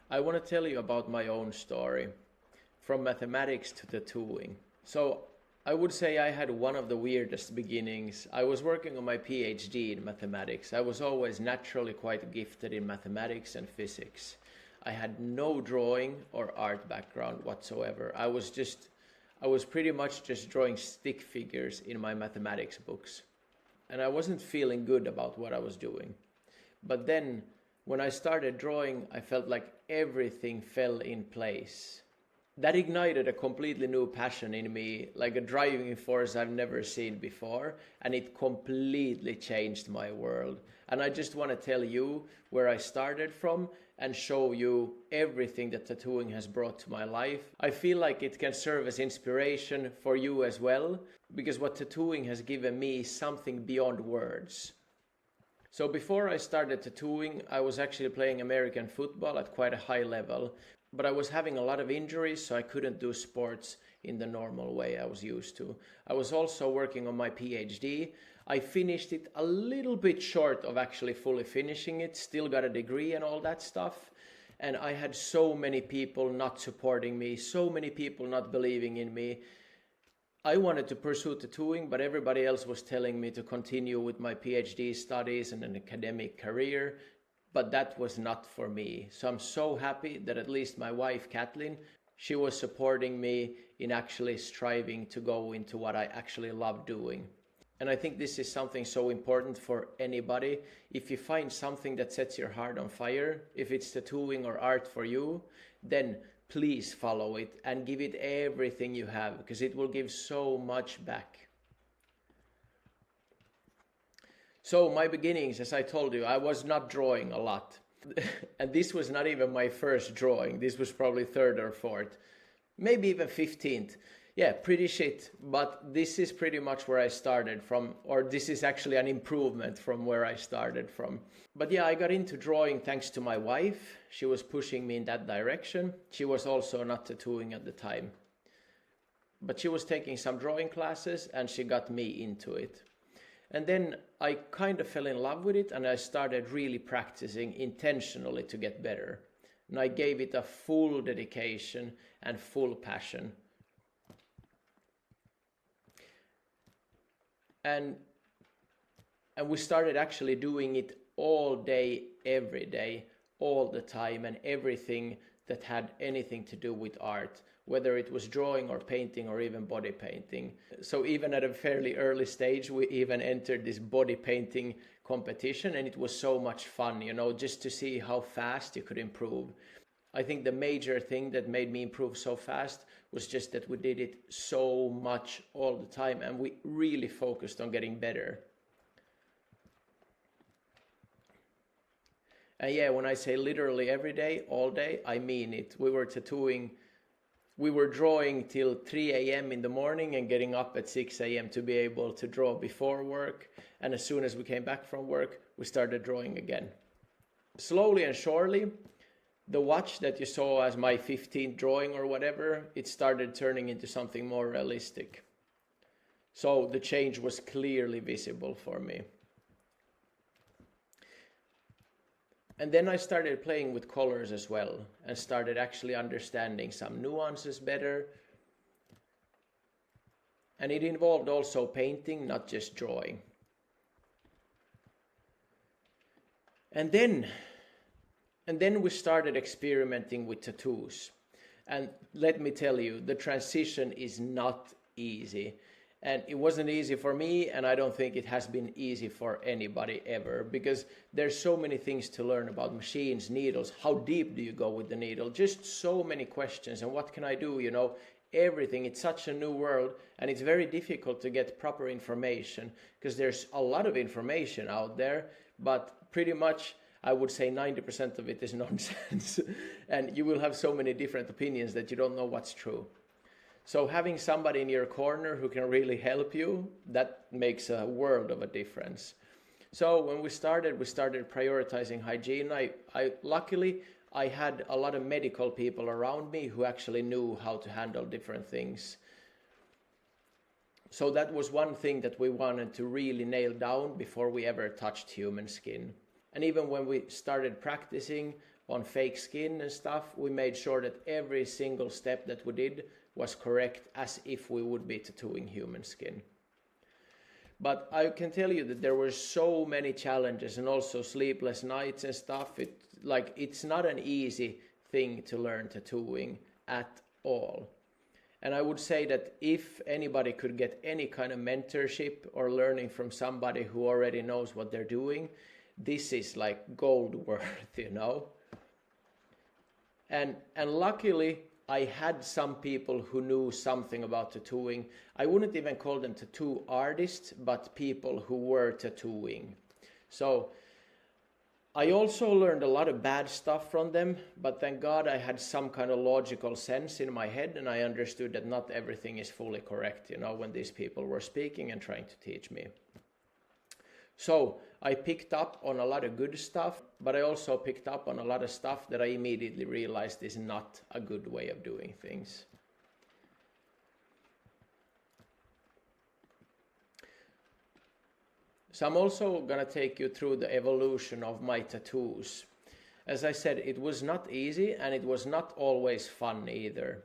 I want to tell you about my own story, from mathematics to tattooing. So I would say I had one of the weirdest beginnings. I was working on my PhD in mathematics. I was always naturally quite gifted in mathematics and physics. I had no drawing or art background whatsoever. I was pretty much just drawing stick figures in my mathematics books. And I wasn't feeling good about what I was doing. But then when I started drawing, I felt like everything fell in place. That ignited a completely new passion in me, like a driving force I've never seen before, and it completely changed my world. And I just want to tell you where I started from and show you everything that tattooing has brought to my life. I feel like it can serve as inspiration for you as well, because what tattooing has given me is something beyond words. So before I started tattooing, I was actually playing American football at quite a high level, but I was having a lot of injuries, so I couldn't do sports in the normal way I was used to. I was also working on my PhD. I finished it a little bit short of actually fully finishing it, still got a degree and all that stuff. And I had so many people not supporting me, so many people not believing in me. I wanted to pursue tattooing, but everybody else was telling me to continue with my PhD studies and an academic career, but that was not for me. So I'm so happy that at least my wife, Kathleen, she was supporting me in actually striving to go into what I actually love doing. And I think this is something so important for anybody. If you find something that sets your heart on fire, if it's tattooing or art for you, then please follow it and give it everything you have, because it will give so much back. So my beginnings, as I told you, I was not drawing a lot. And this was not even my first drawing. This was probably third or fourth, maybe even 15th. Yeah, pretty shit, but this is pretty much where I started from, or this is actually an improvement from where I started from. But yeah, I got into drawing thanks to my wife. She was pushing me in that direction. She was also not tattooing at the time, but she was taking some drawing classes and she got me into it. And then I kind of fell in love with it and I started really practicing intentionally to get better. And I gave it a full dedication and full passion. And we started actually doing it all day, every day, all the time, and everything that had anything to do with art, whether it was drawing or painting or even body painting. So even at a fairly early stage, we even entered this body painting competition, and it was so much fun, just to see how fast you could improve. I think the major thing that made me improve so fast was just that we did it so much all the time and we really focused on getting better. And yeah, when I say literally every day, all day, I mean it. We were drawing till 3 a.m. in the morning and getting up at 6 a.m. to be able to draw before work. And as soon as we came back from work, we started drawing again. Slowly and surely, the watch that you saw as my 15th drawing or whatever, it started turning into something more realistic. So the change was clearly visible for me. And then I started playing with colors as well and started actually understanding some nuances better. And it involved also painting, not just drawing. And then we started experimenting with tattoos. And let me tell you, the transition is not easy. And it wasn't easy for me, and I don't think it has been easy for anybody ever, because there's so many things to learn about machines, needles, how deep do you go with the needle, just so many questions, and what can I do, everything. It's such a new world, and it's very difficult to get proper information, because there's a lot of information out there, but pretty much I would say 90% of it is nonsense, and you will have so many different opinions that you don't know what's true. So having somebody in your corner who can really help you, that makes a world of a difference. So when we started prioritizing hygiene. Luckily, I had a lot of medical people around me who actually knew how to handle different things. So that was one thing that we wanted to really nail down before we ever touched human skin. And even when we started practicing, on fake skin and stuff, we made sure that every single step that we did was correct as if we would be tattooing human skin. But I can tell you that there were so many challenges and also sleepless nights and stuff. It's not an easy thing to learn tattooing at all. And I would say that if anybody could get any kind of mentorship or learning from somebody who already knows what they're doing, this is like gold worth, you know. And luckily, I had some people who knew something about tattooing. I wouldn't even call them tattoo artists, but people who were tattooing. So I also learned a lot of bad stuff from them, but thank God I had some kind of logical sense in my head, and I understood that not everything is fully correct, you know, when these people were speaking and trying to teach me. So I picked up on a lot of good stuff, but I also picked up on a lot of stuff that I immediately realized is not a good way of doing things. So I'm also going to take you through the evolution of my tattoos. As I said, it was not easy and it was not always fun either.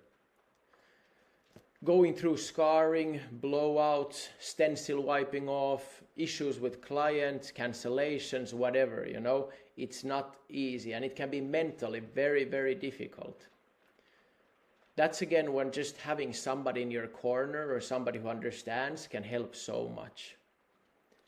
Going through scarring, blowouts, stencil wiping off, issues with clients, cancellations, whatever, you know, it's not easy and it can be mentally very, very difficult. That's again when just having somebody in your corner or somebody who understands can help so much.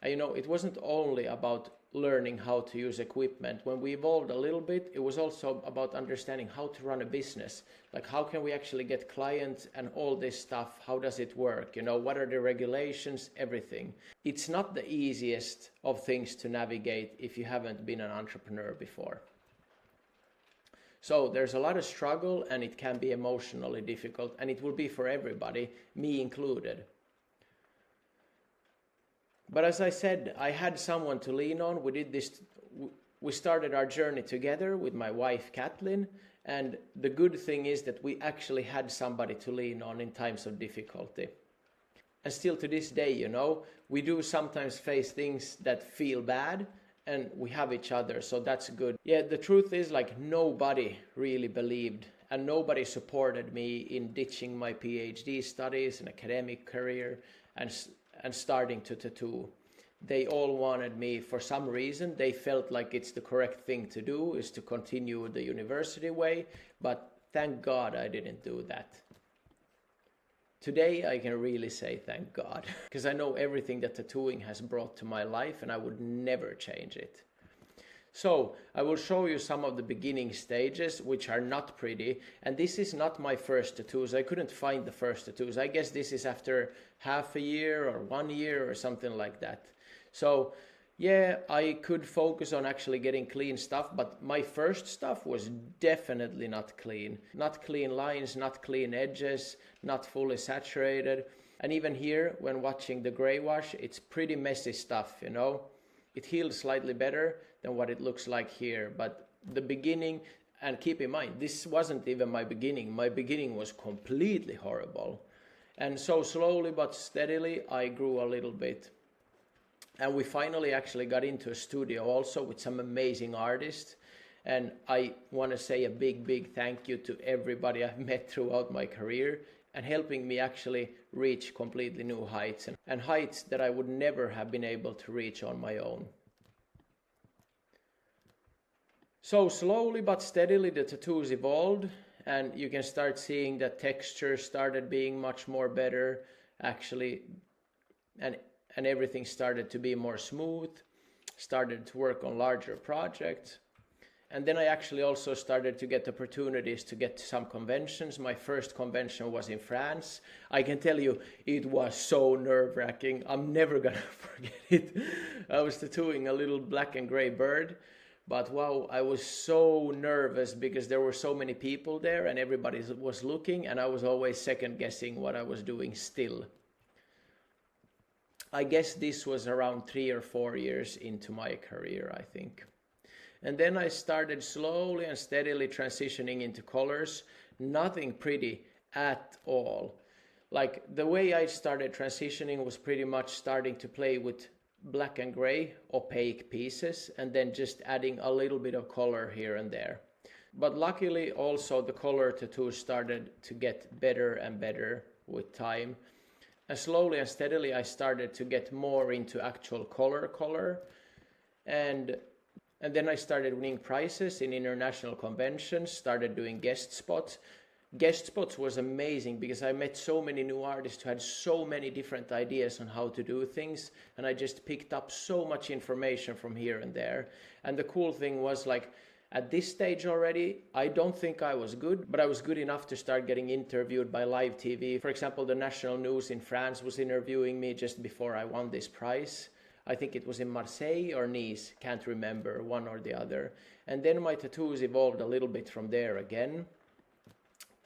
And you know, it wasn't only about learning how to use equipment. When we evolved a little bit, it was also about understanding how to run a business. Like, how can we actually get clients and all this stuff? How does it work? You know, what are the regulations? Everything. It's not the easiest of things to navigate if you haven't been an entrepreneur before. So there's a lot of struggle and it can be emotionally difficult, and it will be for everybody, me included. But as I said, I had someone to lean on. We started our journey together with my wife, Kathleen. And the good thing is that we actually had somebody to lean on in times of difficulty. And still to this day, you know, we do sometimes face things that feel bad, and we have each other, so that's good. Yeah, the truth is, like, nobody really believed and nobody supported me in ditching my PhD studies and academic career and starting to tattoo. They all wanted me, for some reason, they felt like it's the correct thing to do, is to continue the university way, but thank God I didn't do that. Today I can really say thank God, because I know everything that tattooing has brought to my life and I would never change it. So I will show you some of the beginning stages, which are not pretty. And this is not my first tattoos. I couldn't find the first tattoos. I guess this is after half a year or 1 year or something like that. So yeah, I could focus on actually getting clean stuff, but my first stuff was definitely not clean. Not clean lines, not clean edges, not fully saturated. And even here, when watching the Graywash, it's pretty messy stuff, you know. It healed slightly better than what it looks like here, but the beginning, and keep in mind, this wasn't even my beginning. My beginning was completely horrible. And so slowly but steadily, I grew a little bit. And we finally actually got into a studio also with some amazing artists. And I want to say a big, big thank you to everybody I've met throughout my career and helping me actually reach completely new heights and heights that I would never have been able to reach on my own. So slowly but steadily the tattoos evolved, and you can start seeing that texture started being much more better actually, and everything started to be more smooth, started to work on larger projects. And then I actually also started to get opportunities to get to some conventions. My first convention was in France. I can tell you, it was so nerve-wracking. I'm never gonna forget it. I was tattooing a little black and gray bird, but wow, I was so nervous because there were so many people there and everybody was looking, and I was always second guessing what I was doing still. I guess this was around 3 or 4 years into my career, I think. And then I started slowly and steadily transitioning into colors. Nothing pretty at all. Like, the way I started transitioning was pretty much starting to play with black and gray opaque pieces and then just adding a little bit of color here and there. But luckily also the color tattoos started to get better and better with time. And slowly and steadily I started to get more into actual color. And then I started winning prizes in international conventions, started doing guest spots. Guest spots was amazing because I met so many new artists who had so many different ideas on how to do things, and I just picked up so much information from here and there. And the cool thing was, like, at this stage already, I don't think I was good, but I was good enough to start getting interviewed by live TV. For example, the national news in France was interviewing me just before I won this prize. I think it was in Marseille or Nice, can't remember, one or the other. And then my tattoos evolved a little bit from there again.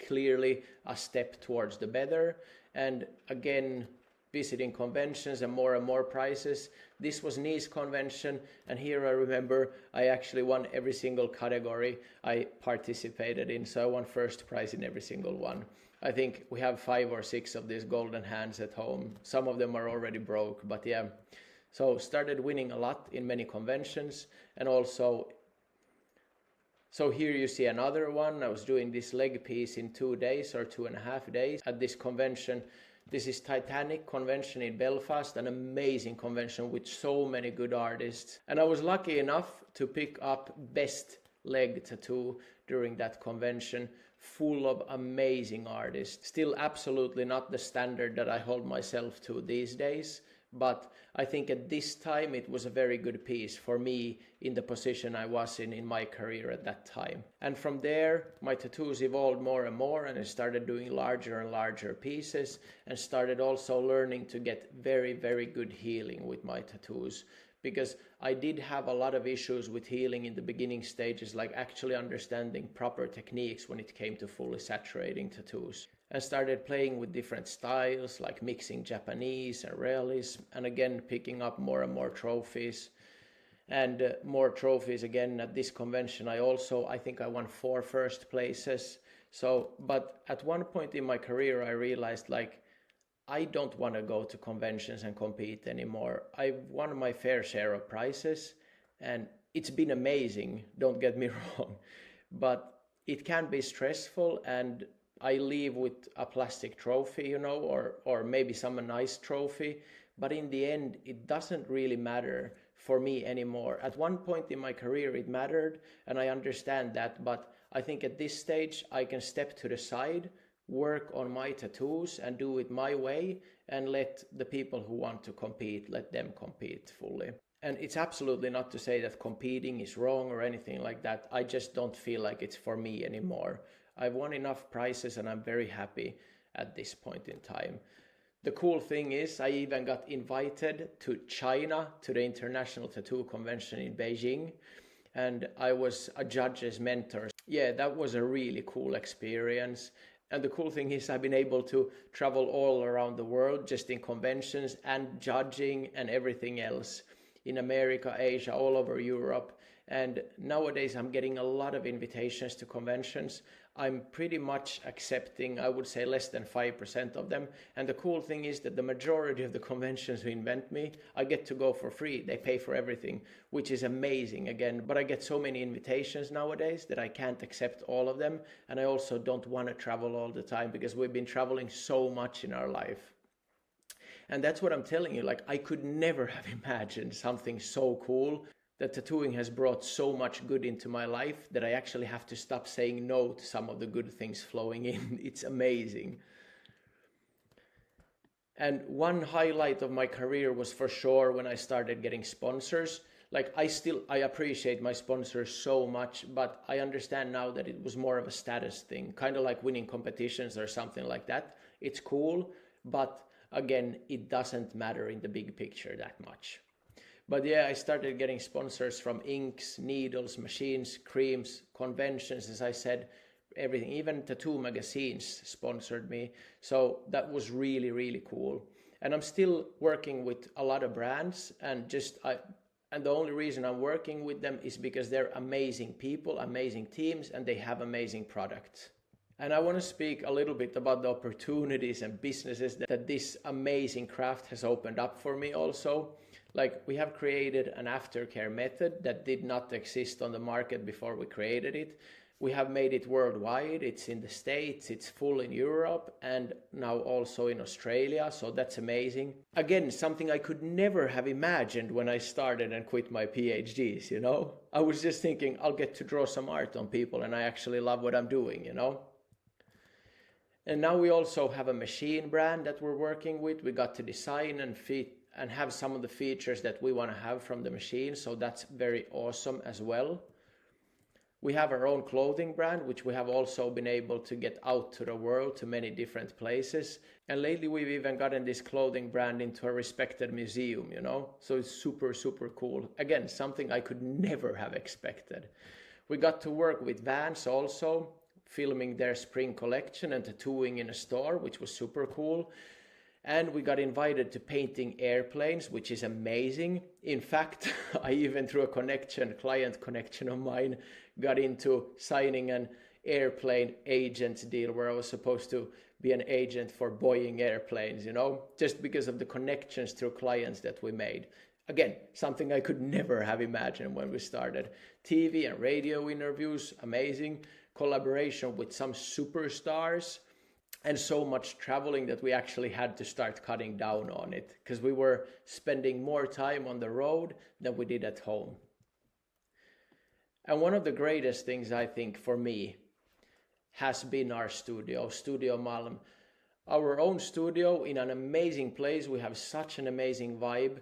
Clearly a step towards the better. And again, visiting conventions and more prizes. This was Nice convention, and here I remember I actually won every single category I participated in. So I won first prize in every single one. I think we have 5 or 6 of these golden hands at home. Some of them are already broke, but yeah. So started winning a lot in many conventions, and also, so here you see another one. I was doing this leg piece in 2 days or 2.5 days at this convention. This is Titanic convention in Belfast, an amazing convention with so many good artists. And I was lucky enough to pick up best leg tattoo during that convention, full of amazing artists. Still absolutely not the standard that I hold myself to these days, but I think at this time it was a very good piece for me in the position I was in my career at that time. And from there my tattoos evolved more and more, and I started doing larger and larger pieces, and started also learning to get very, very good healing with my tattoos, because I did have a lot of issues with healing in the beginning stages, like actually understanding proper techniques when it came to fully saturating tattoos. And started playing with different styles, like mixing Japanese and realism, and again picking up more and more trophies. And more trophies again at this convention. I think I won 4 first places. So, but at one point in my career I realized, like, I don't want to go to conventions and compete anymore. I've won my fair share of prizes, and it's been amazing, don't get me wrong, but it can be stressful, and I leave with a plastic trophy, or maybe some nice trophy, but in the end it doesn't really matter for me anymore. At one point in my career it mattered, and I understand that, but I think at this stage I can step to the side, work on my tattoos and do it my way, and let the people who want to compete, let them compete fully. And it's absolutely not to say that competing is wrong or anything like that. I just don't feel like it's for me anymore. I've won enough prizes and I'm very happy at this point in time. The cool thing is I even got invited to China to the International Tattoo Convention in Beijing, and I was a judge's mentor. Yeah, that was a really cool experience. And the cool thing is I've been able to travel all around the world just in conventions and judging and everything else, in America, Asia, all over Europe. And nowadays I'm getting a lot of invitations to conventions. I'm pretty much accepting, I would say, less than 5% of them. And the cool thing is that the majority of the conventions who invite me, I get to go for free. They pay for everything, which is amazing again. But I get so many invitations nowadays that I can't accept all of them. And I also don't want to travel all the time because we've been traveling so much in our life. And that's what I'm telling you, like, I could never have imagined something so cool. That tattooing has brought so much good into my life that I actually have to stop saying no to some of the good things flowing in. It's amazing. And one highlight of my career was for sure when I started getting sponsors. Like, I appreciate my sponsors so much, but I understand now that it was more of a status thing, kind of like winning competitions or something like that. It's cool, but again, it doesn't matter in the big picture that much. But yeah, I started getting sponsors from inks, needles, machines, creams, conventions, as I said, everything. Even tattoo magazines sponsored me. So that was really, really cool. And I'm still working with a lot of brands, and the only reason I'm working with them is because they're amazing people, amazing teams, and they have amazing products. And I want to speak a little bit about the opportunities and businesses that this amazing craft has opened up for me also. Like, we have created an aftercare method that did not exist on the market before we created it. We have made it worldwide. It's in the States, it's full in Europe, and now also in Australia. So that's amazing. Again, something I could never have imagined when I started and quit my PhDs, you know? I was just thinking I'll get to draw some art on people and I actually love what I'm doing, you know? And now we also have a machine brand that we're working with. We got to design and have some of the features that we want to have from the machine. So that's very awesome as well. We have our own clothing brand, which we have also been able to get out to the world, to many different places. And lately we've even gotten this clothing brand into a respected museum, you know? So it's super, super cool. Again, something I could never have expected. We got to work with Vans also, filming their spring collection and tattooing in a store, which was super cool. And we got invited to painting airplanes, which is amazing. In fact, I even through a client connection of mine, got into signing an airplane agent deal where I was supposed to be an agent for Boeing airplanes, you know, just because of the connections through clients that we made. Again, something I could never have imagined when we started. TV and radio interviews, amazing. Collaboration with some superstars. And so much traveling that we actually had to start cutting down on it because we were spending more time on the road than we did at home. And one of the greatest things I think for me has been our studio, Studio Malm. Our own studio in an amazing place. We have such an amazing vibe,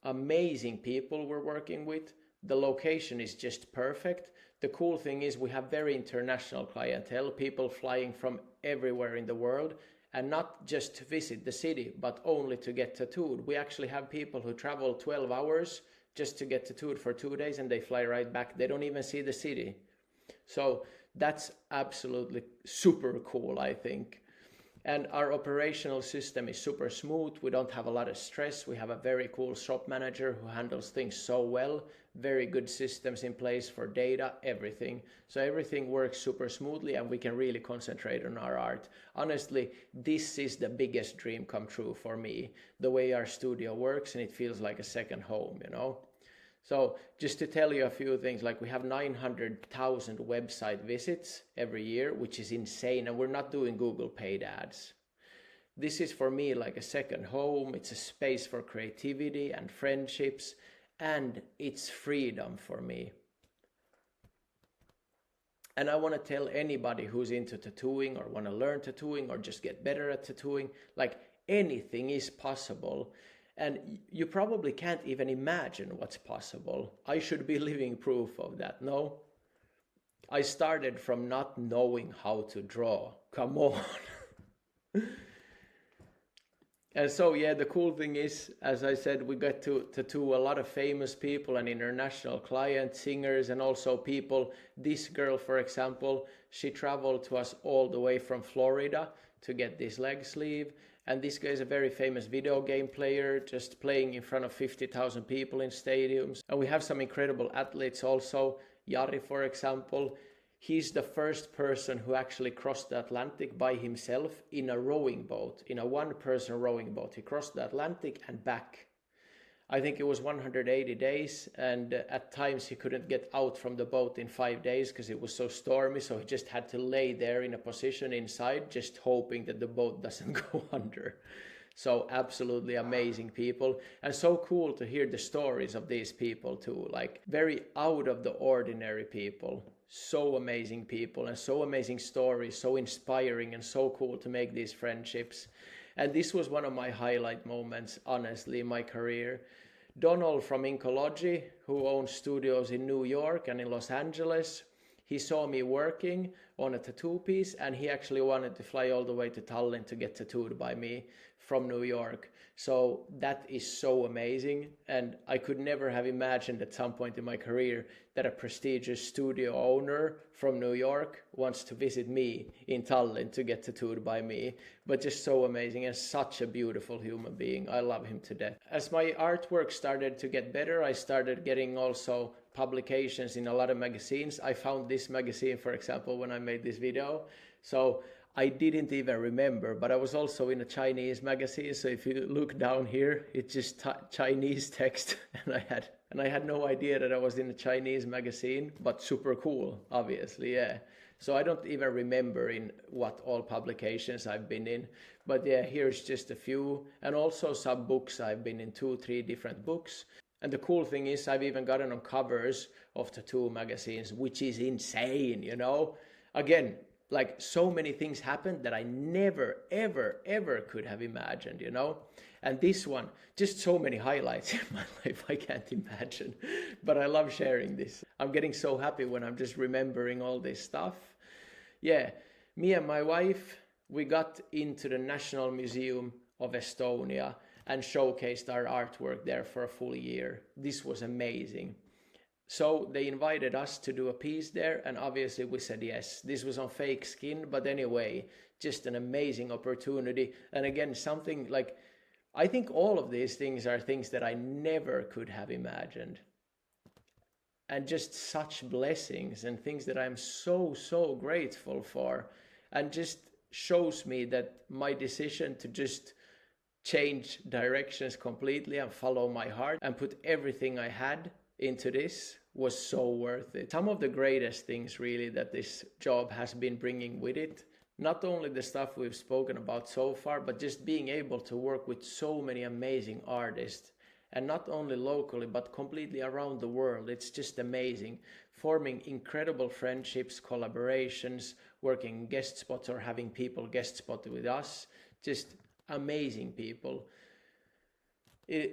amazing people we're working with. The location is just perfect. The cool thing is we have very international clientele, people flying from everywhere in the world, and not just to visit the city, but only to get tattooed. We actually have people who travel 12 hours just to get tattooed for 2 days and they fly right back. They don't even see the city. So that's absolutely super cool, I think. And our operational system is super smooth. We don't have a lot of stress. We have a very cool shop manager who handles things so well. Very good systems in place for data, everything. So everything works super smoothly and we can really concentrate on our art. Honestly, this is the biggest dream come true for me. The way our studio works, and it feels like a second home, you know. So just to tell you a few things, like we have 900,000 website visits every year, which is insane. And we're not doing Google paid ads. This is for me like a second home. It's a space for creativity and friendships, and it's freedom for me. And I want to tell anybody who's into tattooing or want to learn tattooing or just get better at tattooing, like anything is possible. And you probably can't even imagine what's possible. I should be living proof of that, no? I started from not knowing how to draw. Come on. And so, yeah, the cool thing is, as I said, we got to tattoo a lot of famous people and international clients, singers, and also people. This girl, for example, she traveled to us all the way from Florida to get this leg sleeve. And this guy is a very famous video game player, just playing in front of 50,000 people in stadiums. And we have some incredible athletes also. Jari, for example, he's the first person who actually crossed the Atlantic by himself in a rowing boat, in a one-person rowing boat. He crossed the Atlantic and back. I think it was 180 days, and at times he couldn't get out from the boat in 5 days because it was so stormy, so he just had to lay there in a position inside, just hoping that the boat doesn't go under. So absolutely amazing people, and so cool to hear the stories of these people too, like very out of the ordinary people. So amazing people and so amazing stories, so inspiring and so cool to make these friendships. And this was one of my highlight moments, honestly, in my career. Donald from Incology, who owns studios in New York and in Los Angeles, he saw me working on a tattoo piece and he actually wanted to fly all the way to Tallinn to get tattooed by me from New York. So that is so amazing, and I could never have imagined at some point in my career that a prestigious studio owner from New York wants to visit me in Tallinn to get tattooed by me. But just so amazing and such a beautiful human being. I love him to death. As my artwork started to get better, I started getting also publications in a lot of magazines. I found this magazine, for example, when I made this video. So I didn't even remember, but I was also in a Chinese magazine. So if you look down here, it's just Chinese text, and I had And I had no idea that I was in a Chinese magazine, but super cool, obviously, yeah. So I don't even remember in what all publications I've been in. But yeah, here's just a few. And also some books. I've been in 2-3 different books. And the cool thing is I've even gotten on covers of tattoo magazines, which is insane, you know? Again, like so many things happened that I never, ever, ever could have imagined, you know? And this one, just so many highlights in my life, I can't imagine. But I love sharing this. I'm getting so happy when I'm just remembering all this stuff. Yeah, me and my wife, we got into the National Museum of Estonia and showcased our artwork there for a full year. This was amazing. So they invited us to do a piece there, and obviously we said yes. This was on fake skin, but anyway, just an amazing opportunity. And again, something like, I think all of these things are things that I never could have imagined. And just such blessings and things that I'm so, so grateful for. And just shows me that my decision to just change directions completely and follow my heart and put everything I had into this was so worth it. Some of the greatest things really that this job has been bringing with it, not only the stuff we've spoken about so far, but just being able to work with so many amazing artists, and not only locally but completely around the world. It's just amazing, forming incredible friendships, collaborations, working guest spots or having people guest spot with us, just amazing people.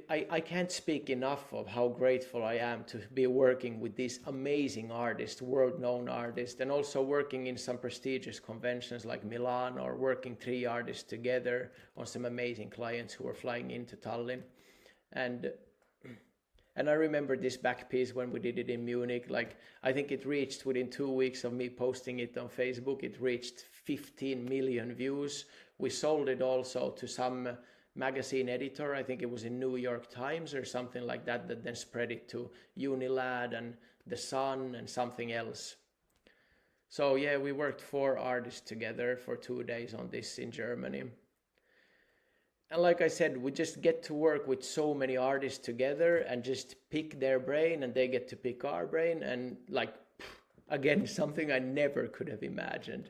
I can't speak enough of how grateful I am to be working with these amazing artists, world-known artists, and also working in some prestigious conventions like Milan, or working 3 artists together on some amazing clients who were flying into Tallinn. And I remember this back piece when we did it in Munich. Like, I think it reached, within 2 weeks of me posting it on Facebook, it reached 15 million views. We sold it also to some magazine editor. I think it was in New York Times or something like that, that then spread it to Unilad and The Sun and something else. So yeah, we worked 4 artists together for 2 days on this in Germany. And like I said, we just get to work with so many artists together and just pick their brain, and they get to pick our brain, and like, again, something I never could have imagined.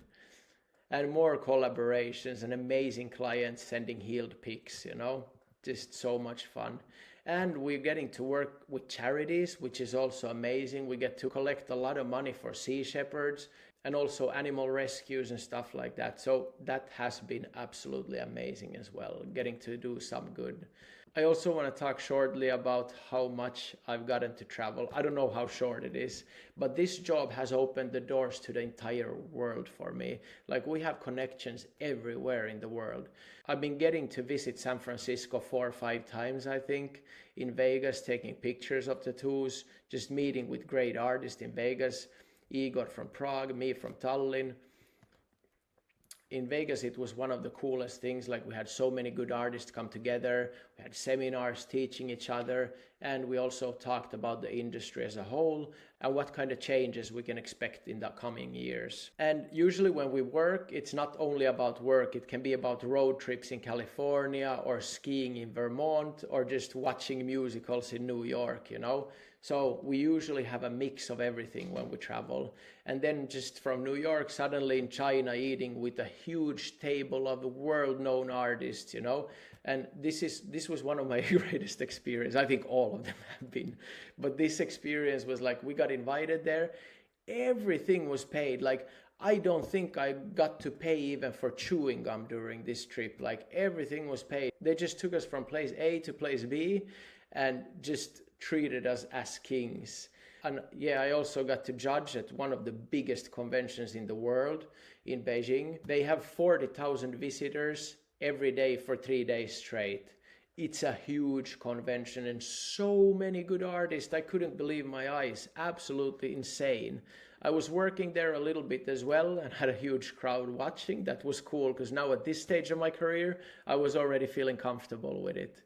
And more collaborations and amazing clients sending healed pics, you know, just so much fun. And we're getting to work with charities, which is also amazing. We get to collect a lot of money for sea shepherds and also animal rescues and stuff like that. So that has been absolutely amazing as well, getting to do some good. I also want to talk shortly about how much I've gotten to travel. I don't know how short it is, but this job has opened the doors to the entire world for me. Like, we have connections everywhere in the world. I've been getting to visit San Francisco 4 or 5 times, I think, in Vegas, taking pictures of tattoos, just meeting with great artists in Vegas. Igor from Prague, me from Tallinn. In Vegas, it was one of the coolest things. Like, we had so many good artists come together. We had seminars teaching each other, and we also talked about the industry as a whole and what kind of changes we can expect in the coming years. And usually when we work, it's not only about work. It can be about road trips in California, or skiing in Vermont, or just watching musicals in New York, you know. So we usually have a mix of everything when we travel. And then just from New York, suddenly in China, eating with a huge table of world-known artists, you know. And this was one of my greatest experiences. I think all of them have been. But this experience was like, we got invited there. Everything was paid. Like, I don't think I got to pay even for chewing gum during this trip. Like, everything was paid. They just took us from place A to place B and just treated us as kings. And yeah, I also got to judge at one of the biggest conventions in the world in Beijing. They have 40,000 visitors every day for 3 days straight. It's a huge convention and so many good artists. I couldn't believe my eyes. Absolutely insane. I was working there a little bit as well and had a huge crowd watching. That was cool, because now at this stage of my career, I was already feeling comfortable with it.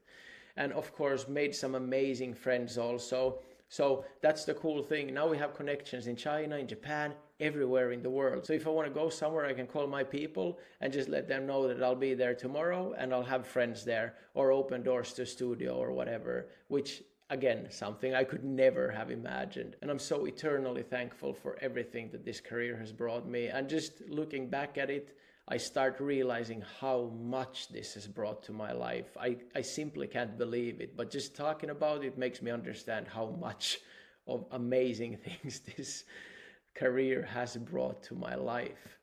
And of course, made some amazing friends also. So that's the cool thing. Now we have connections in China, in Japan, everywhere in the world. So if I want to go somewhere, I can call my people and just let them know that I'll be there tomorrow and I'll have friends there, or open doors to a studio or whatever, which again, something I could never have imagined. And I'm so eternally thankful for everything that this career has brought me. And just looking back at it, I start realizing how much this has brought to my life. I simply can't believe it, but just talking about it makes me understand how much of amazing things this career has brought to my life.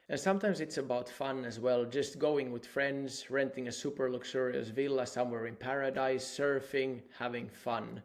And sometimes it's about fun as well, just going with friends, renting a super luxurious villa somewhere in paradise, surfing, having fun.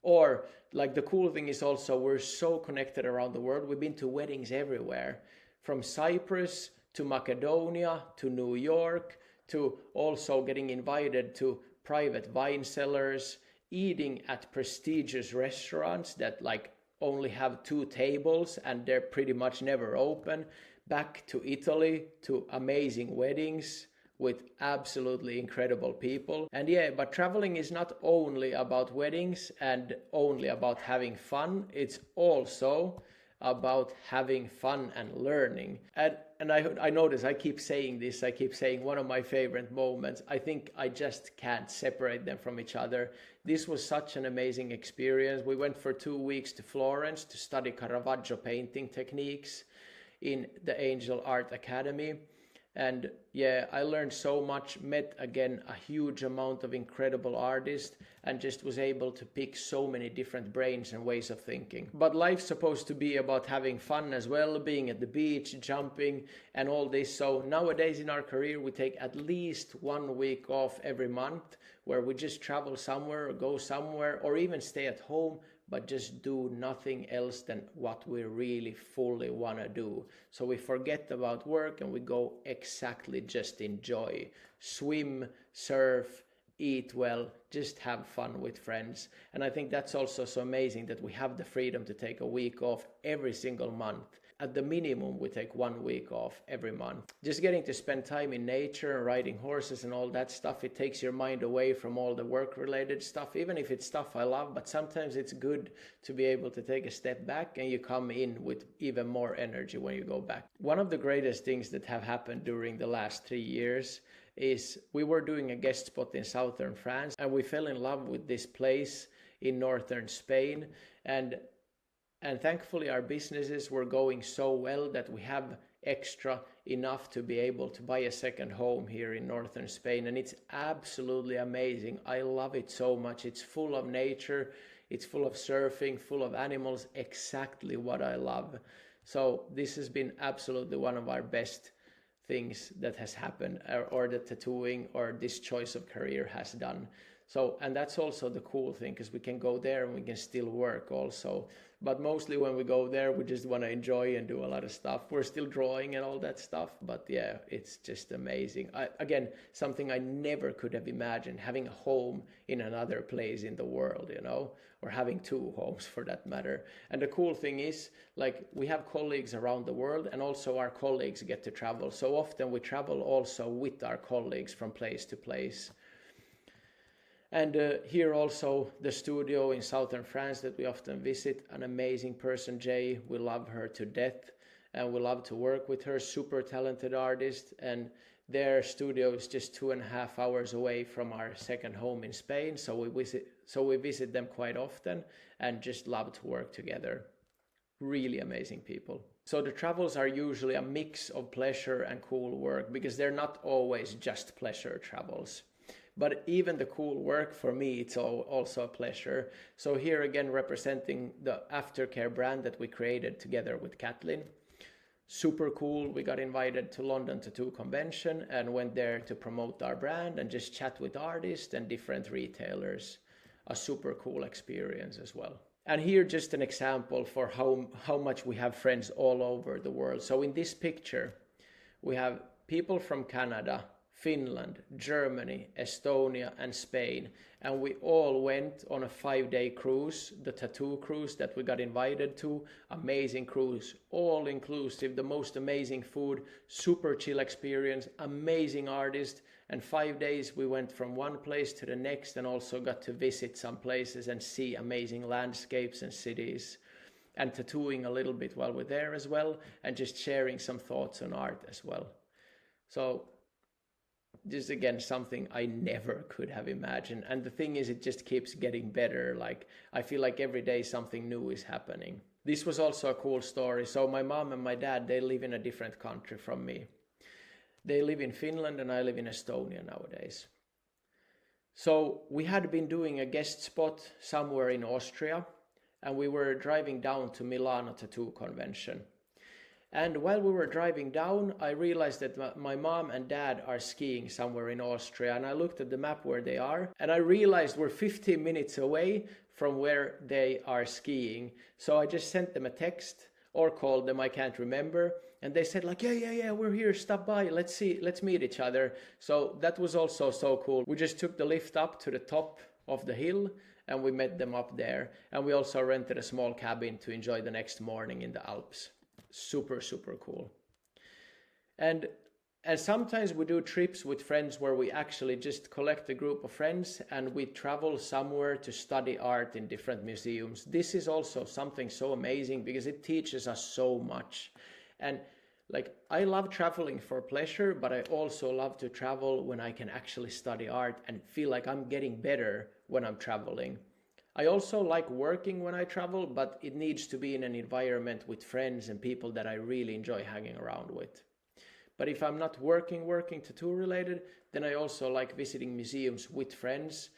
Or like the cool thing is also we're so connected around the world. We've been to weddings everywhere, from Cyprus to Macedonia to New York, to also getting invited to private wine cellars, eating at prestigious restaurants that like only have 2 tables and they're pretty much never open, back to Italy to amazing weddings with absolutely incredible people. And yeah, but traveling is not only about weddings and only about having fun, it's also about having fun and learning. And I notice I keep saying this, I keep saying one of my favorite moments. I think I just can't separate them from each other. This was such an amazing experience. We went for 2 weeks to Florence to study Caravaggio painting techniques in the Angel Art Academy. And yeah, I learned so much, met again a huge amount of incredible artists, and just was able to pick so many different brains and ways of thinking. But life's supposed to be about having fun as well, being at the beach, jumping and all this. So nowadays in our career, we take at least 1 week off every month where we just travel somewhere or go somewhere or even stay at home, but just do nothing else than what we really fully want to do. So we forget about work and we go exactly just enjoy. Swim, surf, eat well, just have fun with friends. And I think that's also so amazing that we have the freedom to take a week off every single month. At the minimum, we take 1 week off every month. Just getting to spend time in nature and riding horses and all that stuff, it takes your mind away from all the work-related stuff, even if it's stuff I love. But sometimes it's good to be able to take a step back and you come in with even more energy when you go back. One of the greatest things that have happened during the last 3 years is we were doing a guest spot in southern France and we fell in love with this place in northern Spain. And thankfully our businesses were going so well that we have extra enough to be able to buy a second home here in northern Spain. And it's absolutely amazing. I love it so much. It's full of nature. It's full of surfing, full of animals, exactly what I love. So this has been absolutely one of our best things that has happened, or the tattooing or this choice of career has done. So, and that's also the cool thing, because we can go there and we can still work also. But mostly when we go there, we just want to enjoy and do a lot of stuff. We're still drawing and all that stuff. But yeah, it's just amazing. Again, something I never could have imagined, having a home in another place in the world, you know, or having 2 homes for that matter. And the cool thing is, like, we have colleagues around the world, and also our colleagues get to travel. So often we travel also with our colleagues from place to place. And here also the studio in southern France that we often visit, an amazing person, Jay. We love her to death and we love to work with her, super talented artist. And their studio is just 2.5 hours away from our second home in Spain. So we visit them quite often and just love to work together. Really amazing people. So the travels are usually a mix of pleasure and cool work, because they're not always just pleasure travels. But even the cool work, for me, it's also a pleasure. So here again, representing the Aftercare brand that we created together with Kathleen. Super cool. We got invited to London Tattoo Convention and went there to promote our brand and just chat with artists and different retailers. A super cool experience as well. And here just an example for how much we have friends all over the world. So in this picture, we have people from Canada, Finland, Germany, Estonia, and Spain. And we all went on a 5-day cruise, the tattoo cruise that we got invited to. Amazing cruise, all inclusive, the most amazing food, super chill experience, amazing artist. And 5 days we went from one place to the next and also got to visit some places and see amazing landscapes and cities. And tattooing a little bit while we're there as well, and just sharing some thoughts on art as well. So Just again, something I never could have imagined. And the thing is, it just keeps getting better. Like, I feel like every day something new is happening. This was also a cool story. So my mom and my dad, they live in a different country from me. They live in Finland and I live in Estonia nowadays. So we had been doing a guest spot somewhere in Austria, and we were driving down to Milano Tattoo Convention. And while we were driving down, I realized that my mom and dad are skiing somewhere in Austria, and I looked at the map where they are, and I realized we're 15 minutes away from where they are skiing. So I just sent them a text or called them, I can't remember. And they said like, yeah, we're here, stop by, let's meet each other. So that was also so cool. We just took the lift up to the top of the hill and we met them up there. And we also rented a small cabin to enjoy the next morning in the Alps. Super, super cool. And sometimes we do trips with friends where we actually just collect a group of friends and we travel somewhere to study art in different museums. This is also something so amazing because it teaches us so much. And like, I love traveling for pleasure, but I also love to travel when I can actually study art and feel like I'm getting better when I'm traveling. I also like working when I travel, but it needs to be in an environment with friends and people that I really enjoy hanging around with. But if I'm not working tattoo related, then I also like visiting museums with friends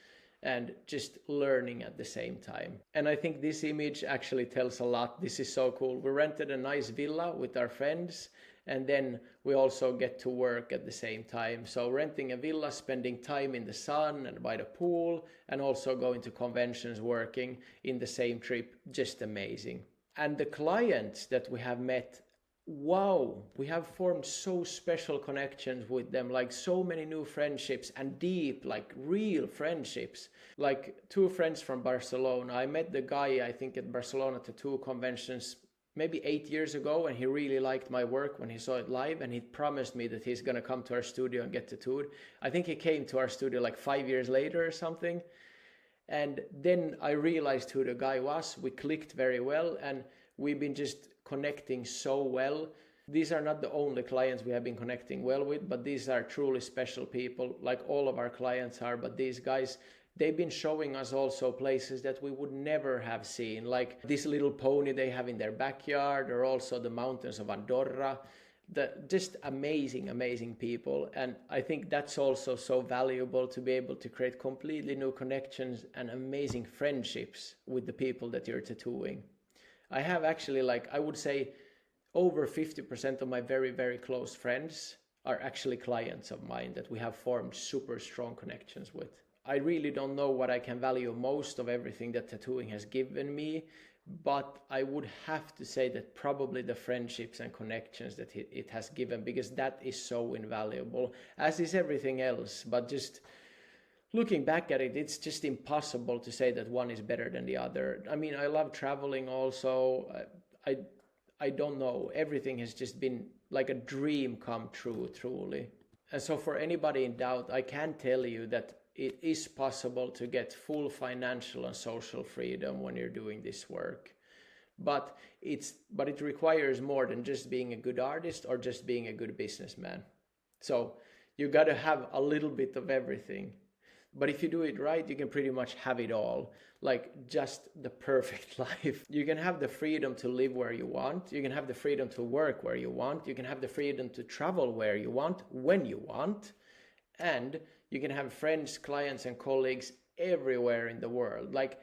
and just learning at the same time. And I think this image actually tells a lot. This is so cool. We rented a nice villa with our friends, and then we also get to work at the same time. So renting a villa, spending time in the sun and by the pool, and also going to conventions, working in the same trip, just amazing. And the clients that we have met, wow, we have formed so special connections with them, like so many new friendships and deep, like real friendships. Like 2 friends from Barcelona. I met the guy, I think, at Barcelona tattoo conventions maybe 8 years ago, and he really liked my work when he saw it live, and he promised me that he's gonna come to our studio and get tattooed. I think he came to our studio like 5 years later or something. And then I realized who the guy was. We clicked very well, and we've been just connecting so well. These are not the only clients we have been connecting well with, but these are truly special people, like all of our clients are. But these guys, they've been showing us also places that we would never have seen, like this little pony they have in their backyard, or also the mountains of Andorra. Just amazing people. And I think that's also so valuable, to be able to create completely new connections and amazing friendships with the people that you're tattooing. I have actually, like, I would say over 50% of my very, very close friends are actually clients of mine that we have formed super strong connections with. I really don't know what I can value most of everything that tattooing has given me, but I would have to say that probably the friendships and connections that it has given, because that is so invaluable, as is everything else. But just looking back at it, it's just impossible to say that one is better than the other. I mean, I love traveling also. I don't know. Everything has just been like a dream come true, truly. And so for anybody in doubt, I can tell you that it is possible to get full financial and social freedom when you're doing this work. But it requires more than just being a good artist or just being a good businessman. So you got to have a little bit of everything. But if you do it right, you can pretty much have it all, like just the perfect life. You can have the freedom to live where you want. You can have the freedom to work where you want. You can have the freedom to travel where you want, when you want. And you can have friends, clients, and colleagues everywhere in the world. Like,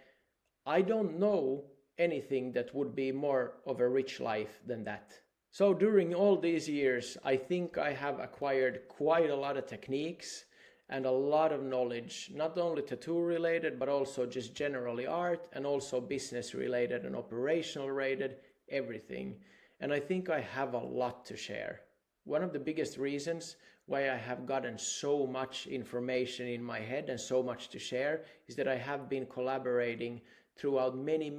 I don't know anything that would be more of a rich life than that. So during all these years, I think I have acquired quite a lot of techniques and a lot of knowledge, not only tattoo related, but also just generally art, and also business related and operational related, everything. And I think I have a lot to share. One of the biggest reasons why I have gotten so much information in my head and so much to share is that I have been collaborating throughout many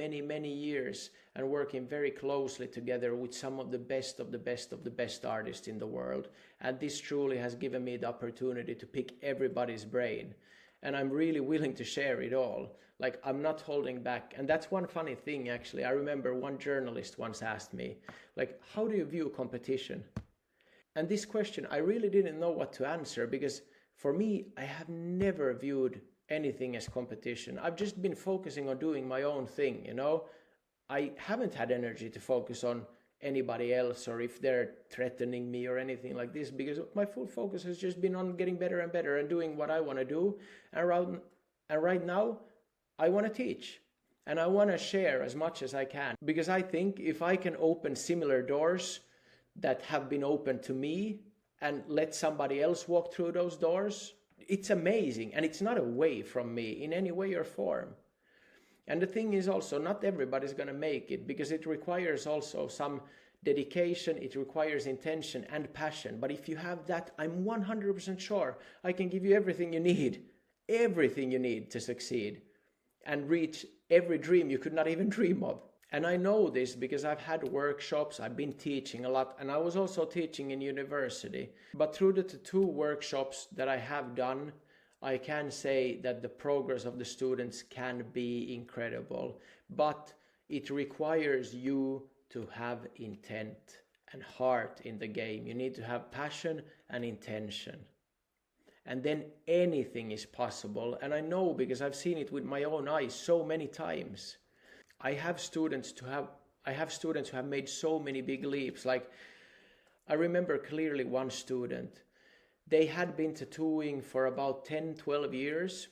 years and working very closely together with some of the best artists in the world. And this truly has given me the opportunity to pick everybody's brain. And I'm really willing to share it all. Like, I'm not holding back. And that's one funny thing, actually. I remember one journalist once asked me, like, how do you view competition? And this question, I really didn't know what to answer, because For me, I have never viewed anything as competition. I've just been focusing on doing my own thing, you know. I haven't had energy to focus on anybody else or if they're threatening me or anything like this, because my full focus has just been on getting better and better and doing what I want to do. And right now, I want to teach. And I want to share as much as I can, because I think if I can open similar doors that have been opened to me and let somebody else walk through those doors, it's amazing. And it's not away from me in any way or form. And the thing is also, not everybody's going to make it, because it requires also some dedication, it requires intention and passion. But if you have that, I'm 100% sure I can give you everything you need to succeed and reach every dream you could not even dream of. And I know this because I've had workshops, I've been teaching a lot, and I was also teaching in university. But through the two workshops that I have done, I can say that the progress of the students can be incredible, but it requires you to have intent and heart in the game. You need to have passion and intention. And then anything is possible. And I know, because I've seen it with my own eyes so many times. I have students who have made so many big leaps. Like, I remember clearly one student. They had been tattooing for about 10-12 years,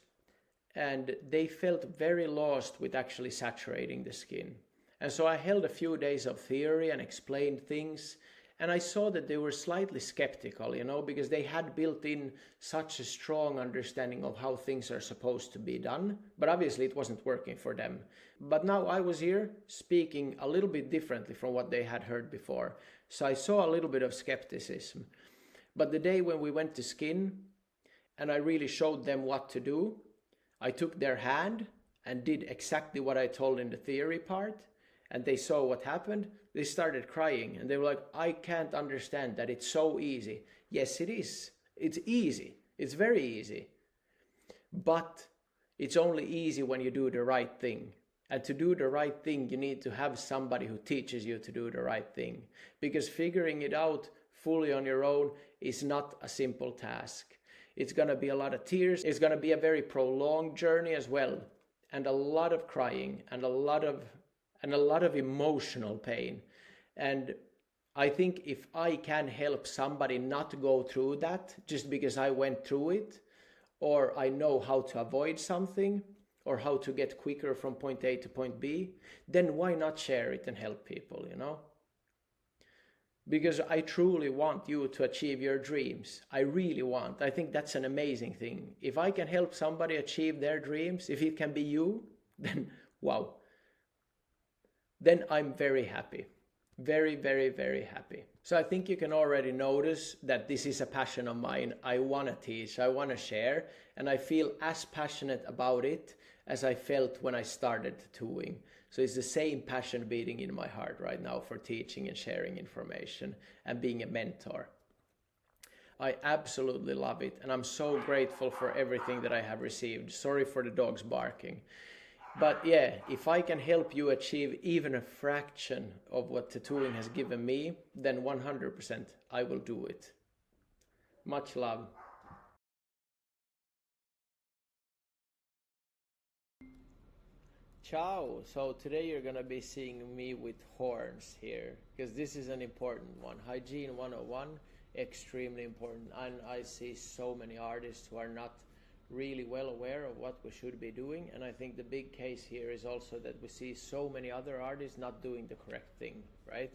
and they felt very lost with actually saturating the skin. And so I held a few days of theory and explained things, and I saw that they were slightly skeptical, you know, because they had built in such a strong understanding of how things are supposed to be done, but obviously it wasn't working for them. But now I was here speaking a little bit differently from what they had heard before, so I saw a little bit of skepticism. But the day when we went to skin and I really showed them what to do, I took their hand and did exactly what I told in the theory part, and they saw what happened. They started crying and they were like, I can't understand that, it's so easy. Yes, it is. It's easy. It's very easy. But it's only easy when you do the right thing. And to do the right thing, you need to have somebody who teaches you to do the right thing. Because figuring it out fully on your own is not a simple task. It's going to be a lot of tears. It's going to be a very prolonged journey as well, and a lot of crying and a lot of emotional pain. And I think if I can help somebody not go through that just because I went through it, or I know how to avoid something, or how to get quicker from point A to point B, then why not share it and help people, you know? Because I truly want you to achieve your dreams. I really want. I think that's an amazing thing. If I can help somebody achieve their dreams, if it can be you, then wow. Then I'm very happy. Very, very, very happy. So I think you can already notice that this is a passion of mine. I want to teach, I want to share, and I feel as passionate about it as I felt when I started tattooing. So it's the same passion beating in my heart right now for teaching and sharing information and being a mentor. I absolutely love it, and I'm so grateful for everything that I have received. Sorry for the dogs barking. But yeah, if I can help you achieve even a fraction of what tattooing has given me, then 100% I will do it. Much love. Ciao. So today you're going to be seeing me with horns here, because this is an important one. Hygiene 101, extremely important. And I see so many artists who are not really well aware of what we should be doing. And I think the big case here is also that we see so many other artists not doing the correct thing, right?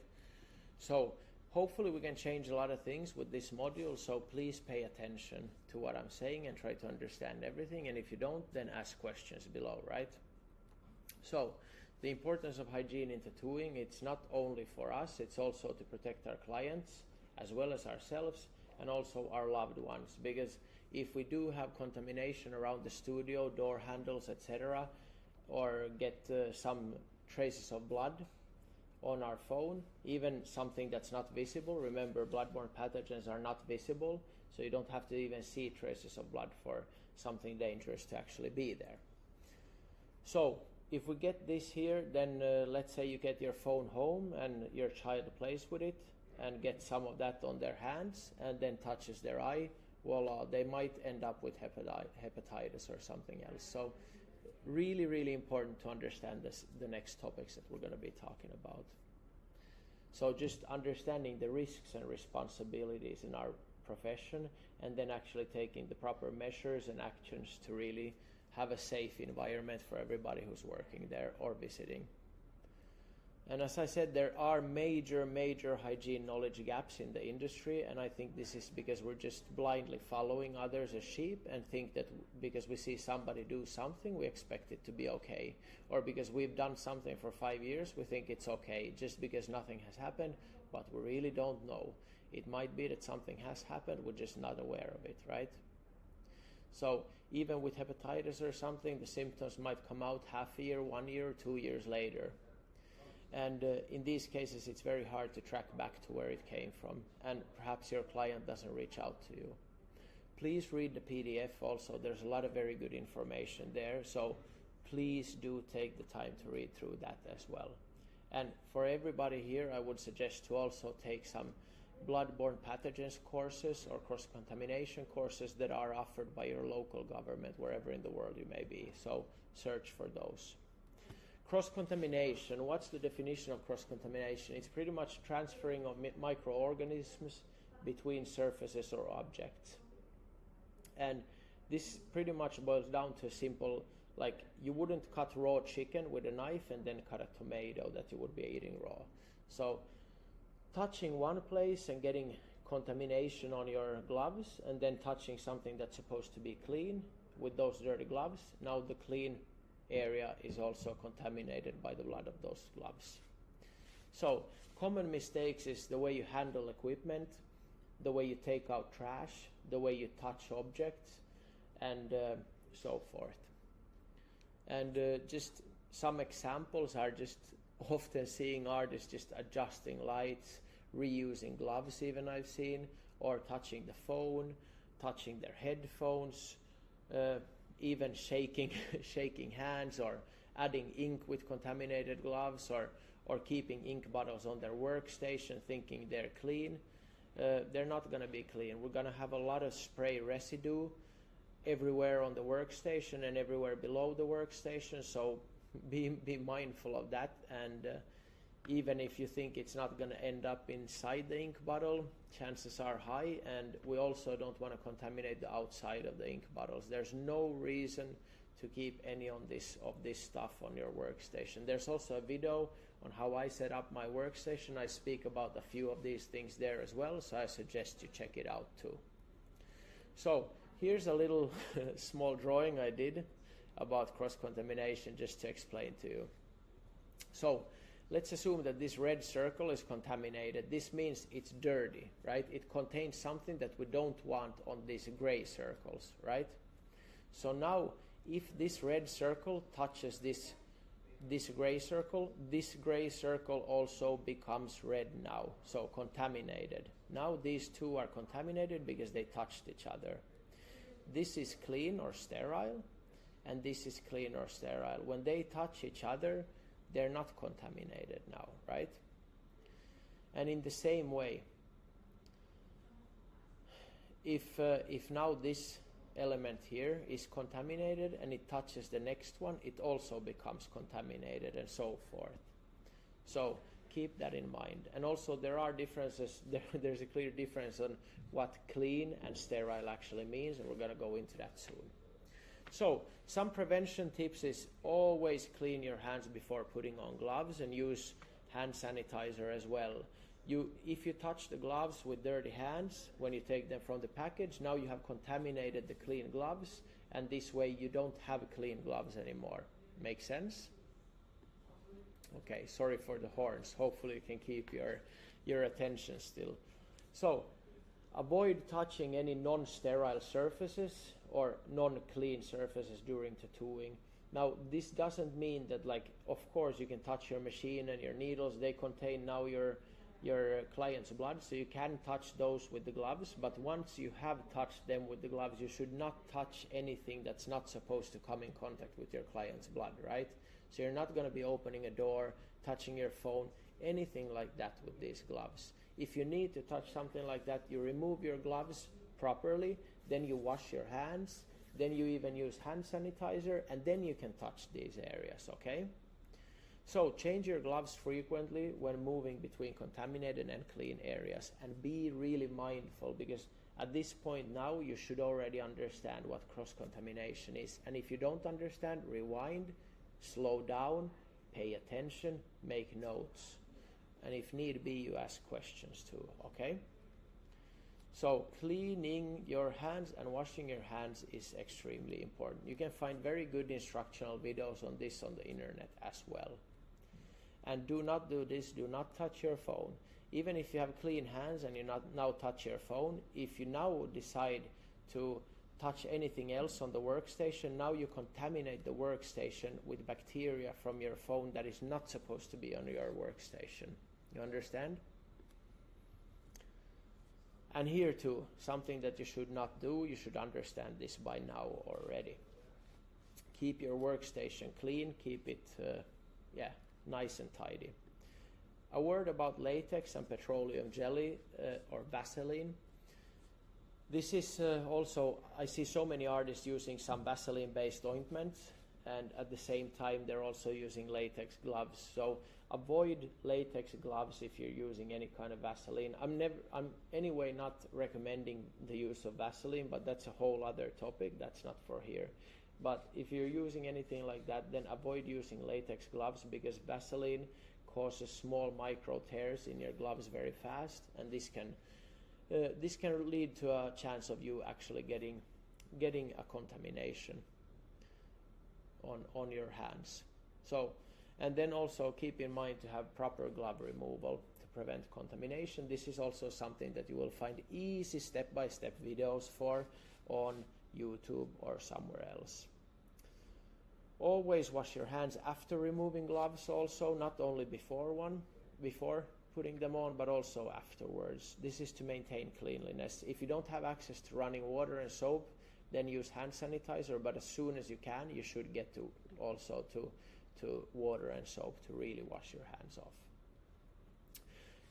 So hopefully we can change a lot of things with this module. So please pay attention to what I'm saying and try to understand everything. And if you don't, then ask questions below, right? So the importance of hygiene in tattooing, it's not only for us, it's also to protect our clients as well as ourselves and also our loved ones. Because if we do have contamination around the studio, door handles, etc., or get some traces of blood on our phone, even something that's not visible, remember bloodborne pathogens are not visible, so you don't have to even see traces of blood for something dangerous to actually be there. So if we get this here, then let's say you get your phone home and your child plays with it and gets some of that on their hands and then touches their eye. voila, they might end up with hepatitis or something else. So really, really important to understand the next topics that we're going to be talking about. So just understanding the risks and responsibilities in our profession, and then actually taking the proper measures and actions to really have a safe environment for everybody who's working there or visiting. And as I said, there are major hygiene knowledge gaps in the industry, and I think this is because we're just blindly following others as sheep and think that because we see somebody do something, we expect it to be okay. Or because we've done something for 5 years, we think it's okay just because nothing has happened, but we really don't know. It might be that something has happened, we're just not aware of it, right? So even with hepatitis or something, the symptoms might come out half a year, 1 year, 2 years later. And in these cases, it's very hard to track back to where it came from, and perhaps your client doesn't reach out to you. Please read the PDF also. There's a lot of very good information there, so please do take the time to read through that as well. And for everybody here, I would suggest to also take some bloodborne pathogens courses or cross-contamination courses that are offered by your local government, wherever in the world you may be. So search for those. Cross-contamination, what's the definition of cross-contamination? It's pretty much transferring of microorganisms between surfaces or objects. And this pretty much boils down to a simple, like you wouldn't cut raw chicken with a knife and then cut a tomato that you would be eating raw. So touching one place and getting contamination on your gloves, and then touching something that's supposed to be clean with those dirty gloves, now the clean area is also contaminated by the blood of those gloves. So common mistakes is the way you handle equipment, the way you take out trash, the way you touch objects, and so forth. And just some examples are just often seeing artists just adjusting lights, reusing gloves even I've seen, or touching the phone, touching their headphones, even shaking hands, or adding ink with contaminated gloves, or keeping ink bottles on their workstation thinking they're clean. They're not going to be clean. We're going to have a lot of spray residue everywhere on the workstation and everywhere below the workstation, so be mindful of that. And even if you think it's not going to end up inside the ink bottle, chances are high, and we also don't want to contaminate the outside of the ink bottles. There's no reason to keep any of this stuff on your workstation. There's also a video on how I set up my workstation. I speak about a few of these things there as well, so I suggest you check it out too. So here's a little small drawing I did about cross-contamination just to explain to you. So let's assume that this red circle is contaminated. This means it's dirty, right? It contains something that we don't want on these gray circles, right? So now if this red circle touches this gray circle also becomes red now, so contaminated. Now these two are contaminated because they touched each other. This is clean or sterile, and this is clean or sterile. When they touch each other, they're not contaminated now, right? And in the same way, if now this element here is contaminated and it touches the next one, it also becomes contaminated, and so forth. So keep that in mind. And also there are differences. There's a clear difference on what clean and sterile actually means, and we're going to go into that soon. So some prevention tips is always clean your hands before putting on gloves, and use hand sanitizer as well. If you touch the gloves with dirty hands when you take them from the package, now you have contaminated the clean gloves, and this way you don't have clean gloves anymore. Make sense? Okay, sorry for the horns. Hopefully you can keep your attention still. So avoid touching any non-sterile surfaces or non-clean surfaces during tattooing. Now this doesn't mean that, like, of course you can touch your machine and your needles. They contain now your client's blood, so you can touch those with the gloves, but once you have touched them with the gloves, you should not touch anything that's not supposed to come in contact with your client's blood, right? So you're not going to be opening a door, touching your phone, anything like that with these gloves. If you need to touch something like that, you remove your gloves properly then you wash your hands, then you even use hand sanitizer, and then you can touch these areas, okay? So change your gloves frequently when moving between contaminated and clean areas, and be really mindful, because at this point now you should already understand what cross-contamination is. And if you don't understand, rewind, slow down, pay attention, make notes. And if need be, you ask questions too, okay? So cleaning your hands and washing your hands is extremely important. You can find very good instructional videos on this on the internet as well. And do not do this, do not touch your phone. Even if you have clean hands and you not now touch your phone, if you now decide to touch anything else on the workstation, now you contaminate the workstation with bacteria from your phone that is not supposed to be on your workstation. You understand? And here too, something that you should not do, you should understand this by now already. Keep your workstation clean, keep it nice and tidy. A word about latex and petroleum jelly or Vaseline. This is also, I see so many artists using some Vaseline-based ointments, and at the same time they're also using latex gloves. So avoid latex gloves if you're using any kind of Vaseline. I'm anyway not recommending the use of Vaseline, but that's a whole other topic. That's not for here. But if you're using anything like that, then avoid using latex gloves, because Vaseline causes small micro tears in your gloves very fast, and this can lead to a chance of you actually getting a contamination on your hands. So, and then also keep in mind to have proper glove removal to prevent contamination. This is also something that you will find easy step-by-step videos for on YouTube or somewhere else. Always wash your hands after removing gloves also, not only before putting them on, but also afterwards. This is to maintain cleanliness. If you don't have access to running water and soap, then use hand sanitizer, but as soon as you can, you should get to also to water and soap to really wash your hands off.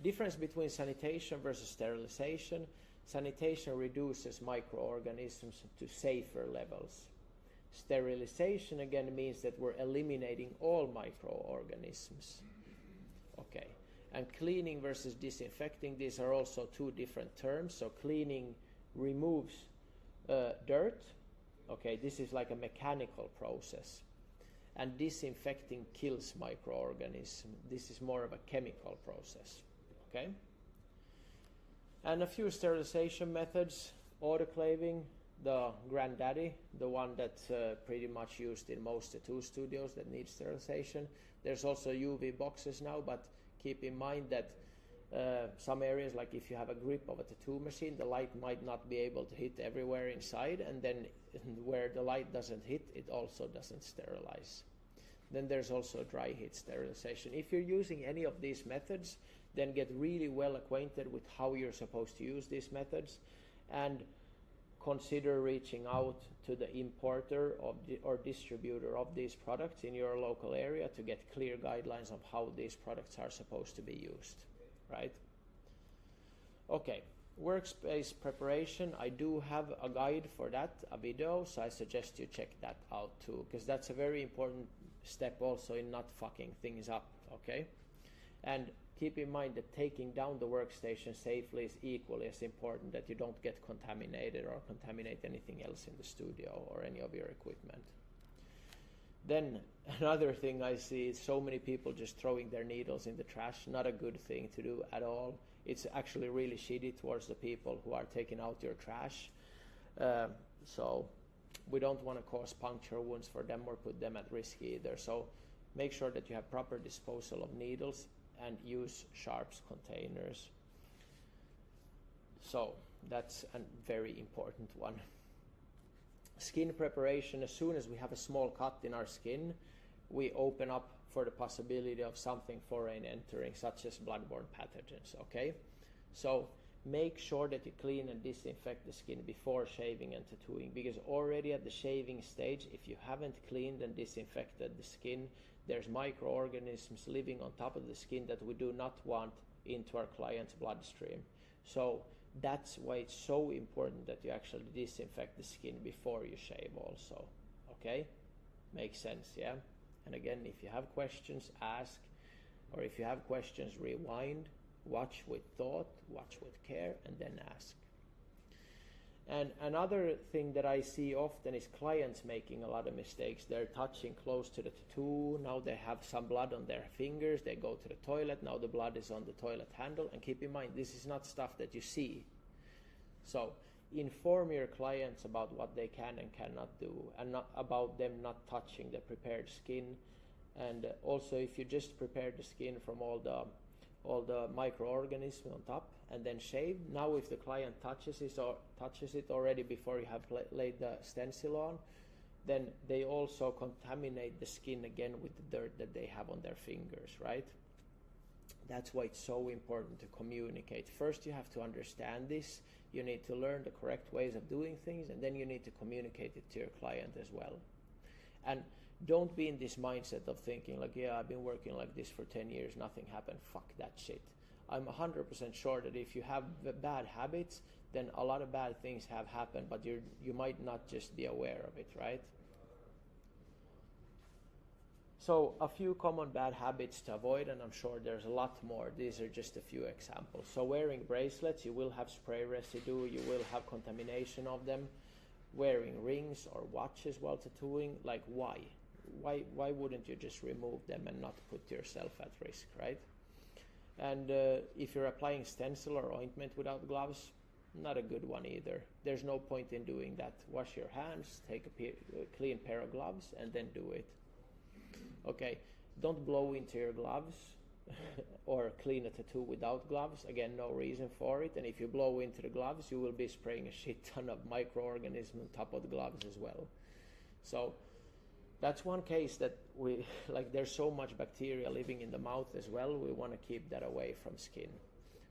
Difference between sanitation versus sterilization. Sanitation reduces microorganisms to safer levels. Sterilization again means that we're eliminating all microorganisms. Okay. And cleaning versus disinfecting, these are also two different terms. So cleaning removes dirt. Okay, this is like a mechanical process. And disinfecting kills microorganisms. This is more of a chemical process. Okay. And a few sterilization methods. Autoclaving, the granddaddy, the one that's pretty much used in most tattoo studios that need sterilization. There's also UV boxes now, but keep in mind that some areas, like if you have a grip of a tattoo machine, the light might not be able to hit everywhere inside, and then where the light doesn't hit, it also doesn't sterilize. Then there's also dry heat sterilization. If you're using any of these methods, then get really well acquainted with how you're supposed to use these methods, and consider reaching out to the importer or distributor of these products in your local area to get clear guidelines of how these products are supposed to be used, right? Okay, workspace preparation. I do have a guide for that, a video, so I suggest you check that out too, because that's a very important step also in not fucking things up, okay? And keep in mind that taking down the workstation safely is equally as important, that you don't get contaminated or contaminate anything else in the studio or any of your equipment. Then another thing I see is so many people just throwing their needles in the trash. Not a good thing to do at all. It's actually really shitty towards the people who are taking out your trash. So we don't want to cause puncture wounds for them or put them at risk either. So make sure that you have proper disposal of needles and use sharps containers. So that's a very important one. Skin preparation. As soon as we have a small cut in our skin, we open up for the possibility of something foreign entering, such as bloodborne pathogens, okay? So make sure that you clean and disinfect the skin before shaving and tattooing, because already at the shaving stage, if you haven't cleaned and disinfected the skin, there's microorganisms living on top of the skin that we do not want into our client's bloodstream. So That's why it's so important that you actually disinfect the skin before you shave also. Okay? Makes sense, yeah? And again, if you have questions, ask. Or if you have questions, rewind. Watch with thought, watch with care, and then ask. And another thing that I see often is clients making a lot of mistakes. They're touching close to the tattoo. Now they have some blood on their fingers. They go to the toilet. Now the blood is on the toilet handle. And keep in mind, this is not stuff that you see. So inform your clients about what they can and cannot do, and not about them not touching the prepared skin. And also, if you just prepare the skin from all the microorganisms on top and then shave, now if the client touches it already before you have laid the stencil on, then they also contaminate the skin again with the dirt that they have on their fingers, right? That's why it's so important to communicate. First, you have to understand this. You need to learn the correct ways of doing things, and then you need to communicate it to your client as well. And don't be in this mindset of thinking like, yeah, I've been working like this for 10 years, nothing happened, fuck that shit. I'm 100% sure that if you have bad habits, then a lot of bad things have happened, but you might not just be aware of it, right? So a few common bad habits to avoid, and I'm sure there's a lot more. These are just a few examples. So wearing bracelets, you will have spray residue, you will have contamination of them. Wearing rings or watches while tattooing, like why? Why wouldn't you just remove them and not put yourself at risk, right? And if you're applying stencil or ointment without gloves, not a good one either. There's no point in doing that. Wash your hands, take a clean pair of gloves, and then do it. Okay, don't blow into your gloves or clean a tattoo without gloves. Again, no reason for it. And if you blow into the gloves, you will be spraying a shit ton of microorganisms on top of the gloves as well. So that's one case that we, like, there's so much bacteria living in the mouth as well. We want to keep that away from skin.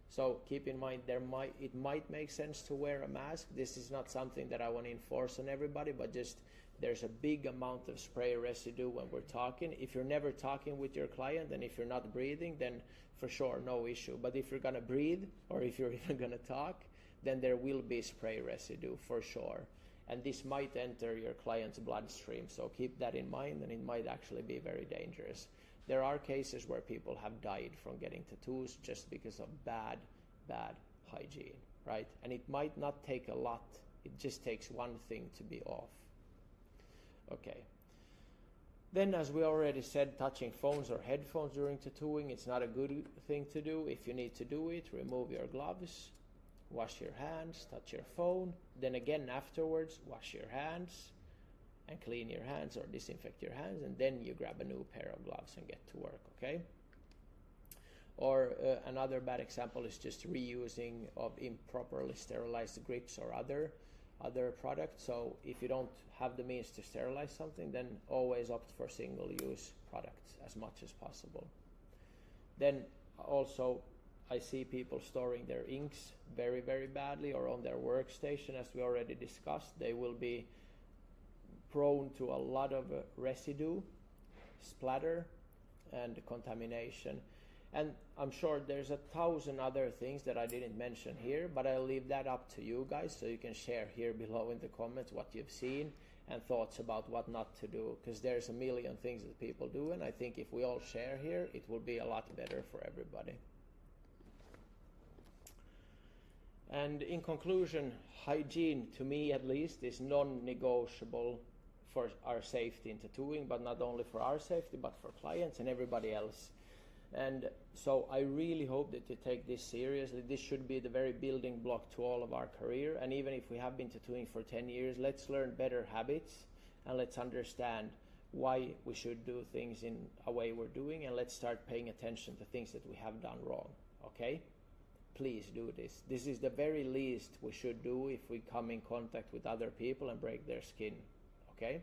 So keep in mind, it might make sense to wear a mask. This is not something that I want to enforce on everybody, but just there's a big amount of spray residue when we're talking. If you're never talking with your client and if you're not breathing, then for sure, no issue. But if you're going to breathe or if you're even going to talk, then there will be spray residue for sure. And this might enter your client's bloodstream. So keep that in mind, and it might actually be very dangerous. There are cases where people have died from getting tattoos just because of bad hygiene, right? And it might not take a lot. It just takes one thing to be off. Okay. Then, as we already said, touching phones or headphones during tattooing, it's not a good thing to do. If you need to do it, remove your gloves, wash your hands, touch your phone. Then again afterwards, wash your hands and clean your hands or disinfect your hands, and then you grab a new pair of gloves and get to work, okay? Or another bad example is just reusing of improperly sterilized grips or other products. So if you don't have the means to sterilize something, then always opt for single-use products as much as possible. Then also, I see people storing their inks very, very badly, or on their workstation, as we already discussed. They will be prone to a lot of residue, splatter, and contamination. And I'm sure there's 1,000 other things that I didn't mention here, but I'll leave that up to you guys, so you can share here below in the comments what you've seen and thoughts about what not to do, because there's a million things that people do, and I think if we all share here, it will be a lot better for everybody. And in conclusion, hygiene, to me at least, is non-negotiable for our safety in tattooing, but not only for our safety, but for clients and everybody else. And so I really hope that you take this seriously. This should be the very building block to all of our career. And even if we have been tattooing for 10 years, let's learn better habits and let's understand why we should do things in a way we're doing, and let's start paying attention to things that we have done wrong, okay? Please do this. This is the very least we should do if we come in contact with other people and break their skin, okay?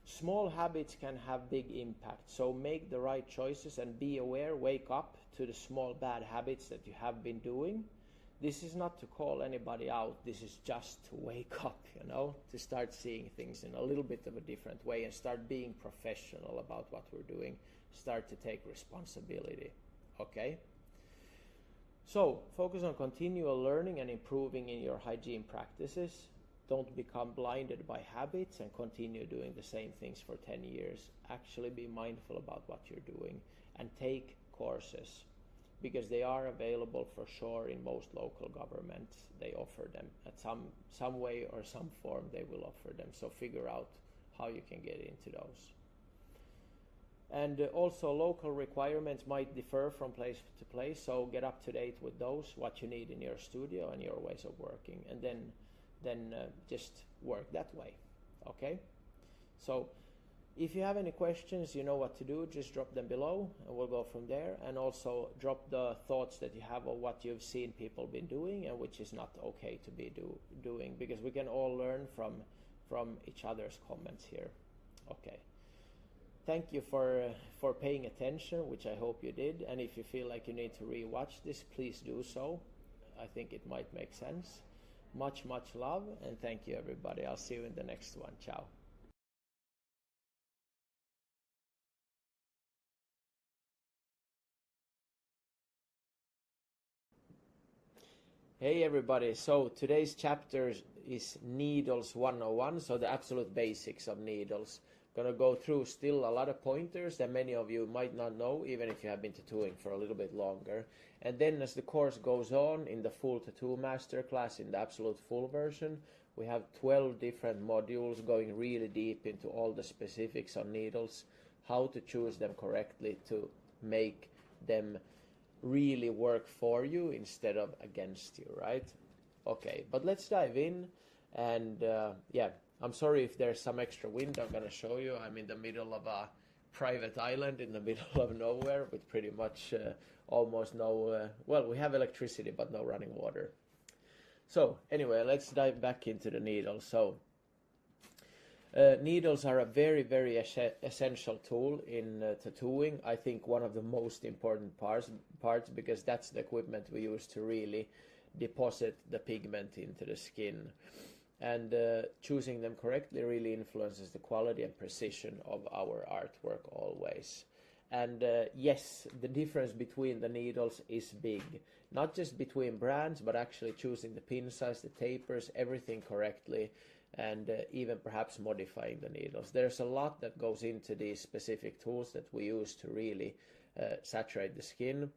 Small habits can have big impact, so make the right choices and be aware, wake up to the small bad habits that you have been doing. This is not to call anybody out, this is just to wake up, you know, to start seeing things in a little bit of a different way and start being professional about what we're doing, start to take responsibility, okay? So focus on continual learning and improving in your hygiene practices. Don't become blinded by habits and continue doing the same things for 10 years. Actually be mindful about what you're doing and take courses, because they are available for sure in most local governments. They offer them at some way or some form. They will offer them, so figure out how you can get into those. And also local requirements might differ from place to place, so get up to date with those, what you need in your studio and your ways of working, and then just work that way. Okay, so if you have any questions, you know what to do. Just drop them below and we'll go from there. And also drop the thoughts that you have of what you've seen people been doing and which is not okay to be doing, because we can all learn from each other's comments here. Okay, thank you for paying attention, which I hope you did. And if you feel like you need to re-watch this, please do so. I think it might make sense. Much love, and thank you everybody. I'll see you in the next one. Ciao. Hey everybody, so today's chapter is Needles 101, so the absolute basics of needles. Gonna go through still a lot of pointers that many of you might not know, even if you have been tattooing for a little bit longer. And then as the course goes on, in the full tattoo masterclass, in the absolute full version, we have 12 different modules going really deep into all the specifics on needles, how to choose them correctly to make them really work for you instead of against you, right? Okay, but let's dive in. And yeah, I'm sorry if there's some extra wind. I'm gonna show you. I'm in the middle of a private island in the middle of nowhere with pretty much almost no well, we have electricity but no running water. So anyway, let's dive back into the needles. So needles are a very essential tool in tattooing. I think one of the most important parts because that's the equipment we use to really deposit the pigment into the skin. And choosing them correctly really influences the quality and precision of our artwork always. And yes, the difference between the needles is big. Not just between brands, but actually choosing the pin size, the tapers, everything correctly, and even perhaps modifying the needles. There's a lot that goes into these specific tools that we use to really saturate the skin.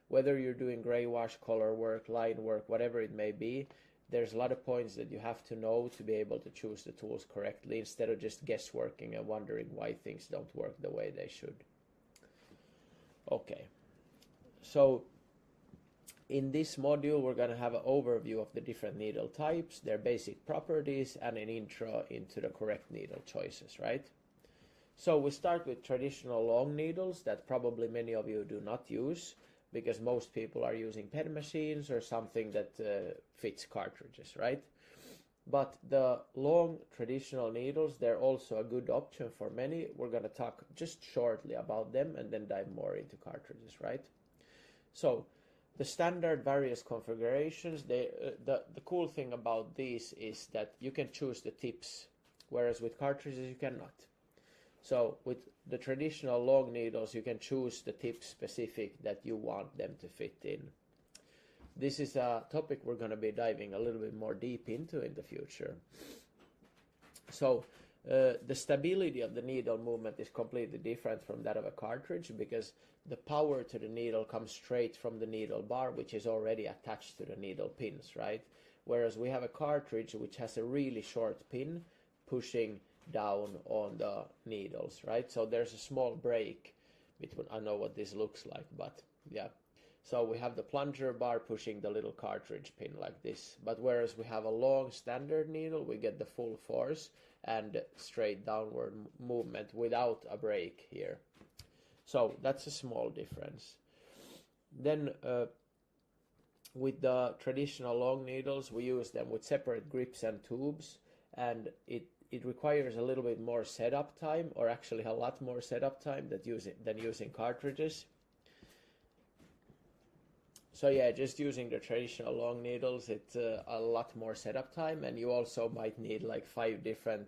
Whether you're doing graywash, color work, line work, whatever it may be, there's a lot of points that you have to know to be able to choose the tools correctly instead of just guessworking and wondering why things don't work the way they should. Okay, so in this module we're going to have an overview of the different needle types, their basic properties, and an intro into the correct needle choices, right? So we start with traditional long needles that probably many of you do not use, because most people are using pen machines or something that fits cartridges, right? But the long traditional needles, they're also a good option for many. We're going to talk just shortly about them and then dive more into cartridges, right? So the standard various configurations, the cool thing about these is that you can choose the tips, whereas with cartridges you cannot. So with the traditional long needles, you can choose the tip specific that you want them to fit in. This is a topic we're going to be diving a little bit more deep into in the future. So the stability of the needle movement is completely different from that of a cartridge, because the power to the needle comes straight from the needle bar, which is already attached to the needle pins, right? Whereas we have a cartridge which has a really short pin pushing down on the needles, right? So there's a small break between, I know what this looks like, but yeah. So we have the plunger bar pushing the little cartridge pin like this, but whereas we have a long standard needle, we get the full force and straight downward movement without a break here. So that's a small difference. Then with the traditional long needles, we use them with separate grips and tubes, and it requires a little bit more setup time, or actually a lot more setup time than using cartridges. So yeah, just using the traditional long needles, it's a lot more setup time, and you also might need like 5 different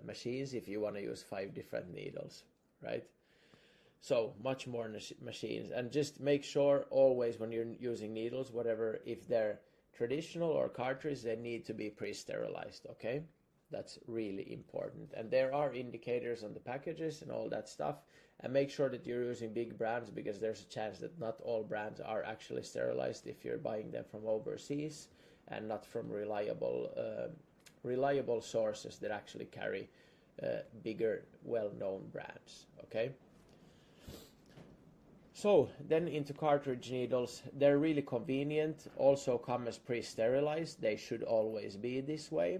machines if you want to use 5 different needles, right? So much more machines. And just make sure always when you're using needles, whatever, if they're traditional or cartridge, they need to be pre-sterilized, okay? That's really important. And there are indicators on the packages and all that stuff. And make sure that you're using big brands, because there's a chance that not all brands are actually sterilized if you're buying them from overseas and not from reliable sources that actually carry bigger, well-known brands, okay? So then into cartridge needles. They're really convenient, also come as pre-sterilized. They should always be this way.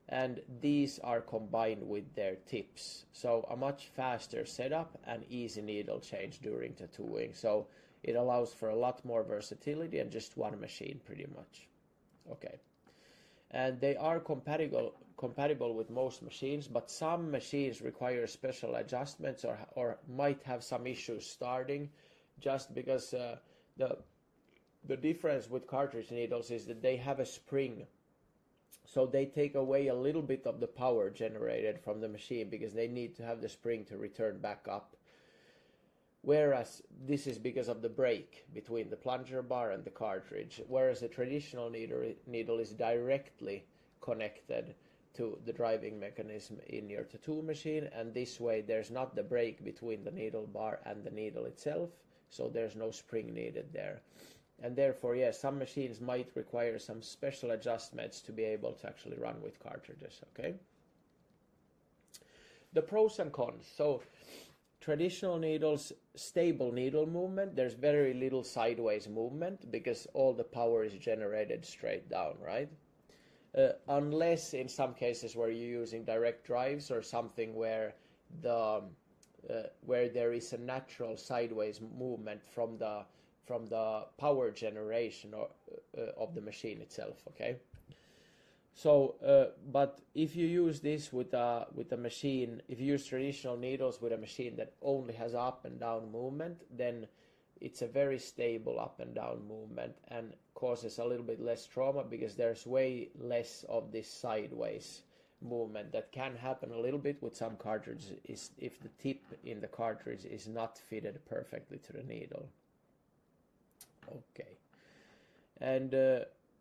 And these are combined with their tips. So a much faster setup and easy needle change during tattooing. So it allows for a lot more versatility and just one machine pretty much. Okay. And they are compatible with most machines, but some machines require special adjustments or might have some issues starting, just because the difference with cartridge needles is that they have a spring. So they take away a little bit of the power generated from the machine because they need to have the spring to return back up. Whereas this is because of the break between the plunger bar and the cartridge, whereas a traditional needle is directly connected to the driving mechanism in your tattoo machine, and this way there's not the break between the needle bar and the needle itself, so there's no spring needed there. And therefore, yes, some machines might require some special adjustments to be able to actually run with cartridges, okay? The pros and cons. So traditional needles, stable needle movement. There's very little sideways movement because all the power is generated straight down, right? Unless in some cases where you're using direct drives or something where there is a natural sideways movement from the power generation of the machine itself, okay? So, but if you use this with a machine, if you use traditional needles with a machine that only has up and down movement, then it's a very stable up and down movement and causes a little bit less trauma because there's way less of this sideways movement that can happen a little bit with some cartridges is if the tip in the cartridge is not fitted perfectly to the needle. Okay, and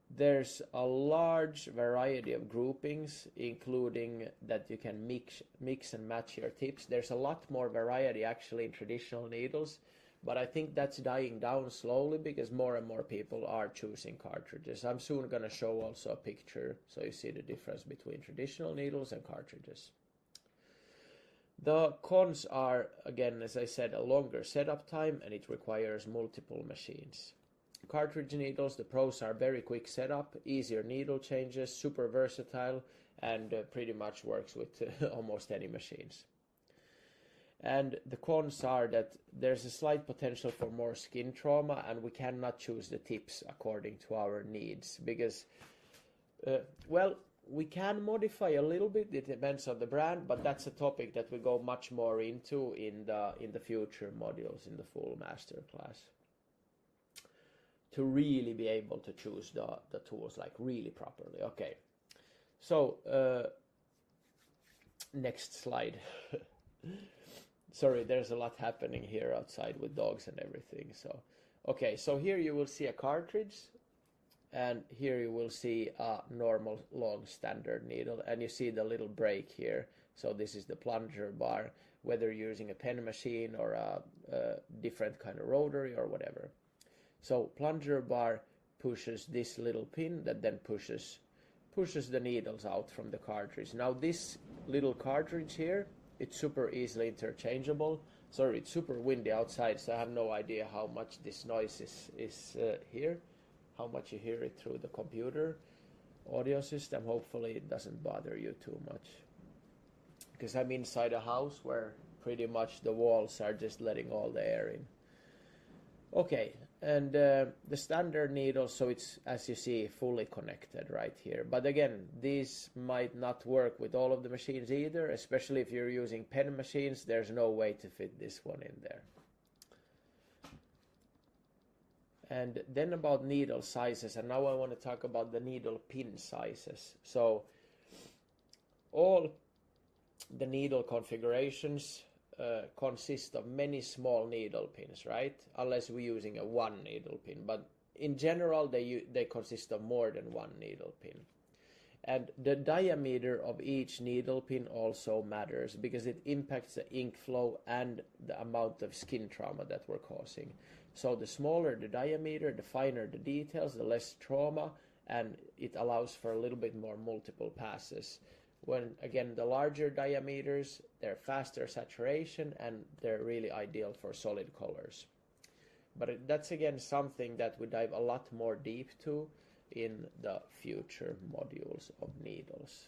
there's a large variety of groupings, including that you can mix and match your tips. There's a lot more variety actually in traditional needles, but I think that's dying down slowly because more and more people are choosing cartridges. I'm soon going to show also a picture so you see the difference between traditional needles and cartridges. The cons are, again, as I said, a longer setup time and it requires multiple machines. Cartridge needles, the pros are very quick setup, easier needle changes, super versatile, and pretty much works with almost any machines. And the cons are that there's a slight potential for more skin trauma and we cannot choose the tips according to our needs because, well, we can modify a little bit, it depends on the brand, but that's a topic that we go much more into in the future modules in the full masterclass. To really be able to choose the tools like really properly. Okay, so next slide. Sorry, there's a lot happening here outside with dogs and everything. So, okay, so here you will see a cartridge. And here you will see a normal long standard needle and you see the little break here. So this is the plunger bar, whether you're using a pen machine or a different kind of rotary or whatever. So plunger bar pushes this little pin that then pushes the needles out from the cartridge. Now this little cartridge here, it's super easily interchangeable. Sorry, it's super windy outside, so I have no idea how much this noise is here. How much you hear it through the computer audio system. Hopefully it doesn't bother you too much. Because I'm inside a house where pretty much the walls are just letting all the air in. Okay, and the standard needle, so it's, as you see, fully connected right here. But again, these might not work with all of the machines either, especially if you're using pen machines. There's no way to fit this one in there. And then about needle sizes, and now I want to talk about the needle pin sizes. So all the needle configurations consist of many small needle pins, right? Unless we're using a one needle pin, but in general they consist of more than one needle pin. And the diameter of each needle pin also matters because it impacts the ink flow and the amount of skin trauma that we're causing. So the smaller the diameter, the finer the details, the less trauma, and it allows for a little bit more multiple passes. When again the larger diameters, they're faster saturation and they're really ideal for solid colors. But that's again something that we dive a lot more deep to in the future modules of needles.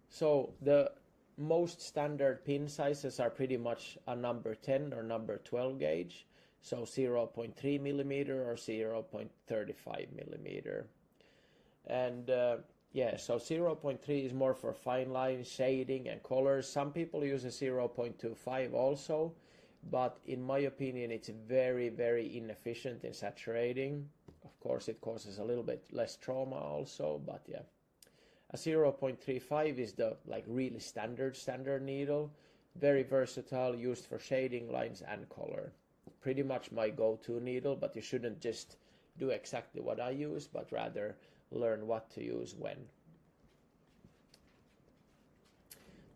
So the most standard pin sizes are pretty much a number 10 or number 12 gauge, so 0.3 millimeter or 0.35 millimeter. And so 0.3 is more for fine lines, shading and colors. Some people use a 0.25 also, but in my opinion it's very, very inefficient in saturating. Of course it causes a little bit less trauma also, but yeah. A 0.35 is the like really standard needle, very versatile, used for shading, lines and color. Pretty much my go-to needle, but you shouldn't just do exactly what I use, but rather learn what to use when.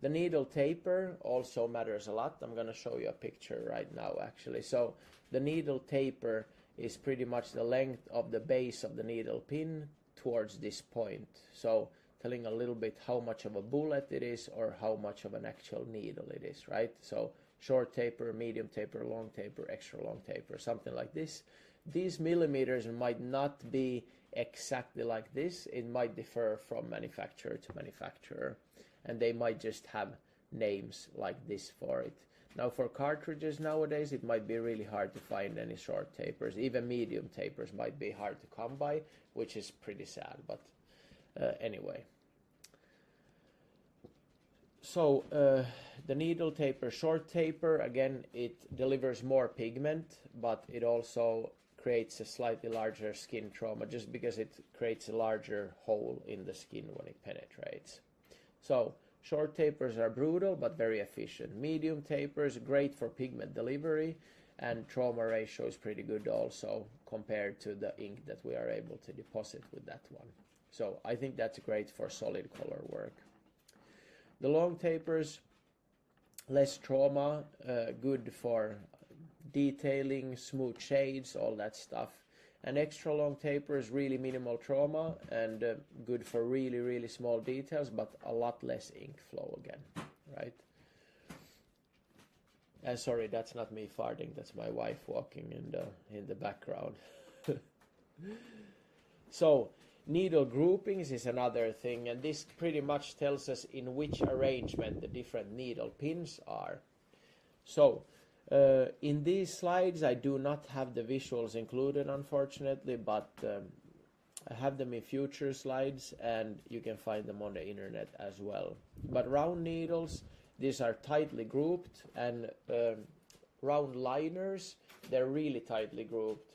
The needle taper also matters a lot. I'm going to show you a picture right now actually. So the needle taper is pretty much the length of the base of the needle pin towards this point. So telling a little bit how much of a bullet it is or how much of an actual needle it is, right? So short taper, medium taper, long taper, extra long taper, something like this. These millimeters might not be exactly like this. It might differ from manufacturer to manufacturer, and they might just have names like this for it. Now for cartridges nowadays it might be really hard to find any short tapers. Even medium tapers might be hard to come by, which is pretty sad, but anyway. So the needle taper, short taper, again it delivers more pigment, but it also creates a slightly larger skin trauma just because it creates a larger hole in the skin when it penetrates. So short tapers are brutal but very efficient. Medium tapers, great for pigment delivery, and trauma ratio is pretty good also compared to the ink that we are able to deposit with that one. So I think that's great for solid color work. The long tapers, less trauma, good for detailing, smooth shades, all that stuff. And extra long tapers, really minimal trauma and good for really, really small details, but a lot less ink flow again, right? And sorry, that's not me farting, that's my wife walking in the background. So needle groupings is another thing, and this pretty much tells us in which arrangement the different needle pins are. So in these slides I do not have the visuals included unfortunately, but I have them in future slides and you can find them on the internet as well. But round needles, these are tightly grouped, and round liners, they're really tightly grouped.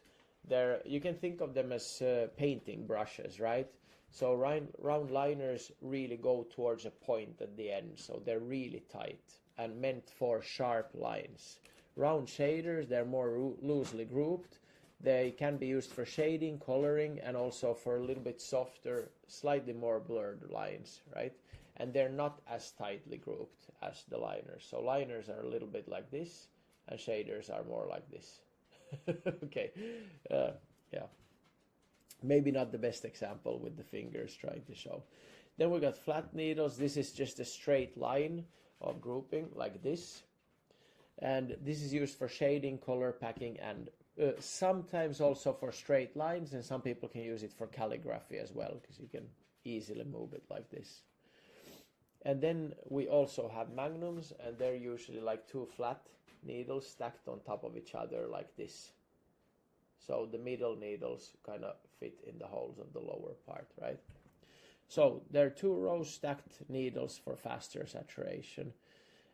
You can think of them as painting brushes, right? So round liners really go towards a point at the end, so they're really tight and meant for sharp lines. Round shaders, they're more loosely grouped. They can be used for shading, coloring, and also for a little bit softer, slightly more blurred lines, right? And they're not as tightly grouped as the liners. So liners are a little bit like this, and shaders are more like this. Okay, yeah. Maybe not the best example with the fingers trying to show. Then we got flat needles. This is just a straight line of grouping like this. And this is used for shading, color packing, and sometimes also for straight lines, and some people can use it for calligraphy as well, because you can easily move it like this. And then we also have magnums, and they're usually like two flat needles stacked on top of each other like this. So the middle needles kind of fit in the holes of the lower part, right? So there are 2 rows stacked needles for faster saturation.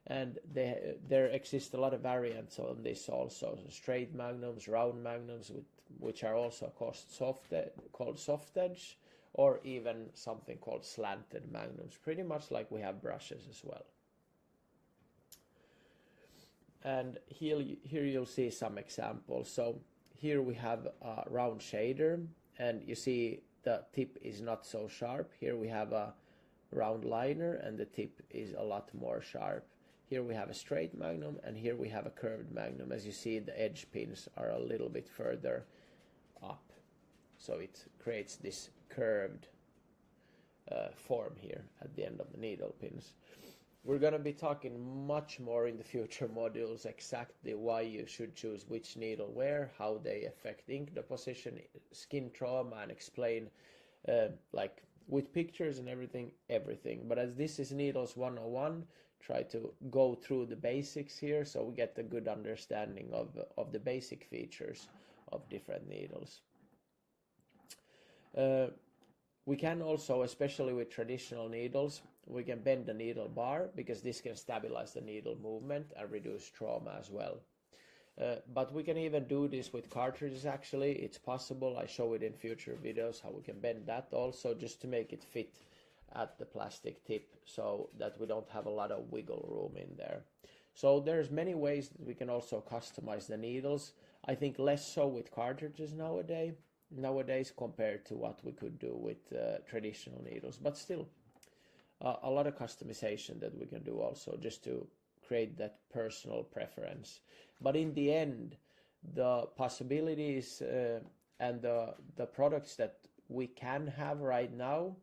And there exists a lot of variants on this also. So straight magnums, round magnums, which are also called soft edge, or even something called slanted magnums, pretty much like we have brushes as well. And here you'll see some examples. So here we have a round shader, and you see the tip is not so sharp. Here we have a round liner, and the tip is a lot more sharp. Here we have a straight magnum, and here we have a curved magnum. As you see, the edge pins are a little bit further up, so it creates this curved form here at the end of the needle pins. We're going to be talking much more in the future modules exactly why you should choose which needle where, how they affect ink deposition, skin trauma, and explain like with pictures and everything. But as this is Needles 101, try to go through the basics here so we get a good understanding of the basic features of different needles. We can also, especially with traditional needles, we can bend the needle bar because this can stabilize the needle movement and reduce trauma as well. But we can even do this with cartridges actually. It's possible. I show it in future videos how we can bend that also, just to make it fit at the plastic tip so that we don't have a lot of wiggle room in there. So there's many ways that we can also customize the needles. I think less so with cartridges nowadays compared to what we could do with traditional needles, but still a lot of customization that we can do also just to create that personal preference. But in the end, the possibilities and the products that we can have right now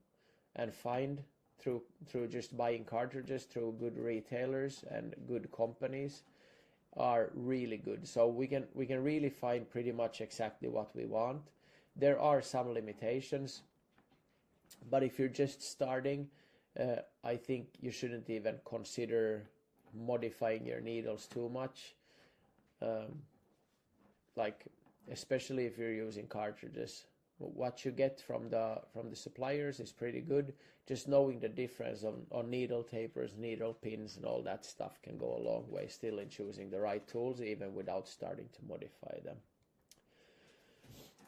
and find through just buying cartridges through good retailers and good companies are really good. So we can really find pretty much exactly what we want. There are some limitations, but if you're just starting, I think you shouldn't even consider modifying your needles too much, like especially if you're using cartridges. What you get from the suppliers is pretty good. Just knowing the difference on needle tapers, needle pins, and all that stuff can go a long way still in choosing the right tools, even without starting to modify them.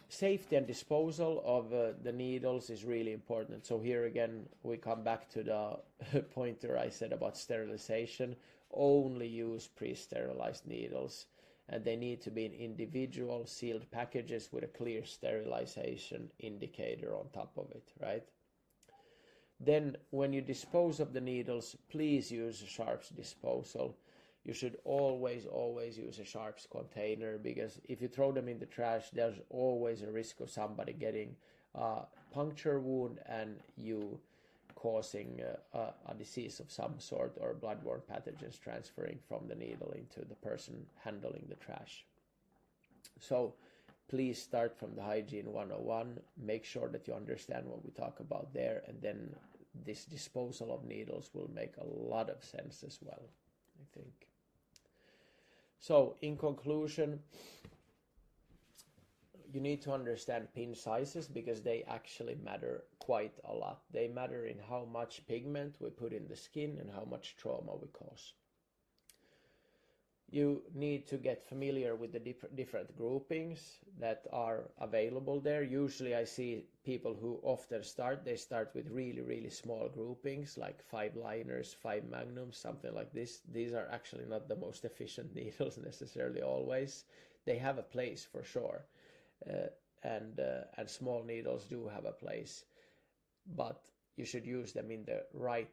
Safety and disposal of the needles is really important. So here again we come back to the pointer I said about sterilization. Only use pre-sterilized needles, and they need to be in individual sealed packages with a clear sterilization indicator on top of it, right? Then when you dispose of the needles, please use a sharps disposal. You should always use a sharps container, because if you throw them in the trash, there's always a risk of somebody getting a puncture wound and you causing a disease of some sort, or bloodborne pathogens transferring from the needle into the person handling the trash. So please start from the Hygiene 101. Make sure that you understand what we talk about there, and then this disposal of needles will make a lot of sense as well, I think. So in conclusion, you need to understand pin sizes because they actually matter quite a lot. They matter in how much pigment we put in the skin and how much trauma we cause. You need to get familiar with the different groupings that are available there. Usually I see people who often start with really small groupings, like 5 liners, 5 magnums, something like this. These are actually not the most efficient needles necessarily always. They have a place for sure, and small needles do have a place, but you should use them in the right.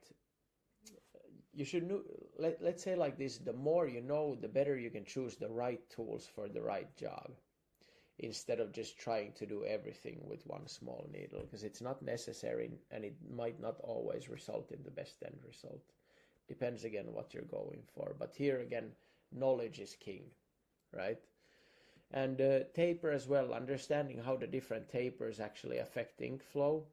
You should know, let's say like this, the more you know, the better you can choose the right tools for the right job, instead of just trying to do everything with one small needle, because it's not necessary and it might not always result in the best end result. Depends again what you're going for, but here again, knowledge is king, right? And taper as well, understanding how the different tapers actually affect ink flow.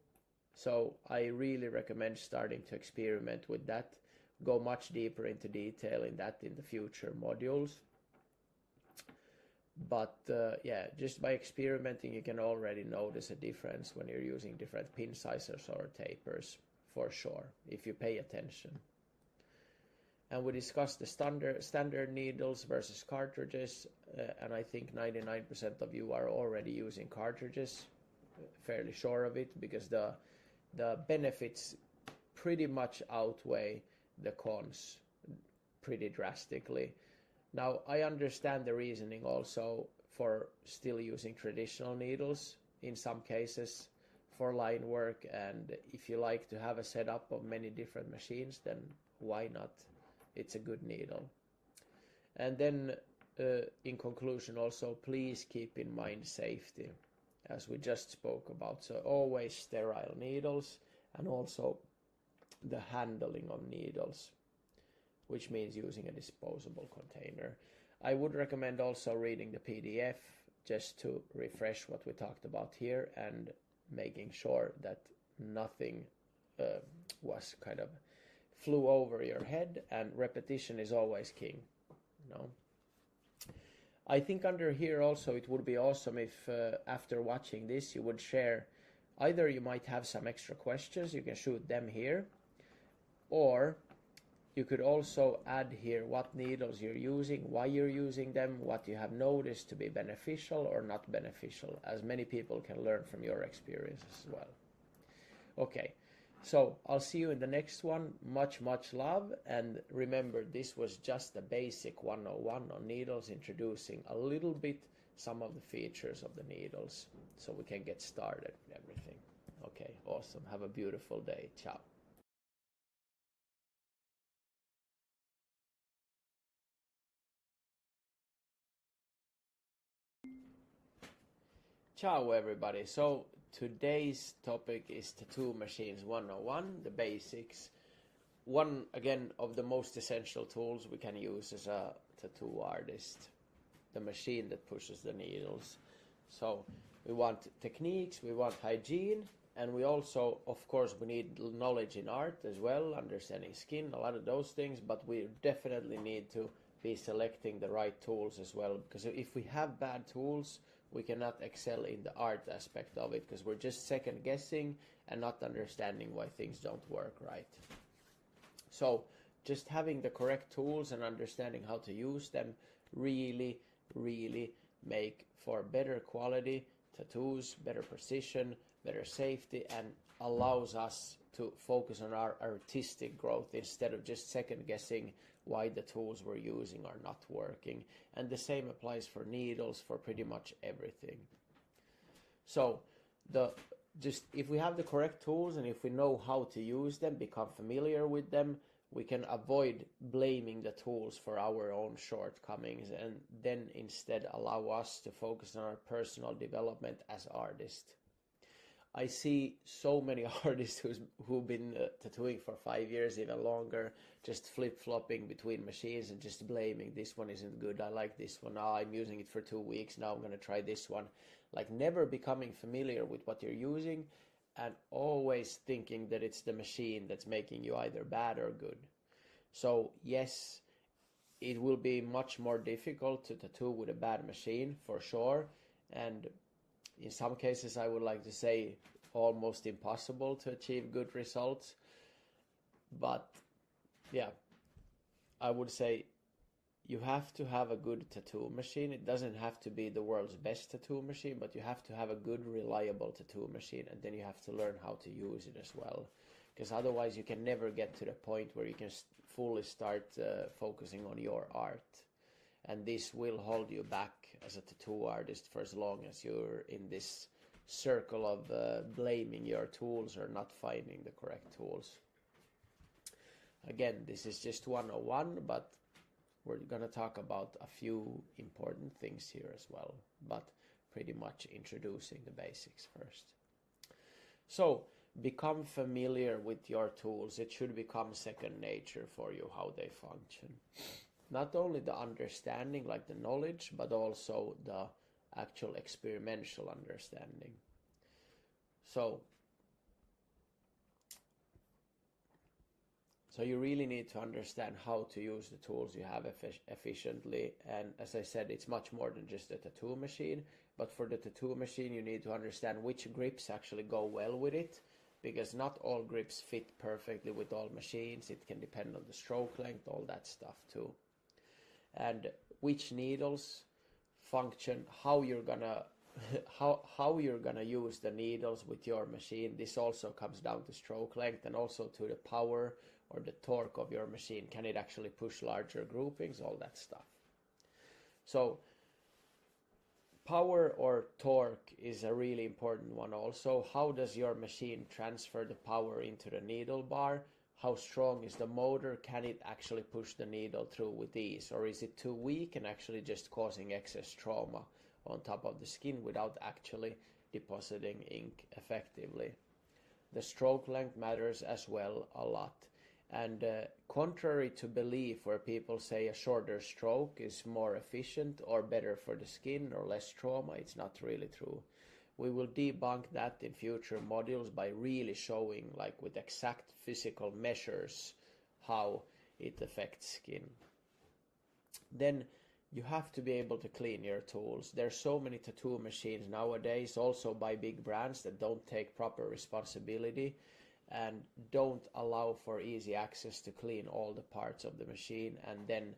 So I really recommend starting to experiment with that. Go much deeper into detail in that in the future modules. But yeah, just by experimenting, you can already notice a difference when you're using different pin sizes or tapers, for sure, if you pay attention. And we discussed the standard needles versus cartridges, and I think 99% of you are already using cartridges, fairly sure of it, because the benefits pretty much outweigh the cons pretty drastically. Now, I understand the reasoning also for still using traditional needles in some cases for line work, and if you like to have a setup of many different machines, then why not? It's a good needle. And then in conclusion also, please keep in mind safety, as we just spoke about. So always sterile needles, and also the handling of needles, which means using a disposable container. I would recommend also reading the PDF just to refresh what we talked about here, and making sure that nothing was kind of flew over your head, and repetition is always king. I think under here also it would be awesome if after watching this you would share, either you might have some extra questions, you can shoot them here, or you could also add here what needles you're using, why you're using them, what you have noticed to be beneficial or not beneficial, as many people can learn from your experience as well. Okay, so I'll see you in the next one. Much love, and remember, this was just the basic 101 on needles, introducing a little bit some of the features of the needles so we can get started with everything. Okay, awesome. Have a beautiful day. Ciao. Ciao everybody. So today's topic is Tattoo Machines 101, the basics. One, again, of the most essential tools we can use as a tattoo artist. The machine that pushes the needles. So we want techniques, we want hygiene, and we also, of course, we need knowledge in art as well, understanding skin, a lot of those things, but we definitely need to be selecting the right tools as well, because if we have bad tools, we cannot excel in the art aspect of it, because we're just second guessing and not understanding why things don't work right. So just having the correct tools and understanding how to use them really make for better quality tattoos, better precision, better safety, and allows us to focus on our artistic growth instead of just second guessing why the tools we're using are not working. And the same applies for needles, for pretty much everything. So if we have the correct tools and if we know how to use them, become familiar with them, we can avoid blaming the tools for our own shortcomings, and then instead allow us to focus on our personal development as artists. I see so many artists who've been tattooing for 5 years, even longer, just flip-flopping between machines and just blaming, this one isn't good, I like this one, now I'm using it for 2 weeks, now I'm going to try this one. Like never becoming familiar with what you're using, and always thinking that it's the machine that's making you either bad or good. So yes, it will be much more difficult to tattoo with a bad machine for sure, and in some cases I would like to say almost impossible to achieve good results. But yeah, I would say you have to have a good tattoo machine. It doesn't have to be the world's best tattoo machine, but you have to have a good, reliable tattoo machine, and then you have to learn how to use it as well. Because otherwise you can never get to the point where you can fully start focusing on your art. And this will hold you back as a tattoo artist for as long as you're in this circle of blaming your tools or not finding the correct tools. Again, this is just 101, but we're going to talk about a few important things here as well, but pretty much introducing the basics first. So, become familiar with your tools. It should become second nature for you how they function. Not only the understanding, like the knowledge, but also the actual experimental understanding. So you really need to understand how to use the tools you have efficiently. And as I said, it's much more than just a tattoo machine. But for the tattoo machine, you need to understand which grips actually go well with it, because not all grips fit perfectly with all machines. It can depend on the stroke length, all that stuff too. And which needles function, how you're gonna use the needles with your machine. This also comes down to stroke length and also to the power or the torque of your machine. Can it actually push larger groupings, all that stuff. So power or torque is a really important one also. How does your machine transfer the power into the needle bar? How strong is the motor? Can it actually push the needle through with ease? Or is it too weak and actually just causing excess trauma on top of the skin without actually depositing ink effectively? The stroke length matters as well a lot. And contrary to belief where people say a shorter stroke is more efficient or better for the skin or less trauma, it's not really true. We will debunk that in future modules by really showing, like with exact physical measures, how it affects skin. Then you have to be able to clean your tools. There's so many tattoo machines nowadays, also by big brands, that don't take proper responsibility and don't allow for easy access to clean all the parts of the machine, and then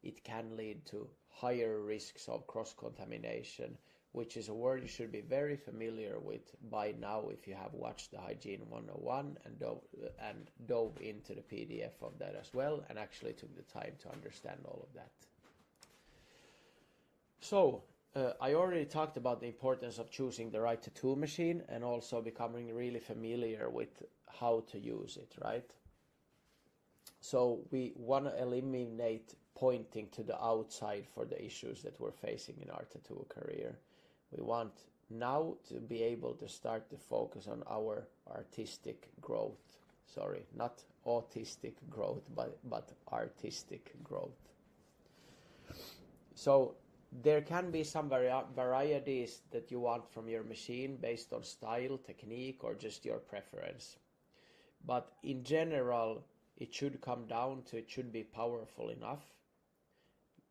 it can lead to higher risks of cross-contamination, which is a word you should be very familiar with by now if you have watched the Hygiene 101 and dove into the PDF of that as well, and actually took the time to understand all of that. So, I already talked about the importance of choosing the right tattoo machine and also becoming really familiar with how to use it, right? So we want to eliminate pointing to the outside for the issues that we're facing in our tattoo career. We want now to be able to start to focus on our artistic growth. Sorry, not autistic growth, but artistic growth. So there can be some varieties that you want from your machine based on style, technique, or just your preference. But in general, it should come down to it should be powerful enough.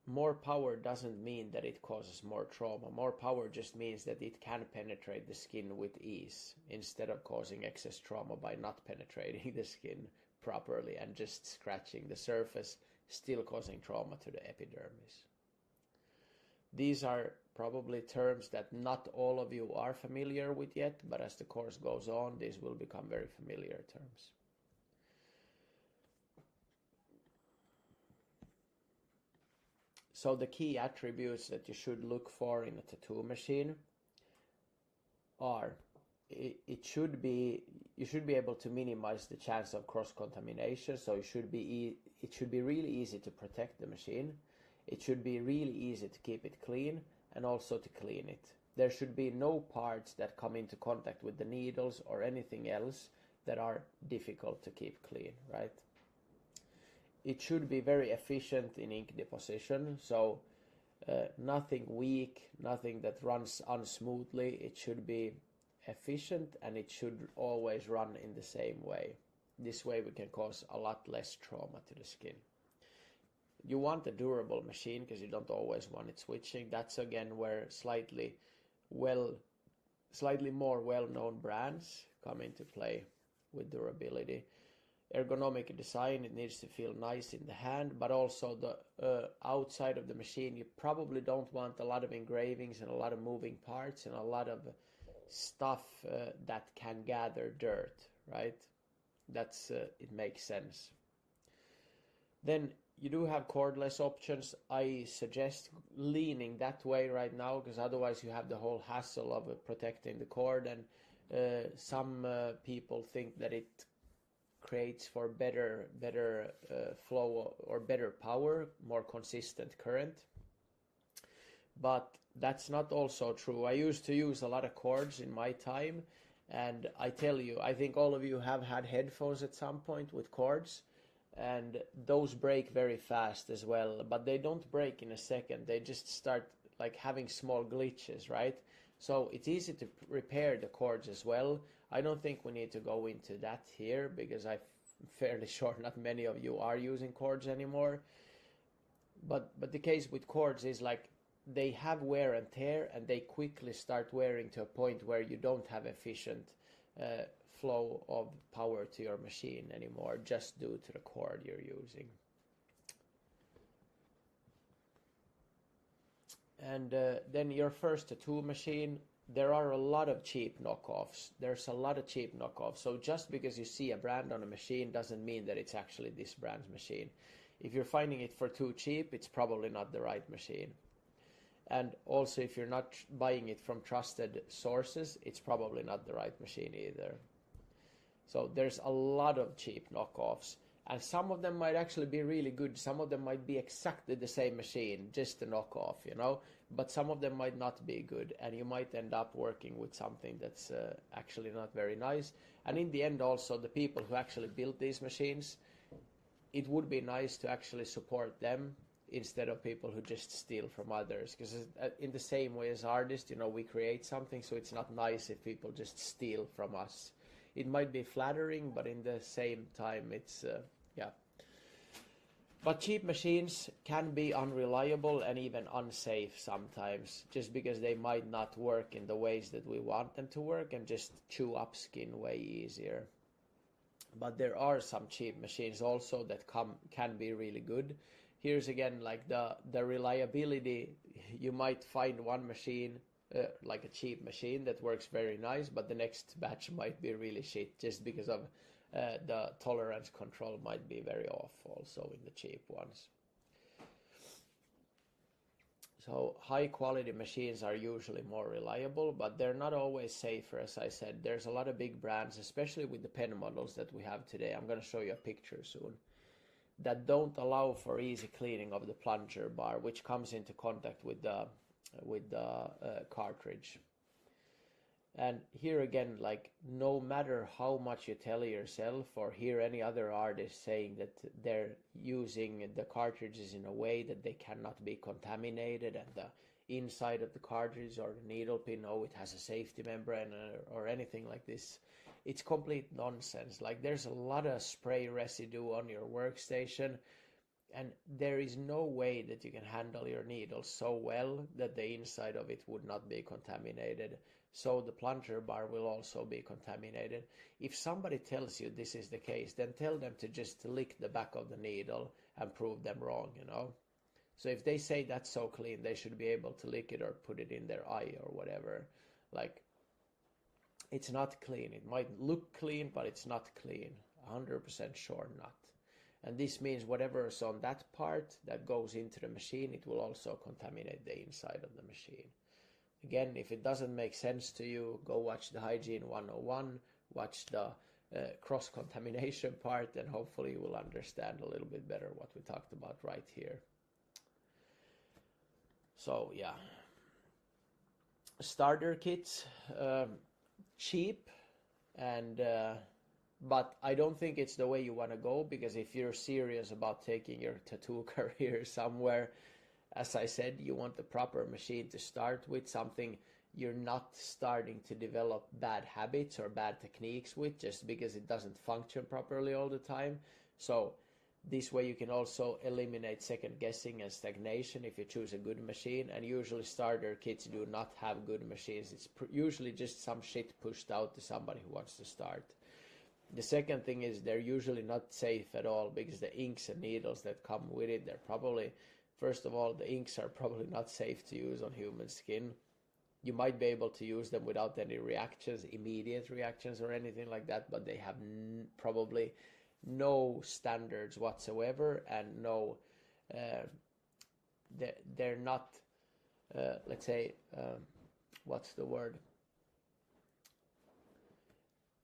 More power doesn't mean that it causes more trauma. More power just means that it can penetrate the skin with ease instead of causing excess trauma by not penetrating the skin properly and just scratching the surface, still causing trauma to the epidermis. These are probably terms that not all of you are familiar with yet, but as the course goes on, these will become very familiar terms. So the key attributes that you should look for in a tattoo machine are you should be able to minimize the chance of cross-contamination, so it should be really easy to protect the machine. It should be really easy to keep it clean and also to clean it. There should be no parts that come into contact with the needles or anything else that are difficult to keep clean, right? It should be very efficient in ink deposition, so nothing weak, nothing that runs unsmoothly. It should be efficient and it should always run in the same way. This way we can cause a lot less trauma to the skin. You want a durable machine because you don't always want it switching. That's again where slightly more well-known brands come into play with durability. Ergonomic design, it needs to feel nice in the hand, but also the outside of the machine, you probably don't want a lot of engravings and a lot of moving parts and a lot of stuff that can gather dirt, right? That's it makes sense. Then you do have cordless options. I suggest leaning that way right now, because otherwise you have the whole hassle of protecting the cord, and some people think that it creates for better flow or better power, more consistent current. But that's not also true. I used to use a lot of cords in my time, and I tell you, I think all of you have had headphones at some point with cords, and those break very fast as well, but they don't break in a second. They just start like having small glitches, right? So it's easy to repair the cords as well. I don't think we need to go into that here, because I'm fairly sure not many of you are using cords anymore. But the case with cords is like they have wear and tear, and they quickly start wearing to a point where you don't have efficient flow of power to your machine anymore, just due to the cord you're using. And then your first tattoo machine, there are a lot of cheap knockoffs. There's a lot of cheap knockoffs. So just because you see a brand on a machine doesn't mean that it's actually this brand's machine. If you're finding it for too cheap, it's probably not the right machine. And also, if you're not buying it from trusted sources, it's probably not the right machine either. So there's a lot of cheap knockoffs, and some of them might actually be really good. Some of them might be exactly the same machine, just a knockoff, you know. But some of them might not be good, and you might end up working with something that's actually not very nice. And in the end, also, the people who actually built these machines, it would be nice to actually support them instead of people who just steal from others. Because in the same way as artists, you know, we create something, so it's not nice if people just steal from us. It might be flattering, but in the same time, it's, yeah. But cheap machines can be unreliable and even unsafe sometimes, just because they might not work in the ways that we want them to work and just chew up skin way easier. But there are some cheap machines also that can be really good. Here's again, like the reliability. You might find one machine, like a cheap machine that works very nice, but the next batch might be really shit just because of the tolerance control might be very off also in the cheap ones. So high quality machines are usually more reliable, but they're not always safer. As I said, there's a lot of big brands, especially with the pen models that we have today. I'm going to show you a picture soon, that don't allow for easy cleaning of the plunger bar, which comes into contact with the cartridge. And here again, like, no matter how much you tell yourself or hear any other artist saying that they're using the cartridges in a way that they cannot be contaminated, and the inside of the cartridge or the needle pin, oh, it has a safety membrane or anything like this, it's complete nonsense. Like, there's a lot of spray residue on your workstation, and there is no way that you can handle your needles so well that the inside of it would not be contaminated. So the plunger bar will also be contaminated. If somebody tells you this is the case, then tell them to just lick the back of the needle and prove them wrong, you know. So if they say that's so clean, they should be able to lick it or put it in their eye or whatever. Like, it's not clean. It might look clean, but it's not clean. 100% sure not. And this means whatever is on that part that goes into the machine, it will also contaminate the inside of the machine. Again, if it doesn't make sense to you, go watch the Hygiene 101, watch the cross-contamination part, and hopefully you will understand a little bit better what we talked about right here. So, yeah. Starter kits, cheap, and but I don't think it's the way you want to go, because if you're serious about taking your tattoo career somewhere, as I said, you want the proper machine to start with, something you're not starting to develop bad habits or bad techniques with just because it doesn't function properly all the time. So this way you can also eliminate second guessing and stagnation if you choose a good machine. And usually starter kits do not have good machines. It's usually just some shit pushed out to somebody who wants to start. The second thing is they're usually not safe at all, because the inks and needles that come with it, they're probably, first of all, the inks are probably not safe to use on human skin. You might be able to use them without any reactions, immediate reactions or anything like that, but they have probably no standards whatsoever, and no, they're not, let's say, what's the word?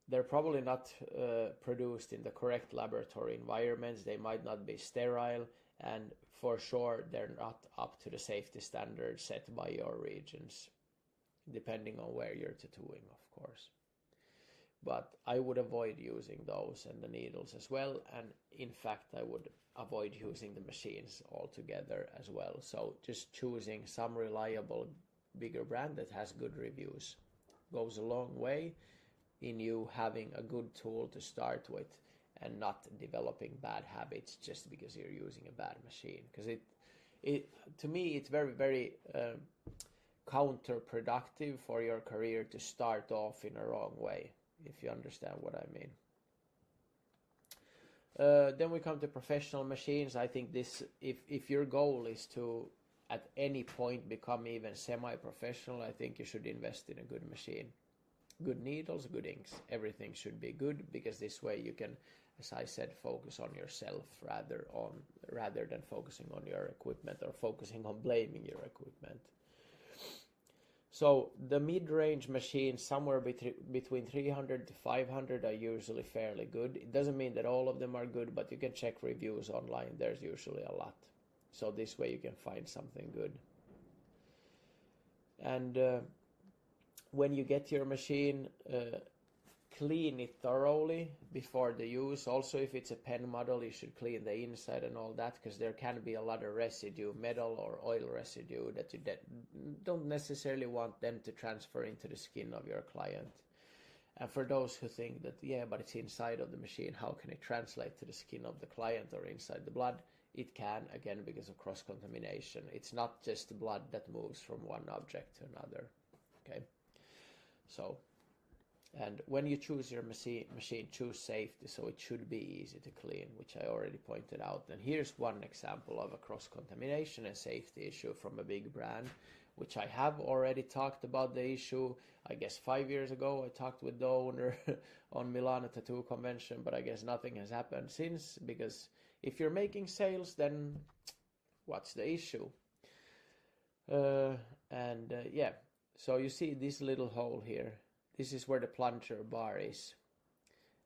They're probably not produced in the correct laboratory environments. They might not be sterile, and for sure they're not up to the safety standards set by your regions, depending on where you're tattooing, of course. But I would avoid using those and the needles as well, and in fact I would avoid using the machines altogether as well. So just choosing some reliable bigger brand that has good reviews goes a long way in you having a good tool to start with, and not developing bad habits just because you're using a bad machine. Because it to me it's very, very counterproductive for your career to start off in a wrong way, if you understand what I mean. Then we come to professional machines. I think this, if your goal is to at any point become even semi-professional, I think you should invest in a good machine. Good needles, good inks, everything should be good, because this way you can, as I said, focus on yourself rather than focusing on your equipment or focusing on blaming your equipment. So the mid-range machines, somewhere between 300 to 500, are usually fairly good. It doesn't mean that all of them are good, but you can check reviews online. There's usually a lot. So this way you can find something good. And when you get your machine, clean it thoroughly before the use. Also, if it's a pen model, you should clean the inside and all that, because there can be a lot of residue, metal or oil residue, that you don't necessarily want them to transfer into the skin of your client. And for those who think that, yeah, but it's inside of the machine, how can it translate to the skin of the client or inside the blood? It can, again, because of cross-contamination. It's not just the blood that moves from one object to another. Okay, so, and when you choose your machine, choose safety, so it should be easy to clean, which I already pointed out. And here's one example of a cross-contamination and safety issue from a big brand, which I have already talked about the issue. I guess 5 years ago I talked with the owner on Milano Tattoo Convention, but I guess nothing has happened since, because if you're making sales, then what's the issue? Yeah, so you see this little hole here. This is where the plunger bar is.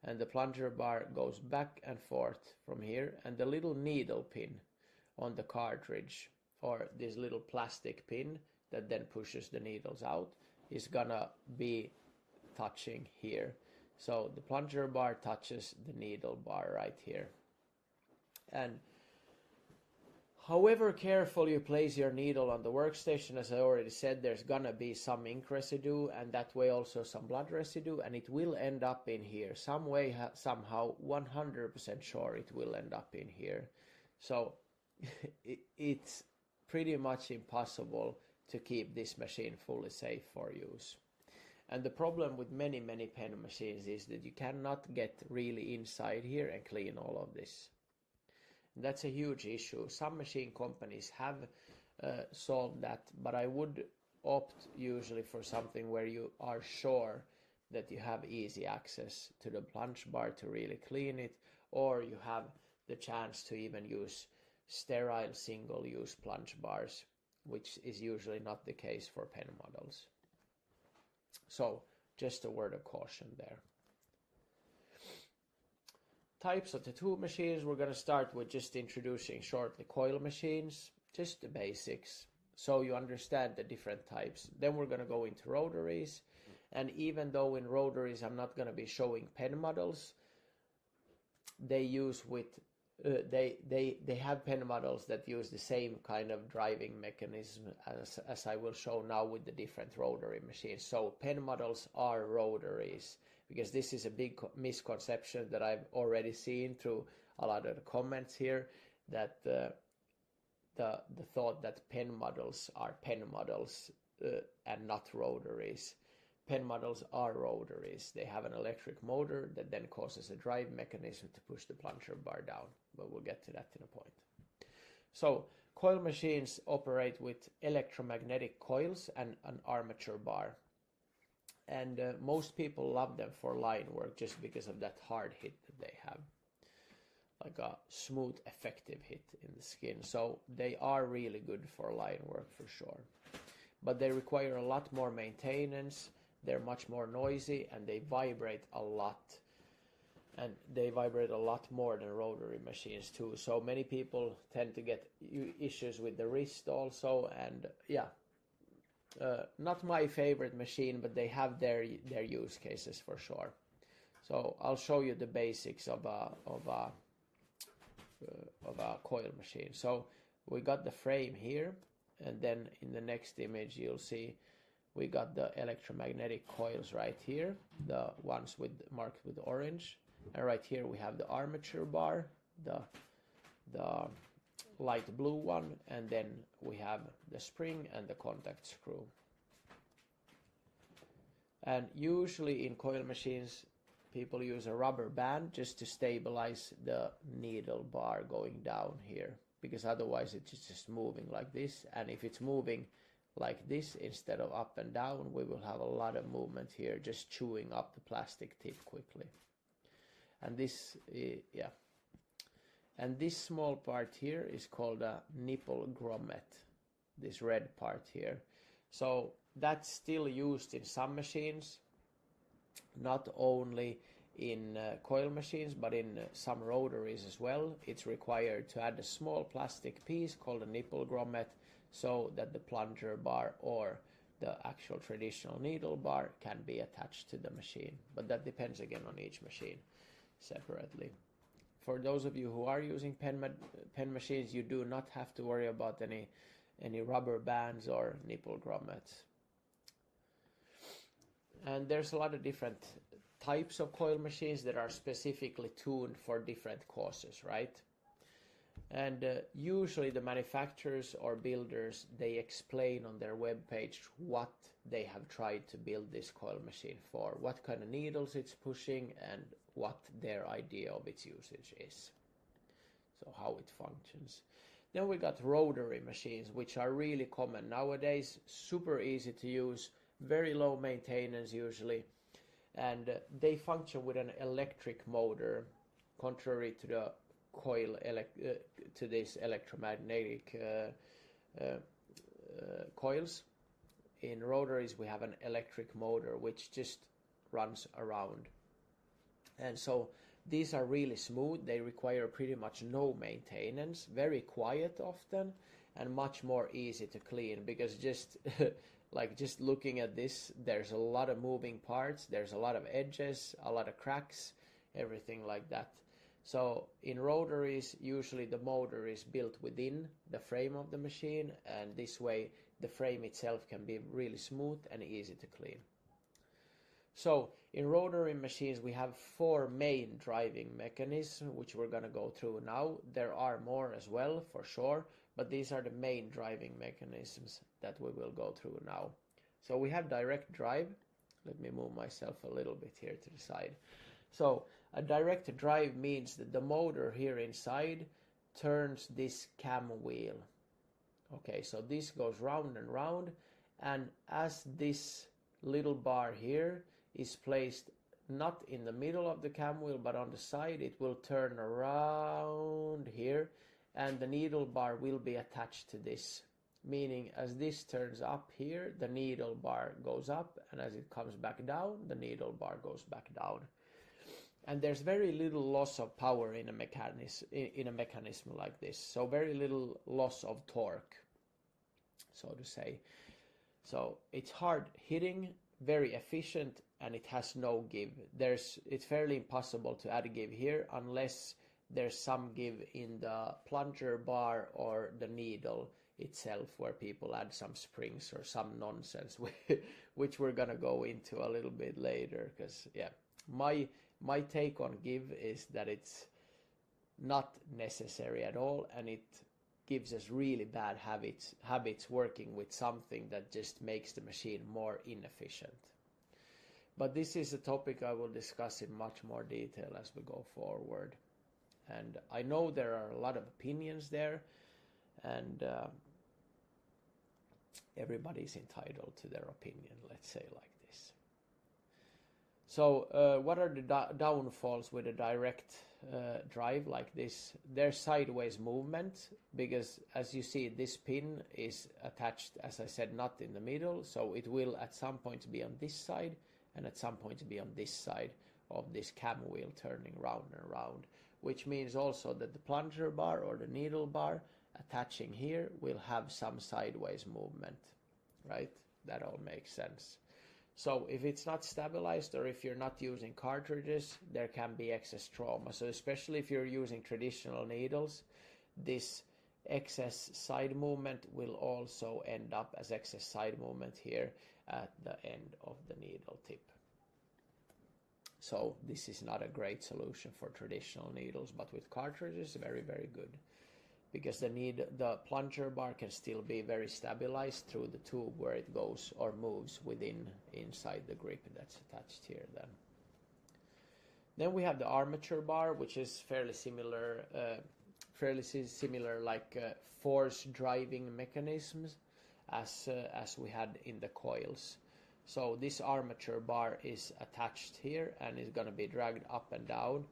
And the plunger bar goes back and forth from here, and the little needle pin on the cartridge, or this little plastic pin that then pushes the needles out, is gonna be touching here. So the plunger bar touches the needle bar right here. And however careful you place your needle on the workstation, as I already said, there's gonna be some ink residue, and that way also some blood residue, and it will end up in here. Some way, somehow, 100% sure it will end up in here. So it's pretty much impossible to keep this machine fully safe for use. And the problem with many pen machines is that you cannot get really inside here and clean all of this. That's a huge issue. Some machine companies have solved that, but I would opt usually for something where you are sure that you have easy access to the plunge bar to really clean it, or you have the chance to even use sterile single-use plunge bars, which is usually not the case for pen models. So just a word of caution there. Types of tattoo machines, we're going to start with just introducing shortly coil machines, just the basics, so you understand the different types. Then we're going to go into rotaries, and even though in rotaries I'm not going to be showing pen models, they use with they have pen models that use the same kind of driving mechanism as I will show now with the different rotary machines. So pen models are rotaries, because this is a big misconception that I've already seen through a lot of the comments here, that the thought that pen models are pen models and not rotaries. Pen models are rotaries. They have an electric motor that then causes a drive mechanism to push the plunger bar down, but we'll get to that in a point. So coil machines operate with electromagnetic coils and an armature bar. And most people love them for line work just because of that hard hit that they have, like a smooth, effective hit in the skin. So they are really good for line work for sure. But they require a lot more maintenance, they're much more noisy, and they vibrate a lot. And they vibrate a lot more than rotary machines too. So many people tend to get issues with the wrist also, and yeah. Not my favorite machine, but they have their use cases for sure. So I'll show you the basics of a coil machine. So we got the frame here, and then in the next image you'll see we got the electromagnetic coils right here, the ones marked with orange, and right here we have the armature bar, the light blue one, and then we have the spring and the contact screw. And usually in coil machines people use a rubber band just to stabilize the needle bar going down here, because otherwise it's just moving like this, and if it's moving like this instead of up and down, we will have a lot of movement here, just chewing up the plastic tip quickly. And this and this small part here is called a nipple grommet, this red part here. So that's still used in some machines, not only in coil machines, but in some rotaries as well. It's required to add a small plastic piece called a nipple grommet so that the plunger bar or the actual traditional needle bar can be attached to the machine. But that depends again on each machine separately. For those of you who are using pen machines, you do not have to worry about any rubber bands or nipple grommets. And there's a lot of different types of coil machines that are specifically tuned for different causes, right? And usually the manufacturers or builders, they explain on their webpage what they have tried to build this coil machine for, what kind of needles it's pushing, and what their idea of its usage is. So how it functions. Then we got rotary machines, which are really common nowadays, super easy to use, very low maintenance usually, and they function with an electric motor, contrary to the coil to this electromagnetic coils. In rotaries we have an electric motor which just runs around, and so these are really smooth. They require pretty much no maintenance, very quiet often, and much more easy to clean, because just just looking at this, there's a lot of moving parts, there's a lot of edges, a lot of cracks, everything like that. So in rotaries, usually the motor is built within the frame of the machine, and this way the frame itself can be really smooth and easy to clean. So in rotary machines we have 4 main driving mechanisms, which we're going to go through now. There are more as well, for sure, but these are the main driving mechanisms that we will go through now. So we have direct drive. Let me move myself a little bit here to the side. So a direct drive means that the motor here inside turns this cam wheel. Okay, so this goes round and round, and as this little bar here is placed not in the middle of the cam wheel but on the side, it will turn around here, and the needle bar will be attached to this, meaning as this turns up here, the needle bar goes up, and as it comes back down, the needle bar goes back down. And there's very little loss of power in a mechanism like this, so very little loss of torque, so to say. So it's hard hitting, very efficient, and it has no give. It's fairly impossible to add a give here unless there's some give in the plunger bar or the needle itself, where people add some springs or some nonsense, which we're gonna go into a little bit later, because yeah, my take on give is that it's not necessary at all, and it gives us really bad habits working with something that just makes the machine more inefficient. But this is a topic I will discuss in much more detail as we go forward. And I know there are a lot of opinions there, and everybody's entitled to their opinion, let's say like this. So what are the downfalls with a direct drive like this? There's sideways movement, because as you see, this pin is attached, as I said, not in the middle, so it will at some point be on this side and at some point be on this side of this cam wheel turning round and round, which means also that the plunger bar or the needle bar attaching here will have some sideways movement, right? That all makes sense. So if it's not stabilized, or if you're not using cartridges, there can be excess trauma. So especially if you're using traditional needles, this excess side movement will also end up as excess side movement here at the end of the needle tip. So this is not a great solution for traditional needles, but with cartridges, very, very good, because the plunger bar can still be very stabilized through the tube where it goes or moves inside the grip that's attached here. Then we have the armature bar, which is fairly similar like force driving mechanisms as we had in the coils. So this armature bar is attached here and is going to be dragged up and down,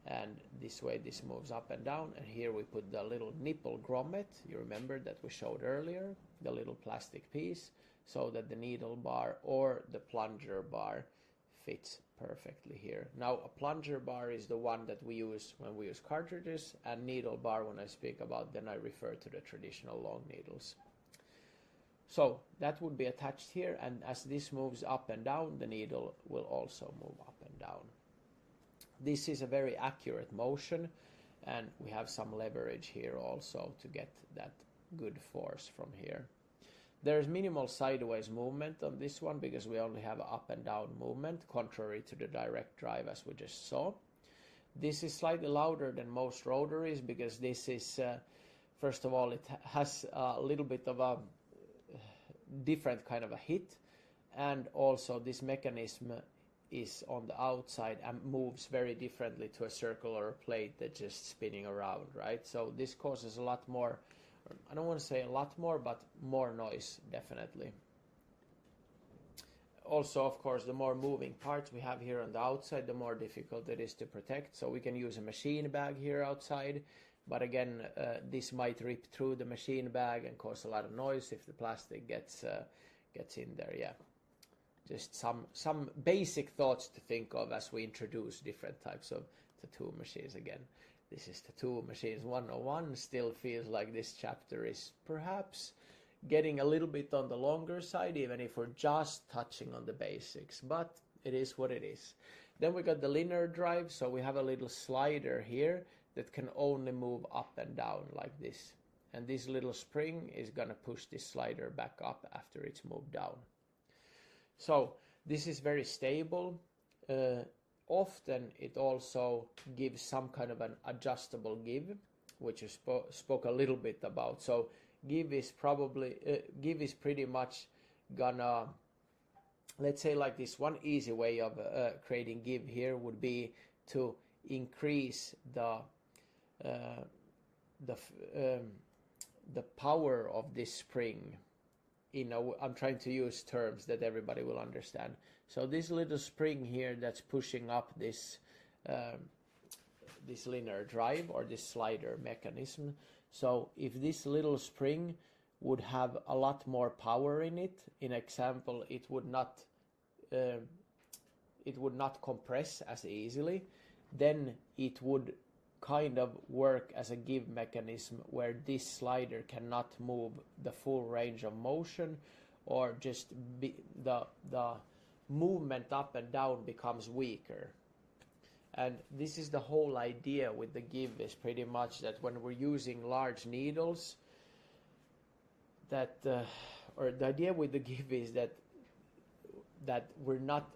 and this way this moves up and down, and here we put the little nipple grommet, you remember, that we showed earlier, the little plastic piece so that the needle bar or the plunger bar fits perfectly here. Now a plunger bar is the one that we use when we use cartridges, and needle bar, when I speak about, then I refer to the traditional long needles. So that would be attached here, and as this moves up and down, the needle will also move up and down. This is a very accurate motion, and we have some leverage here also to get that good force from here. There's minimal sideways movement on this one because we only have up and down movement, contrary to the direct drive as we just saw. This is slightly louder than most rotaries because this is, first of all, it has a little bit of a different kind of a hit, and also this mechanism is on the outside and moves very differently to a circular plate that's just spinning around, right? So this causes a lot more, I don't want to say a lot more, but more noise, definitely. Also, of course, the more moving parts we have here on the outside, the more difficult it is to protect. So we can use a machine bag here outside, but again, this might rip through the machine bag and cause a lot of noise if the plastic gets in there. Yeah, just some basic thoughts to think of as we introduce different types of tattoo machines. Again, this is Tattoo Machines 101. Still feels like this chapter is perhaps getting a little bit on the longer side, even if we're just touching on the basics, but it is what it is. Then we got the linear drive, so we have a little slider here that can only move up and down like this. And this little spring is gonna push this slider back up after it's moved down. So this is very stable. Often it also gives some kind of an adjustable give, which I spoke a little bit about. So give is pretty much gonna, let's say like this, one easy way of creating give here would be to increase the power of this spring. I'm trying to use terms that everybody will understand. So this little spring here that's pushing up this this linear drive or this slider mechanism. So if this little spring would have a lot more power in it, in example, it would not compress as easily, then it would kind of work as a give mechanism where this slider cannot move the full range of motion, or just the movement up and down becomes weaker. And this is the whole idea with the give, is pretty much that when we're using large needles, that or the idea with the give is that we're not,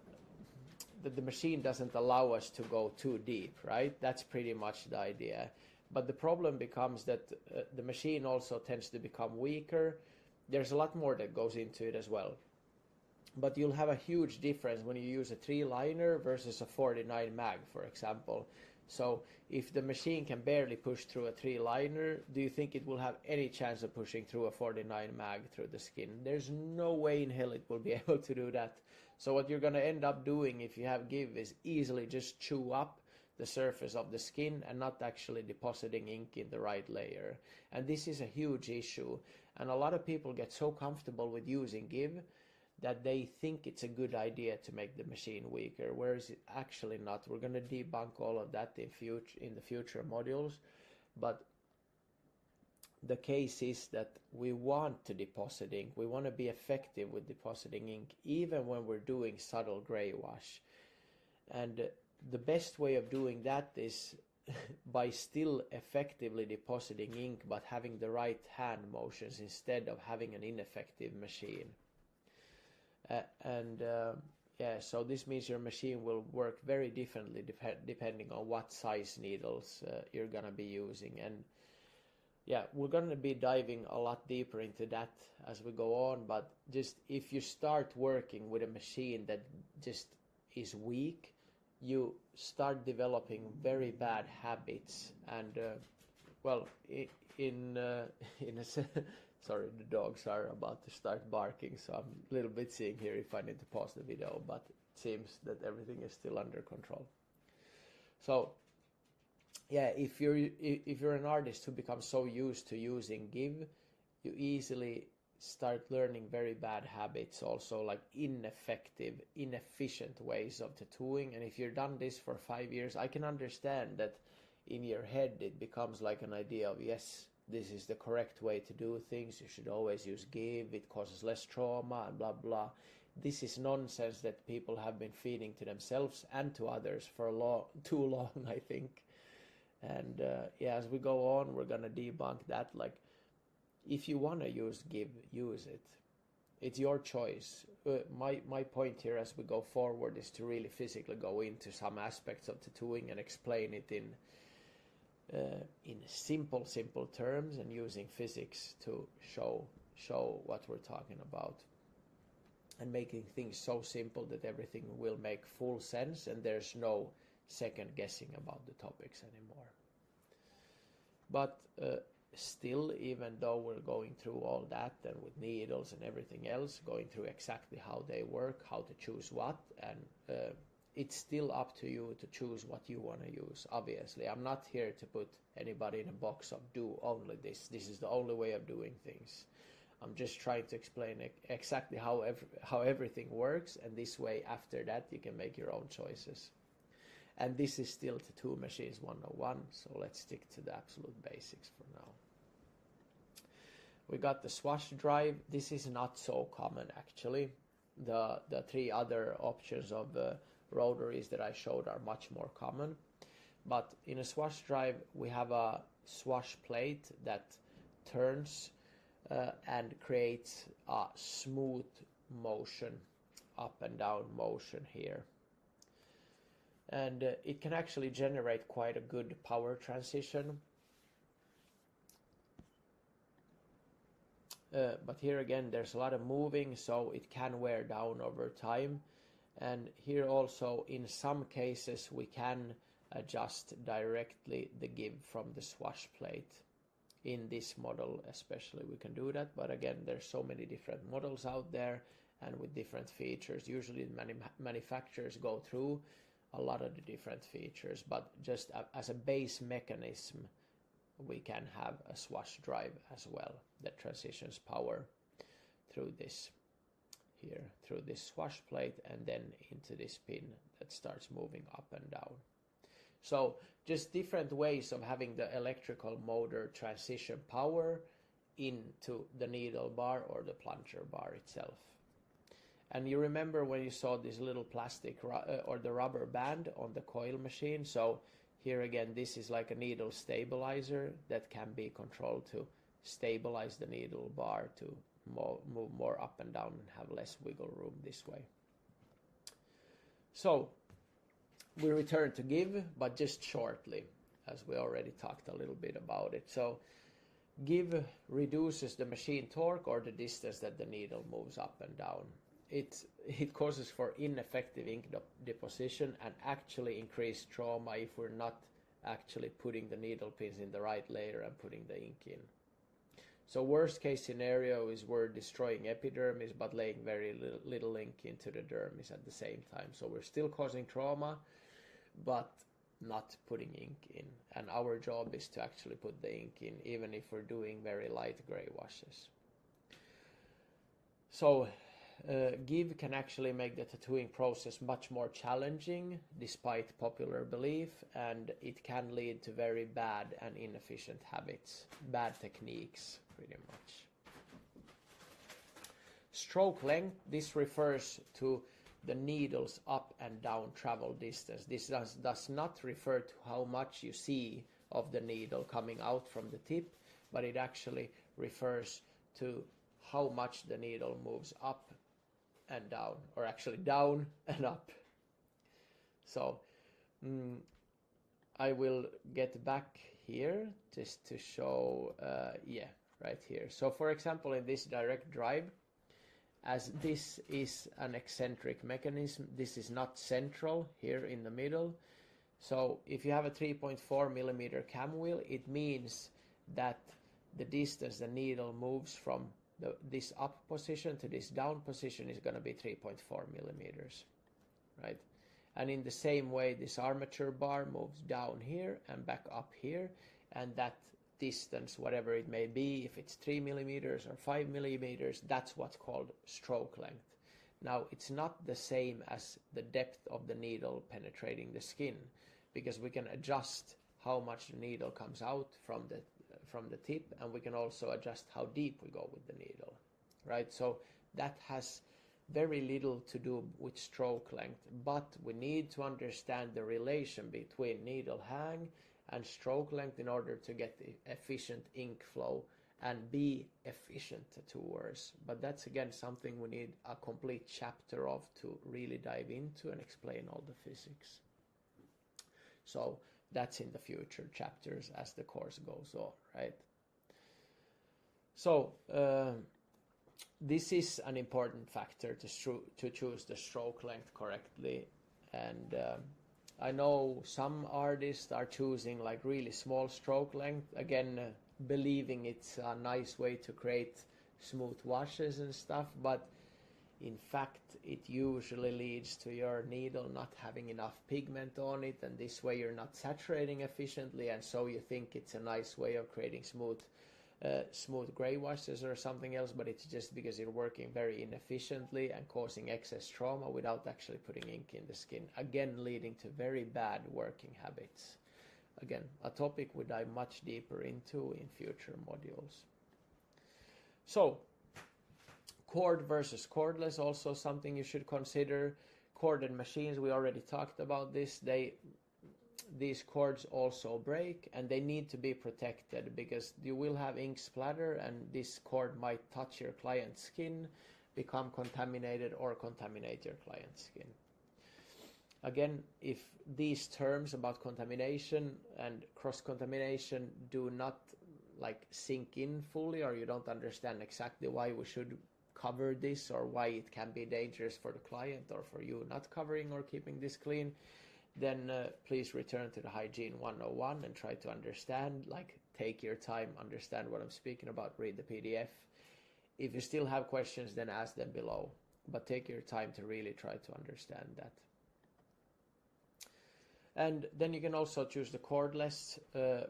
that the machine doesn't allow us to go too deep, right? That's pretty much the idea. But the problem becomes that the machine also tends to become weaker. There's a lot more that goes into it as well. But you'll have a huge difference when you use a 3-liner versus a 49 mag, for example. So if the machine can barely push through a 3-liner, do you think it will have any chance of pushing through a 49 mag through the skin? There's no way in hell it will be able to do that. So what you're going to end up doing if you have give is easily just chew up the surface of the skin and not actually depositing ink in the right layer. And this is a huge issue. And a lot of people get so comfortable with using give that they think it's a good idea to make the machine weaker, whereas it's actually not. We're going to debunk all of that in the future modules. But the case is that we want to deposit ink. We want to be effective with depositing ink, even when we're doing subtle gray wash. And the best way of doing that is by still effectively depositing ink, but having the right hand motions instead of having an ineffective machine. So this means your machine will work very differently depending on what size needles you're going to be using. And yeah, we're going to be diving a lot deeper into that as we go on, but just if you start working with a machine that just is weak, you start developing very bad habits. And sorry, the dogs are about to start barking, so I'm a little bit seeing here if I need to pause the video, but it seems that everything is still under control. So yeah, if you're an artist who becomes so used to using give, you easily start learning very bad habits, also like ineffective, inefficient ways of tattooing. And if you've done this for 5 years, I can understand that in your head it becomes like an idea of, yes, this is the correct way to do things, you should always use give, it causes less trauma, and blah blah. This is nonsense that people have been feeding to themselves and to others for too long, I think. And yeah, as we go on, we're gonna debunk that. Like, if you want to use give, use it. It's your choice. My point here as we go forward is to really physically go into some aspects of tattooing and explain it in simple terms, and using physics to show what we're talking about, and making things so simple that everything will make full sense and there's no second guessing about the topics anymore. But still, even though we're going through all that, and with needles and everything else, going through exactly how they work, how to choose what, and it's still up to you to choose what you want to use. Obviously, I'm not here to put anybody in a box of do only this. This is the only way of doing things. I'm just trying to explain exactly how everything works, and this way, after that, you can make your own choices. And this is still Tattoo Machines 101, so let's stick to the absolute basics for now. We got the swash drive. This is not so common, actually. The three other options of rotaries that I showed are much more common. But in a swash drive, we have a swash plate that turns and creates a smooth motion, up and down motion here. And it can actually generate quite a good power transition. But here again, there's a lot of moving, so it can wear down over time. And here also, in some cases, we can adjust directly the give from the swash plate. In this model especially, we can do that. But again, there's so many different models out there, and with different features. Usually manufacturers go through a lot of the different features, but just as a base mechanism, we can have a swash drive as well that transitions power through this here, through this swash plate, and then into this pin that starts moving up and down. So just different ways of having the electrical motor transition power into the needle bar or the plunger bar itself. And you remember when you saw this little plastic or the rubber band on the coil machine? So here again, this is like a needle stabilizer that can be controlled to stabilize the needle bar to move more up and down and have less wiggle room this way. So we return to give, but just shortly, as we already talked a little bit about it. So give reduces the machine torque, or the distance that the needle moves up and down. It causes for ineffective ink deposition and actually increased trauma if we're not actually putting the needle pins in the right layer and putting the ink in. So worst case scenario is we're destroying epidermis but laying very little ink into the dermis at the same time. So we're still causing trauma but not putting ink in. And our job is to actually put the ink in, even if we're doing very light gray washes. So give can actually make the tattooing process much more challenging despite popular belief, and it can lead to very bad and inefficient habits, bad techniques pretty much. Stroke length, this refers to the needle's up and down travel distance. This does not refer to how much you see of the needle coming out from the tip, but it actually refers to how much the needle moves up and down, or actually down and up. So I will get back here just to show, right here. So for example, in this direct drive, as this is an eccentric mechanism, this is not central here in the middle. So if you have a 3.4 millimeter cam wheel, it means that the distance the needle moves from this up position to this down position is going to be 3.4 millimeters, right? And in the same way, this armature bar moves down here and back up here, and that distance, whatever it may be, if it's 3 millimeters or 5 millimeters, that's what's called stroke length. Now, it's not the same as the depth of the needle penetrating the skin, because we can adjust how much the needle comes out from the tip, and we can also adjust how deep we go with the needle, right? So that has very little to do with stroke length, but we need to understand the relation between needle hang and stroke length in order to get the efficient ink flow and be efficient tattooers. But that's again something we need a complete chapter of to really dive into and explain all the physics. So that's in the future chapters as the course goes on, right? So this is an important factor to choose the stroke length correctly. And I know some artists are choosing like really small stroke length, again believing it's a nice way to create smooth washes and stuff, but in fact it usually leads to your needle not having enough pigment on it, and this way you're not saturating efficiently, and so you think it's a nice way of creating smooth gray washes or something else, but it's just because you're working very inefficiently and causing excess trauma without actually putting ink in the skin, again leading to very bad working habits. Again, a topic we dive much deeper into in future modules. So cord versus cordless, also something you should consider. Corded machines, we already talked about this. These cords also break, and they need to be protected because you will have ink splatter, and this cord might touch your client's skin, become contaminated, or contaminate your client's skin. Again, if these terms about contamination and cross-contamination do not like sink in fully, or you don't understand exactly why we should cover this or why it can be dangerous for the client or for you not covering or keeping this clean, then please return to the Hygiene 101 and try to understand, like take your time, understand what I'm speaking about, read the PDF. If you still have questions, then ask them below, but take your time to really try to understand that. And then you can also choose the cordless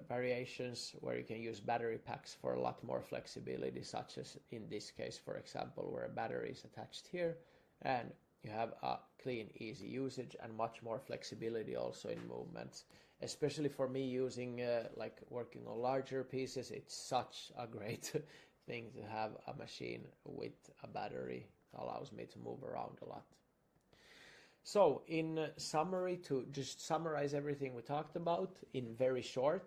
variations where you can use battery packs for a lot more flexibility, such as in this case, for example, where a battery is attached here, and you have a clean, easy usage and much more flexibility also in movements. Especially for me using, like working on larger pieces, it's such a great thing to have a machine with a battery. It allows me to move around a lot. So in summary, to just summarize everything we talked about in very short,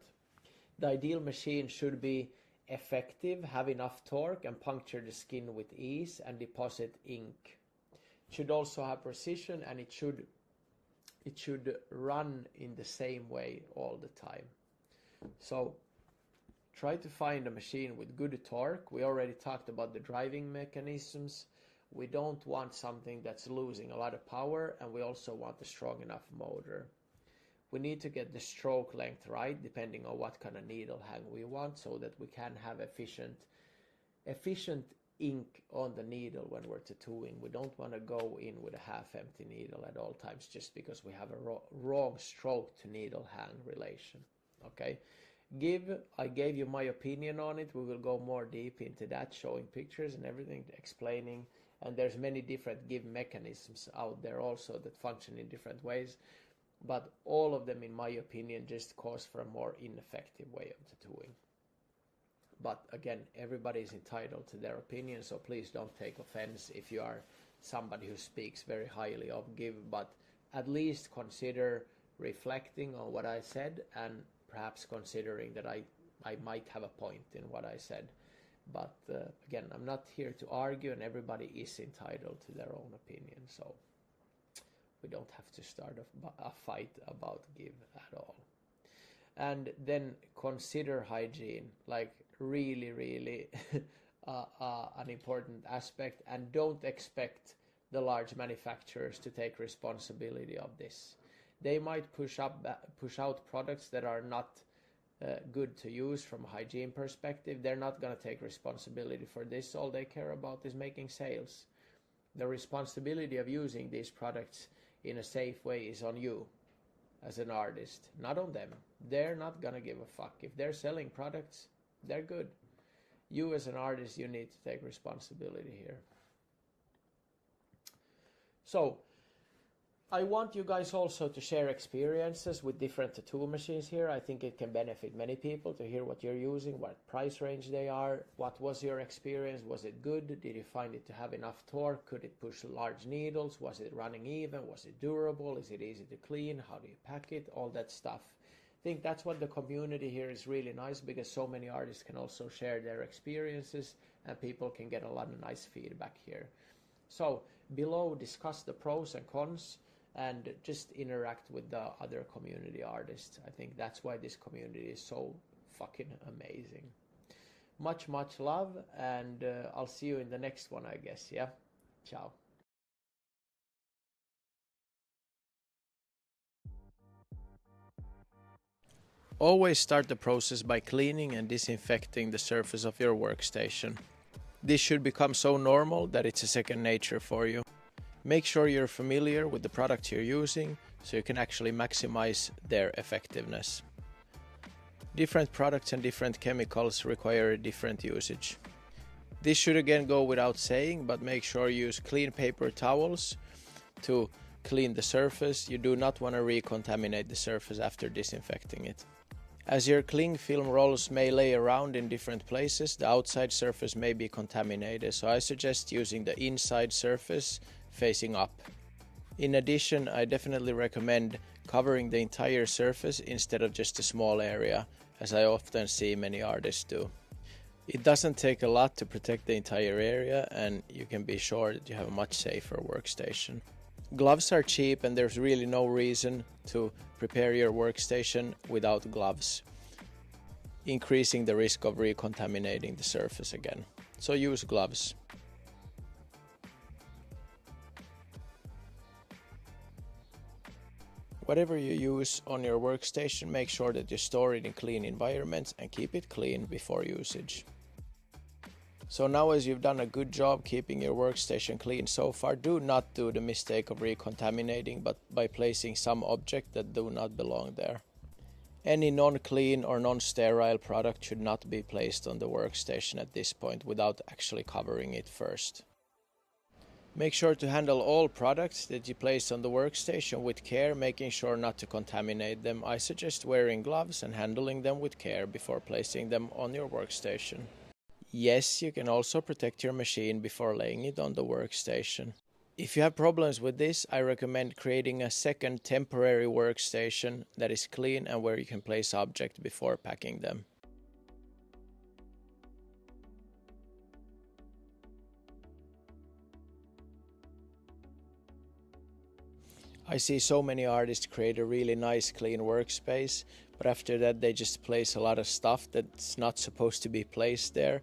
the ideal machine should be effective, have enough torque and puncture the skin with ease and deposit ink. It should also have precision, and it should run in the same way all the time. So try to find a machine with good torque. We already talked about the driving mechanisms. We don't want something that's losing a lot of power, and we also want a strong enough motor. We need to get the stroke length right depending on what kind of needle hang we want, so that we can have efficient ink on the needle when we're tattooing. We don't want to go in with a half-empty needle at all times just because we have a wrong stroke to needle hang relation. Okay, I gave you my opinion on it. We will go more deep into that, showing pictures and everything, explaining. And there's many different give mechanisms out there also that function in different ways. But all of them, in my opinion, just cause for a more ineffective way of tattooing. But again, everybody is entitled to their opinion, so please don't take offense if you are somebody who speaks very highly of give. But at least consider reflecting on what I said and perhaps considering that I might have a point in what I said. But again, I'm not here to argue, and everybody is entitled to their own opinion, so we don't have to start a fight about give at all. And then consider hygiene, like really an important aspect, and don't expect the large manufacturers to take responsibility of this. They might push out products that are not good to use from a hygiene perspective. They're not going to take responsibility for this. All they care about is making sales. The responsibility of using these products in a safe way is on you as an artist, not on them. They're not going to give a fuck. If they're selling products, they're good. You as an artist, you need to take responsibility here. So I want you guys also to share experiences with different tattoo machines here. I think it can benefit many people to hear what you're using, what price range they are, what was your experience, was it good, did you find it to have enough torque, could it push large needles, was it running even, was it durable, is it easy to clean, how do you pack it, all that stuff. I think that's what the community here is really nice, because so many artists can also share their experiences and people can get a lot of nice feedback here. So below, discuss the pros and cons and just interact with the other community artists. I think that's why this community is so fucking amazing. Much love, and I'll see you in the next one, I guess. Yeah, ciao. Always start the process by cleaning and disinfecting the surface of your workstation. This should become so normal that it's a second nature for you. Make sure you're familiar with the product you're using so you can actually maximize their effectiveness. Different products and different chemicals require a different usage. This should again go without saying, but make sure you use clean paper towels to clean the surface. You do not want to recontaminate the surface after disinfecting it. As your cling film rolls may lay around in different places, the outside surface may be contaminated, so I suggest using the inside surface facing up. In addition, I definitely recommend covering the entire surface instead of just a small area, as I often see many artists do. It doesn't take a lot to protect the entire area, and you can be sure that you have a much safer workstation. Gloves are cheap, and there's really no reason to prepare your workstation without gloves, increasing the risk of recontaminating the surface again. So use gloves. Whatever you use on your workstation, make sure that you store it in clean environments and keep it clean before usage. So now, as you've done a good job keeping your workstation clean so far, do not do the mistake of recontaminating but by placing some object that do not belong there. Any non-clean or non-sterile product should not be placed on the workstation at this point without actually covering it first. Make sure to handle all products that you place on the workstation with care, making sure not to contaminate them. I suggest wearing gloves and handling them with care before placing them on your workstation. Yes, you can also protect your machine before laying it on the workstation. If you have problems with this, I recommend creating a second temporary workstation that is clean and where you can place objects before packing them. I see so many artists create a really nice clean workspace, but after that they just place a lot of stuff that's not supposed to be placed there.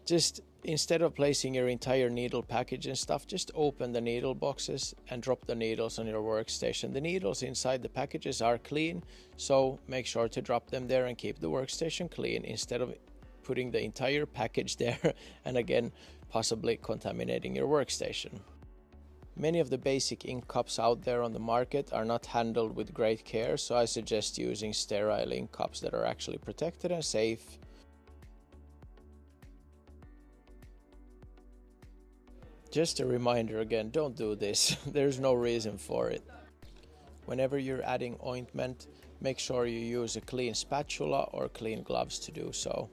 Just instead of placing your entire needle package and stuff, just open the needle boxes and drop the needles on your workstation. The needles inside the packages are clean, so make sure to drop them there and keep the workstation clean instead of putting the entire package there and again possibly contaminating your workstation. Many of the basic ink cups out there on the market are not handled with great care, so I suggest using sterile ink cups that are actually protected and safe. Just a reminder again, don't do this. There's no reason for it. Whenever you're adding ointment, make sure you use a clean spatula or clean gloves to do so.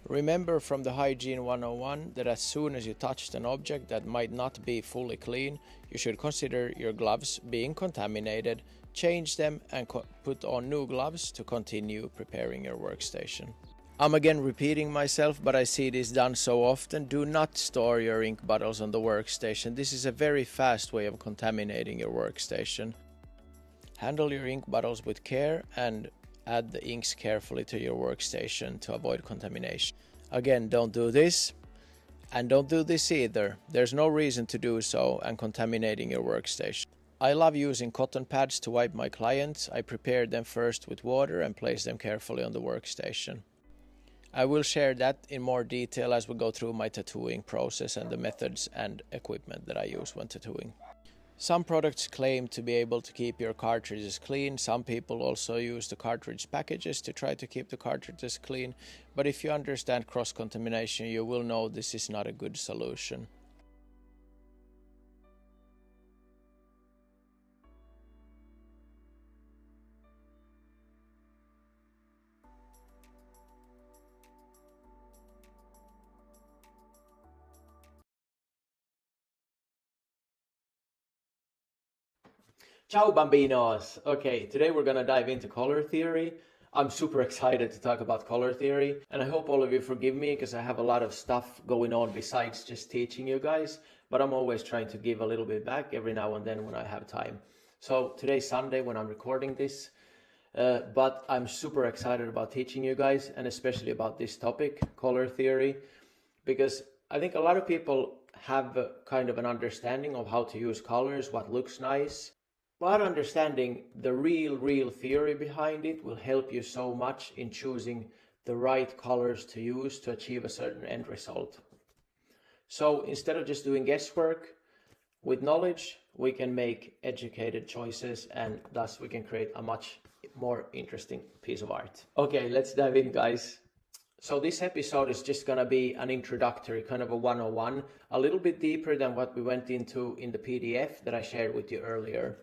Remember from the Hygiene 101 that as soon as you touch an object that might not be fully clean, you should consider your gloves being contaminated, change them and put on new gloves to continue preparing your workstation. I'm again repeating myself, but I see this done so often. Do not store your ink bottles on the workstation. This is a very fast way of contaminating your workstation. Handle your ink bottles with care and add the inks carefully to your workstation to avoid contamination. Again, don't do this, and don't do this either. There's no reason to do so and contaminating your workstation. I love using cotton pads to wipe my clients. I prepare them first with water and place them carefully on the workstation. I will share that in more detail as we go through my tattooing process and the methods and equipment that I use when tattooing. Some products claim to be able to keep your cartridges clean. Some people also use the cartridge packages to try to keep the cartridges clean. But if you understand cross-contamination, you will know this is not a good solution. Ciao bambinos! Okay, today we're gonna dive into color theory. I'm super excited to talk about color theory, and I hope all of you forgive me because I have a lot of stuff going on besides just teaching you guys, but I'm always trying to give a little bit back every now and then when I have time. So today's Sunday when I'm recording this, but I'm super excited about teaching you guys, and especially about this topic, color theory, because I think a lot of people have kind of an understanding of how to use colors, what looks nice. But understanding the real theory behind it will help you so much in choosing the right colors to use to achieve a certain end result. So instead of just doing guesswork, with knowledge, we can make educated choices, and thus we can create a much more interesting piece of art. Okay, let's dive in, guys. So this episode is just gonna be an introductory, kind of a 101, a little bit deeper than what we went into in the PDF that I shared with you earlier.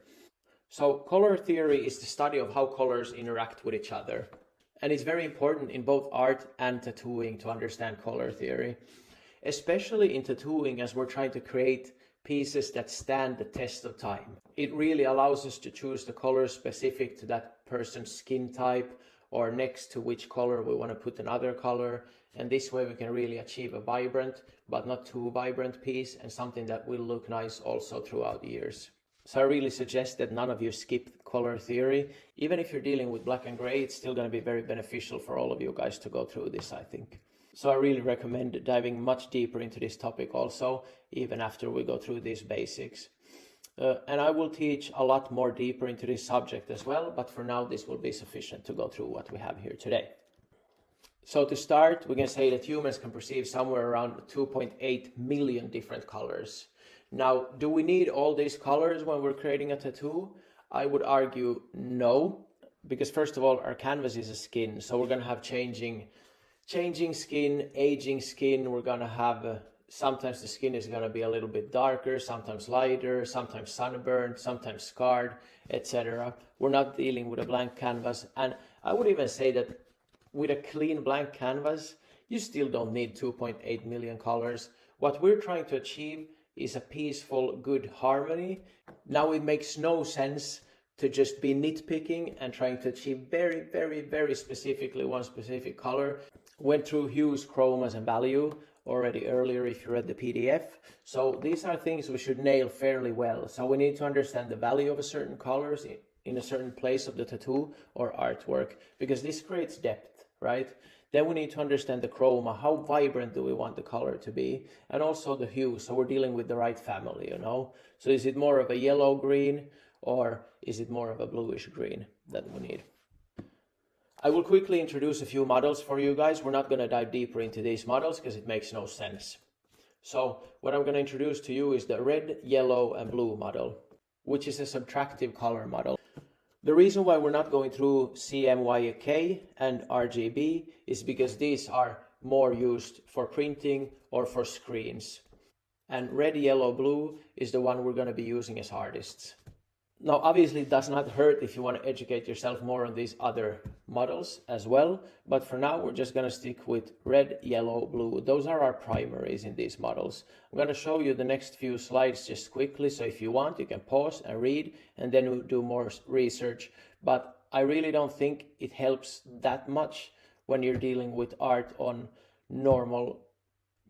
So color theory is the study of how colors interact with each other. And it's very important in both art and tattooing to understand color theory, especially in tattooing as we're trying to create pieces that stand the test of time. It really allows us to choose the colors specific to that person's skin type, or next to which color we want to put another color. And this way we can really achieve a vibrant, but not too vibrant piece, and something that will look nice also throughout years. So I really suggest that none of you skip color theory. Even if you're dealing with black and gray, it's still going to be very beneficial for all of you guys to go through this, I think. So I really recommend diving much deeper into this topic also, even after we go through these basics. And I will teach a lot more deeper into this subject as well, but for now this will be sufficient to go through what we have here today. So to start, we can say that humans can perceive somewhere around 2.8 million different colors. Now, do we need all these colors when we're creating a tattoo? I would argue no, because first of all, our canvas is a skin, so we're going to have changing skin, aging skin. We're going to have, sometimes the skin is going to be a little bit darker, sometimes lighter, sometimes sunburned, sometimes scarred, etc. We're not dealing with a blank canvas, and I would even say that with a clean blank canvas, you still don't need 2.8 million colors. What we're trying to achieve is a peaceful, good harmony. Now it makes no sense to just be nitpicking and trying to achieve very specifically one specific color. Went through hues, chromas and value already earlier if you read the PDF. So these are things we should nail fairly well. So we need to understand the value of a certain colors in a certain place of the tattoo or artwork, because this creates depth, right? Then we need to understand the chroma, how vibrant do we want the color to be, and also the hue, so we're dealing with the right family, you know? So is it more of a yellow green, or is it more of a bluish green that we need? I will quickly introduce a few models for you guys. We're not going to dive deeper into these models because it makes no sense. So what I'm going to introduce to you is the red, yellow and blue model, which is a subtractive color model. The reason why we're not going through CMYK and RGB is because these are more used for printing or for screens. And red, yellow, blue is the one we're going to be using as artists. Now, obviously, it does not hurt if you want to educate yourself more on these other models as well. But for now, we're just going to stick with red, yellow, blue. Those are our primaries in these models. I'm going to show you the next few slides just quickly. So if you want, you can pause and read and then we'll do more research. But I really don't think it helps that much when you're dealing with art on normal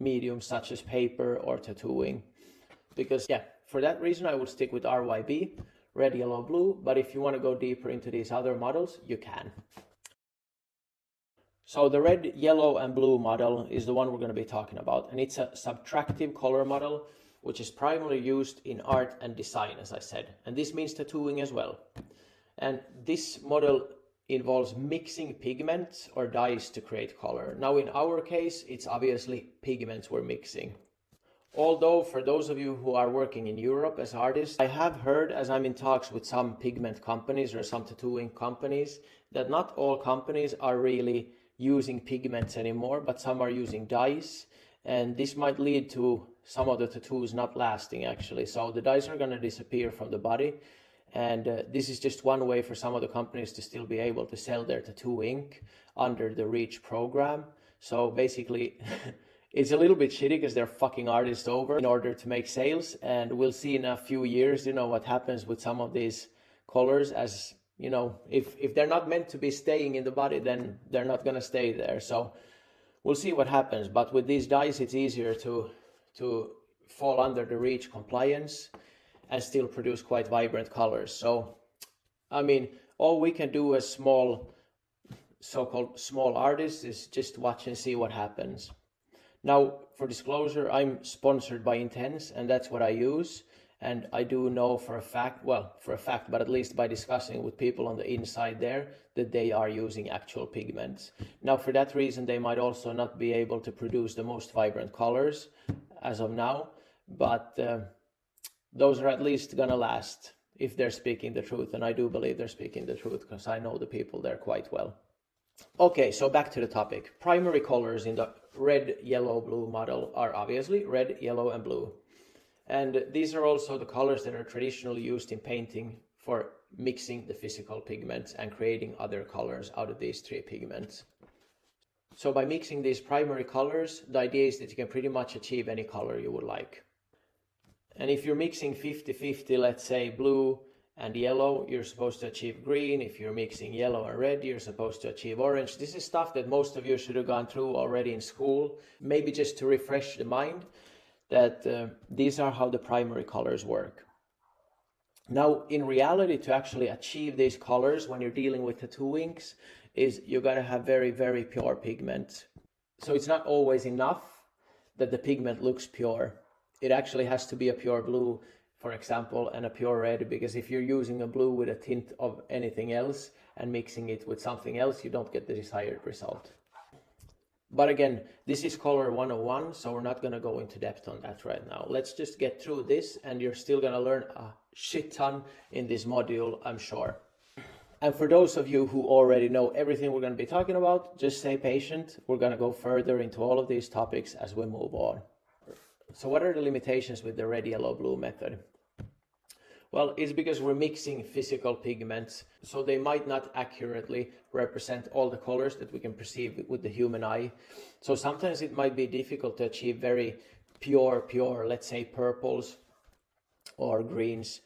mediums such as paper or tattooing. Because, yeah, for that reason, I would stick with RYB. Red, yellow, blue, but if you want to go deeper into these other models, you can. So the red, yellow and blue model is the one we're going to be talking about, and it's a subtractive color model, which is primarily used in art and design, as I said, and this means tattooing as well. And this model involves mixing pigments or dyes to create color. Now in our case, it's obviously pigments we're mixing. Although for those of you who are working in Europe as artists, I have heard, as I'm in talks with some pigment companies or some tattooing companies, that not all companies are really using pigments anymore, but some are using dyes, and this might lead to some of the tattoos not lasting actually. So the dyes are going to disappear from the body, and this is just one way for some of the companies to still be able to sell their tattoo ink under the REACH program. So basically it's a little bit shitty because they're fucking artists over in order to make sales, and we'll see in a few years, you know, what happens with some of these colors. As you know, if they're not meant to be staying in the body, then they're not going to stay there. So we'll see what happens. But with these dyes, it's easier to fall under the REACH compliance and still produce quite vibrant colors. So I mean, all we can do as so-called small artists is just watch and see what happens. Now, for disclosure, I'm sponsored by Intense, and that's what I use. And I do know for a fact, but at least by discussing with people on the inside there, that they are using actual pigments. Now, for that reason, they might also not be able to produce the most vibrant colors as of now, but those are at least gonna last if they're speaking the truth. And I do believe they're speaking the truth because I know the people there quite well. Okay, so back to the topic. Primary colors in the red, yellow, blue model are obviously red, yellow, and blue. And these are also the colors that are traditionally used in painting for mixing the physical pigments and creating other colors out of these three pigments. So by mixing these primary colors, the idea is that you can pretty much achieve any color you would like. And if you're mixing 50-50, let's say blue and yellow, you're supposed to achieve green. If you're mixing yellow and red, you're supposed to achieve orange. This is stuff that most of you should have gone through already in school, maybe just to refresh the mind that these are how the primary colors work. Now, in reality, to actually achieve these colors when you're dealing with tattoo inks, is you gotta have very, very pure pigment. So it's not always enough that the pigment looks pure. It actually has to be a pure blue, for example, and a pure red, because if you're using a blue with a tint of anything else and mixing it with something else, you don't get the desired result. But again, this is color 101, so we're not going to go into depth on that right now. Let's just get through this, and you're still going to learn a shit ton in this module, I'm sure. And for those of you who already know everything we're going to be talking about, just stay patient. We're going to go further into all of these topics as we move on. So what are the limitations with the red, yellow, blue method? Well, it's because we're mixing physical pigments, so they might not accurately represent all the colors that we can perceive with the human eye. So sometimes it might be difficult to achieve very pure, let's say purples or greens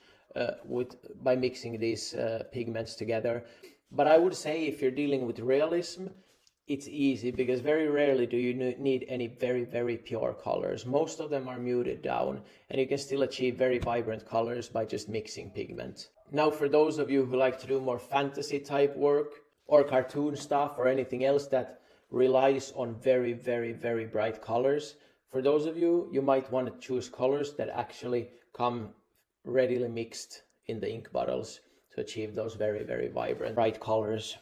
by mixing these pigments together. But I would say if you're dealing with realism, it's easy, because very rarely do you need any very, very pure colors. Most of them are muted down, and you can still achieve very vibrant colors by just mixing pigment. Now, for those of you who like to do more fantasy type work or cartoon stuff or anything else that relies on very, very, very bright colors, for those of you, you might want to choose colors that actually come readily mixed in the ink bottles to achieve those very, very vibrant, bright colors.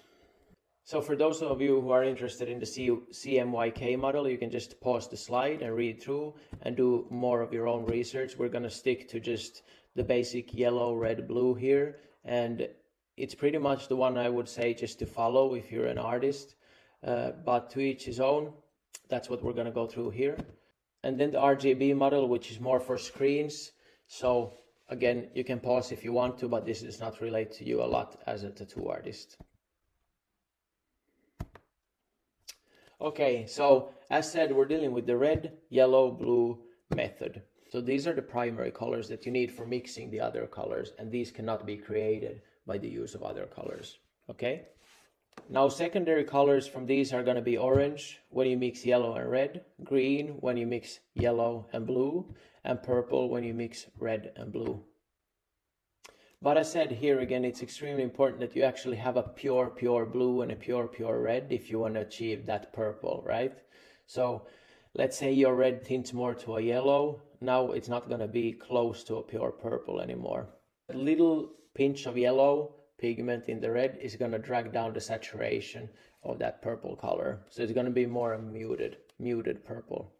So for those of you who are interested in the CMYK model, you can just pause the slide and read through and do more of your own research. We're going to stick to just the basic yellow, red, blue here. And it's pretty much the one I would say just to follow if you're an artist. But to each his own, that's what we're going to go through here. And then the RGB model, which is more for screens. So again, you can pause if you want to, but this does not relate to you a lot as a tattoo artist. Okay, so as said, we're dealing with the red, yellow, blue method. So these are the primary colors that you need for mixing the other colors, and these cannot be created by the use of other colors. Okay? Now, secondary colors from these are going to be orange when you mix yellow and red, green when you mix yellow and blue, and purple when you mix red and blue. But I said here again, it's extremely important that you actually have a pure blue and a pure red if you want to achieve that purple, right? So let's say your red tints more to a yellow. Now it's not going to be close to a pure purple anymore. A little pinch of yellow pigment in the red is going to drag down the saturation of that purple color. So it's going to be more a muted purple.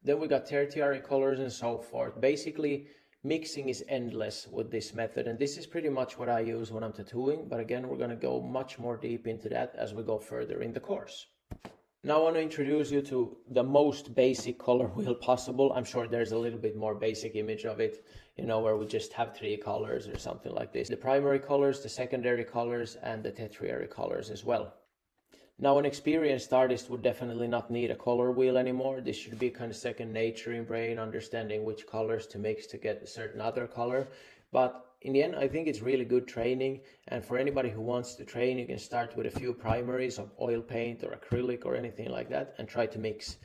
Then we got tertiary colors and so forth. Basically, mixing is endless with this method, and this is pretty much what I use when I'm tattooing, but again, we're going to go much more deep into that as we go further in the course. Now I want to introduce you to the most basic color wheel possible. I'm sure there's a little bit more basic image of it, you know, where we just have 3 colors or something like this. The primary colors, the secondary colors, and the tertiary colors as well. Now, an experienced artist would definitely not need a color wheel anymore. This should be kind of second nature in brain, understanding which colors to mix to get a certain other color. But in the end, I think it's really good training. And for anybody who wants to train, you can start with a few primaries of oil paint or acrylic or anything like that and try to mix.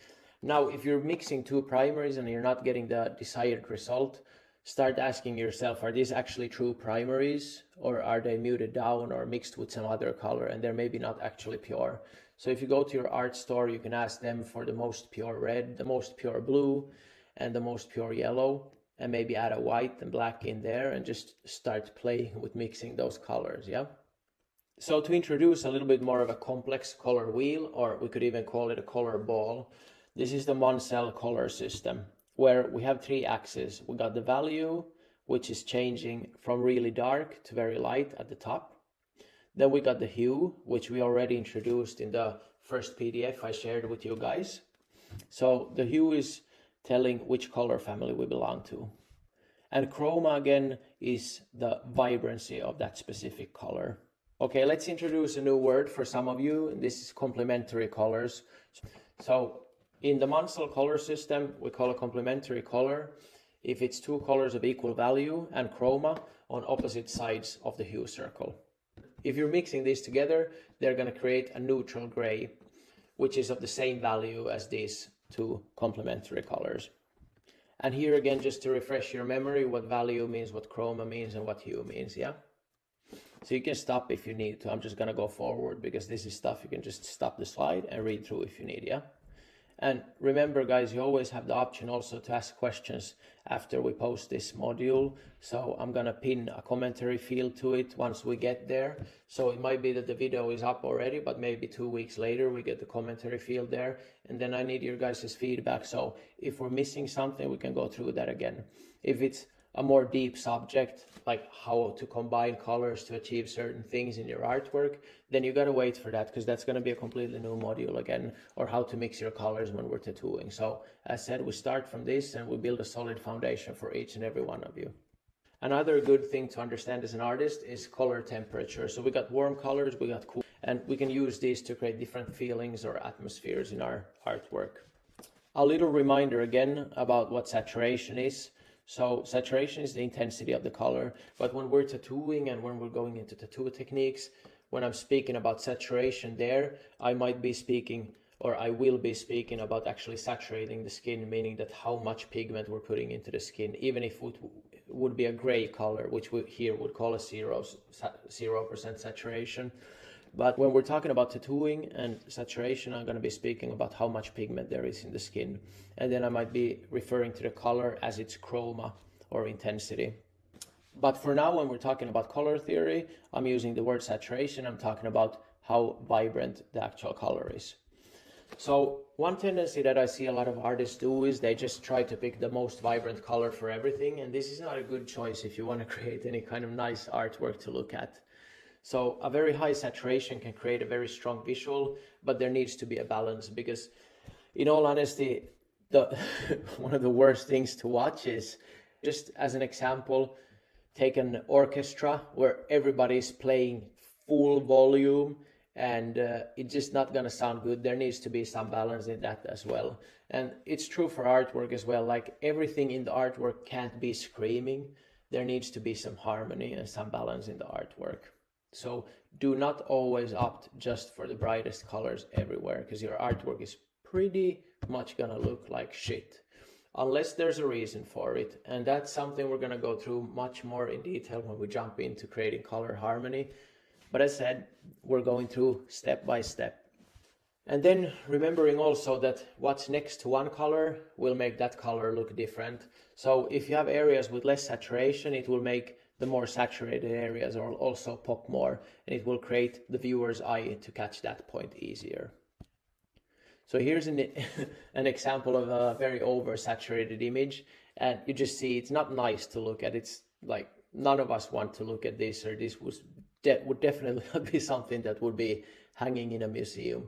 Now, if you're mixing 2 primaries and you're not getting the desired result, start asking yourself, are these actually true primaries, or are they muted down or mixed with some other color and they're maybe not actually pure? So if you go to your art store, you can ask them for the most pure red, the most pure blue, and the most pure yellow, and maybe add a white and black in there and just start playing with mixing those colors, yeah? So to introduce a little bit more of a complex color wheel, or we could even call it a color ball, this is the Munsell color system, where we have 3 axes. We got the value, which is changing from really dark to very light at the top. Then we got the hue, which we already introduced in the first PDF I shared with you guys. So the hue is telling which color family we belong to. And chroma again is the vibrancy of that specific color. Okay, let's introduce a new word for some of you. This is complementary colors. So in the Munsell color system, we call a complementary color if it's 2 colors of equal value and chroma on opposite sides of the hue circle. If you're mixing these together, they're going to create a neutral gray, which is of the same value as these 2 complementary colors. And here again, just to refresh your memory, what value means, what chroma means, and what hue means, yeah? So you can stop if you need to. I'm just going to go forward because this is stuff you can just stop the slide and read through if you need, yeah? And remember, guys, you always have the option also to ask questions after we post this module. So I'm going to pin a commentary field to it once we get there. So it might be that the video is up already, but maybe 2 weeks later we get the commentary field there. And then I need your guys' feedback. So if we're missing something, we can go through that again. If it's a more deep subject, like how to combine colors to achieve certain things in your artwork, then you got to wait for that, because that's going to be a completely new module again, or how to mix your colors when we're tattooing. So as said, we start from this and we build a solid foundation for each and every one of you. Another good thing to understand as an artist is color temperature. So we got warm colors, we got cool, and we can use these to create different feelings or atmospheres in our artwork. A little reminder again about what saturation is. So saturation is the intensity of the color, but when we're tattooing and when we're going into tattoo techniques, when I'm speaking about saturation there, I might be speaking, or I will be speaking about actually saturating the skin, meaning that how much pigment we're putting into the skin, even if it would be a gray color, which we here would call a 0% saturation. But when we're talking about tattooing and saturation, I'm going to be speaking about how much pigment there is in the skin. And then I might be referring to the color as its chroma or intensity. But for now, when we're talking about color theory, I'm using the word saturation. I'm talking about how vibrant the actual color is. So one tendency that I see a lot of artists do is they just try to pick the most vibrant color for everything. And this is not a good choice if you want to create any kind of nice artwork to look at. So a very high saturation can create a very strong visual, but there needs to be a balance, because in all honesty, one of the worst things to watch is, just as an example, take an orchestra where everybody's playing full volume and it's just not going to sound good. There needs to be some balance in that as well. And it's true for artwork as well. Like, everything in the artwork can't be screaming. There needs to be some harmony and some balance in the artwork. So do not always opt just for the brightest colors everywhere, because your artwork is pretty much gonna look like shit unless there's a reason for it. And that's something we're gonna go through much more in detail when we jump into creating color harmony. But as said, we're going through step by step. And then remembering also that what's next to one color will make that color look different. So if you have areas with less saturation, it will make the more saturated areas will also pop more, and it will create the viewer's eye to catch that point easier. So here's an example of a very oversaturated image, and you just see it's not nice to look at. It's like none of us want to look at this, or this would definitely not be something that would be hanging in a museum.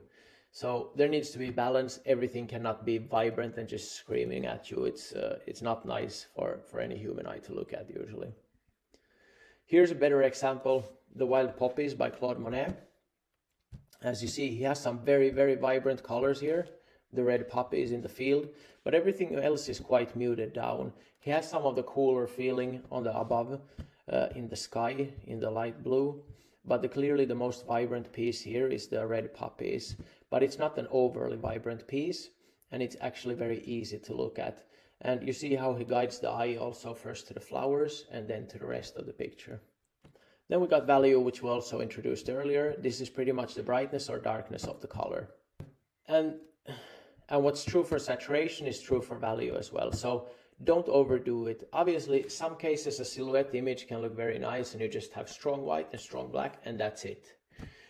So there needs to be balance. Everything cannot be vibrant and just screaming at you. It's not nice for any human eye to look at usually. Here's a better example, The Wild Poppies by Claude Monet. As you see, he has some very, very vibrant colors here. The red poppy is in the field, but everything else is quite muted down. He has some of the cooler feeling on the above, in the sky, in the light blue. But clearly the most vibrant piece here is the red poppies. But it's not an overly vibrant piece, and it's actually very easy to look at. And you see how he guides the eye also first to the flowers and then to the rest of the picture. Then we got value, which we also introduced earlier. This is pretty much the brightness or darkness of the color. And what's true for saturation is true for value as well. So don't overdo it. Obviously, some cases a silhouette image can look very nice and you just have strong white and strong black and that's it.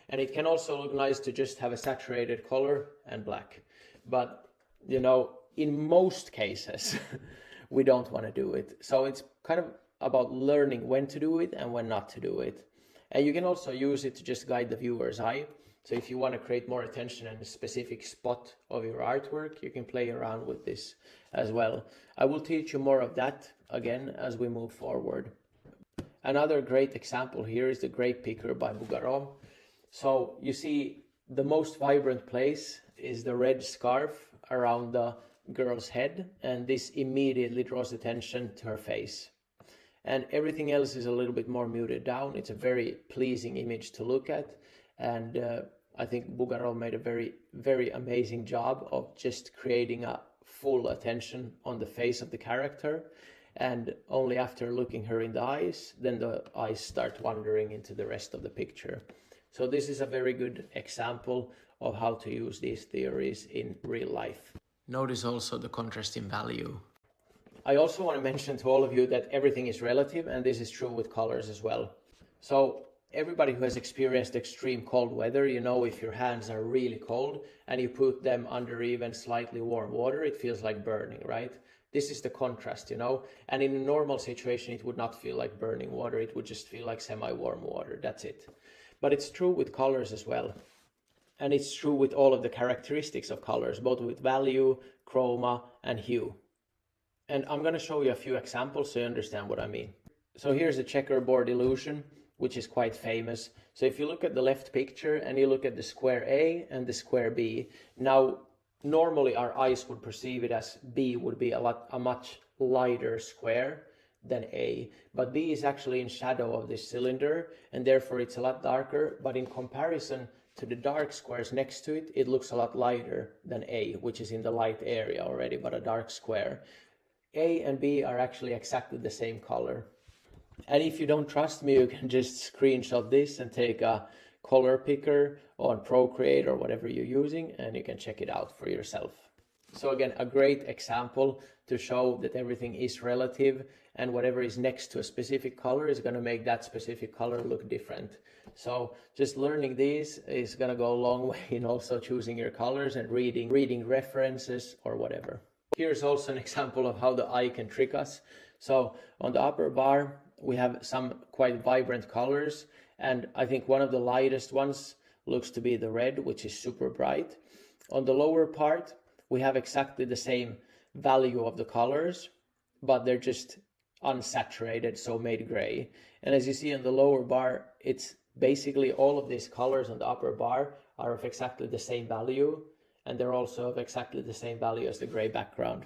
And it can also look nice to just have a saturated color and black. But, you know, in most cases, we don't want to do it. So it's kind of about learning when to do it and when not to do it. And you can also use it to just guide the viewer's eye. So if you want to create more attention in a specific spot of your artwork, you can play around with this as well. I will teach you more of that again as we move forward. Another great example here is the Grape Picker by Bouguereau. So you see the most vibrant place is the red scarf around the girl's head, and this immediately draws attention to her face. And everything else is a little bit more muted down. It's a very pleasing image to look at. And I think Bouguereau made a very, very amazing job of just creating a full attention on the face of the character. And only after looking her in the eyes, then the eyes start wandering into the rest of the picture. So this is a very good example of how to use these theories in real life. Notice also the contrast in value. I also want to mention to all of you that everything is relative, and this is true with colors as well. So everybody who has experienced extreme cold weather, you know, if your hands are really cold and you put them under even slightly warm water, it feels like burning, right? This is the contrast, you know, and in a normal situation, it would not feel like burning water. It would just feel like semi-warm water. That's it. But it's true with colors as well. And it's true with all of the characteristics of colors, both with value, chroma, and hue. And I'm going to show you a few examples so you understand what I mean. So here's a checkerboard illusion, which is quite famous. So if you look at the left picture and you look at the square A and the square B, now normally our eyes would perceive it as B would be a much lighter square than A, but B is actually in shadow of this cylinder and therefore it's a lot darker, but in comparison to the dark squares next to it, it looks a lot lighter than A, which is in the light area already, but a dark square. A and B are actually exactly the same color. And if you don't trust me, you can just screenshot this and take a color picker on Procreate or whatever you're using, and you can check it out for yourself. So again, a great example to show that everything is relative, and whatever is next to a specific color is going to make that specific color look different. So just learning these is going to go a long way in also choosing your colors and reading references or whatever. Here's also an example of how the eye can trick us. So on the upper bar, we have some quite vibrant colors, and I think one of the lightest ones looks to be the red, which is super bright. On the lower part, we have exactly the same value of the colors, but they're just unsaturated, so made gray. And as you see on the lower bar, it's basically all of these colors on the upper bar are of exactly the same value, and they're also of exactly the same value as the gray background.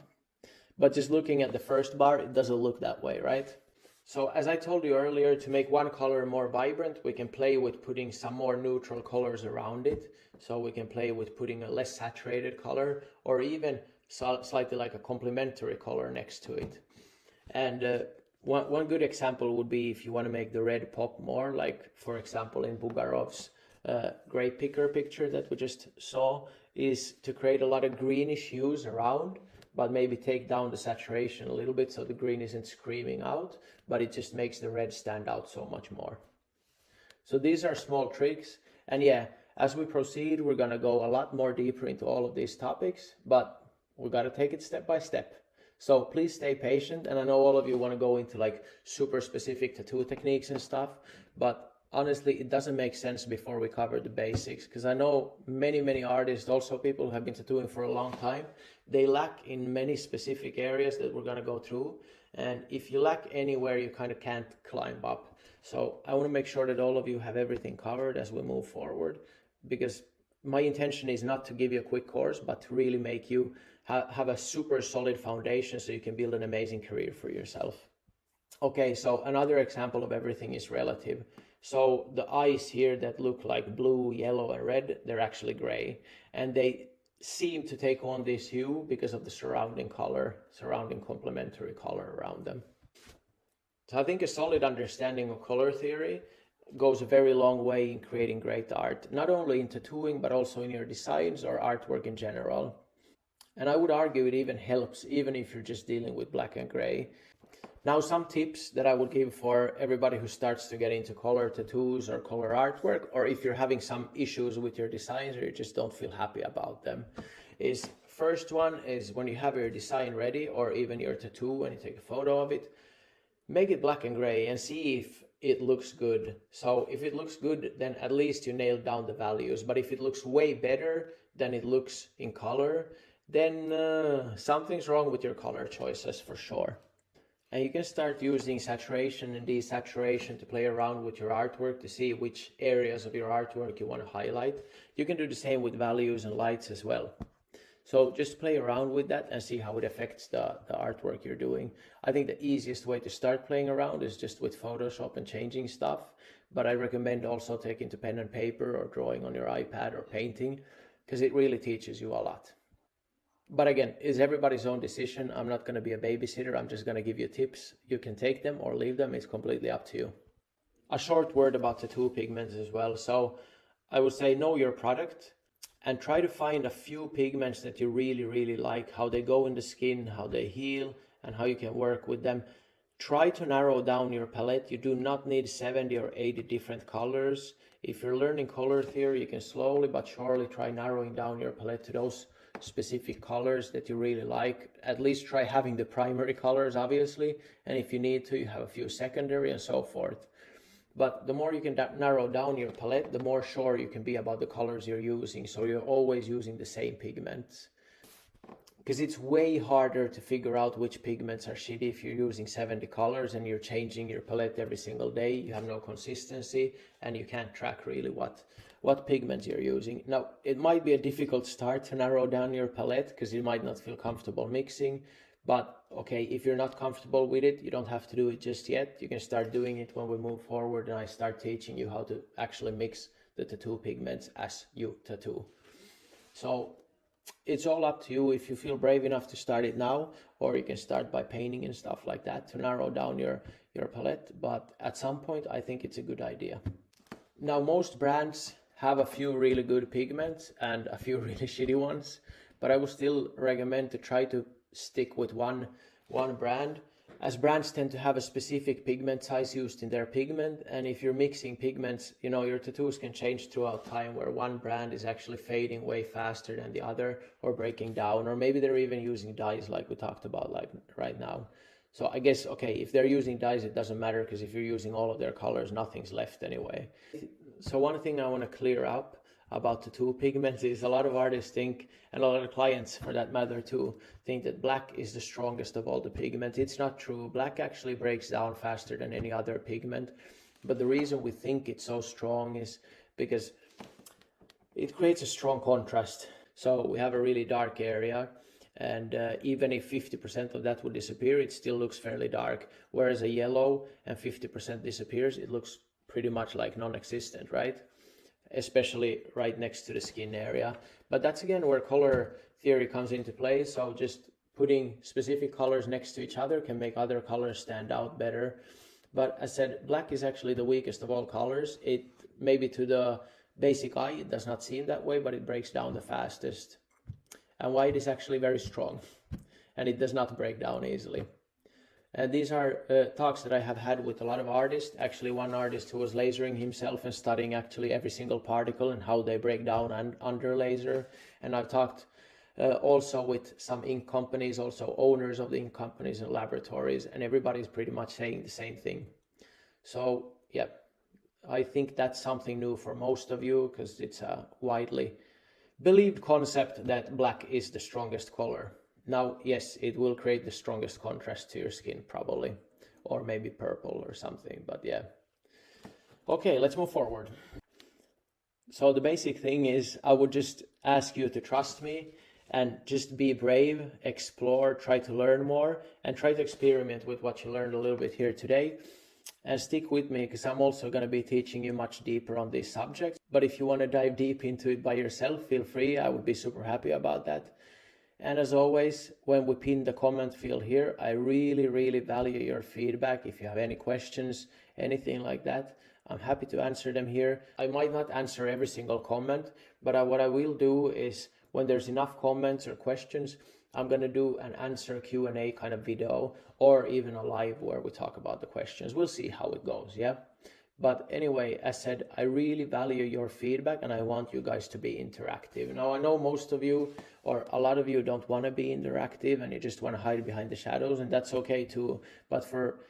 But just looking at the first bar, it doesn't look that way, right? So as I told you earlier, to make one color more vibrant, we can play with putting some more neutral colors around it. So we can play with putting a less saturated color or even slightly like a complementary color next to it. And one good example would be if you want to make the red pop more, like for example in Bouguereau's Grape Picker picture that we just saw, is to create a lot of greenish hues around, but maybe take down the saturation a little bit so the green isn't screaming out, but it just makes the red stand out so much more. So these are small tricks. And yeah, As we proceed, we're going to go a lot more deeper into all of these topics, but we got to take it step by step. So please stay patient. And I know all of you want to go into like super specific tattoo techniques and stuff, but honestly, it doesn't make sense before we cover the basics, because I know many artists, also people who have been tattooing for a long time, they lack in many specific areas that we're going to go through. And if you lack anywhere, you kind of can't climb up. So I want to make sure that all of you have everything covered as we move forward, because my intention is not to give you a quick course, but to really make you have a super solid foundation so you can build an amazing career for yourself. Okay, so another example of everything is relative. So the eyes here that look like blue, yellow, and red, they're actually gray. And they seem to take on this hue because of the surrounding color, surrounding complementary color around them. So I think a solid understanding of color theory goes a very long way in creating great art, not only in tattooing, but also in your designs or artwork in general. And I would argue it even helps, even if you're just dealing with black and gray. Now, some tips that I would give for everybody who starts to get into color tattoos or color artwork, or if you're having some issues with your designs or you just don't feel happy about them, is first one is when you have your design ready, or even your tattoo, and you take a photo of it, make it black and gray and see if it looks good. So if it looks good, then at least you nailed down the values. But if it looks way better than it looks in color, then something's wrong with your color choices for sure. And you can start using saturation and desaturation to play around with your artwork to see which areas of your artwork you want to highlight. You can do the same with values and lights as well. So just play around with that and see how it affects the artwork you're doing. I think the easiest way to start playing around is just with Photoshop and changing stuff. But I recommend also taking to pen and paper or drawing on your iPad or painting, because it really teaches you a lot. But again, it's everybody's own decision. I'm not going to be a babysitter. I'm just going to give you tips. You can take them or leave them. It's completely up to you. A short word about tattoo pigments as well. So I would say know your product and try to find a few pigments that you really like, how they go in the skin, how they heal, and how you can work with them. Try to narrow down your palette. You do not need 70 or 80 different colors. If you're learning color theory, you can slowly but surely try narrowing down your palette to those specific colors that you really like. At least try having the primary colors, obviously, and if you need to, you have a few secondary and so forth. But the more you can narrow down your palette, the more sure you can be about the colors you're using, so you're always using the same pigments. Because it's way harder to figure out which pigments are shitty if you're using 70 colors and you're changing your palette every single day. You have no consistency and you can't track really what pigments you're using. Now, it might be a difficult start to narrow down your palette because you might not feel comfortable mixing. But okay, if you're not comfortable with it, you don't have to do it just yet. You can start doing it when we move forward and I start teaching you how to actually mix the tattoo pigments as you tattoo. So it's all up to you if you feel brave enough to start it now, or you can start by painting and stuff like that to narrow down your palette. But at some point, I think it's a good idea. Now, most brands have a few really good pigments and a few really shitty ones, but I would still recommend to try to stick with one brand, as brands tend to have a specific pigment size used in their pigment. And if you're mixing pigments, you know, your tattoos can change throughout time, where one brand is actually fading way faster than the other or breaking down, or maybe they're even using dyes like we talked about like right now. So I guess, okay, if they're using dyes, it doesn't matter, because if you're using all of their colors, nothing's left anyway. So one thing I want to clear up about tattoo pigments is a lot of artists think, and a lot of clients for that matter too, think that black is the strongest of all the pigments. It's not true. Black actually breaks down faster than any other pigment. But the reason we think it's so strong is because it creates a strong contrast. So we have a really dark area, and even if 50% of that would disappear, it still looks fairly dark. Whereas a yellow and 50% disappears, it looks pretty much like non-existent, right? Especially right next to the skin area. But that's again where color theory comes into play. So just putting specific colors next to each other can make other colors stand out better. But as I said, black is actually the weakest of all colors. It maybe to the basic eye, it does not seem that way, but it breaks down the fastest. And white is actually very strong, and it does not break down easily. And these are talks that I have had with a lot of artists. Actually, one artist who was lasering himself and studying actually every single particle and how they break down and under laser. And I've talked also with some ink companies, also owners of the ink companies and laboratories, and everybody's pretty much saying the same thing. So yeah, I think that's something new for most of you, because it's a widely believed concept that black is the strongest color. Now, yes, it will create the strongest contrast to your skin probably, or maybe purple or something, but yeah. Okay, let's move forward. So the basic thing is, I would just ask you to trust me and just be brave, explore, try to learn more, and try to experiment with what you learned a little bit here today. And stick with me, because I'm also going to be teaching you much deeper on this subject. But if you want to dive deep into it by yourself, feel free. I would be super happy about that. And as always, when we pin the comment field here, I really, really value your feedback. If you have any questions, anything like that, I'm happy to answer them here. I might not answer every single comment, but what I will do is, when there's enough comments or questions, I'm going to do an answer Q&A kind of video, or even a live where we talk about the questions. We'll see how it goes, yeah? But anyway, as said, I really value your feedback and I want you guys to be interactive. Now, I know most of you, or a lot of you, don't want to be interactive and you just want to hide behind the shadows, and that's okay too. But for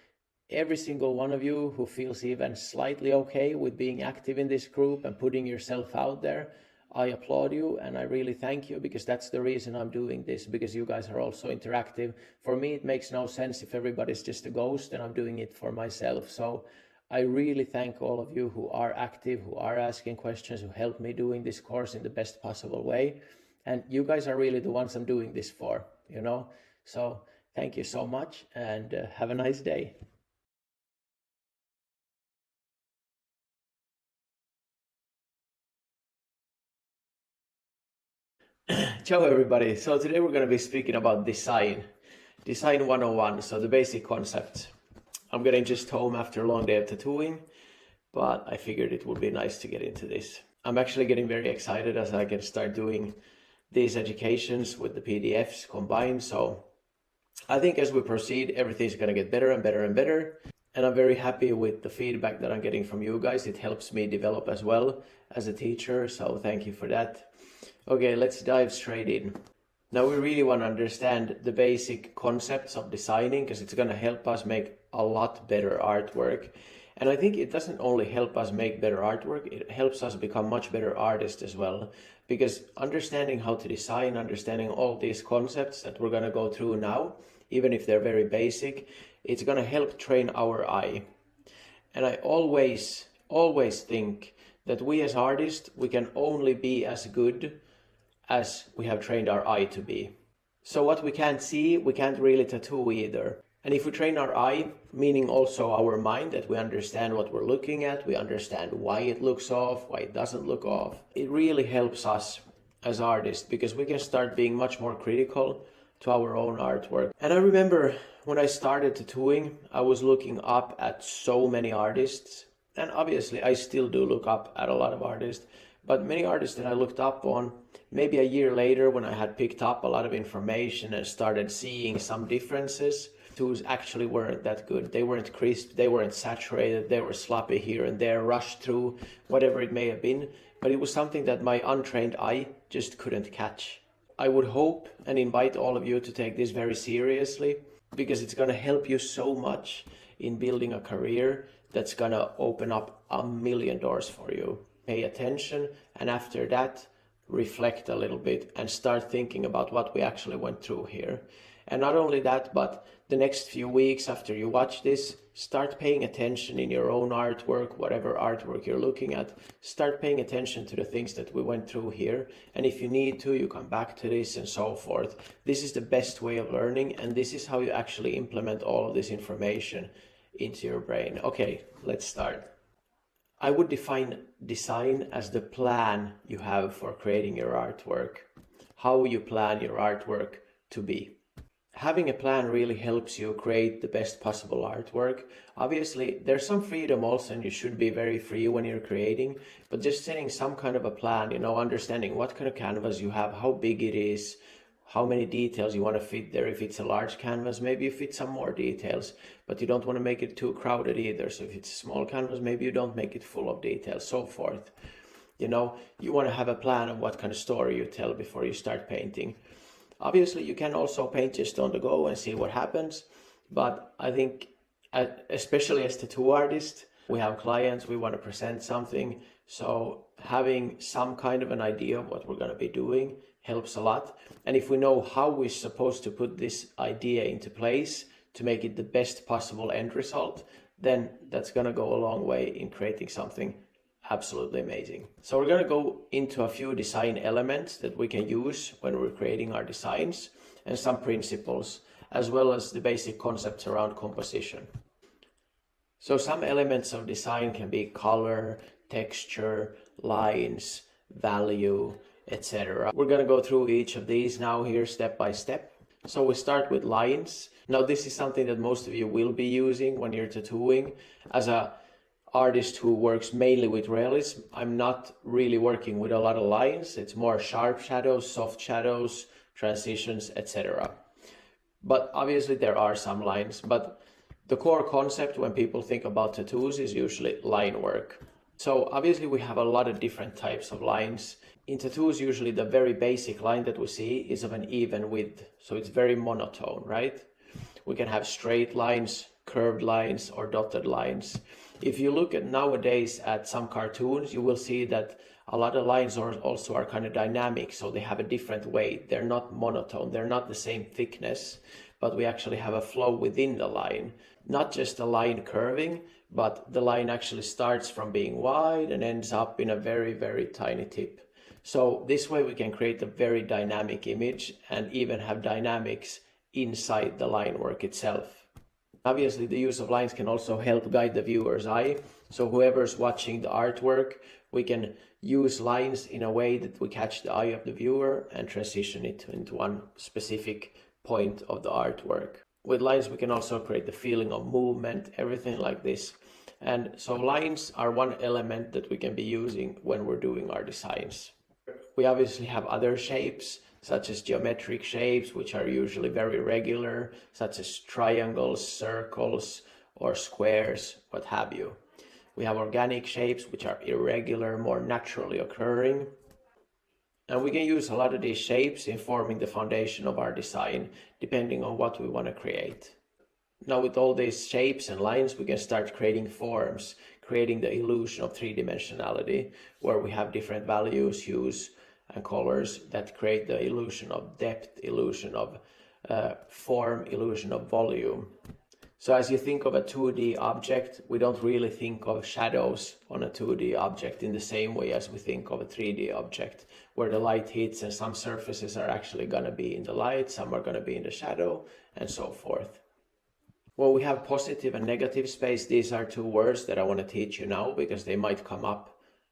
every single one of you who feels even slightly okay with being active in this group and putting yourself out there, I applaud you and I really thank you, because that's the reason I'm doing this, because you guys are also interactive. For me, it makes no sense if everybody's just a ghost, and I'm doing it for myself. So I really thank all of you who are active, who are asking questions, who help me doing this course in the best possible way. And you guys are really the ones I'm doing this for, you know? So thank you so much, and have a nice day. Ciao everybody. So today we're going to be speaking about design 101, so the basic concepts. I'm getting just home after a long day of tattooing, but I figured it would be nice to get into this. I'm actually getting very excited as I can start doing these educations with the PDFs combined. So I think as we proceed, everything's going to get better and better and better. And I'm very happy with the feedback that I'm getting from you guys. It helps me develop as well as a teacher, so thank you for that. Okay, let's dive straight in. Now we really want to understand the basic concepts of designing, because it's going to help us make a lot better artwork. And I think it doesn't only help us make better artwork, it helps us become much better artists as well. Because understanding how to design, understanding all these concepts that we're going to go through now, even if they're very basic, it's going to help train our eye. And I always think that we as artists, we can only be as good as we have trained our eye to be. So what we can't see, we can't really tattoo either. And if we train our eye, meaning also our mind, that we understand what we're looking at, we understand why it looks off, why it doesn't look off, it really helps us as artists, because we can start being much more critical to our own artwork. And I remember when I started tattooing, I was looking up at so many artists, and obviously I still do look up at a lot of artists, but many artists that I looked up on, maybe a year later when I had picked up a lot of information and started seeing some differences, tattoos actually weren't that good. They weren't crisp, they weren't saturated, they were sloppy here and there, rushed through, whatever it may have been. But it was something that my untrained eye just couldn't catch. I would hope and invite all of you to take this very seriously, because it's going to help you so much in building a career that's going to open up a million doors for you. Pay attention, and after that, reflect a little bit and start thinking about what we actually went through here. And not only that, but the next few weeks after you watch this, start paying attention in your own artwork, whatever artwork you're looking at. Start paying attention to the things that we went through here. And if you need to, you come back to this and so forth. This is the best way of learning, and this is how you actually implement all of this information into your brain. Okay, let's start. I would define design as the plan you have for creating your artwork, how you plan your artwork to be. Having a plan really helps you create the best possible artwork. Obviously, there's some freedom also, and you should be very free when you're creating, but just setting some kind of a plan, understanding what kind of canvas you have, how big it is, how many details you want to fit there. If it's a large canvas, maybe you fit some more details, but you don't want to make it too crowded either. So if it's a small canvas, maybe you don't make it full of details, so forth. You know, you want to have a plan of what kind of story you tell before you start painting. Obviously, you can also paint just on the go and see what happens. But I think, especially as tattoo artists, we have clients, we want to present something. So having some kind of an idea of what we're going to be doing helps a lot. And if we know how we're supposed to put this idea into place to make it the best possible end result, then that's going to go a long way in creating something absolutely amazing. So we're going to go into a few design elements that we can use when we're creating our designs, and some principles, as well as the basic concepts around composition. So some elements of design can be color, texture, lines, value, etc. We're going to go through each of these now here step by step. So we start with lines. Now this is something that most of you will be using when you're tattooing. As a artist who works mainly with realism, I'm not really working with a lot of lines. It's more sharp shadows, soft shadows, transitions, etc. But obviously there are some lines, but the core concept when people think about tattoos is usually line work. So obviously we have a lot of different types of lines. In tattoos, usually the very basic line that we see is of an even width. So it's very monotone, right? We can have straight lines, curved lines, or dotted lines. If you look at nowadays at some cartoons, you will see that a lot of lines also are kind of dynamic, so they have a different weight. They're not monotone, they're not the same thickness, but we actually have a flow within the line. Not just a line curving, but the line actually starts from being wide and ends up in a very, very tiny tip. So this way we can create a very dynamic image and even have dynamics inside the line work itself. Obviously, the use of lines can also help guide the viewer's eye. So whoever's watching the artwork, we can use lines in a way that we catch the eye of the viewer and transition it into one specific point of the artwork. With lines, we can also create the feeling of movement, everything like this. And so lines are one element that we can be using when we're doing our designs. We obviously have other shapes, such as geometric shapes, which are usually very regular, such as triangles, circles, or squares, what have you. We have organic shapes, which are irregular, more naturally occurring. And we can use a lot of these shapes in forming the foundation of our design, depending on what we want to create. Now with all these shapes and lines, we can start creating forms, creating the illusion of three-dimensionality, where we have different values, hues, and colors that create the illusion of depth, illusion of form, illusion of volume. So as you think of a 2D object, we don't really think of shadows on a 2D object in the same way as we think of a 3D object, where the light hits and some surfaces are actually going to be in the light, some are going to be in the shadow, and so forth. Well, we have positive and negative space. These are two words that I want to teach you now because they might come up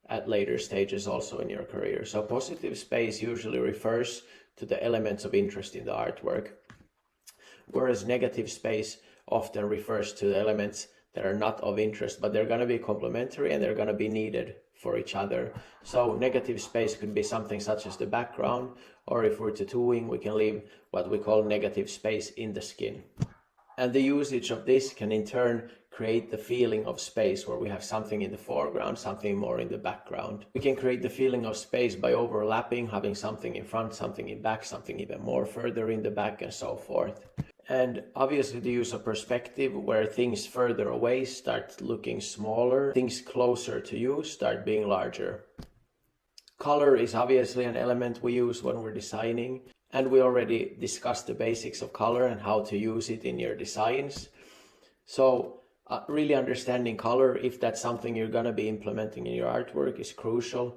at later stages also in your career. So positive space usually refers to the elements of interest in the artwork, whereas negative space often refers to the elements that are not of interest, but they're going to be complementary and they're going to be needed for each other. So negative space could be something such as the background, or if we're tattooing, we can leave what we call negative space in the skin. And the usage of this can in turn create the feeling of space where we have something in the foreground, something more in the background. We can create the feeling of space by overlapping, having something in front, something in back, something even more further in the back, and so forth. And obviously the use of perspective, where things further away start looking smaller, things closer to you start being larger. Color is obviously an element we use when we're designing, and we already discussed the basics of color and how to use it in your designs. So really understanding color, if that's something you're going to be implementing in your artwork, is crucial.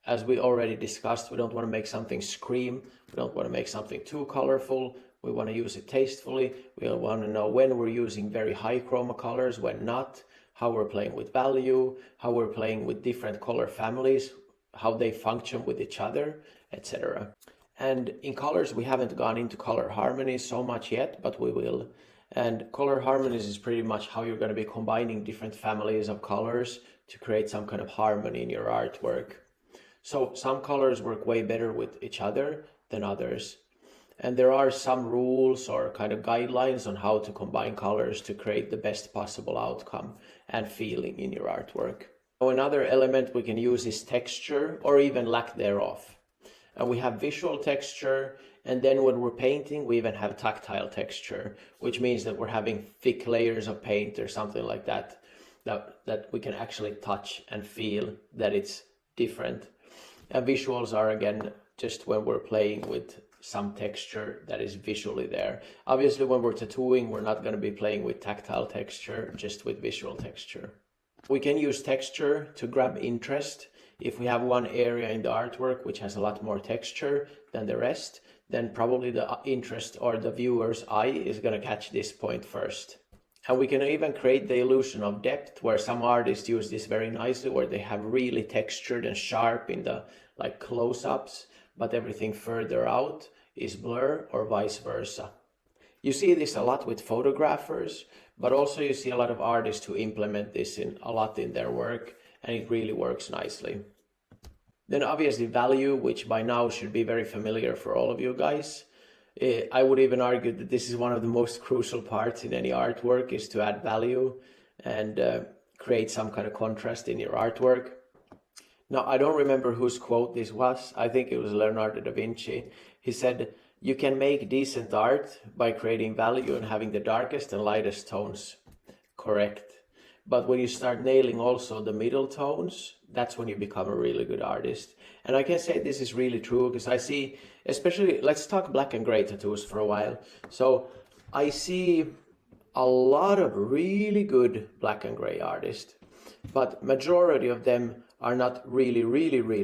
As we already discussed, we don't want to make something scream. We don't want to make something too colorful. We want to use it tastefully. We want to know when we're using very high chroma colors, when not, how we're playing with value, how we're playing with different color families, how they function with each other, etc. And in colors, we haven't gone into color harmony so much yet, but we will. And color harmonies is pretty much how you're going to be combining different families of colors to create some kind of harmony in your artwork. So some colors work way better with each other than others. And there are some rules or kind of guidelines on how to combine colors to create the best possible outcome and feeling in your artwork. Now, another element we can use is texture or even lack thereof. And we have visual texture, and then when we're painting, we even have tactile texture, which means that we're having thick layers of paint or something like that, that we can actually touch and feel that it's different. And visuals are, again, just when we're playing with some texture that is visually there. Obviously, when we're tattooing, we're not going to be playing with tactile texture, just with visual texture. We can use texture to grab interest. If we have one area in the artwork which has a lot more texture than the rest, then probably the interest or the viewer's eye is going to catch this point first. And we can even create the illusion of depth, where some artists use this very nicely, where they have really textured and sharp in the like close-ups, but everything further out is blur, or vice versa. You see this a lot with photographers, but also you see a lot of artists who implement this a lot in their work, and it really works nicely. Then obviously value, which by now should be very familiar for all of you guys. I would even argue that this is one of the most crucial parts in any artwork, is to add value and create some kind of contrast in your artwork. Now, I don't remember whose quote this was. I think it was Leonardo da Vinci. He said, "You can make decent art by creating value and having the darkest and lightest tones." Correct. But when you start nailing also the middle tones, that's when you become a really good artist. And I can say this is really true, because I see, especially, let's talk black and gray tattoos for a while. So I see a lot of really good black and gray artists, but majority of them are not really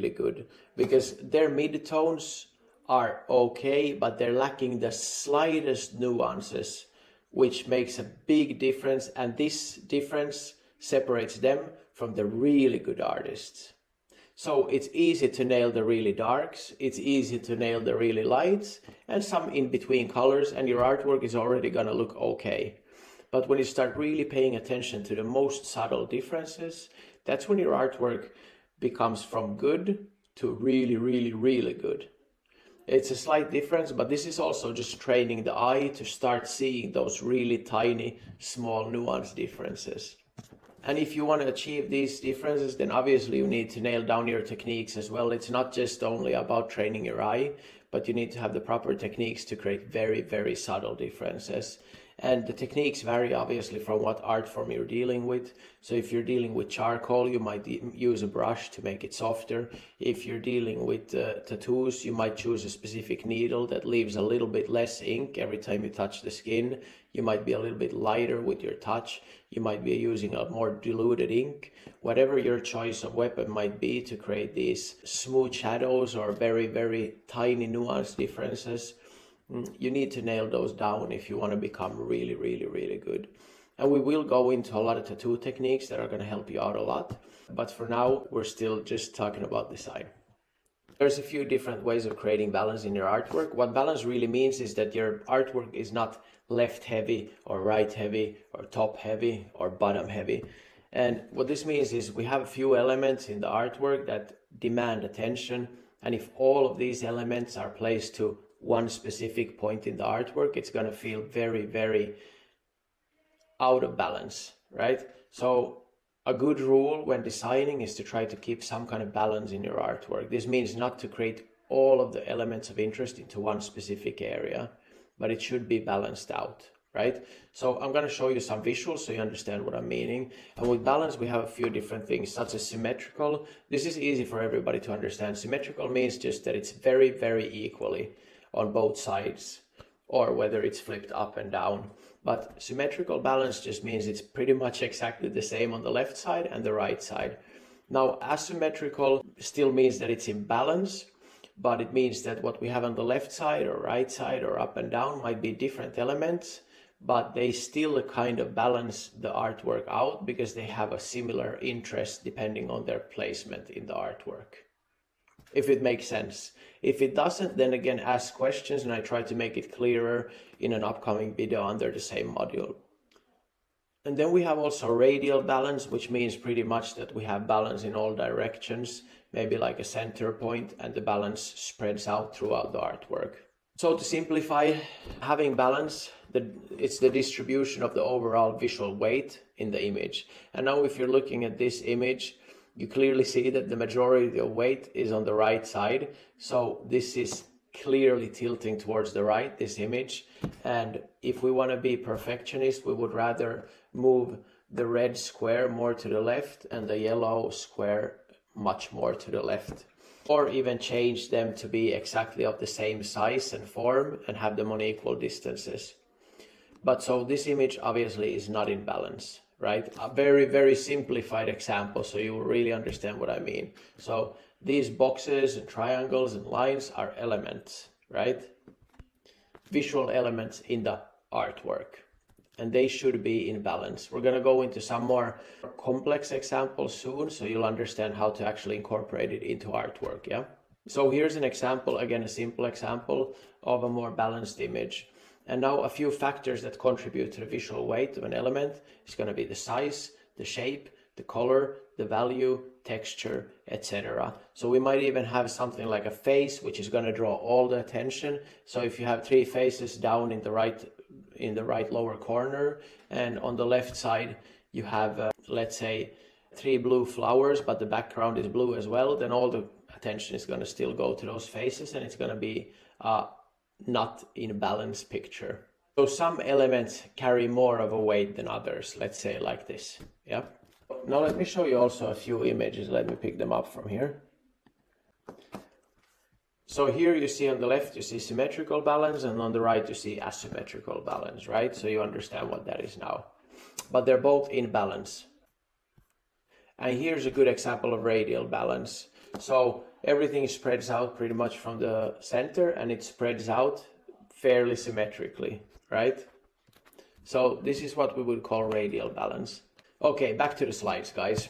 good, because their mid-tones are okay, but they're lacking the slightest nuances, which makes a big difference, and this difference separates them from the really good artists. So it's easy to nail the really darks, it's easy to nail the really lights, and some in-between colors, and your artwork is already gonna look okay. But when you start really paying attention to the most subtle differences, that's when your artwork becomes from good to really good. It's a slight difference, but this is also just training the eye to start seeing those really tiny, small nuance differences. And if you want to achieve these differences, then obviously you need to nail down your techniques as well. It's not just only about training your eye, but you need to have the proper techniques to create very subtle differences. And the techniques vary obviously from what art form you're dealing with. So if you're dealing with charcoal, you might use a brush to make it softer. If you're dealing with tattoos, you might choose a specific needle that leaves a little bit less ink every time you touch the skin. You might be a little bit lighter with your touch. You might be using a more diluted ink. Whatever your choice of weapon might be to create these smooth shadows or very tiny nuance differences, you need to nail those down if you want to become really good. And we will go into a lot of tattoo techniques that are going to help you out a lot. But for now, we're still just talking about design. There's a few different ways of creating balance in your artwork. What balance really means is that your artwork is not left heavy or right heavy or top heavy or bottom heavy. And what this means is we have a few elements in the artwork that demand attention. And if all of these elements are placed to one specific point in the artwork, it's going to feel very out of balance, right? So a good rule when designing is to try to keep some kind of balance in your artwork. This means not to create all of the elements of interest into one specific area, but it should be balanced out, right? So I'm going to show you some visuals so you understand what I'm meaning. And with balance, we have a few different things, such as symmetrical. This is easy for everybody to understand. Symmetrical means just that it's very equally on both sides, or whether it's flipped up and down. But symmetrical balance just means it's pretty much exactly the same on the left side and the right side. Now, asymmetrical still means that it's in balance, but it means that what we have on the left side or right side or up and down might be different elements, but they still kind of balance the artwork out because they have a similar interest depending on their placement in the artwork. If it makes sense. If it doesn't, then again, ask questions and I try to make it clearer in an upcoming video under the same module. And then we have also radial balance, which means pretty much that we have balance in all directions, maybe like a center point, and the balance spreads out throughout the artwork. So to simplify, having balance, it's the distribution of the overall visual weight in the image. And now if you're looking at this image, you clearly see that the majority of weight is on the right side. So this is clearly tilting towards the right, this image. And if we want to be perfectionist, we would rather move the red square more to the left and the yellow square much more to the left. Or even change them to be exactly of the same size and form and have them on equal distances. But so this image obviously is not in balance, right? A very, very simplified example so you will really understand what I mean. So these boxes and triangles and lines are elements, right? Visual elements in the artwork. And they should be in balance. We're going to go into some more complex examples soon, so you'll understand how to actually incorporate it into artwork, yeah? So here's an example, again, a simple example of a more balanced image. And now a few factors that contribute to the visual weight of an element is going to be the size, the shape, the color, the value, texture, etc. So we might even have something like a face, which is going to draw all the attention. So if you have 3 faces down in the right lower corner, and on the left side you have let's say 3 blue flowers, but the background is blue as well, then all the attention is going to still go to those faces, and it's going to be not in balance picture. So some elements carry more of a weight than others, let's say like this. Yeah. Now let me show you also a few images. Let me pick them up from here. So here you see on the left, you see symmetrical balance, and on the right you see asymmetrical balance, right? So you understand what that is now. But they're both in balance. And here's a good example of radial balance. So everything spreads out pretty much from the center, and it spreads out fairly symmetrically, right? So this is what we would call radial balance. Okay, back to the slides, guys.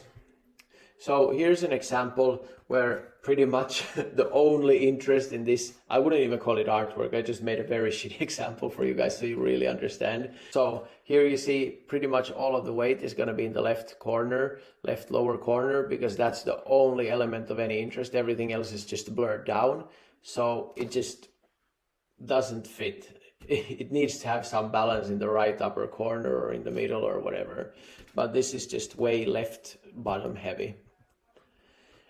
So here's an example where pretty much the only interest in this, I wouldn't even call it artwork, I just made a very shitty example for you guys so you really understand. So here you see pretty much all of the weight is going to be in the left corner, left lower corner, because that's the only element of any interest. Everything else is just blurred down, so it just doesn't fit. It needs to have some balance in the right upper corner or in the middle or whatever, but this is just way left bottom heavy.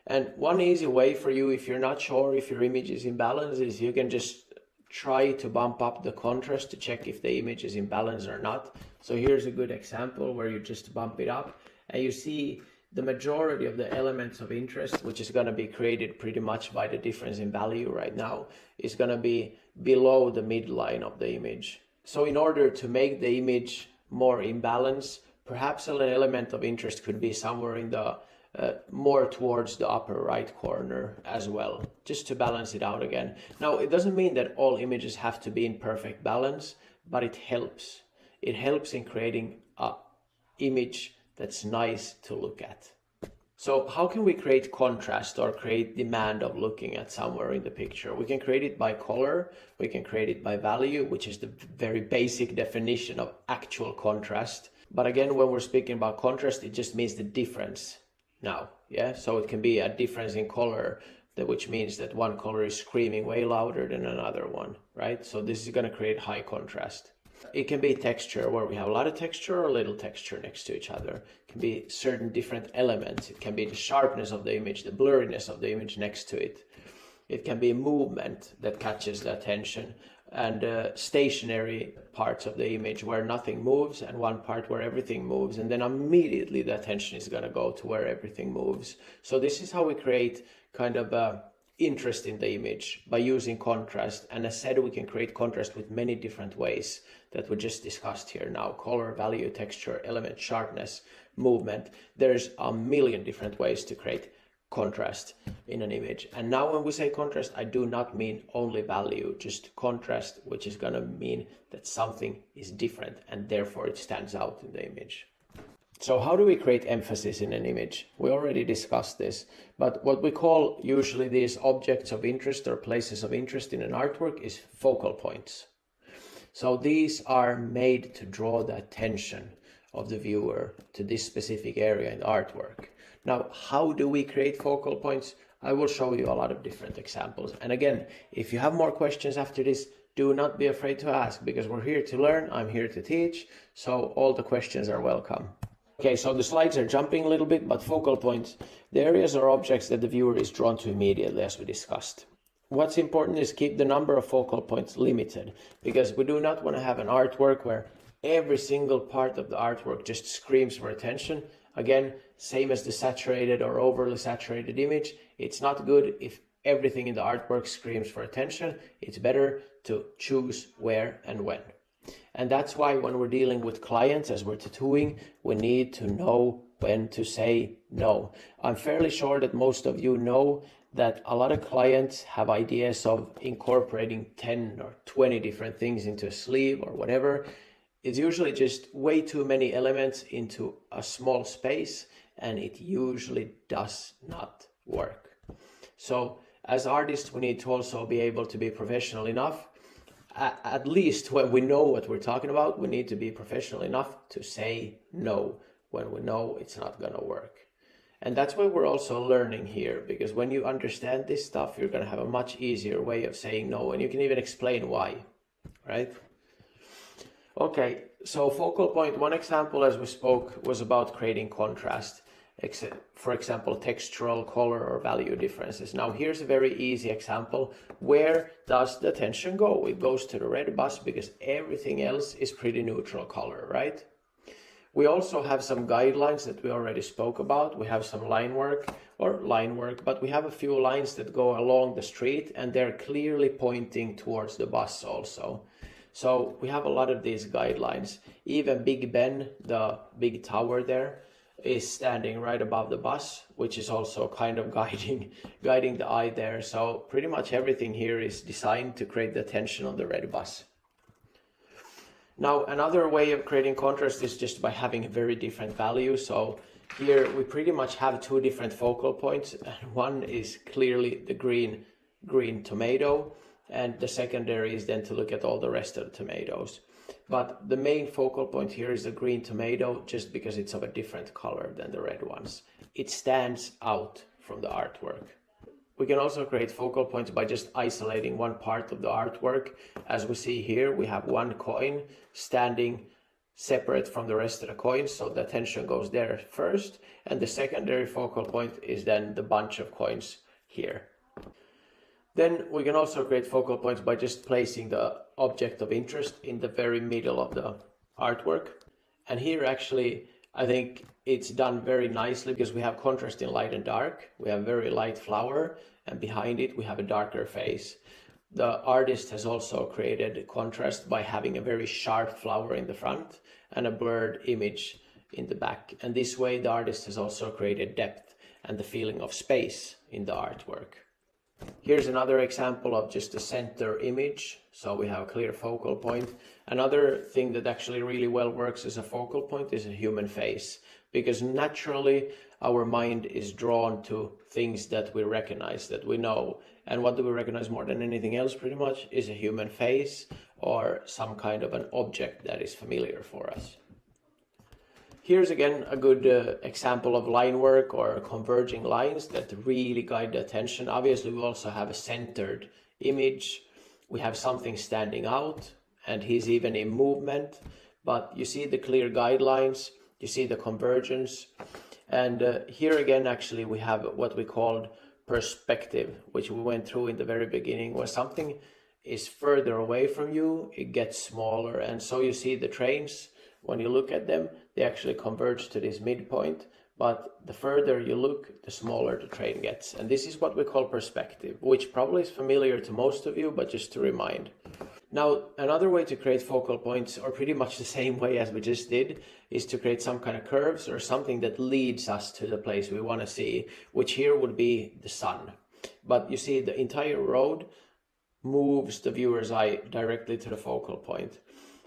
And one easy way for you, if you're not sure if your image is in balance, is you can just try to bump up the contrast to check if the image is in balance or not. So here's a good example where you just bump it up and you see the majority of the elements of interest, which is going to be created pretty much by the difference in value right now, is going to be below the midline of the image. So in order to make the image more in balance, perhaps an element of interest could be somewhere in the more towards the upper right corner as well, just to balance it out again. Now, it doesn't mean that all images have to be in perfect balance, but it helps. It helps in creating an image that's nice to look at. So how can we create contrast or create demand of looking at somewhere in the picture? We can create it by color, we can create it by value, which is the very basic definition of actual contrast. But again, when we're speaking about contrast, it just means the difference now, yeah? So it can be a difference in color, which means that one color is screaming way louder than another one, right? So this is going to create high contrast. It can be texture, where we have a lot of texture or little texture next to each other. It can be certain different elements. It can be the sharpness of the image, the blurriness of the image next to it. It can be movement that catches the attention, and stationary parts of the image where nothing moves, and one part where everything moves, and then immediately the attention is going to go to where everything moves. So this is how we create kind of interest in the image, by using contrast. And as said, we can create contrast with many different ways that we just discussed here now: color, value, texture, element, sharpness, movement. There's a million different ways to create contrast in an image. And now when we say contrast, I do not mean only value, just contrast, which is going to mean that something is different and therefore it stands out in the image. So how do we create emphasis in an image? We already discussed this, but what we call usually these objects of interest or places of interest in an artwork is focal points. So these are made to draw the attention of the viewer to this specific area in the artwork. Now, how do we create focal points? I will show you a lot of different examples. And again, if you have more questions after this, do not be afraid to ask, because we're here to learn, I'm here to teach, so all the questions are welcome. Okay, so the slides are jumping a little bit, but focal points, the areas or objects that the viewer is drawn to immediately, as we discussed. What's important is keep the number of focal points limited, because we do not want to have an artwork where every single part of the artwork just screams for attention. Again, same as the saturated or overly saturated image, it's not good if everything in the artwork screams for attention. It's better to choose where and when. And that's why when we're dealing with clients as we're tattooing, we need to know when to say no. I'm fairly sure that most of you know that a lot of clients have ideas of incorporating 10 or 20 different things into a sleeve or whatever. It's usually just way too many elements into a small space, and it usually does not work. So as artists, we need to also be able to be professional enough. At least when we know what we're talking about, we need to be professional enough to say no when we know it's not going to work. And that's why we're also learning here, because when you understand this stuff, you're going to have a much easier way of saying no, and you can even explain why, right? Okay, so focal point, one example as we spoke was about creating contrast. For example, textural, color, or value differences. Now here's a very easy example. Where does the attention go? It goes to the red bus because everything else is pretty neutral color, right? We also have some guidelines that we already spoke about. We have some line work, but we have a few lines that go along the street and they're clearly pointing towards the bus also. So we have a lot of these guidelines. Even Big Ben, the big tower there, is standing right above the bus, which is also kind of guiding the eye there. So pretty much everything here is designed to create the attention on the red bus. Now another way of creating contrast is just by having very different values. So here we pretty much have two different focal points, and one is clearly the green tomato, and the secondary is then to look at all the rest of the tomatoes. But the main focal point here is the green tomato, just because it's of a different color than the red ones. It stands out from the artwork. We can also create focal points by just isolating one part of the artwork. As we see here, we have one coin standing separate from the rest of the coins, so the attention goes there first, and the secondary focal point is then the bunch of coins here. Then we can also create focal points by just placing the object of interest in the very middle of the artwork. And here actually, I think it's done very nicely because we have contrast in light and dark. We have very light flower, and behind it we have a darker face. The artist has also created contrast by having a very sharp flower in the front and a blurred image in the back. And this way the artist has also created depth and the feeling of space in the artwork. Here's another example of just a center image. So we have a clear focal point. Another thing that actually really well works as a focal point is a human face, because naturally our mind is drawn to things that we recognize, that we know. And what do we recognize more than anything else pretty much is a human face or some kind of an object that is familiar for us. Here's again a good example of line work or converging lines that really guide the attention. Obviously we also have a centered image. We have something standing out and he's even in movement, but you see the clear guidelines, you see the convergence. And here again actually we have what we called perspective, which we went through in the very beginning. Where something is further away from you, it gets smaller, and so you see the trains. When you look at them, they actually converge to this midpoint, but the further you look, the smaller the train gets. And this is what we call perspective, which probably is familiar to most of you, but just to remind. Now, another way to create focal points, or pretty much the same way as we just did, is to create some kind of curves or something that leads us to the place we want to see, which here would be the sun. But you see, the entire road moves the viewer's eye directly to the focal point.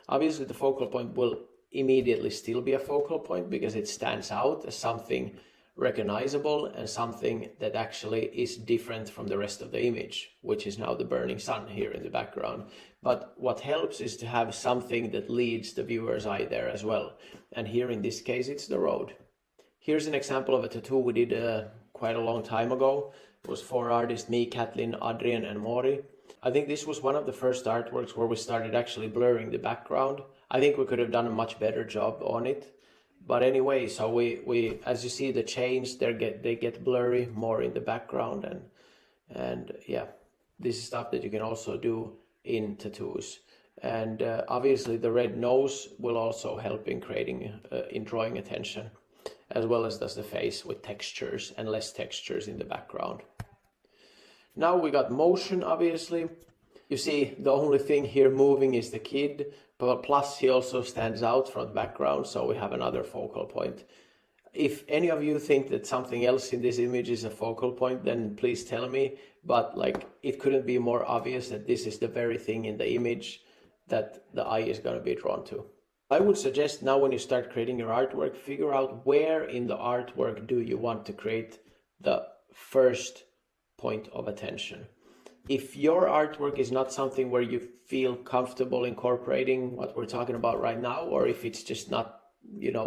Obviously, the focal point will immediately still be a focal point because it stands out as something recognizable and something that actually is different from the rest of the image, which is now the burning sun here in the background. But what helps is to have something that leads the viewer's eye there as well. And here in this case, it's the road. Here's an example of a tattoo we did quite a long time ago. It was for artists me, Kathleen, Adrian and Mori. I think this was one of the first artworks where we started actually blurring the background. I think we could have done a much better job on it. But anyway, so we as you see the change, they get blurry more in the background, and yeah, this is stuff that you can also do in tattoos. And obviously the red nose will also help in in drawing attention, as well as does the face with textures and less textures in the background. Now we got motion, obviously. You see the only thing here moving is the kid, but plus he also stands out from the background, so we have another focal point. If any of you think that something else in this image is a focal point, then please tell me, but like it couldn't be more obvious that this is the very thing in the image that the eye is going to be drawn to. I would suggest now when you start creating your artwork, figure out where in the artwork do you want to create the first point of attention. If your artwork is not something where you feel comfortable incorporating what we're talking about right now, or if it's just not,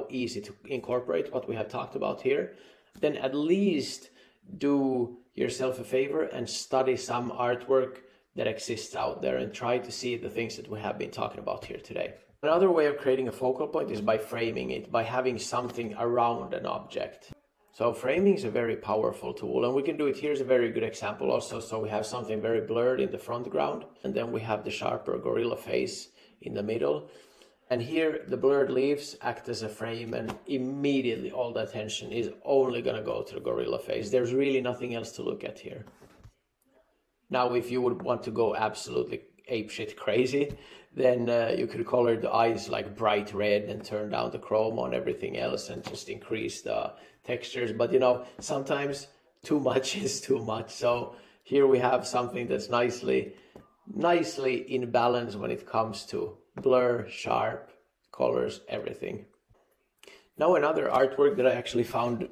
easy to incorporate what we have talked about here, then at least do yourself a favor and study some artwork that exists out there and try to see the things that we have been talking about here today. Another way of creating a focal point is by framing it, by having something around an object. So framing is a very powerful tool, and we can do it. Here's a very good example also. So we have something very blurred in the front ground, and then we have the sharper gorilla face in the middle. And here the blurred leaves act as a frame, and immediately all the attention is only going to go to the gorilla face. There's really nothing else to look at here. Now, if you would want to go absolutely apeshit crazy, then you could color the eyes like bright red and turn down the chroma on everything else and just increase the textures. But sometimes too much is too much. So here we have something that's nicely in balance when it comes to blur, sharp, colors, everything. Now another artwork that I actually found,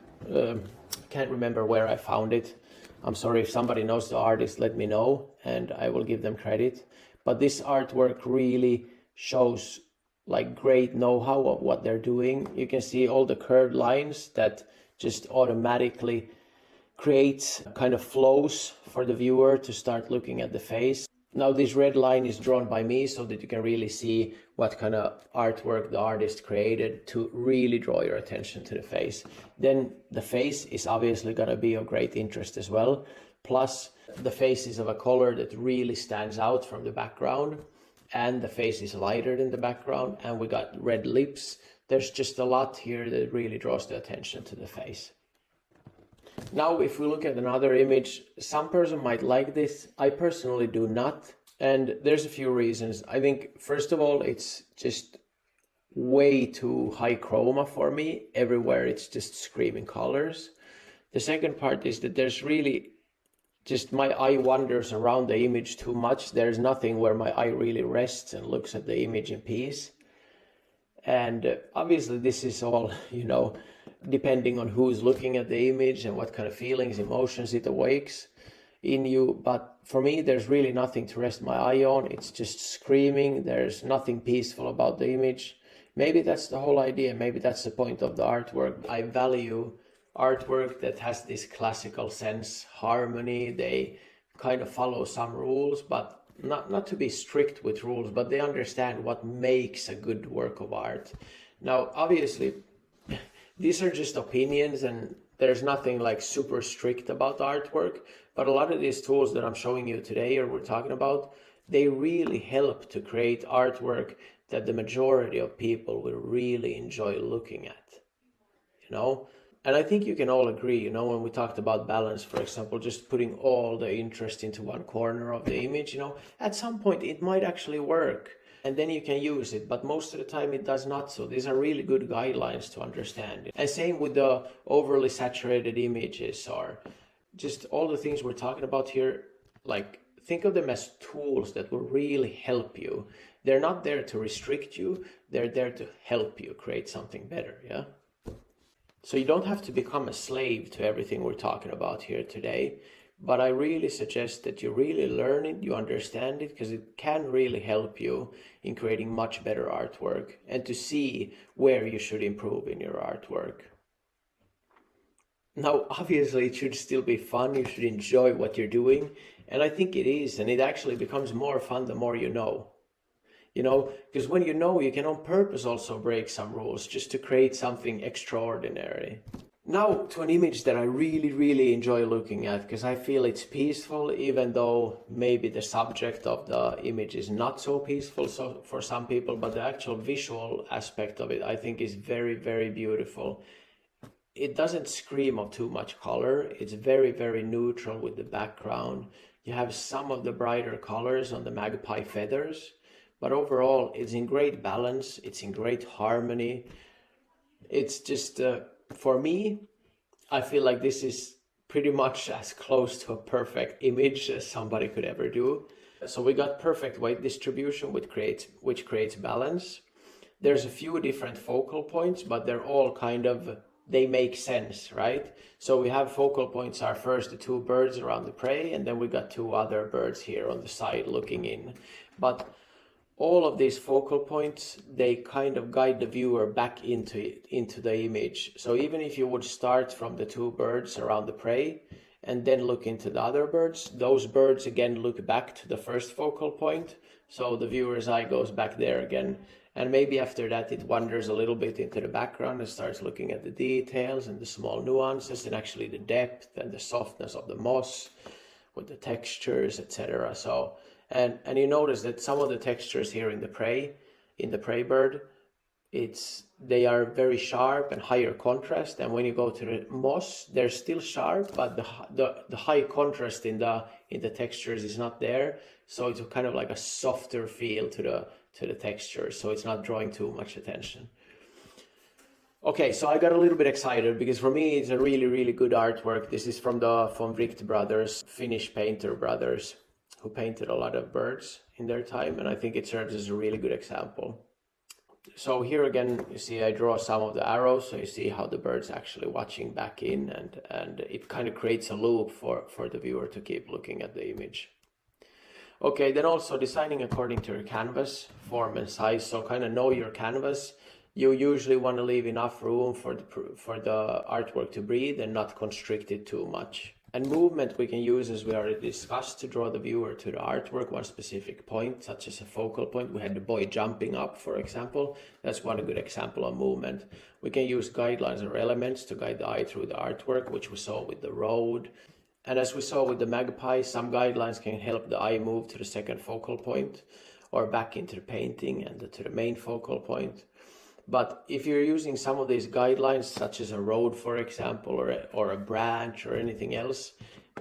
can't remember where I found it. I'm sorry if somebody knows the artist, let me know and I will give them credit. But this artwork really shows like great know-how of what they're doing. You can see all the curved lines that just automatically creates kind of flows for the viewer to start looking at the face. Now this red line is drawn by me so that you can really see what kind of artwork the artist created to really draw your attention to the face. Then the face is obviously going to be of great interest as well. Plus the face is of a color that really stands out from the background, and the face is lighter than the background, and we got red lips. There's just a lot here that really draws the attention to the face. Now, if we look at another image, some person might like this. I personally do not. And there's a few reasons. I think, first of all, it's just way too high chroma for me. Everywhere it's just screaming colors. The second part is that there's really just my eye wanders around the image too much. There's nothing where my eye really rests and looks at the image in peace. And obviously this is all, depending on who's looking at the image and what kind of feelings, emotions it awakes in you. But for me, there's really nothing to rest my eye on. It's just screaming. There's nothing peaceful about the image. Maybe that's the whole idea. Maybe that's the point of the artwork. I value artwork that has this classical sense, harmony. They kind of follow some rules, but not to be strict with rules, but they understand what makes a good work of art. Now, obviously, these are just opinions and there's nothing like super strict about artwork, but a lot of these tools that I'm showing you today or we're talking about, they really help to create artwork that the majority of people will really enjoy looking at, And I think you can all agree, when we talked about balance, for example, just putting all the interest into one corner of the image, at some point it might actually work and then you can use it, but most of the time it does not. So these are really good guidelines to understand. And same with the overly saturated images or just all the things we're talking about here. Like, think of them as tools that will really help you. They're not there to restrict you. They're there to help you create something better. Yeah. So you don't have to become a slave to everything we're talking about here today, but I really suggest that you really learn it, you understand it, because it can really help you in creating much better artwork and to see where you should improve in your artwork. Now, obviously, it should still be fun. You should enjoy what you're doing. And I think it is. And it actually becomes more fun the more you know. You know, because when you know, you can on purpose also break some rules just to create something extraordinary. Now to an image that I really, really enjoy looking at because I feel it's peaceful, even though maybe the subject of the image is not so peaceful so for some people, but the actual visual aspect of it I think is very, very beautiful. It doesn't scream of too much color. It's very, very neutral with the background. You have some of the brighter colors on the magpie feathers, but overall it's in great balance. It's in great harmony. It's just, for me, I feel like this is pretty much as close to a perfect image as somebody could ever do. So we got perfect weight distribution, which creates balance. There's a few different focal points, but they're all kind of, they make sense, right? So we have focal points are first the two birds around the prey, and then we got two other birds here on the side looking in. But all of these focal points, they kind of guide the viewer back into the image. So even if you would start from the two birds around the prey and then look into the other birds, those birds again look back to the first focal point. So the viewer's eye goes back there again. And maybe after that it wanders a little bit into the background and starts looking at the details and the small nuances and actually the depth and the softness of the moss with the textures, etc. So and you notice that some of the textures here in the prey bird, they are very sharp and higher contrast. And when you go to the moss, they're still sharp, but the high contrast in the textures is not there. So it's kind of like a softer feel to the texture, so it's not drawing too much attention. Okay, so I got a little bit excited because for me it's a really, really good artwork. This is from the von Wright brothers, Finnish painter brothers, who painted a lot of birds in their time, and I think it serves as a really good example. So here again, you see I draw some of the arrows, so you see how the bird's actually watching back in, and it kind of creates a loop for the viewer to keep looking at the image. Okay, then also designing according to your canvas form and size. So kind of know your canvas. You usually want to leave enough room for the artwork to breathe and not constrict it too much. And movement we can use, as we already discussed, to draw the viewer to the artwork, one specific point, such as a focal point. We had the boy jumping up, for example. That's one good example of movement. We can use guidelines or elements to guide the eye through the artwork, which we saw with the road. And as we saw with the magpie, some guidelines can help the eye move to the second focal point or back into the painting and to the main focal point. But if you're using some of these guidelines, such as a road, for example, or a branch or anything else,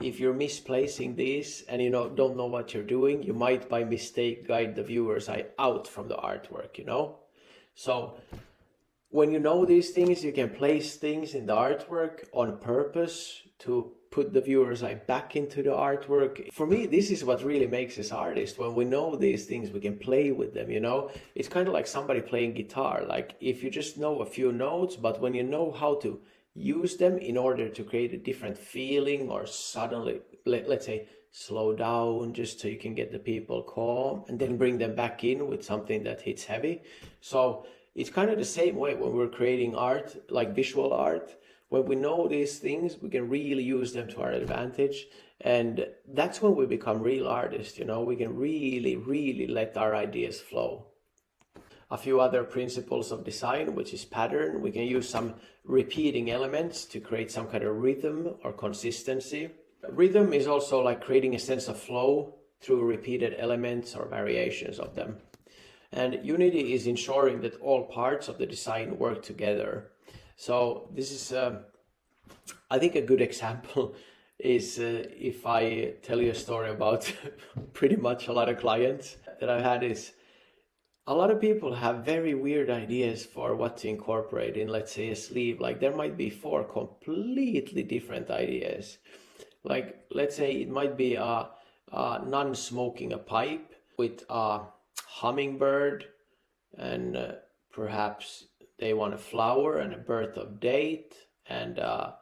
if you're misplacing these and you don't know what you're doing, you might by mistake guide the viewer's eye out from the artwork, So when you know these things, you can place things in the artwork on purpose to put the viewer's eye back into the artwork. For me, this is what really makes us artists. When we know these things, we can play with them, It's kind of like somebody playing guitar. Like if you just know a few notes, but when you know how to use them in order to create a different feeling or suddenly, let's say, slow down just so you can get the people calm and then bring them back in with something that hits heavy. So it's kind of the same way when we're creating art, like visual art. When we know these things, we can really use them to our advantage. And that's when we become real artists, We can really, really let our ideas flow. A few other principles of design, which is pattern. We can use some repeating elements to create some kind of rhythm or consistency. Rhythm is also like creating a sense of flow through repeated elements or variations of them. And unity is ensuring that all parts of the design work together. So this is, I think a good example is if I tell you a story about pretty much a lot of clients that I've had, is a lot of people have very weird ideas for what to incorporate in, let's say, a sleeve. Like there might be 4 completely different ideas. Like let's say it might be a nun smoking a pipe with a hummingbird and perhaps they want a flower and a birth of date and a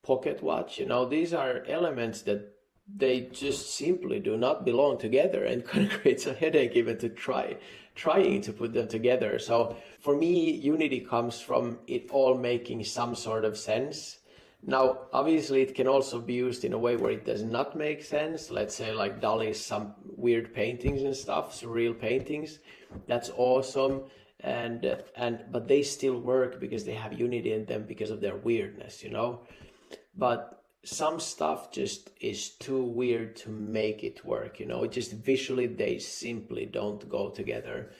pocket watch. These are elements that they just simply do not belong together and kind of creates a headache even to trying to put them together. So for me, unity comes from it all making some sort of sense. Now, obviously, it can also be used in a way where it does not make sense. Let's say like Dali's some weird paintings and stuff, surreal paintings. That's awesome. But they still work because they have unity in them because of their weirdness, you know. But some stuff just is too weird to make it work, you know. It just visually they simply don't go together.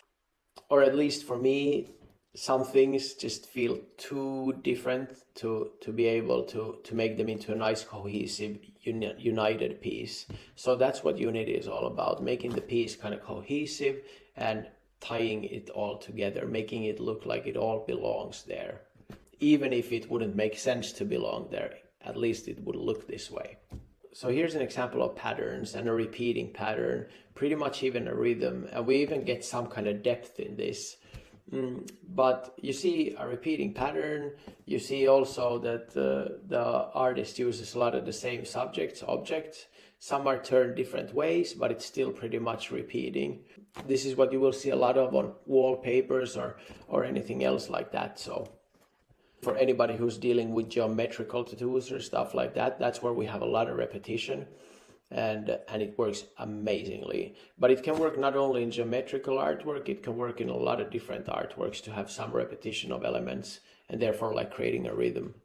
Or at least for me, some things just feel too different to be able to make them into a nice cohesive united piece. So that's what unity is all about, making the piece kind of cohesive and tying it all together, making it look like it all belongs there. Even if it wouldn't make sense to belong there, at least it would look this way. So here's an example of patterns and a repeating pattern, pretty much even a rhythm, and we even get some kind of depth in this. But you see a repeating pattern, you see also that the artist uses a lot of the same objects. Some are turned different ways, but it's still pretty much repeating. This is what you will see a lot of on wallpapers or anything else like that. So for anybody who's dealing with geometrical tattoos or stuff like that, that's where we have a lot of repetition. And it works amazingly. But it can work not only in geometrical artwork, it can work in a lot of different artworks to have some repetition of elements and therefore like creating a rhythm.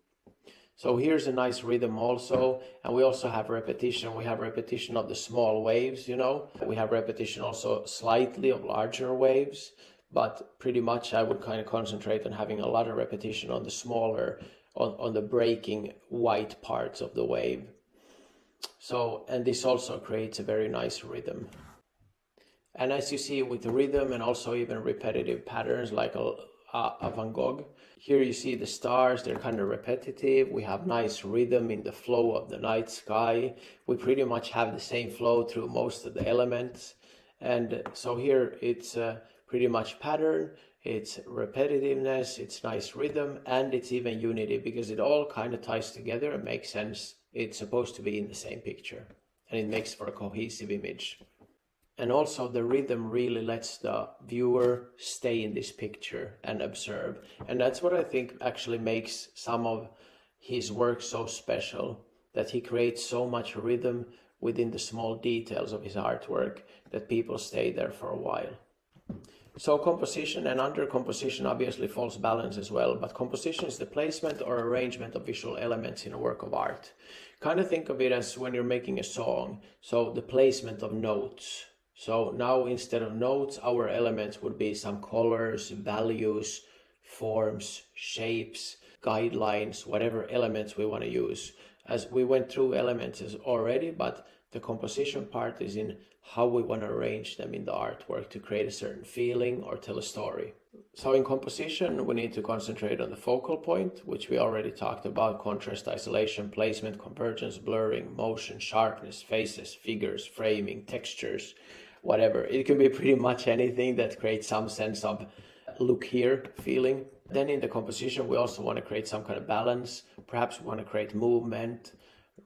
So here's a nice rhythm also, and we also have repetition. We have repetition of the small waves, you know. We have repetition also slightly of larger waves, but pretty much I would kind of concentrate on having a lot of repetition on the smaller, on the breaking white parts of the wave. So, and this also creates a very nice rhythm. And as you see with the rhythm and also even repetitive patterns like a Van Gogh, here you see the stars, they're kind of repetitive. We have nice rhythm in the flow of the night sky. We pretty much have the same flow through most of the elements. And so here it's pretty much pattern, it's repetitiveness, it's nice rhythm, and it's even unity because it all kind of ties together and makes sense. It's supposed to be in the same picture and it makes for a cohesive image. And also the rhythm really lets the viewer stay in this picture and observe. And that's what I think actually makes some of his work so special, that he creates so much rhythm within the small details of his artwork that people stay there for a while. So composition, and under composition obviously falls balance as well, but composition is the placement or arrangement of visual elements in a work of art. Kind of think of it as when you're making a song, so the placement of notes. So now instead of notes, our elements would be some colors, values, forms, shapes, guidelines, whatever elements we want to use. As we went through elements already, but the composition part is in how we want to arrange them in the artwork to create a certain feeling or tell a story. So in composition, we need to concentrate on the focal point, which we already talked about: contrast, isolation, placement, convergence, blurring, motion, sharpness, faces, figures, framing, textures, whatever. It can be pretty much anything that creates some sense of look here feeling. Then in the composition, we also want to create some kind of balance. Perhaps we want to create movement,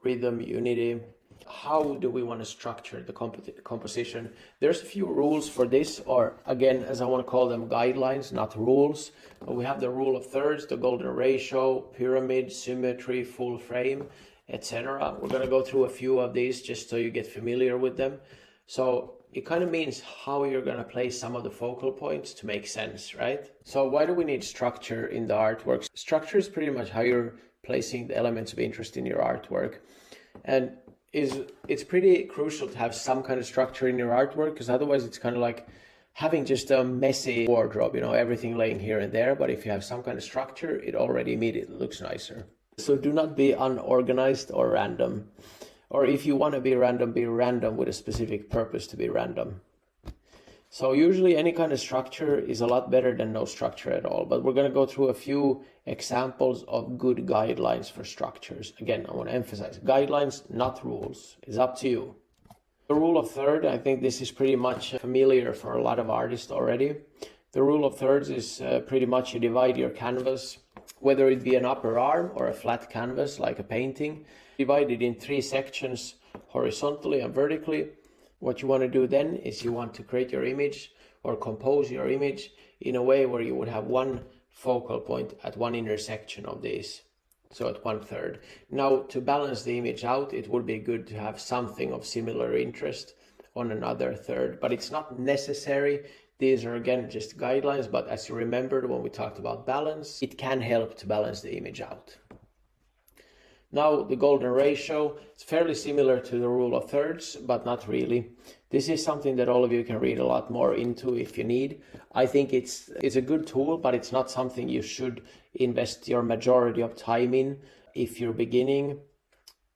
rhythm, unity. How do we want to structure the composition? There's a few rules for this, or again, as I want to call them, guidelines, not rules. But we have the rule of thirds, the golden ratio, pyramid, symmetry, full frame, etc. We're going to go through a few of these just so you get familiar with them. So it kind of means how you're going to place some of the focal points to make sense, right? So why do we need structure in the artwork? Structure is pretty much how you're placing the elements of interest in your artwork. And it's pretty crucial to have some kind of structure in your artwork, because otherwise it's kind of like having just a messy wardrobe, you know, everything laying here and there. But if you have some kind of structure, it already immediately looks nicer. So do not be unorganized or random. Or if you want to be random with a specific purpose to be random. So usually any kind of structure is a lot better than no structure at all. But we're going to go through a few examples of good guidelines for structures. Again, I want to emphasize guidelines, not rules. It's up to you. The rule of third, I think this is pretty much familiar for a lot of artists already. The rule of thirds is pretty much you divide your canvas, whether it be an upper arm or a flat canvas like a painting, divide it in 3 sections horizontally and vertically. What you want to do then is you want to create your image or compose your image in a way where you would have one focal point at one intersection of these. so at 1/3. Now, to balance the image out, it would be good to have something of similar interest on another third, but it's not necessary. These are again just guidelines, but as you remembered when we talked about balance, it can help to balance the image out. Now, the golden ratio, it's fairly similar to the rule of thirds, but not really. This is something that all of you can read a lot more into if you need. I think it's a good tool, but it's not something you should invest your majority of time in. If you're beginning,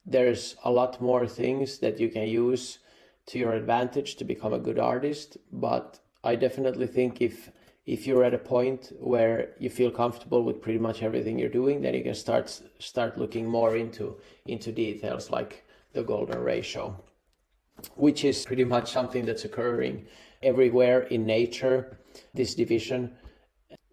there's a lot more things that you can use to your advantage to become a good artist, but I definitely think if you're at a point where you feel comfortable with pretty much everything you're doing, then you can start looking more into details like the golden ratio, which is pretty much something that's occurring everywhere in nature, this division.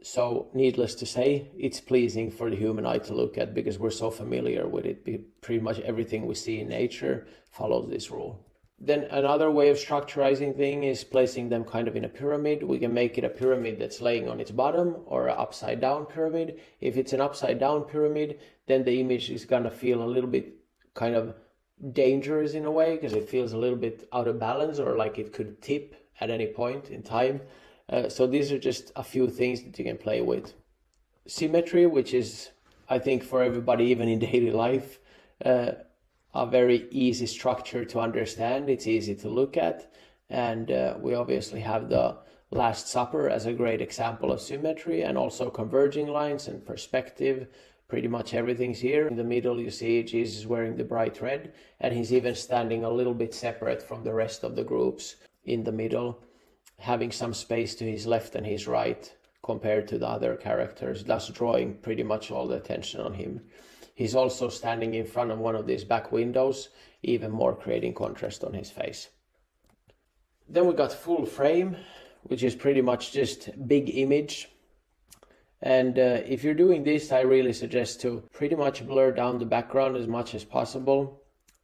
So needless to say, it's pleasing for the human eye to look at because we're so familiar with it. Pretty much everything we see in nature follows this rule. Then another way of structurizing things is placing them kind of in a pyramid. We can make it a pyramid that's laying on its bottom or an upside down pyramid. If it's an upside down pyramid, then the image is gonna feel a little bit kind of dangerous in a way because it feels a little bit out of balance or like it could tip at any point in time. So these are just a few things that you can play with. Symmetry, which is, I think, for everybody, even in daily life, a very easy structure to understand. It's easy to look at, and we obviously have the Last Supper as a great example of symmetry, and also converging lines and perspective. Pretty much everything's here. In the middle you see Jesus wearing the bright red, and he's even standing a little bit separate from the rest of the groups in the middle, having some space to his left and his right compared to the other characters, thus drawing pretty much all the attention on him. He's also standing in front of one of these back windows, even more creating contrast on his face. Then we got full frame, which is pretty much just big image. And if you're doing this, I really suggest to pretty much blur down the background as much as possible,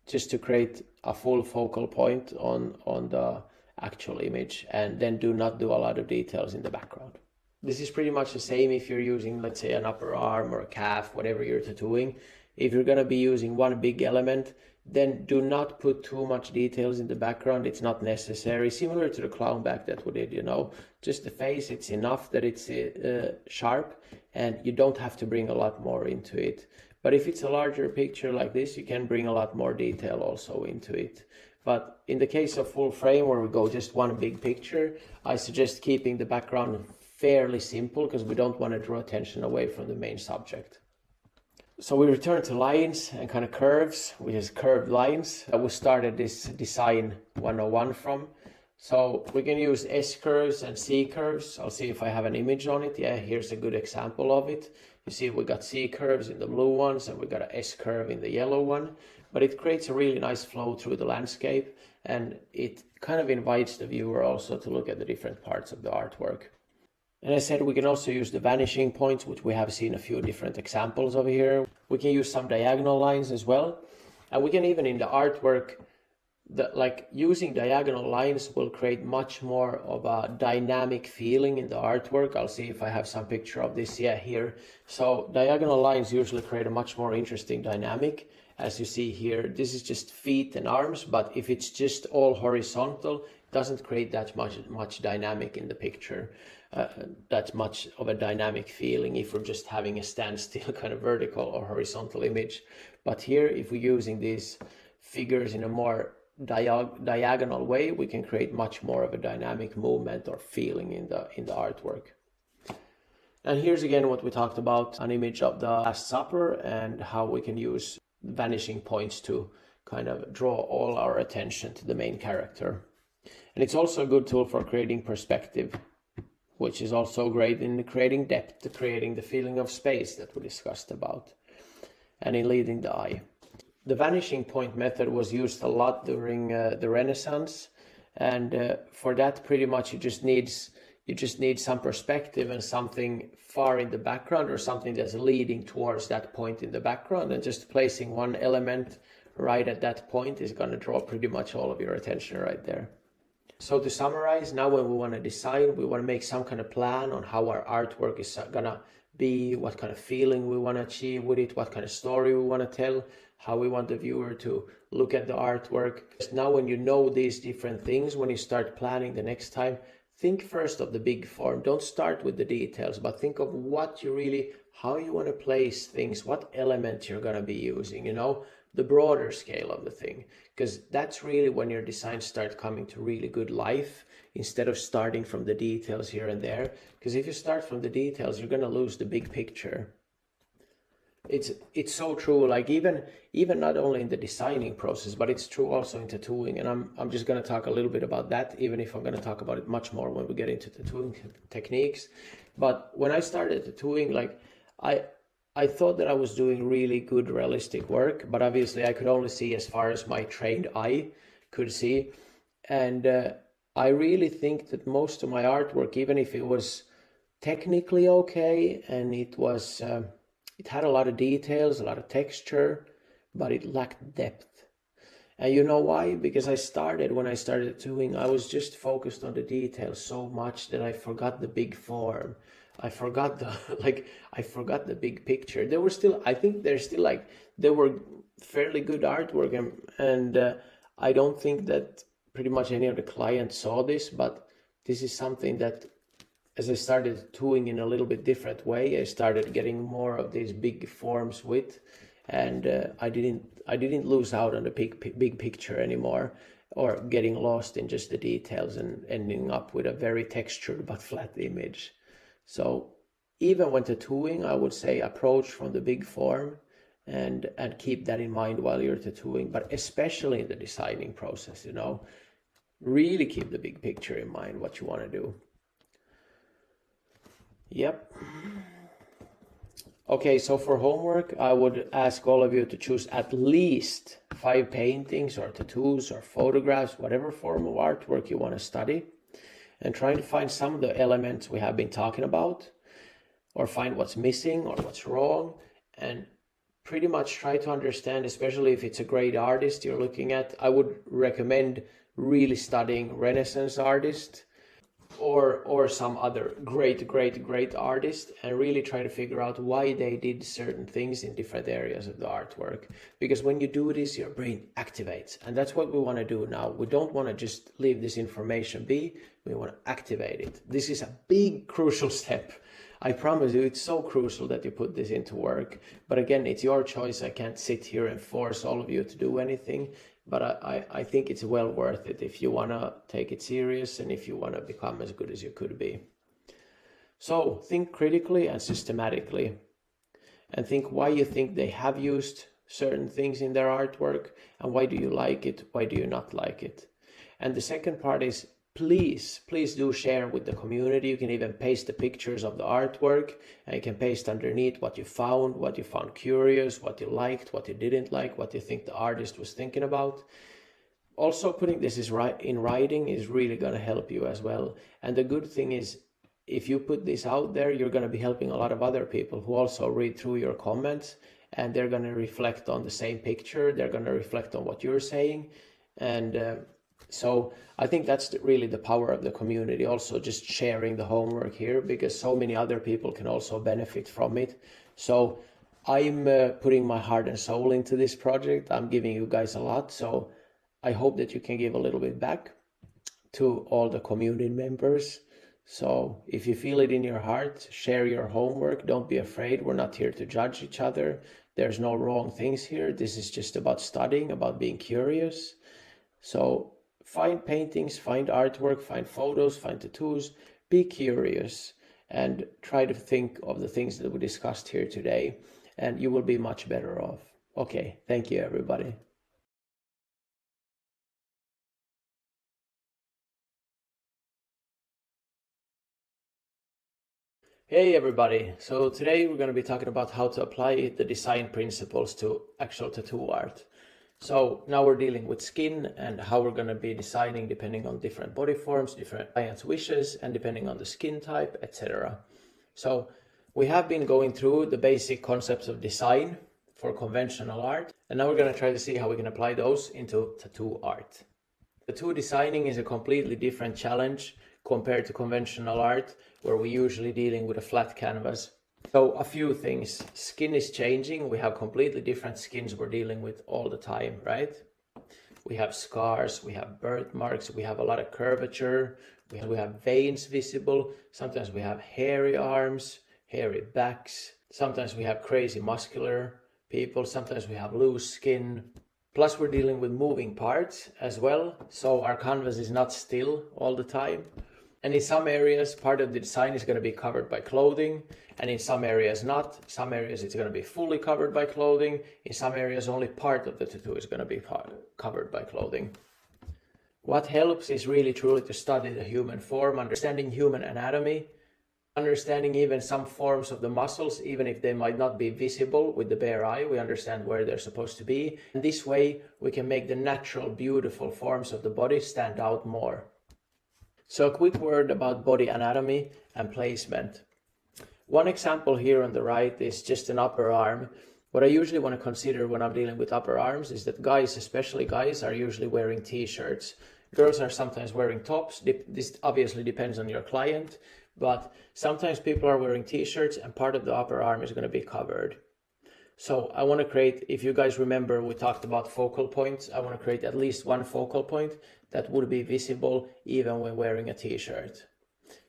just to create a full focal point on the actual image, and then do not do a lot of details in the background. This is pretty much the same if you're using, let's say, an upper arm or a calf, whatever you're tattooing. If you're going to be using one big element, then do not put too much details in the background. It's not necessary. Similar to the clown back that we did, just the face, it's enough that it's sharp, and you don't have to bring a lot more into it. But if it's a larger picture like this, you can bring a lot more detail also into it. But in the case of full frame, where we go just one big picture, I suggest keeping the background fairly simple because we don't want to draw attention away from the main subject. So we return to lines and kind of curves, which is curved lines that we started this design 101 from. So we can use S curves and C curves. I'll see if I have an image on it. Yeah, here's a good example of it. You see we got C curves in the blue ones and we got an S curve in the yellow one. But it creates a really nice flow through the landscape, and it kind of invites the viewer also to look at the different parts of the artwork. And as I said, we can also use the vanishing points, which we have seen a few different examples of here. We can use some diagonal lines as well. And we can even in the artwork, using diagonal lines will create much more of a dynamic feeling in the artwork. I'll see if I have some picture of this, here. So diagonal lines usually create a much more interesting dynamic. As you see here, this is just feet and arms, but if it's just all horizontal, it doesn't create that much dynamic in the picture. That much of a dynamic feeling if we're just having a standstill kind of vertical or horizontal image. But here, if we're using these figures in a more diagonal way, we can create much more of a dynamic movement or feeling in the artwork. And here's again what we talked about, an image of the Last Supper and how we can use vanishing points to kind of draw all our attention to the main character. And it's also a good tool for creating perspective, which is also great in creating depth, creating the feeling of space that we discussed about, and in leading the eye. The vanishing point method was used a lot during the Renaissance, and for that pretty much you just need some perspective and something far in the background or something that's leading towards that point in the background, and just placing one element right at that point is going to draw pretty much all of your attention right there. So to summarize, now when we want to design, we want to make some kind of plan on how our artwork is going to be, what kind of feeling we want to achieve with it, what kind of story we want to tell, how we want the viewer to look at the artwork. Now when you know these different things, when you start planning the next time, think first of the big form. Don't start with the details, but think of what you really, how you want to place things, what element you're going to be using, you know, the broader scale of the thing. Because that's really when your designs start coming to really good life, instead of starting from the details here and there. Because if you start from the details, you're going to lose the big picture. It's so true, like even not only in the designing process, but it's true also in tattooing. And I'm just going to talk a little bit about that, even if I'm going to talk about it much more when we get into tattooing techniques. But when I started tattooing, like I thought that I was doing really good realistic work, but obviously I could only see as far as my trained eye could see. And I really think that most of my artwork, even if it was technically okay and it was it had a lot of details, a lot of texture, but it lacked depth. And you know why? Because when I started tattooing, I was just focused on the details so much that I forgot the big form. I forgot the big picture. There were still, I think there's still like, there were fairly good artwork, and I don't think that pretty much any of the clients saw this, but this is something that as I started tattooing in a little bit different way, I started getting more of these big forms with, and I didn't lose out on the big picture anymore, or getting lost in just the details and ending up with a very textured but flat image. So even when tattooing, I would say approach from the big form and keep that in mind while you're tattooing, but especially in the designing process, you know, really keep the big picture in mind, what you want to do. Yep. Okay, so for homework, I would ask all of you to choose at least 5 paintings or tattoos or photographs, whatever form of artwork you want to study, and try to find some of the elements we have been talking about, or find what's missing or what's wrong, and pretty much try to understand, especially if it's a great artist you're looking at. I would recommend really studying Renaissance artists or some other great artist, and really try to figure out why they did certain things in different areas of the artwork. Because when you do this, your brain activates, and that's what we want to do now. We don't want to just leave this information be, we want to activate it. This is a big crucial step. I promise you, it's so crucial that you put this into work. But again, it's your choice. I can't sit here and force all of you to do anything. But I think it's well worth it if you want to take it serious and if you want to become as good as you could be. So think critically and systematically, and think why you think they have used certain things in their artwork, and why do you like it, why do you not like it. And the second part is, please do share with the community. You can even paste the pictures of the artwork, and you can paste underneath what you found curious, what you liked, what you didn't like, what you think the artist was thinking about. Also, putting this in writing is really going to help you as well. And the good thing is, if you put this out there, you're going to be helping a lot of other people who also read through your comments, and they're going to reflect on the same picture. They're going to reflect on what you're saying. And so I think that's really the power of the community, also just sharing the homework here, because so many other people can also benefit from it. So I'm putting my heart and soul into this project. I'm giving you guys a lot. So I hope that you can give a little bit back to all the community members. So if you feel it in your heart, share your homework. Don't be afraid. We're not here to judge each other. There's no wrong things here. This is just about studying, about being curious. So find paintings, find artwork, find photos, find tattoos, be curious, and try to think of the things that we discussed here today, and you will be much better off. Okay, thank you everybody. Hey everybody, so today we're going to be talking about how to apply the design principles to actual tattoo art. So now we're dealing with skin and how we're going to be designing depending on different body forms, different clients' wishes, and depending on the skin type, etc. So we have been going through the basic concepts of design for conventional art, and now we're going to try to see how we can apply those into tattoo art. Tattoo designing is a completely different challenge compared to conventional art, where we're usually dealing with a flat canvas So a few things. Skin is changing. We have completely different skins we're dealing with all the time, right? We have scars, we have birthmarks, we have a lot of curvature, we have veins visible, sometimes we have hairy arms, hairy backs, sometimes we have crazy muscular people, sometimes we have loose skin. Plus we're dealing with moving parts as well, so our canvas is not still all the time. And in some areas, part of the design is going to be covered by clothing, and in some areas not. Some areas it's going to be fully covered by clothing. In some areas, only part of the tattoo is going to be covered by clothing. What helps is really truly to study the human form, understanding human anatomy, understanding even some forms of the muscles, even if they might not be visible with the bare eye. We understand where they're supposed to be. And this way, we can make the natural, beautiful forms of the body stand out more. So a quick word about body anatomy and placement. One example here on the right is just an upper arm. What I usually want to consider when I'm dealing with upper arms is that guys, especially guys, are usually wearing t-shirts. Girls are sometimes wearing tops. This obviously depends on your client, but sometimes people are wearing t-shirts and part of the upper arm is going to be covered. So I want to create, if you guys remember, we talked about focal points. I want to create at least one focal point that would be visible even when wearing a t-shirt.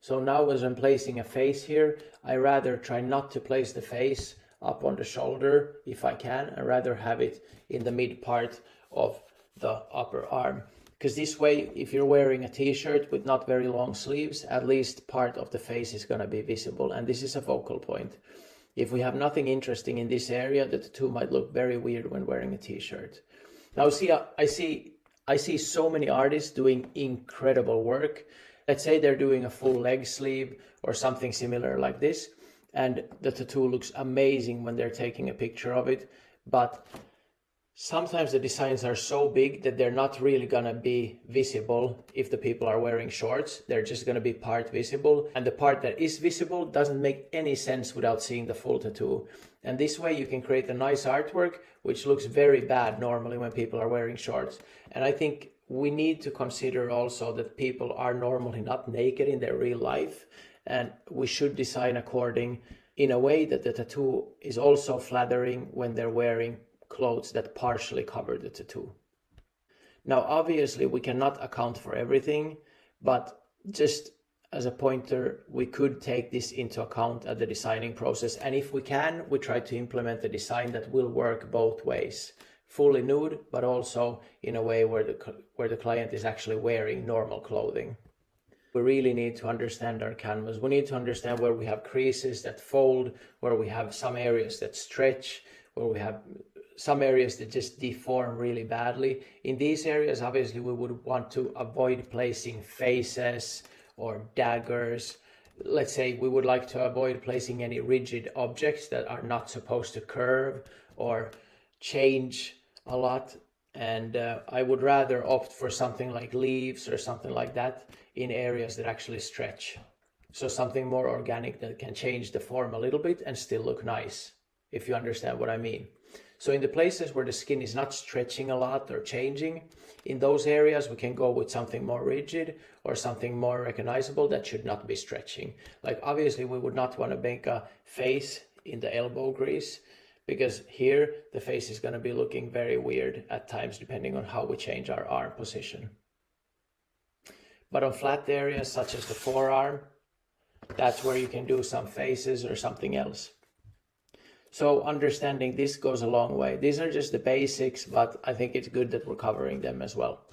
So now as I'm placing a face here, I rather try not to place the face up on the shoulder if I can, and rather have it in the mid part of the upper arm. Because this way, if you're wearing a t-shirt with not very long sleeves, at least part of the face is going to be visible, and this is a focal point. If we have nothing interesting in this area, the tattoo might look very weird when wearing a t-shirt. Now I see so many artists doing incredible work. Let's say they're doing a full leg sleeve or something similar like this, and the tattoo looks amazing when they're taking a picture of it, but sometimes the designs are so big that they're not really gonna be visible if the people are wearing shorts. They're just gonna be part visible, and the part that is visible doesn't make any sense without seeing the full tattoo. And this way you can create a nice artwork which looks very bad normally when people are wearing shorts. And I think we need to consider also that people are normally not naked in their real life, and we should design according in a way that the tattoo is also flattering when they're wearing clothes that partially cover the tattoo. Now obviously we cannot account for everything, but just as a pointer, we could take this into account at the designing process, and if we can, we try to implement a design that will work both ways. Fully nude, but also in a way where the client is actually wearing normal clothing. We really need to understand our canvas. We need to understand where we have creases that fold, where we have some areas that stretch, where we have some areas that just deform really badly. In these areas, obviously, we would want to avoid placing faces or daggers. Let's say we would like to avoid placing any rigid objects that are not supposed to curve or change a lot. And I would rather opt for something like leaves or something like that in areas that actually stretch. So something more organic that can change the form a little bit and still look nice, if you understand what I mean. So in the places where the skin is not stretching a lot or changing, in those areas we can go with something more rigid or something more recognizable that should not be stretching. Like obviously we would not want to make a face in the elbow grease, because here the face is going to be looking very weird at times depending on how we change our arm position. But on flat areas such as the forearm, that's where you can do some faces or something else. So understanding this goes a long way. These are just the basics, but I think it's good that we're covering them as well.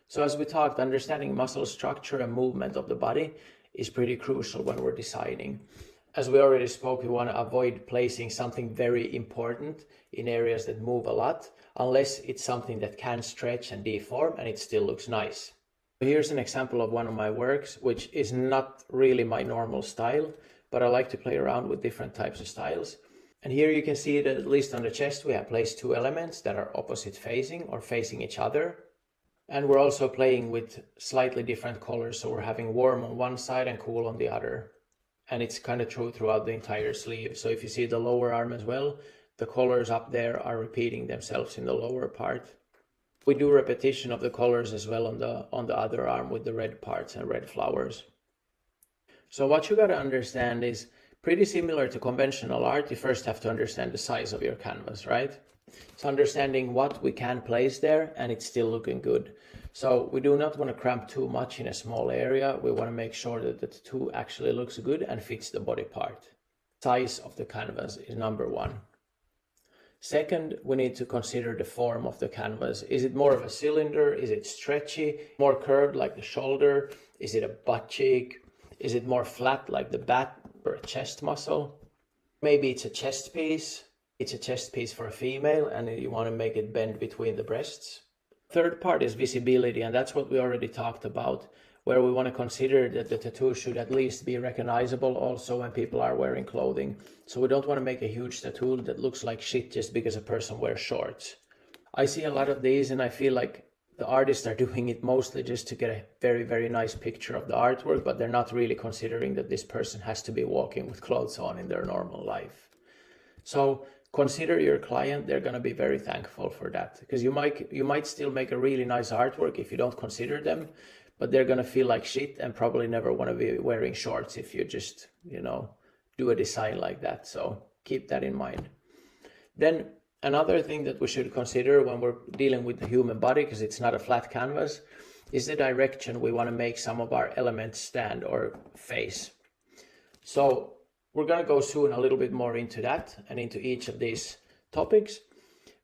So as we talked, understanding muscle structure and movement of the body is pretty crucial when we're designing. As we already spoke, we want to avoid placing something very important in areas that move a lot, unless it's something that can stretch and deform and it still looks nice. Here's an example of one of my works, which is not really my normal style, but I like to play around with different types of styles. And here you can see that at least on the chest we have placed two elements that are opposite facing or facing each other. And we're also playing with slightly different colors, so we're having warm on one side and cool on the other. And it's kind of true throughout the entire sleeve. So if you see the lower arm as well, the colors up there are repeating themselves in the lower part. We do repetition of the colors as well on the other arm with the red parts and red flowers. So what you got to understand is Pretty similar to conventional art, you first have to understand the size of your canvas, right? So understanding what we can place there and it's still looking good. So we do not want to cramp too much in a small area. We want to make sure that the tattoo actually looks good and fits the body part. Size of the canvas is number one. Second, we need to consider the form of the canvas. Is it more of a cylinder? Is it stretchy, more curved like the shoulder? Is it a butt cheek? Is it more flat like the back or a chest muscle? Maybe it's a chest piece. It's a chest piece for a female and you want to make it bend between the breasts. Third part is visibility, and that's what we already talked about, where we want to consider that the tattoo should at least be recognizable also when people are wearing clothing. So we don't want to make a huge tattoo that looks like shit just because a person wears shorts. I see a lot of these and I feel like the artists are doing it mostly just to get a very, very nice picture of the artwork, but they're not really considering that this person has to be walking with clothes on in their normal life. So consider your client. They're going to be very thankful for that, because you might still make a really nice artwork if you don't consider them, but they're going to feel like shit and probably never want to be wearing shorts if you just, do a design like that. So keep that in mind. Then another thing that we should consider when we're dealing with the human body, because it's not a flat canvas, is the direction we want to make some of our elements stand or face. So we're going to go soon a little bit more into that and into each of these topics.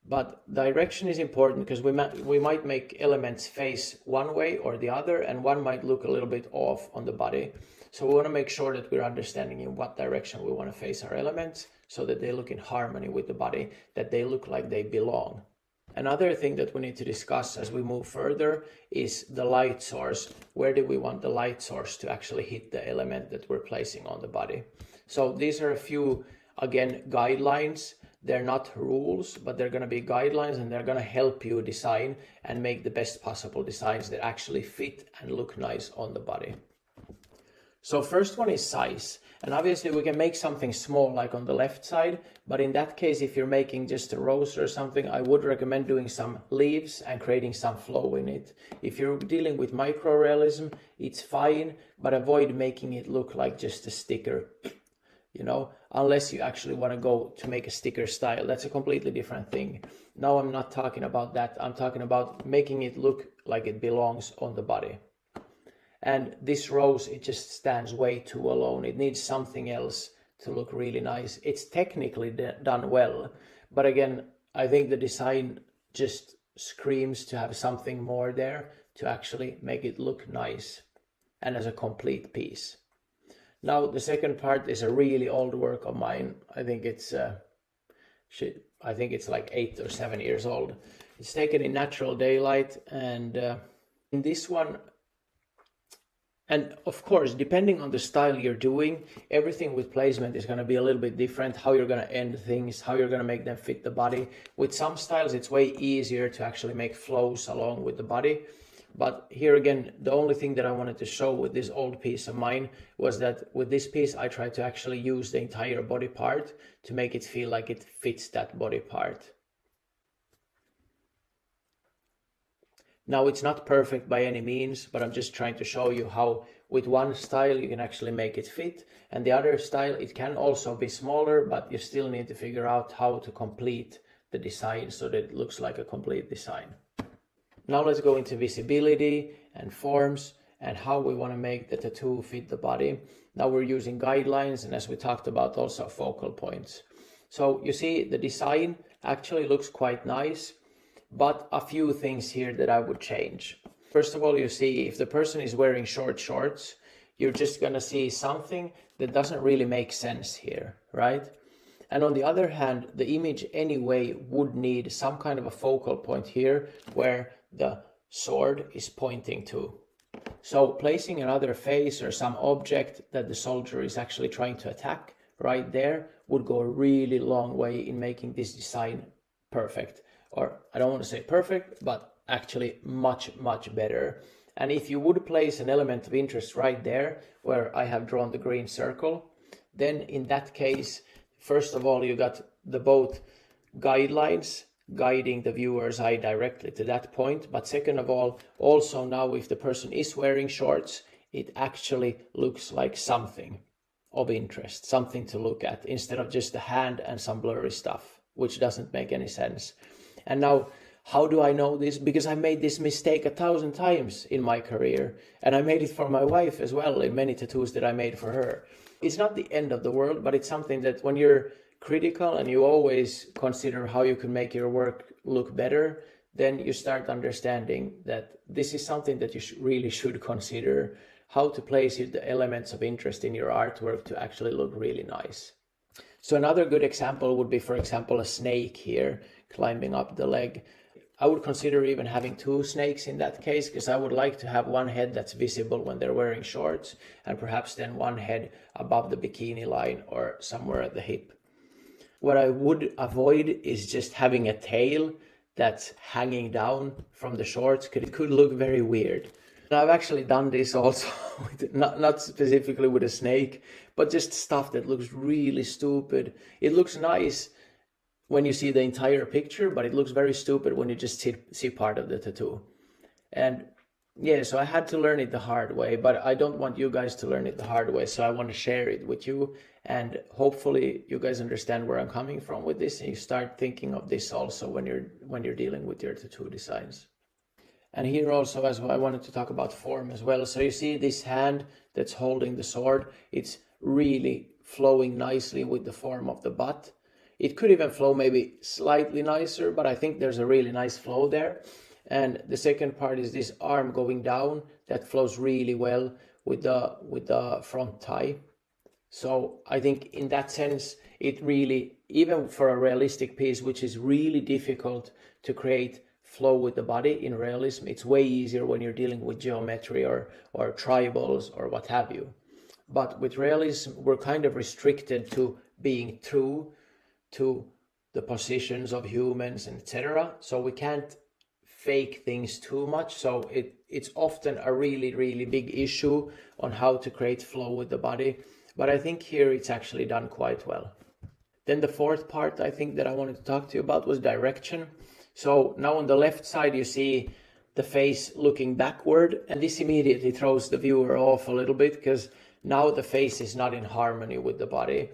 But direction is important because we might make elements face one way or the other, and one might look a little bit off on the body. So we want to make sure that we're understanding in what direction we want to face our elements so that they look in harmony with the body, that they look like they belong. Another thing that we need to discuss as we move further is the light source. Where do we want the light source to actually hit the element that we're placing on the body? So these are a few, again, guidelines. They're not rules, but they're going to be guidelines, and they're going to help you design and make the best possible designs that actually fit and look nice on the body. So first one is size. And obviously we can make something small like on the left side, but in that case, if you're making just a rose or something, I would recommend doing some leaves and creating some flow in it. If you're dealing with microrealism, it's fine, but avoid making it look like just a sticker. Unless you actually want to go to make a sticker style. That's a completely different thing. Now I'm not talking about that. I'm talking about making it look like it belongs on the body. And this rose, it just stands way too alone. It needs something else to look really nice. It's technically done well, but again, I think the design just screams to have something more there to actually make it look nice and as a complete piece. Now, the second part is a really old work of mine. I think it's like 8 or 7 years old. It's taken in natural daylight, and in this one, and of course, depending on the style you're doing, everything with placement is going to be a little bit different. How you're going to end things, how you're going to make them fit the body. With some styles, it's way easier to actually make flows along with the body. But here again, the only thing that I wanted to show with this old piece of mine was that with this piece, I tried to actually use the entire body part to make it feel like it fits that body part. Now, it's not perfect by any means, but I'm just trying to show you how with one style you can actually make it fit, and the other style, it can also be smaller, but you still need to figure out how to complete the design so that it looks like a complete design. Now let's go into visibility and forms and how we want to make the tattoo fit the body. Now we're using guidelines, and as we talked about, also focal points. So you see the design actually looks quite nice, but a few things here that I would change. First of all, you see if the person is wearing short shorts, you're just going to see something that doesn't really make sense here, right? And on the other hand, the image anyway would need some kind of a focal point here where the sword is pointing to. So placing another face or some object that the soldier is actually trying to attack right there would go a really long way in making this design perfect. Or I don't want to say perfect, but actually much, much better. And if you would place an element of interest right there where I have drawn the green circle, then in that case, first of all, you got the both guidelines guiding the viewer's eye directly to that point. But second of all, also now if the person is wearing shorts, it actually looks like something of interest, something to look at, instead of just the hand and some blurry stuff, which doesn't make any sense. And now, how do I know this? Because I made this mistake 1,000 times in my career, and I made it for my wife as well in many tattoos that I made for her. It's not the end of the world, but it's something that when you're critical and you always consider how you can make your work look better, then you start understanding that this is something that you really should consider, how to place the elements of interest in your artwork to actually look really nice. So another good example would be, for example, a snake here climbing up the leg. I would consider even having 2 snakes in that case, because I would like to have one head that's visible when they're wearing shorts, and perhaps then one head above the bikini line or somewhere at the hip. What I would avoid is just having a tail that's hanging down from the shorts, because it could look very weird. And I've actually done this also, not specifically with a snake, but just stuff that looks really stupid. It looks nice when you see the entire picture, but it looks very stupid when you just see part of the tattoo. And yeah, so I had to learn it the hard way, but I don't want you guys to learn it the hard way, so I want to share it with you, and hopefully you guys understand where I'm coming from with this, and you start thinking of this also when you're dealing with your tattoo designs. And here also as well, I wanted to talk about form as well. So you see this hand that's holding the sword, it's really flowing nicely with the form of the butt. It could even flow maybe slightly nicer, but I think there's a really nice flow there. And the second part is this arm going down that flows really well with the front thigh. So I think in that sense, it really, even for a realistic piece, which is really difficult to create flow with the body in realism, it's way easier when you're dealing with geometry or tribals or what have you. But with realism, we're kind of restricted to being true to the positions of humans, etc. So we can't fake things too much. So it's often a really, really big issue on how to create flow with the body. But I think here it's actually done quite well. Then the fourth part I think that I wanted to talk to you about was direction. So now on the left side you see the face looking backward, and this immediately throws the viewer off a little bit, because now the face is not in harmony with the body.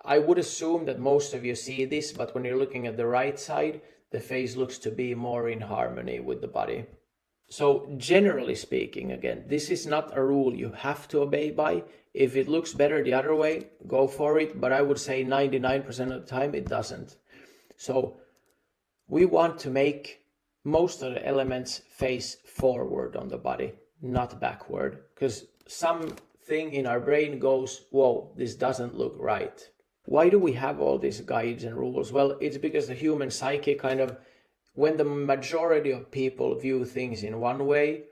I would assume that most of you see this, but when you're looking at the right side, the face looks to be more in harmony with the body. So generally speaking, again, this is not a rule you have to obey by. If it looks better the other way, go for it, but I would say 99% of the time it doesn't. So we want to make most of the elements face forward on the body, not backward, because something in our brain goes, whoa, this doesn't look right. Why do we have all these guides and rules? Well, it's because the human psyche when the majority of people view things in one way,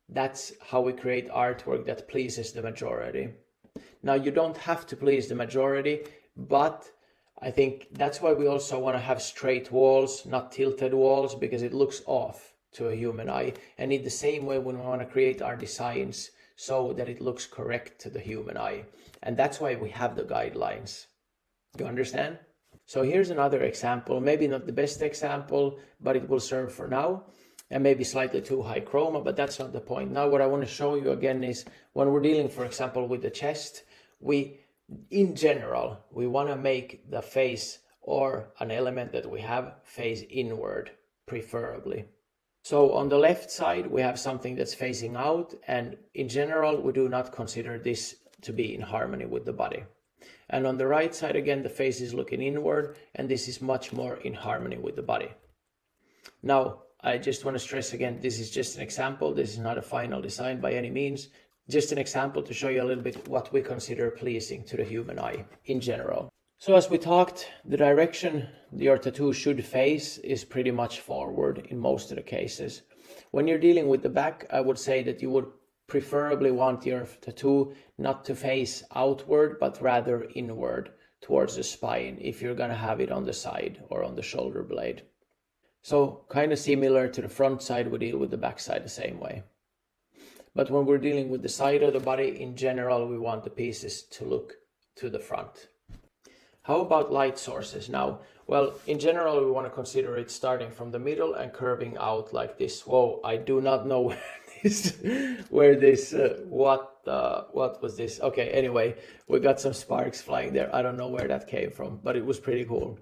that's how we create artwork that pleases the majority. Now, you don't have to please the majority, but I think that's why we also want to have straight walls, not tilted walls, because it looks off to a human eye. And in the same way, we want to create our designs so that it looks correct to the human eye. And that's why we have the guidelines. You understand? So here's another example, maybe not the best example, but it will serve for now, and maybe slightly too high chroma, but that's not the point. Now what I want to show you again is when we're dealing, for example, with the chest, in general, we want to make the face or an element that we have face inward, preferably. So on the left side, we have something that's facing out, and in general, we do not consider this to be in harmony with the body. And on the right side, again, the face is looking inward, and this is much more in harmony with the body. Now, I just want to stress again, this is just an example. This is not a final design by any means. Just an example to show you a little bit what we consider pleasing to the human eye in general. So as we talked, the direction your tattoo should face is pretty much forward in most of the cases. When you're dealing with the back, I would say that you would preferably want your tattoo not to face outward, but rather inward towards the spine if you're going to have it on the side or on the shoulder blade. So kind of similar to the front side, we deal with the back side the same way. But when we're dealing with the side of the body, in general, we want the pieces to look to the front. How about light sources now? Well, in general, we want to consider it starting from the middle and curving out like this. Whoa, I do not know where where this what was this? Okay, anyway, we got some sparks flying there. I don't know where that came from, but it was pretty cool.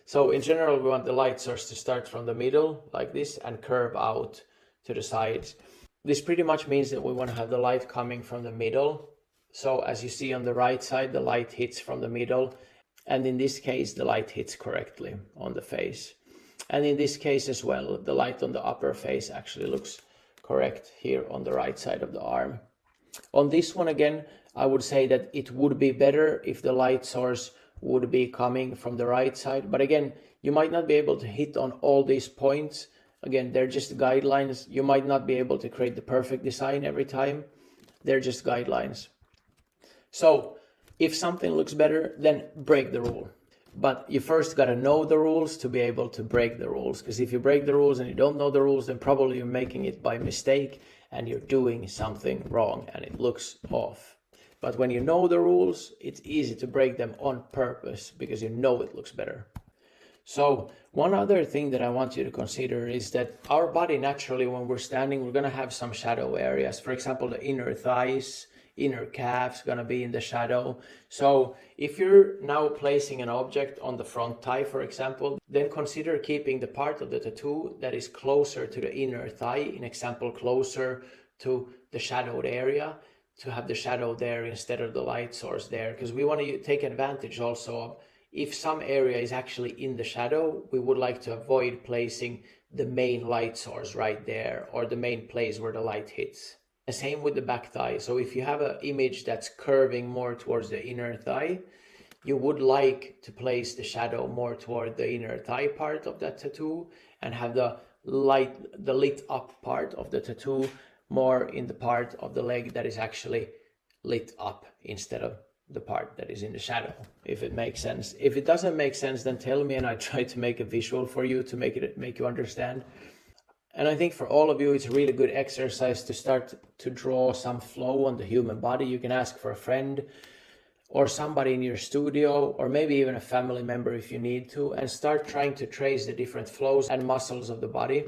So in general, we want the light source to start from the middle like this and curve out to the sides. This pretty much means that we want to have the light coming from the middle. So as you see on the right side, the light hits from the middle. And in this case, the light hits correctly on the face. And in this case as well, the light on the upper face actually looks correct here on the right side of the arm. On this one again, I would say that it would be better if the light source would be coming from the right side. But again, you might not be able to hit on all these points. Again, they're just guidelines. You might not be able to create the perfect design every time. They're just guidelines. So if something looks better, then break the rule. But you first got to know the rules to be able to break the rules. Because if you break the rules and you don't know the rules, then probably you're making it by mistake and you're doing something wrong and it looks off. But when you know the rules, it's easy to break them on purpose because you know it looks better. So one other thing that I want you to consider is that our body naturally, when we're standing, we're going to have some shadow areas. For example, the inner thighs, inner calves going to be in the shadow. So if you're now placing an object on the front thigh, for example, then consider keeping the part of the tattoo that is closer to the inner thigh, in example, closer to the shadowed area, to have the shadow there instead of the light source there, because we want to take advantage also of if some area is actually in the shadow, we would like to avoid placing the main light source right there or the main place where the light hits. The same with the back thigh. So if you have an image that's curving more towards the inner thigh, you would like to place the shadow more toward the inner thigh part of that tattoo and have the lit up part of the tattoo more in the part of the leg that is actually lit up instead of the part that is in the shadow, if it makes sense. If it doesn't make sense, then tell me and I try to make a visual for you to make you understand. And I think for all of you, it's a really good exercise to start to draw some flow on the human body. You can ask for a friend or somebody in your studio, or maybe even a family member if you need to, and start trying to trace the different flows and muscles of the body,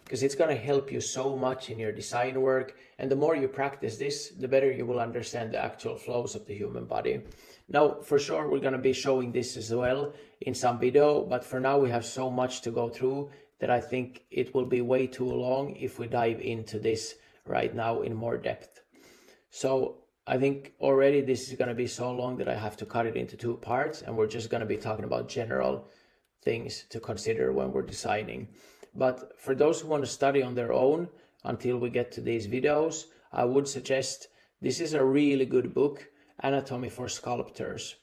because it's going to help you so much in your design work. And the more you practice this, the better you will understand the actual flows of the human body. Now, for sure, we're going to be showing this as well in some video, but for now we have so much to go through that I think it will be way too long if we dive into this right now in more depth. So I think already this is going to be so long that I have to cut it into 2 parts, and we're just going to be talking about general things to consider when we're designing. But for those who want to study on their own until we get to these videos, I would suggest this is a really good book, Anatomy for Sculptors.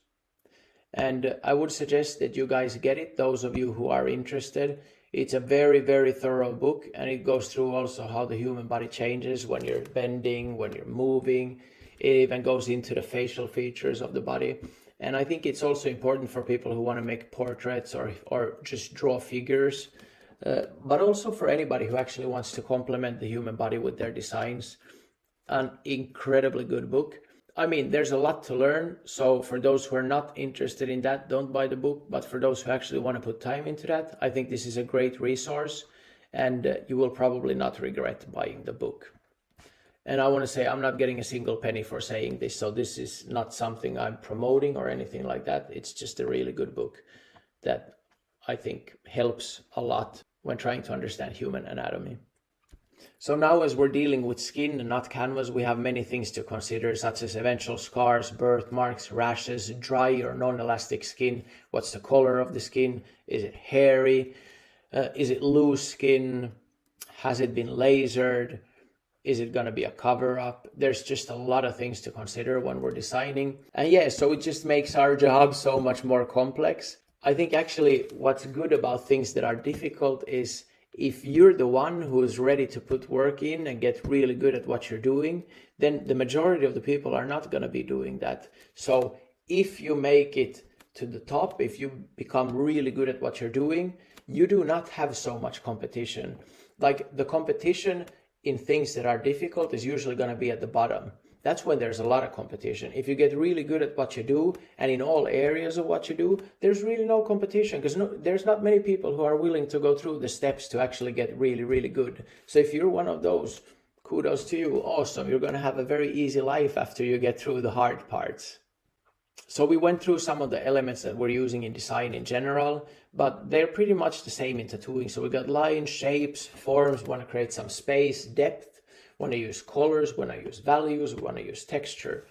And I would suggest that you guys get it, those of you who are interested. It's a very, very thorough book, and it goes through also how the human body changes when you're bending, when you're moving. It even goes into the facial features of the body. And I think it's also important for people who want to make portraits or just draw figures, but also for anybody who actually wants to complement the human body with their designs. An incredibly good book. I mean, there's a lot to learn. So for those who are not interested in that, don't buy the book. But for those who actually want to put time into that, I think this is a great resource, and you will probably not regret buying the book. And I want to say I'm not getting a single penny for saying this. So this is not something I'm promoting or anything like that. It's just a really good book that I think helps a lot when trying to understand human anatomy. So now, as we're dealing with skin and not canvas, we have many things to consider, such as eventual scars, birthmarks, rashes, dry or non-elastic skin. What's the color of the skin? Is it hairy? Is it loose skin? Has it been lasered? Is it going to be a cover-up? There's just a lot of things to consider when we're designing. And yeah, so it just makes our job so much more complex. I think actually what's good about things that are difficult is if you're the one who is ready to put work in and get really good at what you're doing, then the majority of the people are not going to be doing that. So if you make it to the top, if you become really good at what you're doing, you do not have so much competition. Like the competition in things that are difficult is usually going to be at the bottom. That's when there's a lot of competition. If you get really good at what you do, and in all areas of what you do, there's really no competition, because there's not many people who are willing to go through the steps to actually get really, really good. So if you're one of those, kudos to you. Awesome. You're going to have a very easy life after you get through the hard parts. So we went through some of the elements that we're using in design in general, but they're pretty much the same in tattooing. So we got lines, shapes, forms, we want to create some space, depth, want to use colors, want to use values, we want to use texture.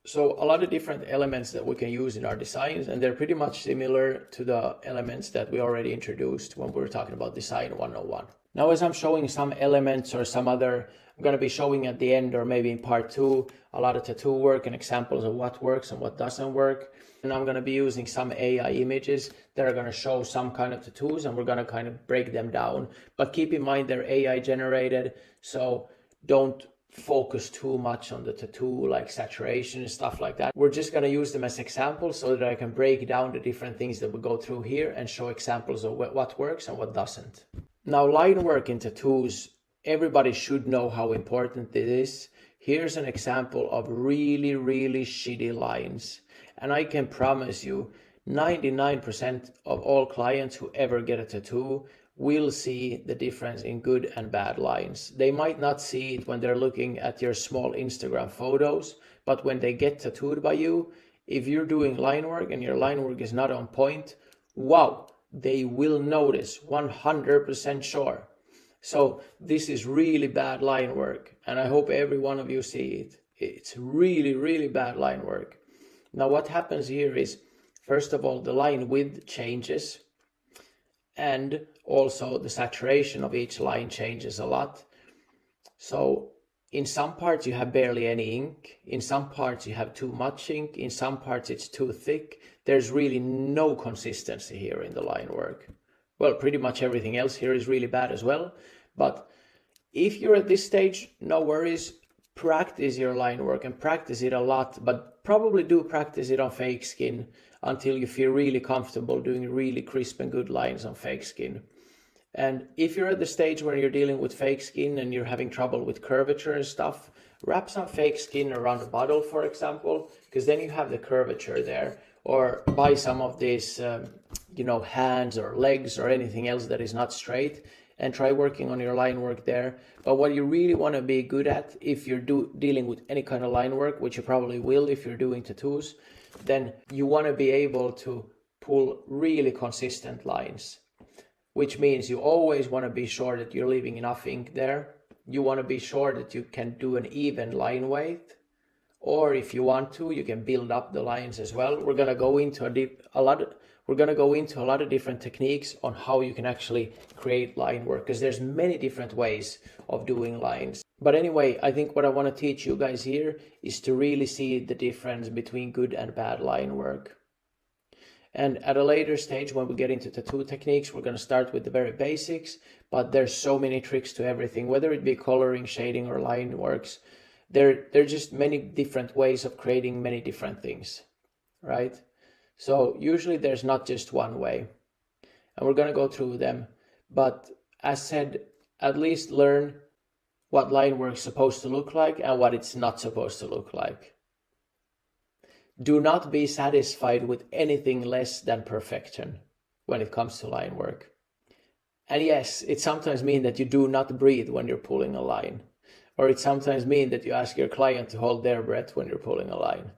So a lot of different elements that we can use in our designs, and they're pretty much similar to the elements that we already introduced when we were talking about Design 101. Now, as I'm showing some elements or some other, I'm going to be showing at the end or maybe in part 2, a lot of tattoo work and examples of what works and what doesn't work. And I'm going to be using some AI images that are going to show some kind of tattoos, and we're going to kind of break them down. But keep in mind they're AI generated, so don't focus too much on the tattoo like saturation and stuff like that. We're just going to use them as examples so that I can break down the different things that we go through here and show examples of what works and what doesn't. Now, line work in tattoos, everybody should know how important it is. Here's an example of really, really shitty lines. And I can promise you 99% of all clients who ever get a tattoo will see the difference in good and bad lines. They might not see it when they're looking at your small Instagram photos, but when they get tattooed by you, if you're doing line work and your line work is not on point, wow, they will notice, 100% sure. So this is really bad line work, and I hope every one of you see it. It's really, really bad line work. Now what happens here is, first of all, the line width changes, and also the saturation of each line changes a lot. So in some parts you have barely any ink, in some parts you have too much ink, in some parts it's too thick. There's really no consistency here in the line work. Well, pretty much everything else here is really bad as well. But if you're at this stage, no worries. Practice your line work and practice it a lot, but probably do practice it on fake skin until you feel really comfortable doing really crisp and good lines on fake skin. And if you're at the stage where you're dealing with fake skin and you're having trouble with curvature and stuff, wrap some fake skin around the bottle, for example, because then you have the curvature there. Or buy some of these, hands or legs or anything else that is not straight, and try working on your line work there. But what you really want to be good at, if you're dealing with any kind of line work, which you probably will if you're doing tattoos, then you want to be able to pull really consistent lines, which means you always want to be sure that you're leaving enough ink there. You want to be sure that you can do an even line weight, or if you want to, you can build up the lines as well. We're going to go into a lot of different techniques on how you can actually create line work, because there's many different ways of doing lines. But anyway, I think what I want to teach you guys here is to really see the difference between good and bad line work. And at a later stage, when we get into tattoo techniques, we're going to start with the very basics, but there's so many tricks to everything, whether it be coloring, shading, or line works. There are just many different ways of creating many different things, right? So usually there's not just one way, and we're going to go through them. But as said, at least learn what line work is supposed to look like and what it's not supposed to look like. Do not be satisfied with anything less than perfection when it comes to line work. And yes, it sometimes means that you do not breathe when you're pulling a line. Or it sometimes means that you ask your client to hold their breath when you're pulling a line.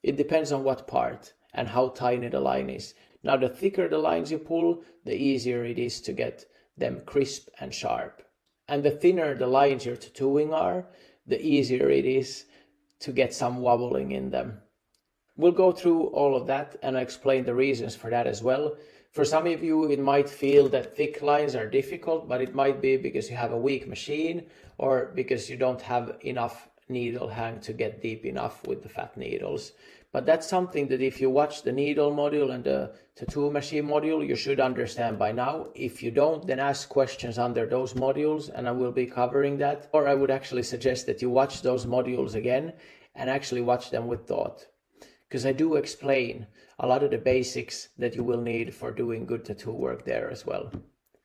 It depends on what part and how tiny the line is. Now, the thicker the lines you pull, the easier it is to get them crisp and sharp. And the thinner the lines you're tattooing are, the easier it is to get some wobbling in them. We'll go through all of that and explain the reasons for that as well. For some of you, it might feel that thick lines are difficult, but it might be because you have a weak machine or because you don't have enough needle hang to get deep enough with the fat needles. But that's something that if you watch the needle module and the tattoo machine module, you should understand by now. If you don't, then ask questions under those modules and I will be covering that. Or I would actually suggest that you watch those modules again and actually watch them with thought, because I do explain a lot of the basics that you will need for doing good tattoo work there as well.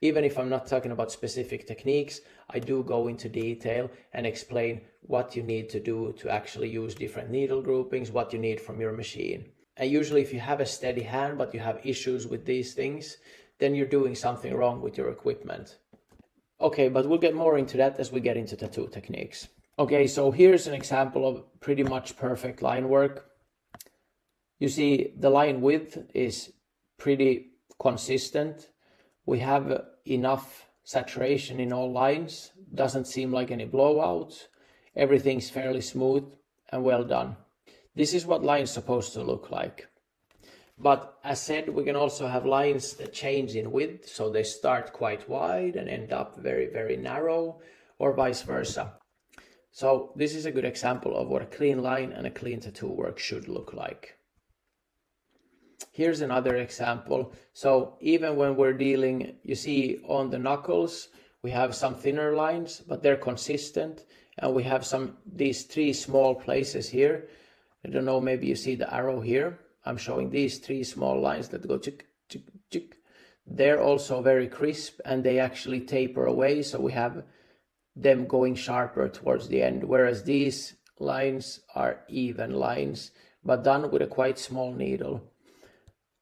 Even if I'm not talking about specific techniques, I do go into detail and explain what you need to do to actually use different needle groupings, what you need from your machine. And usually if you have a steady hand but you have issues with these things, then you're doing something wrong with your equipment. Okay, but we'll get more into that as we get into tattoo techniques. Okay, so here's an example of pretty much perfect line work. You see the line width is pretty consistent. We have enough saturation in all lines. Doesn't seem like any blowouts. Everything's fairly smooth and well done. This is what line's supposed to look like. But as said, we can also have lines that change in width, so they start quite wide and end up very, very narrow, or vice versa. So this is a good example of what a clean line and a clean tattoo work should look like. Here's another example. So even when we're dealing, you see on the knuckles, we have some thinner lines, but they're consistent. And we have these three small places here. I don't know, maybe you see the arrow here. I'm showing these three small lines that go chick, chick, chick. They're also very crisp and they actually taper away. So we have them going sharper towards the end. Whereas these lines are even lines, but done with a quite small needle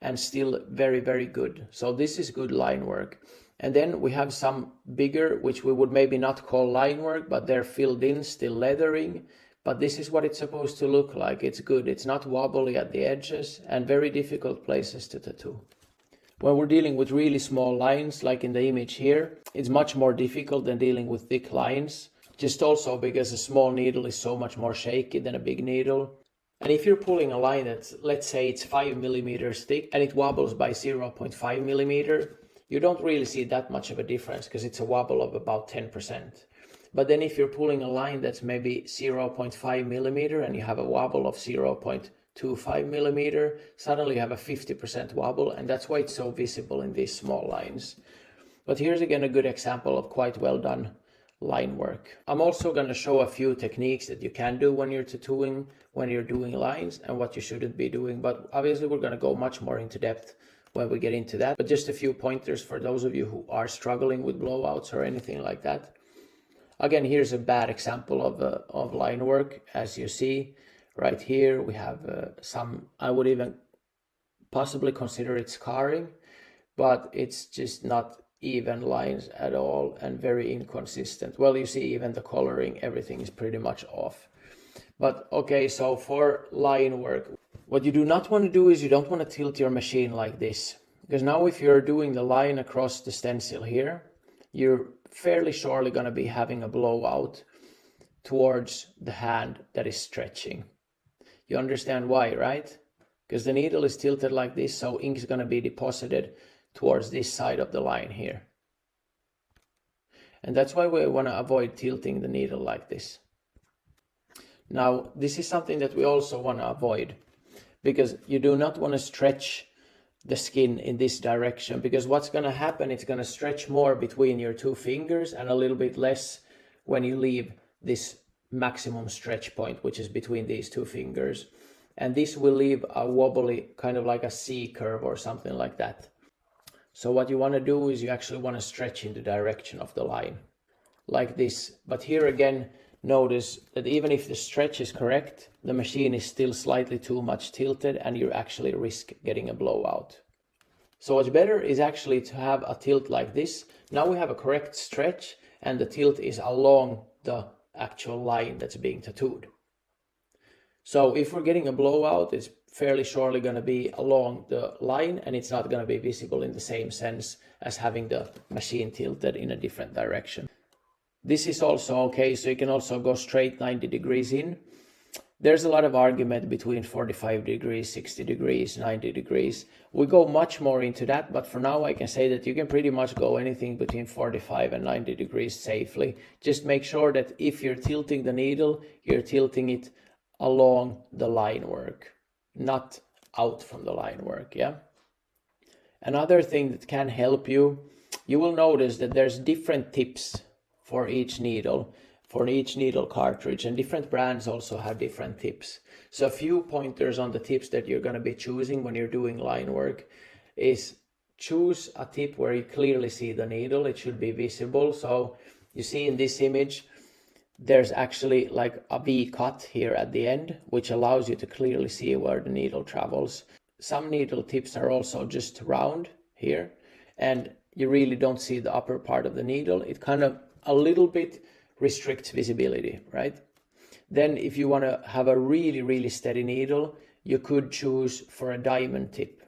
and still very, very good. So this is good line work. And then we have some bigger, which we would maybe not call line work, but they're filled in, still leathering. But this is what it's supposed to look like. It's good. It's not wobbly at the edges and very difficult places to tattoo. When we're dealing with really small lines, like in the image here, it's much more difficult than dealing with thick lines. Just also because a small needle is so much more shaky than a big needle. And if you're pulling a line that's, let's say it's 5 millimeters thick and it wobbles by 0.5 millimeter, you don't really see that much of a difference because it's a wobble of about 10%. But then if you're pulling a line that's maybe 0.5 millimeter and you have a wobble of 0.25 millimeter, suddenly you have a 50% wobble, and that's why it's so visible in these small lines. But here's again a good example of quite well done line work. I'm also going to show a few techniques that you can do when you're tattooing, when you're doing lines, and what you shouldn't be doing. But obviously we're going to go much more into depth when we get into that. But just a few pointers for those of you who are struggling with blowouts or anything like that. Again, here's a bad example of line work. As you see right here, we have some, I would even possibly consider it scarring, but it's just not even lines at all and very inconsistent. Well, you see even the coloring, everything is pretty much off. But okay, so for line work, what you do not want to do is you don't want to tilt your machine like this. Because now if you're doing the line across the stencil here, you're fairly surely going to be having a blowout towards the hand that is stretching. You understand why, right? Because the needle is tilted like this, so ink is going to be deposited towards this side of the line here. And that's why we want to avoid tilting the needle like this. Now, this is something that we also want to avoid, because you do not want to stretch the skin in this direction, because what's going to happen, it's going to stretch more between your two fingers and a little bit less when you leave this maximum stretch point, which is between these two fingers. And this will leave a wobbly, kind of like a C curve or something like that. So what you want to do is you actually want to stretch in the direction of the line, like this. But here again, notice that even if the stretch is correct, the machine is still slightly too much tilted and you actually risk getting a blowout. So what's better is actually to have a tilt like this. Now we have a correct stretch and the tilt is along the actual line that's being tattooed. So if we're getting a blowout, it's fairly surely going to be along the line and it's not going to be visible in the same sense as having the machine tilted in a different direction. This is also okay, so you can also go straight 90 degrees in. There's a lot of argument between 45 degrees, 60 degrees, 90 degrees. We go much more into that, but for now I can say that you can pretty much go anything between 45 and 90 degrees safely. Just make sure that if you're tilting the needle, you're tilting it along the line work, not out from the line work, yeah? Another thing that can help you, you will notice that there's different tips for each needle cartridge, and different brands also have different tips. So a few pointers on the tips that you're going to be choosing when you're doing line work is choose a tip where you clearly see the needle. It should be visible. So you see in this image, there's actually like a V cut here at the end, which allows you to clearly see where the needle travels. Some needle tips are also just round here, and you really don't see the upper part of the needle. It kind of a little bit restricts visibility, right? Then if you want to have a really, really steady needle, you could choose for a diamond tip,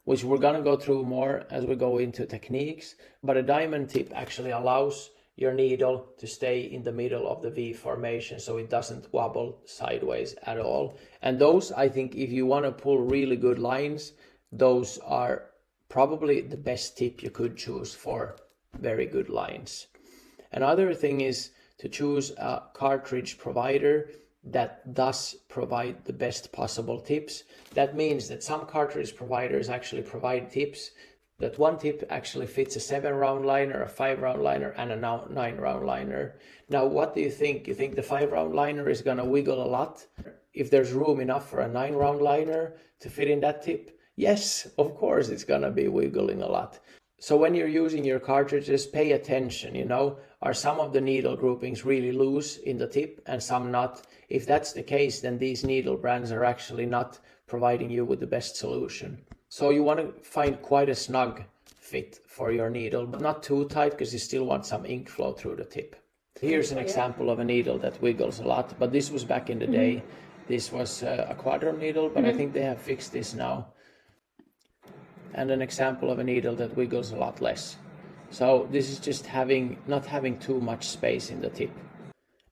which we're going to go through more as we go into techniques. But a diamond tip actually allows your needle to stay in the middle of the V formation, so it doesn't wobble sideways at all. And those, I think, if you want to pull really good lines, those are probably the best tip you could choose for very good lines. Another thing is to choose a cartridge provider that does provide the best possible tips. That means that some cartridge providers actually provide tips that one tip actually fits a 7-round liner, a 5-round liner, and a 9-round liner. Now, what do you think? You think the 5-round liner is going to wiggle a lot? If there's room enough for a 9-round liner to fit in that tip? Yes, of course it's going to be wiggling a lot. So when you're using your cartridges, pay attention, you know, are some of the needle groupings really loose in the tip and some not? If that's the case, then these needle brands are actually not providing you with the best solution. So you want to find quite a snug fit for your needle, but not too tight because you still want some ink flow through the tip. Here's an example of a needle that wiggles a lot, but this was back in the day. This was a quadron needle, but I think they have fixed this now. And an example of a needle that wiggles a lot less. So this is just not having too much space in the tip.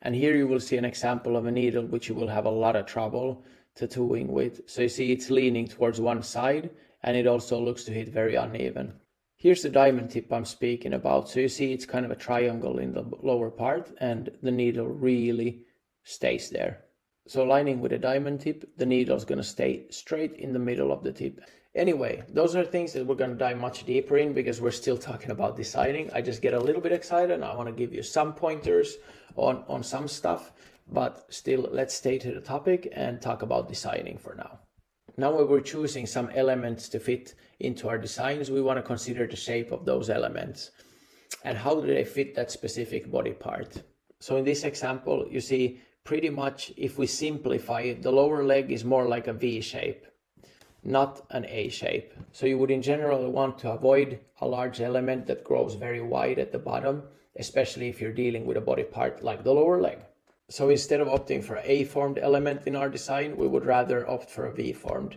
And here you will see an example of a needle which you will have a lot of trouble tattooing with. So you see it's leaning towards one side, and it also looks to hit very uneven. Here's the diamond tip I'm speaking about. So you see it's kind of a triangle in the lower part, and the needle really stays there. So lining with a diamond tip, the needle is going to stay straight in the middle of the tip. Anyway, those are things that we're going to dive much deeper in because we're still talking about designing. I just get a little bit excited and I want to give you some pointers on some stuff, but still let's stay to the topic and talk about designing for now. Now when we're choosing some elements to fit into our designs, we want to consider the shape of those elements and how do they fit that specific body part. So in this example, you see pretty much if we simplify it, the lower leg is more like a V shape, not an A shape. So you would in general want to avoid a large element that grows very wide at the bottom, especially if you're dealing with a body part like the lower leg. So instead of opting for an A-formed element in our design, we would rather opt for a V-formed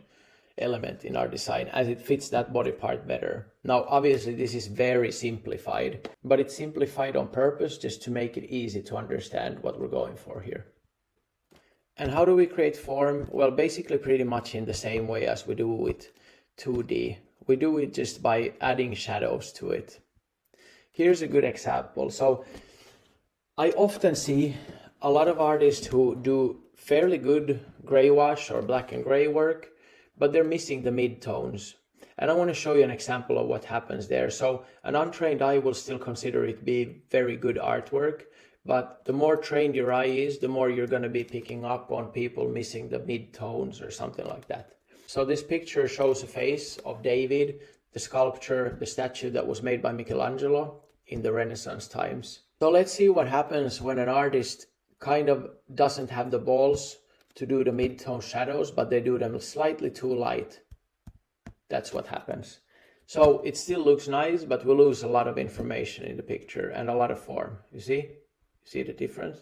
element in our design as it fits that body part better. Now, obviously this is very simplified, but it's simplified on purpose just to make it easy to understand what we're going for here. And how do we create form? Well, basically pretty much in the same way as we do with 2D. We do it just by adding shadows to it. Here's a good example. So I often see a lot of artists who do fairly good gray wash or black and gray work, but they're missing the mid-tones. And I want to show you an example of what happens there. So an untrained eye will still consider it be very good artwork, but the more trained your eye is, the more you're going to be picking up on people missing the mid-tones or something like that. So this picture shows a face of David, the sculpture, the statue that was made by Michelangelo in the Renaissance times. So let's see what happens when an artist kind of doesn't have the balls to do the mid-tone shadows, but they do them slightly too light. That's what happens. So it still looks nice, but we lose a lot of information in the picture and a lot of form. You see? You see the difference?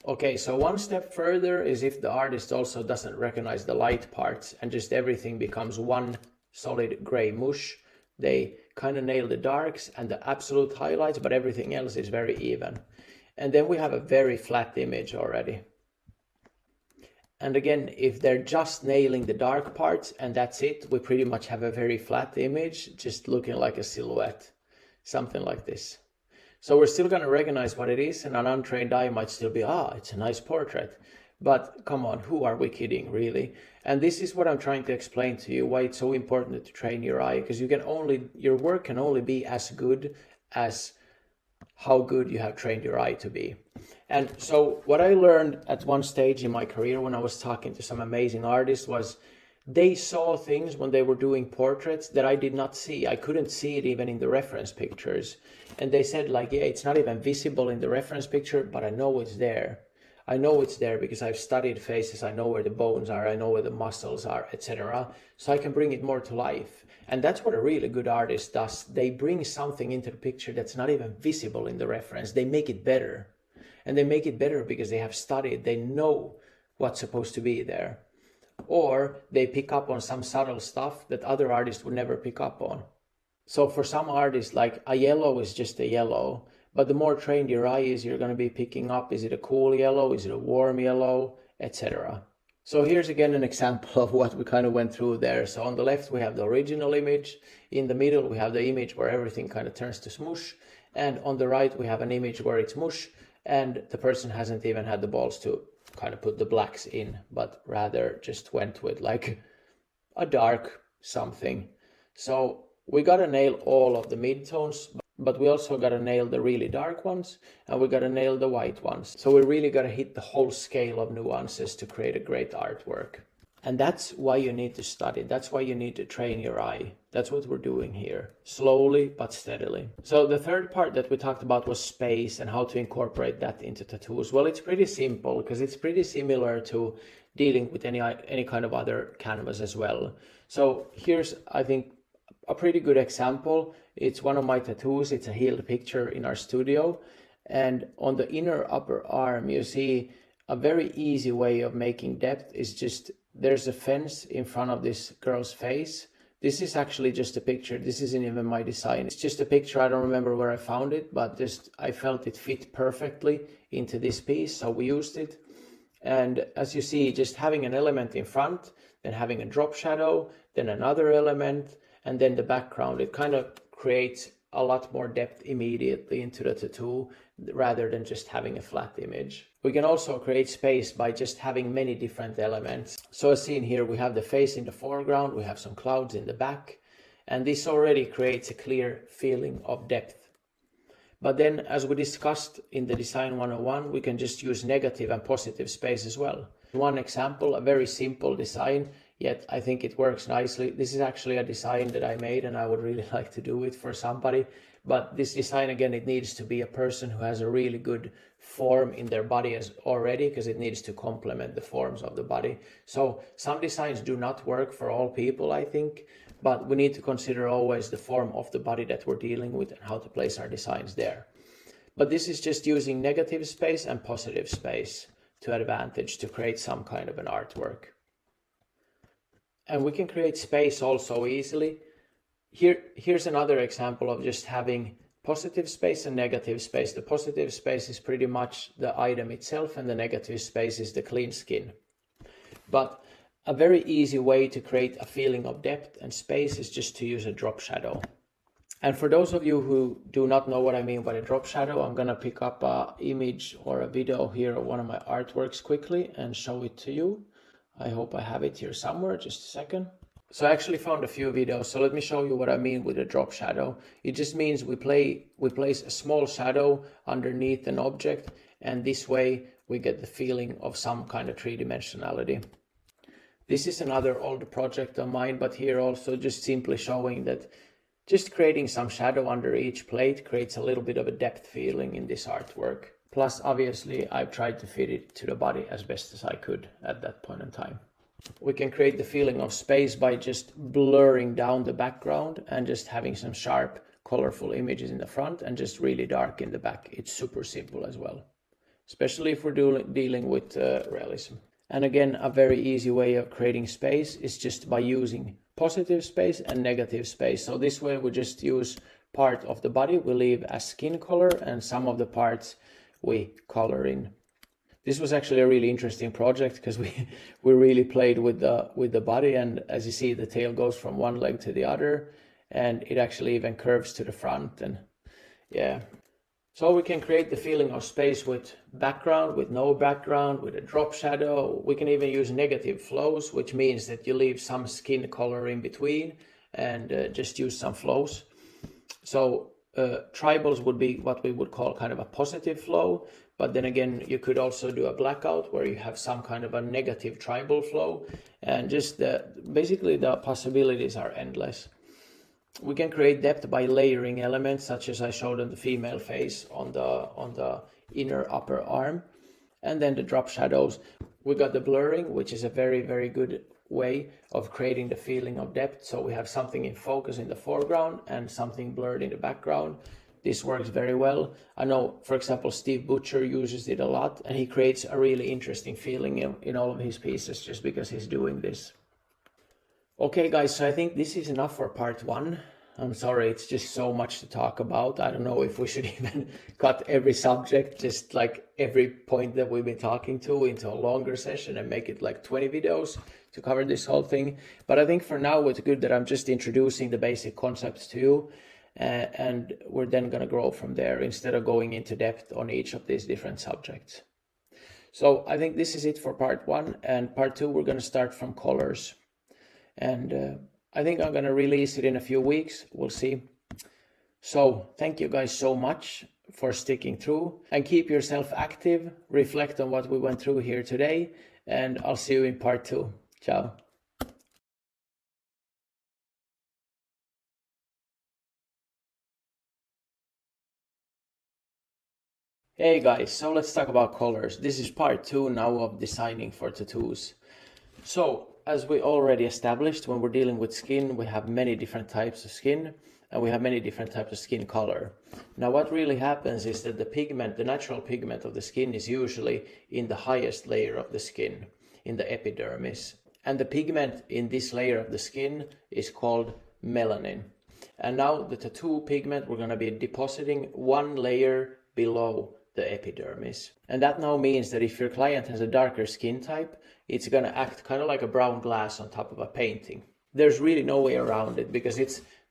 Okay, so one step further is if the artist also doesn't recognize the light parts and just everything becomes one solid gray mush. They kind of nail the darks and the absolute highlights, but everything else is very even. And then we have a very flat image already. And again, if they're just nailing the dark parts and that's it, we pretty much have a very flat image, just looking like a silhouette, something like this. So we're still going to recognize what it is, and an untrained eye might still be, it's a nice portrait. But come on, who are we kidding, really? And this is what I'm trying to explain to you, why it's so important to train your eye, because your work can only be as good as how good you have trained your eye to be. And so what I learned at one stage in my career when I was talking to some amazing artists was they saw things when they were doing portraits that I did not see. I couldn't see it even in the reference pictures. And they said like, yeah, it's not even visible in the reference picture, but I know it's there. I know it's there because I've studied faces. I know where the bones are. I know where the muscles are, etc. So I can bring it more to life. And that's what a really good artist does. They bring something into the picture that's not even visible in the reference. They make it better. And they make it better because they have studied. They know what's supposed to be there. Or they pick up on some subtle stuff that other artists would never pick up on. So for some artists, like a yellow is just a yellow, but the more trained your eye is, you're going to be picking up, is it a cool yellow, is it a warm yellow, etc. So here's again an example of what we kind of went through there. So on the left, we have the original image. In the middle, we have the image where everything kind of turns to smush. And on the right, we have an image where it's mush, and the person hasn't even had the balls to kind of put the blacks in, but rather just went with like a dark something. So we got to nail all of the midtones, but we also got to nail the really dark ones, and we got to nail the white ones. So we really got to hit the whole scale of nuances to create a great artwork. And that's why you need to study. That's why you need to train your eye. That's what we're doing here, slowly but steadily. So the third part that we talked about was space and how to incorporate that into tattoos. Well, it's pretty simple because it's pretty similar to dealing with any kind of other canvas as well. So here's, I think, a pretty good example. It's one of my tattoos. It's a healed picture in our studio. And on the inner upper arm, you see a very easy way of making depth is just, there's a fence in front of this girl's face. This is actually just a picture. This isn't even my design. It's just a picture. I don't remember where I found it, but just I felt it fit perfectly into this piece, so we used it. And as you see, just having an element in front, then having a drop shadow, then another element, and then the background, it kind of creates a lot more depth immediately into the tattoo rather than just having a flat image. We can also create space by just having many different elements. So as seen here, we have the face in the foreground, we have some clouds in the back, and this already creates a clear feeling of depth. But then, as we discussed in the Design 101, we can just use negative and positive space as well. One example, a very simple design, yet I think it works nicely. This is actually a design that I made and I would really like to do it for somebody. But this design, again, it needs to be a person who has a really good form in their body as already, because it needs to complement the forms of the body. So some designs do not work for all people, I think, but we need to consider always the form of the body that we're dealing with and how to place our designs there. But this is just using negative space and positive space to advantage to create some kind of an artwork. And we can create space also easily. Here's another example of just having positive space and negative space. The positive space is pretty much the item itself, and the negative space is the clean skin. But a very easy way to create a feeling of depth and space is just to use a drop shadow. And for those of you who do not know what I mean by a drop shadow, I'm going to pick up an image or a video here of one of my artworks quickly and show it to you. I hope I have it here somewhere, just a second. So I actually found a few videos, so let me show you what I mean with a drop shadow. It just means we place a small shadow underneath an object, and this way we get the feeling of some kind of three-dimensionality. This is another old project of mine, but here also just simply showing that just creating some shadow under each plate creates a little bit of a depth feeling in this artwork. Plus, obviously, I've tried to fit it to the body as best as I could at that point in time. We can create the feeling of space by just blurring down the background and just having some sharp, colorful images in the front and just really dark in the back. It's super simple as well, especially if we're dealing with realism. And again, a very easy way of creating space is just by using positive space and negative space. So this way we just use part of the body we leave as skin color, and some of the parts we color in. This was actually a really interesting project because we really played with the body, and as you see, the tail goes from one leg to the other, and it actually even curves to the front. And yeah, so we can create the feeling of space with background, with no background, with a drop shadow. We can even use negative flows, which means that you leave some skin color in between and just use some flows. So tribals would be what we would call kind of a positive flow, but then again you could also do a blackout where you have some kind of a negative tribal flow, and just basically the possibilities are endless. We can create depth by layering elements, such as I showed on the female face on the inner upper arm, And then the drop shadows. We got the blurring, which is a very, very good way of creating the feeling of depth. So we have something in focus in the foreground and something blurred in the background. This works very well. I know, for example, Steve Butcher uses it a lot, and he creates a really interesting feeling in all of his pieces just because he's doing this. Okay guys, so I think this is enough for part 1. I'm sorry, it's just so much to talk about. I don't know if we should even cut every subject, just like every point that we've been talking to, into a longer session and make it like 20 videos to cover this whole thing. But I think for now it's good that I'm just introducing the basic concepts to you, and we're then going to grow from there instead of going into depth on each of these different subjects. So I think this is it for part 1, and part 2 we're going to start from colors. And I think I'm going to release it in a few weeks. We'll see. So thank you guys so much for sticking through, and keep yourself active. Reflect on what we went through here today, and I'll see you in part 2. Ciao. Hey guys, so let's talk about colors. This is part 2 now of designing for tattoos. So, as we already established, when we're dealing with skin, we have many different types of skin, and we have many different types of skin color. Now what really happens is that the pigment, the natural pigment of the skin, is usually in the highest layer of the skin, in the epidermis. And the pigment in this layer of the skin is called melanin. And now the tattoo pigment, we're going to be depositing one layer below the epidermis. And that now means that if your client has a darker skin type, it's going to act kind of like a brown glass on top of a painting. There's really no way around it, because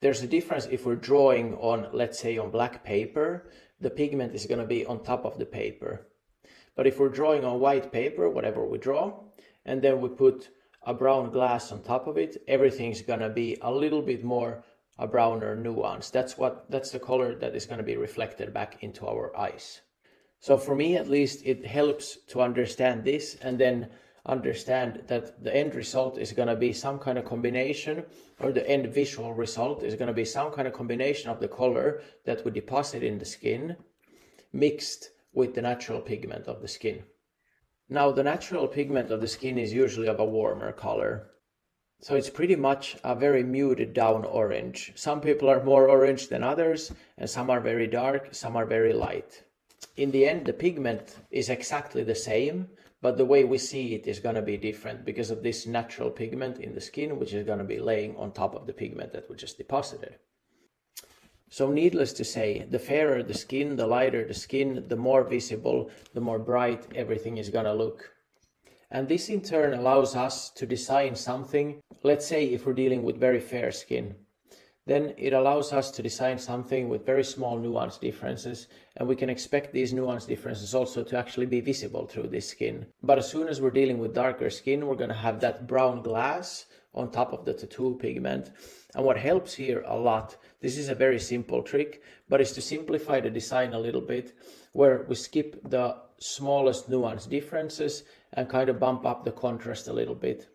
there's a difference if we're drawing on, let's say, on black paper, the pigment is going to be on top of the paper. But if we're drawing on white paper, whatever we draw, and then we put a brown glass on top of it, everything's going to be a little bit more a browner nuance. That's the color that is going to be reflected back into our eyes. So for me, at least, it helps to understand this, and then understand that the end result is going to be some kind of combination, or the end visual result is going to be some kind of combination of the color that we deposit in the skin mixed with the natural pigment of the skin. Now, the natural pigment of the skin is usually of a warmer color. So it's pretty much a very muted down orange. Some people are more orange than others, and some are very dark, some are very light. In the end, the pigment is exactly the same, but the way we see it is going to be different because of this natural pigment in the skin, which is going to be laying on top of the pigment that we just deposited. So needless to say, the fairer the skin, the lighter the skin, the more visible, the more bright everything is going to look. And this in turn allows us to design something. Let's say if we're dealing with very fair skin, then it allows us to design something with very small nuance differences, and we can expect these nuance differences also to actually be visible through this skin. But as soon as we're dealing with darker skin, we're going to have that brown glass on top of the tattoo pigment. And what helps here a lot, this is a very simple trick, but is to simplify the design a little bit, where we skip the smallest nuance differences and kind of bump up the contrast a little bit.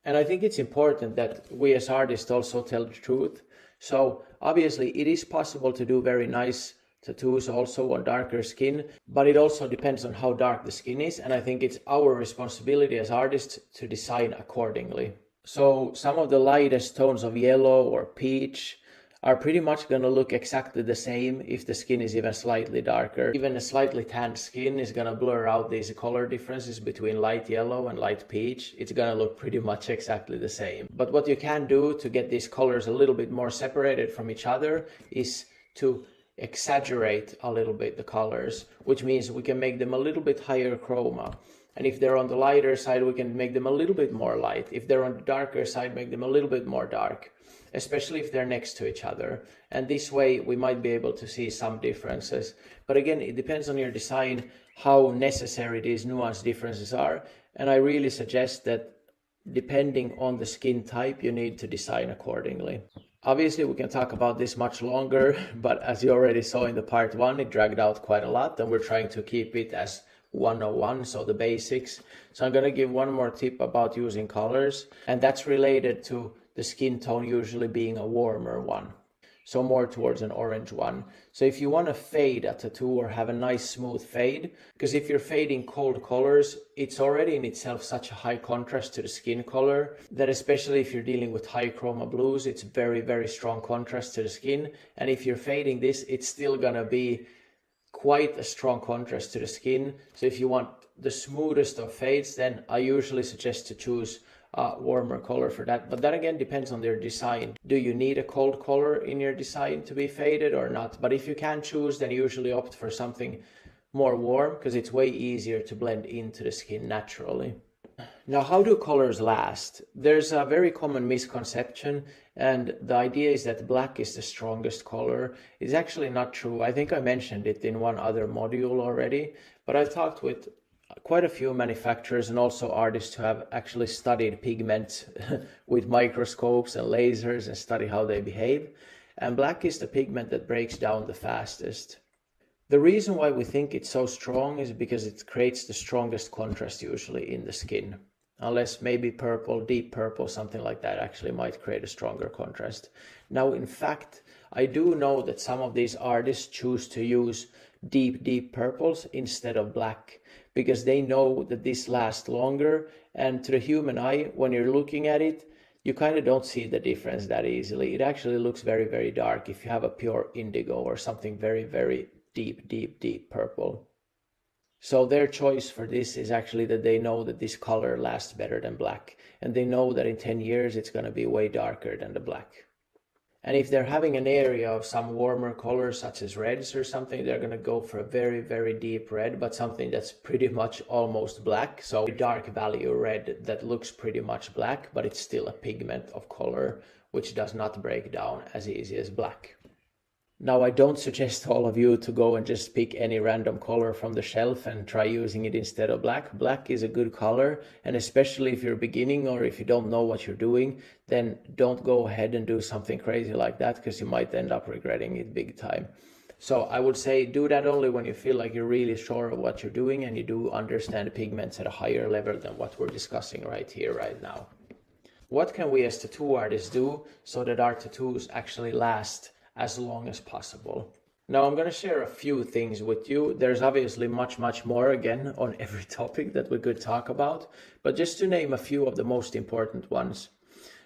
And I think it's important that we as artists also tell the truth. So obviously it is possible to do very nice tattoos also on darker skin, but it also depends on how dark the skin is, and I think it's our responsibility as artists to design accordingly. So some of the lightest tones of yellow or peach are pretty much going to look exactly the same if the skin is even slightly darker. Even a slightly tanned skin is going to blur out these color differences between light yellow and light peach. It's going to look pretty much exactly the same. But what you can do to get these colors a little bit more separated from each other is to exaggerate a little bit the colors, which means we can make them a little bit higher chroma. And if they're on the lighter side, we can make them a little bit more light. If they're on the darker side, make them a little bit more dark, especially if they're next to each other. And this way we might be able to see some differences. But again, it depends on your design how necessary these nuance differences are. And I really suggest that depending on the skin type, you need to design accordingly. Obviously, we can talk about this much longer, but as you already saw in the part 1, it dragged out quite a lot, and we're trying to keep it as 101, so the basics. So I'm going to give one more tip about using colors, and that's related to the skin tone usually being a warmer one. so more towards an orange one. So if you want to fade a tattoo or have a nice smooth fade, because if you're fading cold colors, it's already in itself such a high contrast to the skin color that especially if you're dealing with high chroma blues, it's very, very strong contrast to the skin. And if you're fading this, it's still gonna be quite a strong contrast to the skin. So if you want the smoothest of fades, then I usually suggest to choose a warmer color for that. But that again depends on their design. Do you need a cold color in your design to be faded or not? But if you can choose, then usually opt for something more warm because it's way easier to blend into the skin naturally. Now, how do colors last? There's a very common misconception, and the idea is that black is the strongest color. It's actually not true. I think I mentioned it in one other module already, but I've talked with quite a few manufacturers and also artists who have actually studied pigments with microscopes and lasers and study how they behave. And black is the pigment that breaks down the fastest. The reason why we think it's so strong is because it creates the strongest contrast usually in the skin. Unless maybe purple, deep purple, something like that actually might create a stronger contrast. Now, in fact, I do know that some of these artists choose to use deep purples instead of black because they know that this lasts longer, and to the human eye, when you're looking at it, you kind of don't see the difference that easily. It actually looks very, very dark if you have a pure indigo or something very, very deep purple. So their choice for this is actually that they know that this color lasts better than black, and they know that in 10 years it's going to be way darker than the black. And if they're having an area of some warmer colors such as reds or something, they're going to go for a very, very deep red, but something that's pretty much almost black. So a dark value red that looks pretty much black, but it's still a pigment of color which does not break down as easy as black. Now, I don't suggest all of you to go and just pick any random color from the shelf and try using it instead of black. Black is a good color, and especially if you're beginning or if you don't know what you're doing, then don't go ahead and do something crazy like that because you might end up regretting it big time. So I would say do that only when you feel like you're really sure of what you're doing and you do understand pigments at a higher level than what we're discussing right here, right now. What can we as tattoo artists do so that our tattoos actually last as long as possible? Now, I'm going to share a few things with you. There's obviously much more again on every topic that we could talk about, but just to name a few of the most important ones.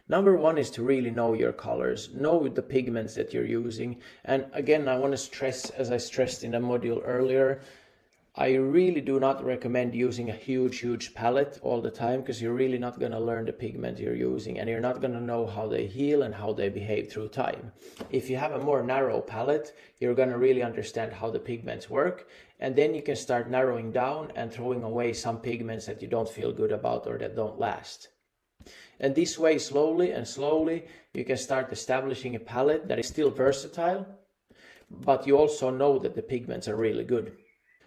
Number one is to really know your colors, know the pigments that you're using. And again, I want to stress, as I stressed in the module earlier, I really do not recommend using a huge palette all the time because you're really not going to learn the pigment you're using and you're not going to know how they heal and how they behave through time. If you have a more narrow palette, you're going to really understand how the pigments work, and then you can start narrowing down and throwing away some pigments that you don't feel good about or that don't last. And this way, slowly, you can start establishing a palette that is still versatile, but you also know that the pigments are really good.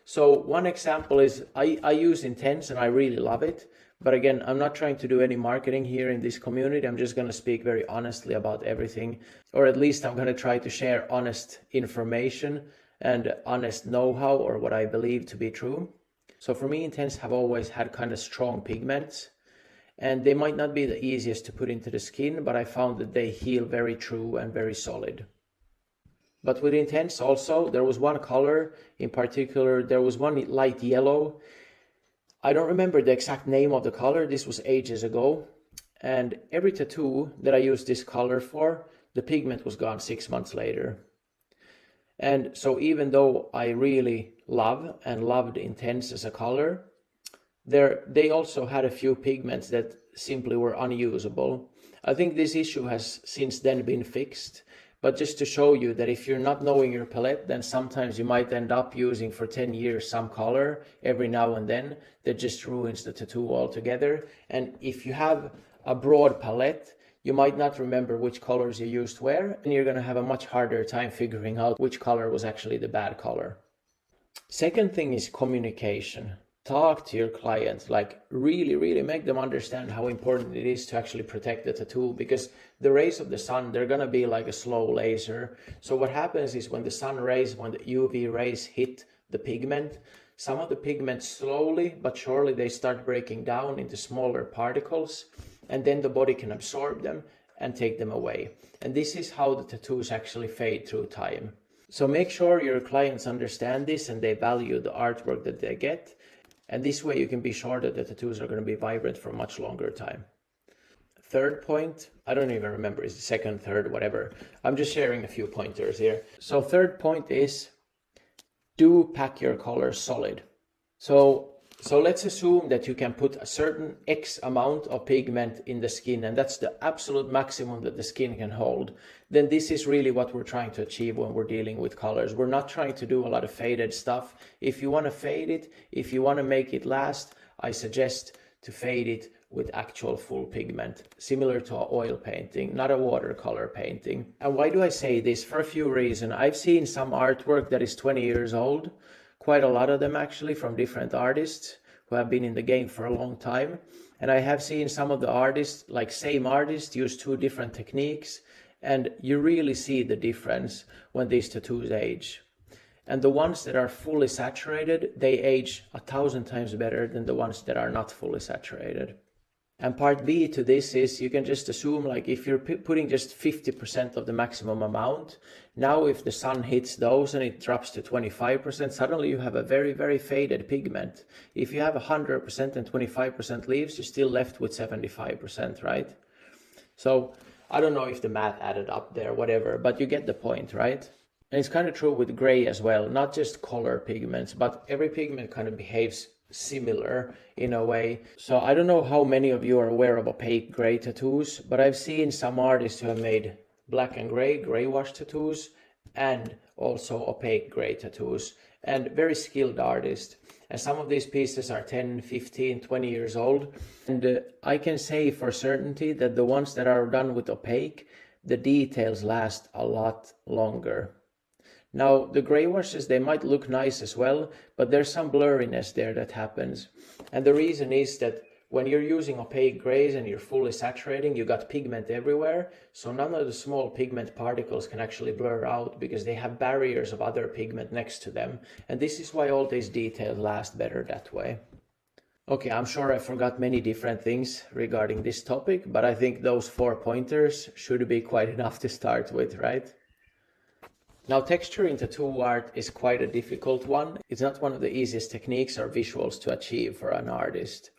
So one example is I use Intense and I really love it. But again, I'm not trying to do any marketing here in this community. I'm just going to speak very honestly about everything, or at least I'm going to try to share honest information and honest know-how or what I believe to be true. So for me, Intense have always had kind of strong pigments, and they might not be the easiest to put into the skin, but I found that they heal very true and very solid. But with Intense also, there was one color in particular, there was one light yellow. I don't remember the exact name of the color, this was ages ago. And every tattoo that I used this color for, the pigment was gone 6 months later. And so even though I really loved Intense as a color, they also had a few pigments that simply were unusable. I think this issue has since then been fixed. But just to show you that if you're not knowing your palette, then sometimes you might end up using for 10 years some color every now and then that just ruins the tattoo altogether. And if you have a broad palette, you might not remember which colors you used where, and you're going to have a much harder time figuring out which color was actually the bad color. Second thing is communication. Talk to your clients, like really make them understand how important it is to actually protect the tattoo, because the rays of the sun, they're going to be like a slow laser. So what happens is when the sun rays, when the UV rays hit the pigment, some of the pigments slowly but surely they start breaking down into smaller particles, and then the body can absorb them and take them away. And this is how the tattoos actually fade through time. So make sure your clients understand this and they value the artwork that they get. And this way you can be sure that the tattoos are going to be vibrant for a much longer time. Third point, I don't even remember, is it second, third, whatever. I'm just sharing a few pointers here. So third point is, do pack your colors solid. So let's assume that you can put a certain X amount of pigment in the skin, and that's the absolute maximum that the skin can hold. Then this is really what we're trying to achieve when we're dealing with colors. We're not trying to do a lot of faded stuff. If you want to fade it, if you want to make it last, I suggest to fade it with actual full pigment, similar to an oil painting, not a watercolor painting. And why do I say this? For a few reasons. I've seen some artwork that is 20 years old, quite a lot of them actually, from different artists who have been in the game for a long time. And I have seen some of the artists, like same artist, use 2 different techniques, and you really see the difference when these tattoos age. And the ones that are fully saturated, they age 1,000 times better than the ones that are not fully saturated. And part B to this is, you can just assume, like, if you're putting just 50% of the maximum amount, now if the sun hits those and it drops to 25%, suddenly you have a very, very faded pigment. If you have 100% and 25% leaves, you're still left with 75%, right? So I don't know if the math added up there, whatever, but you get the point, right? And it's kind of true with gray as well, not just color pigments, but every pigment kind of behaves similar in a way. So I don't know how many of you are aware of opaque gray tattoos, but I've seen some artists who have made black and gray wash tattoos, and also opaque gray tattoos, and very skilled artists. And some of these pieces are 10, 15, 20 years old. And I can say for certainty that the ones that are done with opaque, the details last a lot longer. Now, the gray washes, they might look nice as well, but there's some blurriness there that happens. And the reason is that when you're using opaque grays and you're fully saturating, you got pigment everywhere. So none of the small pigment particles can actually blur out because they have barriers of other pigment next to them. And this is why all these details last better that way. Okay, I'm sure I forgot many different things regarding this topic, but I think those 4 pointers should be quite enough to start with, right? Now, texture in tattoo art is quite a difficult one. It's not one of the easiest techniques or visuals to achieve for an artist,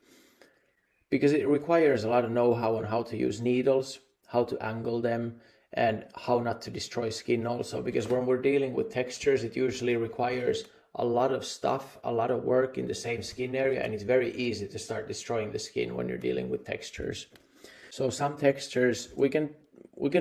because it requires a lot of know-how on how to use needles, how to angle them, and how not to destroy skin also. Because when we're dealing with textures, it usually requires a lot of stuff, a lot of work in the same skin area, and it's very easy to start destroying the skin when you're dealing with textures. So some textures, we can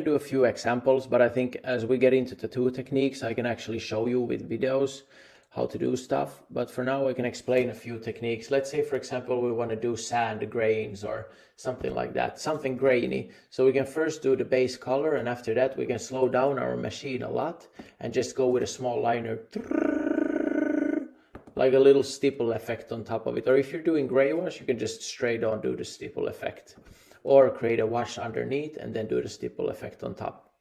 do a few examples, but I think as we get into tattoo techniques, I can actually show you with videos how to do stuff. But for now, I can explain a few techniques. Let's say, for example, we want to do sand grains or something like that, something grainy. So we can first do the base color, and after that, we can slow down our machine a lot and just go with a small liner, like a little stipple effect on top of it. Or if you're doing gray wash, you can just straight on do the stipple effect, or create a wash underneath and then do the stipple effect on top.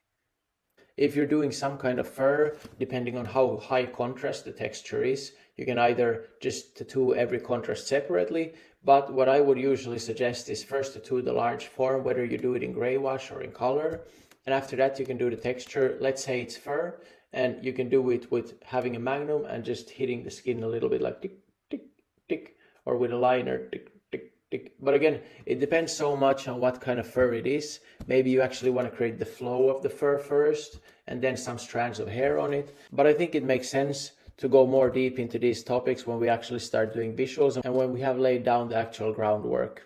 If you're doing some kind of fur, depending on how high contrast the texture is, you can either just tattoo every contrast separately, but what I would usually suggest is first tattoo the large form, whether you do it in gray wash or in color, and after that you can do the texture. Let's say it's fur, and you can do it with having a magnum and just hitting the skin a little bit, like tick, tick, tick, or with a liner, tick, tick, tick. But again, it depends so much on what kind of fur it is. Maybe you actually want to create the flow of the fur first and then some strands of hair on it. But I think it makes sense to go more deep into these topics when we actually start doing visuals and when we have laid down the actual groundwork.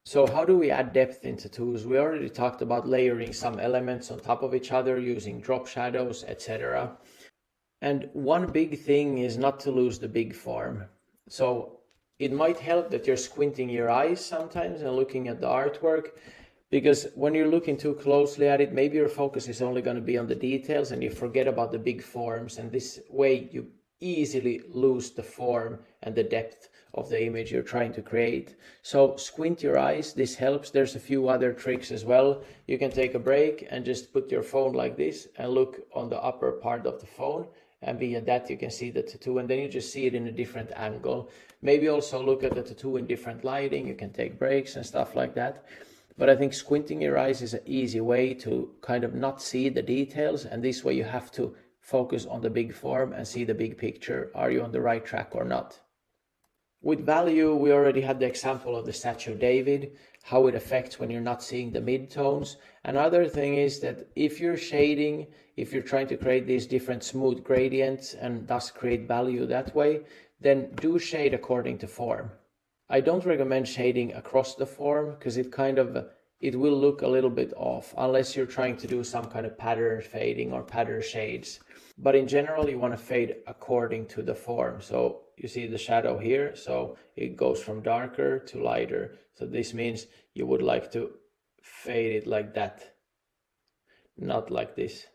So how do we add depth in tattoos? We already talked about layering some elements on top of each other using drop shadows, etc. And one big thing is not to lose the big form. So it might help that you're squinting your eyes sometimes and looking at the artwork, because when you're looking too closely at it, maybe your focus is only going to be on the details and you forget about the big forms, and this way you easily lose the form and the depth of the image you're trying to create. So squint your eyes, this helps. There's a few other tricks as well. You can take a break and just put your phone like this and look on the upper part of the phone, and via that you can see the tattoo, and then you just see it in a different angle. Maybe also look at the tattoo in different lighting. You can take breaks and stuff like that. But I think squinting your eyes is an easy way to kind of not see the details, and this way you have to focus on the big form and see the big picture. Are you on the right track or not? With value, we already had the example of the statue of David, how it affects when you're not seeing the midtones. Another thing is that if you're shading, if you're trying to create these different smooth gradients and thus create value that way, then do shade according to form. I don't recommend shading across the form because it will look a little bit off unless you're trying to do some kind of pattern fading or pattern shades. But in general, you want to fade according to the form. So you see the shadow here, so it goes from darker to lighter. So this means you would like to fade it like that, not like this.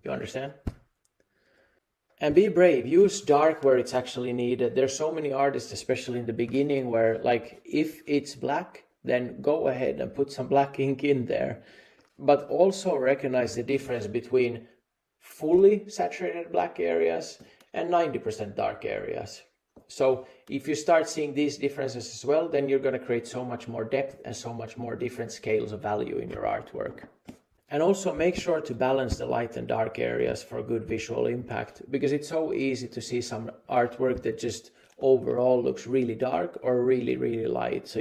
You understand? And be brave, use dark where it's actually needed. There's so many artists, especially in the beginning, where like if it's black, then go ahead and put some black ink in there. But also recognize the difference between fully saturated black areas and 90% dark areas. So if you start seeing these differences as well, then you're going to create so much more depth and so much more different scales of value in your artwork. And also make sure to balance the light and dark areas for good visual impact, because it's so easy to see some artwork that just overall looks really dark or really, really light. So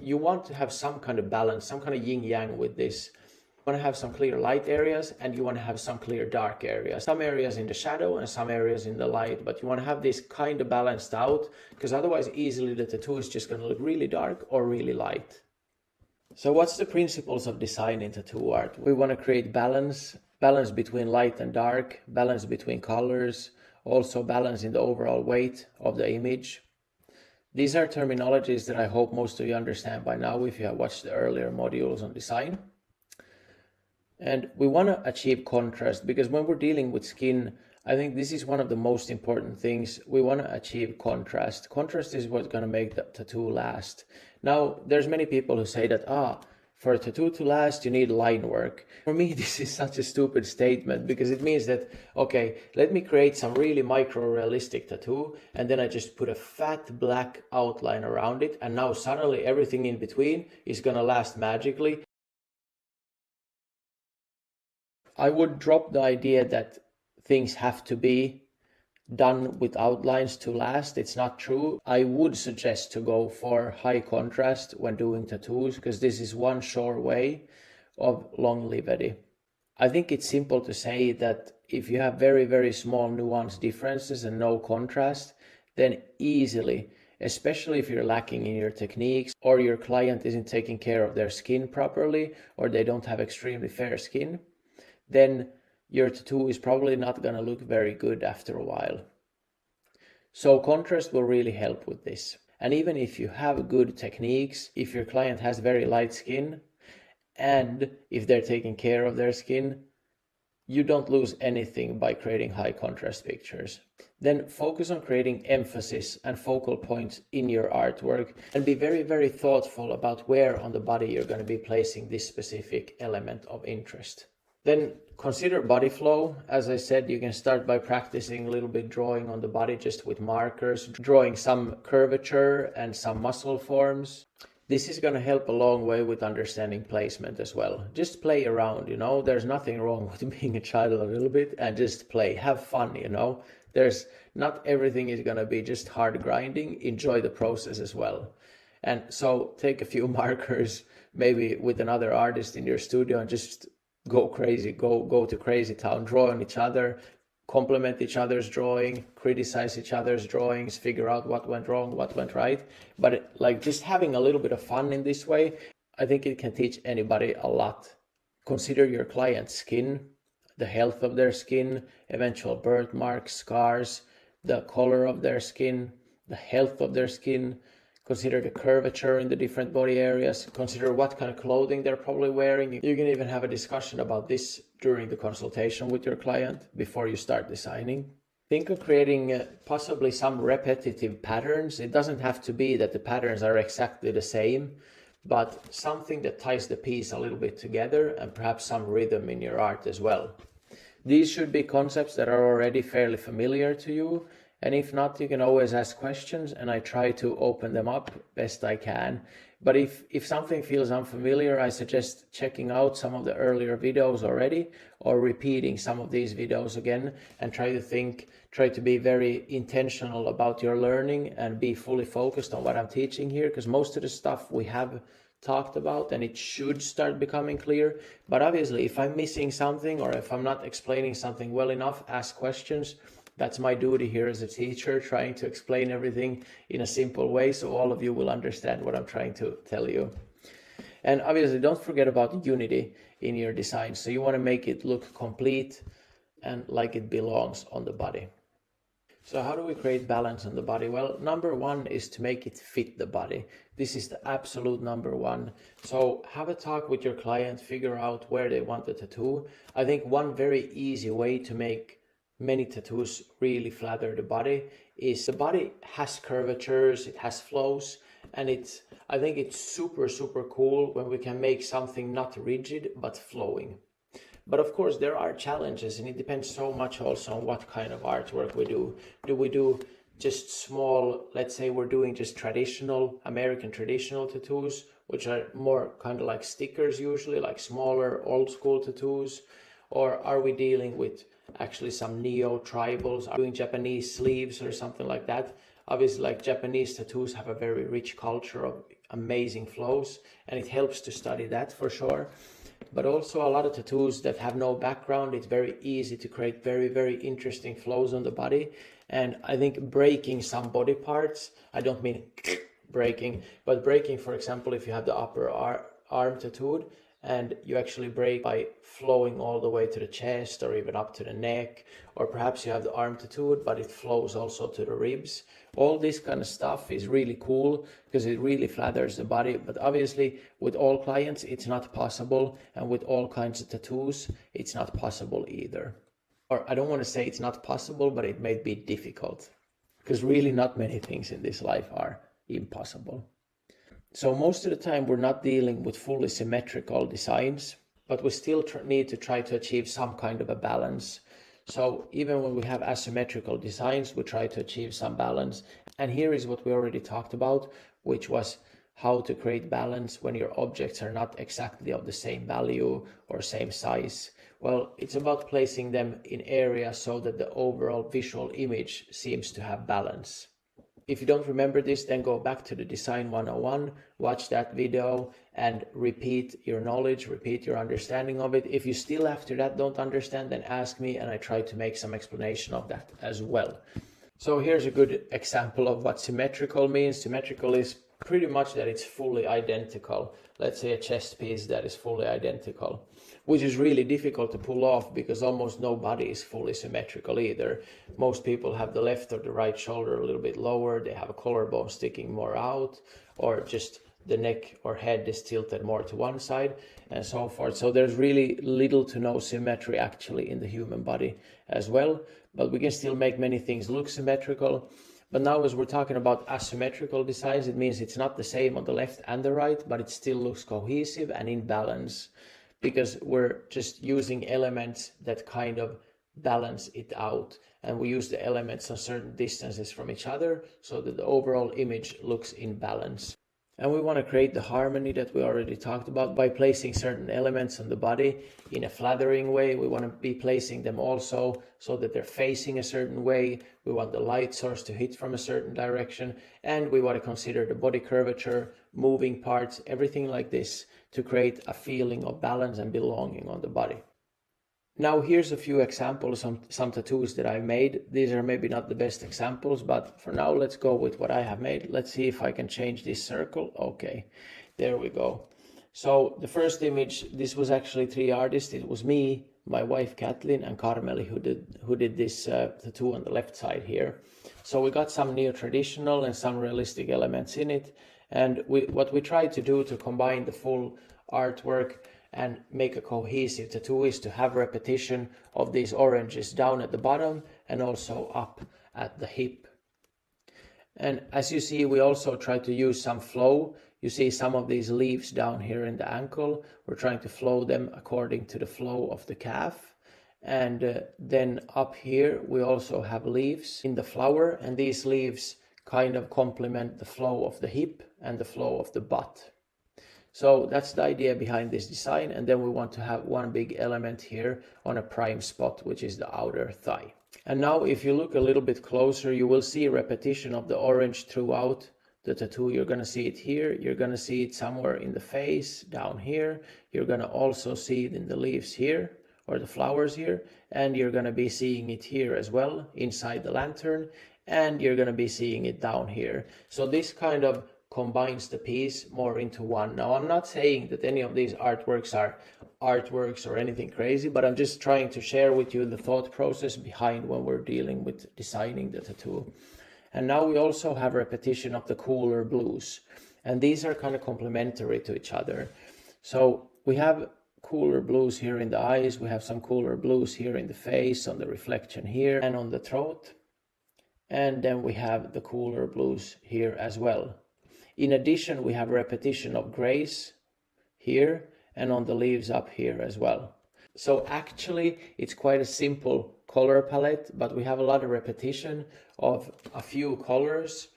you want to have some kind of balance, some kind of yin yang with this. You want to have some clear light areas and you want to have some clear dark areas. Some areas in the shadow and some areas in the light, but you want to have this kind of balanced out, because otherwise easily the tattoo is just going to look really dark or really light. So what's the principles of design in tattoo art? We want to create balance between light and dark, balance between colors, also balance in the overall weight of the image. These are terminologies that I hope most of you understand by now if you have watched the earlier modules on design. And we want to achieve contrast, because when we're dealing with skin, I think this is one of the most important things. We want to achieve contrast. Contrast is what's going to make the tattoo last. Now, there's many people who say that, for a tattoo to last, you need line work. For me, this is such a stupid statement, because it means that, okay, let me create some really micro-realistic tattoo, and then I just put a fat black outline around it, and now suddenly everything in between is going to last magically. I would drop the idea that things have to be done with outlines to last. It's not true. I would suggest to go for high contrast when doing tattoos, because this is one sure way of longevity. I think it's simple to say that if you have very, very small nuance differences and no contrast, then easily, especially if you're lacking in your techniques or your client isn't taking care of their skin properly or they don't have extremely fair skin, then your tattoo is probably not going to look very good after a while. So contrast will really help with this. And even if you have good techniques, if your client has very light skin, and if they're taking care of their skin, you don't lose anything by creating high contrast pictures. Then focus on creating emphasis and focal points in your artwork, and be very, very thoughtful about where on the body you're going to be placing this specific element of interest. Then consider body flow. As I said, you can start by practicing a little bit drawing on the body just with markers, drawing some curvature and some muscle forms. This is going to help a long way with understanding placement as well. Just play around, there's nothing wrong with being a child a little bit, and just play, have fun, There's not everything is going to be just hard grinding. Enjoy the process as well. And so take a few markers, maybe with another artist in your studio, and just go crazy, go to crazy town, draw on each other, compliment each other's drawing, criticize each other's drawings, figure out what went wrong, what went right. But just having a little bit of fun in this way, I think it can teach anybody a lot. Consider your client's skin, the health of their skin, eventual birthmarks, scars, the color of their skin, the health of their skin. Consider the curvature in the different body areas. Consider what kind of clothing they're probably wearing. You can even have a discussion about this during the consultation with your client before you start designing. Think of creating possibly some repetitive patterns. It doesn't have to be that the patterns are exactly the same, but something that ties the piece a little bit together, and perhaps some rhythm in your art as well. These should be concepts that are already fairly familiar to you, And if not, you can always ask questions and I try to open them up best I can. But if something feels unfamiliar, I suggest checking out some of the earlier videos already or repeating some of these videos again and try to be very intentional about your learning and be fully focused on what I'm teaching here, because most of the stuff we have talked about and it should start becoming clear. But obviously, if I'm missing something or if I'm not explaining something well enough, ask questions. That's my duty here as a teacher, trying to explain everything in a simple way so all of you will understand what I'm trying to tell you. And obviously, don't forget about unity in your design. So you want to make it look complete and like it belongs on the body. So how do we create balance on the body? Well, number one is to make it fit the body. This is the absolute number one. So have a talk with your client, figure out where they want the tattoo. I think one very easy way to make many tattoos really flatter the body is the body has curvatures, it has flows, and I think it's super cool when we can make something not rigid but flowing. But of course there are challenges, and it depends so much also on what kind of artwork we do. Do we do just small, let's say we're doing just American traditional tattoos, which are more kind of like stickers usually, like smaller old school tattoos? Or are we dealing with actually some neo-tribals, are doing Japanese sleeves or something like that? Obviously, like Japanese tattoos have a very rich culture of amazing flows, and it helps to study that for sure. But also a lot of tattoos that have no background, it's very easy to create very interesting flows on the body. And I think breaking some body parts, I don't mean breaking, but breaking, for example, if you have the upper arm tattooed, and you actually break by flowing all the way to the chest or even up to the neck, or perhaps you have the arm tattooed but it flows also to the ribs. All this kind of stuff is really cool because it really flatters the body. But obviously with all clients it's not possible, and with all kinds of tattoos it's not possible either. Or I don't want to say it's not possible, but it may be difficult, because really not many things in this life are impossible. So most of the time we're not dealing with fully symmetrical designs, but we still need to try to achieve some kind of a balance. So even when we have asymmetrical designs, we try to achieve some balance. And here is what we already talked about, which was how to create balance when your objects are not exactly of the same value or same size. Well, it's about placing them in areas so that the overall visual image seems to have balance. If you don't remember this, then go back to the Design 101, watch that video and repeat your knowledge, repeat your understanding of it. If you still after that don't understand, then ask me and I try to make some explanation of that as well. So here's a good example of what symmetrical means. Symmetrical is pretty much that it's fully identical. Let's say a chest piece that is fully identical, which is really difficult to pull off because almost nobody is fully symmetrical either. Most people have the left or the right shoulder a little bit lower, they have a collarbone sticking more out, or just the neck or head is tilted more to one side, and so forth. So there's really little to no symmetry actually in the human body as well, but we can still make many things look symmetrical. But now as we're talking about asymmetrical designs, it means it's not the same on the left and the right, but it still looks cohesive and in balance, because we're just using elements that kind of balance it out, and we use the elements on certain distances from each other so that the overall image looks in balance. And we want to create the harmony that we already talked about by placing certain elements on the body in a flattering way. We want to be placing them also so that they're facing a certain way. We want the light source to hit from a certain direction, and we want to consider the body curvature, moving parts, everything like this to create a feeling of balance and belonging on the body. Now here's a few examples, some tattoos that I made. These are maybe not the best examples, but for now let's go with what I have made. Let's see if I can change this circle. Okay, there we go. So the first image, this was actually 3 artists. It was me, my wife Kathleen, and Carmeli who did this tattoo on the left side here. So we got some neo-traditional and some realistic elements in it. And what we tried to do to combine the full artwork and make a cohesive tattoo is to have repetition of these oranges down at the bottom and also up at the hip. And as you see, we also try to use some flow. You see some of these leaves down here in the ankle. We're trying to flow them according to the flow of the calf. And then up here we also have leaves in the flower, and these leaves kind of complement the flow of the hip and the flow of the butt. So that's the idea behind this design. And then we want to have one big element here on a prime spot, which is the outer thigh. And now if you look a little bit closer, you will see repetition of the orange throughout the tattoo. You're going to see it here. You're going to see it somewhere in the face, down here. You're going to also see it in the leaves here, or the flowers here. And you're going to be seeing it here as well, inside the lantern. And you're going to be seeing it down here. So this kind of combines the piece more into one. Now, I'm not saying that any of these artworks are artworks or anything crazy, but I'm just trying to share with you the thought process behind when we're dealing with designing the tattoo. And now we also have repetition of the cooler blues, and these are kind of complementary to each other. So we have cooler blues here in the eyes, we have some cooler blues here in the face, on the reflection here, and on the throat. And then we have the cooler blues here as well. In addition, we have repetition of grays here and on the leaves up here as well. So actually, it's quite a simple color palette, but we have a lot of repetition of a few colors,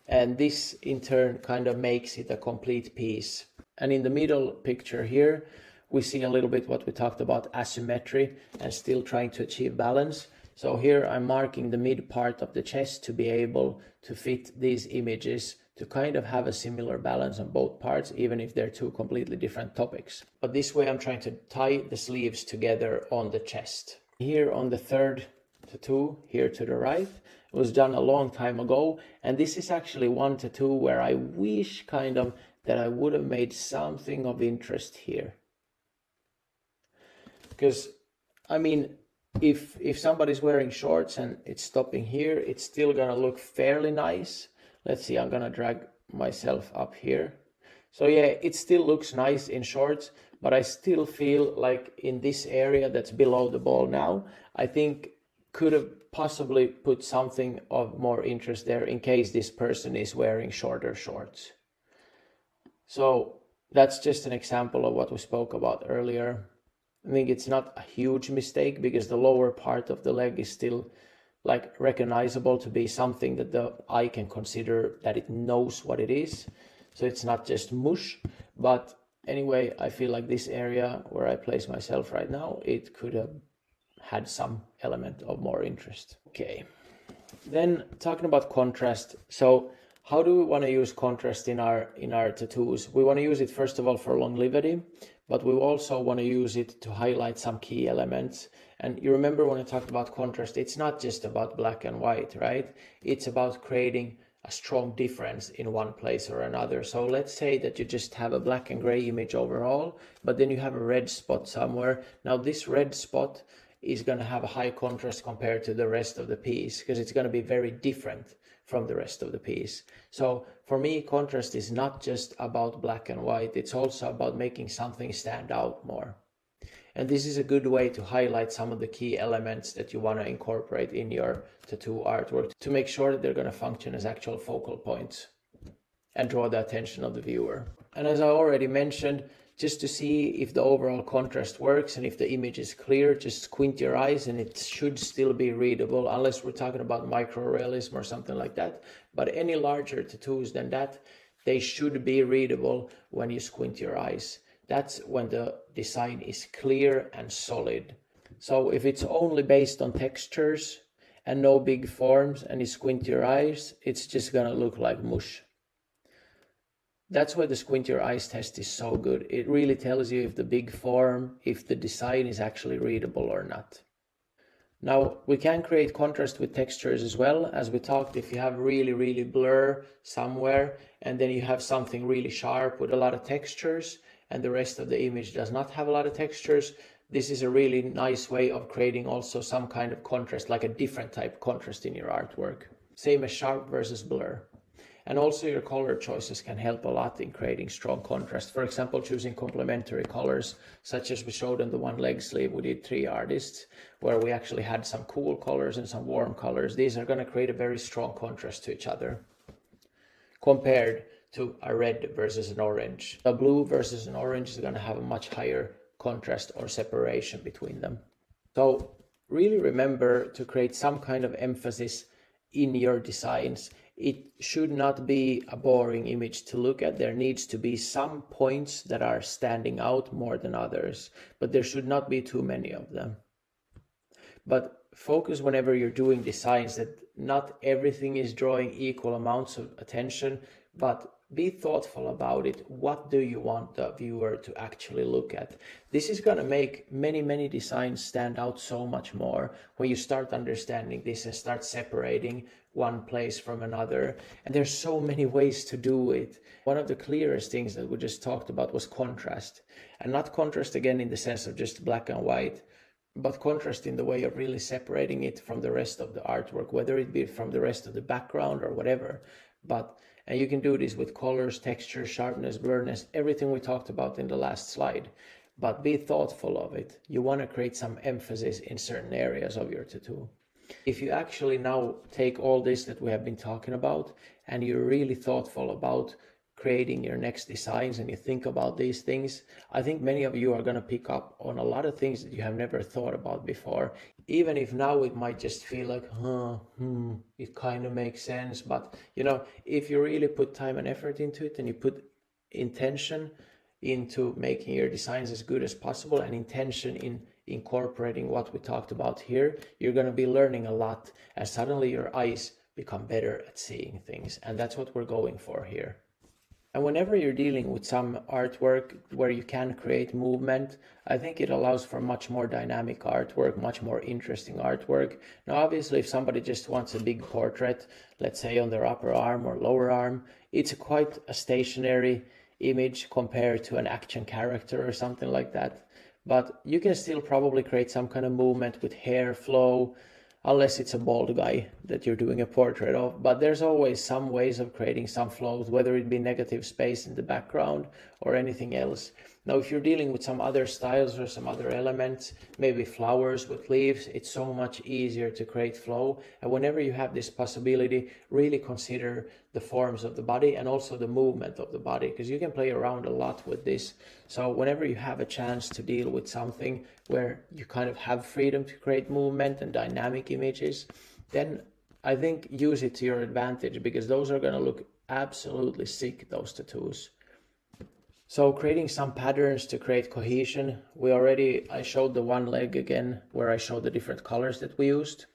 and this in turn kind of makes it a complete piece. And in the middle picture here, we see a little bit what we talked about, asymmetry and still trying to achieve balance. So here I'm marking the mid part of the chest to be able to fit these images to kind of have a similar balance on both parts, even if they're two completely different topics. But this way I'm trying to tie the sleeves together on the chest. Here on the third tattoo, here to the right, it was done a long time ago, and this is actually one tattoo where I wish kind of that I would have made something of interest here. Because, I mean, if somebody's wearing shorts and it's stopping here, it's still gonna look fairly nice. Let's see, I'm gonna drag myself up here. So yeah, it still looks nice in shorts, but I still feel like in this area that's below the ball now, I think could have possibly put something of more interest there in case this person is wearing shorter shorts. So that's just an example of what we spoke about earlier. I think it's not a huge mistake because the lower part of the leg is still like recognizable to be something that the eye can consider that it knows what it is. So it's not just mush. But anyway, I feel like this area where I place myself right now, it could have had some element of more interest. Okay, then talking about contrast. So how do we want to use contrast in our tattoos? We want to use it first of all for longevity, but we also want to use it to highlight some key elements. And you remember when I talked about contrast, it's not just about black and white, right? It's about creating a strong difference in one place or another. So let's say that you just have a black and gray image overall, but then you have a red spot somewhere. Now this red spot is going to have a high contrast compared to the rest of the piece because it's going to be very different from the rest of the piece. So for me, contrast is not just about black and white. It's also about making something stand out more. And this is a good way to highlight some of the key elements that you want to incorporate in your tattoo artwork to make sure that they're going to function as actual focal points and draw the attention of the viewer. And as I already mentioned, just to see if the overall contrast works and if the image is clear, just squint your eyes and it should still be readable, unless we're talking about microrealism or something like that. But any larger tattoos than that, they should be readable when you squint your eyes. That's when the design is clear and solid. So if it's only based on textures and no big forms and you squint your eyes, it's just gonna look like mush. That's why the squint your eyes test is so good. It really tells you if the big form, if the design is actually readable or not. Now, we can create contrast with textures as well. As we talked, if you have really blur somewhere and then you have something really sharp with a lot of textures and the rest of the image does not have a lot of textures, this is a really nice way of creating also some kind of contrast, like a different type of contrast in your artwork. Same as sharp versus blur. And also your color choices can help a lot in creating strong contrast. For example, choosing complementary colors, such as we showed in the one leg sleeve. We did 3 artists where we actually had some cool colors and some warm colors. These are going to create a very strong contrast to each other compared to a red versus an orange. A blue versus an orange is going to have a much higher contrast or separation between them. So really remember to create some kind of emphasis in your designs. It should not be a boring image to look at. There needs to be some points that are standing out more than others, but there should not be too many of them. But focus whenever you're doing designs that not everything is drawing equal amounts of attention, but be thoughtful about it. What do you want the viewer to actually look at? This is going to make many designs stand out so much more when you start understanding this and start separating one place from another. And there's so many ways to do it. One of the clearest things that we just talked about was contrast, and not contrast again in the sense of just black and white, but contrast in the way of really separating it from the rest of the artwork, whether it be from the rest of the background or whatever. And you can do this with colors, texture, sharpness, blurriness, everything we talked about in the last slide. But be thoughtful of it. You want to create some emphasis in certain areas of your tattoo. If you actually now take all this that we have been talking about and you're really thoughtful about creating your next designs and you think about these things, I think many of you are going to pick up on a lot of things that you have never thought about before. Even if now it might just feel like, it kind of makes sense. But, if you really put time and effort into it and you put intention into making your designs as good as possible and intention in incorporating what we talked about here, you're going to be learning a lot, and suddenly your eyes become better at seeing things. And that's what we're going for here. And whenever you're dealing with some artwork where you can create movement, I think it allows for much more dynamic artwork, much more interesting artwork. Now, obviously, if somebody just wants a big portrait, let's say on their upper arm or lower arm, it's quite a stationary image compared to an action character or something like that. But you can still probably create some kind of movement with hair flow, unless it's a bald guy that you're doing a portrait of. But there's always some ways of creating some flows, whether it be negative space in the background or anything else. Now, if you're dealing with some other styles or some other elements, maybe flowers with leaves, it's so much easier to create flow. And whenever you have this possibility, really consider the forms of the body and also the movement of the body, because you can play around a lot with this. So whenever you have a chance to deal with something where you kind of have freedom to create movement and dynamic images, then I think use it to your advantage, because those are going to look absolutely sick, those tattoos. So creating some patterns to create cohesion. I showed the one leg again where I showed the different colors that we used.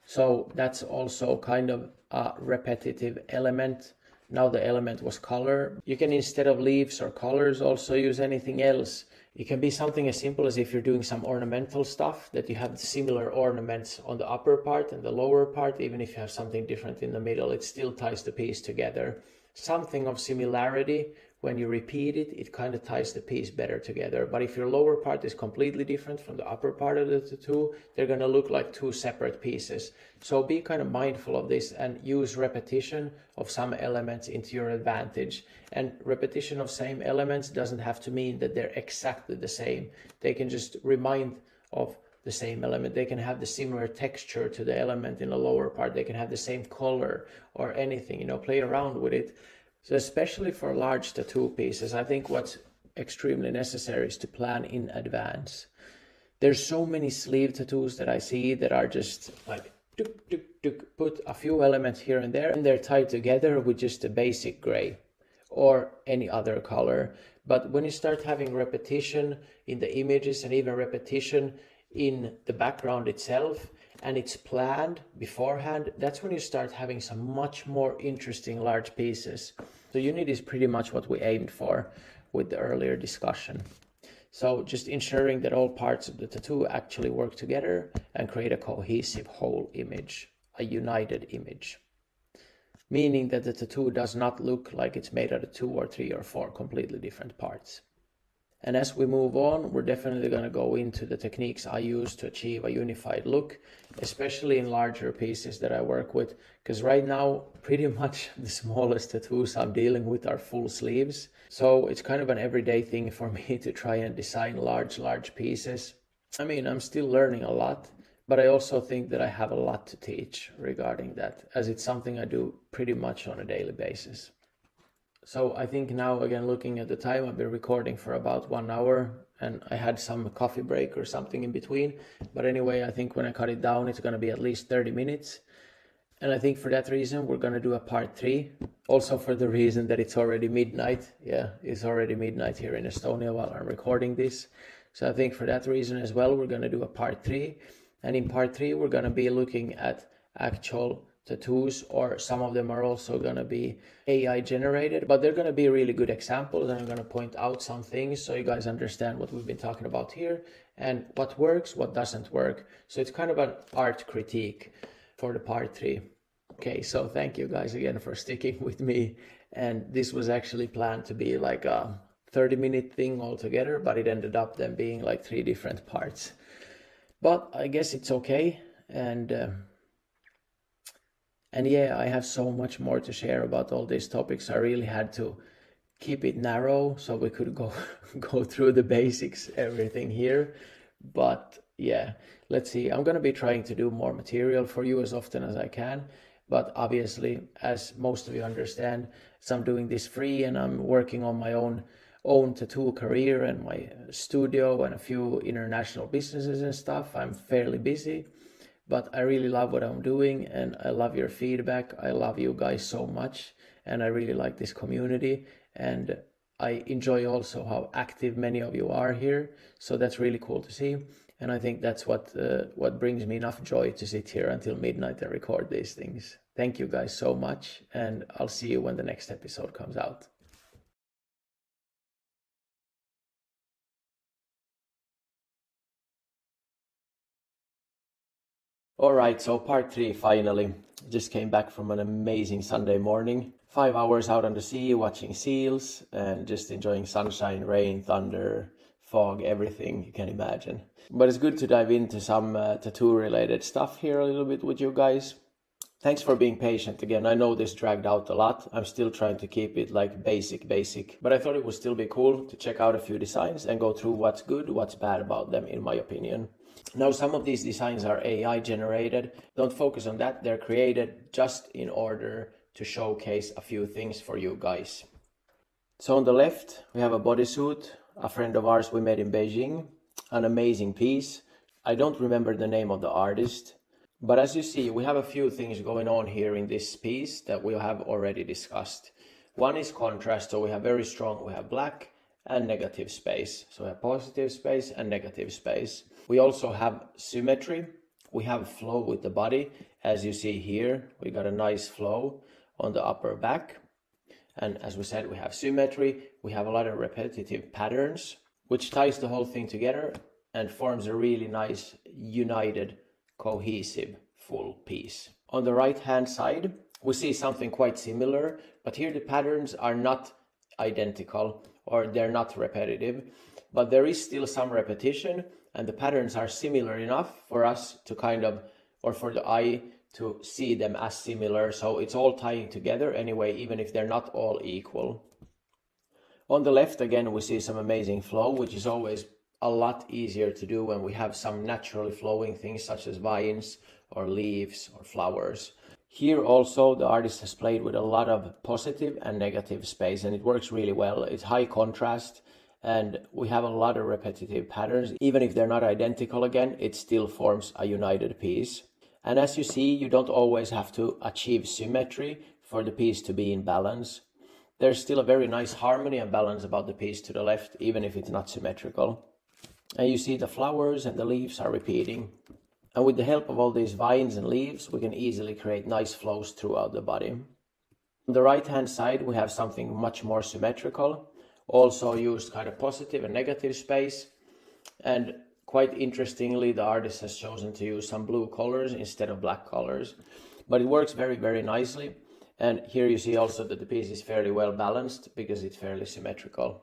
So that's also kind of a repetitive element. Now the element was color. You can, instead of leaves or colors, also use anything else. It can be something as simple as if you're doing some ornamental stuff, that you have similar ornaments on the upper part and the lower part. Even if you have something different in the middle, it still ties the piece together. Something of similarity, when you repeat it, it kind of ties the piece better together. But if your lower part is completely different from the upper part of the tattoo, they're going to look like two separate pieces. So be kind of mindful of this and use repetition of some elements into your advantage. And repetition of same elements doesn't have to mean that they're exactly the same. They can just remind of the same element. They can have the similar texture to the element in the lower part. They can have the same color or anything, play around with it. So especially for large tattoo pieces, I think what's extremely necessary is to plan in advance. There's so many sleeve tattoos that I see that are just like put a few elements here and there, and they're tied together with just a basic gray or any other color. But when you start having repetition in the images and even repetition in the background itself, and it's planned beforehand, that's when you start having some much more interesting large pieces. So unity is pretty much what we aimed for with the earlier discussion. So just ensuring that all parts of the tattoo actually work together and create a cohesive whole image, a united image. Meaning that the tattoo does not look like it's made out of 2 or 3 or 4 completely different parts. And as we move on, we're definitely going to go into the techniques I use to achieve a unified look, especially in larger pieces that I work with. Because right now, pretty much the smallest tattoos I'm dealing with are full sleeves. So it's kind of an everyday thing for me to try and design large pieces. I mean, I'm still learning a lot, but I also think that I have a lot to teach regarding that, as it's something I do pretty much on a daily basis. So I think now, again, looking at the time, I've been recording for about 1 hour, and I had some coffee break or something in between. But anyway, I think when I cut it down, it's going to be at least 30 minutes. And I think for that reason, we're going to do a part 3. Also for the reason that it's already midnight. Yeah, it's already midnight here in Estonia while I'm recording this. So I think for that reason as well, we're going to do a part 3. And in part 3, we're going to be looking at actual tattoos, or some of them are also going to be AI generated, but they're going to be really good examples, and I'm going to point out some things so you guys understand what we've been talking about here and what works, what doesn't work. So it's kind of an art critique for the part 3. Okay, so thank you guys again for sticking with me. And this was actually planned to be like a 30-minute thing altogether, but it ended up then being like 3 different parts. But I guess it's okay. And yeah, I have so much more to share about all these topics. I really had to keep it narrow so we could go through the basics, everything here. But yeah, let's see. I'm going to be trying to do more material for you as often as I can. But obviously, as most of you understand, as I'm doing this free and I'm working on my own tattoo career and my studio and a few international businesses and stuff, I'm fairly busy. But I really love what I'm doing, and I love your feedback. I love you guys so much, and I really like this community, and I enjoy also how active many of you are here. So that's really cool to see, and I think that's what brings me enough joy to sit here until midnight and record these things. Thank you guys so much, and I'll see you when the next episode comes out. All right, so part 3 finally. Just came back from an amazing Sunday morning. 5 hours out on the sea, watching seals, and just enjoying sunshine, rain, thunder, fog, everything you can imagine. But it's good to dive into some tattoo-related stuff here a little bit with you guys. Thanks for being patient again. I know this dragged out a lot. I'm still trying to keep it like basic, but I thought it would still be cool to check out a few designs and go through what's good, what's bad about them, in my opinion. Now, some of these designs are AI generated. Don't focus on that. They're created just in order to showcase a few things for you guys. So on the left, we have a bodysuit, a friend of ours we made in Beijing, an amazing piece. I don't remember the name of the artist, but as you see, we have a few things going on here in this piece that we have already discussed. One is contrast, so we have very strong, we have black and negative space. So we have positive space and negative space. We also have symmetry. We have flow with the body. As you see here, we got a nice flow on the upper back. And as we said, we have symmetry. We have a lot of repetitive patterns, which ties the whole thing together and forms a really nice, united, cohesive, full piece. On the right-hand side, we see something quite similar, but here the patterns are not identical, or they're not repetitive, but there is still some repetition, and the patterns are similar enough for us to kind of, or for the eye to see them as similar. So it's all tying together anyway, even if they're not all equal. On the left, again, we see some amazing flow, which is always a lot easier to do when we have some naturally flowing things such as vines or leaves or flowers. Here also, the artist has played with a lot of positive and negative space, and it works really well. It's high contrast, and we have a lot of repetitive patterns. Even if they're not identical again, it still forms a united piece. And as you see, you don't always have to achieve symmetry for the piece to be in balance. There's still a very nice harmony and balance about the piece to the left, even if it's not symmetrical. And you see the flowers and the leaves are repeating. And with the help of all these vines and leaves, we can easily create nice flows throughout the body. On the right-hand side, we have something much more symmetrical, also used kind of positive and negative space. And quite interestingly, the artist has chosen to use some blue colors instead of black colors. But it works very, very nicely. And here you see also that the piece is fairly well balanced because it's fairly symmetrical.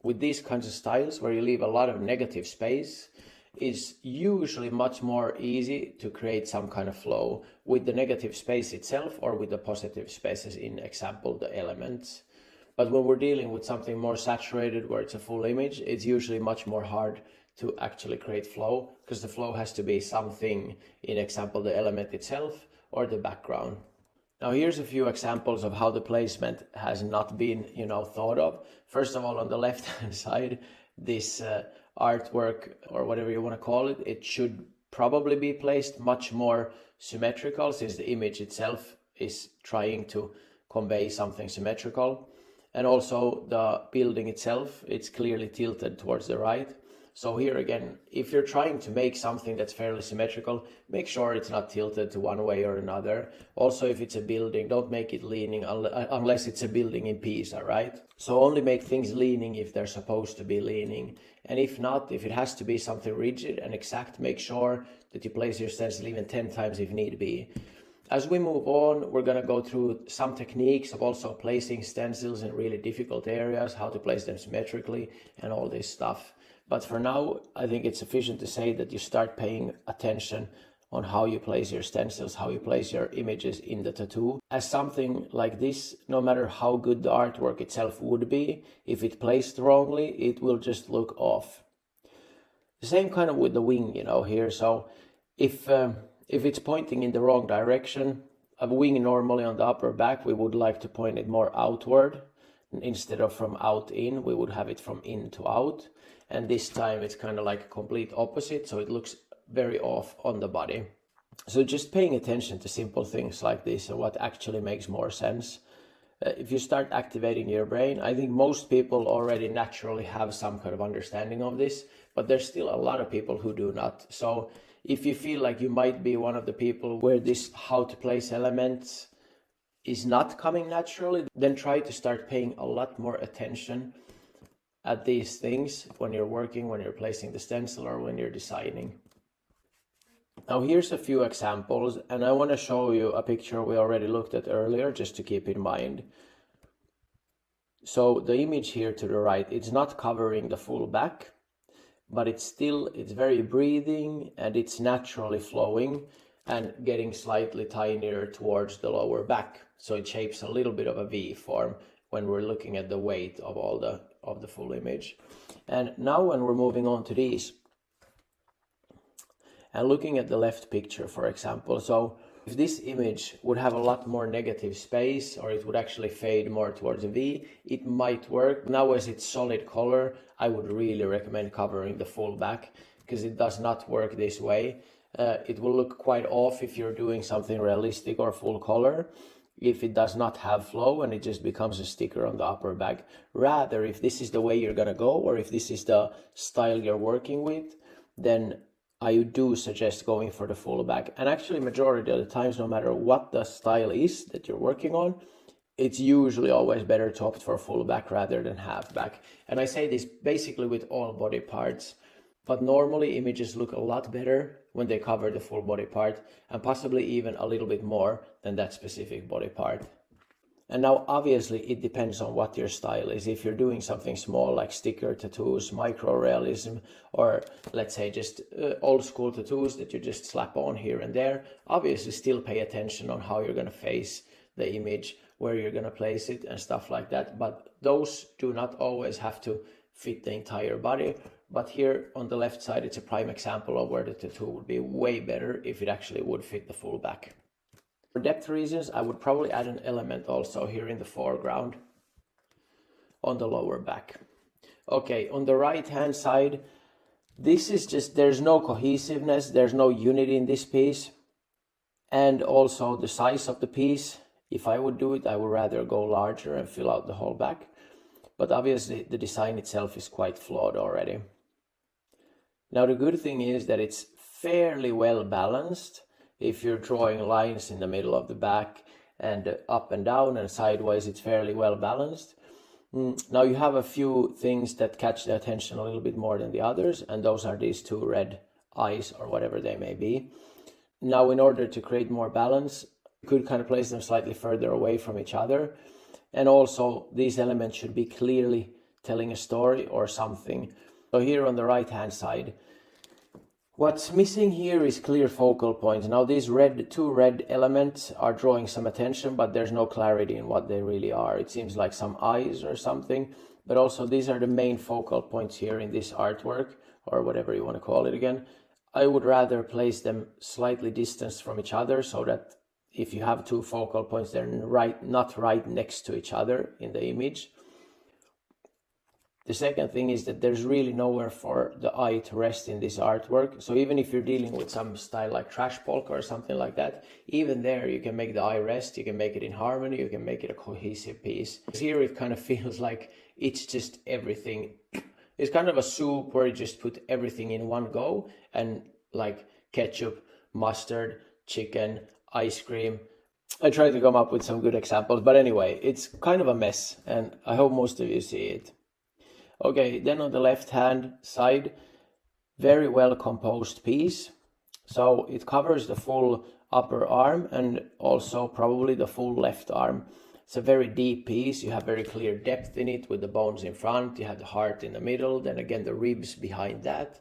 With these kinds of styles, where you leave a lot of negative space, it's usually much more easy to create some kind of flow with the negative space itself or with the positive spaces, in example, the elements. But when we're dealing with something more saturated, where it's a full image, it's usually much more hard to actually create flow, because the flow has to be something, in example, the element itself or the background. Now here's a few examples of how the placement has not been, thought of. First of all, on the left hand side, this artwork, or whatever you want to call it, it should probably be placed much more symmetrical, since the image itself is trying to convey something symmetrical. And also the building itself, it's clearly tilted towards the right. So here again, if you're trying to make something that's fairly symmetrical, make sure it's not tilted to one way or another. Also, if it's a building, don't make it leaning unless it's a building in Pisa, right? So only make things leaning if they're supposed to be leaning. And if not, if it has to be something rigid and exact, make sure that you place your stencil even 10 times if need be. As we move on, we're going to go through some techniques of also placing stencils in really difficult areas, how to place them symmetrically and all this stuff. But for now, I think it's sufficient to say that you start paying attention on how you place your stencils, how you place your images in the tattoo. As something like this, no matter how good the artwork itself would be, if it placed wrongly, it will just look off. The same kind of with the wing, here. So if it's pointing in the wrong direction, a wing normally on the upper back, we would like to point it more outward. Instead of from out in, we would have it from in to out. And this time it's kind of like a complete opposite, so it looks very off on the body. So just paying attention to simple things like this and what actually makes more sense. If you start activating your brain, I think most people already naturally have some kind of understanding of this, but there's still a lot of people who do not. So if you feel like you might be one of the people where this how to place elements is not coming naturally, then try to start paying a lot more attention at these things when you're working, when you're placing the stencil, or when you're designing. Now here's a few examples, and I want to show you a picture we already looked at earlier, just to keep in mind. So the image here to the right, it's not covering the full back, but it's very breathing, and it's naturally flowing and getting slightly tinier towards the lower back. So it shapes a little bit of a V form when we're looking at the weight of all of the full image. And now when we're moving on to these and looking at the left picture, for example, so if this image would have a lot more negative space, or it would actually fade more towards a V, it might work. Now as it's solid color, I would really recommend covering the full back, because it does not work this way. It will look quite off if you're doing something realistic or full color, if it does not have flow and it just becomes a sticker on the upper back. Rather, if this is the way you're gonna go, or if this is the style you're working with, then I do suggest going for the full back. And actually majority of the times, no matter what the style is that you're working on, it's usually always better to opt for full back rather than half back. And I say this basically with all body parts, but normally images look a lot better when they cover the full body part, and possibly even a little bit more than that specific body part. And now obviously it depends on what your style is. If you're doing something small like sticker tattoos, micro realism, or let's say just old school tattoos that you just slap on here and there, obviously still pay attention on how you're going to face the image, where you're going to place it and stuff like that. But those do not always have to fit the entire body. But here on the left side, it's a prime example of where the tattoo would be way better if it actually would fit the full back. For depth reasons, I would probably add an element also here in the foreground on the lower back. Okay, on the right hand side, this is just, there's no cohesiveness, there's no unity in this piece. And also the size of the piece, if I would do it, I would rather go larger and fill out the whole back. But obviously the design itself is quite flawed already. Now the good thing is that it's fairly well balanced. If you're drawing lines in the middle of the back and up and down and sideways, it's fairly well balanced. Now you have a few things that catch the attention a little bit more than the others, and those are these two red eyes or whatever they may be. Now in order to create more balance, you could kind of place them slightly further away from each other. And also these elements should be clearly telling a story or something. So here on the right hand side, what's missing here is clear focal points. Now these two red elements are drawing some attention, but there's no clarity in what they really are. It seems like some eyes or something, but also these are the main focal points here in this artwork, or whatever you want to call it again. I would rather place them slightly distanced from each other so that if you have two focal points, they're not right next to each other in the image. The second thing is that there's really nowhere for the eye to rest in this artwork. So even if you're dealing with some style like trash polka or something like that, even there you can make the eye rest, you can make it in harmony, you can make it a cohesive piece. Here it kind of feels like it's just everything. It's kind of a soup where you just put everything in one go, and like ketchup, mustard, chicken, ice cream. I tried to come up with some good examples, but anyway, it's kind of a mess, and I hope most of you see it. Okay, then on the left hand side, very well composed piece. So it covers the full upper arm and also probably the full left arm. It's a very deep piece. You have very clear depth in it with the bones in front. You have the heart in the middle, then again the ribs behind that.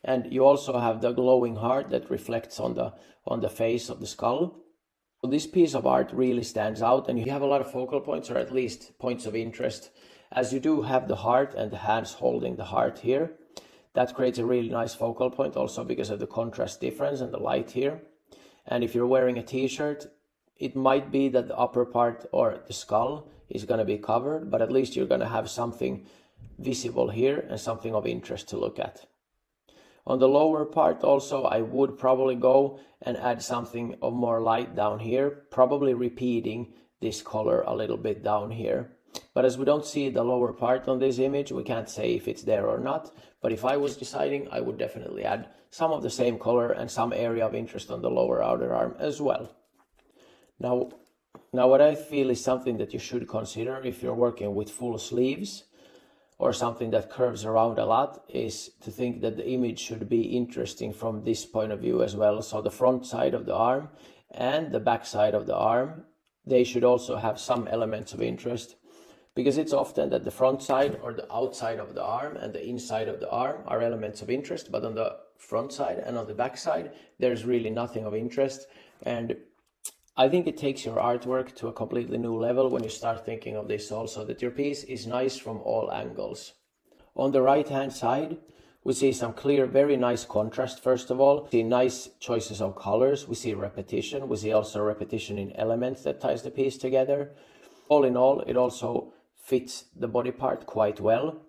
And you also have the glowing heart that reflects on the face of the skull. So this piece of art really stands out, and you have a lot of focal points, or at least points of interest, as you do have the heart and the hands holding the heart here. That creates a really nice focal point also because of the contrast difference and the light here. And if you're wearing a t-shirt, it might be that the upper part or the skull is going to be covered, but at least you're going to have something visible here and something of interest to look at. On the lower part also, I would probably go and add something of more light down here, probably repeating this color a little bit down here. But as we don't see the lower part on this image, we can't say if it's there or not. But if I was deciding, I would definitely add some of the same color and some area of interest on the lower outer arm as well. Now what I feel is something that you should consider if you're working with full sleeves or something that curves around a lot, is to think that the image should be interesting from this point of view as well. So the front side of the arm and the back side of the arm, they should also have some elements of interest. Because it's often that the front side or the outside of the arm and the inside of the arm are elements of interest, but on the front side and on the back side, there's really nothing of interest. And I think it takes your artwork to a completely new level when you start thinking of this also, that your piece is nice from all angles. On the right hand side, we see some clear, very nice contrast. First of all, we see nice choices of colors. We see repetition. We see also repetition in elements that ties the piece together. All in all, it also fits the body part quite well.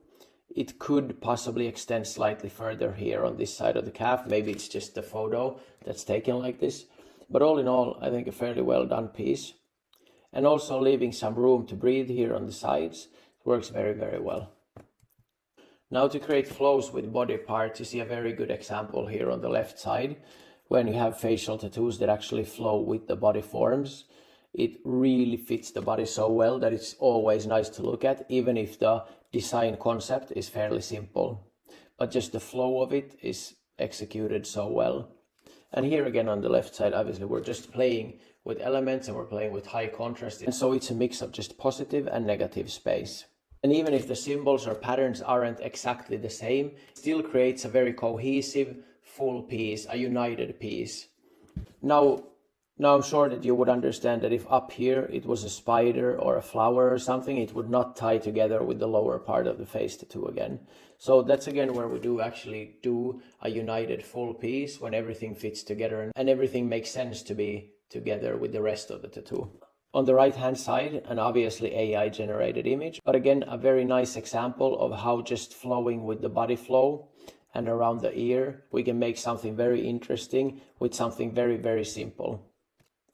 It could possibly extend slightly further here on this side of the calf. Maybe it's just the photo that's taken like this. But all in all, I think a fairly well done piece. And also leaving some room to breathe here on the sides works very, very well. Now to create flows with body parts, you see a very good example here on the left side. When you have facial tattoos that actually flow with the body forms, it really fits the body so well that it's always nice to look at, even if the design concept is fairly simple. But just the flow of it is executed so well. And here again on the left side, obviously we're just playing with elements and we're playing with high contrast. And so it's a mix of just positive and negative space. And even if the symbols or patterns aren't exactly the same, it still creates a very cohesive, full piece, a united piece. Now I'm sure that you would understand that if up here it was a spider or a flower or something, it would not tie together with the lower part of the face tattoo again. So that's again where we do actually do a united full piece when everything fits together and everything makes sense to be together with the rest of the tattoo. On the right hand side, an obviously AI generated image, but again a very nice example of how just flowing with the body flow and around the ear, we can make something very interesting with something very, very simple.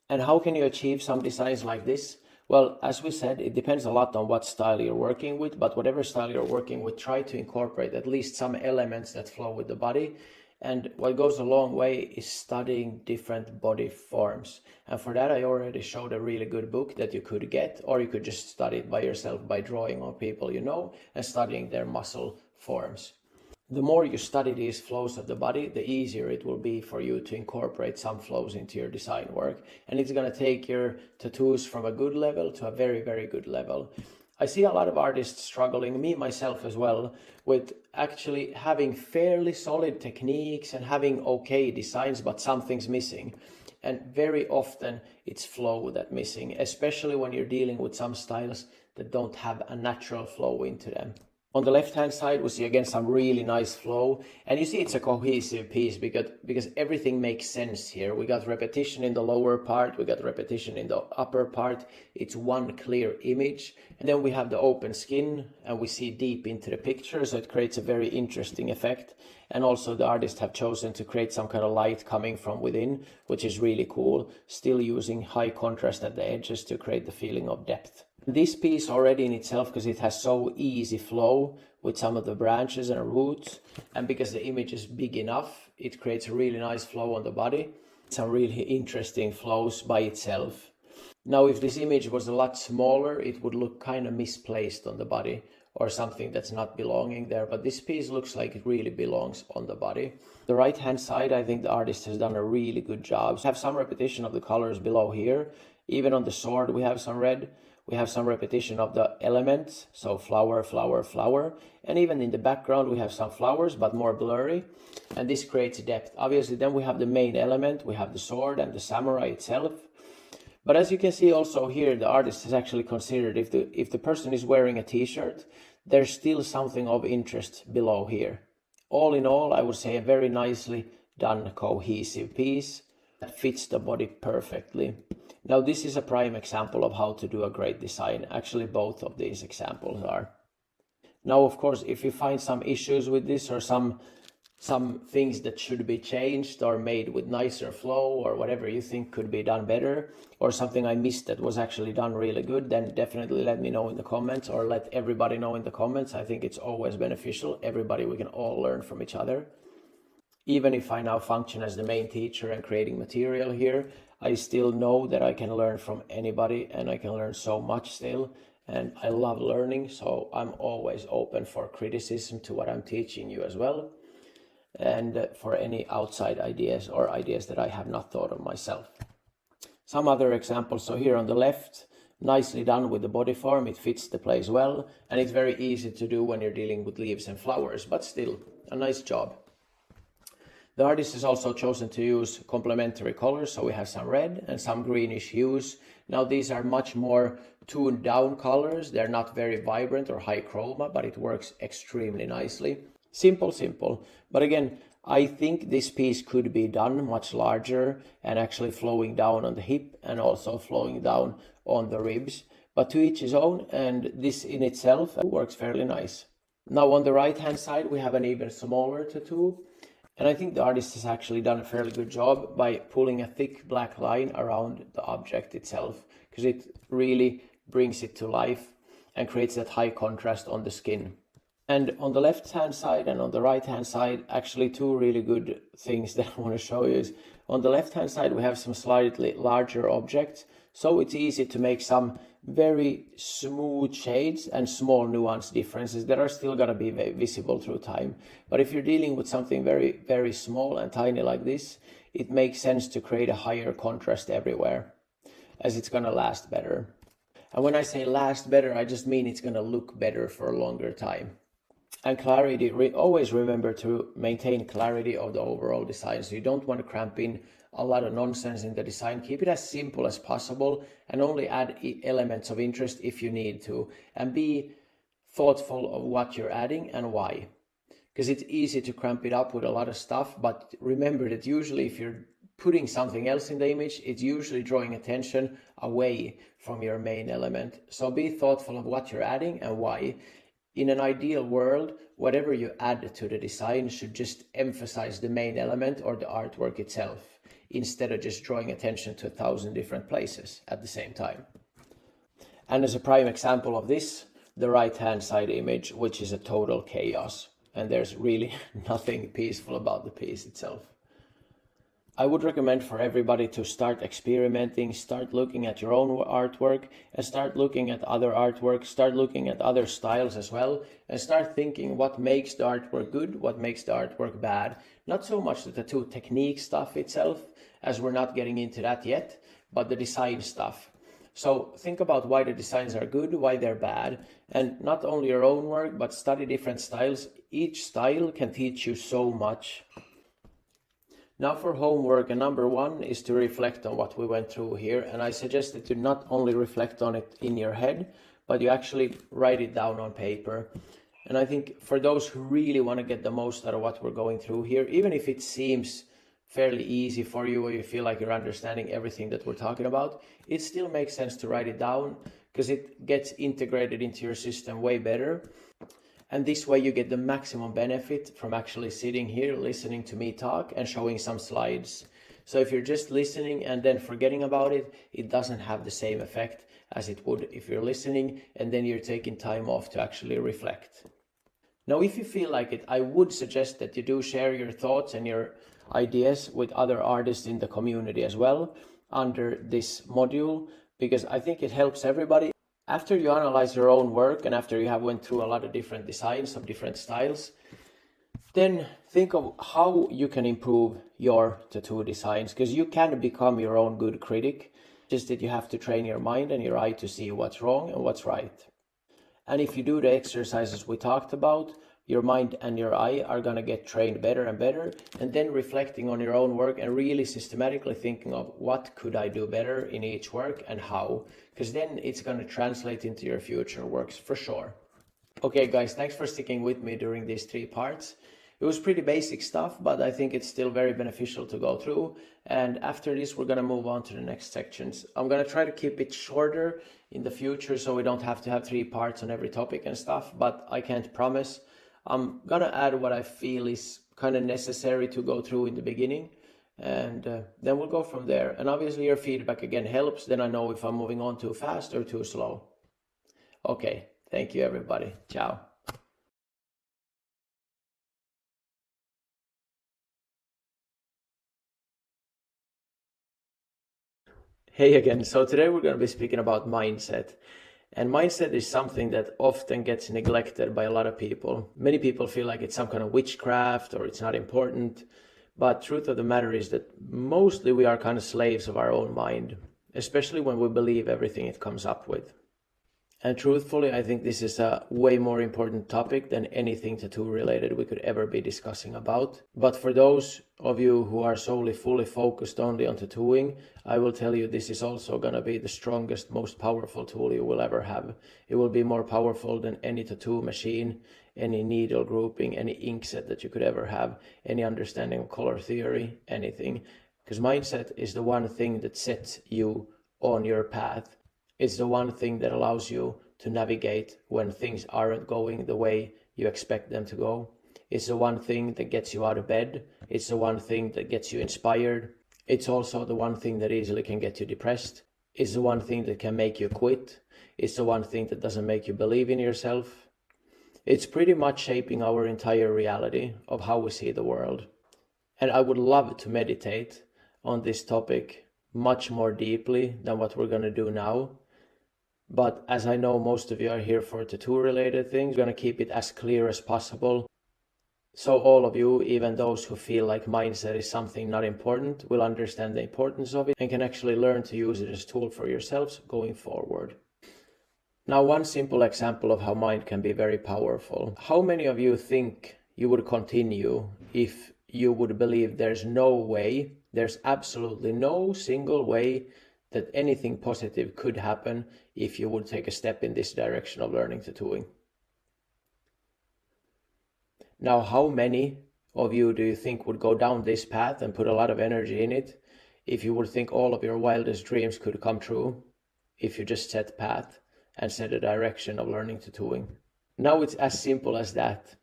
And how can you achieve some designs like this? Well, as we said, it depends a lot on what style you're working with, but whatever style you're working with, try to incorporate at least some elements that flow with the body. And what goes a long way is studying different body forms. And for that, I already showed a really good book that you could get, or you could just study it by yourself by drawing on people you know and studying their muscle forms. The more you study these flows of the body, the easier it will be for you to incorporate some flows into your design work. And it's going to take your tattoos from a good level to a very, very good level. I see a lot of artists struggling, me myself as well, with actually having fairly solid techniques and having okay designs, but something's missing. And very often it's flow that's missing, especially when you're dealing with some styles that don't have a natural flow into them. On the left hand side, we see again some really nice flow, and you see it's a cohesive piece because everything makes sense here. We got repetition in the lower part, we got repetition in the upper part. It's one clear image, and then we have the open skin and we see deep into the picture, so it creates a very interesting effect. And also the artists have chosen to create some kind of light coming from within, which is really cool, still using high contrast at the edges to create the feeling of depth. This piece already in itself, because it has so easy flow with some of the branches and roots, and because the image is big enough, it creates a really nice flow on the body. Some really interesting flows by itself. Now, if this image was a lot smaller, it would look kind of misplaced on the body or something that's not belonging there, but this piece looks like it really belongs on the body. The right hand side, I think the artist has done a really good job. We have some repetition of the colors below here. Even on the sword we have some red. We have some repetition of the elements, so flower, flower, flower. And even in the background we have some flowers, but more blurry. And this creates depth. Obviously then we have the main element, we have the sword and the samurai itself. But as you can see also here, the artist has actually considered if the person is wearing a t-shirt, there's still something of interest below here. All in all, I would say a very nicely done cohesive piece that fits the body perfectly. Now this is a prime example of how to do a great design. Actually, both of these examples are. Now, of course, if you find some issues with this or some things that should be changed or made with nicer flow or whatever you think could be done better, or something I missed that was actually done really good, then definitely let me know in the comments, or let everybody know in the comments. I think it's always beneficial. Everybody, we can all learn from each other. Even if I now function as the main teacher and creating material here, I still know that I can learn from anybody, and I can learn so much still. And I love learning, so I'm always open for criticism to what I'm teaching you as well. And for any outside ideas or ideas that I have not thought of myself. Some other examples. So here on the left, nicely done with the body form. It fits the place well, and it's very easy to do when you're dealing with leaves and flowers, but still a nice job. The artist has also chosen to use complementary colors, so we have some red and some greenish hues. Now these are much more toned down colors. They're not very vibrant or high chroma, but it works extremely nicely. Simple, but again, I think this piece could be done much larger and actually flowing down on the hip and also flowing down on the ribs, but to each his own, and this in itself works fairly nice. Now on the right hand side we have an even smaller tattoo, and I think the artist has actually done a fairly good job by pulling a thick black line around the object itself, because it really brings it to life and creates that high contrast on the skin. And on the left hand side and on the right hand side, actually two really good things that I want to show you is on the left hand side we have some slightly larger objects, so it's easy to make some very smooth shades and small nuance differences that are still going to be visible through time. But if you're dealing with something very, very small and tiny like this, it makes sense to create a higher contrast everywhere, as it's going to last better. And when I say last better, I just mean it's going to look better for a longer time. And clarity, always remember to maintain clarity of the overall design. So you don't want to cramp in a lot of nonsense in the design. Keep it as simple as possible and only add elements of interest if you need to. And be thoughtful of what you're adding and why. Because it's easy to cramp it up with a lot of stuff, but remember that usually if you're putting something else in the image, it's usually drawing attention away from your main element. So be thoughtful of what you're adding and why. In an ideal world, whatever you add to the design should just emphasize the main element or the artwork itself, instead of just drawing attention to 1,000 different places at the same time. And as a prime example of this, the right hand side image, which is a total chaos, and there's really nothing peaceful about the piece itself. I would recommend for everybody to start experimenting, start looking at your own artwork, and start looking at other artwork, start looking at other styles as well, and start thinking what makes the artwork good, what makes the artwork bad. Not so much the tattoo technique stuff itself, as we're not getting into that yet, but the design stuff. So think about why the designs are good, why they're bad, and not only your own work, but study different styles. Each style can teach you so much. Now for homework, and number one is to reflect on what we went through here, and I suggest that you not only reflect on it in your head, but you actually write it down on paper. And I think for those who really want to get the most out of what we're going through here, even if it seems fairly easy for you or you feel like you're understanding everything that we're talking about, it still makes sense to write it down because it gets integrated into your system way better. And this way you get the maximum benefit from actually sitting here, listening to me talk and showing some slides. So if you're just listening and then forgetting about it, it doesn't have the same effect as it would if you're listening and then you're taking time off to actually reflect. Now, if you feel like it, I would suggest that you do share your thoughts and your ideas with other artists in the community as well under this module, because I think it helps everybody. After you analyze your own work and after you have went through a lot of different designs of different styles, then think of how you can improve your tattoo designs, because you can become your own good critic, just that you have to train your mind and your eye to see what's wrong and what's right. And if you do the exercises we talked about, your mind and your eye are going to get trained better and better, and then reflecting on your own work and really systematically thinking of what could I do better in each work and how, because then it's going to translate into your future works for sure. Okay guys, thanks for sticking with me during these 3 parts. It was pretty basic stuff, but I think it's still very beneficial to go through. And after this, we're going to move on to the next sections. I'm going to try to keep it shorter in the future so we don't have to have 3 parts on every topic and stuff, but I can't promise. I'm going to add what I feel is kind of necessary to go through in the beginning, and then we'll go from there. And obviously your feedback again helps, then I know if I'm moving on too fast or too slow. Okay, thank you everybody. Ciao. Hey again. So today we're going to be speaking about mindset. And mindset is something that often gets neglected by a lot of people. Many people feel like it's some kind of witchcraft or it's not important. But truth of the matter is that mostly we are kind of slaves of our own mind, especially when we believe everything it comes up with. And truthfully, I think this is a way more important topic than anything tattoo related we could ever be discussing about. But for those of you who are fully focused only on tattooing, I will tell you this is also going to be the strongest, most powerful tool you will ever have. It will be more powerful than any tattoo machine, any needle grouping, any ink set that you could ever have, any understanding of color theory, anything. Because mindset is the one thing that sets you on your path. It's the one thing that allows you to navigate when things aren't going the way you expect them to go. It's the one thing that gets you out of bed. It's the one thing that gets you inspired. It's also the one thing that easily can get you depressed. It's the one thing that can make you quit. It's the one thing that doesn't make you believe in yourself. It's pretty much shaping our entire reality of how we see the world. And I would love to meditate on this topic much more deeply than what we're going to do now. But as I know most of you are here for tattoo related things, I'm going to keep it as clear as possible. So all of you, even those who feel like mindset is something not important, will understand the importance of it and can actually learn to use it as a tool for yourselves going forward. Now, one simple example of how mind can be very powerful. How many of you think you would continue if you would believe there's absolutely no single way that anything positive could happen if you would take a step in this direction of learning tattooing? Now, how many of you do you think would go down this path and put a lot of energy in it if you would think all of your wildest dreams could come true if you just set path and set a direction of learning tattooing? Now it's as simple as that.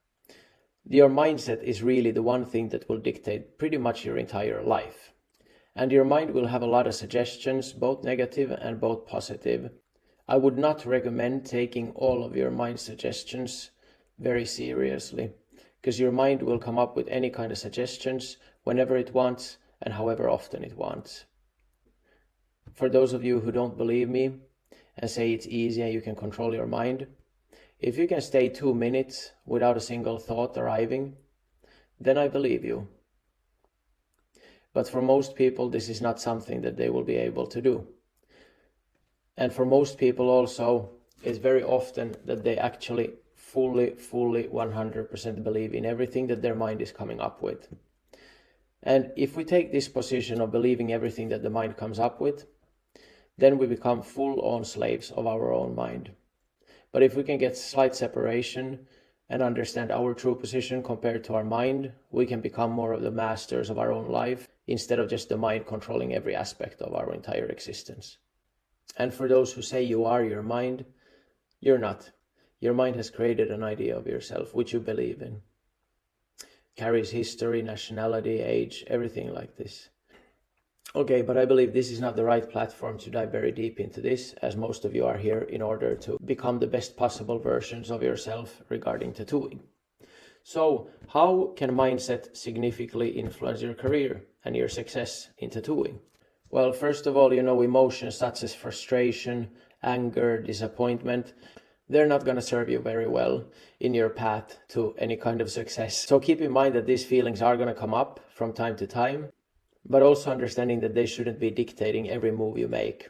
Your mindset is really the one thing that will dictate pretty much your entire life. And your mind will have a lot of suggestions, both negative and both positive. I would not recommend taking all of your mind suggestions very seriously, because your mind will come up with any kind of suggestions whenever it wants and however often it wants. For those of you who don't believe me and say it's easy and you can control your mind, if you can stay 2 minutes without a single thought arriving, then I believe you. But for most people, this is not something that they will be able to do. And for most people also, it's very often that they actually fully 100% believe in everything that their mind is coming up with. And if we take this position of believing everything that the mind comes up with, then we become full-on slaves of our own mind. But if we can get slight separation and understand our true position compared to our mind, we can become more of the masters of our own life instead of just the mind controlling every aspect of our entire existence. And for those who say you are your mind, you're not. Your mind has created an idea of yourself, which you believe in. Carries history, nationality, age, everything like this. Okay, but I believe this is not the right platform to dive very deep into this, as most of you are here in order to become the best possible versions of yourself regarding tattooing. So, how can mindset significantly influence your career and your success in tattooing? Well, first of all, emotions such as frustration, anger, disappointment, they're not going to serve you very well in your path to any kind of success. So keep in mind that these feelings are going to come up from time to time, but also understanding that they shouldn't be dictating every move you make.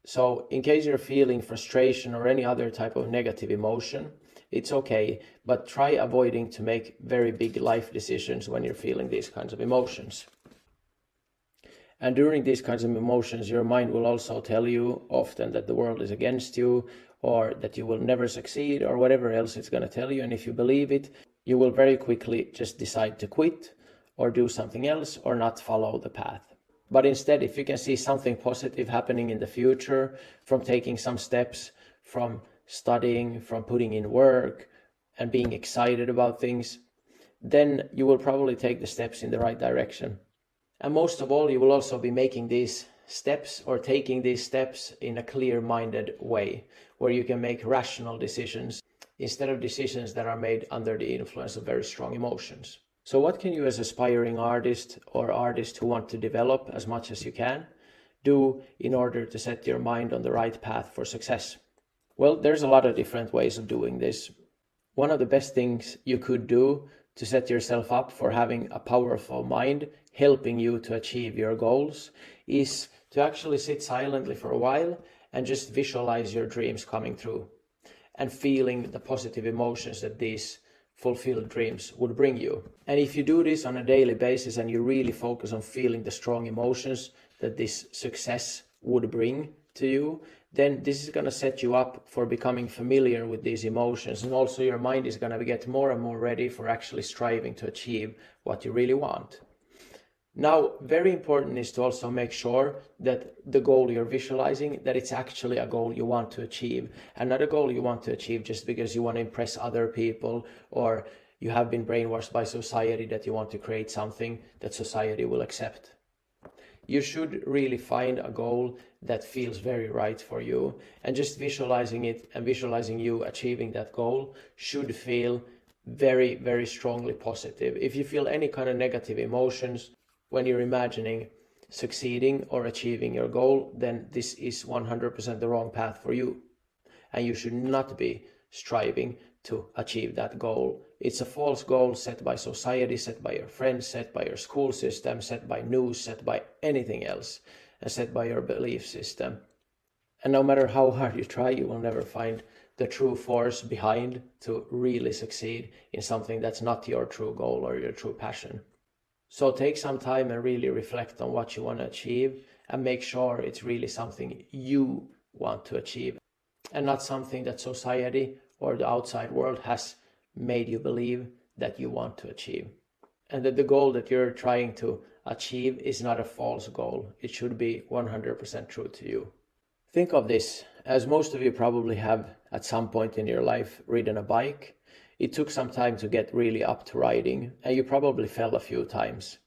So in case you're feeling frustration or any other type of negative emotion, it's okay, but try avoiding to make very big life decisions when you're feeling these kinds of emotions. And during these kinds of emotions, your mind will also tell you often that the world is against you, or that you will never succeed, or whatever else it's going to tell you. And if you believe it, you will very quickly just decide to quit or do something else or not follow the path. But instead, if you can see something positive happening in the future from taking some steps, from studying, from putting in work and being excited about things, then you will probably take the steps in the right direction. And most of all, you will also be making these steps or taking these steps in a clear-minded way, where you can make rational decisions instead of decisions that are made under the influence of very strong emotions. So what can you as aspiring artist or artist who want to develop as much as you can do in order to set your mind on the right path for success? Well, there's a lot of different ways of doing this. One of the best things you could do to set yourself up for having a powerful mind helping you to achieve your goals is to actually sit silently for a while and just visualize your dreams coming true and feeling the positive emotions that these fulfilled dreams would bring you. And if you do this on a daily basis and you really focus on feeling the strong emotions that this success would bring to you, then this is going to set you up for becoming familiar with these emotions, and also your mind is going to get more and more ready for actually striving to achieve what you really want. Now, very important is to also make sure that the goal you're visualizing, that it's actually a goal you want to achieve, and not a goal you want to achieve just because you want to impress other people, or you have been brainwashed by society that you want to create something that society will accept. You should really find a goal that feels very right for you, and just visualizing it and visualizing you achieving that goal should feel very, very strongly positive. If you feel any kind of negative emotions when you're imagining succeeding or achieving your goal, then this is 100% the wrong path for you. And you should not be striving to achieve that goal. It's a false goal set by society, set by your friends, set by your school system, set by news, set by anything else, and set by your belief system. And no matter how hard you try, you will never find the true force behind to really succeed in something that's not your true goal or your true passion. So take some time and really reflect on what you want to achieve, and make sure it's really something you want to achieve and not something that society or the outside world has made you believe that you want to achieve. And that the goal that you're trying to achieve is not a false goal. It should be 100% true to you. Think of this, as most of you probably have at some point in your life ridden a bike. It took some time to get really up to riding, and you probably fell a few times.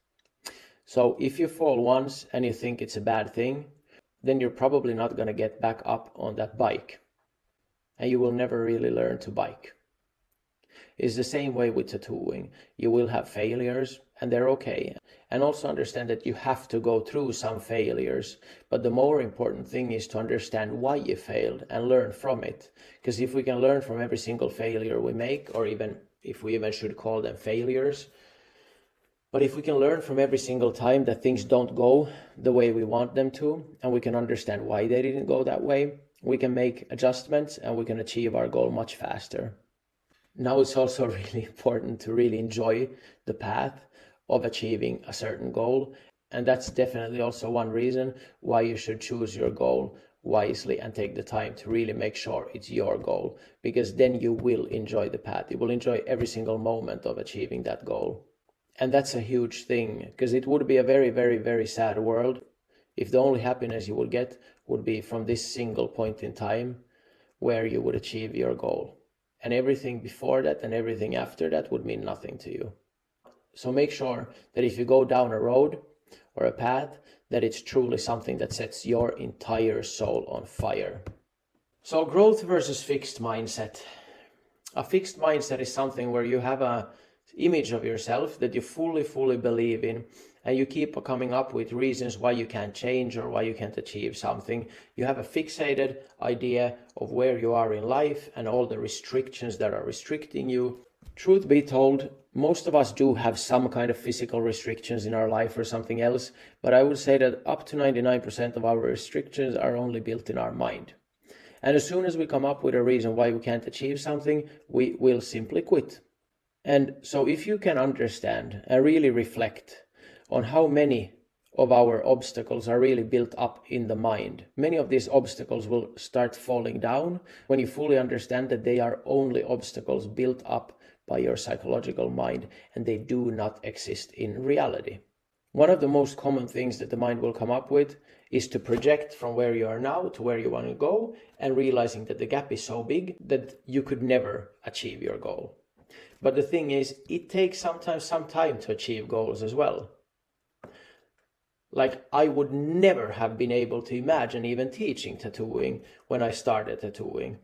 So if you fall once and you think it's a bad thing, then you're probably not going to get back up on that bike, and you will never really learn to bike. It's the same way with tattooing. You will have failures, and they're okay. And also understand that you have to go through some failures, but the more important thing is to understand why you failed and learn from it. Because if we can learn from every single failure we make, or even if we even should call them failures, but if we can learn from every single time that things don't go the way we want them to, and we can understand why they didn't go that way, we can make adjustments and we can achieve our goal much faster. Now it's also really important to really enjoy the path of achieving a certain goal, and that's definitely also one reason why you should choose your goal wisely and take the time to really make sure it's your goal, because then you will enjoy the path. You will enjoy every single moment of achieving that goal. And that's a huge thing, because it would be a very, very, very sad world if the only happiness you would get would be from this single point in time where you would achieve your goal. And everything before that and everything after that would mean nothing to you. So make sure that if you go down a road or a path, that it's truly something that sets your entire soul on fire. So growth versus fixed mindset. A fixed mindset is something where you have a image of yourself that you fully believe in, and you keep coming up with reasons why you can't change or why you can't achieve something. You have a fixated idea of where you are in life and all the restrictions that are restricting you. Truth be told, most of us do have some kind of physical restrictions in our life or something else, but I would say that up to 99% of our restrictions are only built in our mind. And as soon as we come up with a reason why we can't achieve something, we will simply quit. And so if you can understand and really reflect on how many of our obstacles are really built up in the mind, many of these obstacles will start falling down when you fully understand that they are only obstacles built up by your psychological mind, and they do not exist in reality. One of the most common things that the mind will come up with is to project from where you are now to where you want to go, and realizing that the gap is so big that you could never achieve your goal. But the thing is, it takes sometimes some time to achieve goals as well. Like, I would never have been able to imagine even teaching tattooing when I started tattooing,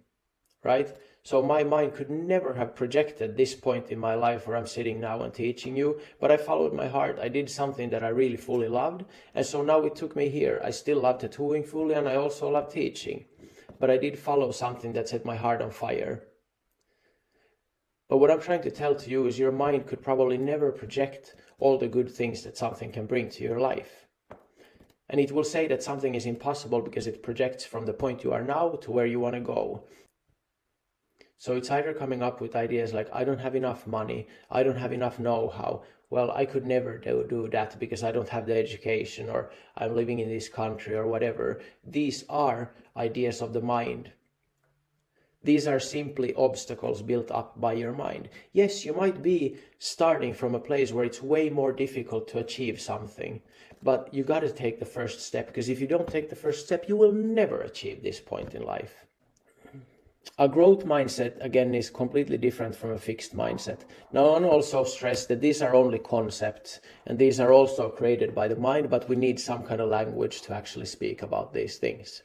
right? So my mind could never have projected this point in my life where I'm sitting now and teaching you, but I followed my heart. I did something that I really fully loved, and so now it took me here. I still love tattooing fully, and I also love teaching, but I did follow something that set my heart on fire. But what I'm trying to tell to you is your mind could probably never project all the good things that something can bring to your life. And it will say that something is impossible because it projects from the point you are now to where you want to go. So it's either coming up with ideas like, I don't have enough money, I don't have enough know-how, well, I could never do that because I don't have the education, or I'm living in this country, or whatever. These are ideas of the mind. These are simply obstacles built up by your mind. Yes, you might be starting from a place where it's way more difficult to achieve something, but you got to take the first step, because if you don't take the first step, you will never achieve this point in life. A growth mindset, again, is completely different from a fixed mindset. Now, I also stress that these are only concepts, and these are also created by the mind, but we need some kind of language to actually speak about these things.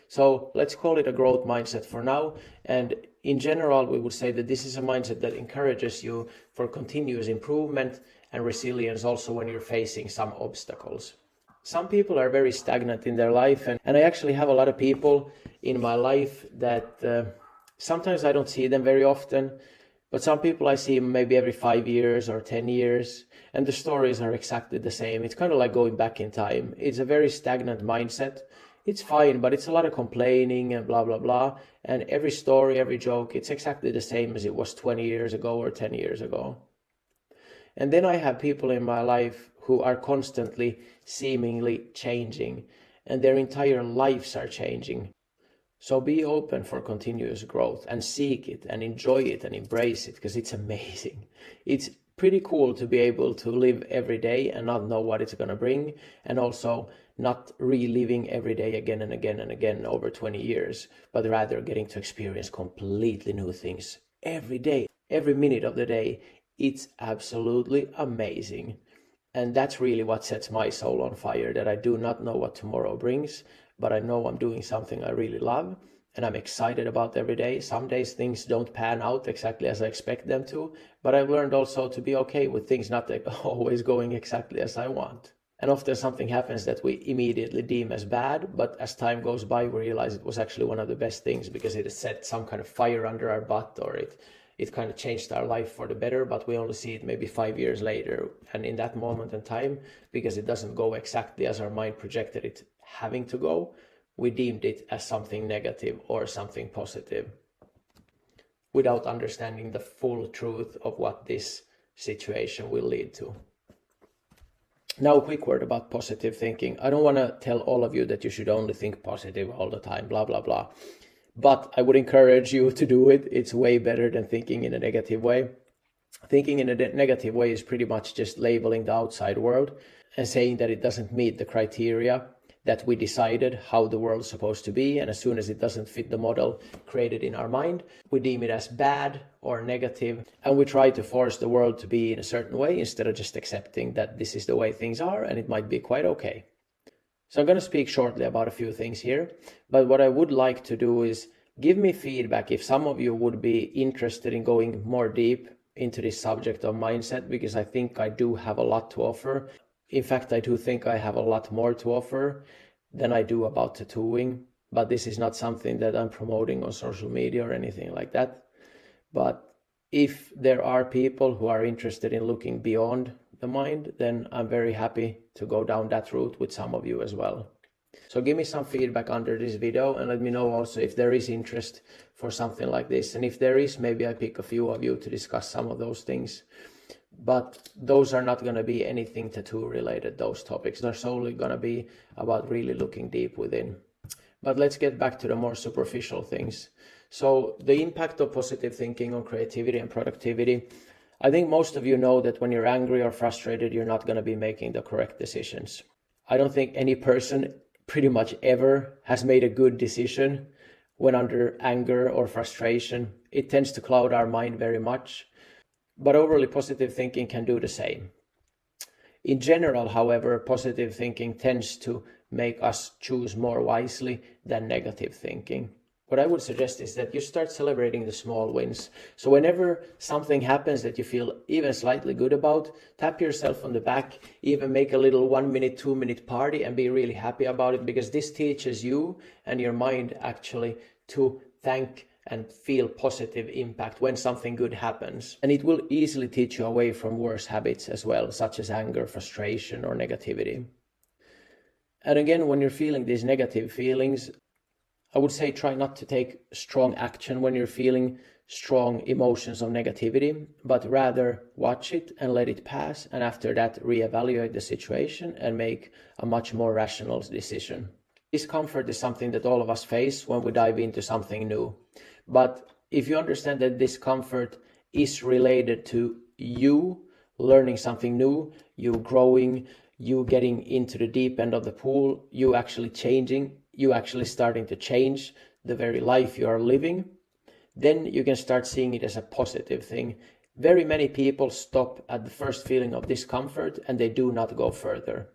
So let's call it a growth mindset for now. And in general, we would say that this is a mindset that encourages you for continuous improvement and resilience also when you're facing some obstacles. Some people are very stagnant in their life, and I actually have a lot of people in my life that sometimes I don't see them very often, but some people I see maybe every 5 years or 10 years, and the stories are exactly the same. It's kind of like going back in time. It's a very stagnant mindset. It's fine, but it's a lot of complaining and blah, blah, blah. And every story, every joke, it's exactly the same as it was 20 years ago or 10 years ago. And then I have people in my life who are constantly seemingly changing, and their entire lives are changing. So be open for continuous growth and seek it and enjoy it and embrace it, because it's amazing. It's pretty cool to be able to live every day and not know what it's going to bring, and also not reliving every day again and again and again over 20 years, but rather getting to experience completely new things every day, every minute of the day. It's absolutely amazing. And that's really what sets my soul on fire, that I do not know what tomorrow brings, but I know I'm doing something I really love, and I'm excited about every day. Some days things don't pan out exactly as I expect them to, but I've learned also to be okay with things not always going exactly as I want. And often something happens that we immediately deem as bad, but as time goes by, we realize it was actually one of the best things, because it has set some kind of fire under our butt, or it kind of changed our life for the better, but we only see it maybe 5 years later. And in that moment in time, because it doesn't go exactly as our mind projected it having to go, we deemed it as something negative or something positive, without understanding the full truth of what this situation will lead to. Now, a quick word about positive thinking. I don't want to tell all of you that you should only think positive all the time, blah, blah, blah. But I would encourage you to do it. It's way better than thinking in a negative way. Thinking in a negative way is pretty much just labeling the outside world and saying that it doesn't meet the criteria that we decided how the world's supposed to be. And as soon as it doesn't fit the model created in our mind, we deem it as bad or negative. And we try to force the world to be in a certain way instead of just accepting that this is the way things are and it might be quite okay. So I'm going to speak shortly about a few things here. But what I would like to do is give me feedback if some of you would be interested in going more deep into this subject of mindset, because I think I do have a lot to offer. In fact, I do think I have a lot more to offer than I do about tattooing, but this is not something that I'm promoting on social media or anything like that. But if there are people who are interested in looking beyond the mind, then I'm very happy to go down that route with some of you as well. So give me some feedback under this video and let me know also if there is interest for something like this. And if there is, maybe I pick a few of you to discuss some of those things. But those are not going to be anything tattoo related, those topics. They're solely going to be about really looking deep within. But let's get back to the more superficial things. So the impact of positive thinking on creativity and productivity. I think most of you know that when you're angry or frustrated, you're not going to be making the correct decisions. I don't think any person pretty much ever has made a good decision when under anger or frustration. It tends to cloud our mind very much. But overly positive thinking can do the same. In general, however, positive thinking tends to make us choose more wisely than negative thinking. What I would suggest is that you start celebrating the small wins. So whenever something happens that you feel even slightly good about, tap yourself on the back, even make a little 1 minute, 2 minute party and be really happy about it, because this teaches you and your mind actually to thank and feel positive impact when something good happens. And it will easily teach you away from worse habits as well, such as anger, frustration, or negativity. And again, when you're feeling these negative feelings, I would say try not to take strong action when you're feeling strong emotions of negativity, but rather watch it and let it pass. And after that, reevaluate the situation and make a much more rational decision. Discomfort is something that all of us face when we dive into something new. But if you understand that discomfort is related to you learning something new, you growing, you getting into the deep end of the pool, you actually changing, you actually starting to change the very life you are living, then you can start seeing it as a positive thing. Very many people stop at the first feeling of discomfort and they do not go further.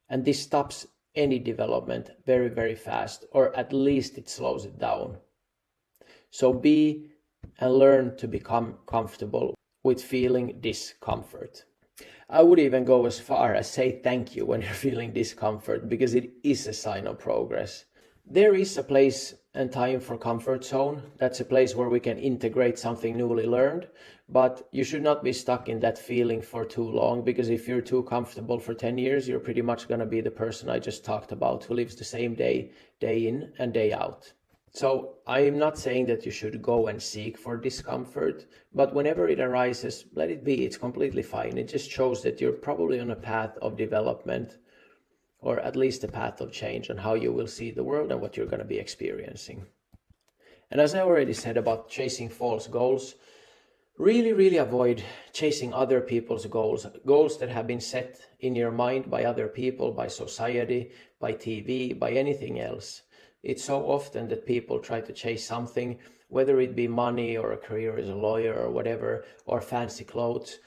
And this stops any development very, very fast, or at least it slows it down. So be and learn to become comfortable with feeling discomfort. I would even go as far as say thank you when you're feeling discomfort, because it is a sign of progress. There is a place and time for comfort zone. That's a place where we can integrate something newly learned, but you should not be stuck in that feeling for too long, because if you're too comfortable for 10 years, you're pretty much going to be the person I just talked about who lives the same day in and day out. So I'm not saying that you should go and seek for discomfort, but whenever it arises, let it be. It's completely fine. It just shows that you're probably on a path of development, or at least a path of change on how you will see the world and what you're going to be experiencing. And as I already said about chasing false goals, really avoid chasing other people's goals that have been set in your mind by other people, by society, by TV, by anything else. It's so often that people try to chase something, whether it be money or a career as a lawyer or whatever, or fancy clothes.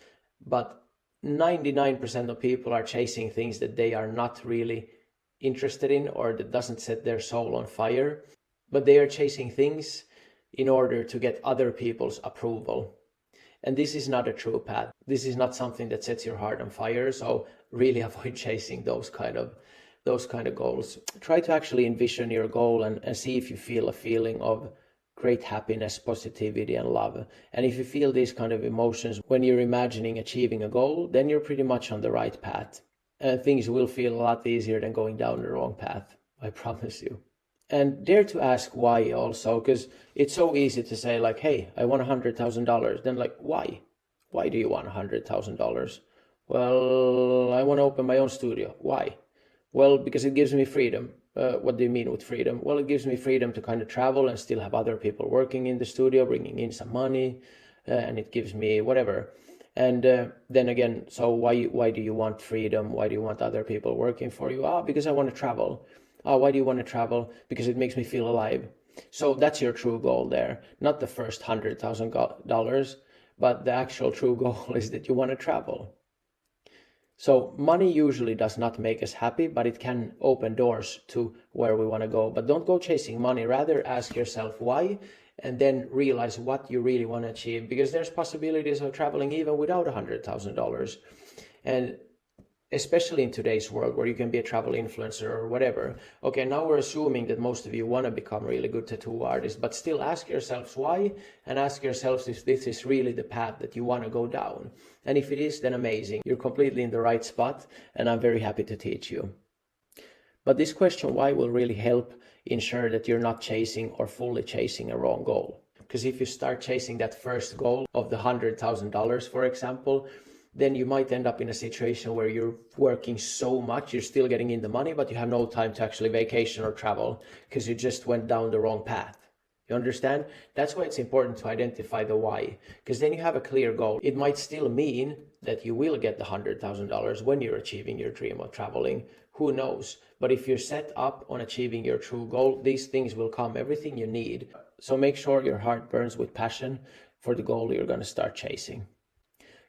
But 99% of people are chasing things that they are not really interested in, or that doesn't set their soul on fire. But they are chasing things in order to get other people's approval. And this is not a true path. This is not something that sets your heart on fire. So really avoid chasing those kind of goals. Try to actually envision your goal and see if you feel a feeling of great happiness, positivity, and love. And if you feel these kind of emotions when you're imagining achieving a goal, then you're pretty much on the right path. And things will feel a lot easier than going down the wrong path, I promise you. And dare to ask why also, because it's so easy to say like, hey, I want $100,000. Then like, why? Why do you want $100,000? Well, I want to open my own studio. Why? Well, because it gives me freedom. What do you mean with freedom? Well, it gives me freedom to kind of travel and still have other people working in the studio, bringing in some money, and it gives me whatever. And then again, so why do you want freedom? Why do you want other people working for you? Because I want to travel. Why do you want to travel? Because it makes me feel alive. So that's your true goal there, not the first $100,000, but the actual true goal is that you want to travel. So money usually does not make us happy, but it can open doors to where we want to go. But don't go chasing money. Rather ask yourself why, and then realize what you really want to achieve, because there's possibilities of traveling even without $100,000. And especially in today's world where you can be a travel influencer or whatever. Okay, now we're assuming that most of you want to become really good tattoo artists, but still ask yourselves why, and ask yourselves if this is really the path that you want to go down. And if it is, then amazing. You're completely in the right spot, and I'm very happy to teach you. But this question why will really help ensure that you're not chasing or fully chasing a wrong goal. Because if you start chasing that first goal of the $100,000, for example, then you might end up in a situation where you're working so much, you're still getting in the money, but you have no time to actually vacation or travel because you just went down the wrong path. You understand? That's why it's important to identify the why, because then you have a clear goal. It might still mean that you will get the $100,000 when you're achieving your dream of traveling. Who knows? But if you're set up on achieving your true goal, these things will come, everything you need. So make sure your heart burns with passion for the goal you're going to start chasing.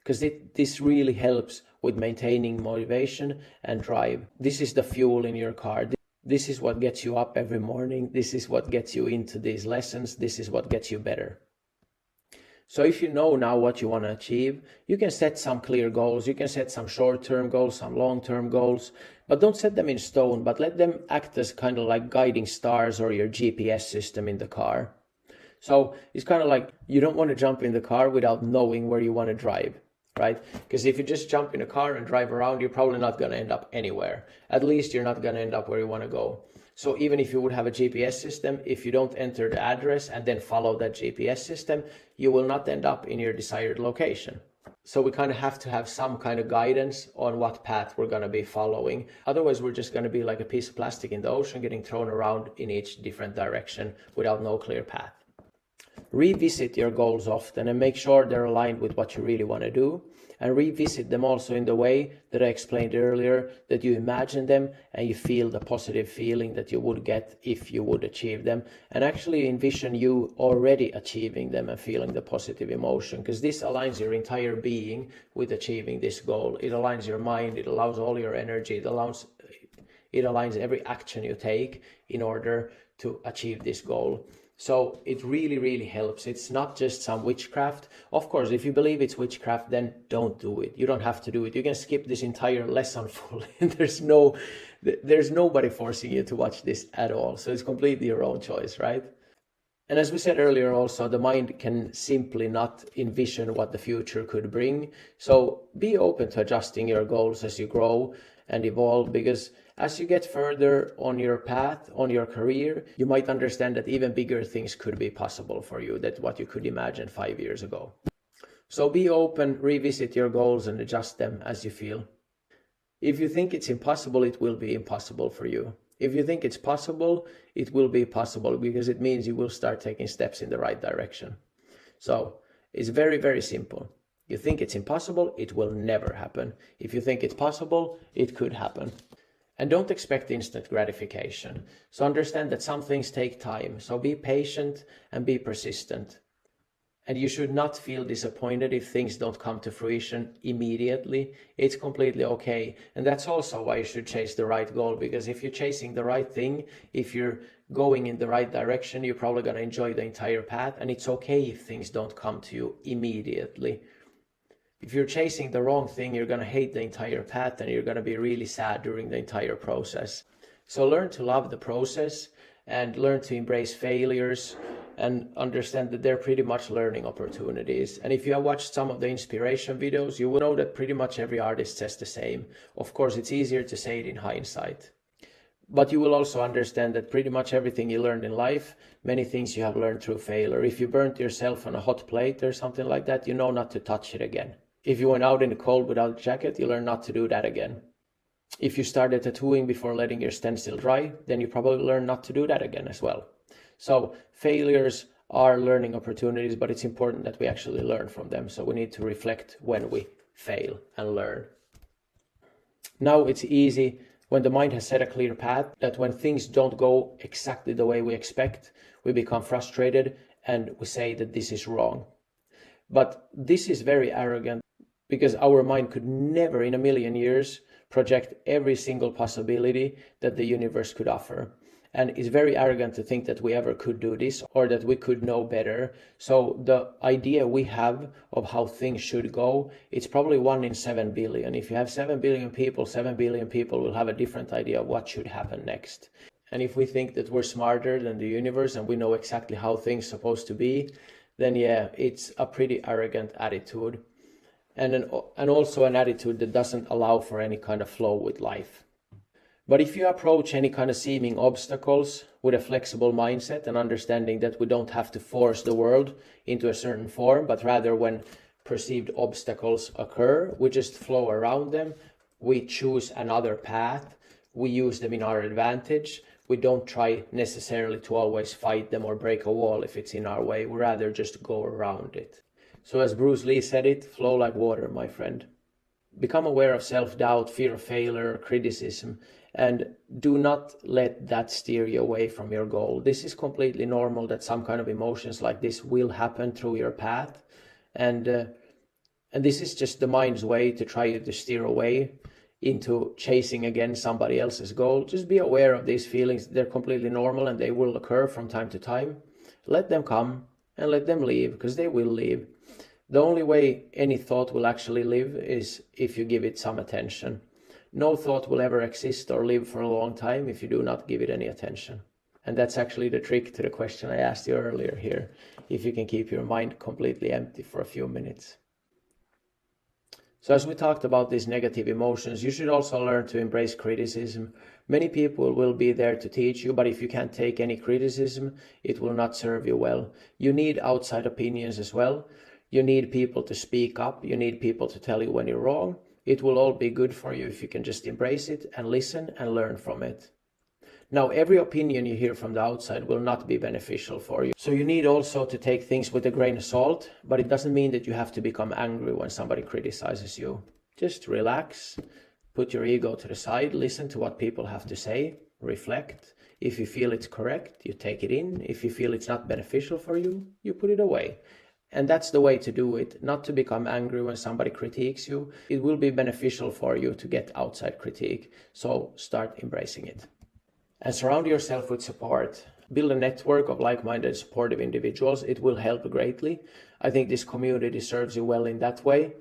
Because this really helps with maintaining motivation and drive. This is the fuel in your car. This is what gets you up every morning. This is what gets you into these lessons. This is what gets you better. So if you know now what you want to achieve, you can set some clear goals. You can set some short-term goals, some long-term goals, but don't set them in stone, but let them act as kind of like guiding stars or your GPS system in the car. So it's kind of like you don't want to jump in the car without knowing where you want to drive. Right? Because if you just jump in a car and drive around, you're probably not going to end up anywhere. At least you're not going to end up where you want to go. So even if you would have a GPS system, if you don't enter the address and then follow that GPS system, you will not end up in your desired location. So we kind of have to have some kind of guidance on what path we're going to be following. Otherwise, we're just going to be like a piece of plastic in the ocean getting thrown around in each different direction without no clear path. Revisit your goals often and make sure they're aligned with what you really want to do, and revisit them also in the way that I explained earlier, that you imagine them and you feel the positive feeling that you would get if you would achieve them, and actually envision you already achieving them and feeling the positive emotion, because this aligns your entire being with achieving this goal. It aligns your mind, it allows all your energy, it aligns every action you take in order to achieve this goal. So it really, really helps. It's not just some witchcraft. Of course, if you believe it's witchcraft, then don't do it. You don't have to do it. You can skip this entire lesson fully. There's nobody forcing you to watch this at all. So it's completely your own choice, right? And as we said earlier also, the mind can simply not envision what the future could bring. So be open to adjusting your goals as you grow and evolve, because as you get further on your path, on your career, you might understand that even bigger things could be possible for you than what you could imagine 5 years ago. So be open, revisit your goals and adjust them as you feel. If you think it's impossible, it will be impossible for you. If you think it's possible, it will be possible, because it means you will start taking steps in the right direction. So it's very, very simple. You think it's impossible, it will never happen. If you think it's possible, it could happen. And don't expect instant gratification. So understand that some things take time. So be patient and be persistent. And you should not feel disappointed if things don't come to fruition immediately. It's completely okay. And that's also why you should chase the right goal, because if you're chasing the right thing, if you're going in the right direction, you're probably going to enjoy the entire path. And it's okay if things don't come to you immediately. If you're chasing the wrong thing, you're going to hate the entire path and you're going to be really sad during the entire process. So learn to love the process and learn to embrace failures and understand that they're pretty much learning opportunities. And if you have watched some of the inspiration videos, you will know that pretty much every artist says the same. Of course, it's easier to say it in hindsight. But you will also understand that pretty much everything you learned in life, many things you have learned through failure. If you burnt yourself on a hot plate or something like that, you know not to touch it again. If you went out in the cold without a jacket, you learn not to do that again. If you started tattooing before letting your stencil dry, then you probably learn not to do that again as well. So failures are learning opportunities, but it's important that we actually learn from them. So we need to reflect when we fail and learn. Now it's easy when the mind has set a clear path that when things don't go exactly the way we expect, we become frustrated and we say that this is wrong. But this is very arrogant because our mind could never in a million years project every single possibility that the universe could offer. And it's very arrogant to think that we ever could do this or that we could know better. So the idea we have of how things should go, it's probably 1 in 7 billion. If you have 7 billion people, 7 billion people will have a different idea of what should happen next. And if we think that we're smarter than the universe and we know exactly how things are supposed to be, then yeah, it's a pretty arrogant attitude. And also an attitude that doesn't allow for any kind of flow with life. But if you approach any kind of seeming obstacles with a flexible mindset and understanding that we don't have to force the world into a certain form, but rather when perceived obstacles occur, we just flow around them, we choose another path, we use them in our advantage, we don't try necessarily to always fight them or break a wall if it's in our way, we rather just go around it. So as Bruce Lee said it, flow like water, my friend. Become aware of self-doubt, fear of failure, criticism, and do not let that steer you away from your goal. This is completely normal that some kind of emotions like this will happen through your path. And this is just the mind's way to try to steer away into chasing again somebody else's goal. Just be aware of these feelings. They're completely normal and they will occur from time to time. Let them come and let them leave, because they will leave. The only way any thought will actually live is if you give it some attention. No thought will ever exist or live for a long time if you do not give it any attention. And that's actually the trick to the question I asked you earlier here. If you can keep your mind completely empty for a few minutes. So as we talked about these negative emotions, you should also learn to embrace criticism. Many people will be there to teach you, but if you can't take any criticism, it will not serve you well. You need outside opinions as well. You need people to speak up. You need people to tell you when you're wrong. It will all be good for you if you can just embrace it and listen and learn from it. Now, every opinion you hear from the outside will not be beneficial for you. So you need also to take things with a grain of salt, but it doesn't mean that you have to become angry when somebody criticizes you. Just relax, put your ego to the side, listen to what people have to say, reflect. If you feel it's correct, you take it in. If you feel it's not beneficial for you, you put it away. And that's the way to do it, not to become angry when somebody critiques you. It will be beneficial for you to get outside critique, so start embracing it. And surround yourself with support. Build a network of like-minded supportive individuals. It will help greatly. I think this community serves you well in that way.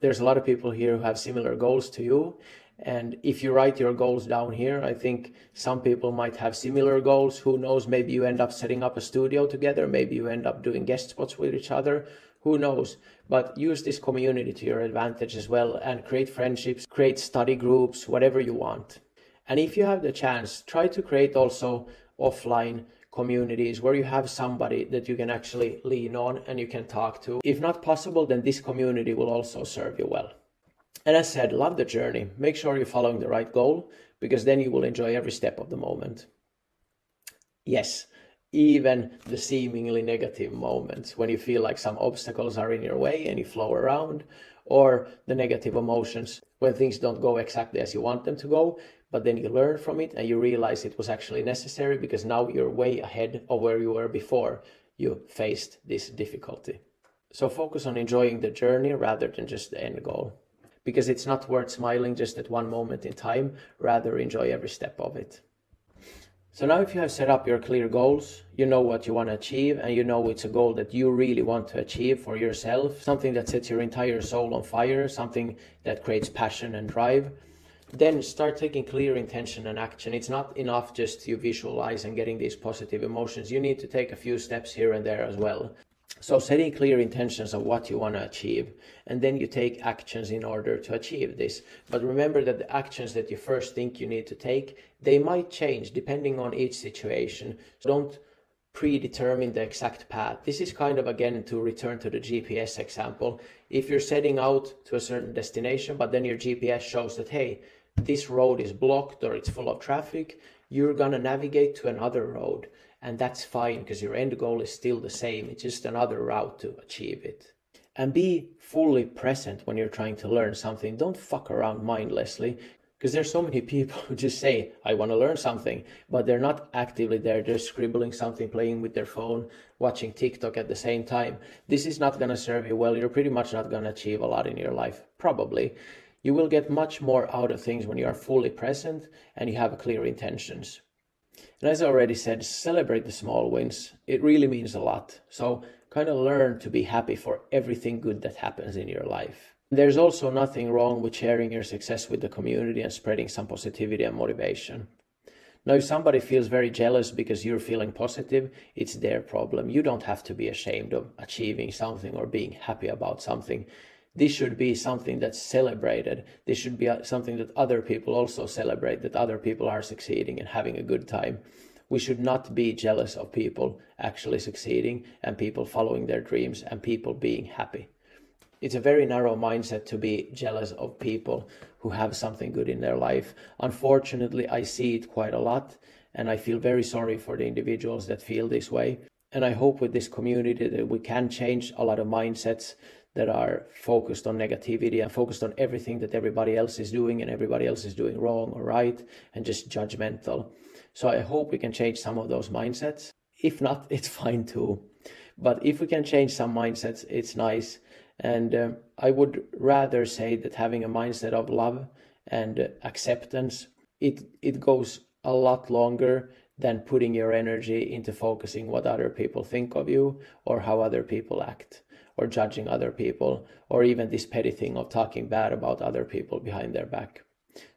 There's a lot of people here who have similar goals to you. And if you write your goals down here, I think some people might have similar goals. Who knows, maybe you end up setting up a studio together. Maybe you end up doing guest spots with each other. Who knows? But use this community to your advantage as well and create friendships, create study groups, whatever you want. And if you have the chance, try to create also offline communities where you have somebody that you can actually lean on and you can talk to. If not possible, then this community will also serve you well. And as said, love the journey. Make sure you're following the right goal, because then you will enjoy every step of the moment. Yes, even the seemingly negative moments when you feel like some obstacles are in your way and you flow around, or the negative emotions when things don't go exactly as you want them to go, but then you learn from it and you realize it was actually necessary because now you're way ahead of where you were before you faced this difficulty. So focus on enjoying the journey rather than just the end goal, because it's not worth smiling just at one moment in time. Rather enjoy every step of it. So now if you have set up your clear goals, you know what you want to achieve, and you know it's a goal that you really want to achieve for yourself, something that sets your entire soul on fire, something that creates passion and drive, then start taking clear intention and action. It's not enough just to visualize and getting these positive emotions. You need to take a few steps here and there as well. So setting clear intentions of what you want to achieve, and then you take actions in order to achieve this. But remember that the actions that you first think you need to take, they might change depending on each situation. So don't predetermine the exact path. This is kind of, again, to return to the GPS example. If you're setting out to a certain destination, but then your GPS shows that, hey, this road is blocked or it's full of traffic, you're gonna navigate to another road. And that's fine, because your end goal is still the same. It's just another route to achieve it. And be fully present when you're trying to learn something. Don't fuck around mindlessly, because there's so many people who just say, I want to learn something, but they're not actively there. They're scribbling something, playing with their phone, watching TikTok at the same time. This is not going to serve you well. You're pretty much not going to achieve a lot in your life, probably. You will get much more out of things when you are fully present and you have clear intentions. And as I already said, celebrate the small wins. It really means a lot. So kind of learn to be happy for everything good that happens in your life. There's also nothing wrong with sharing your success with the community and spreading some positivity and motivation. Now, if somebody feels very jealous because you're feeling positive, it's their problem. You don't have to be ashamed of achieving something or being happy about something. This should be something that's celebrated. This should be something that other people also celebrate, that other people are succeeding and having a good time. We should not be jealous of people actually succeeding and people following their dreams and people being happy. It's a very narrow mindset to be jealous of people who have something good in their life. Unfortunately, I see it quite a lot, and I feel very sorry for the individuals that feel this way. And I hope with this community that we can change a lot of mindsets that are focused on negativity and focused on everything that everybody else is doing and everybody else is doing wrong or right, and just judgmental. So I hope we can change some of those mindsets. If not, it's fine too. But if we can change some mindsets, it's nice. And I would rather say that having a mindset of love and acceptance, it goes a lot longer than putting your energy into focusing what other people think of you or how other people act or judging other people, or even this petty thing of talking bad about other people behind their back.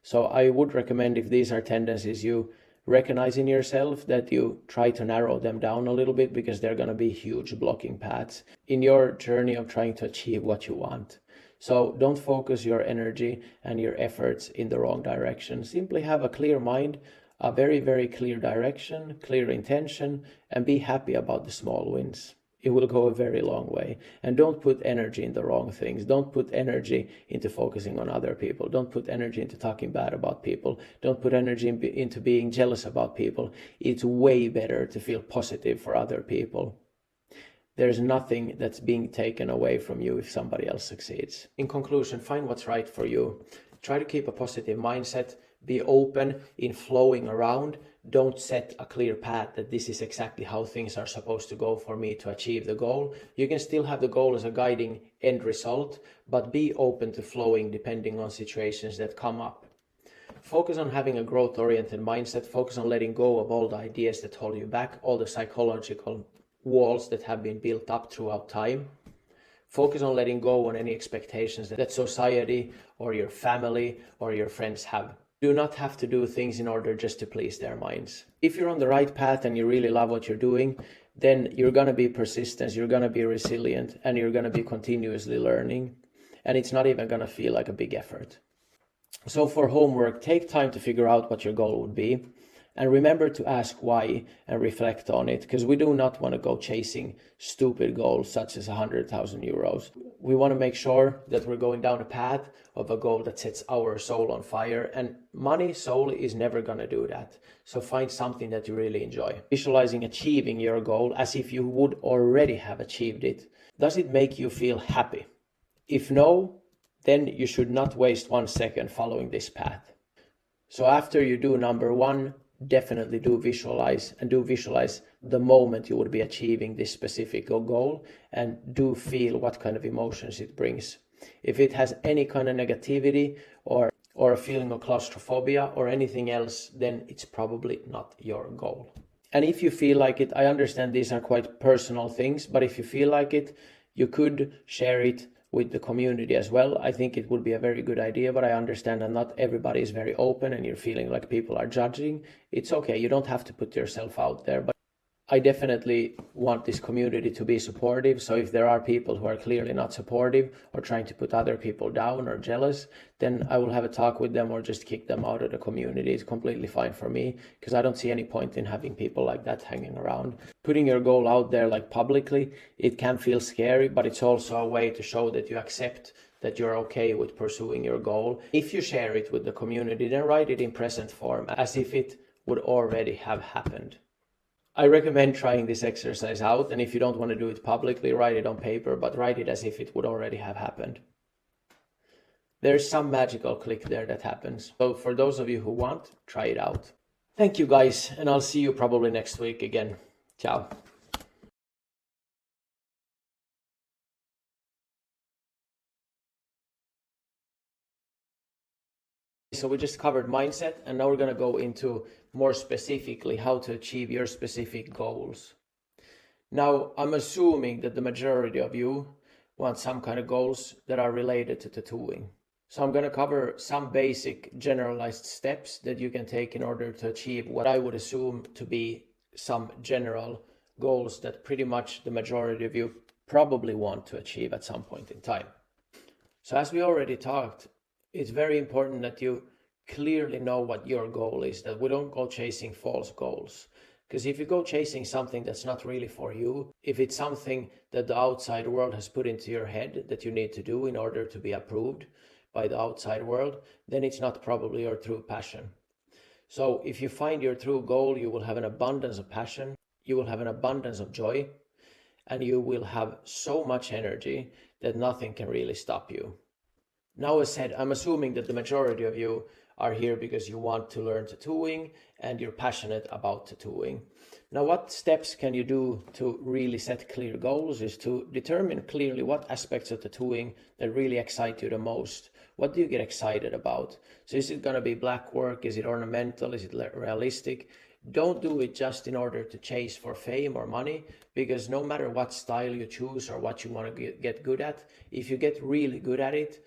So I would recommend, if these are tendencies you recognize in yourself, that you try to narrow them down a little bit, because they're going to be huge blocking paths in your journey of trying to achieve what you want. So don't focus your energy and your efforts in the wrong direction. Simply have a clear mind, a very, very clear direction, clear intention, and be happy about the small wins. It will go a very long way. And don't put energy in the wrong things. Don't put energy into focusing on other people. Don't put energy into talking bad about people. Don't put energy into being jealous about people. It's way better to feel positive for other people. There's nothing that's being taken away from you if somebody else succeeds. In conclusion, find what's right for you. Try to keep a positive mindset. Be open in flowing around. Don't set a clear path that this is exactly how things are supposed to go for me to achieve the goal. You can still have the goal as a guiding end result, but be open to flowing depending on situations that come up. Focus on having a growth-oriented mindset. Focus on letting go of all the ideas that hold you back, all the psychological walls that have been built up throughout time. Focus on letting go on any expectations that society or your family or your friends have. Do not have to do things in order just to please their minds. If you're on the right path and you really love what you're doing, then you're going to be persistent, you're going to be resilient, and you're going to be continuously learning. And it's not even going to feel like a big effort. So for homework, take time to figure out what your goal would be. And remember to ask why and reflect on it, because we do not want to go chasing stupid goals such as 100,000 euros. We want to make sure that we're going down a path of a goal that sets our soul on fire, and money solely is never going to do that. So find something that you really enjoy. Visualizing achieving your goal as if you would already have achieved it. Does it make you feel happy? If no, then you should not waste 1 second following this path. So after you do number 1, definitely do visualize the moment you would be achieving this specific goal, and do feel what kind of emotions it brings. If it has any kind of negativity or a feeling of claustrophobia or anything else, then it's probably not your goal. And if you feel like it, I understand these are quite personal things, but if you feel like it, you could share it with the community as well. I think it would be a very good idea, but I understand that not everybody is very open and you're feeling like people are judging. It's okay. You don't have to put yourself out there, but I definitely want this community to be supportive. So if there are people who are clearly not supportive or trying to put other people down or jealous, then I will have a talk with them or just kick them out of the community. It's completely fine for me, because I don't see any point in having people like that hanging around. Putting your goal out there like publicly, it can feel scary, but it's also a way to show that you accept that you're okay with pursuing your goal. If you share it with the community, then write it in present form as if it would already have happened. I recommend trying this exercise out, and if you don't want to do it publicly, write it on paper, but write it as if it would already have happened. There's some magical click there that happens. So for those of you who want, try it out. Thank you guys, and I'll see you probably next week again. Ciao. So we just covered mindset, and now we're going to go into more specifically how to achieve your specific goals. Now, I'm assuming that the majority of you want some kind of goals that are related to tattooing. So I'm going to cover some basic generalized steps that you can take in order to achieve what I would assume to be some general goals that pretty much the majority of you probably want to achieve at some point in time. So as we already talked, it's very important that you clearly know what your goal is, that we don't go chasing false goals. Because if you go chasing something that's not really for you, if it's something that the outside world has put into your head that you need to do in order to be approved by the outside world, then it's not probably your true passion. So if you find your true goal, you will have an abundance of passion, you will have an abundance of joy, and you will have so much energy that nothing can really stop you. Now, as said, I'm assuming that the majority of you are here because you want to learn tattooing and you're passionate about tattooing. Now, what steps can you do to really set clear goals is to determine clearly what aspects of tattooing that really excite you the most. What do you get excited about? So is it going to be black work? Is it ornamental? Is it realistic? Don't do it just in order to chase for fame or money, because no matter what style you choose or what you want to get good at, if you get really good at it,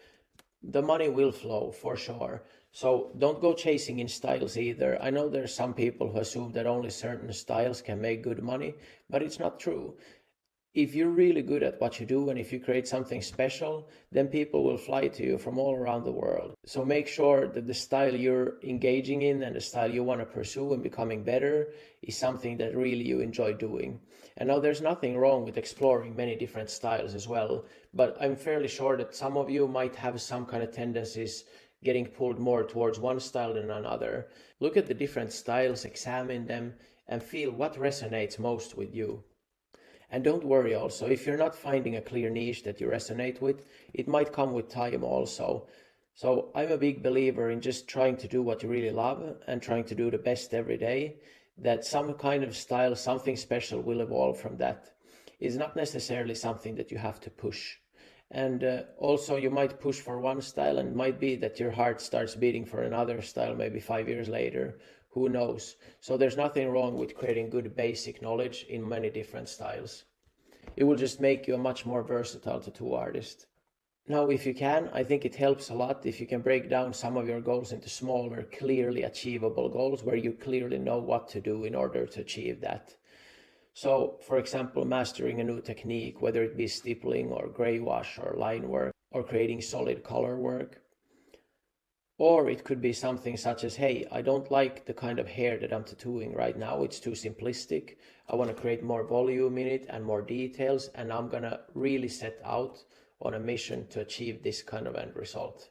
the money will flow for sure. So don't go chasing in styles either. I know there's some people who assume that only certain styles can make good money, but it's not true. If you're really good at what you do and if you create something special, then people will fly to you from all around the world. So make sure that the style you're engaging in and the style you want to pursue and becoming better is something that really you enjoy doing. And now there's nothing wrong with exploring many different styles as well, but I'm fairly sure that some of you might have some kind of tendencies getting pulled more towards one style than another. Look at the different styles, examine them, and feel what resonates most with you. And don't worry also, if you're not finding a clear niche that you resonate with, it might come with time also. So I'm a big believer in just trying to do what you really love and trying to do the best every day, that some kind of style, something special will evolve from that. It's not necessarily something that you have to push. And also you might push for one style and it might be that your heart starts beating for another style maybe 5 years later. Who knows? So there's nothing wrong with creating good basic knowledge in many different styles. It will just make you a much more versatile tattoo artist. Now, if you can, I think it helps a lot if you can break down some of your goals into smaller, clearly achievable goals where you clearly know what to do in order to achieve that. So, for example, mastering a new technique, whether it be stippling or graywash or linework or creating solid color work. Or it could be something such as, hey, I don't like the kind of hair that I'm tattooing right now. It's too simplistic. I want to create more volume in it and more details. And I'm going to really set out on a mission to achieve this kind of end result.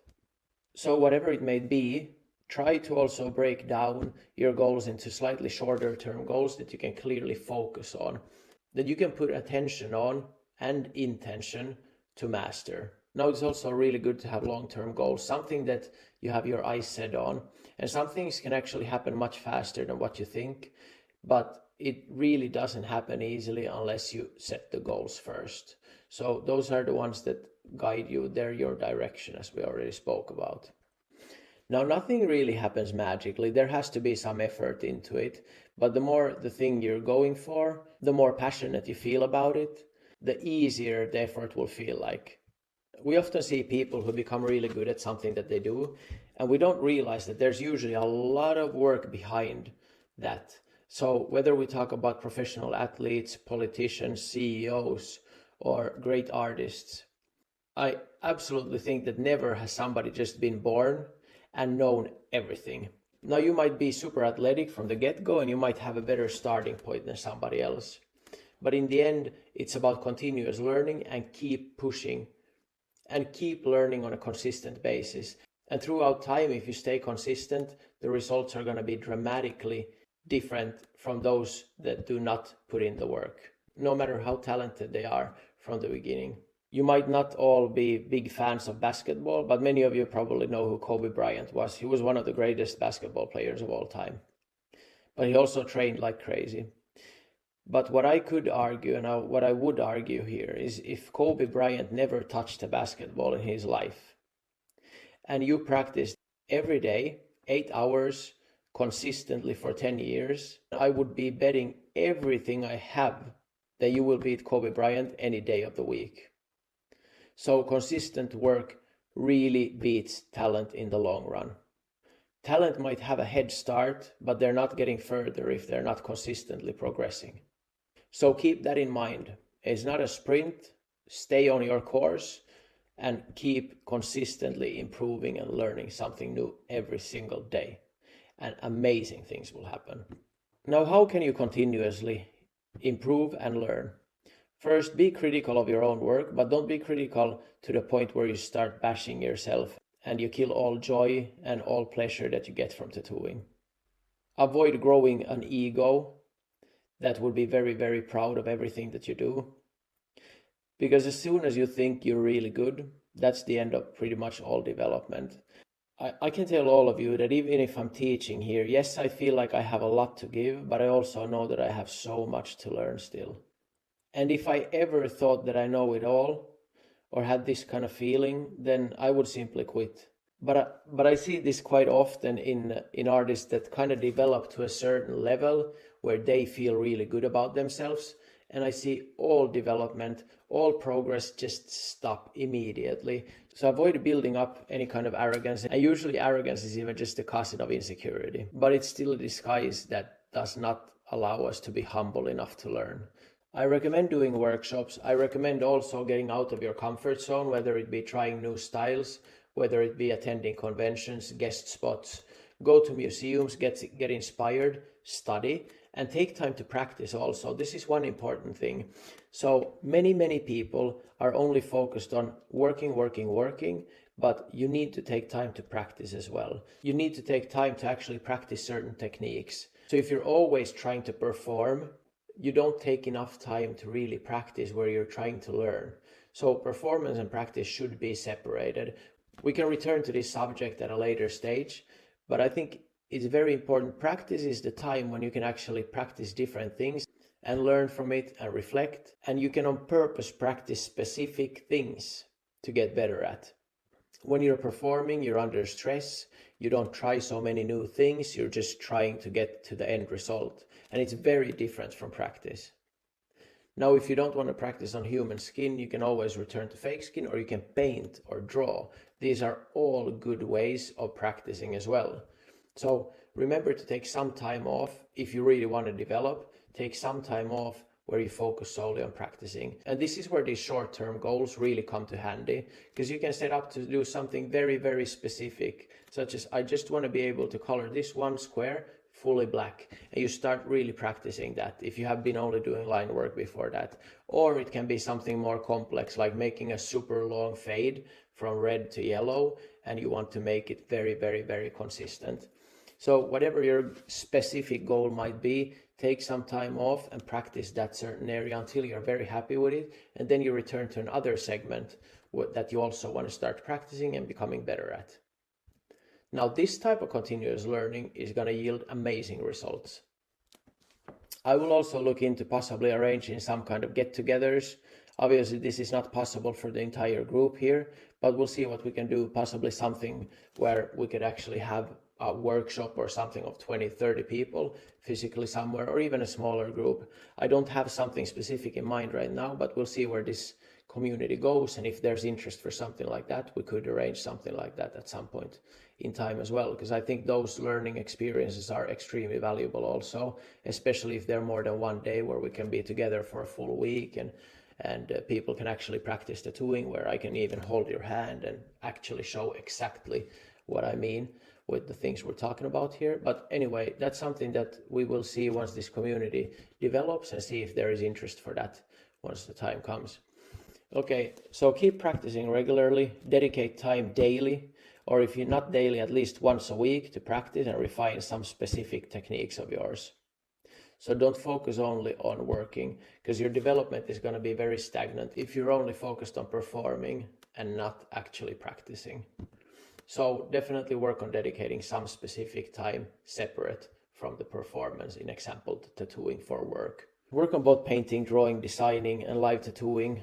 So whatever it may be, try to also break down your goals into slightly shorter term goals that you can clearly focus on, that you can put attention on and intention to master. Now, it's also really good to have long-term goals, something that you have your eyes set on. And some things can actually happen much faster than what you think, but it really doesn't happen easily unless you set the goals first. So those are the ones that guide you. They're your direction, as we already spoke about. Now, nothing really happens magically. There has to be some effort into it, but the more the thing you're going for, the more passionate you feel about it, the easier the effort will feel like. We often see people who become really good at something that they do, and we don't realize that there's usually a lot of work behind that. So whether we talk about professional athletes, politicians, CEOs, or great artists, I absolutely think that never has somebody just been born and known everything. Now you might be super athletic from the get-go and you might have a better starting point than somebody else. But in the end, it's about continuous learning and keep pushing and keep learning on a consistent basis. And throughout time, if you stay consistent, the results are going to be dramatically different from those that do not put in the work, no matter how talented they are from the beginning. You might not all be big fans of basketball, but many of you probably know who Kobe Bryant was. He was one of the greatest basketball players of all time. But he also trained like crazy. But what I could argue, and what I would argue here, is if Kobe Bryant never touched a basketball in his life, and you practiced every day, 8 hours, consistently for 10 years, I would be betting everything I have that you will beat Kobe Bryant any day of the week. So consistent work really beats talent in the long run. Talent might have a head start, but they're not getting further if they're not consistently progressing. So keep that in mind. It's not a sprint. Stay on your course and keep consistently improving and learning something new every single day. And amazing things will happen. Now, how can you continuously improve and learn? First, be critical of your own work, but don't be critical to the point where you start bashing yourself and you kill all joy and all pleasure that you get from tattooing. Avoid growing an ego that will be very, very proud of everything that you do. Because as soon as you think you're really good, that's the end of pretty much all development. I can tell all of you that even if I'm teaching here, yes, I feel like I have a lot to give, but I also know that I have so much to learn still. And if I ever thought that I know it all or had this kind of feeling, then I would simply quit. But I see this quite often in artists that kind of develop to a certain level where they feel really good about themselves. And I see all development, all progress just stop immediately. So avoid building up any kind of arrogance. And usually arrogance is even just a cousin of insecurity. But it's still a disguise that does not allow us to be humble enough to learn. I recommend doing workshops. I recommend also getting out of your comfort zone, whether it be trying new styles, whether it be attending conventions, guest spots, go to museums, get inspired, study, and take time to practice also. This is one important thing. So many people are only focused on working, but you need to take time to practice as well. You need to take time to actually practice certain techniques. So if you're always trying to perform, you don't take enough time to really practice where you're trying to learn. So performance and practice should be separated. We can return to this subject at a later stage, but I think it's very important. Practice is the time when you can actually practice different things and learn from it and reflect, and you can on purpose practice specific things to get better at. When you're performing, you're under stress, you don't try so many new things, you're just trying to get to the end result. And it's very different from practice. Now, if you don't want to practice on human skin, you can always return to fake skin, or you can paint or draw. These are all good ways of practicing as well. So remember to take some time off if you really want to develop. Take some time off where you focus solely on practicing. And this is where these short-term goals really come to handy, because you can set up to do something very, very specific, such as I just want to be able to color this one square fully black, and you start really practicing that if you have been only doing line work before that. Or it can be something more complex, like making a super long fade from red to yellow, and you want to make it very, very, very consistent. So whatever your specific goal might be, take some time off and practice that certain area until you're very happy with it, and then you return to another segment that you also want to start practicing and becoming better at. Now, this type of continuous learning is going to yield amazing results. I will also look into possibly arranging some kind of get-togethers. Obviously, this is not possible for the entire group here, but we'll see what we can do, possibly something where we could actually have a workshop or something of 20, 30 people physically somewhere, or even a smaller group. I don't have something specific in mind right now, but we'll see where this community goes, and if there's interest for something like that, we could arrange something like that at some point in time as well, because I think those learning experiences are extremely valuable also, especially if they're more than one day where we can be together for a full week, and people can actually practice tattooing, where I can even hold your hand and actually show exactly what I mean with the things we're talking about here. But anyway, that's something that we will see once this community develops, and see if there is interest for that once the time comes. Okay, so keep practicing regularly, dedicate time daily, or if you're not daily, at least once a week to practice and refine some specific techniques of yours. So don't focus only on working, because your development is going to be very stagnant if you're only focused on performing and not actually practicing. So definitely work on dedicating some specific time separate from the performance, in example, tattooing for work. Work on both painting, drawing, designing, and live tattooing,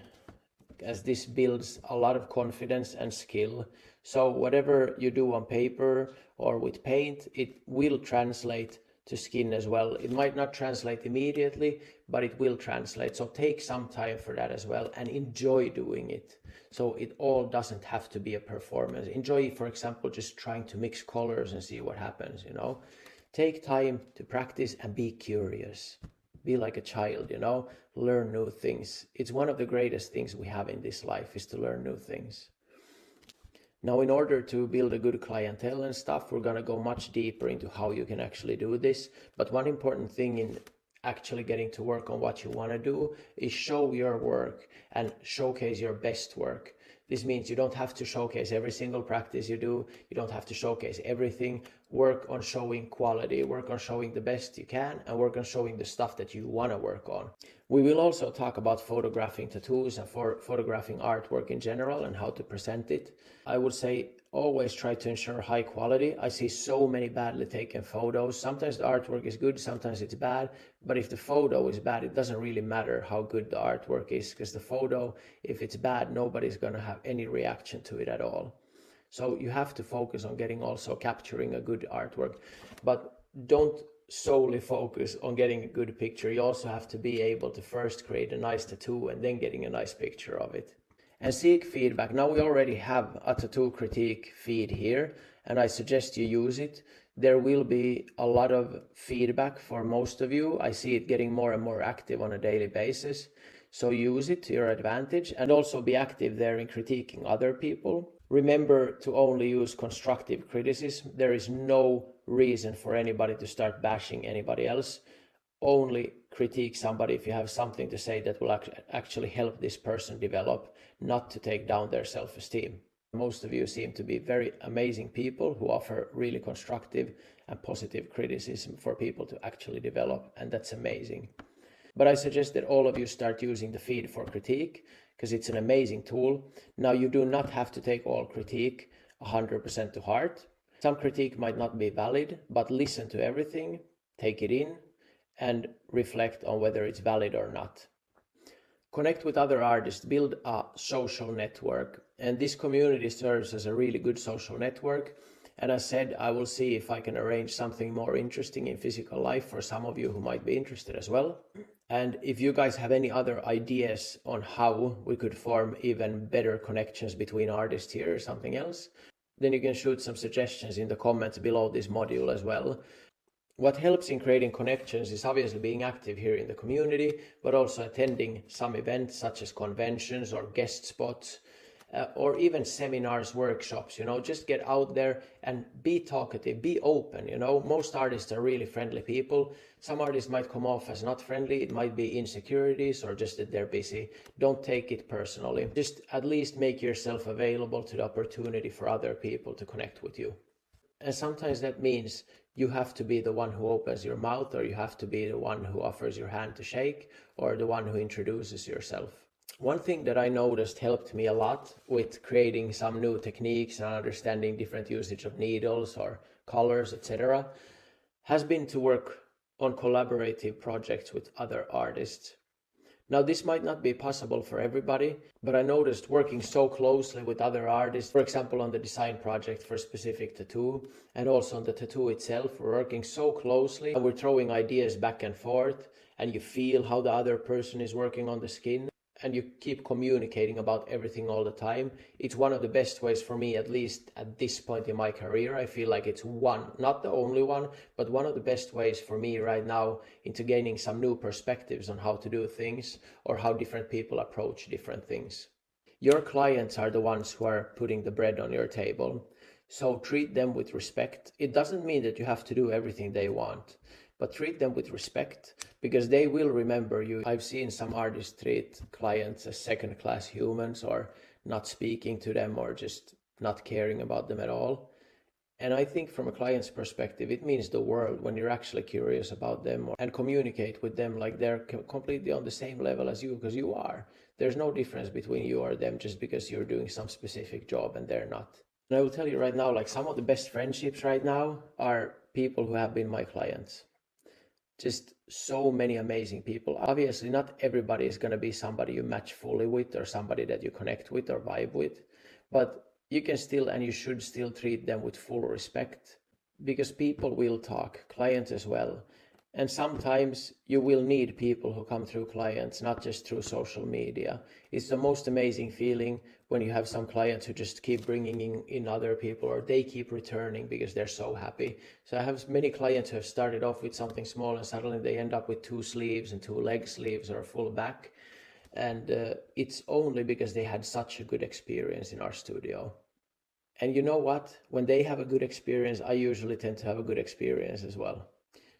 as this builds a lot of confidence and skill. So whatever you do on paper or with paint, it will translate to skin as well. It might not translate immediately, but it will translate. So take some time for that as well, and enjoy doing it. So it all doesn't have to be a performance. Enjoy, for example, just trying to mix colors and see what happens, you know. Take time to practice and be curious. Be like a child, you know, learn new things. It's one of the greatest things we have in this life, is to learn new things. Now, in order to build a good clientele and stuff, we're going to go much deeper into how you can actually do this. But one important thing in actually getting to work on what you want to do is show your work and showcase your best work. This means you don't have to showcase every single practice you do. You don't have to showcase everything. Work on showing quality, work on showing the best you can, and work on showing the stuff that you want to work on. We will also talk about photographing tattoos and photographing artwork in general and how to present it. I would say always try to ensure high quality. I see so many badly taken photos. Sometimes the artwork is good, sometimes it's bad, but if the photo is bad, it doesn't really matter how good the artwork is, because the photo, if it's bad, nobody's going to have any reaction to it at all. So you have to focus on getting also capturing a good artwork, but don't solely focus on getting a good picture. You also have to be able to first create a nice tattoo and then getting a nice picture of it. And seek feedback. Now we already have a tattoo critique feed here, and I suggest you use it. There will be a lot of feedback for most of you. I see it getting more and more active on a daily basis. So use it to your advantage, and also be active there in critiquing other people. Remember to only use constructive criticism. There is no reason for anybody to start bashing anybody else. Only critique somebody if you have something to say that will actually help this person develop, not to take down their self-esteem. Most of you seem to be very amazing people who offer really constructive and positive criticism for people to actually develop, and that's amazing. But I suggest that all of you start using the feed for critique, because it's an amazing tool. Now, you do not have to take all critique 100% to heart. Some critique might not be valid, but listen to everything, take it in, and reflect on whether it's valid or not. Connect with other artists, build a social network, and this community serves as a really good social network. And as said, I will see if I can arrange something more interesting in physical life for some of you who might be interested as well. And if you guys have any other ideas on how we could form even better connections between artists here or something else, then you can shoot some suggestions in the comments below this module as well. What helps in creating connections is obviously being active here in the community, but also attending some events such as conventions or guest spots, or even seminars, workshops. Just get out there and be talkative, be open. Most artists are really friendly people. Some artists might come off as not friendly. It might be insecurities or just that they're busy. Don't take it personally. Just at least make yourself available to the opportunity for other people to connect with you. And sometimes that means you have to be the one who opens your mouth, or you have to be the one who offers your hand to shake, or the one who introduces yourself. One thing that I noticed helped me a lot with creating some new techniques and understanding different usage of needles or colors, etc., has been to work on collaborative projects with other artists. Now, this might not be possible for everybody, but I noticed working so closely with other artists, for example, on the design project for a specific tattoo, and also on the tattoo itself, we're working so closely and we're throwing ideas back and forth, and you feel how the other person is working on the skin. and you keep communicating about everything all the time, it's one of the best ways for me, at least at this point in my career. I feel like it's one, not the only one, but one of the best ways for me right now into gaining some new perspectives on how to do things or how different people approach different things. Your clients are the ones who are putting the bread on your table, so treat them with respect. It doesn't mean that you have to do everything they want, but treat them with respect, because they will remember you. I've seen some artists treat clients as second-class humans, or not speaking to them, or just not caring about them at all. And I think from a client's perspective, it means the world when you're actually curious about them and communicate with them like they're completely on the same level as you, because you are. There's no difference between you or them just because you're doing some specific job and they're not. And I will tell you right now, like some of the best friendships right now are people who have been my clients. Just so many amazing people. Obviously, not everybody is going to be somebody you match fully with or somebody that you connect with or vibe with, but you can still and you should still treat them with full respect, because people will talk, clients as well. And sometimes you will need people who come through clients, not just through social media. It's the most amazing feeling when you have some clients who just keep bringing in other people, or they keep returning because they're so happy. So I have many clients who have started off with something small and suddenly they end up with 2 sleeves and 2 leg sleeves or a full back. And it's only because they had such a good experience in our studio. And you know what? When they have a good experience, I usually tend to have a good experience as well.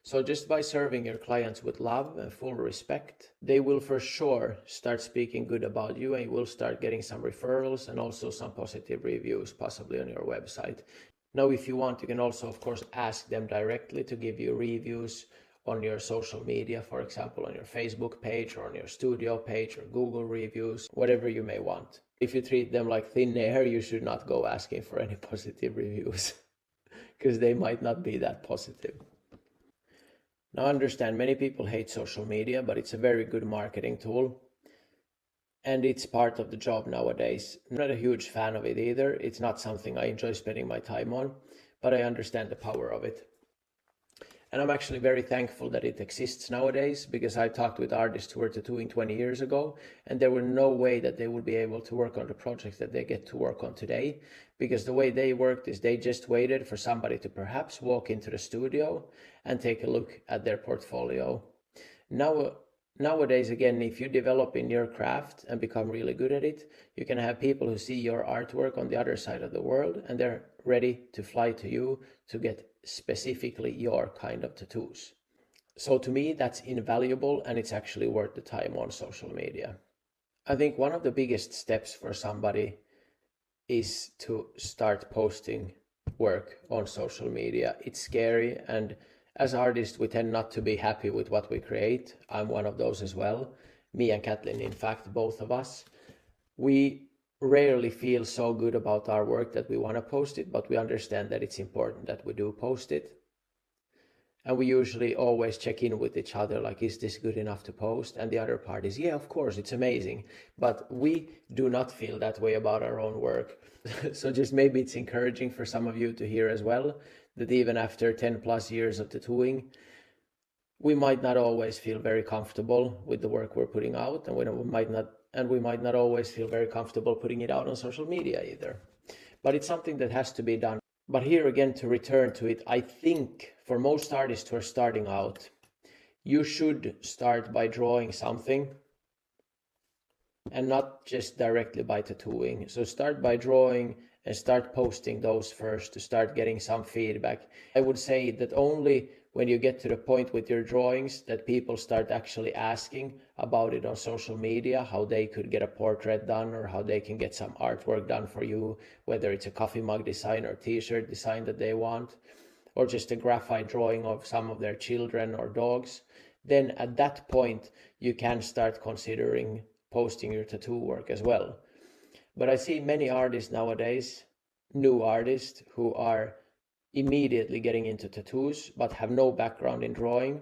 So just by serving your clients with love and full respect, they will for sure start speaking good about you, and you will start getting some referrals and also some positive reviews, possibly on your website. Now, if you want, you can also, of course, ask them directly to give you reviews on your social media, for example, on your Facebook page or on your studio page or Google reviews, whatever you may want. If you treat them like thin air, you should not go asking for any positive reviews because they might not be that positive. Now, I understand many people hate social media, but it's a very good marketing tool. And it's part of the job nowadays. I'm not a huge fan of it either. It's not something I enjoy spending my time on, but I understand the power of it. And I'm actually very thankful that it exists nowadays, because I talked with artists who were tattooing 20 years ago, and there were no way that they would be able to work on the projects that they get to work on today, because the way they worked is they just waited for somebody to perhaps walk into the studio and take a look at their portfolio. Nowadays, again, if you develop in your craft and become really good at it, you can have people who see your artwork on the other side of the world, and they're ready to fly to you to get specifically your kind of tattoos. So to me, that's invaluable, and it's actually worth the time on social media. I think one of the biggest steps for somebody is to start posting work on social media. It's scary, and as artists, we tend not to be happy with what we create. I'm one of those as well. Me and Kathleen, in fact, both of us. We rarely feel so good about our work that we want to post it, but we understand that it's important that we do post it. And we usually always check in with each other, like, is this good enough to post? And the other part is, yeah, of course, it's amazing. But we do not feel that way about our own work. So just maybe it's encouraging for some of you to hear as well, that even after 10 plus years of tattooing, we might not always feel very comfortable with the work we're putting out, and we might not always feel very comfortable putting it out on social media either. But it's something that has to be done. But here again, to return to it, I think for most artists who are starting out, you should start by drawing something and not just directly by tattooing. So start by drawing and start posting those first to start getting some feedback. I would say that only when you get to the point with your drawings that people start actually asking about it on social media, how they could get a portrait done or how they can get some artwork done for you, whether it's a coffee mug design or t-shirt design that they want, or just a graphite drawing of some of their children or dogs, then at that point you can start considering posting your tattoo work as well. But I see many artists nowadays, new artists, who are immediately getting into tattoos but have no background in drawing.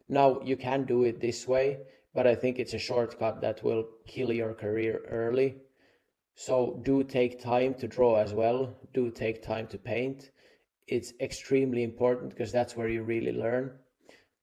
Now, you can do it this way, but I think it's a shortcut that will kill your career early. So do take time to draw as well. Do take time to paint. It's extremely important because that's where you really learn.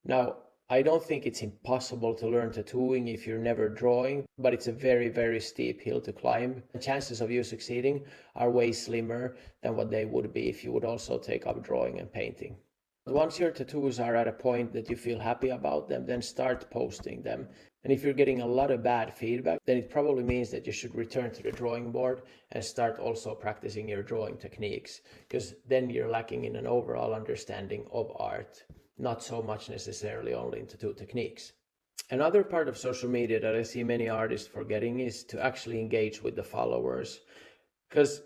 Now, I don't think it's impossible to learn tattooing if you're never drawing, but it's a very, very steep hill to climb. The chances of you succeeding are way slimmer than what they would be if you would also take up drawing and painting. Once your tattoos are at a point that you feel happy about them, then start posting them. And if you're getting a lot of bad feedback, then it probably means that you should return to the drawing board and start also practicing your drawing techniques, because then you're lacking in an overall understanding of art, not so much necessarily only in tattoo techniques. Another part of social media that I see many artists forgetting is to actually engage with the followers, because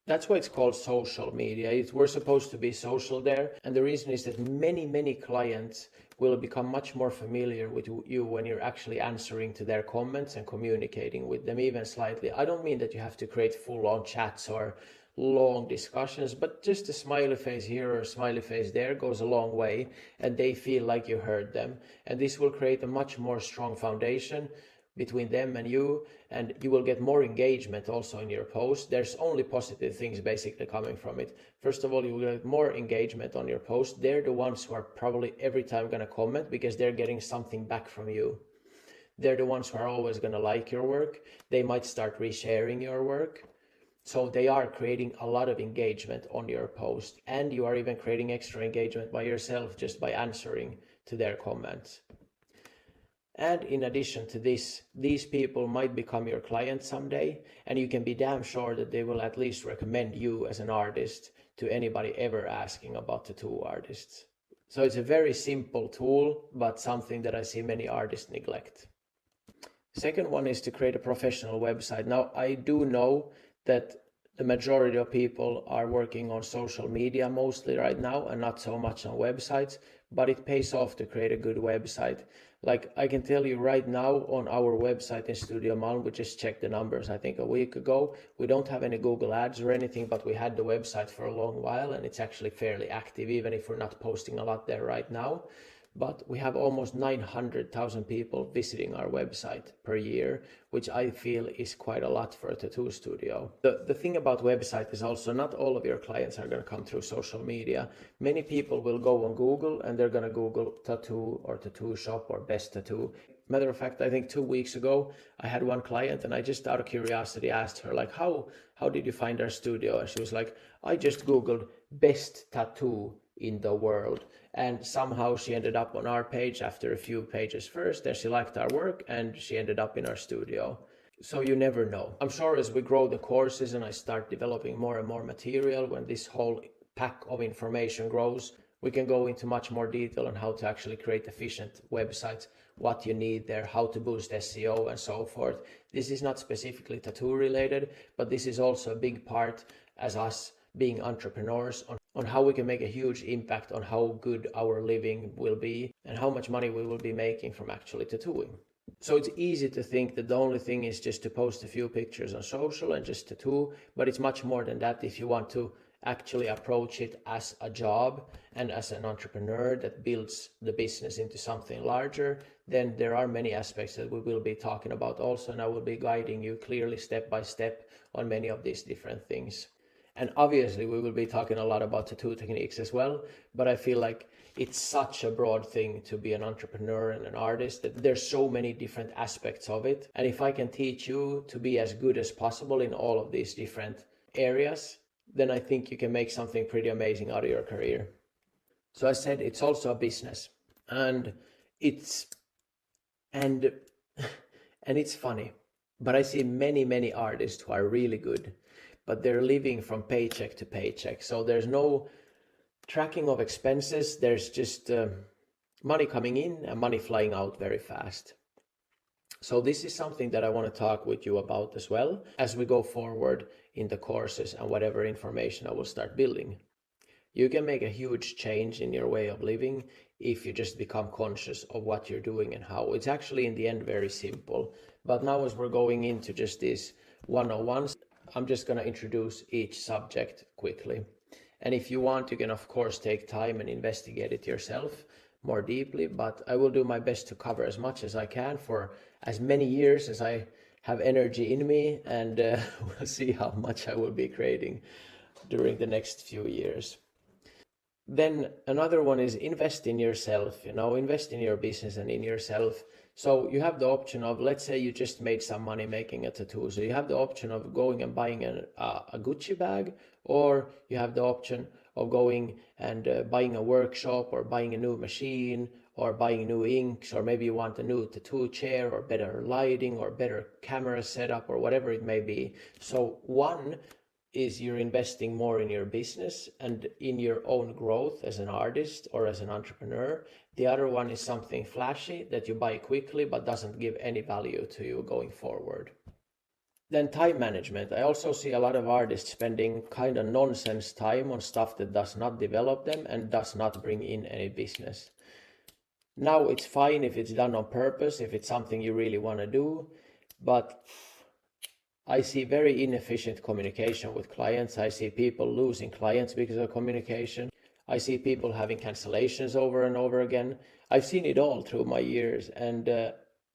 that's why it's called social media. We're supposed to be social there. And the reason is that many clients will become much more familiar with you when you're actually answering to their comments and communicating with them even slightly. I don't mean that you have to create full-on chats or long discussions, but just a smiley face here or a smiley face there goes a long way, and they feel like you heard them. And this will create a much more strong foundation between them and you will get more engagement also in your post. There's only positive things basically coming from it. First of all, you will get more engagement on your post. They're the ones who are probably every time going to comment because they're getting something back from you. They're the ones who are always going to like your work. They might start resharing your work. So they are creating a lot of engagement on your post, and you are even creating extra engagement by yourself just by answering to their comments. And in addition to this, these people might become your clients someday, and you can be damn sure that they will at least recommend you as an artist to anybody ever asking about tattoo artists. So it's a very simple tool, but something that I see many artists neglect. Second one is to create a professional website. Now, I do know that the majority of people are working on social media mostly right now and not so much on websites, but it pays off to create a good website. Like I can tell you right now on our website in Studio Malm, we just checked the numbers I think a week ago. We don't have any Google ads or anything, but we had the website for a long while and it's actually fairly active, even if we're not posting a lot there right now. But we have almost 900,000 people visiting our website per year, which I feel is quite a lot for a tattoo studio. The thing about website is also not all of your clients are going to come through social media. Many people will go on Google and they're going to Google tattoo or tattoo shop or best tattoo. Matter of fact, I think 2 weeks ago, I had one client and I just out of curiosity asked her, like, how did you find our studio? And she was like, I just Googled best tattoo in the world. And somehow she ended up on our page after a few pages first, and she liked our work and she ended up in our studio. So you never know. I'm sure as we grow the courses and I start developing more and more material, when this whole pack of information grows, we can go into much more detail on how to actually create efficient websites, what you need there, how to boost SEO and so forth. This is not specifically tattoo related, but this is also a big part as us being entrepreneurs on how we can make a huge impact on how good our living will be and how much money we will be making from actually tattooing. So it's easy to think that the only thing is just to post a few pictures on social and just tattoo, but it's much more than that. If you want to actually approach it as a job and as an entrepreneur that builds the business into something larger, then there are many aspects that we will be talking about also, and I will be guiding you clearly step by step on many of these different things. And obviously we will be talking a lot about tattoo techniques as well, but I feel like it's such a broad thing to be an entrepreneur and an artist that there's so many different aspects of it. And if I can teach you to be as good as possible in all of these different areas, then I think you can make something pretty amazing out of your career. So I said it's also a business, and it's funny, but I see many artists who are really good, but they're living from paycheck to paycheck. So there's no tracking of expenses. There's just money coming in and money flying out very fast. So this is something that I want to talk with you about as well as we go forward in the courses and whatever information I will start building. You can make a huge change in your way of living if you just become conscious of what you're doing and how. It's actually in the end very simple. But now as we're going into just these 101s, I'm just going to introduce each subject quickly. And if you want, you can of course take time and investigate it yourself more deeply, but I will do my best to cover as much as I can for as many years as I have energy in me, and we'll see how much I will be creating during the next few years. Then another one is invest in yourself, invest in your business and in yourself. So you have the option of, let's say you just made some money making a tattoo. So you have the option of going and buying a Gucci bag, or you have the option of going and buying a workshop, or buying a new machine, or buying new inks, or maybe you want a new tattoo chair, or better lighting, or better camera setup, or whatever it may be. So one is you're investing more in your business and in your own growth as an artist or as an entrepreneur. The other one is something flashy that you buy quickly but doesn't give any value to you going forward. Then time management. I also see a lot of artists spending kind of nonsense time on stuff that does not develop them and does not bring in any business. Now, it's fine if it's done on purpose, if it's something you really want to do, but I see very inefficient communication with clients. I see people losing clients because of communication. I see people having cancellations over and over again. I've seen it all through my years, and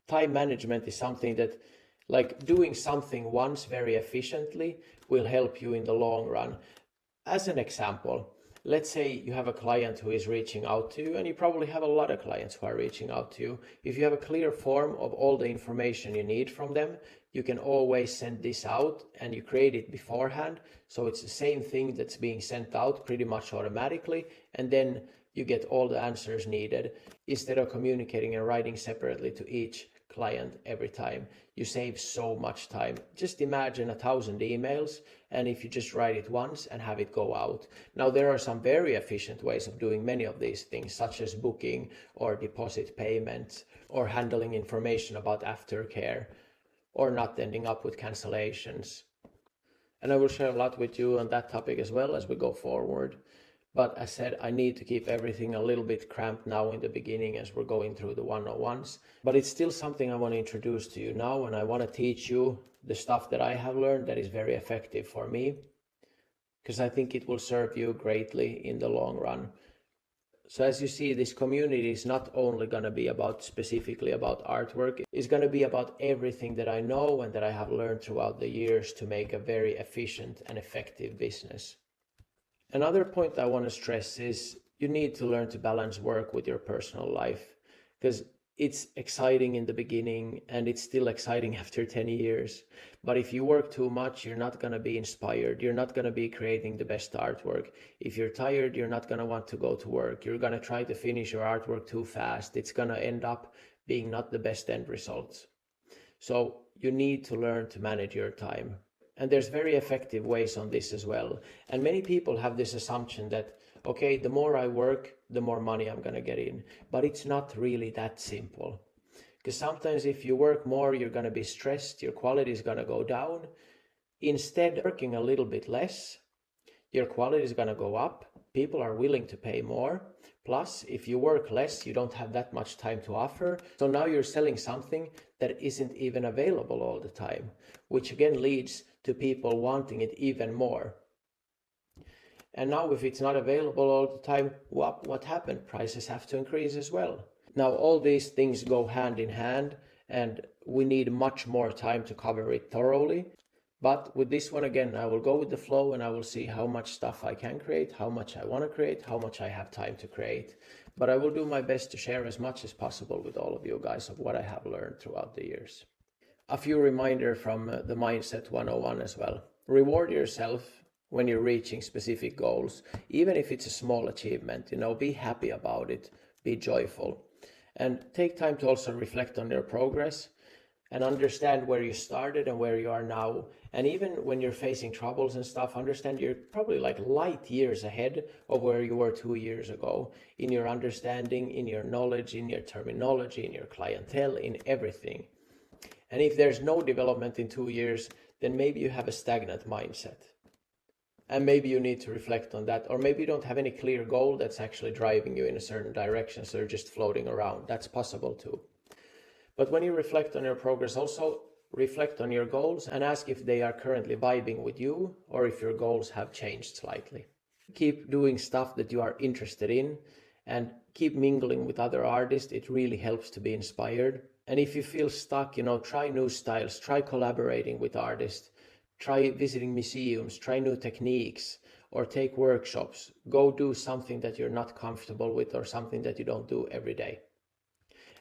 time management is something that, like, doing something once very efficiently will help you in the long run. As an example, let's say you have a client who is reaching out to you, and you probably have a lot of clients who are reaching out to you. If you have a clear form of all the information you need from them, you can always send this out, and you create it beforehand. So it's the same thing that's being sent out pretty much automatically, and then you get all the answers needed instead of communicating and writing separately to each client every time. You save so much time. Just imagine 1,000 emails, and if you just write it once and have it go out. Now, there are some very efficient ways of doing many of these things, such as booking or deposit payments, or handling information about aftercare, or not ending up with cancellations. And I will share a lot with you on that topic as well as we go forward. But as said, I need to keep everything a little bit cramped now in the beginning as we're going through the 101s. But it's still something I want to introduce to you now, and I want to teach you the stuff that I have learned that is very effective for me, because I think it will serve you greatly in the long run. So as you see, this community is not only going to be specifically about artwork, it's going to be about everything that I know and that I have learned throughout the years to make a very efficient and effective business. Another point I want to stress is you need to learn to balance work with your personal life, because it's exciting in the beginning and it's still exciting after 10 years. But if you work too much, you're not going to be inspired. You're not going to be creating the best artwork. If you're tired, you're not going to want to go to work. You're going to try to finish your artwork too fast. It's going to end up being not the best end results. So you need to learn to manage your time. And there's very effective ways on this as well. And many people have this assumption that, okay, the more I work, the more money I'm going to get in. But it's not really that simple. Because sometimes if you work more, you're going to be stressed, your quality is going to go down. Instead, working a little bit less, your quality is going to go up. People are willing to pay more. Plus, if you work less, you don't have that much time to offer. So now you're selling something that isn't even available all the time, which again leads to people wanting it even more. And now if it's not available all the time, what happened? Prices have to increase as well. Now all these things go hand in hand, and we need much more time to cover it thoroughly. But with this one, again, I will go with the flow and I will see how much stuff I can create, how much I want to create, how much I have time to create. But I will do my best to share as much as possible with all of you guys of what I have learned throughout the years. A few reminders from the Mindset 101 as well. Reward yourself when you're reaching specific goals, even if it's a small achievement. Be happy about it, be joyful, and take time to also reflect on your progress and understand where you started and where you are now. And even when you're facing troubles and stuff, understand you're probably like light years ahead of where you were 2 years ago in your understanding, in your knowledge, in your terminology, in your clientele, in everything. And if there's no development in 2 years, then maybe you have a stagnant mindset. And maybe you need to reflect on that. Or maybe you don't have any clear goal that's actually driving you in a certain direction, so you're just floating around. That's possible too. But when you reflect on your progress, also reflect on your goals and ask if they are currently vibing with you or if your goals have changed slightly. Keep doing stuff that you are interested in and keep mingling with other artists. It really helps to be inspired. And if you feel stuck, try new styles, try collaborating with artists, try visiting museums, try new techniques, or take workshops. Go do something that you're not comfortable with or something that you don't do every day.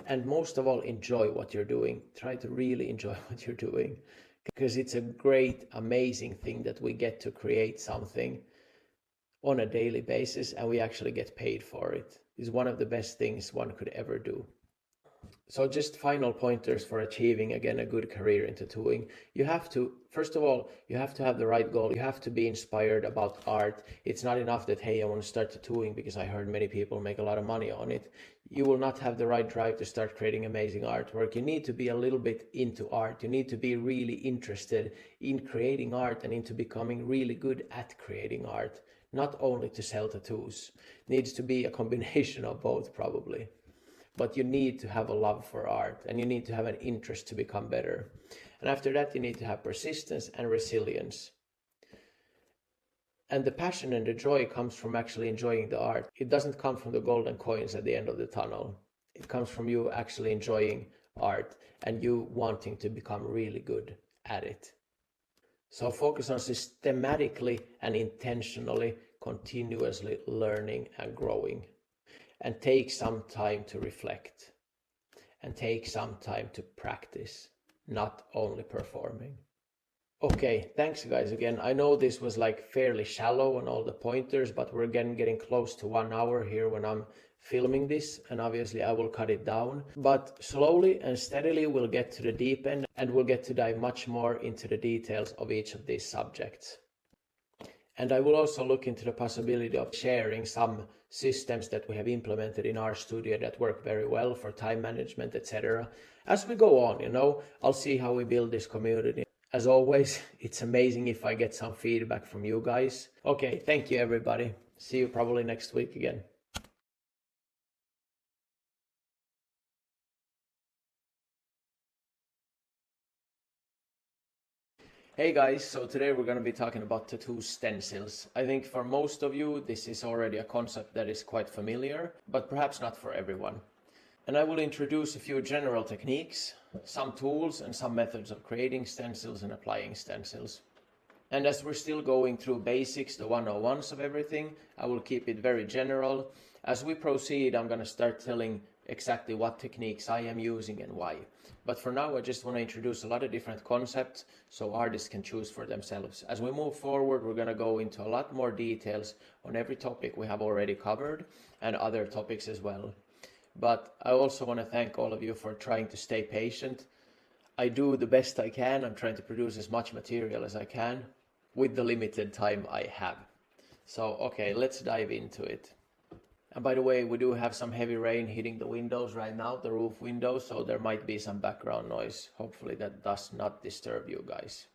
And most of all, enjoy what you're doing. Try to really enjoy what you're doing, because it's a great, amazing thing that we get to create something on a daily basis and we actually get paid for it. It's one of the best things one could ever do. So just final pointers for achieving, again, a good career in tattooing. You have to, first of all, you have to have the right goal. You have to be inspired about art. It's not enough that, hey, I want to start tattooing because I heard many people make a lot of money on it. You will not have the right drive to start creating amazing artwork. You need to be a little bit into art. You need to be really interested in creating art and into becoming really good at creating art, not only to sell tattoos. It needs to be a combination of both, probably. But you need to have a love for art and you need to have an interest to become better. And after that, you need to have persistence and resilience. And the passion and the joy comes from actually enjoying the art. It doesn't come from the golden coins at the end of the tunnel. It comes from you actually enjoying art and you wanting to become really good at it. So focus on systematically and intentionally, continuously learning and growing. And take some time to reflect and take some time to practice, not only performing. Okay, thanks guys again. I know this was like fairly shallow on all the pointers, but we're getting close to 1 hour here when I'm filming this, and obviously I will cut it down. But slowly and steadily we'll get to the deep end and we'll get to dive much more into the details of each of these subjects. And I will also look into the possibility of sharing some systems that we have implemented in our studio that work very well for time management, etc. As we go on, I'll see how we build this community. As always, it's amazing if I get some feedback from you guys. Okay, thank you everybody. See you probably next week again. Hey guys, so today we're going to be talking about tattoo stencils. I think for most of you this is already a concept that is quite familiar, but perhaps not for everyone. And I will introduce a few general techniques, some tools and some methods of creating stencils and applying stencils. And as we're still going through basics, the 101s of everything, I will keep it very general. As we proceed, I'm going to start telling exactly what techniques I am using and why. But for now, I just want to introduce a lot of different concepts so artists can choose for themselves. As we move forward, we're going to go into a lot more details on every topic we have already covered and other topics as well. But I also want to thank all of you for trying to stay patient. I do the best I can. I'm trying to produce as much material as I can with the limited time I have. So, okay, let's dive into it. And by the way, we do have some heavy rain hitting the windows right now, the roof windows, so there might be some background noise. Hopefully that does not disturb you guys.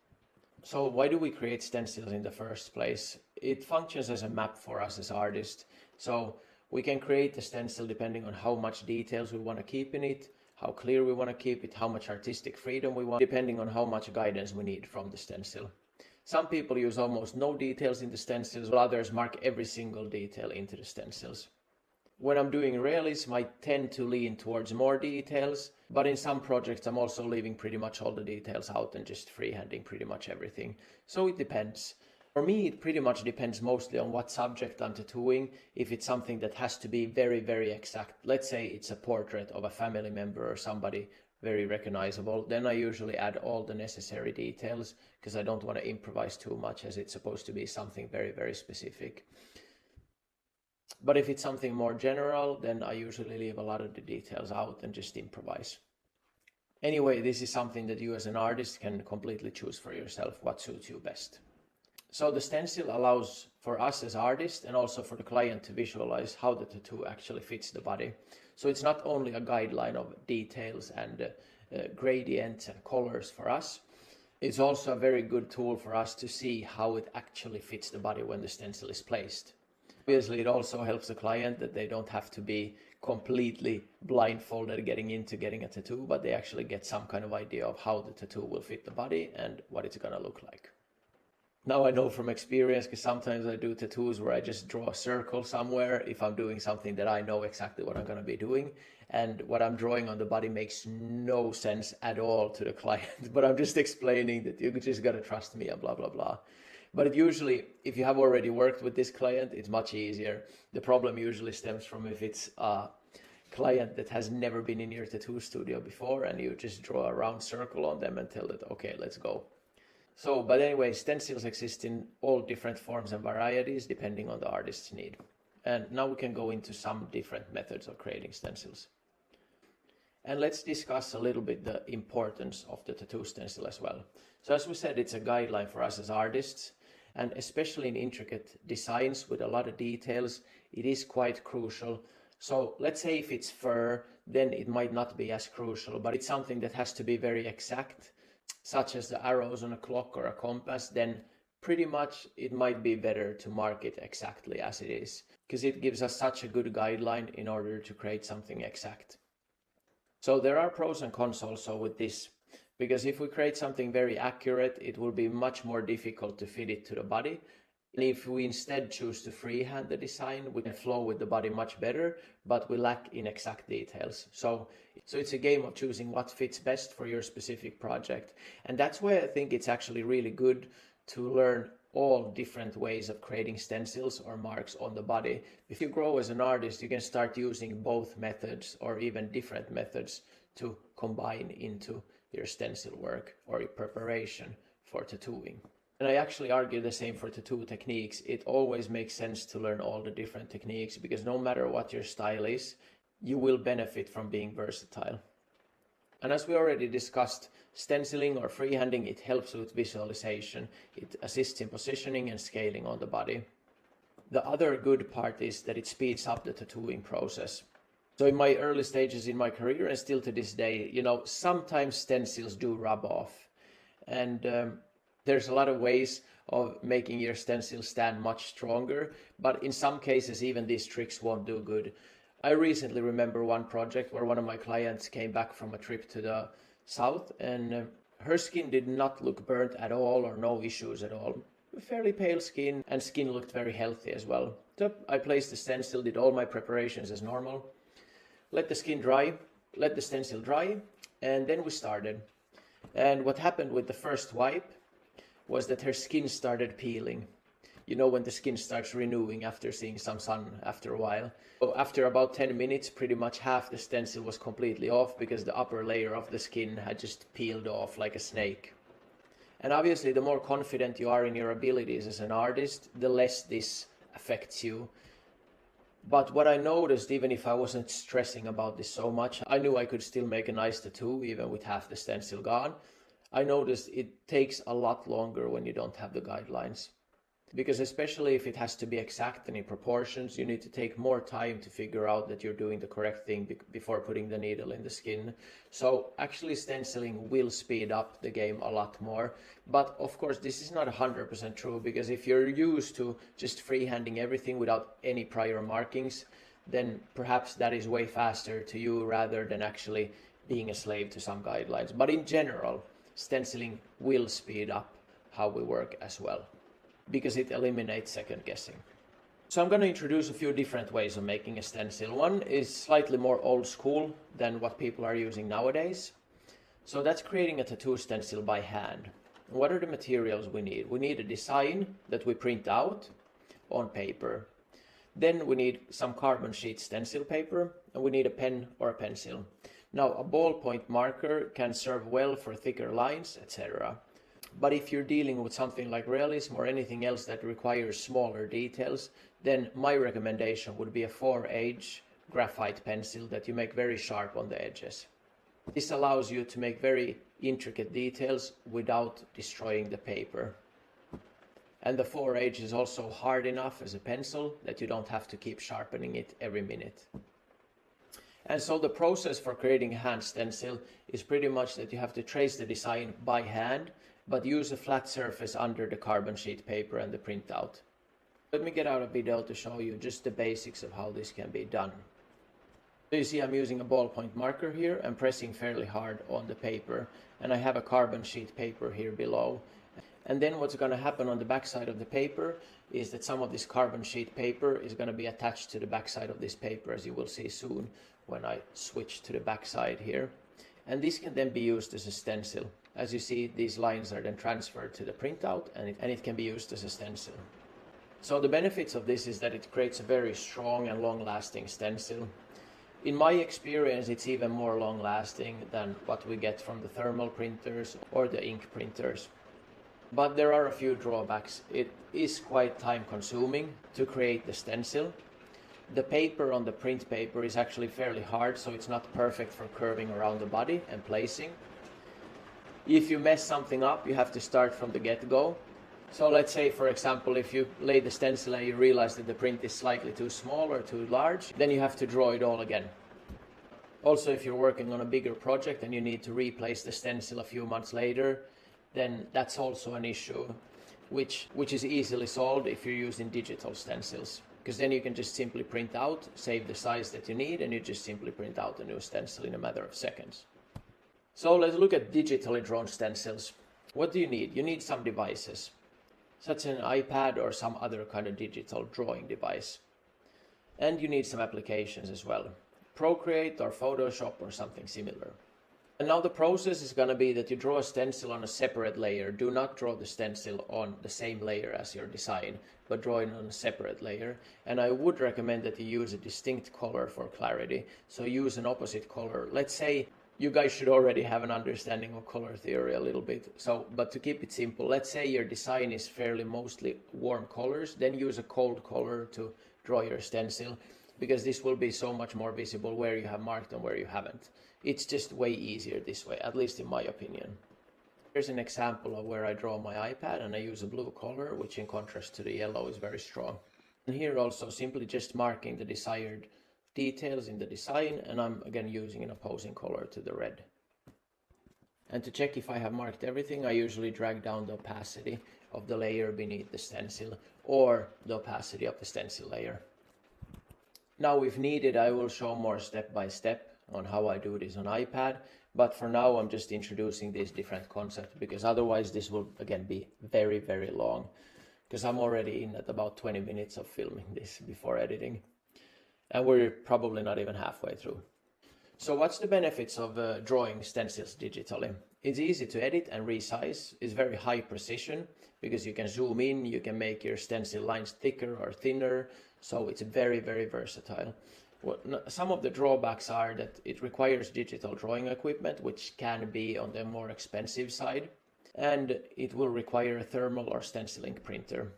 So why do we create stencils in the first place? It functions as a map for us as artists. So we can create a stencil depending on how much details we want to keep in it, how clear we want to keep it, how much artistic freedom we want, depending on how much guidance we need from the stencil. Some people use almost no details in the stencils, while others mark every single detail into the stencils. When I'm doing realism, I tend to lean towards more details, but in some projects I'm also leaving pretty much all the details out and just freehanding pretty much everything. So it depends. For me, it pretty much depends mostly on what subject I'm tattooing. If it's something that has to be very, very exact, let's say it's a portrait of a family member or somebody very recognizable, then I usually add all the necessary details because I don't want to improvise too much, as it's supposed to be something very, very specific. But if it's something more general, then I usually leave a lot of the details out and just improvise. Anyway, this is something that you as an artist can completely choose for yourself, what suits you best. So the stencil allows for us as artists and also for the client to visualize how the tattoo actually fits the body. So it's not only a guideline of details and gradients and colors for us, it's also a very good tool for us to see how it actually fits the body when the stencil is placed. Obviously, it also helps the client that they don't have to be completely blindfolded getting a tattoo, but they actually get some kind of idea of how the tattoo will fit the body and what it's gonna look like. Now I know from experience, because sometimes I do tattoos where I just draw a circle somewhere if I'm doing something that I know exactly what I'm gonna be doing, and what I'm drawing on the body makes no sense at all to the client, but I'm just explaining that you just gotta trust me and blah, blah, blah. But it usually, if you have already worked with this client, it's much easier. The problem usually stems from if it's a client that has never been in your tattoo studio before and you just draw a round circle on them and tell it, okay, let's go. So, but anyway, stencils exist in all different forms and varieties depending on the artist's need. And now we can go into some different methods of creating stencils. And let's discuss a little bit the importance of the tattoo stencil as well. So as we said, it's a guideline for us as artists, and especially in intricate designs with a lot of details, it is quite crucial. So let's say if it's fur, then it might not be as crucial, but it's something that has to be very exact, such as the arrows on a clock or a compass, then pretty much it might be better to mark it exactly as it is, because it gives us such a good guideline in order to create something exact. So there are pros and cons also with this, because if we create something very accurate, it will be much more difficult to fit it to the body. And if we instead choose to freehand the design, we can flow with the body much better, but we lack in exact details. So it's a game of choosing what fits best for your specific project. And that's why I think it's actually really good to learn all different ways of creating stencils or marks on the body. If you grow as an artist, you can start using both methods or even different methods to combine into your stencil work or your preparation for tattooing. And I actually argue the same for tattoo techniques. It always makes sense to learn all the different techniques, because no matter what your style is, you will benefit from being versatile. And as we already discussed, stenciling or freehanding, it helps with visualization. It assists in positioning and scaling on the body. The other good part is that it speeds up the tattooing process. So in my early stages in my career, and still to this day, sometimes stencils do rub off. And there's a lot of ways of making your stencil stand much stronger, but in some cases even these tricks won't do good. I recently remember one project where one of my clients came back from a trip to the south, and her skin did not look burnt at all or no issues at all. Fairly pale skin, and skin looked very healthy as well. So I placed the stencil, did all my preparations as normal, let the skin dry, let the stencil dry, and then we started. And what happened with the first wipe was that her skin started peeling. When the skin starts renewing after seeing some sun after a while. So after about 10 minutes, pretty much half the stencil was completely off, because the upper layer of the skin had just peeled off like a snake. And obviously, the more confident you are in your abilities as an artist, the less this affects you. But what I noticed, even if I wasn't stressing about this so much, I knew I could still make a nice tattoo even with half the stencil gone. I noticed it takes a lot longer when you don't have the guidelines. Because especially if it has to be exact and in proportions, you need to take more time to figure out that you're doing the correct thing before putting the needle in the skin. So actually stenciling will speed up the game a lot more. But of course this is not 100% true, because if you're used to just freehanding everything without any prior markings, then perhaps that is way faster to you rather than actually being a slave to some guidelines. But in general, stenciling will speed up how we work as well, because it eliminates second guessing. So I'm going to introduce a few different ways of making a stencil. One is slightly more old school than what people are using nowadays. So that's creating a tattoo stencil by hand. What are the materials we need? We need a design that we print out on paper. Then we need some carbon sheet stencil paper, and we need a pen or a pencil. Now, a ballpoint marker can serve well for thicker lines, etc. But if you're dealing with something like realism or anything else that requires smaller details, then my recommendation would be a 4H graphite pencil that you make very sharp on the edges. This allows you to make very intricate details without destroying the paper. And the 4H is also hard enough as a pencil that you don't have to keep sharpening it every minute. And so the process for creating a hand stencil is pretty much that you have to trace the design by hand, but use a flat surface under the carbon sheet paper and the printout. Let me get out a video to show you just the basics of how this can be done. So you see I'm using a ballpoint marker here and pressing fairly hard on the paper, and I have a carbon sheet paper here below. And then what's going to happen on the back side of the paper is that some of this carbon sheet paper is going to be attached to the back side of this paper, as you will see soon when I switch to the back side here. And this can then be used as a stencil. As you see, these lines are then transferred to the printout, and it can be used as a stencil. So the benefits of this is that it creates a very strong and long-lasting stencil. In my experience, it's even more long-lasting than what we get from the thermal printers or the ink printers. But there are a few drawbacks. It is quite time-consuming to create the stencil. The paper on the print paper is actually fairly hard, so it's not perfect for curving around the body and placing. If you mess something up, you have to start from the get-go. So let's say, for example, if you lay the stencil and you realize that the print is slightly too small or too large, then you have to draw it all again. Also, if you're working on a bigger project and you need to replace the stencil a few months later, then that's also an issue, which is easily solved if you're using digital stencils. Because then you can just simply print out, save the size that you need, and you just simply print out a new stencil in a matter of seconds. So let's look at digitally drawn stencils. What do you need? You need some devices, such as an iPad or some other kind of digital drawing device. And you need some applications as well. Procreate or Photoshop or something similar. And now the process is going to be that you draw a stencil on a separate layer. Do not draw the stencil on the same layer as your design, but draw it on a separate layer. And I would recommend that you use a distinct color for clarity. So use an opposite color. Let's say you guys should already have an understanding of color theory a little bit. But to keep it simple, let's say your design is fairly mostly warm colors, then use a cold color to draw your stencil, because this will be so much more visible where you have marked and where you haven't. It's just way easier this way, at least in my opinion. Here's an example of where I draw my iPad and I use a blue color, which in contrast to the yellow is very strong. And here also simply just marking the desired details in the design, and I'm again using an opposing color to the red. And to check if I have marked everything, I usually drag down the opacity of the layer beneath the stencil or the opacity of the stencil layer. Now if needed, I will show more step by step on how I do this on iPad, but for now I'm just introducing these different concepts, because otherwise this will again be very, very long, because I'm already in at about 20 minutes of filming this before editing, and we're probably not even halfway through. So what's the benefits of drawing stencils digitally? It's easy to edit and resize. It's very high precision, because you can zoom in, you can make your stencil lines thicker or thinner, so it's very, very versatile. Some of the drawbacks are that it requires digital drawing equipment, which can be on the more expensive side, and it will require a thermal or stencil ink printer.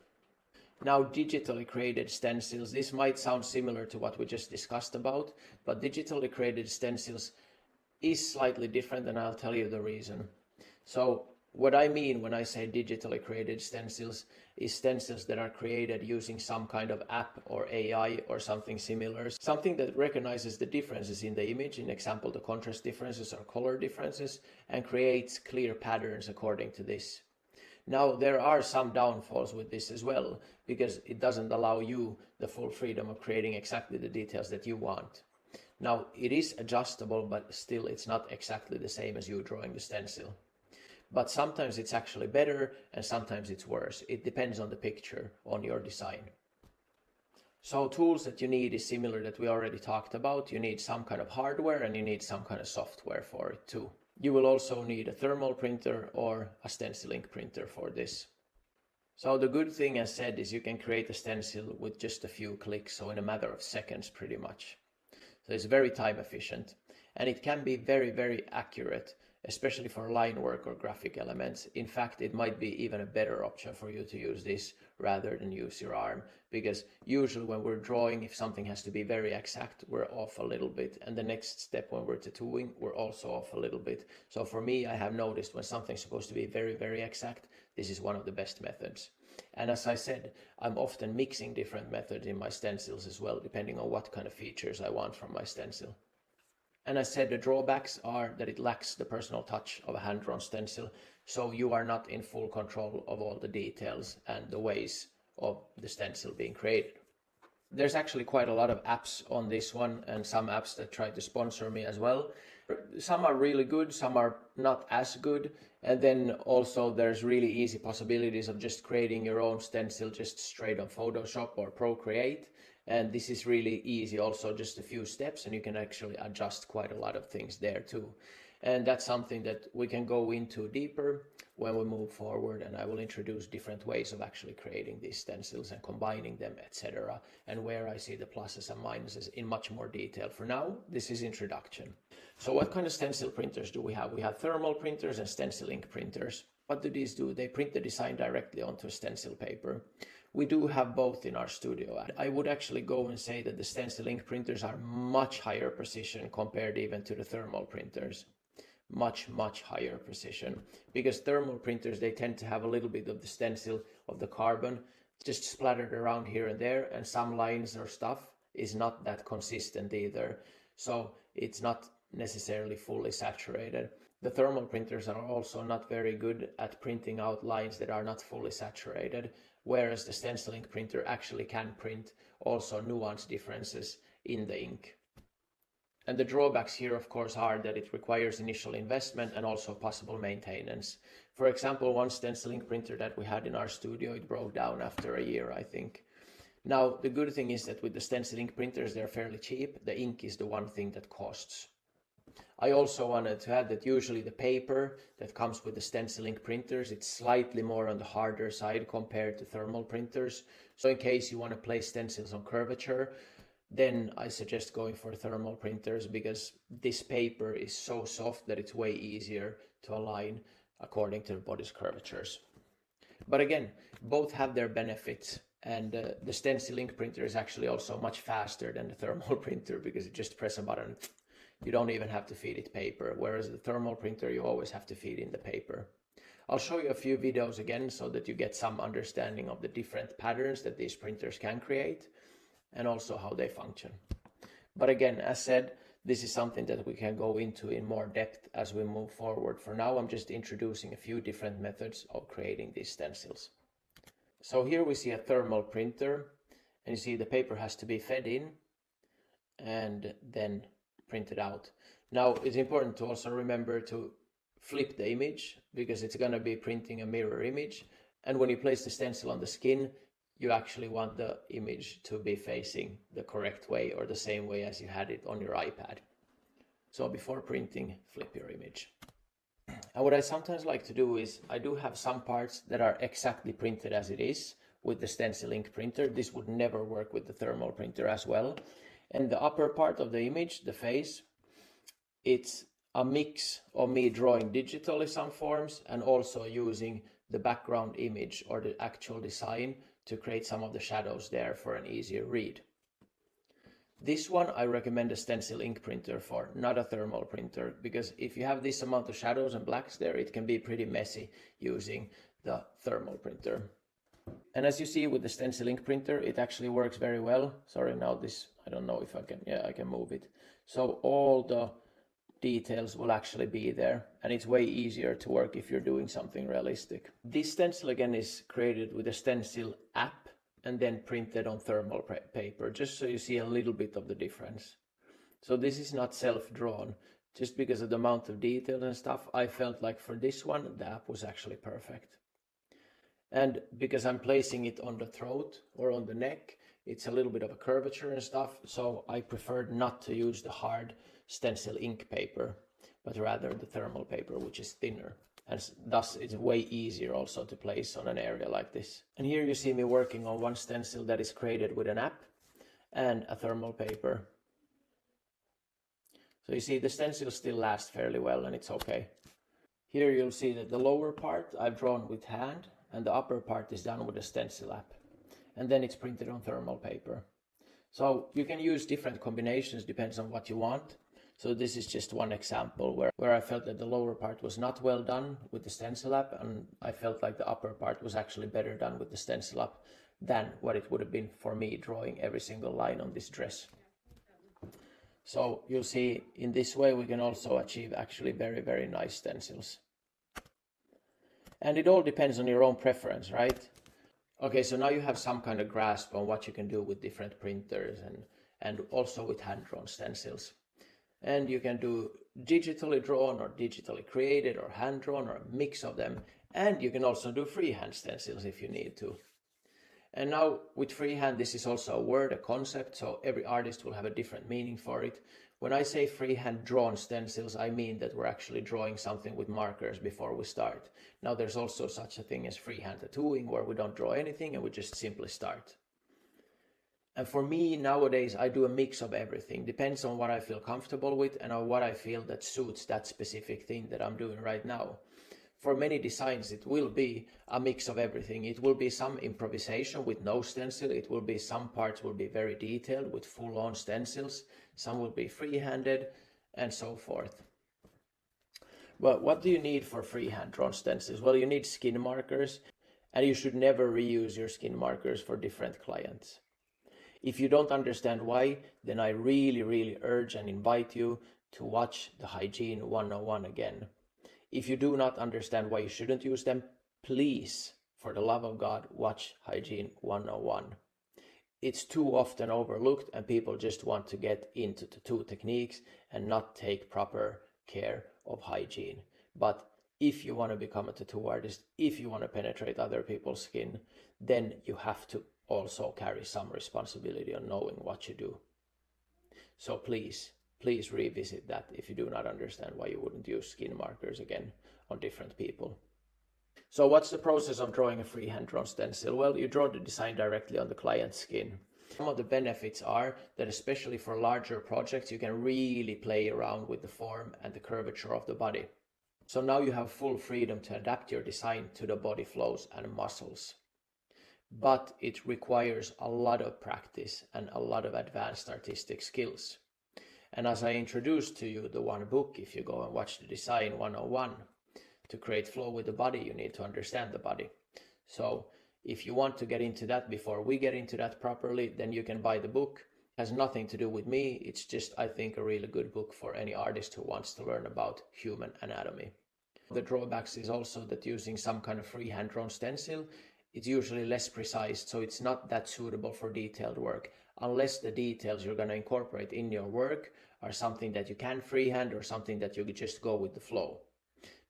Now, digitally created stencils, this might sound similar to what we just discussed about, but digitally created stencils is slightly different, and I'll tell you the reason. So what I mean when I say digitally created stencils is stencils that are created using some kind of app or AI or something similar, something that recognizes the differences in the image, in example the contrast differences or color differences, and creates clear patterns according to this. Now there are some downfalls with this as well, because it doesn't allow you the full freedom of creating exactly the details that you want. Now it is adjustable, but still it's not exactly the same as you drawing the stencil. But sometimes it's actually better and sometimes it's worse. It depends on the picture, on your design. So tools that you need is similar that we already talked about. You need some kind of hardware and you need some kind of software for it too. You will also need a thermal printer or a stencil ink printer for this. So the good thing, as said, is you can create a stencil with just a few clicks, so in a matter of seconds pretty much. So it's very time efficient, and it can be very, very accurate, especially for line work or graphic elements. In fact, it might be even a better option for you to use this rather than use your arm, because usually when we're drawing, if something has to be very exact, we're off a little bit. And the next step when we're tattooing, we're also off a little bit. So for me, I have noticed when something's supposed to be very, very exact, this is one of the best methods. And as I said, I'm often mixing different methods in my stencils as well, depending on what kind of features I want from my stencil. And I said the drawbacks are that it lacks the personal touch of a hand-drawn stencil, so you are not in full control of all the details and the ways of the stencil being created. There's actually quite a lot of apps on this one, and some apps that try to sponsor me as well. Some are really good, some are not as good, and then also there's really easy possibilities of just creating your own stencil just straight on Photoshop or Procreate. And this is really easy, also just a few steps, and you can actually adjust quite a lot of things there too. And that's something that we can go into deeper when we move forward, and I will introduce different ways of actually creating these stencils and combining them, etc., and where I see the pluses and minuses in much more detail. For now, this is introduction. So what kind of stencil printers do we have? We have thermal printers and stencil ink printers. What do these do? They print the design directly onto a stencil paper. We do have both in our studio. I would actually go and say that the stencil ink printers are much higher precision compared even to the thermal printers. Much higher precision, because thermal printers, they tend to have a little bit of the stencil of the carbon just splattered around here and there, and some lines or stuff is not that consistent either, so it's not necessarily fully saturated. The thermal printers are also not very good at printing out lines that are not fully saturated, whereas the stencil ink printer actually can print also nuance differences in the ink. And the drawbacks here, of course, are that it requires initial investment and also possible maintenance. For example, one stencil ink printer that we had in our studio, it broke down after a year, I think. Now, the good thing is that with the stencil ink printers, they're fairly cheap. The ink is the one thing that costs. I also wanted to add that usually the paper that comes with the stencil ink printers, it's slightly more on the harder side compared to thermal printers. So in case you want to place stencils on curvature, then I suggest going for thermal printers, because this paper is so soft that it's way easier to align according to the body's curvatures. But again, both have their benefits, and the stencil ink printer is actually also much faster than the thermal printer, because you just press a button, you don't even have to feed it paper, whereas the thermal printer, you always have to feed in the paper. I'll show you a few videos again so that you get some understanding of the different patterns that these printers can create, and also how they function. But again, as said, this is something that we can go into in more depth as we move forward. For now, I'm just introducing a few different methods of creating these stencils. So here we see a thermal printer, and you see the paper has to be fed in and then printed out. Now, it's important to also remember to flip the image, because it's going to be printing a mirror image, and when you place the stencil on the skin, you actually want the image to be facing the correct way, or the same way as you had it on your iPad. So before printing, flip your image. And what I sometimes like to do is, I do have some parts that are exactly printed as it is with the stencil ink printer. This would never work with the thermal printer as well. And the upper part of the image, the face, it's a mix of me drawing digitally some forms and also using the background image or the actual design to create some of the shadows there for an easier read. This one I recommend a stencil ink printer for, not a thermal printer, because if you have this amount of shadows and blacks there, it can be pretty messy using the thermal printer. And as you see with the stencil ink printer, it actually works very well. Sorry, now this, I don't know if I can, yeah, I can move it. So all the details will actually be there, and it's way easier to work if you're doing something realistic. This stencil again is created with a stencil app and then printed on thermal paper, just so you see a little bit of the difference. So this is not self-drawn, just because of the amount of detail and stuff. I felt like for this one, the app was actually perfect. And because I'm placing it on the throat or on the neck, it's a little bit of a curvature and stuff, so I preferred not to use the hard stencil ink paper, but rather the thermal paper, which is thinner, and thus it's way easier also to place on an area like this. And here you see me working on one stencil that is created with an app and a thermal paper. So you see the stencil still lasts fairly well, and it's okay. Here you'll see that the lower part I've drawn with hand, and the upper part is done with a stencil app, and then it's printed on thermal paper. So you can use different combinations, depends on what you want. So this is just one example where I felt that the lower part was not well done with the stencil app, and I felt like the upper part was actually better done with the stencil app than what it would have been for me drawing every single line on this dress. So you'll see in this way we can also achieve actually very, very nice stencils. And it all depends on your own preference, right? Okay, so now you have some kind of grasp on what you can do with different printers and also with hand-drawn stencils. And you can do digitally drawn or digitally created or hand-drawn or a mix of them. And you can also do freehand stencils if you need to. And now with freehand, this is also a word, a concept, so every artist will have a different meaning for it. When I say freehand drawn stencils, I mean that we're actually drawing something with markers before we start. Now there's also such a thing as freehand tattooing, where we don't draw anything and we just simply start. And for me nowadays, I do a mix of everything. Depends on what I feel comfortable with and on what I feel that suits that specific thing that I'm doing right now. For many designs, it will be a mix of everything. It will be some improvisation with no stencil. It will be some parts will be very detailed with full-on stencils. Some will be free-handed and so forth. Well, what do you need for freehand drawn stencils? Well, you need skin markers, and you should never reuse your skin markers for different clients. If you don't understand why, then I really urge and invite you to watch the Hygiene 101 again. If you do not understand why you shouldn't use them, please, for the love of God, watch Hygiene 101. It's too often overlooked and people just want to get into tattoo techniques and not take proper care of hygiene. But if you want to become a tattoo artist, if you want to penetrate other people's skin, then you have to also carry some responsibility on knowing what you do. So please revisit that if you do not understand why you wouldn't use skin markers again on different people. So what's the process of drawing a freehand drawn stencil? Well, you draw the design directly on the client's skin. Some of the benefits are that especially for larger projects, you can really play around with the form and the curvature of the body. So now you have full freedom to adapt your design to the body flows and muscles. But it requires a lot of practice and a lot of advanced artistic skills. And as I introduced to you the one book, if you go and watch the Design 101, to create flow with the body, you need to understand the body. So if you want to get into that before we get into that properly, then you can buy the book. It has nothing to do with me. It's just, I think, a really good book for any artist who wants to learn about human anatomy. The drawbacks is also that using some kind of freehand drawn stencil, it's usually less precise, so it's not that suitable for detailed work, unless the details you're going to incorporate in your work are something that you can freehand or something that you could just go with the flow.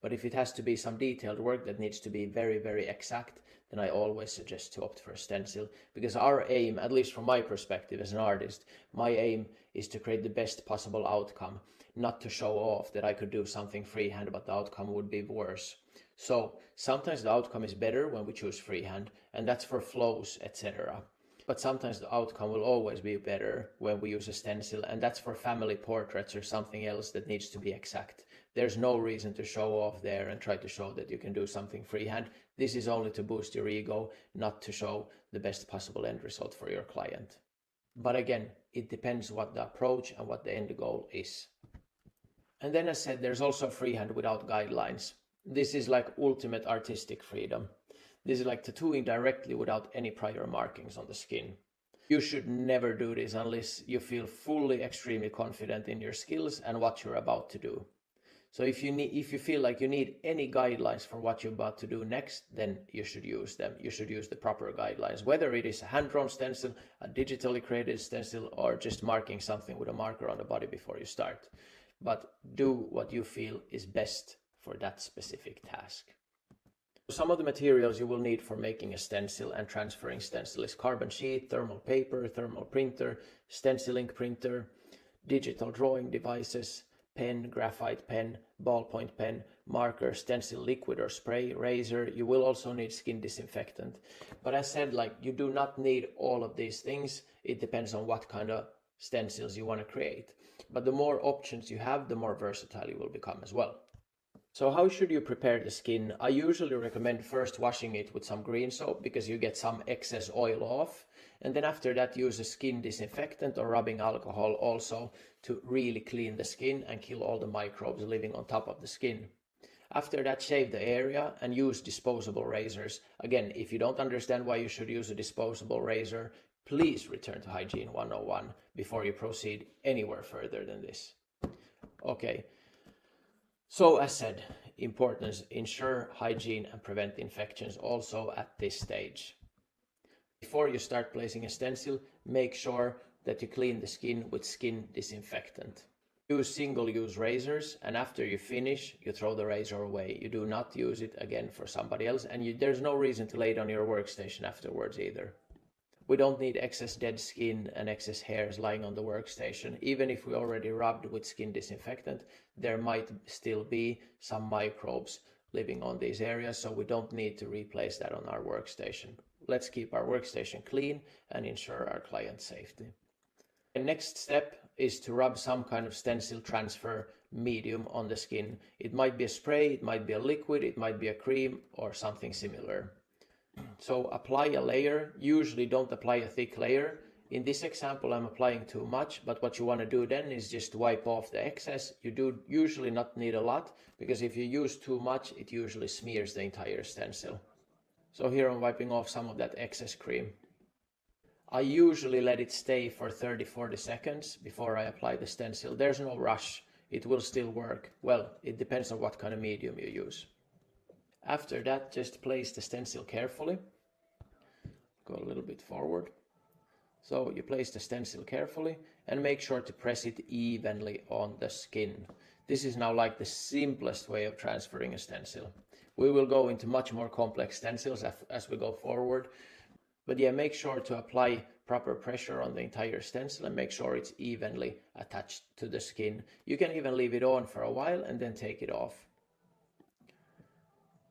But if it has to be some detailed work that needs to be very exact, then I always suggest to opt for a stencil, because our aim, at least from my perspective as an artist, my aim is to create the best possible outcome, not to show off that I could do something freehand but the outcome would be worse. So sometimes the outcome is better when we choose freehand, and that's for flows, etc. But sometimes the outcome will always be better when we use a stencil, and that's for family portraits or something else that needs to be exact. There's no reason to show off there and try to show that you can do something freehand. This is only to boost your ego, not to show the best possible end result for your client. But again, it depends what the approach and what the end goal is. And then as said, there's also freehand without guidelines. This is like ultimate artistic freedom. This is like tattooing directly without any prior markings on the skin. You should never do this unless you feel fully extremely confident in your skills and what you're about to do. So if you feel like you need any guidelines for what you're about to do next, then you should use them. You should use the proper guidelines, whether it is a hand-drawn stencil, a digitally created stencil, or just marking something with a marker on the body before you start. But do what you feel is best for that specific task. Some of the materials you will need for making a stencil and transferring stencil is carbon sheet, thermal paper, thermal printer, stencil ink printer, digital drawing devices, pen, graphite pen, ballpoint pen, marker, stencil liquid or spray, razor. You will also need skin disinfectant. But as said, you do not need all of these things. It depends on what kind of stencils you want to create. But the more options you have, the more versatile you will become as well. So how should you prepare the skin? I usually recommend first washing it with some green soap because you get some excess oil off. And then after that, use a skin disinfectant or rubbing alcohol also to really clean the skin and kill all the microbes living on top of the skin. After that, shave the area and use disposable razors. Again, if you don't understand why you should use a disposable razor, please return to Hygiene 101 before you proceed anywhere further than this. Okay. So as said, importance, ensure hygiene and prevent infections also at this stage. Before you start placing a stencil, make sure that you clean the skin with skin disinfectant. Use single-use razors, and after you finish, you throw the razor away. You do not use it again for somebody else, and there's no reason to lay it on your workstation afterwards either. We don't need excess dead skin and excess hairs lying on the workstation. Even if we already rubbed with skin disinfectant, there might still be some microbes living on these areas, so we don't need to replace that on our workstation. Let's keep our workstation clean and ensure our client safety. The next step is to rub some kind of stencil transfer medium on the skin. It might be a spray, it might be a liquid, it might be a cream or something similar. So apply a layer. Usually don't apply a thick layer. In this example I'm applying too much, but what you want to do then is just wipe off the excess. You do usually not need a lot, because if you use too much it usually smears the entire stencil. So here I'm wiping off some of that excess cream. I usually let it stay for 30-40 seconds before I apply the stencil. There's no rush. It will still work. Well, it depends on what kind of medium you use. After that, just place the stencil carefully. Go a little bit forward. So you place the stencil carefully and make sure to press it evenly on the skin. This is now like the simplest way of transferring a stencil. We will go into much more complex stencils as we go forward. But yeah, make sure to apply proper pressure on the entire stencil and make sure it's evenly attached to the skin. You can even leave it on for a while and then take it off.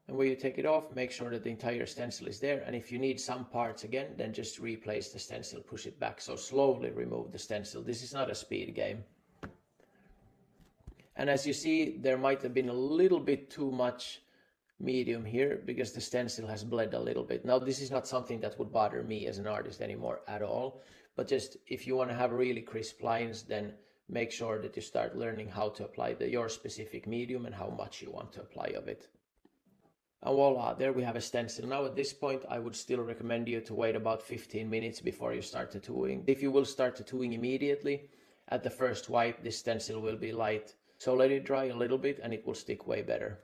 And when you take it off, make sure that the entire stencil is there. And if you need some parts again, then just replace the stencil, push it back. So slowly remove the stencil. This is not a speed game. And as you see, there might have been a little bit too much medium here because the stencil has bled a little bit. Now this is not something that would bother me as an artist anymore at all, but just if you want to have really crisp lines, then make sure that you start learning how to apply your specific medium and how much you want to apply of it. And voila, there we have a stencil. Now at this point I would still recommend you to wait about 15 minutes before you start tattooing. If you will start tattooing immediately, at the first wipe this stencil will be light, so let it dry a little bit and it will stick way better.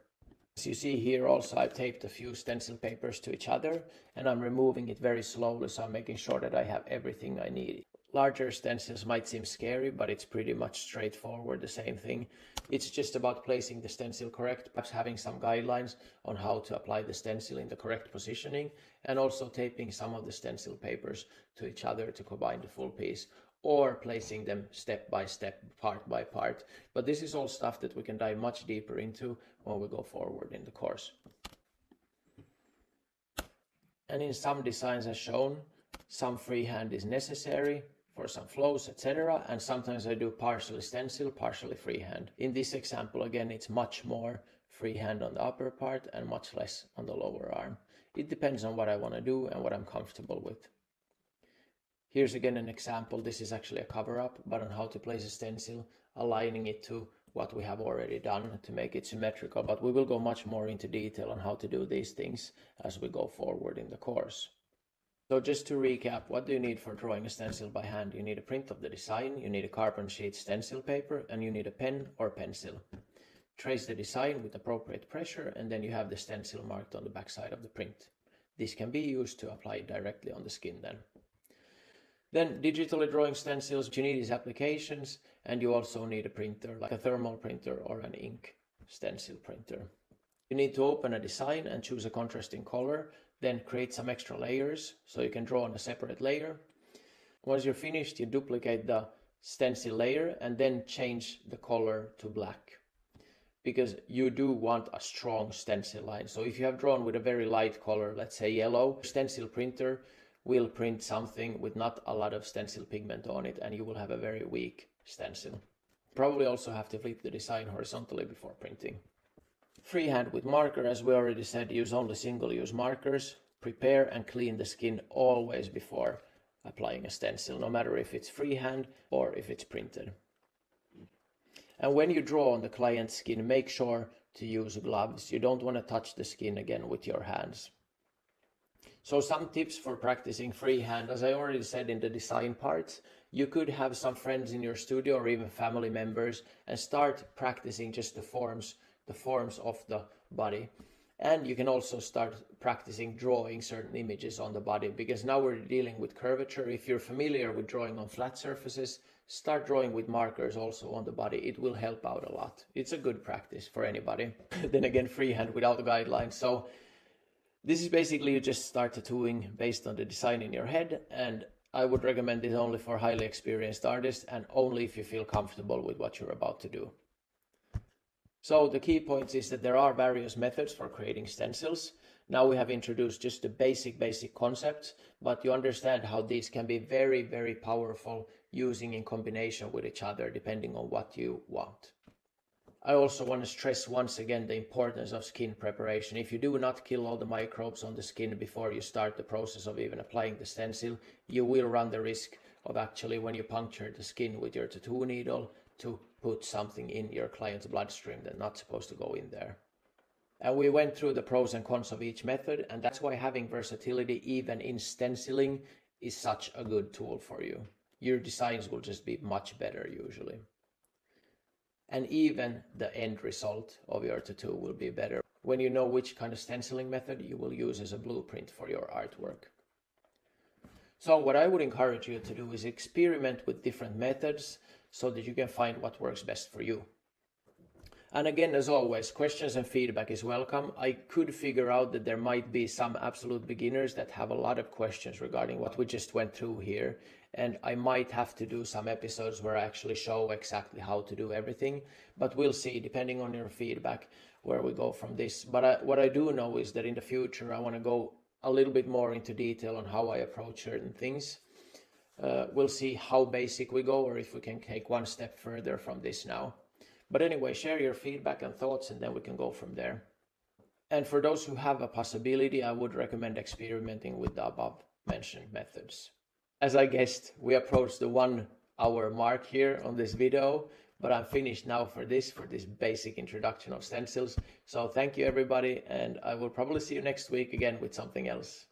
As you see here also, I've taped a few stencil papers to each other and I'm removing it very slowly, so I'm making sure that I have everything I need. Larger stencils might seem scary, but it's pretty much straightforward, the same thing. It's just about placing the stencil correct, perhaps having some guidelines on how to apply the stencil in the correct positioning, and also taping some of the stencil papers to each other to combine the full piece, or placing them step by step, part by part. But this is all stuff that we can dive much deeper into when we go forward in the course. And in some designs as shown, some freehand is necessary for some flows, etc. And sometimes I do partially stencil, partially freehand. In this example, again, it's much more freehand on the upper part and much less on the lower arm. It depends on what I want to do and what I'm comfortable with. Here's again an example. This is actually a cover-up, but on how to place a stencil, aligning it to what we have already done to make it symmetrical. But we will go much more into detail on how to do these things as we go forward in the course. So just to recap, what do you need for drawing a stencil by hand? You need a print of the design, you need a carbon sheet stencil paper, and you need a pen or pencil. Trace the design with appropriate pressure, and then you have the stencil marked on the back side of the print. This can be used to apply directly on the skin then. Then digitally drawing stencils, what you need is applications, and you also need a printer, like a thermal printer or an ink stencil printer. You need to open a design and choose a contrasting color, then create some extra layers so you can draw on a separate layer. Once you're finished, you duplicate the stencil layer and then change the color to black, because you do want a strong stencil line. So if you have drawn with a very light color, let's say yellow, stencil printer will print something with not a lot of stencil pigment on it, and you will have a very weak stencil. Probably also have to flip the design horizontally before printing. Freehand with marker, as we already said, use only single-use markers. Prepare and clean the skin always before applying a stencil, no matter if it's freehand or if it's printed. And when you draw on the client's skin, make sure to use gloves. You don't want to touch the skin again with your hands. So some tips for practicing freehand. As I already said in the design parts, you could have some friends in your studio or even family members and start practicing just the forms of the body. And you can also start practicing drawing certain images on the body, because now we're dealing with curvature. If you're familiar with drawing on flat surfaces, start drawing with markers also on the body. It will help out a lot. It's a good practice for anybody. Then again, freehand without guidelines. So This is basically you just start tattooing based on the design in your head, and I would recommend it only for highly experienced artists and only if you feel comfortable with what you're about to do. So the key points is that there are various methods for creating stencils. Now we have introduced just the basic concepts, but you understand how these can be very, very powerful using in combination with each other depending on what you want. I also want to stress once again the importance of skin preparation. If you do not kill all the microbes on the skin before you start the process of even applying the stencil, you will run the risk of actually, when you puncture the skin with your tattoo needle, to put something in your client's bloodstream that's not supposed to go in there. And we went through the pros and cons of each method, and that's why having versatility even in stenciling is such a good tool for you. Your designs will just be much better usually. And even the end result of your tattoo will be better when you know which kind of stenciling method you will use as a blueprint for your artwork. So what I would encourage you to do is experiment with different methods so that you can find what works best for you. And again, as always, questions and feedback is welcome. I could figure out that there might be some absolute beginners that have a lot of questions regarding what we just went through here. And I might have to do some episodes where I actually show exactly how to do everything. But we'll see, depending on your feedback, where we go from this. But what I do know is that in the future, I want to go a little bit more into detail on how I approach certain things. We'll see how basic we go or if we can take one step further from this now. But anyway, share your feedback and thoughts and then we can go from there. And for those who have a possibility, I would recommend experimenting with the above mentioned methods. As I guessed, we approached the 1 hour mark here on this video, but I'm finished now for this basic introduction of stencils. So thank you everybody, and I will probably see you next week again with something else.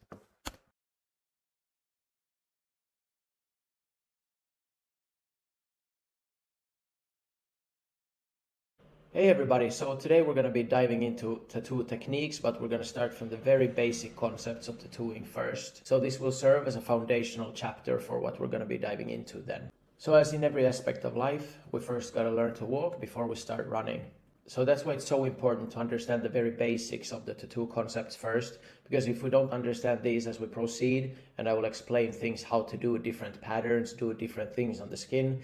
Hey everybody, so today we're going to be diving into tattoo techniques, but we're going to start from the very basic concepts of tattooing first. So this will serve as a foundational chapter for what we're going to be diving into then. So as in every aspect of life, we first got to learn to walk before we start running. So that's why it's so important to understand the very basics of the tattoo concepts first, because if we don't understand these as we proceed, and I will explain things how to do different patterns, do different things on the skin,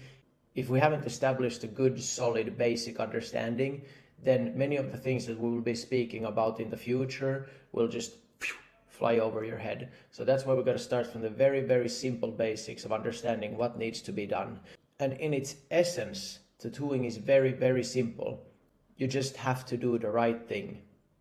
if we haven't established a good, solid, basic understanding, then many of the things that we will be speaking about in the future will just fly over your head. So that's why we're going to start from the very, very simple basics of understanding what needs to be done. And in its essence, tattooing is very, very simple. You just have to do the right thing.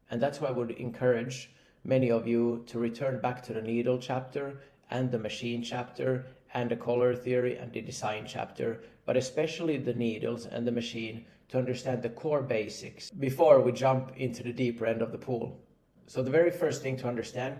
And that's why I would encourage many of you to return back to the needle chapter and the machine chapter and the color theory and the design chapter, but especially the needles and the machine, to understand the core basics before we jump into the deeper end of the pool. So the very first thing to understand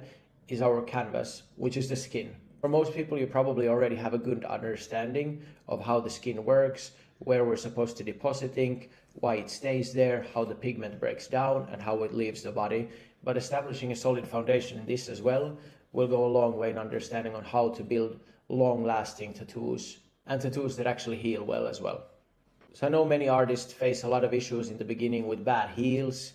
is our canvas, which is the skin. For most people, you probably already have a good understanding of how the skin works, where we're supposed to deposit ink, why it stays there, how the pigment breaks down, and how it leaves the body. But establishing a solid foundation in this as well will go a long way in understanding on how to build long-lasting tattoos, and tattoos that actually heal well as well. So I know many artists face a lot of issues in the beginning with bad heals,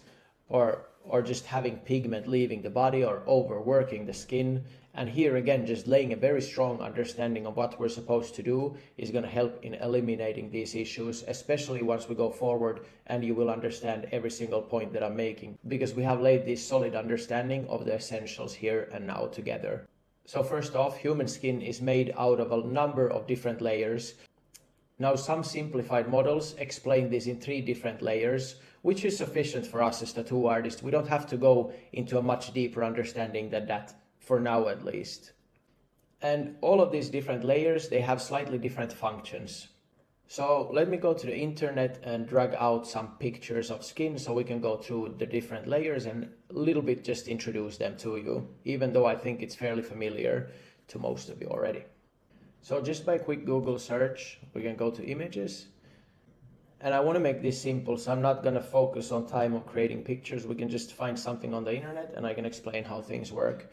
or just having pigment leaving the body, or overworking the skin. And here again, just laying a very strong understanding of what we're supposed to do is going to help in eliminating these issues, especially once we go forward and you will understand every single point that I'm making, because we have laid this solid understanding of the essentials here and now together. So first off, human skin is made out of a number of different layers. Now some simplified models explain this in 3 different layers, which is sufficient for us as tattoo artists. We don't have to go into a much deeper understanding than that, for now at least. And all of these different layers, they have slightly different functions. So let me go to the internet and drag out some pictures of skin so we can go through the different layers and a little bit just introduce them to you, even though I think it's fairly familiar to most of you already. So just by a quick Google search, we can go to images. And I want to make this simple, so I'm not going to focus on time on creating pictures. We can just find something on the internet and I can explain how things work.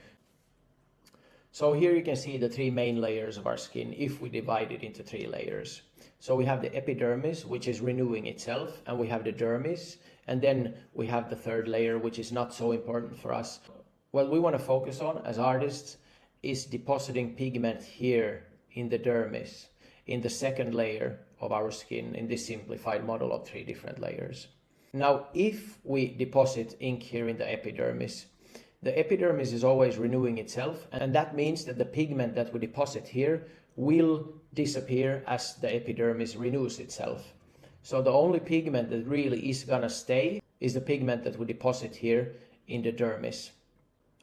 So here you can see the 3 main layers of our skin if we divide it into 3 layers. So we have the epidermis, which is renewing itself, and we have the dermis, and then we have the 3rd layer, which is not so important for us. What we want to focus on as artists is depositing pigment here in the dermis, in the second layer of our skin, in this simplified model of 3 different layers. Now, if we deposit ink here in the epidermis is always renewing itself, and that means that the pigment that we deposit here will disappear as the epidermis renews itself. So the only pigment that really is gonna stay is the pigment that we deposit here in the dermis.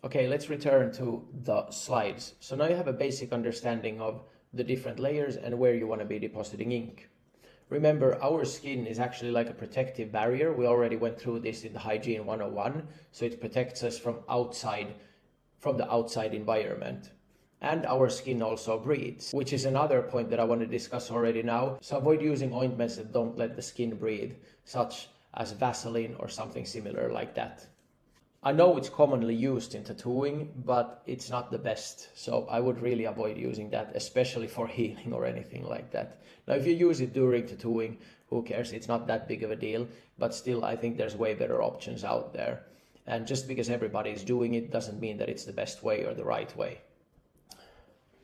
Okay, let's return to the slides. So now you have a basic understanding of the different layers and where you want to be depositing ink. Remember, our skin is actually like a protective barrier. We already went through this in the Hygiene 101. So it protects us from the outside environment. And our skin also breathes, which is another point that I want to discuss already now. So avoid using ointments that don't let the skin breathe, such as Vaseline or something similar like that. I know it's commonly used in tattooing, but it's not the best. So I would really avoid using that, especially for healing or anything like that. Now, if you use it during tattooing, who cares? It's not that big of a deal, but still, I think there's way better options out there. And just because everybody is doing it doesn't mean that it's the best way or the right way.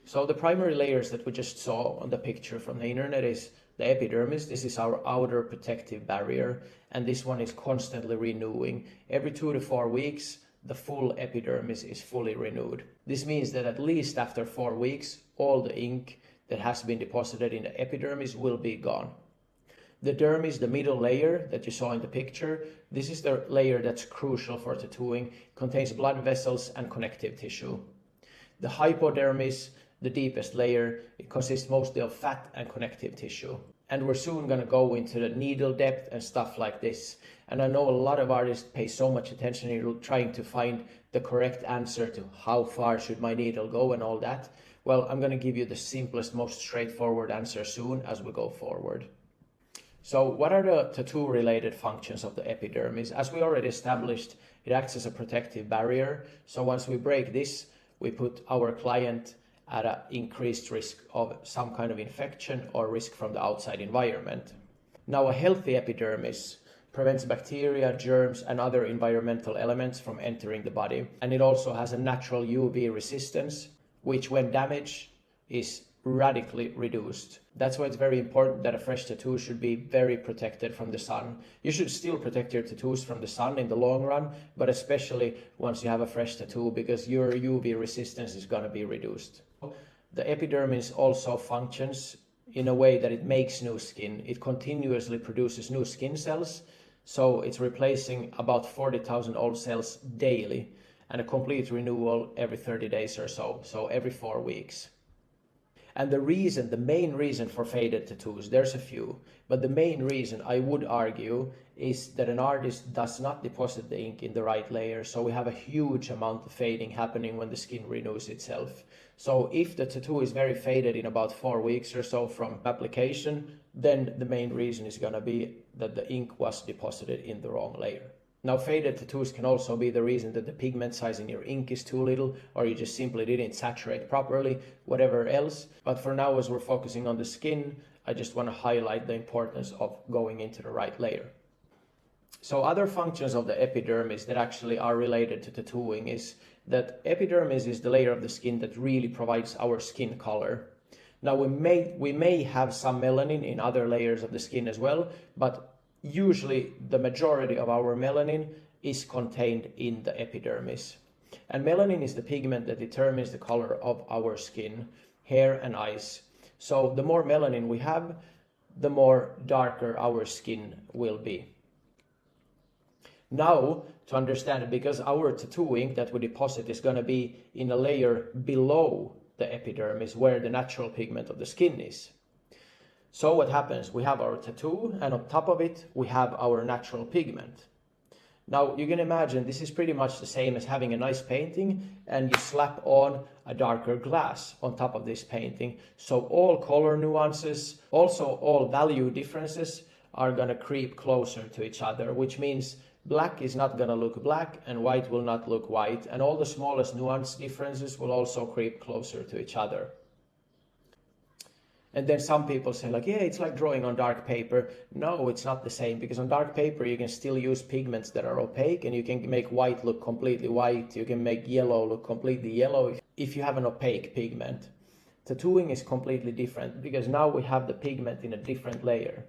So the primary layers that we just saw on the picture from the internet is the epidermis. This is our outer protective barrier, and this one is constantly renewing. Every 2 to 4 weeks, the full epidermis is fully renewed. This means that at least after 4 weeks, all the ink that has been deposited in the epidermis will be gone. The dermis, the middle layer that you saw in the picture, this is the layer that's crucial for tattooing, contains blood vessels and connective tissue. The hypodermis, the deepest layer, it consists mostly of fat and connective tissue. And we're soon going to go into the needle depth and stuff like this. And I know a lot of artists pay so much attention in trying to find the correct answer to how far should my needle go and all that. Well, I'm going to give you the simplest, most straightforward answer soon as we go forward. So what are the tattoo-related functions of the epidermis? As we already established, it acts as a protective barrier. So once we break this, we put our client at an increased risk of some kind of infection or risk from the outside environment. Now, a healthy epidermis prevents bacteria, germs, and other environmental elements from entering the body. And it also has a natural UV resistance, which when damaged is radically reduced. That's why it's very important that a fresh tattoo should be very protected from the sun. You should still protect your tattoos from the sun in the long run, but especially once you have a fresh tattoo, because your UV resistance is going to be reduced. The epidermis also functions in a way that it makes new skin. It continuously produces new skin cells, so it's replacing about 40,000 old cells daily, and a complete renewal every 30 days or so, so every 4 weeks. And the main reason for faded tattoos, there's a few, but the main reason I would argue is that an artist does not deposit the ink in the right layer, so we have a huge amount of fading happening when the skin renews itself. So if the tattoo is very faded in about 4 weeks or so from application, then the main reason is going to be that the ink was deposited in the wrong layer. Now, faded tattoos can also be the reason that the pigment size in your ink is too little, or you just simply didn't saturate properly, whatever else. But for now, as we're focusing on the skin, I just want to highlight the importance of going into the right layer. So other functions of the epidermis that actually are related to tattooing is that epidermis is the layer of the skin that really provides our skin color. Now, we may have some melanin in other layers of the skin as well, but usually the majority of our melanin is contained in the epidermis. And melanin is the pigment that determines the color of our skin, hair and eyes. So the more melanin we have, the more darker our skin will be. Now, to understand it, because our tattoo ink that we deposit is going to be in a layer below the epidermis where the natural pigment of the skin is. So what happens? We have our tattoo, and on top of it, we have our natural pigment. Now, you can imagine this is pretty much the same as having a nice painting, and you slap on a darker glass on top of this painting. So all color nuances, also all value differences are going to creep closer to each other, which means black is not going to look black and white will not look white, and all the smallest nuance differences will also creep closer to each other. And then some people say like, yeah, it's like drawing on dark paper. No, it's not the same, because on dark paper you can still use pigments that are opaque, and you can make white look completely white. You can make yellow look completely yellow if you have an opaque pigment. Tattooing is completely different, because now we have the pigment in a different layer,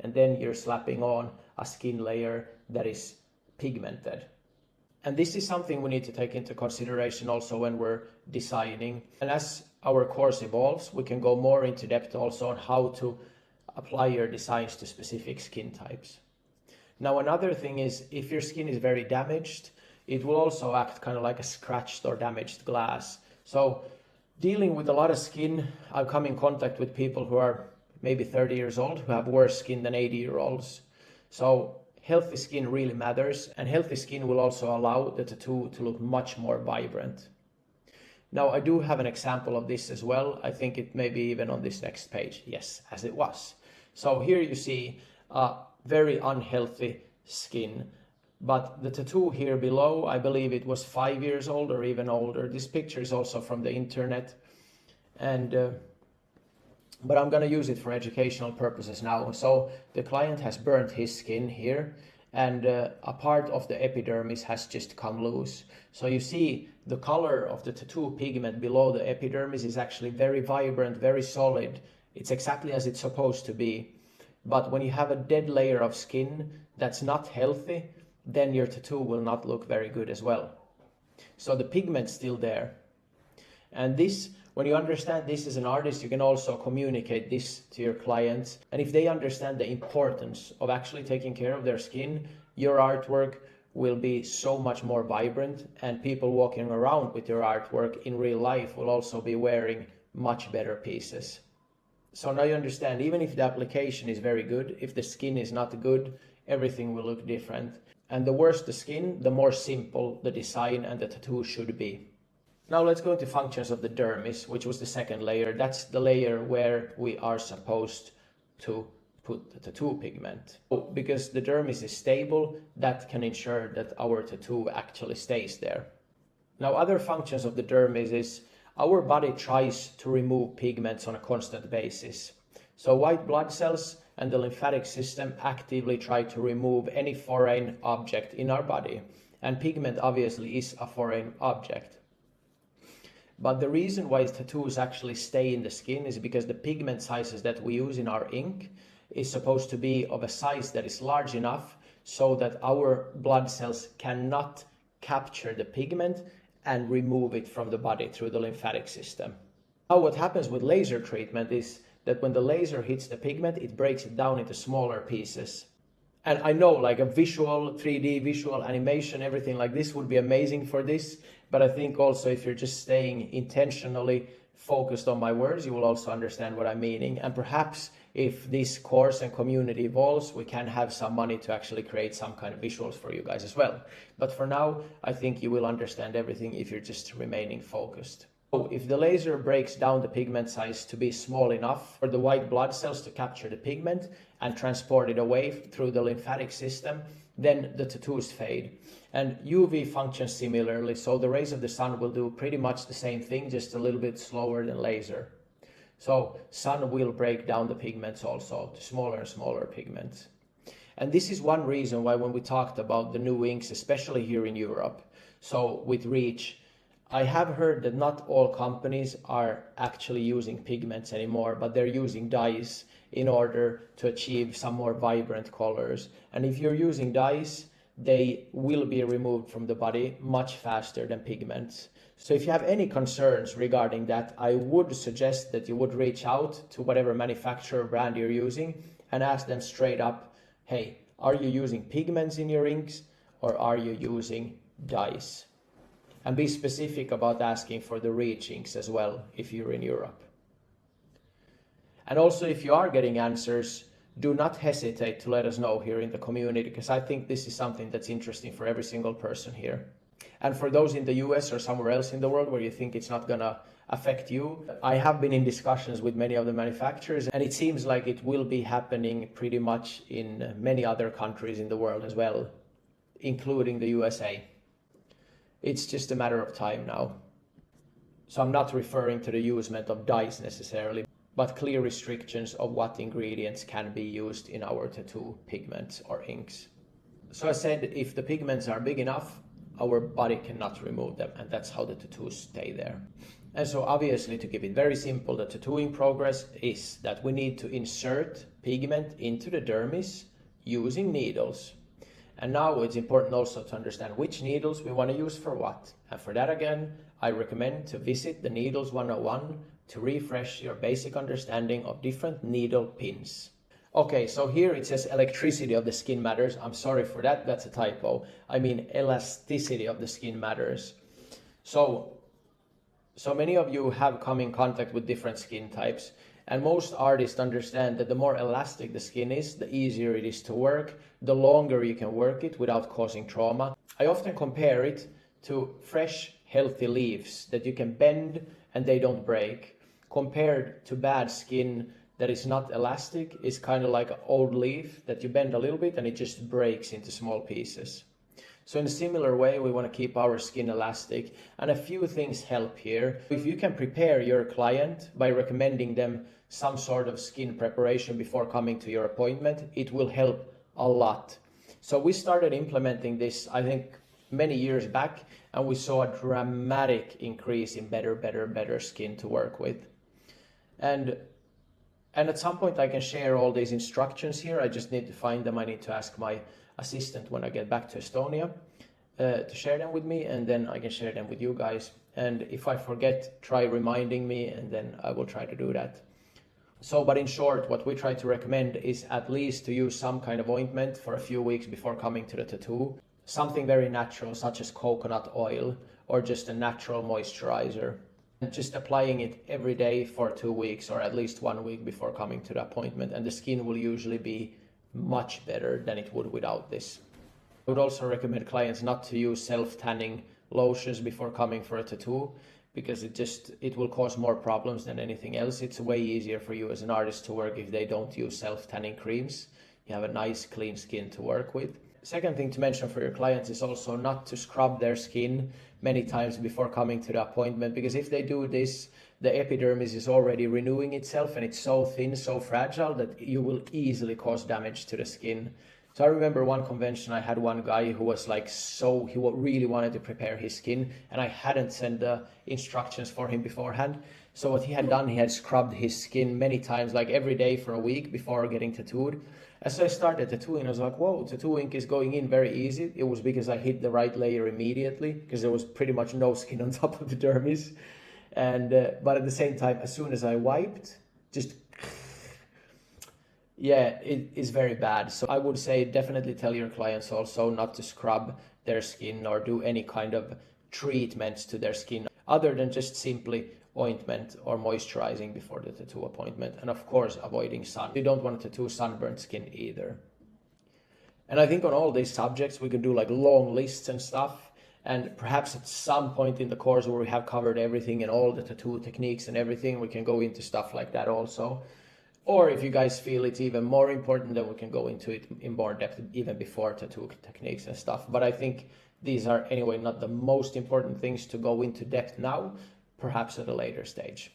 and then you're slapping on a skin layer that is pigmented. And this is something we need to take into consideration also when we're designing. And as our course evolves, we can go more into depth also on how to apply your designs to specific skin types. Now, another thing is, if your skin is very damaged, it will also act kind of like a scratched or damaged glass. So dealing with a lot of skin, I've come in contact with people who are maybe 30 years old who have worse skin than 80-year-olds. So healthy skin really matters, and healthy skin will also allow the tattoo to look much more vibrant. Now, I do have an example of this as well. I think it may be even on this next page. Yes, as it was. So here you see a very unhealthy skin, but the tattoo here below, I believe it was 5 years old or even older. This picture is also from the internet, and but I'm going to use it for educational purposes now. So the client has burnt his skin here, and a part of the epidermis has just come loose. So you see the color of the tattoo pigment below the epidermis is actually very vibrant, very solid. It's exactly as it's supposed to be. But when you have a dead layer of skin that's not healthy, then your tattoo will not look very good as well. So the pigment's still there. And this, when you understand this as an artist, you can also communicate this to your clients. And if they understand the importance of actually taking care of their skin, your artwork will be so much more vibrant, and people walking around with your artwork in real life will also be wearing much better pieces. So now you understand, even if the application is very good, if the skin is not good, everything will look different. And the worse the skin, the more simple the design and the tattoo should be. Now let's go into functions of the dermis, which was the second layer. That's the layer where we are supposed to put the tattoo pigment. Because the dermis is stable, that can ensure that our tattoo actually stays there. Now, other functions of the dermis is our body tries to remove pigments on a constant basis. So white blood cells and the lymphatic system actively try to remove any foreign object in our body. And pigment obviously is a foreign object. But the reason why tattoos actually stay in the skin is because the pigment sizes that we use in our ink is supposed to be of a size that is large enough so that our blood cells cannot capture the pigment and remove it from the body through the lymphatic system. Now what happens with laser treatment is that when the laser hits the pigment, it breaks it down into smaller pieces. And I know, like a visual, 3D visual animation, everything like this would be amazing for this. But I think also if you're just staying intentionally focused on my words, you will also understand what I'm meaning. And perhaps if this course and community evolves, we can have some money to actually create some kind of visuals for you guys as well. But for now, I think you will understand everything if you're just remaining focused. So if the laser breaks down the pigment size to be small enough for the white blood cells to capture the pigment and transport it away through the lymphatic system, then the tattoos fade. And UV functions similarly, so the rays of the sun will do pretty much the same thing, just a little bit slower than laser. So sun will break down the pigments also to smaller and smaller pigments. And this is one reason why when we talked about the new inks, especially here in Europe, so with REACH, I have heard that not all companies are actually using pigments anymore, but they're using dyes in order to achieve some more vibrant colors. And if you're using dyes, they will be removed from the body much faster than pigments. So if you have any concerns regarding that, I would suggest that you would reach out to whatever manufacturer brand you're using and ask them straight up, hey, are you using pigments in your inks or are you using dyes? And be specific about asking for the REACH inks as well if you're in Europe. And also, if you are getting answers, do not hesitate to let us know here in the community, because I think this is something that's interesting for every single person here. And for those in the US or somewhere else in the world where you think it's not gonna affect you, I have been in discussions with many of the manufacturers, and it seems like it will be happening pretty much in many other countries in the world as well, including the USA. It's just a matter of time now. So I'm not referring to the use of dyes necessarily, but clear restrictions of what ingredients can be used in our tattoo pigments or inks. So I said, if the pigments are big enough, our body cannot remove them, and that's how the tattoos stay there. And so obviously, to keep it very simple, the tattooing progress is that we need to insert pigment into the dermis using needles. And now it's important also to understand which needles we want to use for what. And for that, again, I recommend to visit the Needles 101 to refresh your basic understanding of different needle pins. Okay, so here it says electricity of the skin matters. I'm sorry for that, that's a typo. I mean elasticity of the skin matters. So many of you have come in contact with different skin types, and most artists understand that the more elastic the skin is, the easier it is to work, the longer you can work it without causing trauma. I often compare it to fresh, healthy leaves that you can bend and they don't break, compared to bad skin that is not elastic. Is kind of like an old leaf that you bend a little bit and it just breaks into small pieces. So in a similar way, we want to keep our skin elastic, and a few things help here. If you can prepare your client by recommending them some sort of skin preparation before coming to your appointment, it will help a lot. So we started implementing this, I think, many years back, and we saw a dramatic increase in better skin to work with. And at some point I can share all these instructions here. I just need to find them. I need to ask my assistant when I get back to Estonia to share them with me, and then I can share them with you guys. And if I forget, try reminding me, and then I will try to do that. So, but in short, what we try to recommend is at least to use some kind of ointment for a few weeks before coming to the tattoo. Something very natural, such as coconut oil, or just a natural moisturizer. And just applying it every day for 2 weeks, or at least 1 week before coming to the appointment, and the skin will usually be much better than it would without this. I would also recommend clients not to use self-tanning lotions before coming for a tattoo, because it will cause more problems than anything else. It's way easier for you as an artist to work if they don't use self-tanning creams. You have a nice clean skin to work with. Second thing to mention for your clients is also not to scrub their skin many times before coming to the appointment, because if they do this, the epidermis is already renewing itself, and it's so thin, so fragile, that you will easily cause damage to the skin. So I remember one convention, I had one guy who was like, he really wanted to prepare his skin, and I hadn't sent the instructions for him beforehand. So what he had done, he had scrubbed his skin many times, like every day for a week before getting tattooed. As I started tattooing, I was like, whoa, tattoo ink is going in very easy. It was because I hit the right layer immediately, because there was pretty much no skin on top of the dermis. And but at the same time, as soon as I wiped, just yeah, it is very bad. So I would say definitely tell your clients also not to scrub their skin or do any kind of treatments to their skin other than just simply ointment or moisturizing before the tattoo appointment. And of course, avoiding sun. You don't want to tattoo sunburnt skin either. And I think on all these subjects, we can do like long lists and stuff. And perhaps at some point in the course where we have covered everything and all the tattoo techniques and everything, we can go into stuff like that also. Or if you guys feel it's even more important, then we can go into it in more depth even before tattoo techniques and stuff. But I think these are anyway not the most important things to go into depth now, perhaps at a later stage.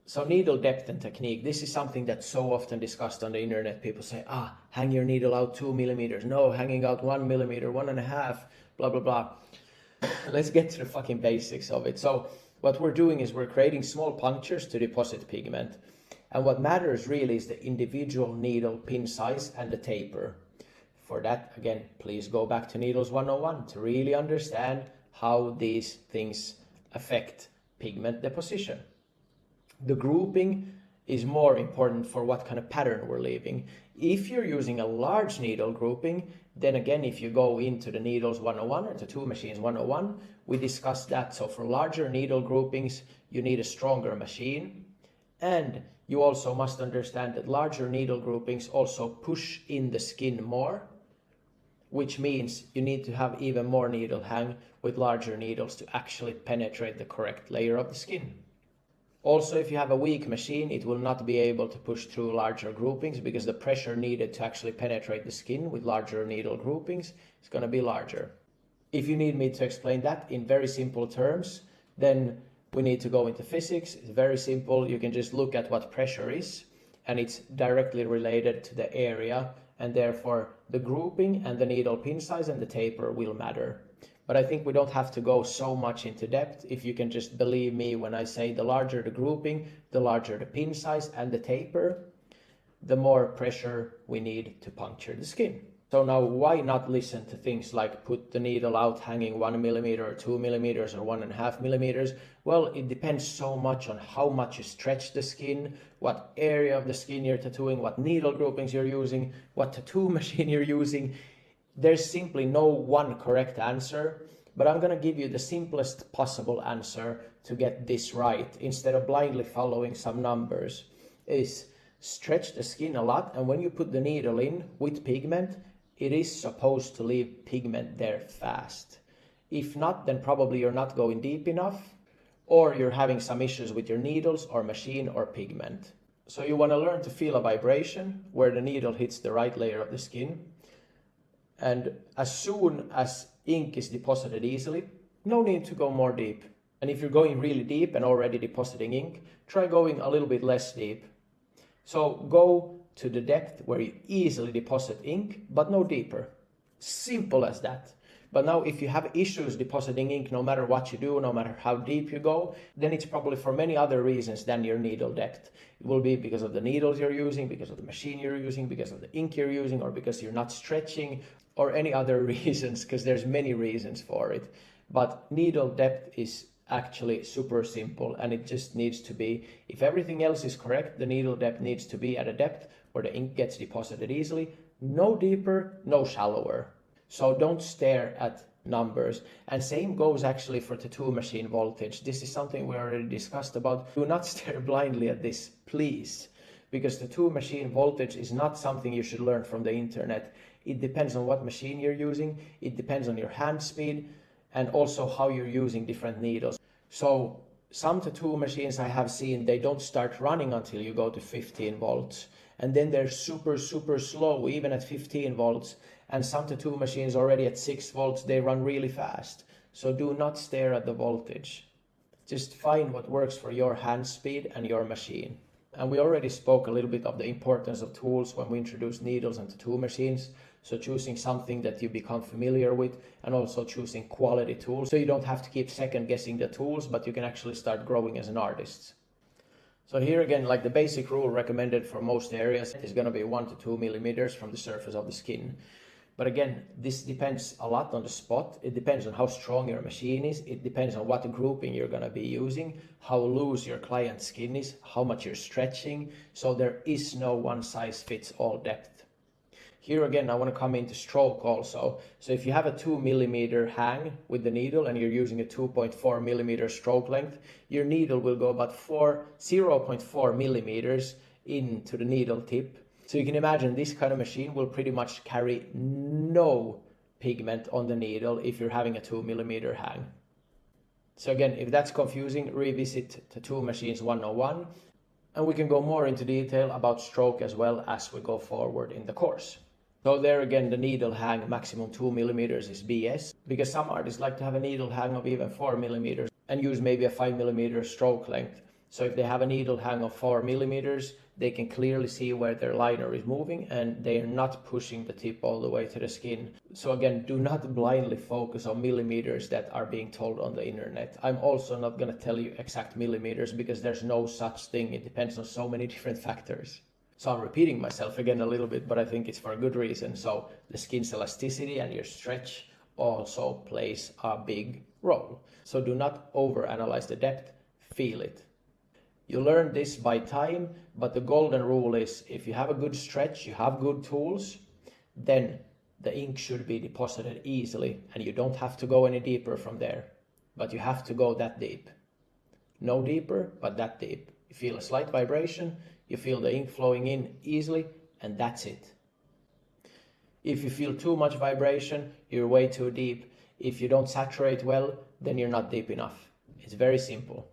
So needle depth and technique, this is something that's so often discussed on the internet. People say, hang your needle out 2 millimeters. No, hanging out 1 millimeter, 1.5, blah, blah, blah. Let's get to the fucking basics of it. So what we're doing is we're creating small punctures to deposit pigment. And what matters really is the individual needle pin size and the taper. For that, again, please go back to Needles 101 to really understand how these things affect pigment deposition. The grouping is more important for what kind of pattern we're leaving. If you're using a large needle grouping, then again, if you go into the Needles 101 or Tattoo Machines 101, we discussed that. So for larger needle groupings, you need a stronger machine. And you also must understand that larger needle groupings also push in the skin more, which means you need to have even more needle hang with larger needles to actually penetrate the correct layer of the skin. Also, if you have a weak machine, it will not be able to push through larger groupings because the pressure needed to actually penetrate the skin with larger needle groupings is going to be larger. If you need me to explain that in very simple terms, then We need to go into physics. It's very simple. You can just look at what pressure is, and it's directly related to the area, and therefore the grouping and the needle pin size and the taper will matter. But I think we don't have to go so much into depth if you can just believe me when I say the larger the grouping, the larger the pin size and the taper, the more pressure we need to puncture the skin. So now why not listen to things like put the needle out hanging 1 millimeter or 2 millimeters or 1.5 millimeters? Well, it depends so much on how much you stretch the skin, what area of the skin you're tattooing, what needle groupings you're using, what tattoo machine you're using. There's simply no one correct answer, but I'm going to give you the simplest possible answer to get this right instead of blindly following some numbers. Is stretch the skin a lot, and when you put the needle in with pigment, it is supposed to leave pigment there fast. If not, then probably you're not going deep enough, or you're having some issues with your needles or machine or pigment. So you want to learn to feel a vibration where the needle hits the right layer of the skin. And as soon as ink is deposited easily, no need to go more deep. And if you're going really deep and already depositing ink, try going a little bit less deep. So go to the depth where you easily deposit ink, but no deeper. Simple as that. But now if you have issues depositing ink, no matter what you do, no matter how deep you go, then it's probably for many other reasons than your needle depth. It will be because of the needles you're using, because of the machine you're using, because of the ink you're using, or because you're not stretching, or any other reasons, because there's many reasons for it. But needle depth is actually super simple, and it just needs to be, if everything else is correct, the needle depth needs to be at a depth where the ink gets deposited easily, no deeper, no shallower. So don't stare at numbers. And same goes actually for tattoo machine voltage. This is something we already discussed about. Do not stare blindly at this, please, because tattoo machine voltage is not something you should learn from the internet. It depends on what machine you're using, it depends on your hand speed, and also how you're using different needles. So some tattoo machines I have seen, they don't start running until you go to 15 volts. And then they're super slow, even at 15 volts. And some tattoo machines already at 6 volts, they run really fast. So do not stare at the voltage. Just find what works for your hand speed and your machine. And we already spoke a little bit of the importance of tools when we introduced needles and tattoo machines. So choosing something that you become familiar with, and also choosing quality tools. So you don't have to keep second guessing the tools, but you can actually start growing as an artist. So here again, like the basic rule recommended for most areas is going to be 1 to 2 millimeters from the surface of the skin. But again, this depends a lot on the spot. It depends on how strong your machine is. It depends on what grouping you're going to be using, how loose your client's skin is, how much you're stretching. So there is no one size fits all depth. Here again, I want to come into stroke also. So if you have a 2 millimeter hang with the needle and you're using a 2.4 millimeter stroke length, your needle will go about 0.4 millimeters into the needle tip. So you can imagine this kind of machine will pretty much carry no pigment on the needle if you're having a 2 millimeter hang. So again, if that's confusing, revisit Tattoo Machines 101, and we can go more into detail about stroke as well as we go forward in the course. So there again, the needle hang maximum 2 millimeters is BS, because some artists like to have a needle hang of even 4 millimeters and use maybe a 5 millimeter stroke length. So if they have a needle hang of 4 millimeters, they can clearly see where their liner is moving and they are not pushing the tip all the way to the skin. So again, do not blindly focus on millimeters that are being told on the internet. I'm also not going to tell you exact millimeters because there's no such thing. It depends on so many different factors. So I'm repeating myself again a little bit, but I think it's for a good reason. So the skin's elasticity and your stretch also plays a big role. So do not overanalyze the depth, feel it. You learn this by time, but the golden rule is if you have a good stretch, you have good tools, then the ink should be deposited easily and you don't have to go any deeper from there. But you have to go that deep. No deeper, but that deep. You feel a slight vibration, you feel the ink flowing in easily, and that's it. If you feel too much vibration, you're way too deep. If you don't saturate well, then you're not deep enough. It's very simple.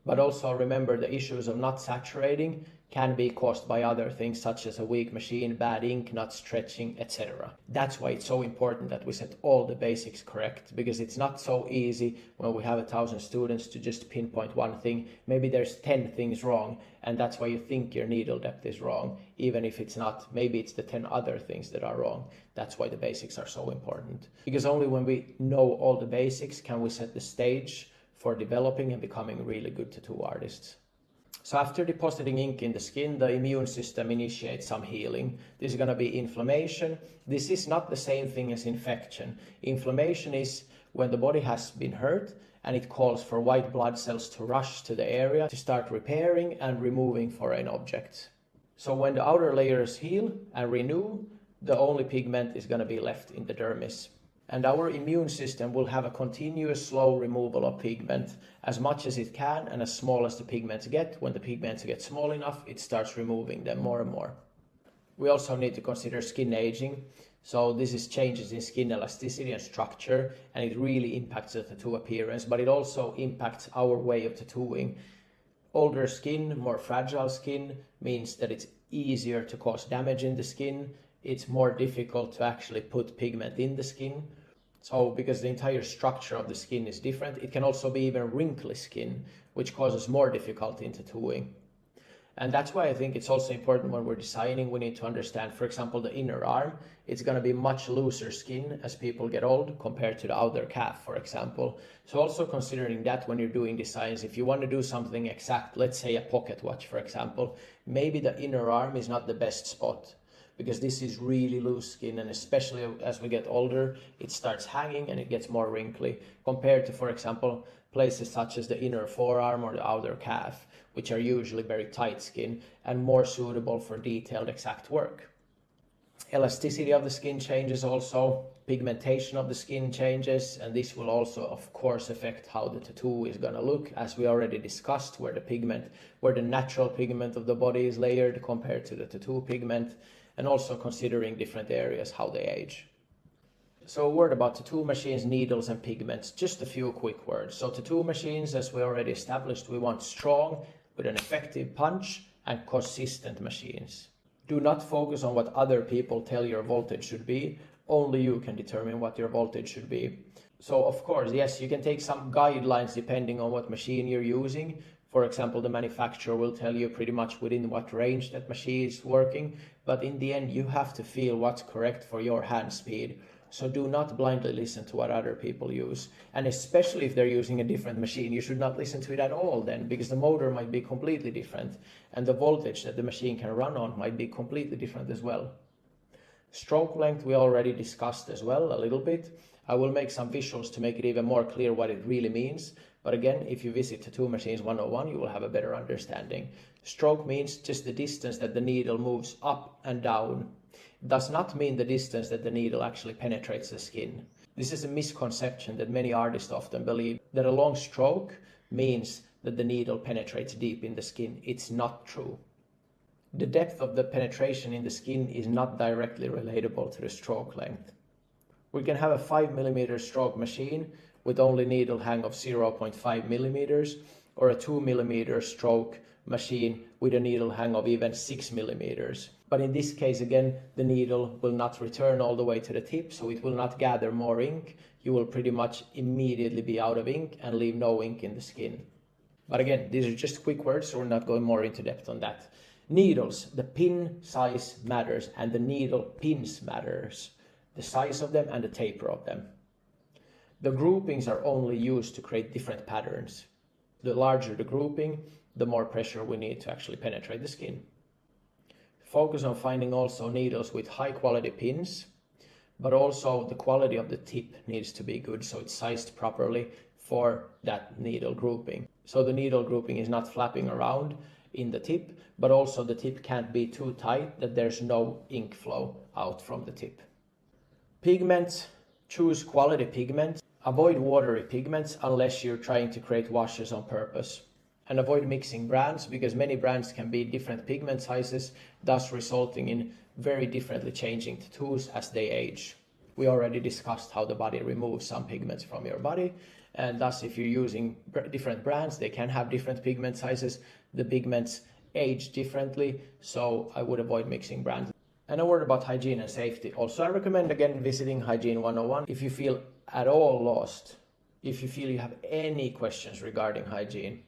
But also remember the issues of not saturating can be caused by other things such as a weak machine, bad ink, not stretching, etc. That's why it's so important that we set all the basics correct, because it's not so easy when we have 1,000 students to just pinpoint one thing. Maybe there's 10 things wrong, and that's why you think your needle depth is wrong, even if it's not. Maybe it's the 10 other things that are wrong. That's why the basics are so important, because only when we know all the basics can we set the stage for developing and becoming really good tattoo artists. So after depositing ink in the skin, the immune system initiates some healing. This is going to be inflammation. This is not the same thing as infection. Inflammation is when the body has been hurt and it calls for white blood cells to rush to the area to start repairing and removing foreign objects. So when the outer layers heal and renew, the only pigment is going to be left in the dermis. And our immune system will have a continuous slow removal of pigment as much as it can and as small as the pigments get. When the pigments get small enough, it starts removing them more and more. We also need to consider skin aging. So this is changes in skin elasticity and structure, and it really impacts the tattoo appearance, but it also impacts our way of tattooing. Older skin, more fragile skin, means that it's easier to cause damage in the skin. It's more difficult to actually put pigment in the skin. So because the entire structure of the skin is different, it can also be even wrinkly skin, which causes more difficulty in tattooing. And that's why I think it's also important when we're designing, we need to understand, for example, the inner arm. It's going to be much looser skin as people get old compared to the outer calf, for example. So also considering that when you're doing designs, if you want to do something exact, let's say a pocket watch, for example, maybe the inner arm is not the best spot, because this is really loose skin, and especially as we get older, it starts hanging and it gets more wrinkly compared to, for example, places such as the inner forearm or the outer calf, which are usually very tight skin and more suitable for detailed exact work. Elasticity of the skin changes also, pigmentation of the skin changes, and this will also of course affect how the tattoo is going to look, as we already discussed, where the natural pigment of the body is layered compared to the tattoo pigment, and also considering different areas, how they age. So a word about tattoo machines, needles and pigments, just a few quick words. So tattoo machines, as we already established, we want strong with an effective punch and consistent machines. Do not focus on what other people tell your voltage should be. Only you can determine what your voltage should be. So of course, yes, you can take some guidelines depending on what machine you're using. For example, the manufacturer will tell you pretty much within what range that machine is working, but in the end you have to feel what's correct for your hand speed. So do not blindly listen to what other people use. And especially if they're using a different machine, you should not listen to it at all then, because the motor might be completely different and the voltage that the machine can run on might be completely different as well. Stroke length we already discussed as well a little bit. I will make some visuals to make it even more clear what it really means. But again, if you visit Tattoo Machines 101, you will have a better understanding. Stroke means just the distance that the needle moves up and down. It does not mean the distance that the needle actually penetrates the skin. This is a misconception that many artists often believe, that a long stroke means that the needle penetrates deep in the skin. It's not true. The depth of the penetration in the skin is not directly relatable to the stroke length. We can have a 5mm stroke machine with only needle hang of 0.5 millimeters, or a 2mm stroke machine with a needle hang of even 6 millimeters. But in this case, again, the needle will not return all the way to the tip, so it will not gather more ink. You will pretty much immediately be out of ink and leave no ink in the skin. But again, these are just quick words, so we're not going more into depth on that. Needles, the pin size matters, and the needle pins matters. The size of them and the taper of them. The groupings are only used to create different patterns. The larger the grouping, the more pressure we need to actually penetrate the skin. Focus on finding also needles with high quality pins, but also the quality of the tip needs to be good, so it's sized properly for that needle grouping. So the needle grouping is not flapping around in the tip, but also the tip can't be too tight that there's no ink flow out from the tip. Pigments, choose quality pigments. Avoid watery pigments unless you're trying to create washes on purpose. And avoid mixing brands, because many brands can be different pigment sizes, thus resulting in very differently changing tattoos as they age. We already discussed how the body removes some pigments from your body, and thus if you're using different brands, they can have different pigment sizes. The pigments age differently, so I would avoid mixing brands. And a word about hygiene and safety. Also, I recommend again visiting Hygiene 101 if you feel at all lost, if you feel you have any questions regarding hygiene.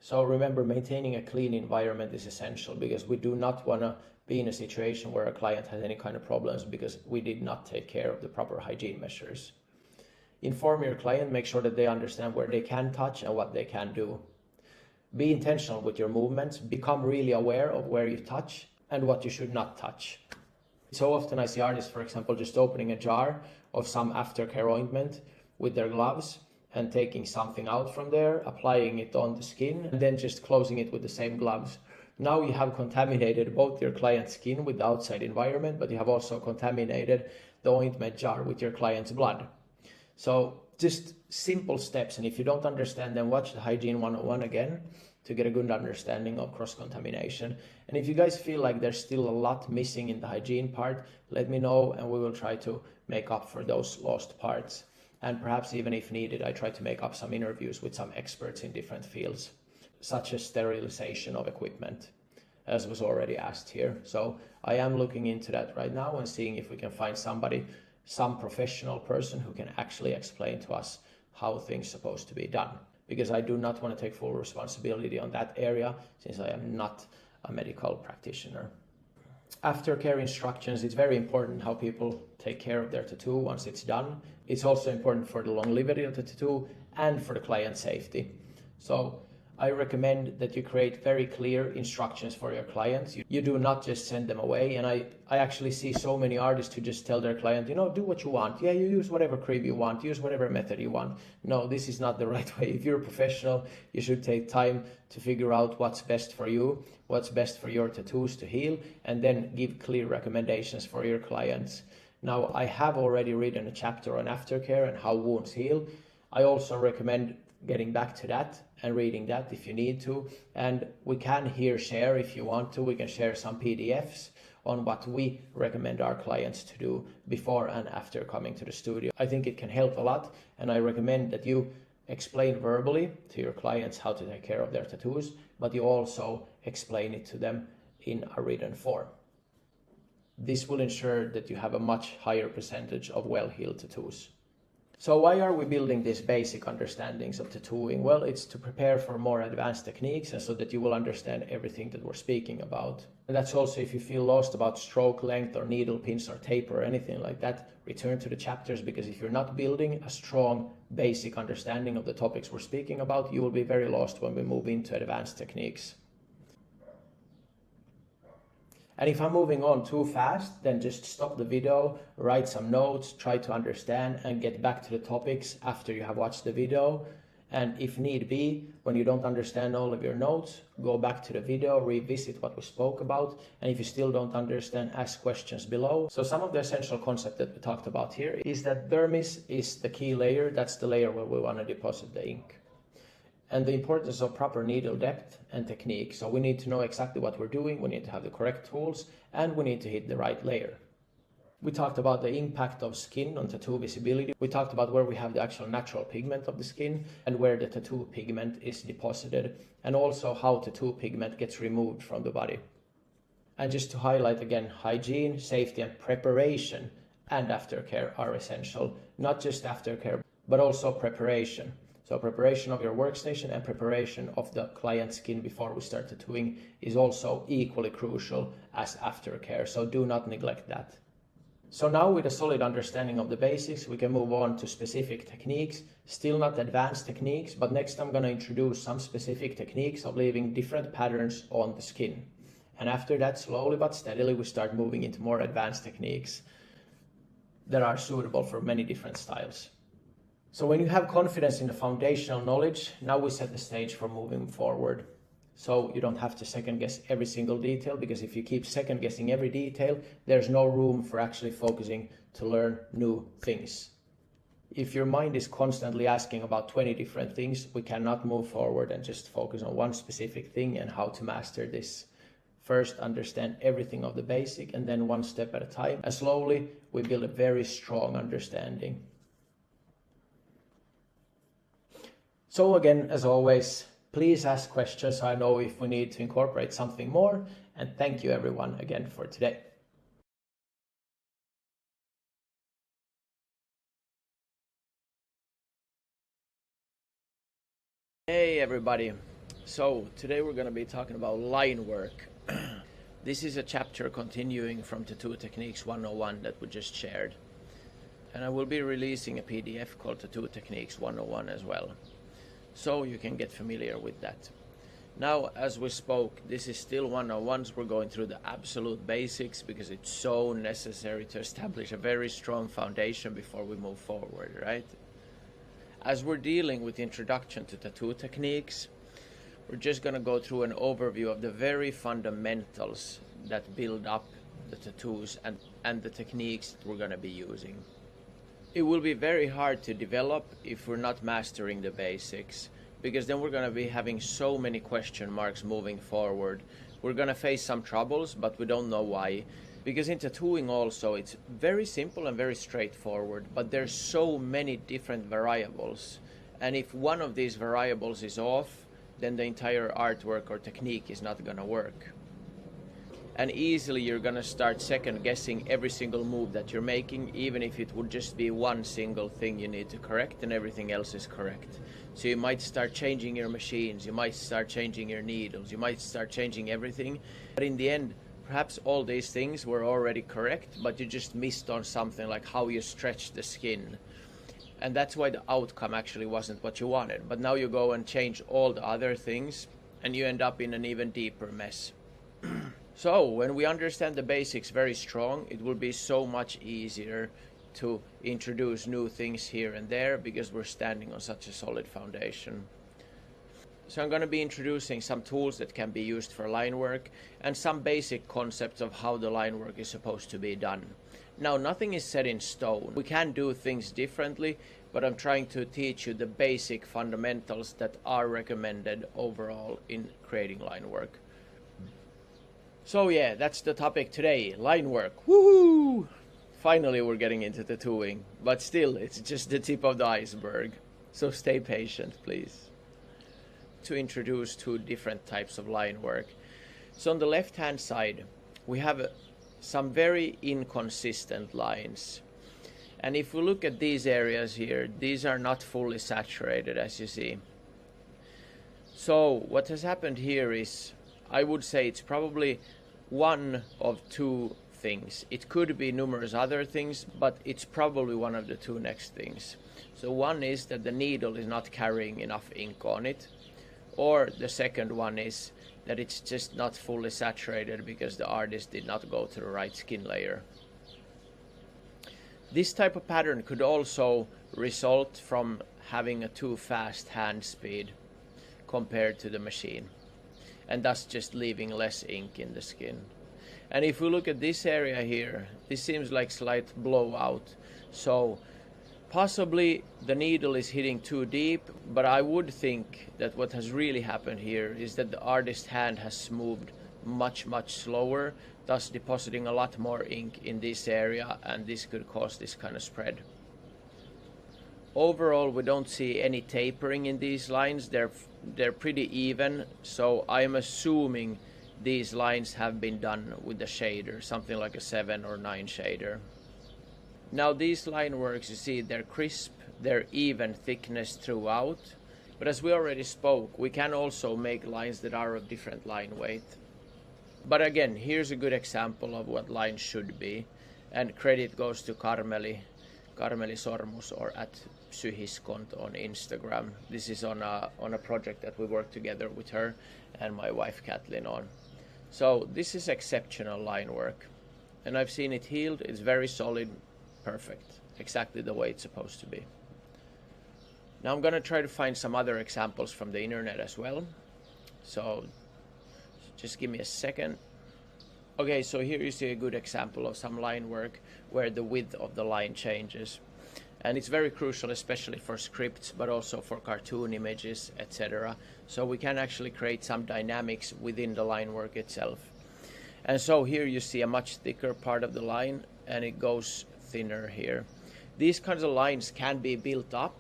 So remember, maintaining a clean environment is essential, because we do not want to be in a situation where a client has any kind of problems because we did not take care of the proper hygiene measures. Inform your client, make sure that they understand where they can touch and what they can do. Be intentional with your movements, become really aware of where you touch and what you should not touch. So often I see artists, for example, just opening a jar of some Aftercare ointment with their gloves and taking something out from there, applying it on the skin, and then just closing it with the same gloves. Now you have contaminated both your client's skin with the outside environment, but you have also contaminated the ointment jar with your client's blood. So just simple steps, and if you don't understand them, watch the Hygiene 101 again to get a good understanding of cross-contamination. And if you guys feel like there's still a lot missing in the hygiene part, let me know and we will try to make up for those lost parts. And perhaps even if needed, I try to make up some interviews with some experts in different fields, such as sterilization of equipment, as was already asked here. So I am looking into that right now and seeing if we can find somebody, some professional person who can actually explain to us how things are supposed to be done. Because I do not want to take full responsibility on that area, since I am not a medical practitioner. Aftercare instructions, it's very important how people take care of their tattoo once it's done. It's also important for the longevity of the tattoo and for the client safety. So I recommend that you create very clear instructions for your clients. You do not just send them away. And I actually see so many artists who just tell their client, do what you want. Yeah, you use whatever cream you want, use whatever method you want. No, this is not the right way. If you're a professional, you should take time to figure out what's best for you, what's best for your tattoos to heal, and then give clear recommendations for your clients. Now, I have already written a chapter on aftercare and how wounds heal. I also recommend getting back to that and reading that if you need to. And we can here share, if you want to, we can share some PDFs on what we recommend our clients to do before and after coming to the studio. I think it can help a lot, and I recommend that you explain verbally to your clients how to take care of their tattoos, but you also explain it to them in a written form. This will ensure that you have a much higher percentage of well-healed tattoos. So why are we building these basic understandings of tattooing? Well, it's to prepare for more advanced techniques and so that you will understand everything that we're speaking about. And that's also if you feel lost about stroke length or needle pins or taper or anything like that, return to the chapters, because if you're not building a strong basic understanding of the topics we're speaking about, you will be very lost when we move into advanced techniques. And if I'm moving on too fast, then just stop the video, write some notes, try to understand and get back to the topics after you have watched the video. And if need be, when you don't understand all of your notes, go back to the video, revisit what we spoke about. And if you still don't understand, ask questions below. So some of the essential concepts that we talked about here is that dermis is the key layer. That's the layer where we want to deposit the ink. And the importance of proper needle depth and technique. So we need to know exactly what we're doing, we need to have the correct tools, and we need to hit the right layer. We talked about the impact of skin on tattoo visibility. We talked about where we have the actual natural pigment of the skin and where the tattoo pigment is deposited, and also how tattoo pigment gets removed from the body. And just to highlight again, hygiene, safety, and preparation and aftercare are essential. Not just aftercare, but also preparation. So preparation of your workstation and preparation of the client's skin before we start tattooing is also equally crucial as aftercare. So do not neglect that. So now with a solid understanding of the basics, we can move on to specific techniques. Still not advanced techniques, but next I'm going to introduce some specific techniques of leaving different patterns on the skin. And after that, slowly but steadily, we start moving into more advanced techniques that are suitable for many different styles. So when you have confidence in the foundational knowledge, now we set the stage for moving forward. So you don't have to second guess every single detail, because if you keep second guessing every detail, there's no room for actually focusing to learn new things. If your mind is constantly asking about 20 different things, we cannot move forward and just focus on one specific thing and how to master this. First, understand everything of the basic, and then one step at a time. And slowly, we build a very strong understanding. So again, as always, Please ask questions so I know if we need to incorporate something more. And thank you everyone again for today. Hey everybody. So today we're going to be talking about line work. This is a chapter continuing from Tattoo Techniques 101 that we just shared. And I will be releasing a PDF called Tattoo Techniques 101 as well. So you can get familiar with that. Now, as we spoke, this is still 101s. We're going through the absolute basics because it's so necessary to establish a very strong foundation before we move forward, right? As we're dealing with the introduction to tattoo techniques, we're just going to go through an overview of the very fundamentals that build up the tattoos and the techniques that we're going to be using. It will be very hard to develop if we're not mastering the basics, because then we're going to be having so many question marks moving forward. We're going to face some troubles, but we don't know why. Because in tattooing also, it's very simple and very straightforward, but there's so many different variables. And if one of these variables is off, then the entire artwork or technique is not going to work. And easily you're going to start second guessing every single move that you're making, even if it would just be one single thing you need to correct and everything else is correct. So you might start changing your machines, you might start changing your needles, you might start changing everything. But in the end, perhaps all these things were already correct, but you just missed on something like how you stretch the skin. And that's why the outcome actually wasn't what you wanted. But now you go and change all the other things and you end up in an even deeper mess. So when we understand the basics very strong, it will be so much easier to introduce new things here and there because we're standing on such a solid foundation. So I'm going to be introducing some tools that can be used for line work and some basic concepts of how the line work is supposed to be done. Now, nothing is set in stone. We can do things differently, but I'm trying to teach you the basic fundamentals that are recommended overall in creating line work. So yeah, that's the topic today, line work. Woohoo! Finally we're getting into tattooing, but still it's just the tip of the iceberg. So stay patient, please. To introduce two different types of line work. So on the left hand side we have some very inconsistent lines, and if we look at these areas here, these are not fully saturated, as you see. So what has happened here is, I would say it's probably one of two things. It could be numerous other things, but it's probably one of the two next things. So one is that the needle is not carrying enough ink on it, or the second one is that it's just not fully saturated because the artist did not go to the right skin layer. This type of pattern could also result from having a too fast hand speed compared to the machine, and thus just leaving less ink in the skin. And if we look at this area here, this seems like slight blowout. So possibly the needle is hitting too deep, but I would think that what has really happened here is that the artist's hand has moved much slower, thus depositing a lot more ink in this area, and this could cause this kind of spread. Overall, we don't see any tapering in these lines. They're pretty even, so I'm assuming these lines have been done with the shader, something like a 7 or 9 shader. Now these line works, you see, they're crisp, they're even thickness throughout, but as we already spoke, we can also make lines that are of different line weight. But again, here's a good example of what lines should be, and credit goes to Karmeli Sormus, or at Psyhiskont on Instagram. This is on a project that we work together with her and my wife Kathleen on. So this is exceptional line work, and I've seen it healed. It's very solid, perfect, exactly the way it's supposed to be. Now I'm gonna try to find some other examples from the internet as well, so just give me a second. Okay, so here you see a good example of some line work where the width of the line changes, and it's very crucial, especially for scripts, but also for cartoon images, etc. So we can actually create some dynamics within the line work itself. And so here you see a much thicker part of the line, and it goes thinner here. These kinds of lines can be built up,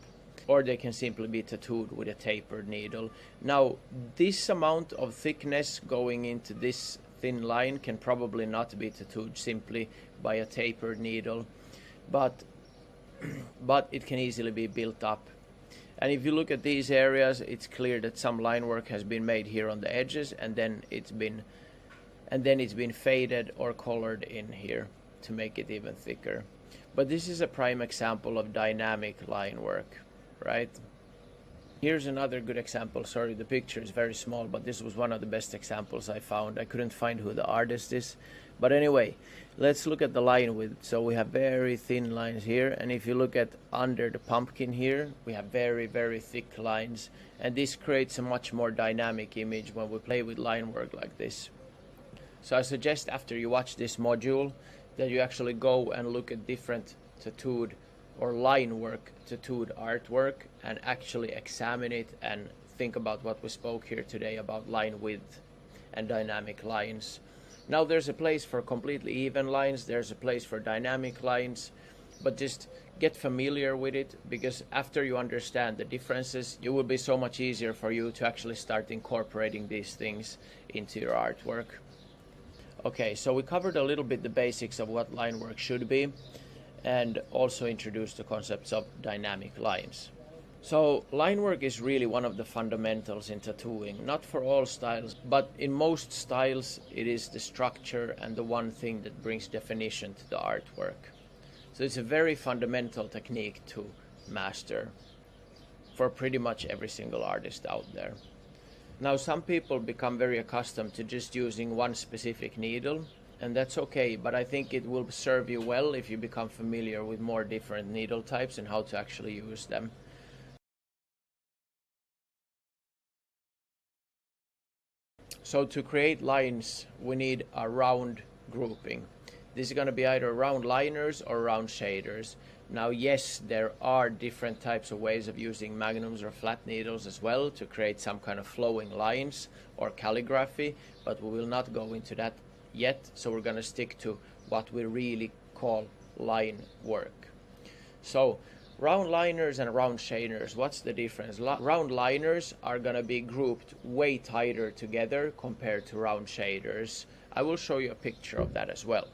or they can simply be tattooed with a tapered needle. Now, this amount of thickness going into this thin line can probably not be tattooed simply by a tapered needle, but it can easily be built up. And if you look at these areas, it's clear that some line work has been made here on the edges, and then it's been faded or colored in here to make it even thicker. But this is a prime example of dynamic line work, right? Here's another good example. Sorry, the picture is very small, but this was one of the best examples I found. I couldn't find who the artist is. But anyway, let's look at the line width. So we have very thin lines here, and if you look at under the pumpkin here, we have very, very thick lines. And this creates a much more dynamic image when we play with line work like this. So I suggest after you watch this module that you actually go and look at different tattooed or line work tattooed artwork and actually examine it and think about what we spoke here today about line width and dynamic lines. Now there's a place for completely even lines, there's a place for dynamic lines, but just get familiar with it, because after you understand the differences, it will be so much easier for you to actually start incorporating these things into your artwork. Okay, so we covered a little bit the basics of what line work should be, and also introduced the concepts of dynamic lines. So line work is really one of the fundamentals in tattooing, not for all styles, but in most styles it is the structure and the one thing that brings definition to the artwork. So it's a very fundamental technique to master for pretty much every single artist out there. Now some people become very accustomed to just using one specific needle, and that's okay, but I think it will serve you well if you become familiar with more different needle types and how to actually use them. So to create lines, we need a round grouping. This is going to be either round liners or round shaders. Now, yes, there are different types of ways of using magnums or flat needles as well to create some kind of flowing lines or calligraphy, but we will not go into that yet. So we're going to stick to what we really call line work. So round liners and round shaders, what's the difference? Round liners are going to be grouped way tighter together compared to round shaders. I will show you a picture of that as well.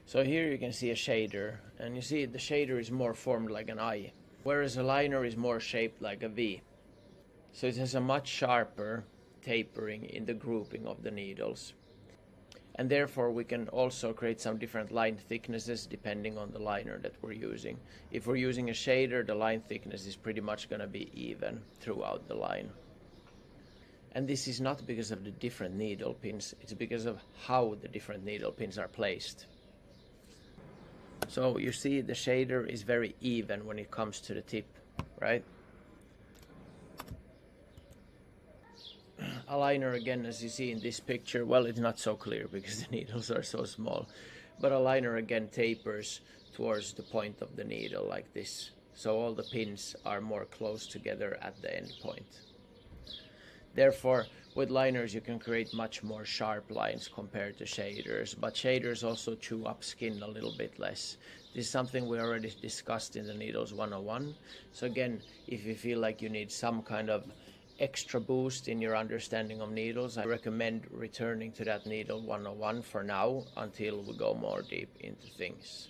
So here you can see a shader, and you see the shader is more formed like an eye, whereas a liner is more shaped like a V. So it has a much sharper tapering in the grouping of the needles. And therefore we can also create some different line thicknesses depending on the liner that we're using. If we're using a shader, the line thickness is pretty much going to be even throughout the line. And this is not because of the different needle pins, it's because of how the different needle pins are placed. So you see the shader is very even when it comes to the tip, right? A liner, again, as you see in this picture, well, it's not so clear because the needles are so small, but a liner again tapers towards the point of the needle like this. So all the pins are more close together at the end point. Therefore, with liners you can create much more sharp lines compared to shaders, but shaders also chew up skin a little bit less. This is something we already discussed in the Needles 101. So again, if you feel like you need some kind of extra boost in your understanding of needles, I recommend returning to that Needle 101 for now until we go more deep into things.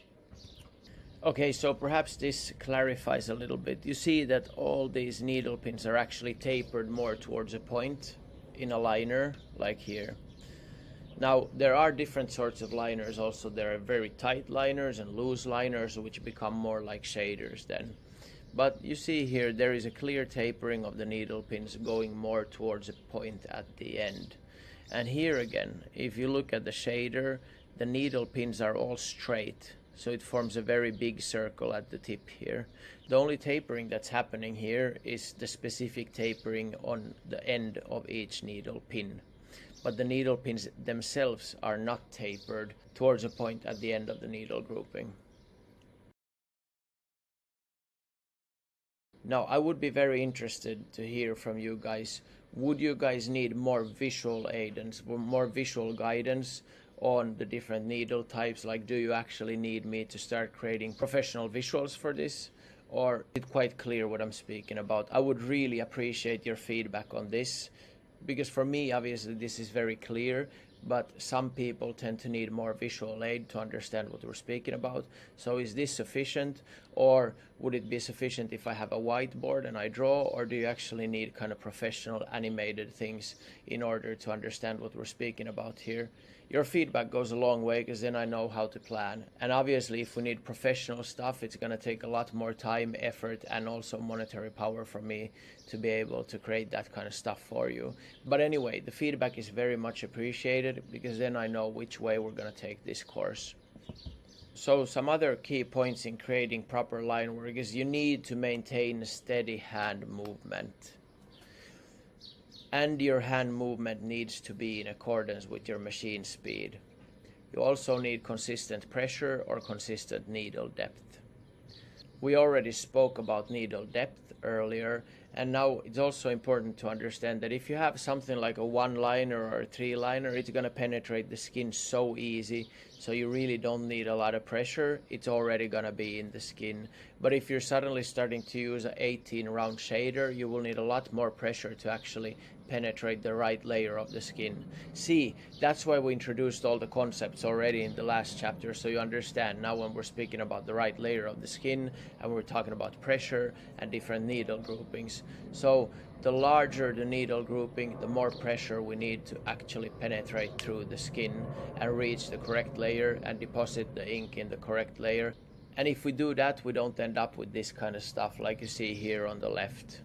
Okay, so perhaps this clarifies a little bit. You see that all these needle pins are actually tapered more towards a point in a liner, like here. Now, there are different sorts of liners also. There are very tight liners and loose liners, which become more like shaders then. But you see here, there is a clear tapering of the needle pins going more towards a point at the end. And here again, if you look at the shader, the needle pins are all straight. So it forms a very big circle at the tip here. The only tapering that's happening here is the specific tapering on the end of each needle pin. But the needle pins themselves are not tapered towards a point at the end of the needle grouping. Now, I would be very interested to hear from you guys. Would you guys need more visual aid and more visual guidance? on the different needle types, like do you actually need me to start creating professional visuals for this, or is it quite clear what I'm speaking about? I would really appreciate your feedback on this, because for me obviously this is very clear, but some people tend to need more visual aid to understand what we're speaking about. So is this sufficient, or would it be sufficient if I have a whiteboard and I draw, or do you actually need kind of professional animated things in order to understand what we're speaking about here? Your feedback goes a long way, because then I know how to plan. And obviously if we need professional stuff, it's going to take a lot more time, effort, and also monetary power from me to be able to create that kind of stuff for you. But anyway, the feedback is very much appreciated, because then I know which way we're going to take this course. So some other key points in creating proper line work is you need to maintain steady hand movement. And your hand movement needs to be in accordance with your machine speed. You also need consistent pressure or consistent needle depth. We already spoke about needle depth earlier, and now it's also important to understand that if you have something like a one-liner or a three-liner, it's going to penetrate the skin so easy, so you really don't need a lot of pressure. It's already going to be in the skin. But if you're suddenly starting to use an 18 round shader, you will need a lot more pressure to actually penetrate the right layer of the skin. See, that's why we introduced all the concepts already in the last chapter, so you understand now when we're speaking about the right layer of the skin, and we're talking about pressure and different needle groupings. So the larger the needle grouping, the more pressure we need to actually penetrate through the skin and reach the correct layer and deposit the ink in the correct layer. And if we do that, we don't end up with this kind of stuff like you see here on the left,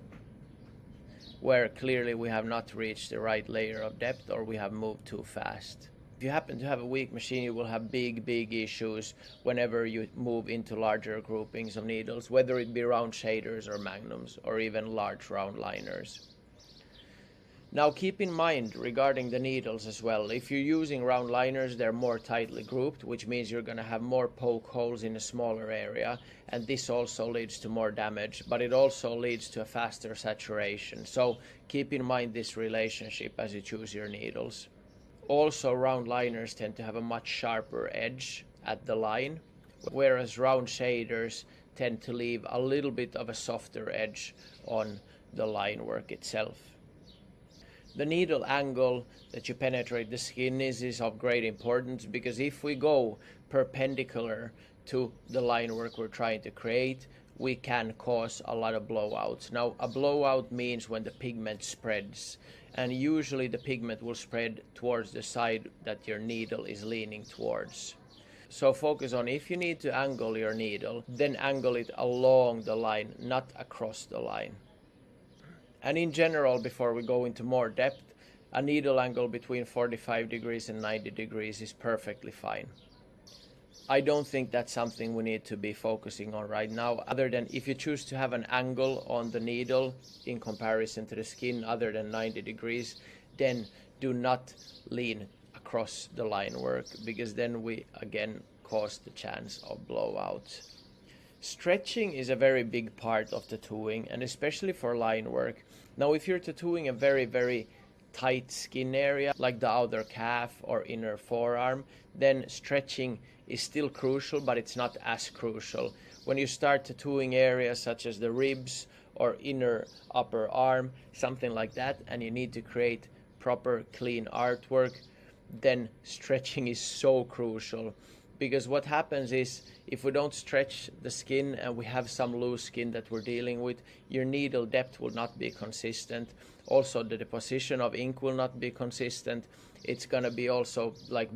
where clearly we have not reached the right layer of depth, or we have moved too fast. If you happen to have a weak machine, you will have big issues whenever you move into larger groupings of needles, whether it be round shaders or magnums or even large round liners. Now keep in mind regarding the needles as well, if you're using round liners, they're more tightly grouped, which means you're going to have more poke holes in a smaller area, and this also leads to more damage, but it also leads to a faster saturation. So keep in mind this relationship as you choose your needles. Also, round liners tend to have a much sharper edge at the line, whereas round shaders tend to leave a little bit of a softer edge on the line work itself. The needle angle that you penetrate the skin is of great importance, because if we go perpendicular to the line work we're trying to create, we can cause a lot of blowouts. Now, a blowout means when the pigment spreads, and usually the pigment will spread towards the side that your needle is leaning towards. So focus on, if you need to angle your needle, then angle it along the line, not across the line. And in general, before we go into more depth, a needle angle between 45 degrees and 90 degrees is perfectly fine. I don't think that's something we need to be focusing on right now, other than if you choose to have an angle on the needle in comparison to the skin other than 90 degrees, then do not lean across the line work, because then we again cause the chance of blowout. Stretching is a very big part of tattooing, and especially for line work. Now, if you're tattooing a very tight skin area like the outer calf or inner forearm, then stretching is still crucial, but it's not as crucial. When you start tattooing areas such as the ribs or inner upper arm, something like that, and you need to create proper clean artwork, then stretching is so crucial. Because what happens is, if we don't stretch the skin and we have some loose skin that we're dealing with, your needle depth will not be consistent. Also, the deposition of ink will not be consistent. It's gonna be also like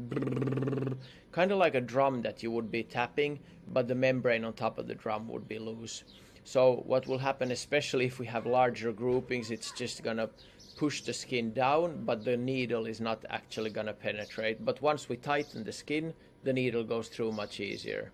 kind of like a drum that you would be tapping, but the membrane on top of the drum would be loose. So what will happen, especially if we have larger groupings, it's just gonna push the skin down, but the needle is not actually gonna penetrate. But once we tighten the skin, the needle goes through much easier.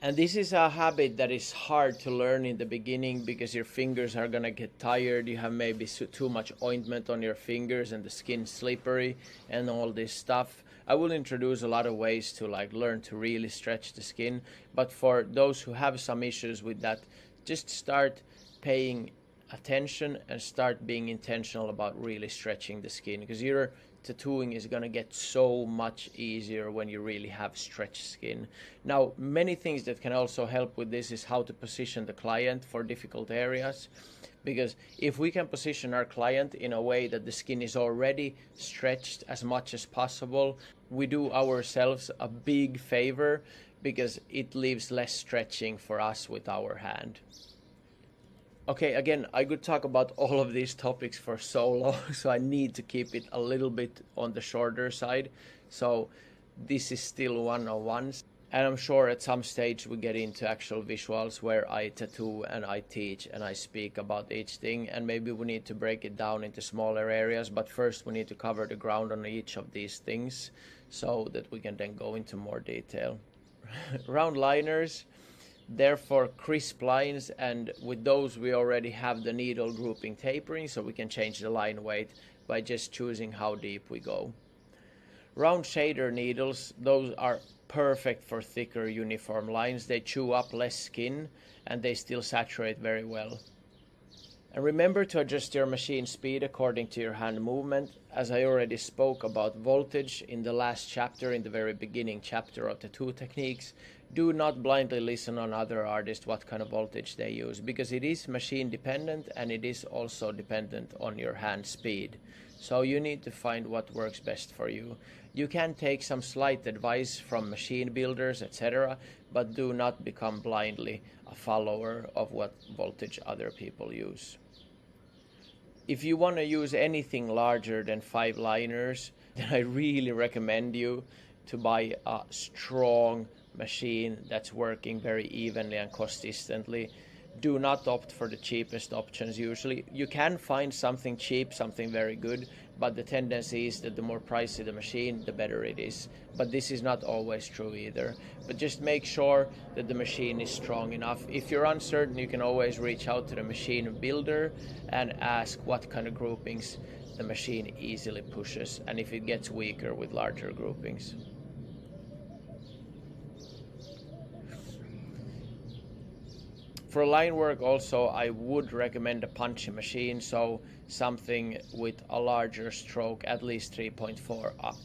And this is a habit that is hard to learn in the beginning, because your fingers are gonna get tired. You have maybe too much ointment on your fingers and the skin's slippery and all this stuff. I will introduce a lot of ways to learn to really stretch the skin, but for those who have some issues with that, just start paying attention and start being intentional about really stretching the skin, because you're tattooing is going to get so much easier when you really have stretched skin. Now, many things that can also help with this is how to position the client for difficult areas. Because if we can position our client in a way that the skin is already stretched as much as possible, we do ourselves a big favor because it leaves less stretching for us with our hand. Okay, again, I could talk about all of these topics for so long, so I need to keep it a little bit on the shorter side. So this is still 101s. And I'm sure at some stage we get into actual visuals where I tattoo and I teach and I speak about each thing. And maybe we need to break it down into smaller areas. But first we need to cover the ground on each of these things so that we can then go into more detail. Round liners. Therefore crisp lines, and with those we already have the needle grouping tapering, so we can change the line weight by just choosing how deep we go. Round shader needles, those are perfect for thicker uniform lines. They chew up less skin and they still saturate very well. And remember to adjust your machine speed according to your hand movement. As I already spoke about voltage in the last chapter, in the very beginning chapter of tattoo techniques, do not blindly listen on other artists what kind of voltage they use, because it is machine dependent and it is also dependent on your hand speed. So you need to find what works best for you. You can take some slight advice from machine builders, etc., but do not become blindly a follower of what voltage other people use. If you want to use anything larger than 5 liners, then I really recommend you to buy a strong machine that's working very evenly and consistently. Do not opt for the cheapest options usually. You can find something cheap, something very good, but the tendency is that the more pricey the machine, the better it is. But this is not always true either. But just make sure that the machine is strong enough. If you're uncertain, you can always reach out to the machine builder and ask what kind of groupings the machine easily pushes, and if it gets weaker with larger groupings. For line work also, I would recommend a punchy machine, so something with a larger stroke, at least 3.4 up.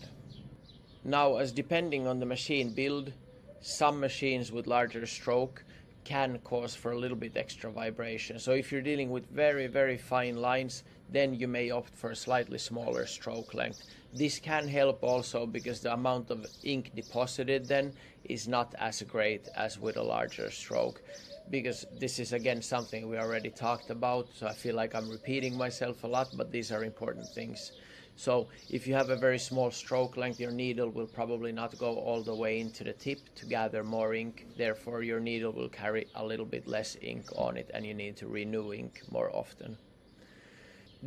Now, as depending on the machine build, some machines with larger stroke can cause for a little bit extra vibration. So if you're dealing with very, very fine lines, then you may opt for a slightly smaller stroke length. This can help also because the amount of ink deposited then is not as great as with a larger stroke. Because this is again something we already talked about, so I feel like I'm repeating myself a lot, but these are important things. So if you have a very small stroke length, your needle will probably not go all the way into the tip to gather more ink. Therefore your needle will carry a little bit less ink on it and you need to renew ink more often.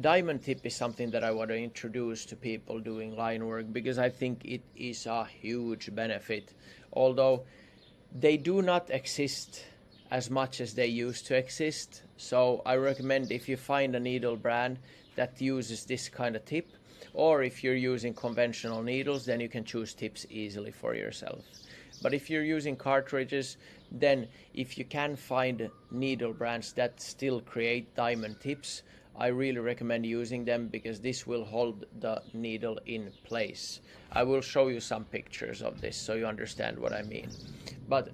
Diamond tip is something that I want to introduce to people doing line work because I think it is a huge benefit. Although they do not exist as much as they used to exist. So I recommend if you find a needle brand that uses this kind of tip, or if you're using conventional needles, then you can choose tips easily for yourself. But if you're using cartridges, then if you can find needle brands that still create diamond tips, I really recommend using them because this will hold the needle in place. I will show you some pictures of this so you understand what I mean. But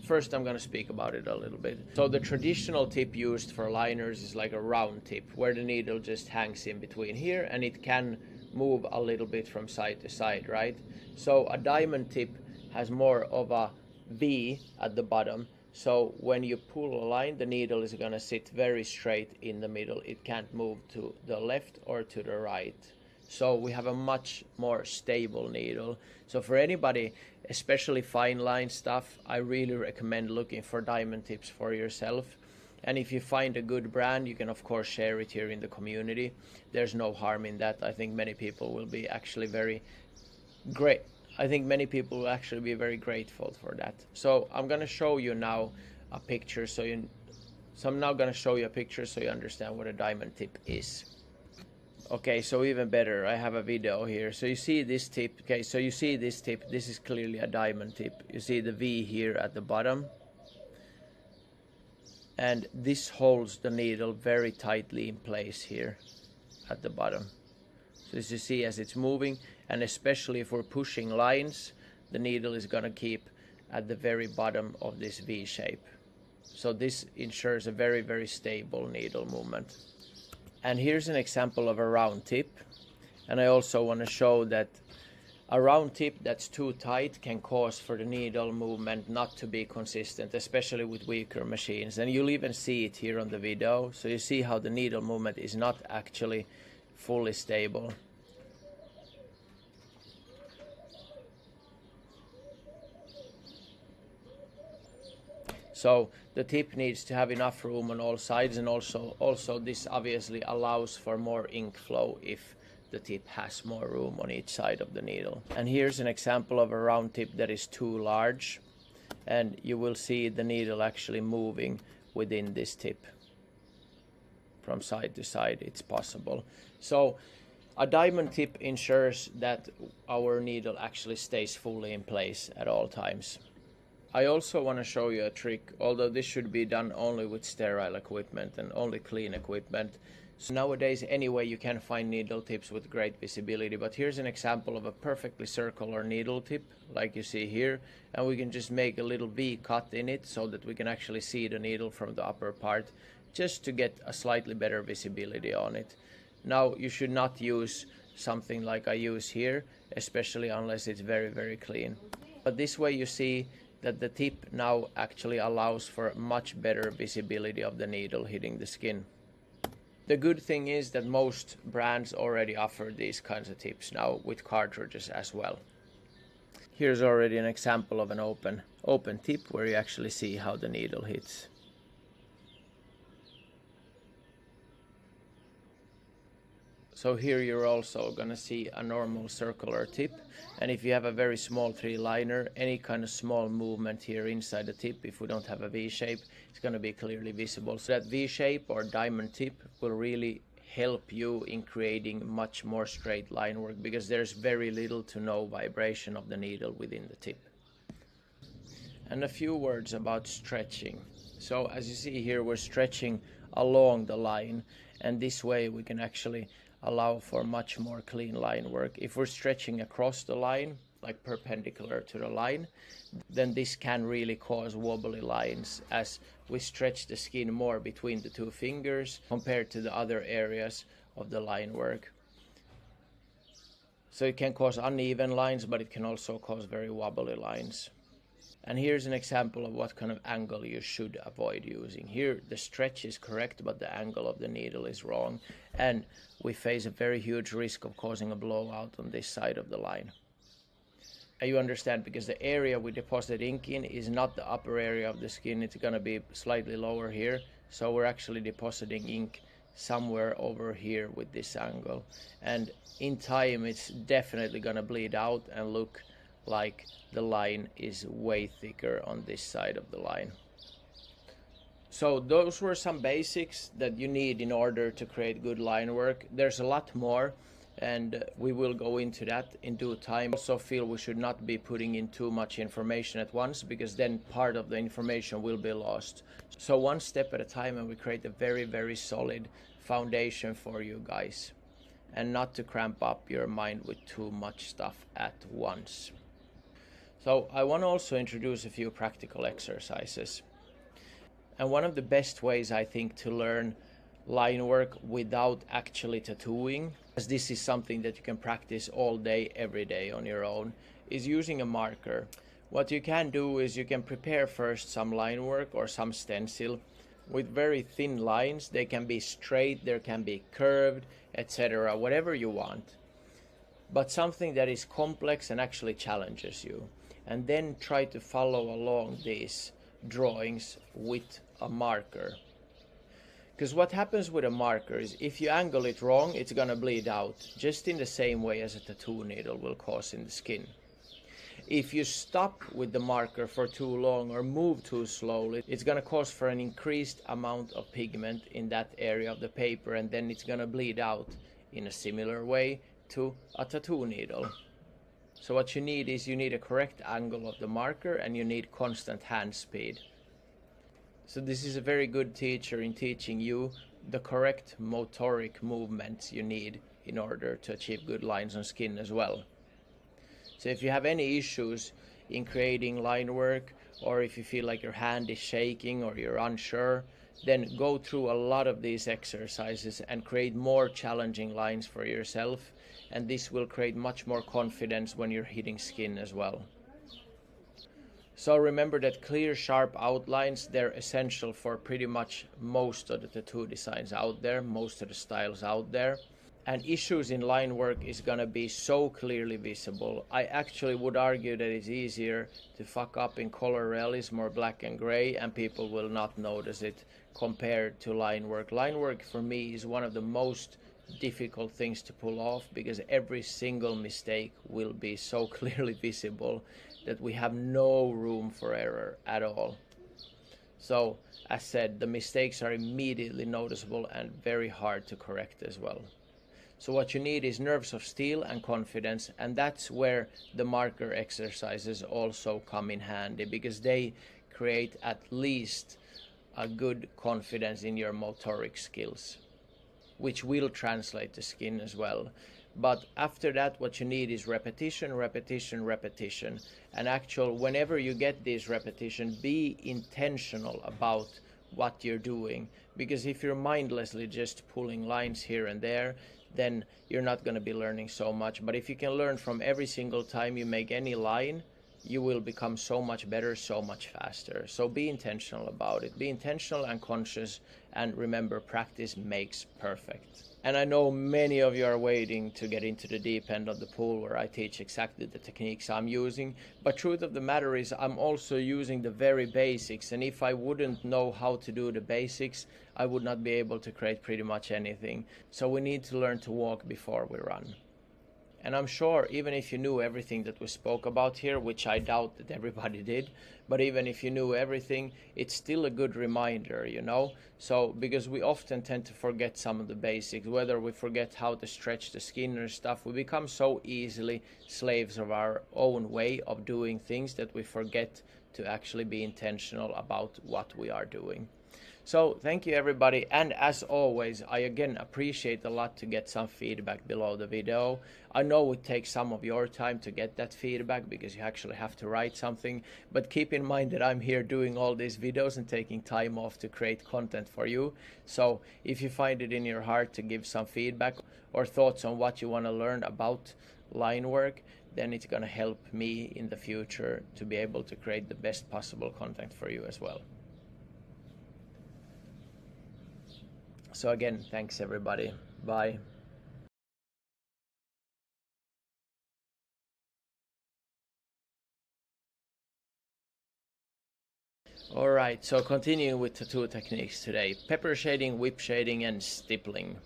first I'm going to speak about it a little bit. So the traditional tip used for liners is like a round tip where the needle just hangs in between here and it can move a little bit from side to side, right? So a diamond tip has more of a V at the bottom. So when you pull a line, the needle is going to sit very straight in the middle. It can't move to the left or to the right. So we have a much more stable needle. So for anybody, especially fine line stuff, I really recommend looking for diamond tips for yourself. And if you find a good brand, you can of course share it here in the community. There's no harm in that. I think many people will be actually very great. I think many people will actually be very grateful for that. So I'm going to show you now a picture so I'm now going to show you a picture so you understand what a diamond tip is. Okay, so even better, I have a video here. So you see this tip, okay, so you see this tip, this is clearly a diamond tip. You see the V here at the bottom. And this holds the needle very tightly in place here at the bottom. So as you see, as it's moving, and especially if we're pushing lines, the needle is going to keep at the very bottom of this V shape. So this ensures a very, very stable needle movement. And here's an example of a round tip. And I also want to show that a round tip that's too tight can cause for the needle movement not to be consistent, especially with weaker machines. And you'll even see it here on the video. So you see how the needle movement is not actually fully stable. So the tip needs to have enough room on all sides, and also this obviously allows for more ink flow if the tip has more room on each side of the needle. And here's an example of a round tip that is too large, and you will see the needle actually moving within this tip. From side to side it's possible. So a diamond tip ensures that our needle actually stays fully in place at all times. I also want to show you a trick, although this should be done only with sterile equipment and only clean equipment. So nowadays anyway you can find needle tips with great visibility, but here's an example of a perfectly circular needle tip like you see here, and we can just make a little V cut in it so that we can actually see the needle from the upper part, just to get a slightly better visibility on it. Now you should not use something like I use here, especially unless it's very, very clean. But this way you see that the tip now actually allows for much better visibility of the needle hitting the skin. The good thing is that most brands already offer these kinds of tips now with cartridges as well. Here's already an example of an open tip where you actually see how the needle hits. So here you're also going to see a normal circular tip, and if you have a very small 3 liner, any kind of small movement here inside the tip, if we don't have a V shape, it's going to be clearly visible. So that V shape or diamond tip will really help you in creating much more straight line work, because there's very little to no vibration of the needle within the tip. And a few words about stretching. So as you see here, we're stretching along the line, and this way we can actually allow for much more clean line work. If we're stretching across the line, like perpendicular to the line, then this can really cause wobbly lines as we stretch the skin more between the 2 fingers compared to the other areas of the line work. So it can cause uneven lines, but it can also cause very wobbly lines. And here's an example of what kind of angle you should avoid using. Here the stretch is correct, but the angle of the needle is wrong, and we face a very huge risk of causing a blowout on this side of the line. And you understand, because the area we deposit ink in is not the upper area of the skin, it's going to be slightly lower here, so we're actually depositing ink somewhere over here with this angle, and in time it's definitely going to bleed out and look like the line is way thicker on this side of the line. So those were some basics that you need in order to create good line work. There's a lot more, and we will go into that in due time. I also feel we should not be putting in too much information at once, because then part of the information will be lost. So one step at a time, and we create a very, very solid foundation for you guys, and not to cramp up your mind with too much stuff at once. So I want to also introduce a few practical exercises. And one of the best ways, I think, to learn line work without actually tattooing, as this is something that you can practice all day, every day on your own, is using a marker. What you can do is you can prepare first some line work or some stencil with very thin lines. They can be straight, they can be curved, etc., whatever you want. But something that is complex and actually challenges you. And then try to follow along these drawings with a marker. Because what happens with a marker is if you angle it wrong, it's going to bleed out, just in the same way as a tattoo needle will cause in the skin. If you stop with the marker for too long or move too slowly, it's going to cause for an increased amount of pigment in that area of the paper, and then it's going to bleed out in a similar way to a tattoo needle. So what you need is you need a correct angle of the marker, and you need constant hand speed. So this is a very good teacher in teaching you the correct motoric movements you need in order to achieve good lines on skin as well. So if you have any issues in creating line work, or if you feel like your hand is shaking or you're unsure, then go through a lot of these exercises and create more challenging lines for yourself, and this will create much more confidence when you're hitting skin as well. So remember that clear, sharp outlines, they're essential for pretty much most of the tattoo designs out there, most of the styles out there. And issues in line work is gonna be so clearly visible. I actually would argue that it's easier to fuck up in color realism or black and gray, and people will not notice it compared to line work. Line work for me is one of the most difficult things to pull off, because every single mistake will be so clearly visible that we have no room for error at all. So as said, the mistakes are immediately noticeable and very hard to correct as well. So what you need is nerves of steel and confidence, and that's where the marker exercises also come in handy, because they create at least a good confidence in your motoric skills, which will translate to skin as well. But after that, what you need is repetition, repetition, repetition. And whenever you get this repetition, be intentional about what you're doing, because if you're mindlessly just pulling lines here and there, then you're not going to be learning so much. But if you can learn from every single time you make any line, you will become so much better, so much faster. So be intentional about it. Be intentional and conscious, and remember, practice makes perfect. And I know many of you are waiting to get into the deep end of the pool where I teach exactly the techniques I'm using. But truth of the matter is, I'm also using the very basics. And if I wouldn't know how to do the basics, I would not be able to create pretty much anything. So we need to learn to walk before we run. And I'm sure even if you knew everything that we spoke about here, which I doubt that everybody did, but even if you knew everything, it's still a good reminder, you know? So, because we often tend to forget some of the basics, whether we forget how to stretch the skin or stuff, we become so easily slaves of our own way of doing things that we forget to actually be intentional about what we are doing. So thank you everybody, and as always, I again appreciate a lot to get some feedback below the video. I know it takes some of your time to get that feedback because you actually have to write something, but keep in mind that I'm here doing all these videos and taking time off to create content for you. So if you find it in your heart to give some feedback or thoughts on what you want to learn about line work, then it's going to help me in the future to be able to create the best possible content for you as well. So again, thanks everybody. Bye. Alright, so continuing with tattoo techniques today. Pepper shading, whip shading, and stippling.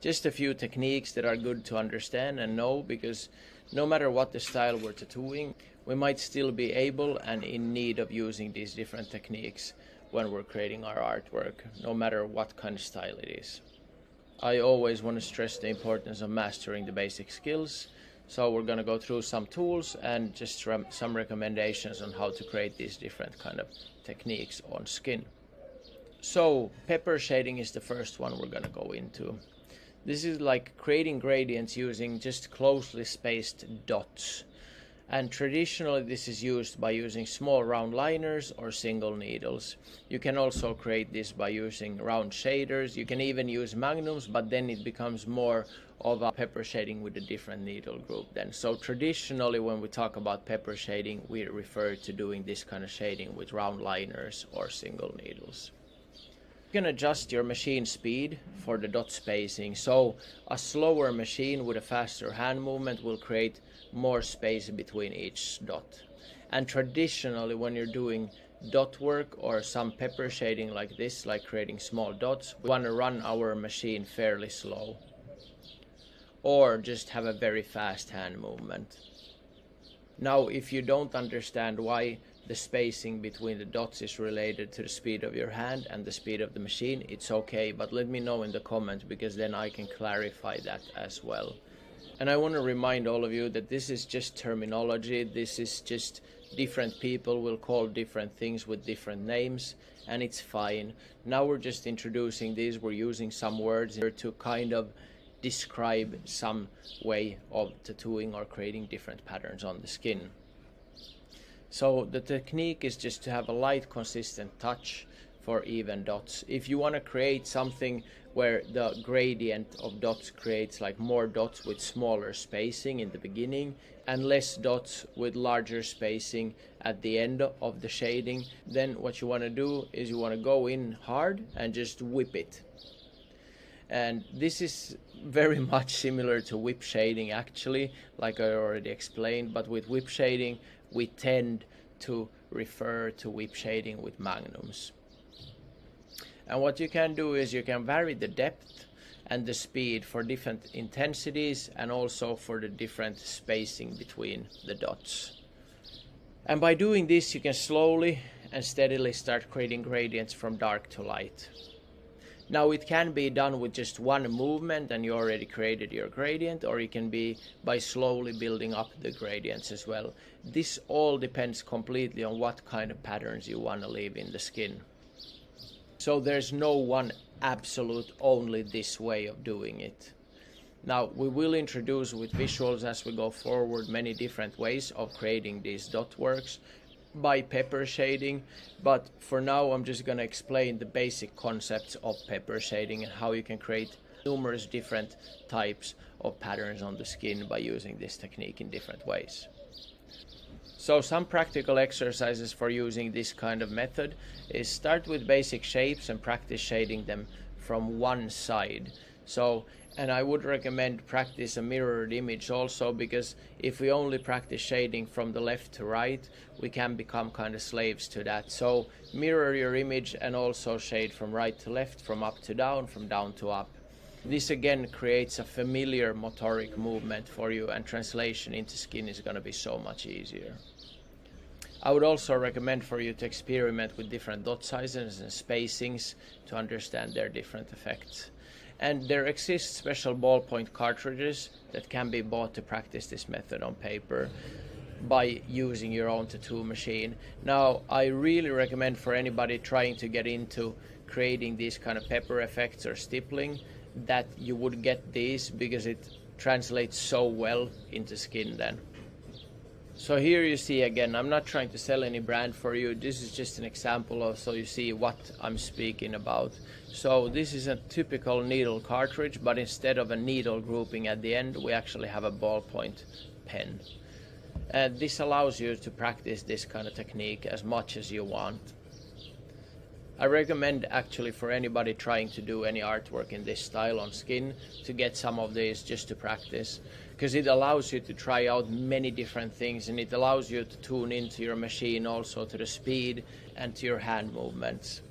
Just a few techniques that are good to understand and know, because no matter what the style we're tattooing, we might still be able and in need of using these different techniques when we're creating our artwork, no matter what kind of style it is. I always want to stress the importance of mastering the basic skills, so we're going to go through some tools and just some recommendations on how to create these different kind of techniques on skin. So pepper shading is the first one we're going to go into. This is like creating gradients using just closely spaced dots. And traditionally this is used by using small round liners or single needles. You can also create this by using round shaders. You can even use magnums, but then it becomes more of a pepper shading with a different needle group then. So traditionally when we talk about pepper shading, we refer to doing this kind of shading with round liners or single needles. You can adjust your machine speed for the dot spacing. So a slower machine with a faster hand movement will create more space between each dot. And traditionally when you're doing dot work or some pepper shading like this, like creating small dots, we want to run our machine fairly slow or just have a very fast hand movement. Now if you don't understand why the spacing between the dots is related to the speed of your hand and the speed of the machine, it's okay, but let me know in the comments, because then I can clarify that as well. And I want to remind all of you that this is just terminology. This is just different people will call different things with different names, and it's fine. Now we're just introducing these. We're using some words here to kind of describe some way of tattooing or creating different patterns on the skin. So the technique is just to have a light, consistent touch for even dots. If you want to create something where the gradient of dots creates like more dots with smaller spacing in the beginning and less dots with larger spacing at the end of the shading, then what you want to do is you want to go in hard and just whip it. And this is very much similar to whip shading actually, like I already explained, but with whip shading we tend to refer to whip shading with magnums. And what you can do is you can vary the depth and the speed for different intensities and also for the different spacing between the dots. And by doing this you can slowly and steadily start creating gradients from dark to light. Now it can be done with just one movement and you already created your gradient, or it can be by slowly building up the gradients as well. This all depends completely on what kind of patterns you want to leave in the skin. So there's no one absolute only this way of doing it. Now we will introduce with visuals as we go forward many different ways of creating these dot works by pepper shading, but for now I'm just going to explain the basic concepts of pepper shading and how you can create numerous different types of patterns on the skin by using this technique in different ways. So some practical exercises for using this kind of method is start with basic shapes and practice shading them from one side. And I would recommend practice a mirrored image also, because if we only practice shading from the left to right, we can become kind of slaves to that. So mirror your image and also shade from right to left, from up to down, from down to up. This again creates a familiar motoric movement for you, and translation into skin is going to be so much easier. I would also recommend for you to experiment with different dot sizes and spacings to understand their different effects. And there exist special ballpoint cartridges that can be bought to practice this method on paper by using your own tattoo machine. Now, I really recommend for anybody trying to get into creating these kind of pepper effects or stippling that you would get these, because it translates so well into skin then. So here you see again, I'm not trying to sell any brand for you. This is just an example of, so you see what I'm speaking about. So this is a typical needle cartridge, but instead of a needle grouping at the end, we actually have a ballpoint pen. And this allows you to practice this kind of technique as much as you want. I recommend actually for anybody trying to do any artwork in this style on skin to get some of these just to practice, because it allows you to try out many different things, and it allows you to tune into your machine also to the speed and to your hand movements.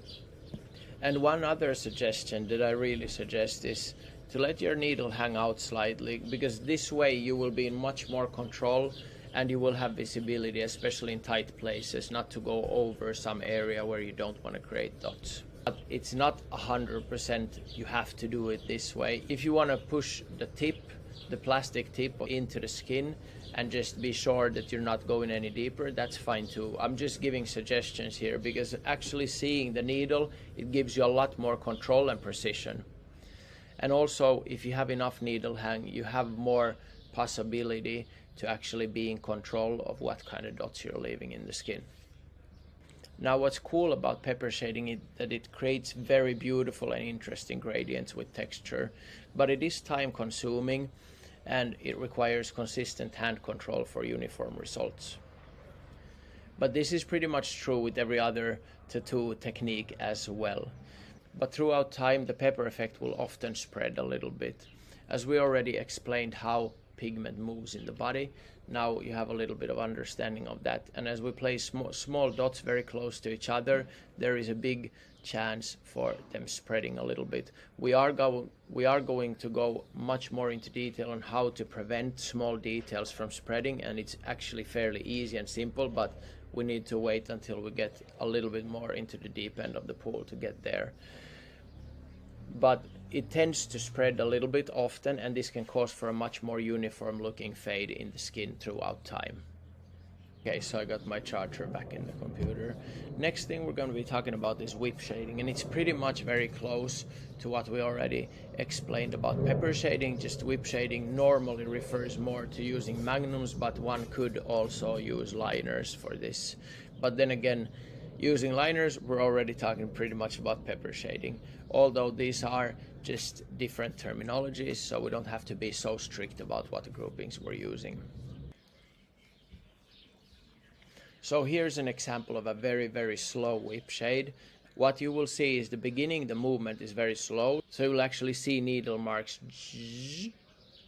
And one other suggestion that I really suggest is to let your needle hang out slightly, because this way you will be in much more control and you will have visibility, especially in tight places, not to go over some area where you don't want to create dots. But it's not 100% you have to do it this way. If you want to push the plastic tip into the skin and just be sure that you're not going any deeper, that's fine too. I'm just giving suggestions here, because actually seeing the needle, it gives you a lot more control and precision. And also, if you have enough needle hang, you have more possibility to actually be in control of what kind of dots you're leaving in the skin. Now what's cool about pepper shading is that it creates very beautiful and interesting gradients with texture, but it is time consuming and it requires consistent hand control for uniform results. But this is pretty much true with every other tattoo technique as well. But throughout time the pepper effect will often spread a little bit. As we already explained how pigment moves in the body, now you have a little bit of understanding of that. And as we place small dots very close to each other, there is a big chance for them spreading a little bit. We are going to go much more into detail on how to prevent small details from spreading, and it's actually fairly easy and simple, but we need to wait until we get a little bit more into the deep end of the pool to get there. But it tends to spread a little bit often, and this can cause for a much more uniform looking fade in the skin throughout time. Okay, so I got my charger back in the computer. Next thing we're going to be talking about is whip shading, and it's pretty much very close to what we already explained about pepper shading. Just whip shading normally refers more to using magnums, but one could also use liners for this. But then again, using liners, we're already talking pretty much about pepper shading, although these are just different terminologies, so we don't have to be so strict about what groupings we're using. So here's an example of a very slow whip shade. What you will see is the beginning, the movement is very slow, so you'll actually see needle marks,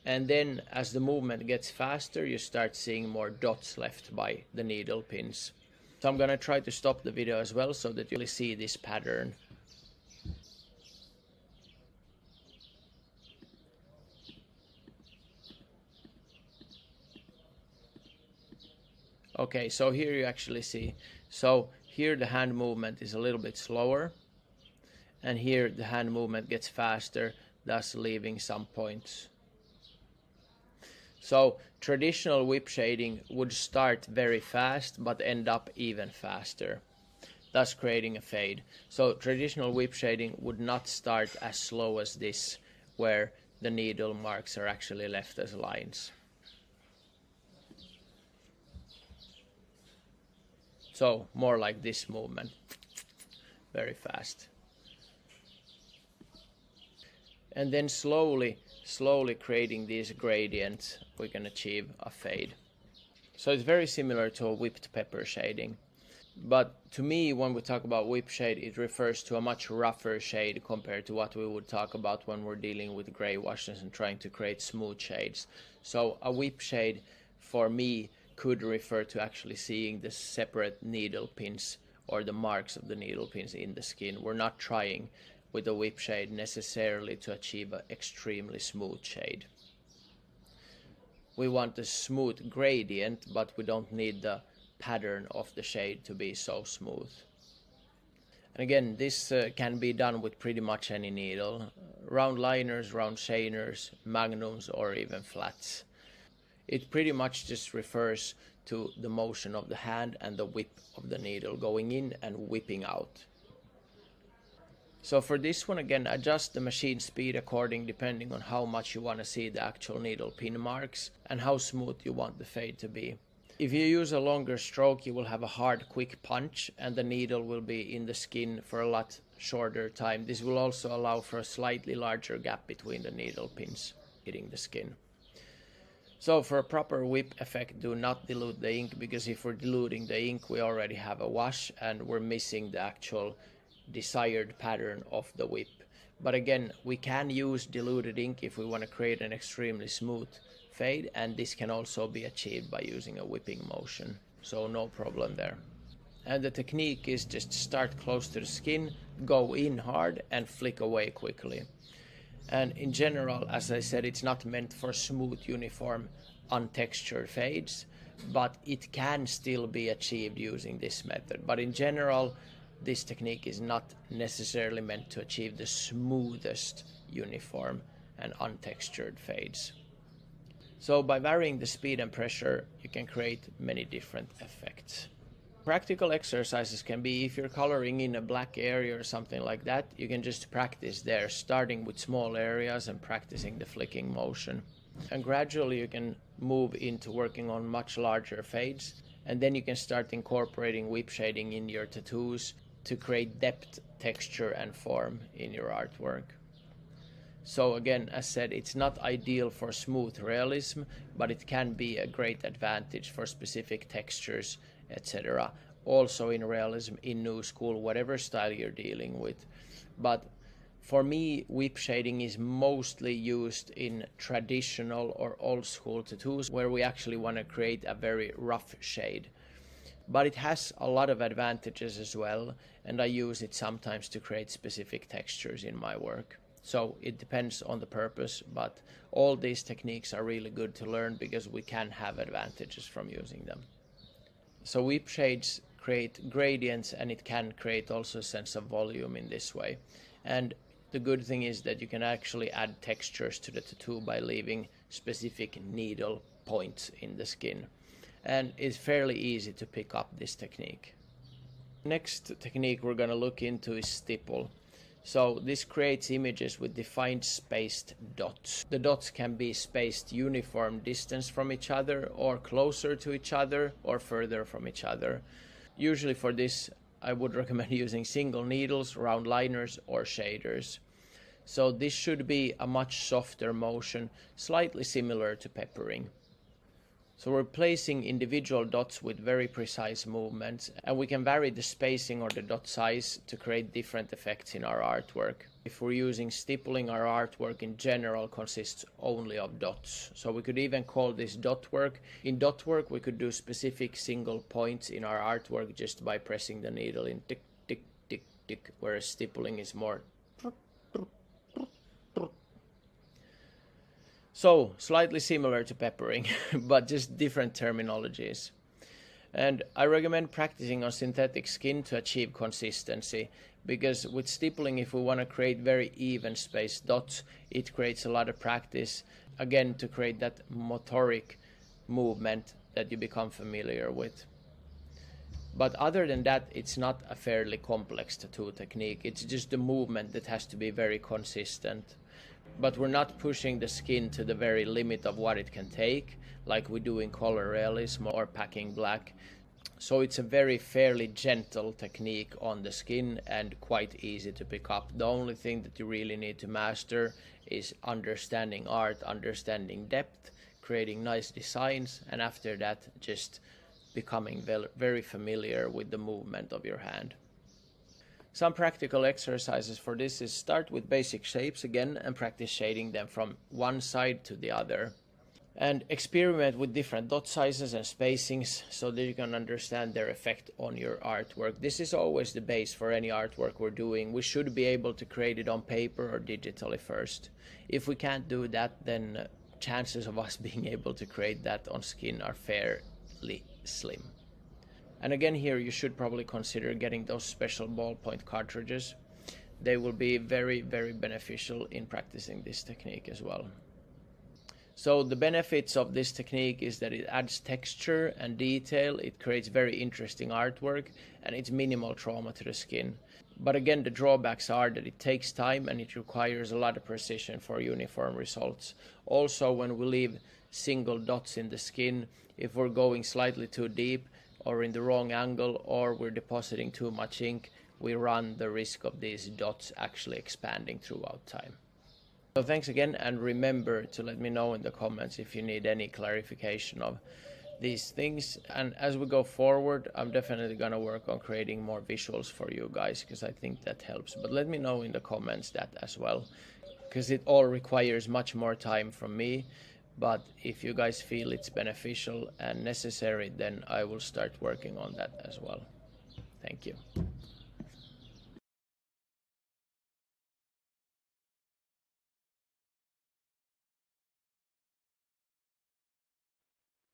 and then as the movement gets faster, you start seeing more dots left by the needle pins. So I'm gonna try to stop the video as well so that you'll see this pattern. Okay, so here you actually see, so here the hand movement is a little bit slower, and here the hand movement gets faster, thus leaving some points. So traditional whip shading would start very fast but end up even faster, thus creating a fade. So traditional whip shading would not start as slow as this, where the needle marks are actually left as lines. So more like this movement, very fast. And then slowly creating these gradients, we can achieve a fade. So it's very similar to a whipped pepper shading. But to me, when we talk about whip shade, it refers to a much rougher shade compared to what we would talk about when we're dealing with gray washes and trying to create smooth shades. So a whip shade, for me, could refer to actually seeing the separate needle pins or the marks of the needle pins in the skin. We're not trying with a whip shade necessarily to achieve an extremely smooth shade. We want a smooth gradient, but we don't need the pattern of the shade to be so smooth. And again, this can be done with pretty much any needle. Round liners, round shaners, magnums, or even flats. It pretty much just refers to the motion of the hand and the whip of the needle going in and whipping out. So for this one, again, adjust the machine speed depending on how much you want to see the actual needle pin marks and how smooth you want the fade to be. If you use a longer stroke, you will have a hard, quick punch, and the needle will be in the skin for a lot shorter time. This will also allow for a slightly larger gap between the needle pins hitting the skin. So for a proper whip effect, do not dilute the ink, because if we're diluting the ink, we already have a wash and we're missing the actual desired pattern of the whip. But again, we can use diluted ink if we want to create an extremely smooth fade, and this can also be achieved by using a whipping motion, so no problem there. And the technique is just start close to the skin, go in hard and flick away quickly. And in general, as I said, it's not meant for smooth, uniform, untextured fades, but it can still be achieved using this method. But in general, this technique is not necessarily meant to achieve the smoothest, uniform, and untextured fades. So by varying the speed and pressure, you can create many different effects. Practical exercises can be, if you're coloring in a black area or something like that, you can just practice there, starting with small areas and practicing the flicking motion. And gradually you can move into working on much larger fades, and then you can start incorporating whip shading in your tattoos to create depth, texture, and form in your artwork. So again, as said, it's not ideal for smooth realism, but it can be a great advantage for specific textures, etc. Also in realism, in new school, whatever style you're dealing with. But for me, whip shading is mostly used in traditional or old school tattoos, where we actually want to create a very rough shade. But it has a lot of advantages as well, and I use it sometimes to create specific textures in my work. So it depends on the purpose, but all these techniques are really good to learn because we can have advantages from using them. So whip shades create gradients, and it can create also a sense of volume in this way. And the good thing is that you can actually add textures to the tattoo by leaving specific needle points in the skin. and it's fairly easy to pick up this technique. Next technique we're going to look into is stipple. So this creates images with defined spaced dots. The dots can be spaced uniform distance from each other, or closer to each other, or further from each other. Usually for this I would recommend using single needles, round liners, or shaders. So this should be a much softer motion, slightly similar to peppering. So we're placing individual dots with very precise movements, and we can vary the spacing or the dot size to create different effects in our artwork. If we're using stippling, our artwork in general consists only of dots. So we could even call this dot work. In dot work we could do specific single points in our artwork just by pressing the needle in tick, tick, tick, tick, whereas stippling is more. So, slightly similar to peppering, but just different terminologies. And I recommend practicing on synthetic skin to achieve consistency, because with stippling, if we want to create very even spaced dots, it creates a lot of practice, again, to create that motoric movement that you become familiar with. But other than that, it's not a fairly complex tattoo technique. It's just the movement that has to be very consistent. But we're not pushing the skin to the very limit of what it can take, like we do in color realism or packing black. So it's a very fairly gentle technique on the skin and quite easy to pick up. The only thing that you really need to master is understanding art, understanding depth, creating nice designs, and after that just becoming very familiar with the movement of your hand. Some practical exercises for this is start with basic shapes again and practice shading them from one side to the other. And experiment with different dot sizes and spacings so that you can understand their effect on your artwork. This is always the base for any artwork we're doing. We should be able to create it on paper or digitally first. If we can't do that, then chances of us being able to create that on skin are fairly slim. And again, here you should probably consider getting those special ballpoint cartridges. They will be very, very beneficial in practicing this technique as well. So the benefits of this technique is that it adds texture and detail, it creates very interesting artwork, and it's minimal trauma to the skin. But again, the drawbacks are that it takes time and it requires a lot of precision for uniform results. Also, when we leave single dots in the skin, if we're going slightly too deep, or in the wrong angle, or we're depositing too much ink, we run the risk of these dots actually expanding throughout time. So thanks again, and remember to let me know in the comments if you need any clarification of these things. And as we go forward, I'm definitely gonna work on creating more visuals for you guys, because I think that helps. But let me know in the comments that as well, because it all requires much more time from me. But if you guys feel it's beneficial and necessary, then I will start working on that as well. Thank you.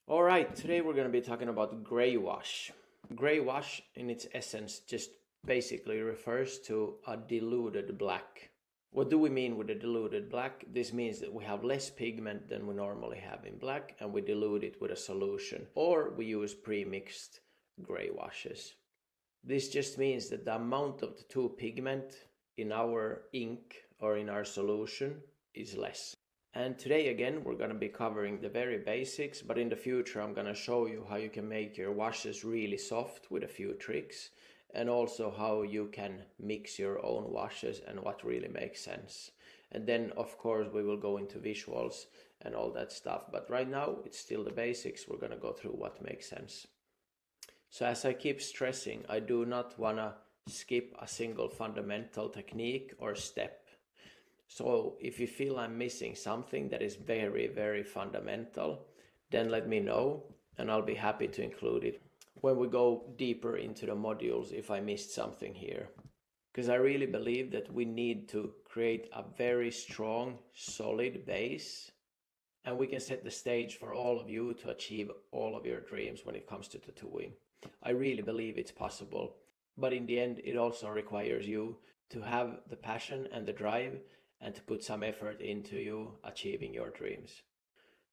All right, today we're going to be talking about graywash. Graywash in its essence just basically refers to a diluted black. What do we mean with a diluted black? This means that we have less pigment than we normally have in black, and we dilute it with a solution, or we use pre-mixed gray washes. This just means that the amount of the two pigment in our ink or in our solution is less. And today again we're going to be covering the very basics, but in the future I'm going to show you how you can make your washes really soft with a few tricks, and also how you can mix your own washes and what really makes sense. And then of course we will go into visuals and all that stuff, but right now it's still the basics. We're going to go through what makes sense. So as I keep stressing, I do not want to skip a single fundamental technique or step. So if you feel I'm missing something that is very, very fundamental, then let me know and I'll be happy to include it when we go deeper into the modules if I missed something here. Because I really believe that we need to create a very strong, solid base, and we can set the stage for all of you to achieve all of your dreams when it comes to tattooing. I really believe it's possible, but in the end it also requires you to have the passion and the drive and to put some effort into you achieving your dreams.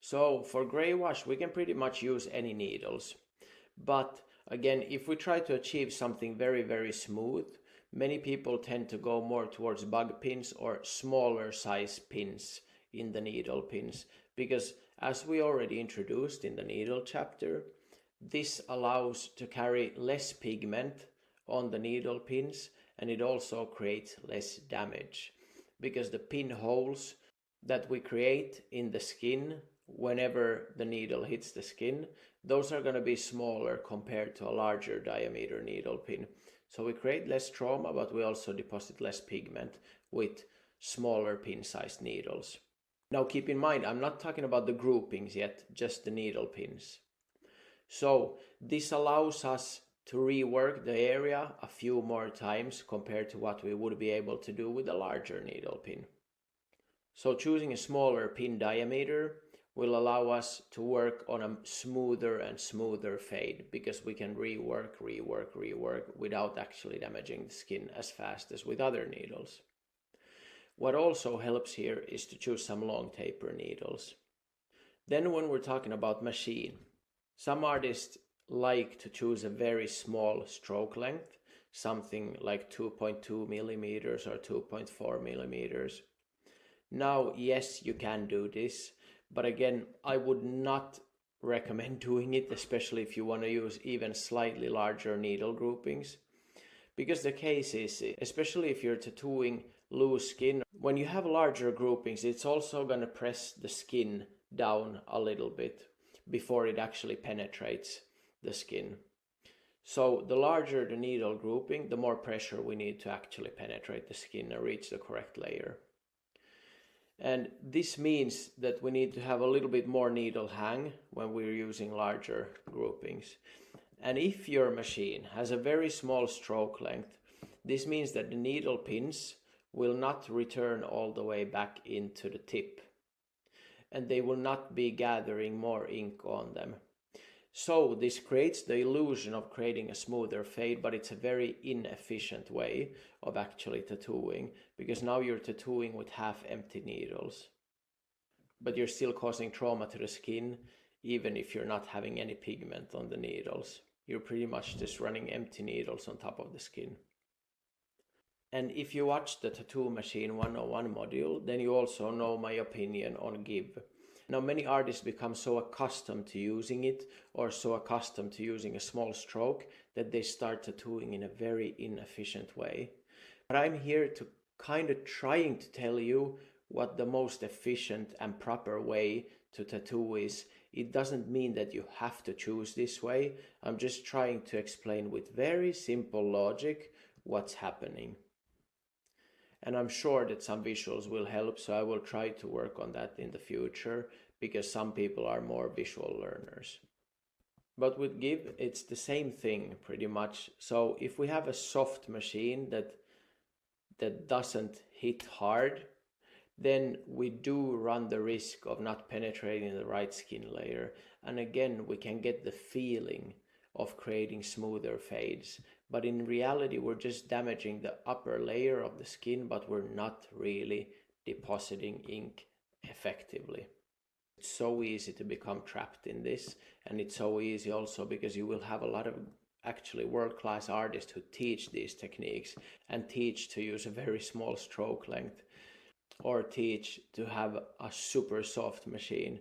So for Graywash, we can pretty much use any needles. But again, if we try to achieve something very, very smooth, many people tend to go more towards bug pins or smaller size pins in the needle pins, because as we already introduced in the needle chapter, this allows to carry less pigment on the needle pins, and it also creates less damage because the pinholes that we create in the skin whenever the needle hits the skin, those are going to be smaller compared to a larger diameter needle pin. So we create less trauma, but we also deposit less pigment with smaller pin-sized needles. Now keep in mind, I'm not talking about the groupings yet, just the needle pins. So this allows us to rework the area a few more times compared to what we would be able to do with a larger needle pin. So choosing a smaller pin diameter will allow us to work on a smoother and smoother fade, because we can rework without actually damaging the skin as fast as with other needles. What also helps here is to choose some long taper needles. Then when we're talking about machine, some artists like to choose a very small stroke length, something like 2.2 millimeters or 2.4 millimeters. Now, yes, you can do this, but again, I would not recommend doing it, especially if you want to use even slightly larger needle groupings. Because the case is, especially if you're tattooing loose skin, when you have larger groupings, it's also going to press the skin down a little bit before it actually penetrates the skin. So the larger the needle grouping, the more pressure we need to actually penetrate the skin and reach the correct layer. And this means that we need to have a little bit more needle hang when we're using larger groupings. And if your machine has a very small stroke length, this means that the needle pins will not return all the way back into the tip, and they will not be gathering more ink on them. So this creates the illusion of creating a smoother fade, but it's a very inefficient way of actually tattooing, because now you're tattooing with half empty needles. But you're still causing trauma to the skin, even if you're not having any pigment on the needles. You're pretty much just running empty needles on top of the skin. And if you watch the Tattoo Machine 101 module, then you also know my opinion on give. Now, many artists become so accustomed to using it, or so accustomed to using a small stroke, that they start tattooing in a very inefficient way. But I'm here to kind of trying to tell you what the most efficient and proper way to tattoo is. It doesn't mean that you have to choose this way. I'm just trying to explain with very simple logic what's happening. And I'm sure that some visuals will help, so I will try to work on that in the future, because some people are more visual learners. But with give, it's the same thing pretty much. So if we have a soft machine that doesn't hit hard, then we do run the risk of not penetrating the right skin layer. And again, we can get the feeling of creating smoother fades. But in reality, we're just damaging the upper layer of the skin, but we're not really depositing ink effectively. It's so easy to become trapped in this, and it's so easy also because you will have a lot of actually world-class artists who teach these techniques and teach to use a very small stroke length, or teach to have a super soft machine.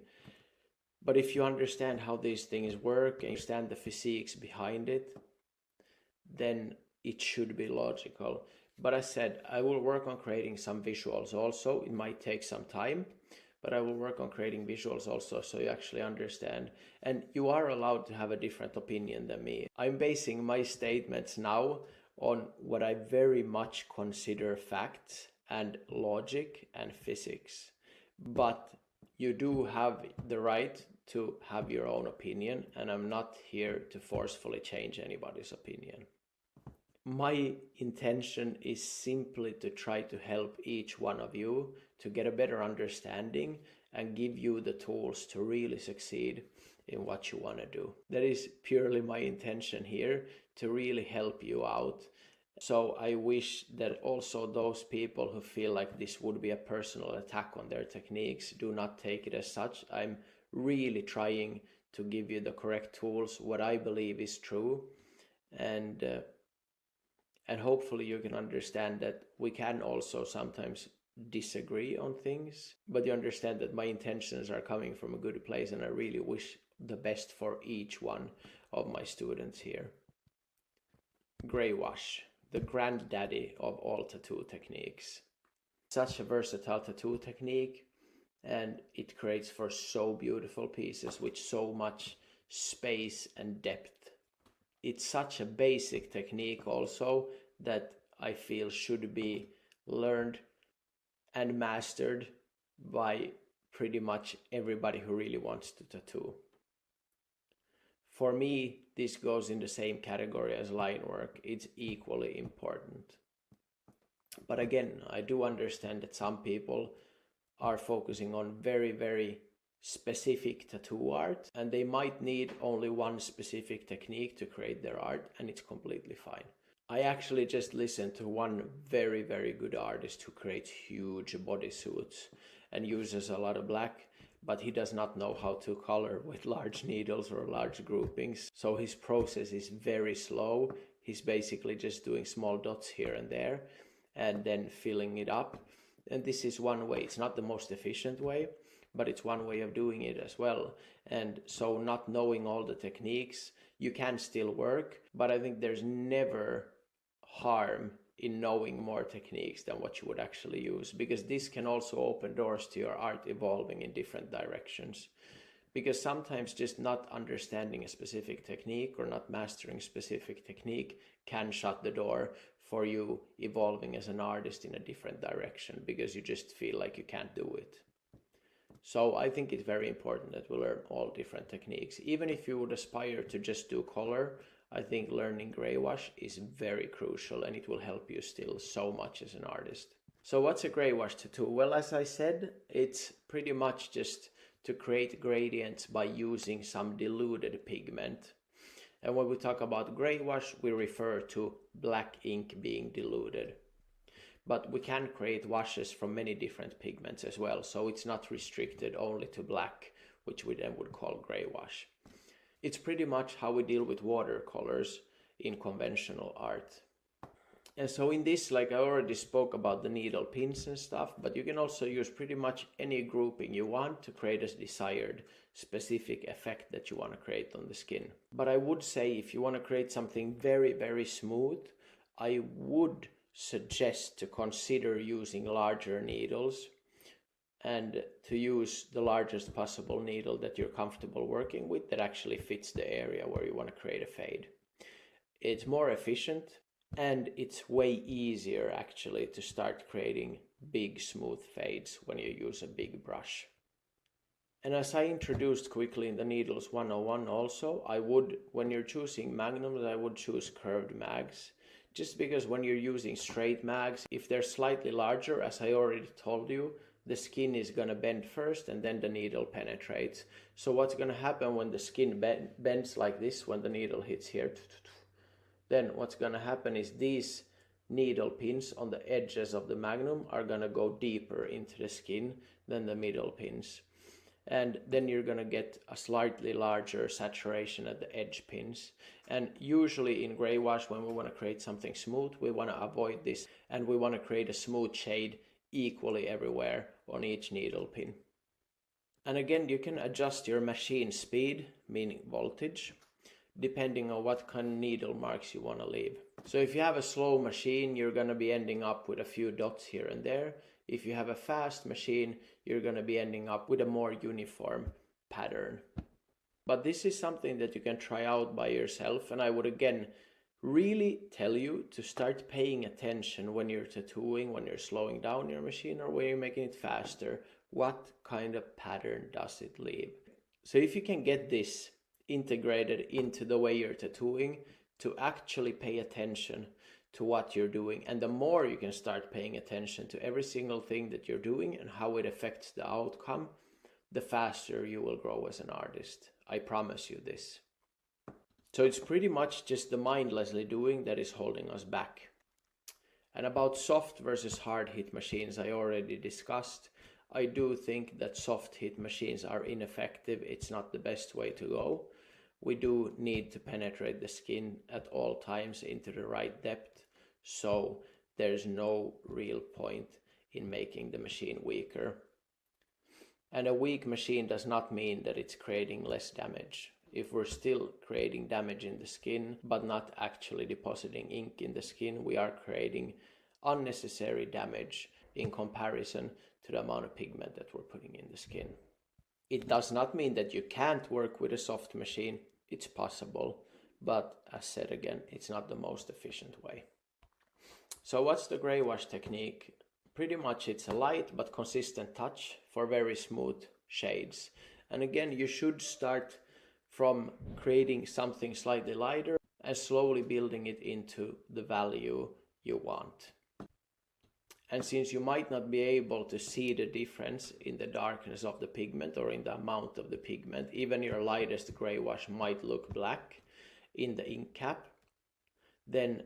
But if you understand how these things work and understand the physics behind it, then it should be logical. But as said, I will work on creating some visuals also. It might take some time, but I will work on creating visuals also, so you actually understand. And you are allowed to have a different opinion than me. I'm basing my statements now on what I very much consider facts and logic and physics. But you do have the right to have your own opinion, and I'm not here to forcefully change anybody's opinion. My intention is simply to try to help each one of you to get a better understanding and give you the tools to really succeed in what you want to do. That is purely my intention here, to really help you out. So I wish that also those people who feel like this would be a personal attack on their techniques do not take it as such. I'm really trying to give you the correct tools, what I believe is true, and hopefully you can understand that we can also sometimes disagree on things, but you understand that my intentions are coming from a good place, and I really wish the best for each one of my students here. Graywash, the granddaddy of all tattoo techniques. Such a versatile tattoo technique, and it creates for so beautiful pieces with so much space and depth. It's such a basic technique also that I feel should be learned and mastered by pretty much everybody who really wants to tattoo. For me, this goes in the same category as line work. It's equally important. But again, I do understand that some people are focusing on very, very specific tattoo art, and they might need only one specific technique to create their art, and it's completely fine. I actually just listened to one very, very good artist who creates huge bodysuits and uses a lot of black, but he does not know how to color with large needles or large groupings. So his process is very slow. He's basically just doing small dots here and there and then filling it up. And this is one way. It's not the most efficient way, but it's one way of doing it as well. And so not knowing all the techniques, you can still work, but I think there's never harm in knowing more techniques than what you would actually use, because this can also open doors to your art evolving in different directions. Because sometimes just not understanding a specific technique or not mastering specific technique can shut the door for you evolving as an artist in a different direction, because you just feel like you can't do it. So I think it's very important that we learn all different techniques. Even if you would aspire to just do color, I think learning graywash is very crucial, and it will help you still so much as an artist. So what's a graywash tattoo? Well, as I said, it's pretty much just to create gradients by using some diluted pigment. And when we talk about graywash, we refer to black ink being diluted. But we can create washes from many different pigments as well, so it's not restricted only to black, which we then would call graywash. It's pretty much how we deal with watercolors in conventional art. And so in this, like I already spoke about the needle pins and stuff, but you can also use pretty much any grouping you want to create a desired specific effect that you want to create on the skin. But I would say if you want to create something very, very smooth, I would suggest to consider using larger needles and to use the largest possible needle that you're comfortable working with that actually fits the area where you want to create a fade. It's more efficient, and it's way easier actually to start creating big smooth fades when you use a big brush. And as I introduced quickly in the Needles 101 also, when you're choosing magnums, I would choose curved mags. Just because when you're using straight mags, if they're slightly larger, as I already told you, the skin is going to bend first and then the needle penetrates. So what's going to happen when the skin bends like this, when the needle hits here, then what's going to happen is these needle pins on the edges of the magnum are going to go deeper into the skin than the middle pins. And then you're going to get a slightly larger saturation at the edge pins. And usually in graywash, when we want to create something smooth, we want to avoid this, and we want to create a smooth shade equally everywhere on each needle pin. And again, you can adjust your machine speed, meaning voltage, depending on what kind of needle marks you want to leave. So if you have a slow machine, you're going to be ending up with a few dots here and there. If you have a fast machine, you're going to be ending up with a more uniform pattern. But this is something that you can try out by yourself, and I would again really tell you to start paying attention when you're tattooing, when you're slowing down your machine or when you're making it faster. What kind of pattern does it leave? So if you can get this integrated into the way you're tattooing, to actually pay attention to what you're doing, and the more you can start paying attention to every single thing that you're doing and how it affects the outcome, the faster you will grow as an artist. I promise you this. So it's pretty much just the mindlessly doing that is holding us back. And about soft versus hard hit machines, I already discussed. I do think that soft hit machines are ineffective. It's not the best way to go. We do need to penetrate the skin at all times into the right depth, so there's no real point in making the machine weaker. And a weak machine does not mean that it's creating less damage. If we're still creating damage in the skin, but not actually depositing ink in the skin, we are creating unnecessary damage in comparison to the amount of pigment that we're putting in the skin. It does not mean that you can't work with a soft machine. It's possible, but as said again, it's not the most efficient way. So what's the Graywash technique? Pretty much it's a light but consistent touch for very smooth shades. And again, you should start from creating something slightly lighter and slowly building it into the value you want. And since you might not be able to see the difference in the darkness of the pigment or in the amount of the pigment, even your lightest Graywash might look black in the ink cap, then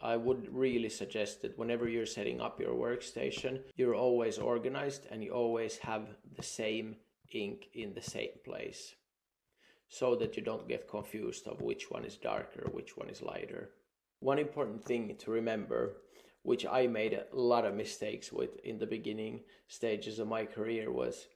I would really suggest that whenever you're setting up your workstation, you're always organized and you always have the same ink in the same place, so that you don't get confused of which one is darker, which one is lighter. One important thing to remember, which I made a lot of mistakes with in the beginning stages of my career, was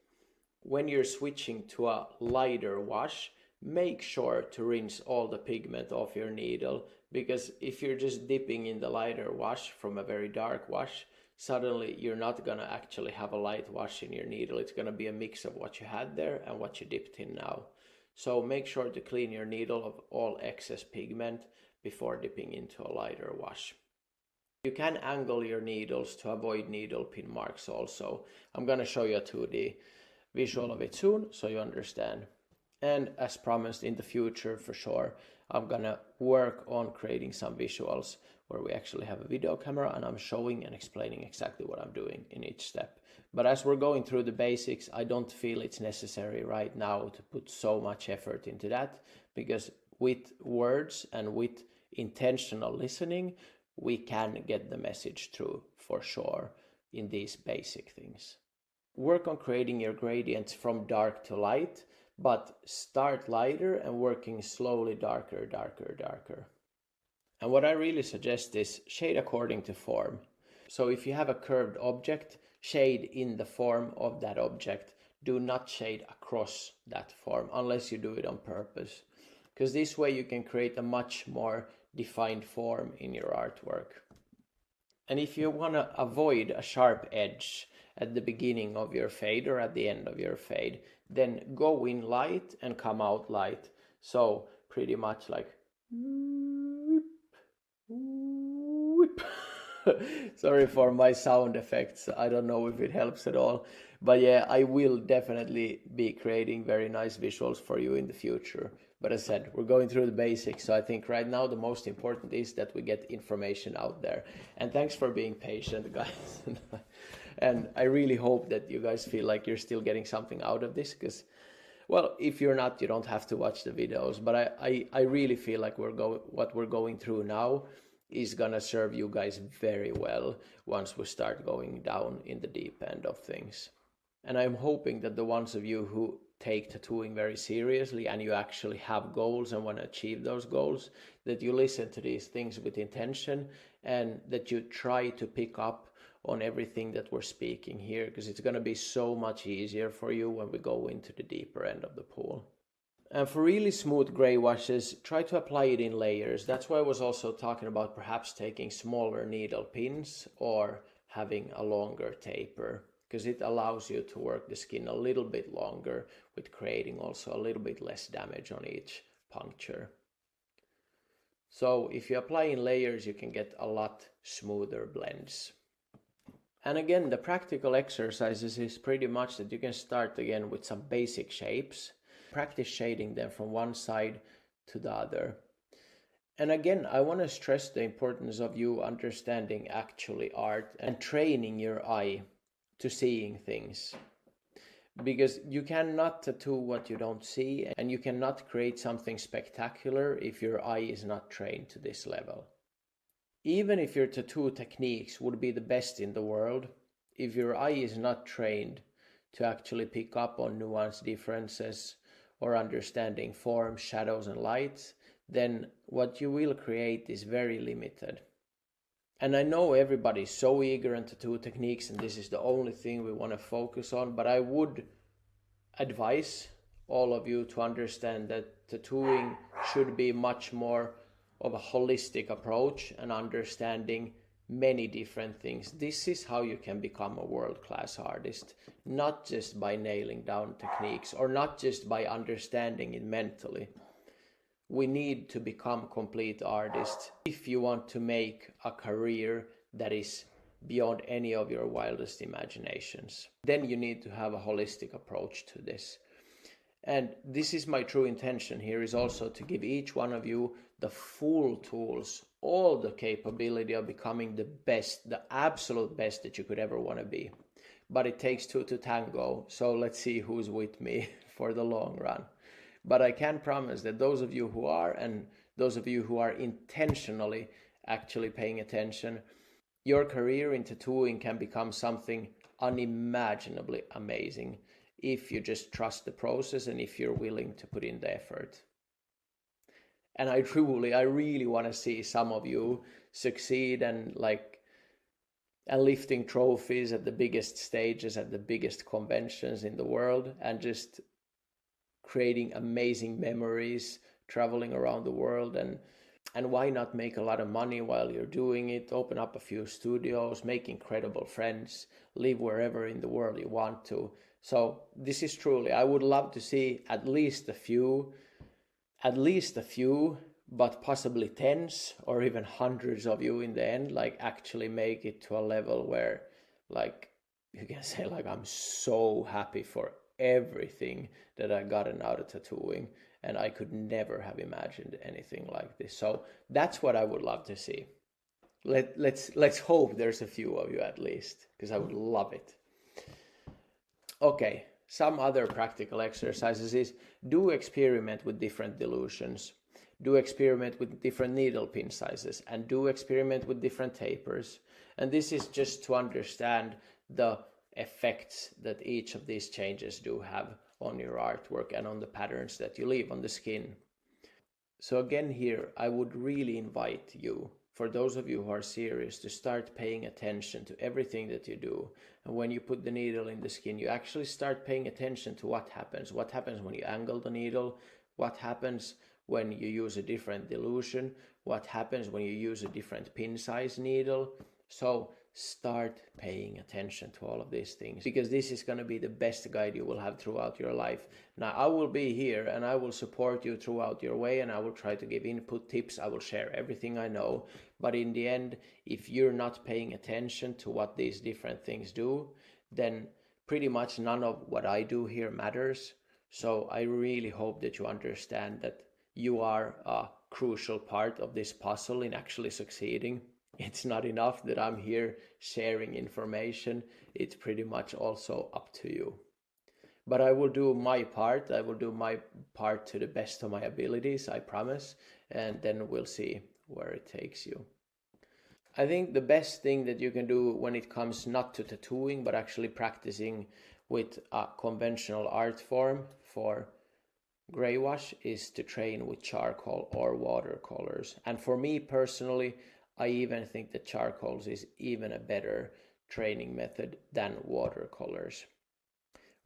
when you're switching to a lighter wash, make sure to rinse all the pigment off your needle, because if you're just dipping in the lighter wash from a very dark wash, suddenly you're not going to actually have a light wash in your needle. It's going to be a mix of what you had there and what you dipped in now. So make sure to clean your needle of all excess pigment before dipping into a lighter wash. You can angle your needles to avoid needle pin marks also. I'm going to show you a 2D visual of it soon so you understand. And as promised, in the future for sure, I'm going to work on creating some visuals where we actually have a video camera and I'm showing and explaining exactly what I'm doing in each step. But as we're going through the basics, I don't feel it's necessary right now to put so much effort into that, because with words and with intentional listening, we can get the message through for sure in these basic things. Work on creating your gradients from dark to light, but start lighter and working slowly darker, darker, darker. And what I really suggest is shade according to form. So if you have a curved object, shade in the form of that object. Do not shade across that form unless you do it on purpose, because this way you can create a much more defined form in your artwork. And if you want to avoid a sharp edge at the beginning of your fade or at the end of your fade, then go in light and come out light. So pretty much like whip, whip. Sorry for my sound effects. I don't know if it helps at all. But yeah, I will definitely be creating very nice visuals for you in the future. But as I said, we're going through the basics. So I think right now the most important is that we get information out there. And thanks for being patient, guys. And I really hope that you guys feel like you're still getting something out of this, because, well, if you're not, you don't have to watch the videos. But I really feel like what we're going through now is gonna serve you guys very well once we start going down in the deep end of things. And I'm hoping that the ones of you who take tattooing very seriously and you actually have goals and want to achieve those goals, that you listen to these things with intention and that you try to pick up on everything that we're speaking here, because it's going to be so much easier for you when we go into the deeper end of the pool. And for really smooth gray washes, try to apply it in layers. That's why I was also talking about perhaps taking smaller needle pins or having a longer taper, because it allows you to work the skin a little bit longer with creating also a little bit less damage on each puncture. So if you apply in layers, you can get a lot smoother blends. And again, the practical exercises is pretty much that you can start again with some basic shapes, practice shading them from one side to the other. And again, I want to stress the importance of you understanding actually art and training your eye to seeing things. Because you cannot tattoo what you don't see, and you cannot create something spectacular if your eye is not trained to this level. Even if your tattoo techniques would be the best in the world, if your eye is not trained to actually pick up on nuance differences or understanding forms, shadows and lights, then what you will create is very limited. And I know everybody's so eager on tattoo techniques and this is the only thing we want to focus on, but I would advise all of you to understand that tattooing should be much more of a holistic approach and understanding many different things. This is how you can become a world-class artist, not just by nailing down techniques or not just by understanding it mentally. We need to become complete artists if you want to make a career that is beyond any of your wildest imaginations. Then you need to have a holistic approach to this. And this is my true intention here, is also to give each one of you the full tools, all the capability of becoming the best, the absolute best that you could ever want to be. But it takes two to tango, so let's see who's with me for the long run. But I can promise that those of you who are, and those of you who are intentionally actually paying attention, your career in tattooing can become something unimaginably amazing if you just trust the process and if you're willing to put in the effort. And I really want to see some of you succeed and lifting trophies at the biggest stages, at the biggest conventions in the world, and just creating amazing memories, traveling around the world, and why not make a lot of money while you're doing it, open up a few studios, make incredible friends, live wherever in the world you want to. So this is truly, I would love to see at least a few, but possibly tens or even hundreds of you in the end, actually make it to a level where you can say I'm so happy for everything that I gotten out of tattooing, and I could never have imagined anything like this. So that's what I would love to see. Let's hope there's a few of you at least, because I would love it. Okay, some other practical exercises is do experiment with different dilutions, do experiment with different needle pin sizes, and do experiment with different tapers. And this is just to understand the effects that each of these changes do have on your artwork and on the patterns that you leave on the skin. So again here, I would really invite you, for those of you who are serious, to start paying attention to everything that you do. And when you put the needle in the skin, you actually start paying attention to what happens when you angle the needle, what happens when you use a different dilution, what happens when you use a different pin size needle. So start paying attention to all of these things, because this is going to be the best guide you will have throughout your life. Now I will be here and I will support you throughout your way, and I will try to give input, tips, I will share everything I know. But in the end, if you're not paying attention to what these different things do, then pretty much none of what I do here matters. So I really hope that you understand that you are a crucial part of this puzzle in actually succeeding. It's not enough that I'm here sharing information. It's pretty much also up to you. But I will do my part. I will do my part to the best of my abilities, I promise. And then we'll see where it takes you. I think the best thing that you can do when it comes not to tattooing, but actually practicing with a conventional art form for Graywash, is to train with charcoal or watercolors. And for me personally, I even think that charcoals is even a better training method than watercolors.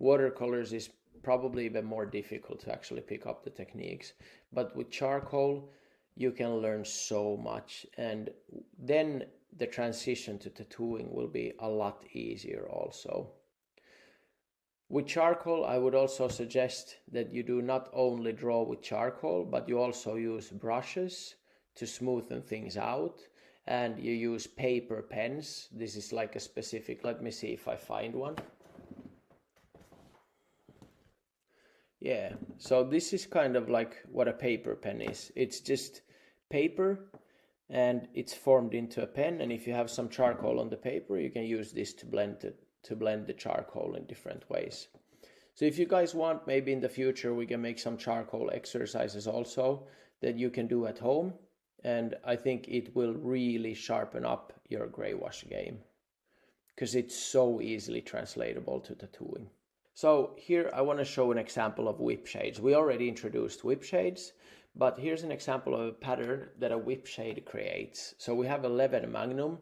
Watercolors is probably even more difficult to actually pick up the techniques, but with charcoal you can learn so much, and then the transition to tattooing will be a lot easier also. With charcoal, I would also suggest that you do not only draw with charcoal, but you also use brushes to smoothen things out, and you use paper pens. This is like a specific, let me see if I find one. Yeah, so this is kind of like what a paper pen is. It's just paper and it's formed into a pen, and if you have some charcoal on the paper, you can use this to blend the charcoal in different ways. So if you guys want, maybe in the future we can make some charcoal exercises also that you can do at home, and I think it will really sharpen up your Graywash game, because it's so easily translatable to tattooing. So here I want to show an example of whip shades. We already introduced whip shades, but here's an example of a pattern that a whip shade creates. So we have 11 Magnum,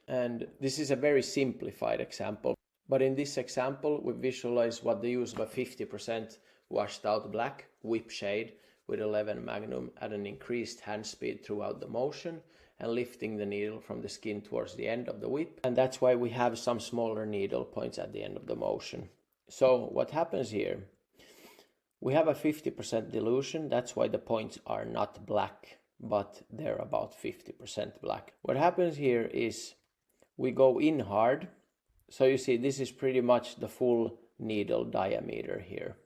and this is a very simplified example. But in this example, we visualize what the use of a 50% washed out black whip shade with 11 Magnum at an increased hand speed throughout the motion and lifting the needle from the skin towards the end of the whip. And that's why we have some smaller needle points at the end of the motion. So what happens here? We have a 50% dilution. That's why the points are not black, but they're about 50% black. What happens here is we go in hard. So you see, this is pretty much the full needle diameter here.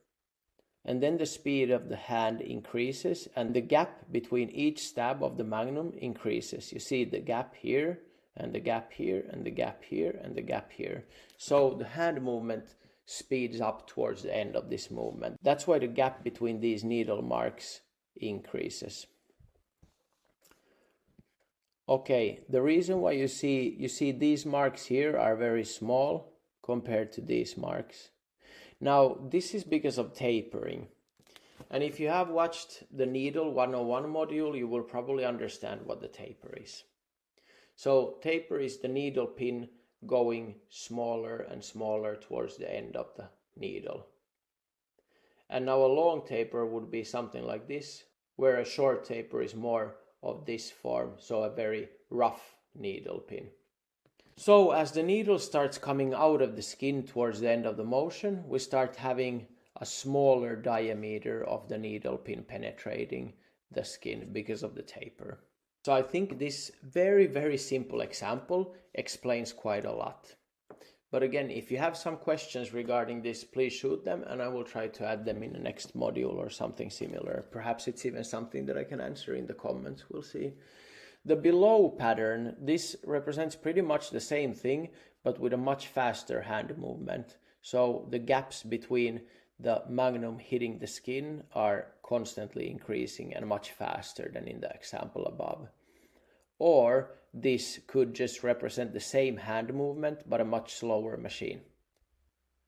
And then the speed of the hand increases and the gap between each stab of the Magnum increases. You see the gap here and the gap here and the gap here and the gap here. So the hand movement speeds up towards the end of this movement. That's why the gap between these needle marks increases. Okay, the reason why you see these marks here are very small compared to these marks. Now, this is because of tapering. And if you have watched the Needle 101 module, you will probably understand what the taper is. So taper is the needle pin going smaller and smaller towards the end of the needle. And now a long taper would be something like this, where a short taper is more of this form, so a very rough needle pin. So as the needle starts coming out of the skin towards the end of the motion, we start having a smaller diameter of the needle pin penetrating the skin because of the taper. So I think this very, very simple example explains quite a lot. But again, if you have some questions regarding this, please shoot them and I will try to add them in the next module or something similar. Perhaps it's even something that I can answer in the comments, we'll see. The below pattern, this represents pretty much the same thing, but with a much faster hand movement. So the gaps between the Magnum hitting the skin are constantly increasing and much faster than in the example above. Or this could just represent the same hand movement, but a much slower machine.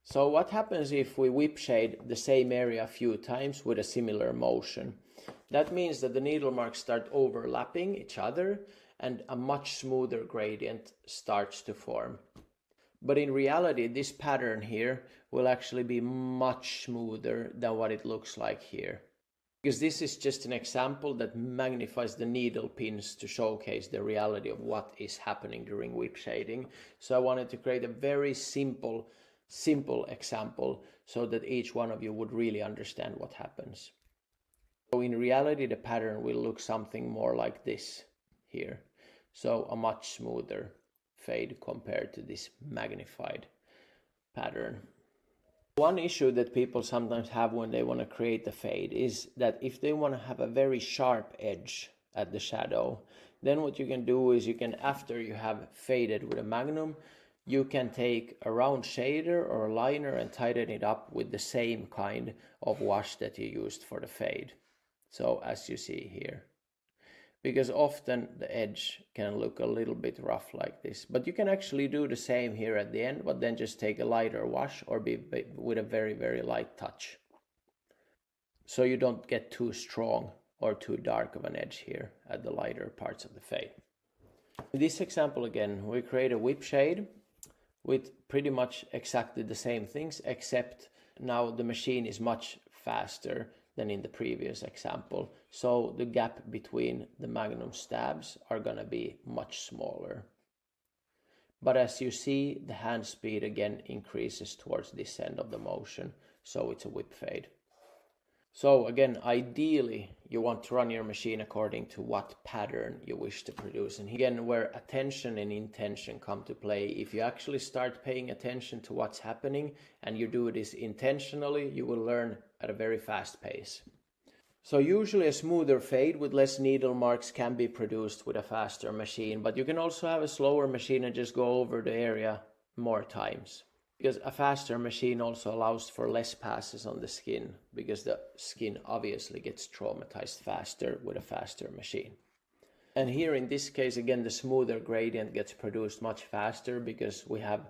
So what happens if we whip shade the same area a few times with a similar motion? That means that the needle marks start overlapping each other and a much smoother gradient starts to form. But in reality, this pattern here will actually be much smoother than what it looks like here. Because this is just an example that magnifies the needle pins to showcase the reality of what is happening during whip shading. So I wanted to create a very simple example so that each one of you would really understand what happens. So in reality, the pattern will look something more like this here. So a much smoother fade compared to this magnified pattern. One issue that people sometimes have when they want to create the fade is that if they want to have a very sharp edge at the shadow, then what you can do is you can, after you have faded with a Magnum, you can take a round shader or a liner and tighten it up with the same kind of wash that you used for the fade. So as you see here, because often the edge can look a little bit rough like this, but you can actually do the same here at the end, but then just take a lighter wash or be with a very, very light touch. So you don't get too strong or too dark of an edge here at the lighter parts of the fade. In this example again, we create a whip shade with pretty much exactly the same things, except now the machine is much faster than in the previous example. So the gap between the Magnum stabs are gonna be much smaller. But as you see, the hand speed again increases towards this end of the motion. So it's a whip fade. So again, ideally, you want to run your machine according to what pattern you wish to produce. And again, where attention and intention come to play, if you actually start paying attention to what's happening and you do this intentionally, you will learn at a very fast pace. So usually a smoother fade with less needle marks can be produced with a faster machine, but you can also have a slower machine and just go over the area more times. Because a faster machine also allows for less passes on the skin, because the skin obviously gets traumatized faster with a faster machine. And here in this case, again, the smoother gradient gets produced much faster because we have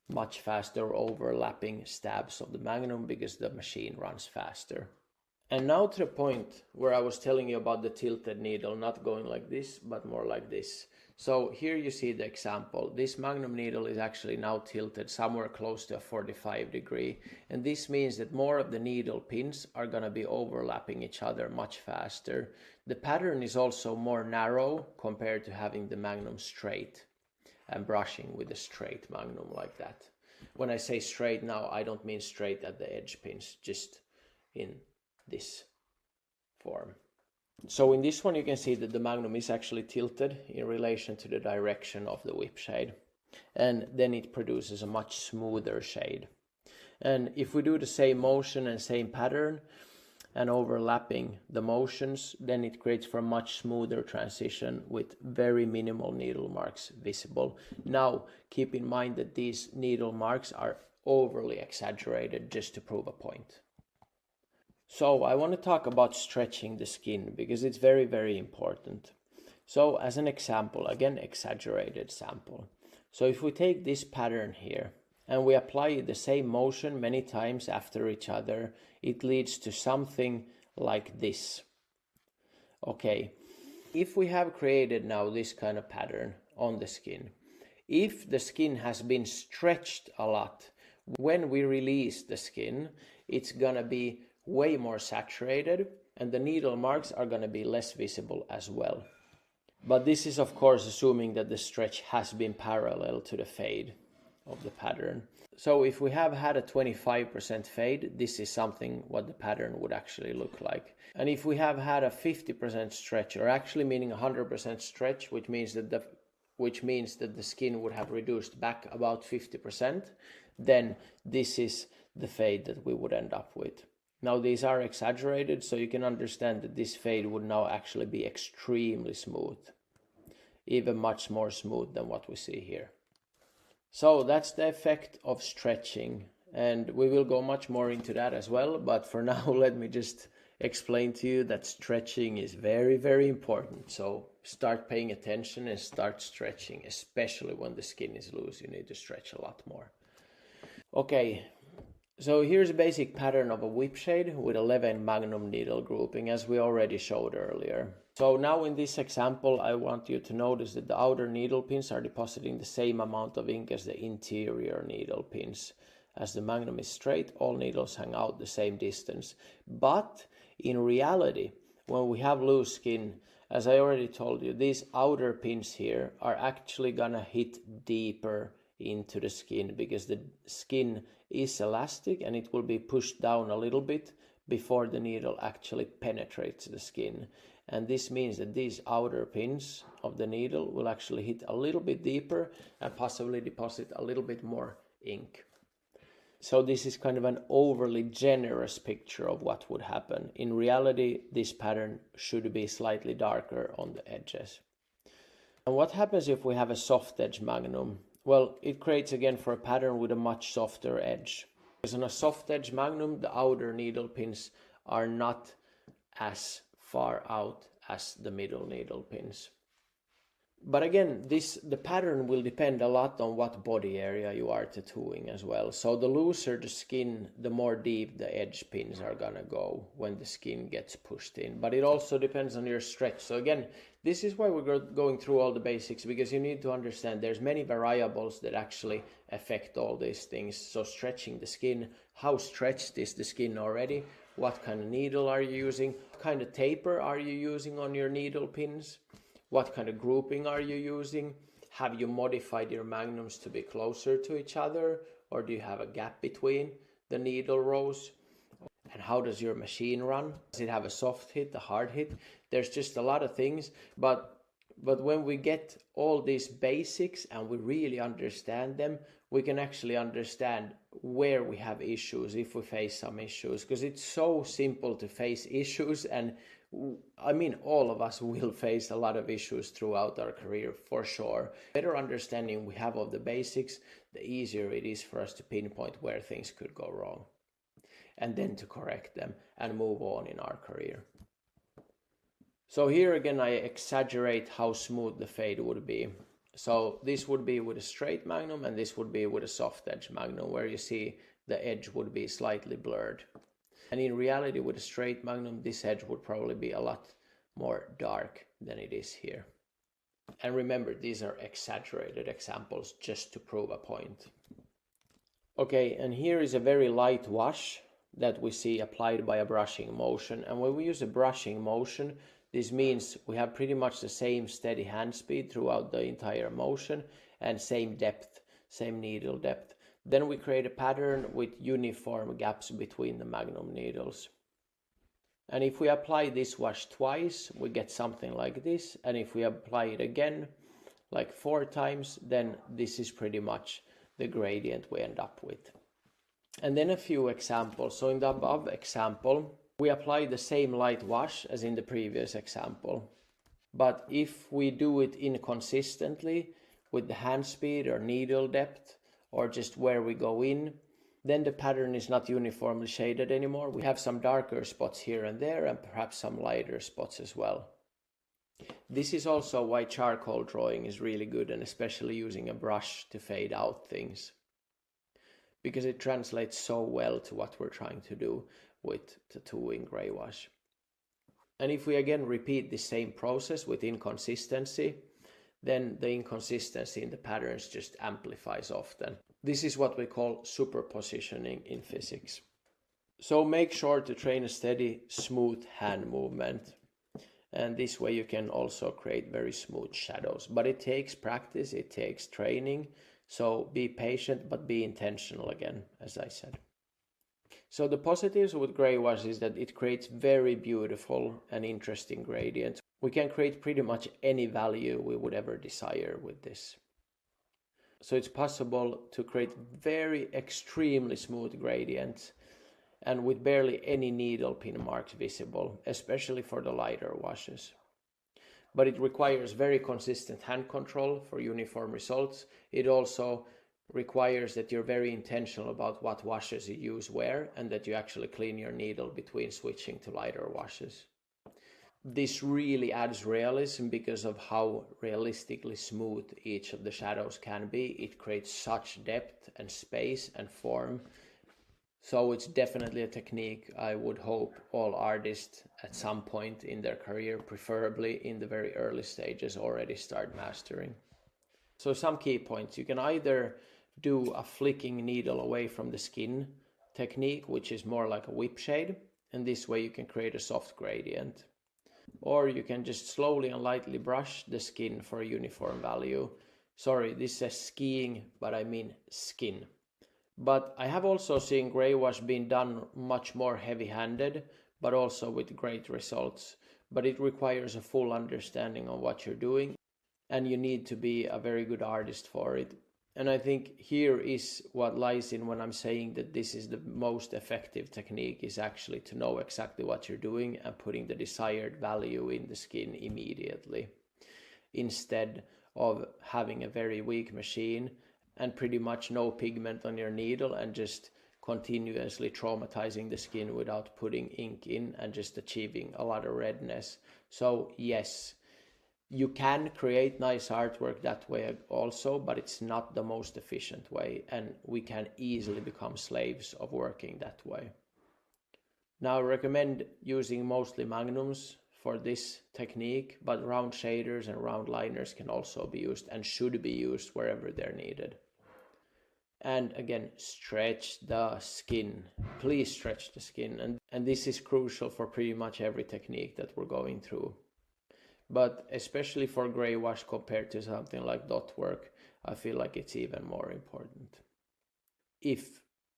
much faster overlapping stabs of the Magnum because the machine runs faster. And now to the point where I was telling you about the tilted needle, not going like this, but more like this. So here you see the example. This Magnum needle is actually now tilted somewhere close to a 45 degree. And this means that more of the needle pins are going to be overlapping each other much faster. The pattern is also more narrow compared to having the Magnum straight and brushing with a straight Magnum like that. When I say straight now, I don't mean straight at the edge pins, just in this form. So in this one you can see that the Magnum is actually tilted in relation to the direction of the whip shade, and then it produces a much smoother shade. And if we do the same motion and same pattern and overlapping the motions, then it creates for a much smoother transition with very minimal needle marks visible. Now keep in mind that these needle marks are overly exaggerated just to prove a point. So I want to talk about stretching the skin because it's very, very important. So as an example, again, exaggerated sample. So if we take this pattern here and we apply the same motion many times after each other, it leads to something like this. Okay, if we have created now this kind of pattern on the skin, if the skin has been stretched a lot, when we release the skin, it's gonna be way more saturated and the needle marks are going to be less visible as well. But this is of course assuming that the stretch has been parallel to the fade of the pattern. So if we have had a 25% fade, this is something what the pattern would actually look like. And if we have had a 50% stretch, or actually meaning 100% stretch, which means that the skin would have reduced back about 50%, then this is the fade that we would end up with. Now these are exaggerated, so you can understand that this fade would now actually be extremely smooth, even much more smooth than what we see here. So that's the effect of stretching, and we will go much more into that as well, but for now let me just explain to you that stretching is very, very important. So start paying attention and start stretching, especially when the skin is loose. You need to stretch a lot more. Okay. So here's a basic pattern of a whip shade with 11 Magnum needle grouping, as we already showed earlier. So now in this example, I want you to notice that the outer needle pins are depositing the same amount of ink as the interior needle pins. As the Magnum is straight, all needles hang out the same distance. But in reality, when we have loose skin, as I already told you, these outer pins here are actually gonna hit deeper into the skin because the skin is elastic and it will be pushed down a little bit before the needle actually penetrates the skin. And this means that these outer pins of the needle will actually hit a little bit deeper and possibly deposit a little bit more ink. So this is kind of an overly generous picture of what would happen. In reality, this pattern should be slightly darker on the edges. And what happens if we have a soft edge Magnum? Well, it creates again for a pattern with a much softer edge. Because on a soft edge Magnum, the outer needle pins are not as far out as the middle needle pins. But again, the pattern will depend a lot on what body area you are tattooing as well. So the looser the skin, the more deep the edge pins are gonna go when the skin gets pushed in. But it also depends on your stretch. So again, this is why we're going through all the basics, because you need to understand there's many variables that actually affect all these things. So stretching the skin, how stretched is the skin already? What kind of needle are you using? What kind of taper are you using on your needle pins? What kind of grouping are you using? Have you modified your Magnums to be closer to each other? Or do you have a gap between the needle rows? And how does your machine run? Does it have a soft hit, a hard hit? There's just a lot of things. But when we get all these basics and we really understand them, we can actually understand where we have issues if we face some issues. Because it's so simple to face issues, and I mean, all of us will face a lot of issues throughout our career, for sure. Better understanding we have of the basics, the easier it is for us to pinpoint where things could go wrong, and then to correct them and move on in our career. So here again, I exaggerate how smooth the fade would be. So this would be with a straight magnum, and this would be with a soft edge magnum, where you see the edge would be slightly blurred. And in reality, with a straight magnum, this edge would probably be a lot more dark than it is here. And remember, these are exaggerated examples just to prove a point. Okay, and here is a very light wash that we see applied by a brushing motion. And when we use a brushing motion, this means we have pretty much the same steady hand speed throughout the entire motion and same depth, same needle depth. Then we create a pattern with uniform gaps between the magnum needles. And if we apply this wash twice, we get something like this. And if we apply it again, like 4 times, then this is pretty much the gradient we end up with. And then a few examples. So in the above example, we apply the same light wash as in the previous example. But if we do it inconsistently with the hand speed or needle depth, or just where we go in, then the pattern is not uniformly shaded anymore. We have some darker spots here and there, and perhaps some lighter spots as well. This is also why charcoal drawing is really good, and especially using a brush to fade out things, because it translates so well to what we're trying to do with tattooing Graywash. And if we again repeat the same process with inconsistency, then the inconsistency in the patterns just amplifies often. This is what we call superpositioning in physics. So make sure to train a steady, smooth hand movement. And this way you can also create very smooth shadows. But it takes practice, it takes training. So be patient, but be intentional again, as I said. So the positives with Graywash is that it creates very beautiful and interesting gradients. We can create pretty much any value we would ever desire with this. So it's possible to create very extremely smooth gradients and with barely any needle pin marks visible, especially for the lighter washes. But it requires very consistent hand control for uniform results. It also requires that you're very intentional about what washes you use where, and that you actually clean your needle between switching to lighter washes. This really adds realism because of how realistically smooth each of the shadows can be. It creates such depth and space and form. So it's definitely a technique I would hope all artists at some point in their career, preferably in the very early stages, already start mastering. So some key points. You can either do a flicking needle away from the skin technique, which is more like a whip shade, and this way you can create a soft gradient. Or you can just slowly and lightly brush the skin for a uniform value. Sorry, this says skiing, but I mean skin. But I have also seen Graywash being done much more heavy-handed, but also with great results. But it requires a full understanding of what you're doing, and you need to be a very good artist for it. And I think here is what lies in when I'm saying that this is the most effective technique, is actually to know exactly what you're doing and putting the desired value in the skin immediately, instead of having a very weak machine and pretty much no pigment on your needle and just continuously traumatizing the skin without putting ink in and just achieving a lot of redness. So yes, you can create nice artwork that way also, but it's not the most efficient way, and we can easily become slaves of working that way. Now I recommend using mostly magnums for this technique, but round shaders and round liners can also be used and should be used wherever they're needed. And again, stretch the skin. Please stretch the skin, and this is crucial for pretty much every technique that we're going through. But especially for Graywash compared to something like dot work, I feel like it's even more important.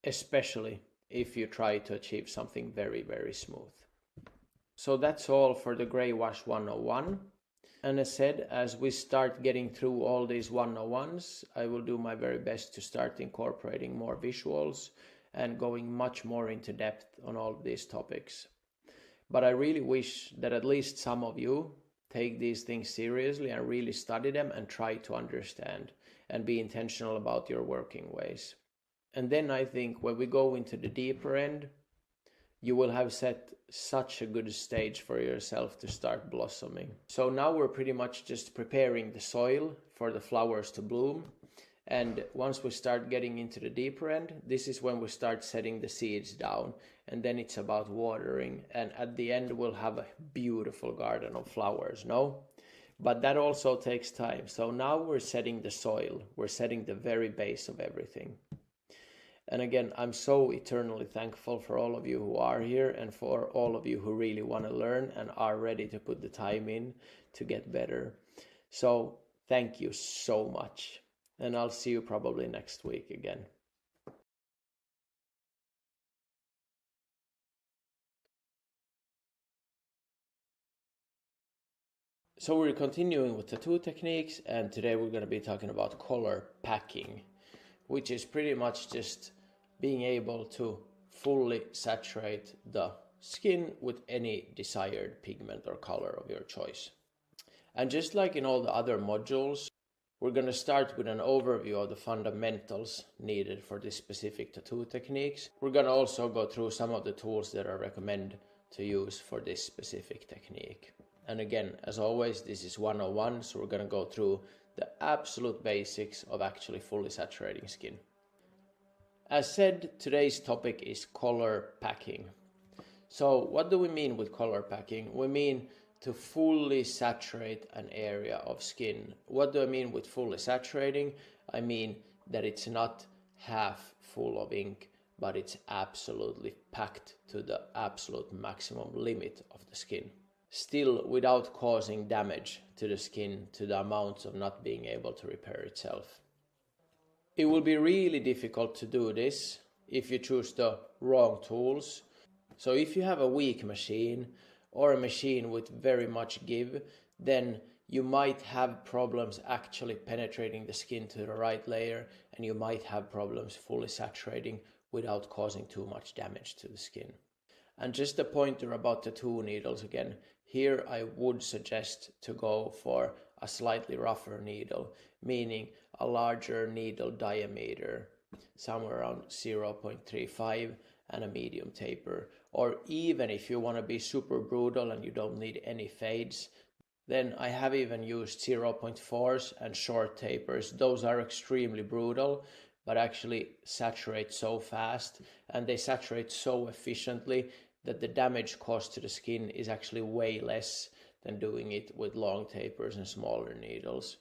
Especially if you try to achieve something very, very smooth. So that's all for the Graywash 101. And as said, as we start getting through all these 101s, I will do my very best to start incorporating more visuals and going much more into depth on all of these topics. But I really wish that at least some of you take these things seriously and really study them and try to understand and be intentional about your working ways. And then I think when we go into the deeper end, you will have set such a good stage for yourself to start blossoming. So now we're pretty much just preparing the soil for the flowers to bloom. And once we start getting into the deeper end, this is when we start setting the seeds down. And then it's about watering. And at the end, we'll have a beautiful garden of flowers, no? But that also takes time. So now we're setting the soil. We're setting the very base of everything. And again, I'm so eternally thankful for all of you who are here and for all of you who really want to learn and are ready to put the time in to get better. So thank you so much. And I'll see you probably next week again. So we're continuing with tattoo techniques, and today we're going to be talking about color packing, which is pretty much just being able to fully saturate the skin with any desired pigment or color of your choice. And just like in all the other modules, we're going to start with an overview of the fundamentals needed for this specific tattoo techniques. We're going to also go through some of the tools that I recommend to use for this specific technique. And again, as always, this is 101, so we're going to go through the absolute basics of actually fully saturating skin. As said, today's topic is color packing. So what do we mean with color packing? We mean to fully saturate an area of skin. What do I mean with fully saturating? I mean that it's not half full of ink, but it's absolutely packed to the absolute maximum limit of the skin. Still without causing damage to the skin to the amount of not being able to repair itself. It will be really difficult to do this if you choose the wrong tools. So if you have a weak machine or a machine with very much give, then you might have problems actually penetrating the skin to the right layer, and you might have problems fully saturating without causing too much damage to the skin. And just a pointer about tattoo needles again. Here I would suggest to go for a slightly rougher needle, meaning a larger needle diameter, somewhere around 0.35, and a medium taper. Or even if you want to be super brutal and you don't need any fades, then I have even used 0.4s and short tapers. Those are extremely brutal, but actually saturate so fast, and they saturate so efficiently that the damage caused to the skin is actually way less than doing it with long tapers and smaller needles.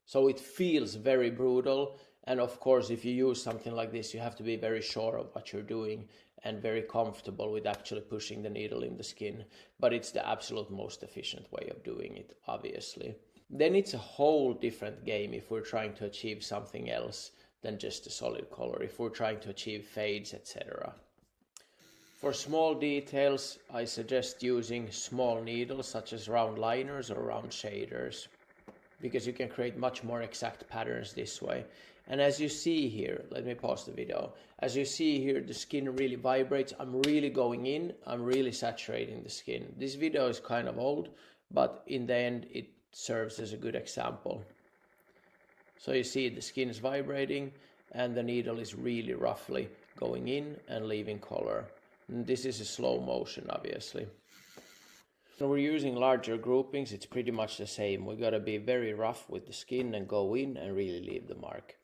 So it feels very brutal, and of course if you use something like this, you have to be very sure of what you're doing and very comfortable with actually pushing the needle in the skin, but it's the absolute most efficient way of doing it, obviously. Then it's a whole different game if we're trying to achieve something else than just a solid color, if we're trying to achieve fades, etc. For small details, I suggest using small needles such as round liners or round shaders, because you can create much more exact patterns this way. And as you see here, let me pause the video. As you see here, the skin really vibrates. I'm really going in, I'm really saturating the skin. This video is kind of old, but in the end it serves as a good example. So you see the skin is vibrating and the needle is really roughly going in and leaving color. And this is a slow motion, obviously. When we're using larger groupings, it's pretty much the same. We gotta be very rough with the skin and go in and really leave the mark.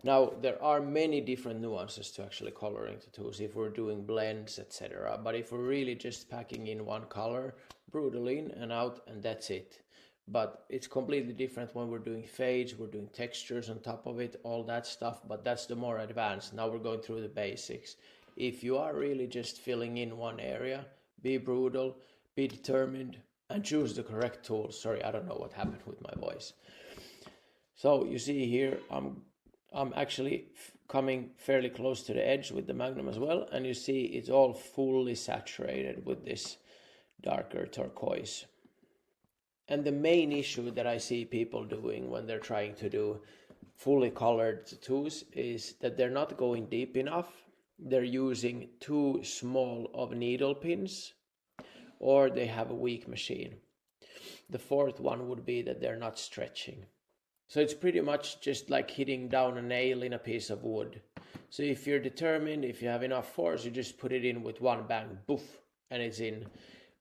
Now, there are many different nuances to actually coloring tattoos if we're doing blends, etc. But if we're really just packing in one color, brutal in and out, and that's it. But it's completely different when we're doing fades, we're doing textures on top of it, all that stuff, but that's the more advanced. Now we're going through the basics. If you are really just filling in one area, be brutal, be determined, and choose the correct tool. Sorry, I don't know what happened with my voice. So you see here, I'm actually coming fairly close to the edge with the Magnum as well, and you see it's all fully saturated with this darker turquoise. And the main issue that I see people doing when they're trying to do fully colored tattoos is that they're not going deep enough. They're using too small of needle pins, or they have a weak machine. The fourth one would be that they're not stretching. So it's pretty much just like hitting down a nail in a piece of wood. So if you're determined, if you have enough force, you just put it in with one bang, boof, and it's in.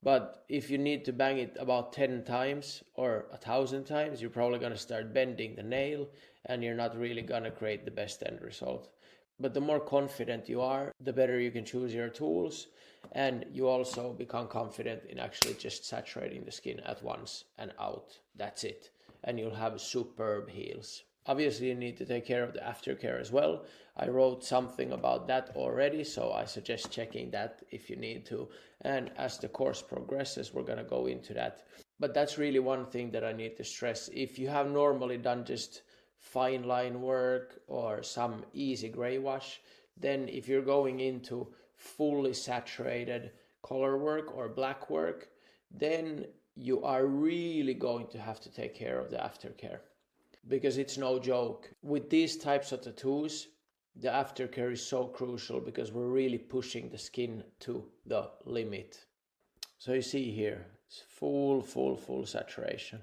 But if you need to bang it about 10 times or 1,000 times, you're probably going to start bending the nail and you're not really going to create the best end result. But the more confident you are, the better you can choose your tools, and you also become confident in actually just saturating the skin at once and out. That's it. And you'll have superb heels. Obviously, you need to take care of the aftercare as well. I wrote something about that already, so I suggest checking that if you need to. And as the course progresses, we're going to go into that. But that's really one thing that I need to stress. If you have normally done just fine line work or some easy gray wash, then if you're going into fully saturated color work or black work, then you are really going to have to take care of the aftercare, because it's no joke. With these types of tattoos, the aftercare is so crucial because we're really pushing the skin to the limit. So you see here, it's full saturation.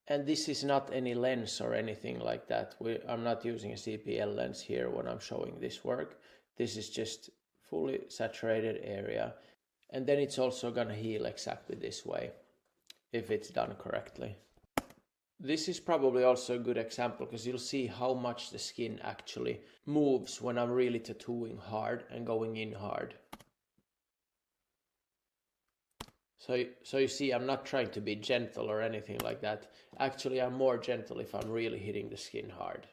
And this is not any lens or anything like that. I'm not using a CPL lens here when I'm showing this work. This is just fully saturated area. And then it's also gonna heal exactly this way, if it's done correctly. This is probably also a good example because you'll see how much the skin actually moves when I'm really tattooing hard and going in hard. So you see, I'm not trying to be gentle or anything like that. Actually, I'm more gentle if I'm really hitting the skin hard.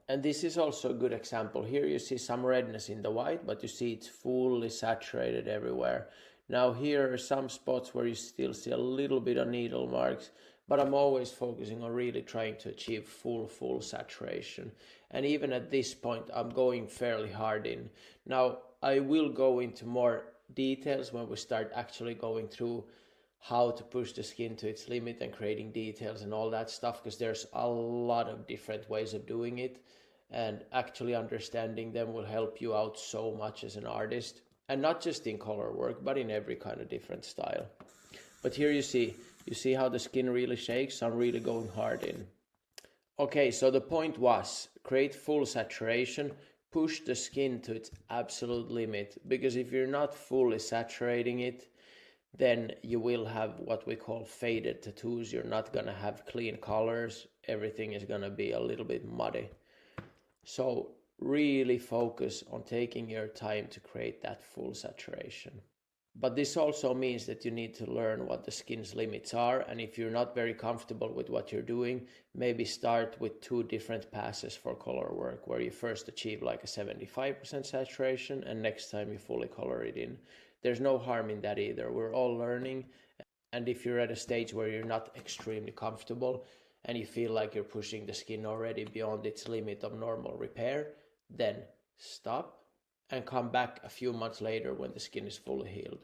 And this is also a good example. Here you see some redness in the white, but you see it's fully saturated everywhere. Now here are some spots where you still see a little bit of needle marks, but I'm always focusing on really trying to achieve full saturation. And even at this point, I'm going fairly hard in. Now, I will go into more details when we start actually going through how to push the skin to its limit and creating details and all that stuff, because there's a lot of different ways of doing it, and actually understanding them will help you out so much as an artist, and not just in color work but in every kind of different style. But here you see how the skin really shakes. I'm really going hard in. Okay, so the point was create full saturation, push the skin to its absolute limit, because if you're not fully saturating it, then you will have what we call faded tattoos. You're not going to have clean colors. Everything is going to be a little bit muddy. So really focus on taking your time to create that full saturation. But this also means that you need to learn what the skin's limits are, and if you're not very comfortable with what you're doing, maybe start with 2 different passes for color work, where you first achieve like a 75% saturation and next time you fully color it in. There's no harm in that either. We're all learning, and if you're at a stage where you're not extremely comfortable and you feel like you're pushing the skin already beyond its limit of normal repair, then stop and come back a few months later when the skin is fully healed.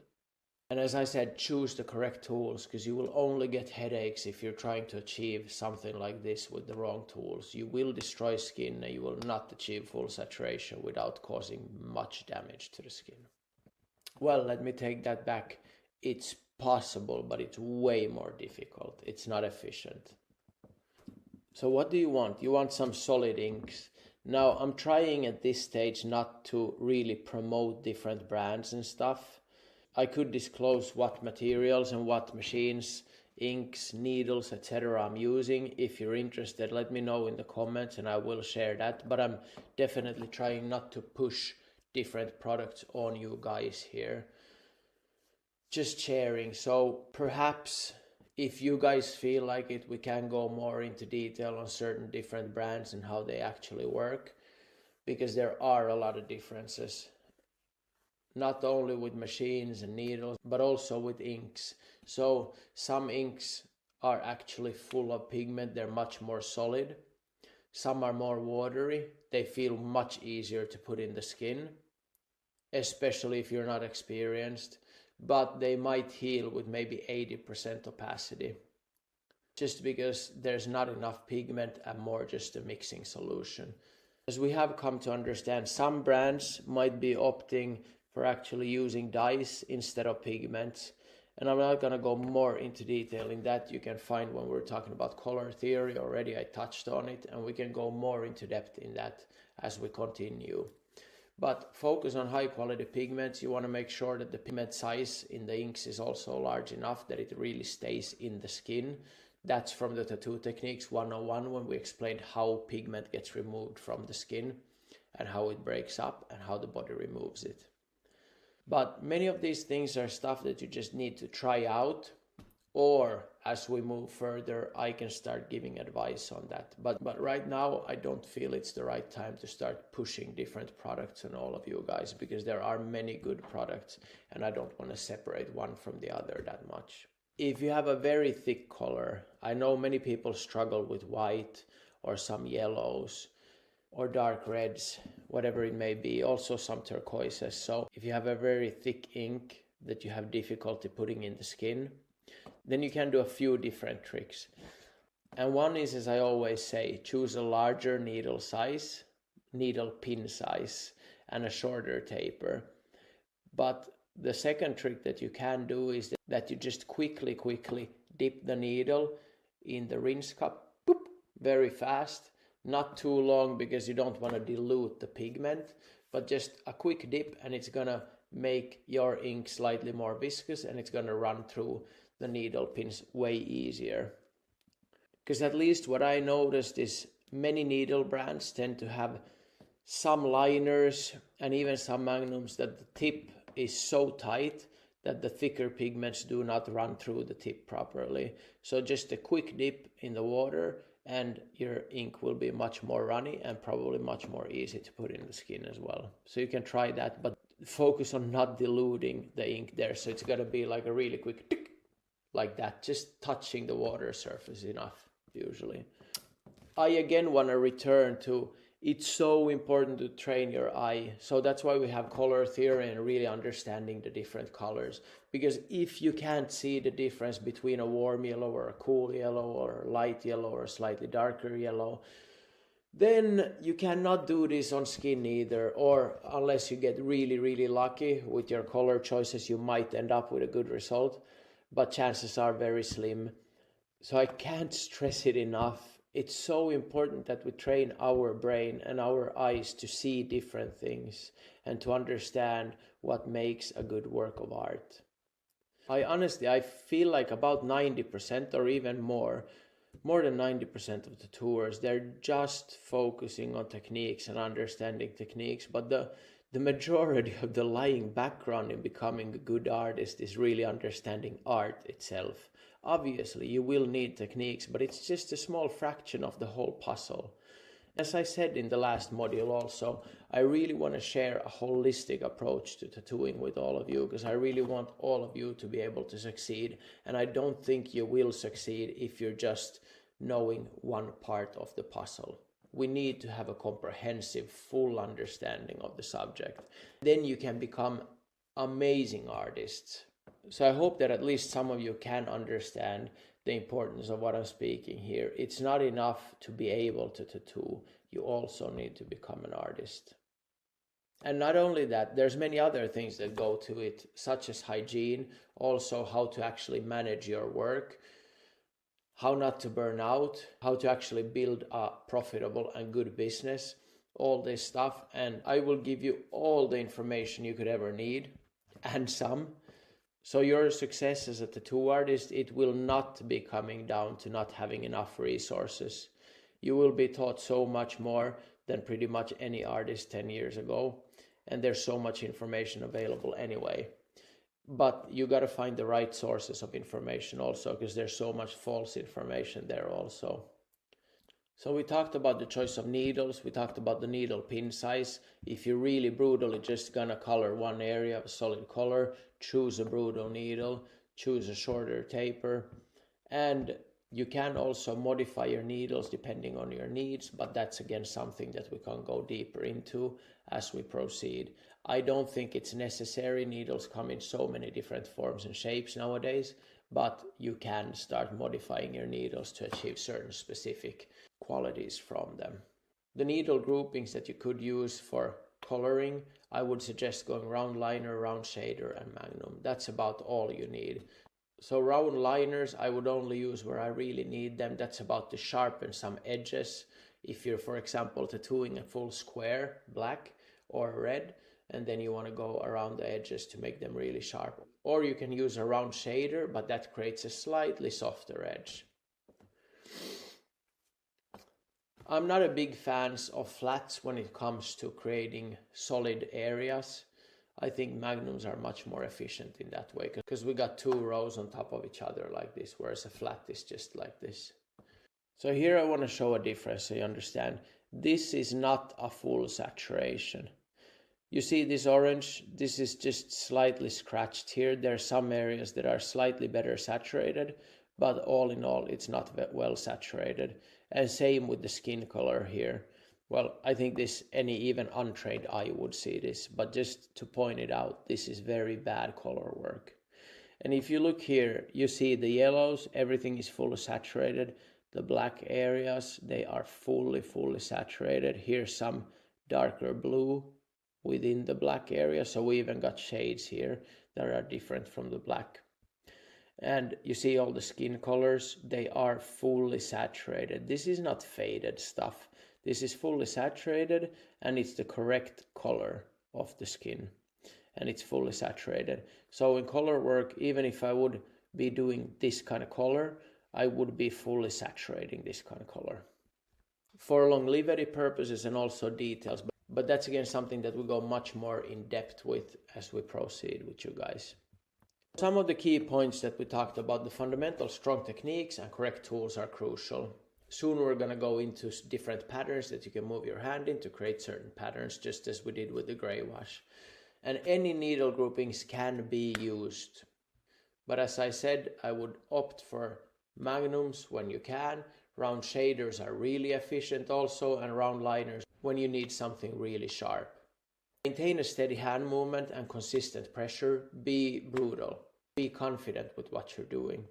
And as I said, choose the correct tools, because you will only get headaches if you're trying to achieve something like this with the wrong tools. You will destroy skin and you will not achieve full saturation without causing much damage to the skin. Well, let me take that back. It's possible, but it's way more difficult. It's not efficient. So what do you want? You want some solid inks. Now, I'm trying at this stage not to really promote different brands and stuff. I could disclose what materials and what machines, inks, needles, etc. I'm using. If you're interested, let me know in the comments and I will share that. But I'm definitely trying not to push different products on you guys here. Just sharing. So perhaps if you guys feel like it, we can go more into detail on certain different brands and how they actually work, because there are a lot of differences, not only with machines and needles, but also with inks. So some inks are actually full of pigment, they're much more solid. Some are more watery, they feel much easier to put in the skin, especially if you're not experienced. But they might heal with maybe 80% opacity, just because there's not enough pigment and more just a mixing solution. As we have come to understand, some brands might be opting for actually using dyes instead of pigments, And I'm not going to go more into detail in that. You can find when we're talking about color theory already, I touched on it, and we can go more into depth in that as we continue. But focus on high quality pigments. You want to make sure that the pigment size in the inks is also large enough that it really stays in the skin. That's from the Tattoo Techniques 101 when we explained how pigment gets removed from the skin and how it breaks up and how the body removes it. But many of these things are stuff that you just need to try out, or as we move further, I can start giving advice on that. But right now, I don't feel it's the right time to start pushing different products on all of you guys, because there are many good products and I don't want to separate one from the other that much. If you have a very thick color, I know many people struggle with white or some yellows or dark reds, whatever it may be, also some turquoises. So if you have a very thick ink that you have difficulty putting in the skin, then you can do a few different tricks. And one is, as I always say, choose a larger needle size, needle pin size, and a shorter taper. But the second trick that you can do is that you just quickly dip the needle in the rinse cup, boop, very fast. Not too long because you don't want to dilute the pigment, but just a quick dip and it's gonna make your ink slightly more viscous and it's gonna run through the needle pins way easier. Because at least what I noticed is many needle brands tend to have some liners and even some magnums that the tip is so tight that the thicker pigments do not run through the tip properly. So just a quick dip in the water and your ink will be much more runny and probably much more easy to put in the skin as well. So you can try that, but focus on not diluting the ink there. So it's gotta be like a really quick tick, like that, just touching the water surface enough usually. I again want to return to, it's so important to train your eye. So that's why we have color theory and really understanding the different colors. Because if you can't see the difference between a warm yellow or a cool yellow or a light yellow or a slightly darker yellow, then you cannot do this on skin either. Or unless you get really lucky with your color choices, you might end up with a good result. But chances are very slim. So I can't stress it enough. It's so important that we train our brain and our eyes to see different things and to understand what makes a good work of art. I feel like about 90% or even more than 90% of the tours, they're just focusing on techniques and understanding techniques, but the majority of the lying background in becoming a good artist is really understanding art itself. Obviously, you will need techniques, but it's just a small fraction of the whole puzzle. As I said in the last module also, I really want to share a holistic approach to tattooing with all of you, because I really want all of you to be able to succeed. And I don't think you will succeed if you're just knowing one part of the puzzle. We need to have a comprehensive, full understanding of the subject. Then you can become amazing artists. So I hope that at least some of you can understand the importance of what I'm speaking here. It's not enough to be able to tattoo. You also need to become an artist. And not only that, there's many other things that go to it, such as hygiene, also how to actually manage your work, how not to burn out, how to actually build a profitable and good business, all this stuff. And I will give you all the information you could ever need and some. So your success as a tattoo artist, it will not be coming down to not having enough resources. You will be taught so much more than pretty much any artist 10 years ago. And there's so much information available anyway. But you got to find the right sources of information also, because there's so much false information there also. So we talked about the choice of needles, we talked about the needle pin size. If you're really brutally just gonna color one area of a solid color, choose a brutal needle, choose a shorter taper. And you can also modify your needles depending on your needs, but that's again something that we can go deeper into as we proceed. I don't think it's necessary. Needles come in so many different forms and shapes nowadays, but you can start modifying your needles to achieve certain specific qualities from them. The needle groupings that you could use for coloring, I would suggest going round liner, round shader and magnum. That's about all you need. So round liners I would only use where I really need them. That's about to sharpen some edges. If you're, for example, tattooing a full square, black or red, and then you want to go around the edges to make them really sharp. Or you can use a round shader, but that creates a slightly softer edge. I'm not a big fan of flats when it comes to creating solid areas. I think magnums are much more efficient in that way because we got two rows on top of each other like this, whereas a flat is just like this. So here I want to show a difference so you understand. This is not a full saturation. You see this orange, this is just slightly scratched here. There are some areas that are slightly better saturated, but all in all, it's not well saturated. And same with the skin color here. Well, I think this, any even untrained eye would see this, but just to point it out, this is very bad color work. And if you look here, you see the yellows, everything is fully saturated. The black areas, they are fully saturated. Here's some darker blue within the black area, so we even got shades here that are different from the black. And you see all the skin colors, they are fully saturated. This is not faded stuff. This is fully saturated and it's the correct color of the skin. And it's fully saturated. So in color work, even if I would be doing this kind of color, I would be fully saturating this kind of color. For longevity purposes and also details, but that's again something that we go much more in depth with as we proceed with you guys. Some of the key points that we talked about, the fundamental strong techniques and correct tools are crucial. Soon we're going to go into different patterns that you can move your hand in to create certain patterns, just as we did with the Graywash. And any needle groupings can be used. But as I said, I would opt for magnums when you can. Round shaders are really efficient also, and round liners when you need something really sharp. Maintain a steady hand movement and consistent pressure. Be brutal. Be confident with what you're doing.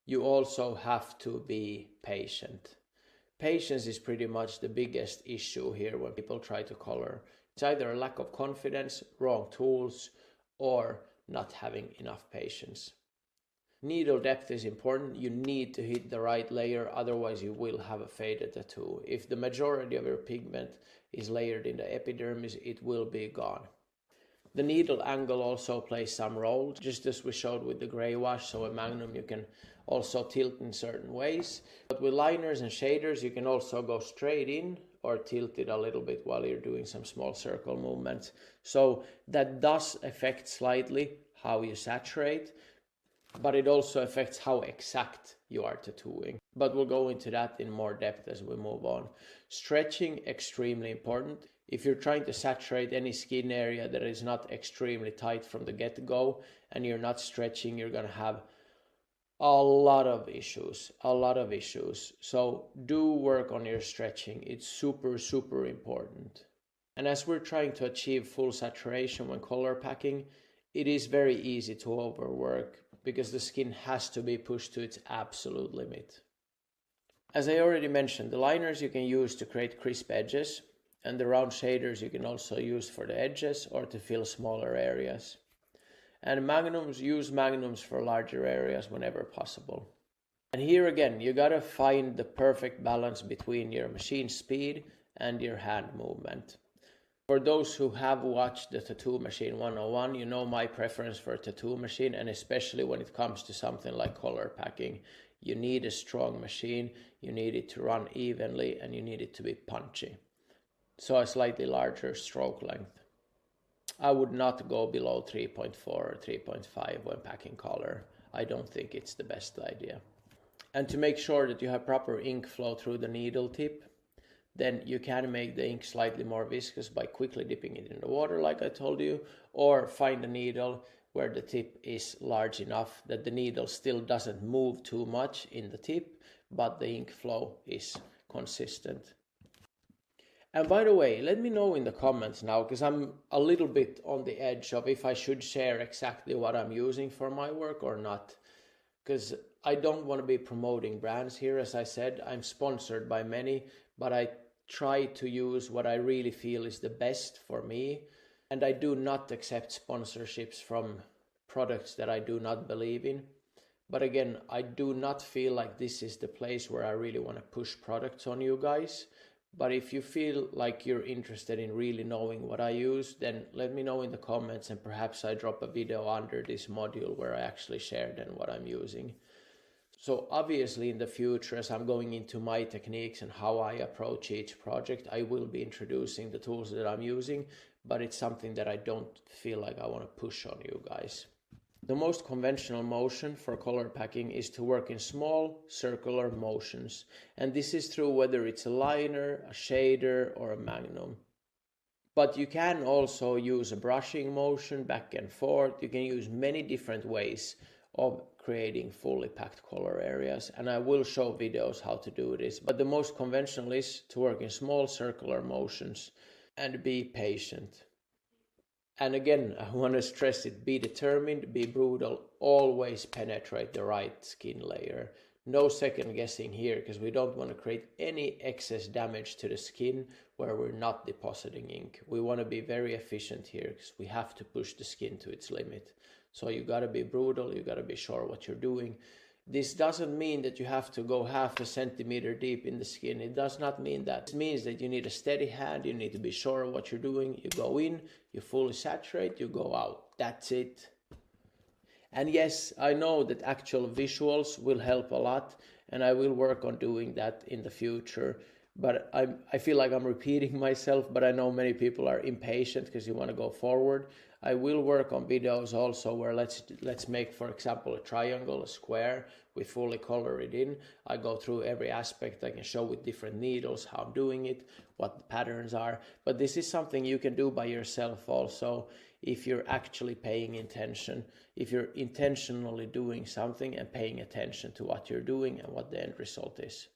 You also have to be patient. Patience is pretty much the biggest issue here when people try to color. It's either a lack of confidence, wrong tools, or not having enough patience. Needle depth is important. You need to hit the right layer, otherwise you will have a faded tattoo. If the majority of your pigment is layered in the epidermis, it will be gone. The needle angle also plays some role, just as we showed with the Graywash. So a magnum you can also tilt in certain ways. But with liners and shaders, you can also go straight in or tilt it a little bit while you're doing some small circle movements. So that does affect slightly how you saturate, but it also affects how exact you are tattooing. But we'll go into that in more depth as we move on. Stretching, extremely important. If you're trying to saturate any skin area that is not extremely tight from the get-go and you're not stretching, you're going to have a lot of issues. So do work on your stretching. It's super important. And as we're trying to achieve full saturation when color packing, it is very easy to overwork because the skin has to be pushed to its absolute limit. As I already mentioned, the liners you can use to create crisp edges, and the round shaders you can also use for the edges or to fill smaller areas. And magnums, use magnums for larger areas whenever possible. And here again, you gotta find the perfect balance between your machine speed and your hand movement. For those who have watched the Tattoo Machine 101, you know my preference for a tattoo machine, and especially when it comes to something like color packing. You need a strong machine, you need it to run evenly, and you need it to be punchy. So a slightly larger stroke length. I would not go below 3.4 or 3.5 when packing color. I don't think it's the best idea. And to make sure that you have proper ink flow through the needle tip, then you can make the ink slightly more viscous by quickly dipping it in the water like I told you, or find a needle where the tip is large enough that the needle still doesn't move too much in the tip, but the ink flow is consistent. And by the way, let me know in the comments now, because I'm a little bit on the edge of if I should share exactly what I'm using for my work or not. Because I don't want to be promoting brands here. As I said, I'm sponsored by many, but I try to use what I really feel is the best for me. And I do not accept sponsorships from products that I do not believe in. But again, I do not feel like this is the place where I really want to push products on you guys. But if you feel like you're interested in really knowing what I use, then let me know in the comments, and perhaps I drop a video under this module where I actually share then what I'm using. So obviously in the future, as I'm going into my techniques and how I approach each project, I will be introducing the tools that I'm using, but it's something that I don't feel like I want to push on you guys. The most conventional motion for color packing is to work in small circular motions, and this is true whether it's a liner, a shader, or a magnum. But you can also use a brushing motion back and forth. You can use many different ways of creating fully packed color areas, and I will show videos how to do this. But the most conventional is to work in small circular motions and be patient. And again, I want to stress it, be determined, be brutal, always penetrate the right skin layer. No second guessing here, because we don't want to create any excess damage to the skin where we're not depositing ink. We want to be very efficient here because we have to push the skin to its limit. So you got to be brutal, you got to be sure what you're doing. This doesn't mean that you have to go half a centimeter deep in the skin. It does not mean that. It means that you need a steady hand, you need to be sure of what you're doing. You go in, you fully saturate, you go out. That's it. And yes, I know that actual visuals will help a lot, and I will work on doing that in the future. But I feel like I'm repeating myself, but I know many people are impatient because you want to go forward. I will work on videos also where let's make, for example, a triangle, a square. We fully color it in. I go through every aspect. I can show with different needles how I'm doing it, what the patterns are. But this is something you can do by yourself also if you're actually paying attention, if you're intentionally doing something and paying attention to what you're doing and what the end result is.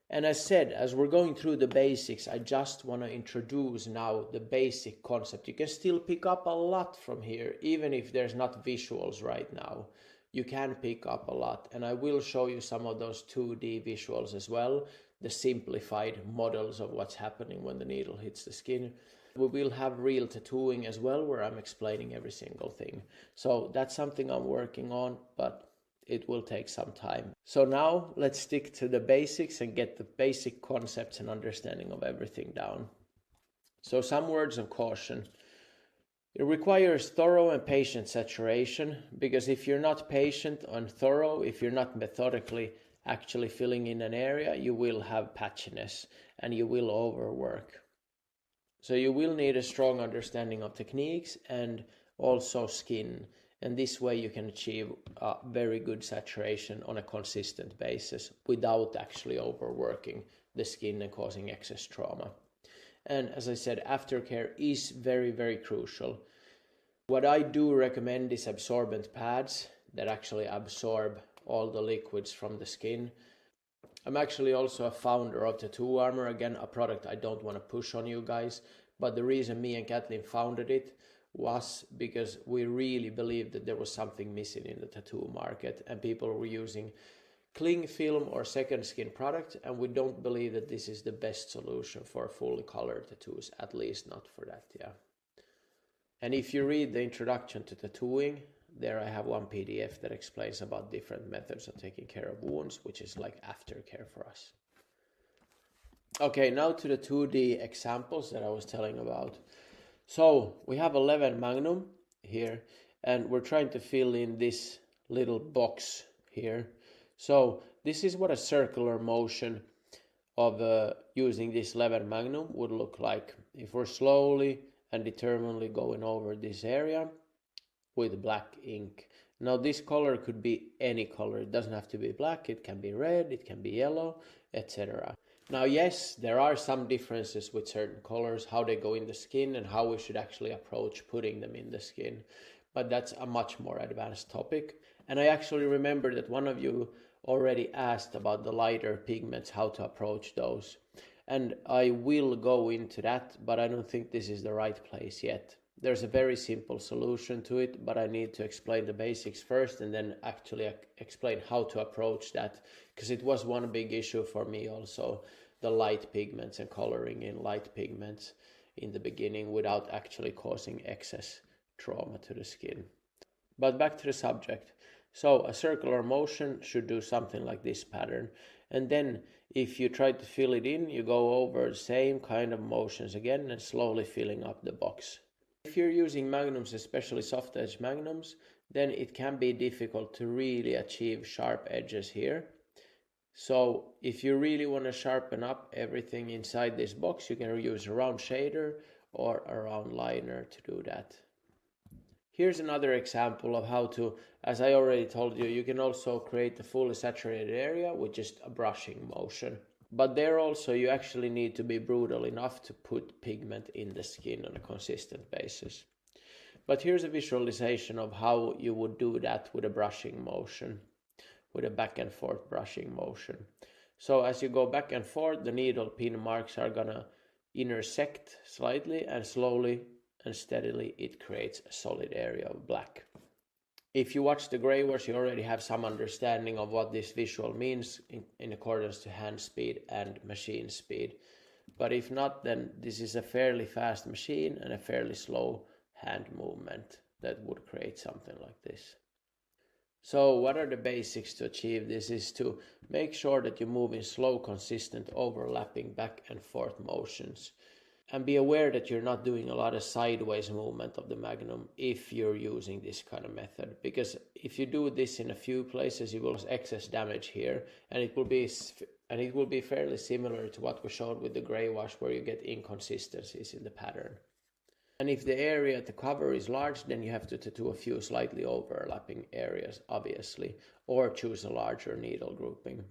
And as said, as we're going through the basics, I just want to introduce now the basic concept. You can still pick up a lot from here, even if there's not visuals right now. You can pick up a lot, and I will show you some of those 2D visuals as well, the simplified models of what's happening when the needle hits the skin. We will have real tattooing as well, where I'm explaining every single thing. So that's something I'm working on, but it will take some time. So now let's stick to the basics and get the basic concepts and understanding of everything down. So some words of caution. It requires thorough and patient saturation, because if you're not patient and thorough, if you're not methodically actually filling in an area, you will have patchiness and you will overwork. So you will need a strong understanding of techniques and also skin. And this way you can achieve very good saturation on a consistent basis without actually overworking the skin and causing excess trauma. And as I said, aftercare is very, very crucial. What I do recommend is absorbent pads that actually absorb all the liquids from the skin. I'm actually also a founder of Tattoo Armor, again, a product I don't want to push on you guys, but the reason me and Kathleen founded it was because we really believed that there was something missing in the tattoo market and people were using cling film or second skin product, and we don't believe that this is the best solution for fully colored tattoos, at least not for that, yeah. And if you read the introduction to tattooing, there I have one PDF that explains about different methods of taking care of wounds, which is like aftercare for us. Okay, now to the 2D examples that I was telling about. So we have 11 Magnum here, and we're trying to fill in this little box here. So this is what a circular motion of using this 11 Magnum would look like if we're slowly and determinedly going over this area with black ink. Now this color could be any color. It doesn't have to be black. It can be red, it can be yellow, etc. Now, yes, there are some differences with certain colors, how they go in the skin and how we should actually approach putting them in the skin. But that's a much more advanced topic. And I actually remember that one of you already asked about the lighter pigments, how to approach those. And I will go into that, but I don't think this is the right place yet. There's a very simple solution to it, but I need to explain the basics first and then actually explain how to approach that, because it was one big issue for me also, the light pigments and coloring in light pigments in the beginning without actually causing excess trauma to the skin. But back to the subject. So a circular motion should do something like this pattern. And then if you try to fill it in, you go over the same kind of motions again and slowly filling up the box. If you're using magnums, especially soft edge magnums, then it can be difficult to really achieve sharp edges here. So if you really want to sharpen up everything inside this box, you can use a round shader or a round liner to do that. Here's another example of how to, as I already told you, you can also create a fully saturated area with just a brushing motion. But there also you actually need to be brutal enough to put pigment in the skin on a consistent basis. But here's a visualization of how you would do that with a brushing motion, with a back and forth brushing motion. So as you go back and forth, the needle pin marks are gonna intersect slightly, and slowly and steadily it creates a solid area of black. If you watch the Graywash, you already have some understanding of what this visual means in accordance to hand speed and machine speed. But if not, then this is a fairly fast machine and a fairly slow hand movement that would create something like this. So what are the basics to achieve this? Is to make sure that you move in slow, consistent, overlapping back and forth motions. And be aware that you're not doing a lot of sideways movement of the magnum if you're using this kind of method. Because if you do this in a few places, you will cause excess damage here. And it will be fairly similar to what we showed with the Graywash, where you get inconsistencies in the pattern. And if the area to cover is large, then you have to tattoo a few slightly overlapping areas, obviously, or choose a larger needle grouping.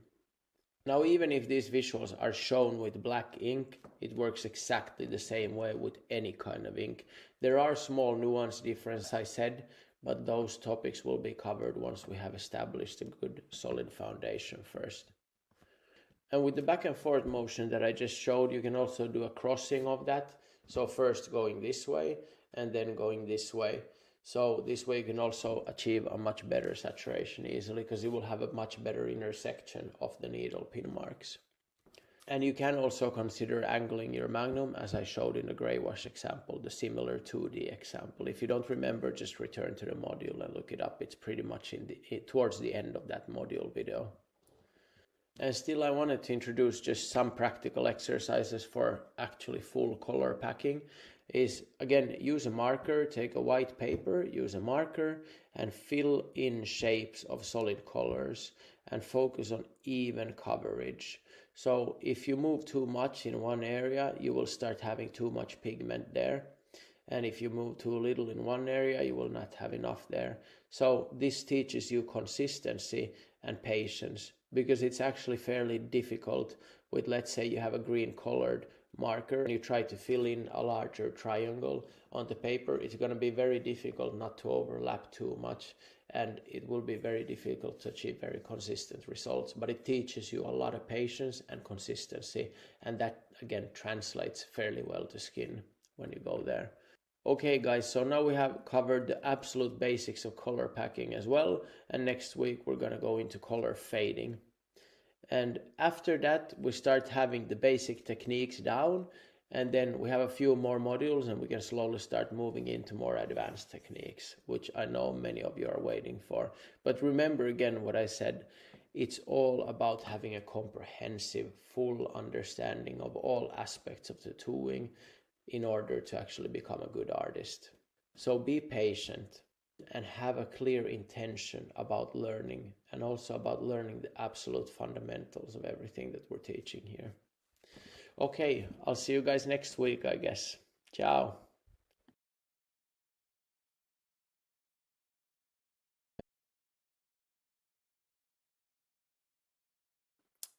Now, even if these visuals are shown with black ink, it works exactly the same way with any kind of ink. There are small nuance differences, I said, but those topics will be covered once we have established a good solid foundation first. And with the back and forth motion that I just showed, you can also do a crossing of that. So first going this way and then going this way. So this way you can also achieve a much better saturation easily, because you will have a much better intersection of the needle pin marks. And you can also consider angling your magnum, as I showed in the Graywash example, the similar 2D example. If you don't remember, just return to the module and look it up. It's pretty much towards the end of that module video. And still, I wanted to introduce just some practical exercises for actually full color packing. Is again, use a marker, take a white paper, use a marker and fill in shapes of solid colors and focus on even coverage. So if you move too much in one area, you will start having too much pigment there. And if you move too little in one area, you will not have enough there. So this teaches you consistency and patience, because it's actually fairly difficult with, let's say you have a green colored marker and you try to fill in a larger triangle on the paper. It's going to be very difficult not to overlap too much, and it will be very difficult to achieve very consistent results. But it teaches you a lot of patience and consistency, and that again translates fairly well to skin when you go there. Okay guys, so now we have covered the absolute basics of color packing as well, and next week we're going to go into color fading. And after that we start having the basic techniques down, and then we have a few more modules and we can slowly start moving into more advanced techniques, which I know many of you are waiting for. But remember again what I said, it's all about having a comprehensive, full understanding of all aspects of tattooing in order to actually become a good artist. So be patient and have a clear intention about learning, and also about learning the absolute fundamentals of everything that we're teaching here. Okay, I'll see you guys next week, I guess. Ciao.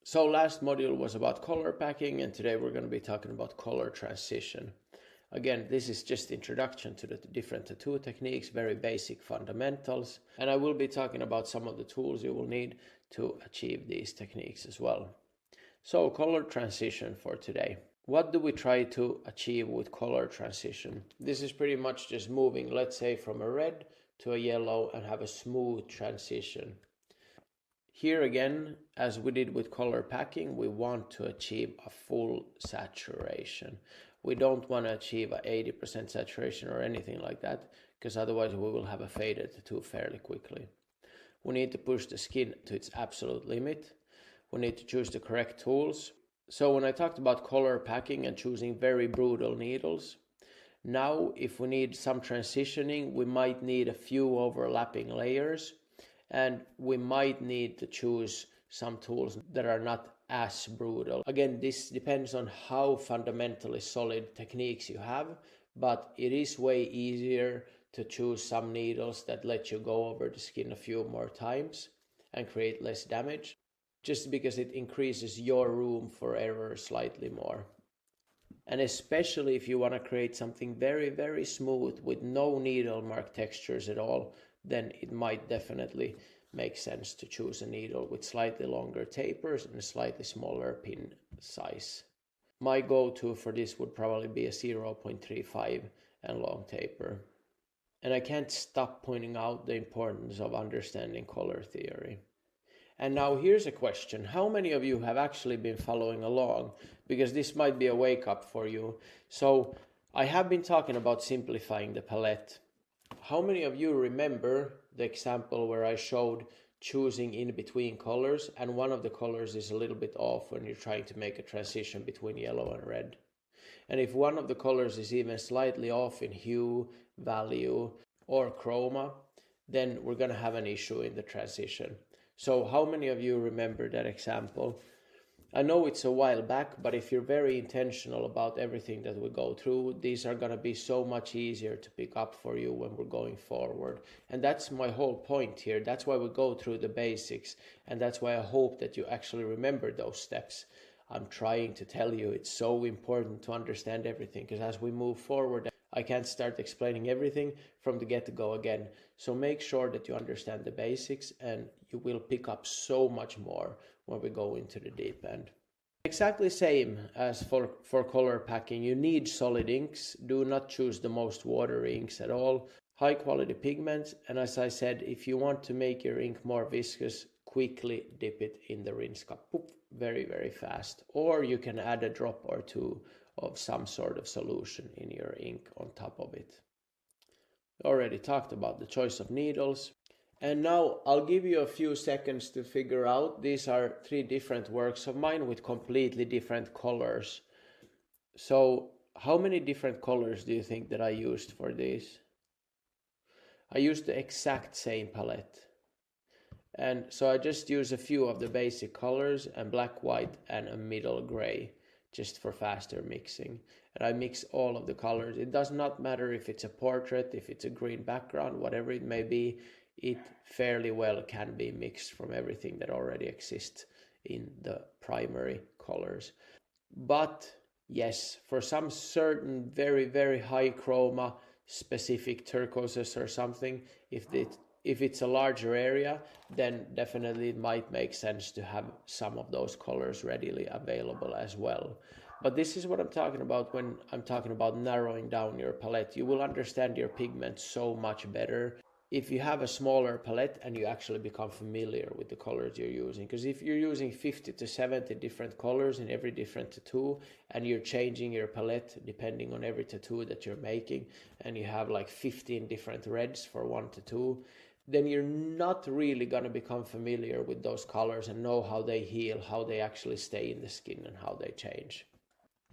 So last module was about color packing, and today we're going to be talking about color transition. Again, this is just introduction to the different tattoo techniques, very basic fundamentals, and I will be talking about some of the tools you will need to achieve these techniques as well. So color transition for today. What do we try to achieve with color transition? This is pretty much just moving, let's say, from a red to a yellow and have a smooth transition. Here again, as we did with color packing, we want to achieve a full saturation. We don't want to achieve a 80% saturation or anything like that, because otherwise we will have a faded tattoo fairly quickly. We need to push the skin to its absolute limit. We need to choose the correct tools. So when I talked about color packing and choosing very brutal needles, now if we need some transitioning, we might need a few overlapping layers, and we might need to choose some tools that are not as brutal. Again, this depends on how fundamentally solid techniques you have, but it is way easier to choose some needles that let you go over the skin a few more times and create less damage, just because it increases your room for error slightly more. And especially if you want to create something very, very smooth with no needle mark textures at all, then it might definitely make sense to choose a needle with slightly longer tapers and a slightly smaller pin size. My go-to for this would probably be a 0.35 and long taper. And I can't stop pointing out the importance of understanding color theory. And now here's a question. How many of you have actually been following along? Because this might be a wake up for you. So I have been talking about simplifying the palette. How many of you remember the example where I showed choosing in between colors, and one of the colors is a little bit off when you're trying to make a transition between yellow and red? And if one of the colors is even slightly off in hue, value, or chroma, then we're going to have an issue in the transition. So how many of you remember that example? I know it's a while back, but if you're very intentional about everything that we go through, these are going to be so much easier to pick up for you when we're going forward. And that's my whole point here. That's why we go through the basics. And that's why I hope that you actually remember those steps. I'm trying to tell you it's so important to understand everything, because as we move forward, I can't start explaining everything from the get-go again. So make sure that you understand the basics, and you will pick up so much more when we go into the deep end. Exactly same as for color packing. You need solid inks. Do not choose the most watery inks at all. High quality pigments. And as I said, if you want to make your ink more viscous, quickly dip it in the rinse cup. Poof, very, very fast. Or you can add a drop or two of some sort of solution in your ink on top of it. Already talked about the choice of needles. And now I'll give you a few seconds to figure out. These are 3 different works of mine with completely different colors. So how many different colors do you think that I used for these? I used the exact same palette. And so I just use a few of the basic colors, and black, white, and a middle gray, just for faster mixing. And I mix all of the colors. It does not matter if it's a portrait, if it's a green background, whatever it may be, it fairly well can be mixed from everything that already exists in the primary colors. But yes, for some certain very, very high chroma specific turquoises or something, if it's a larger area, then definitely it might make sense to have some of those colors readily available as well. But this is what I'm talking about when I'm talking about narrowing down your palette. You will understand your pigments so much better if you have a smaller palette and you actually become familiar with the colors you're using. Because if you're using 50 to 70 different colors in every different tattoo, and you're changing your palette depending on every tattoo that you're making, and you have like 15 different reds for one tattoo, then you're not really going to become familiar with those colors and know how they heal, how they actually stay in the skin, and how they change.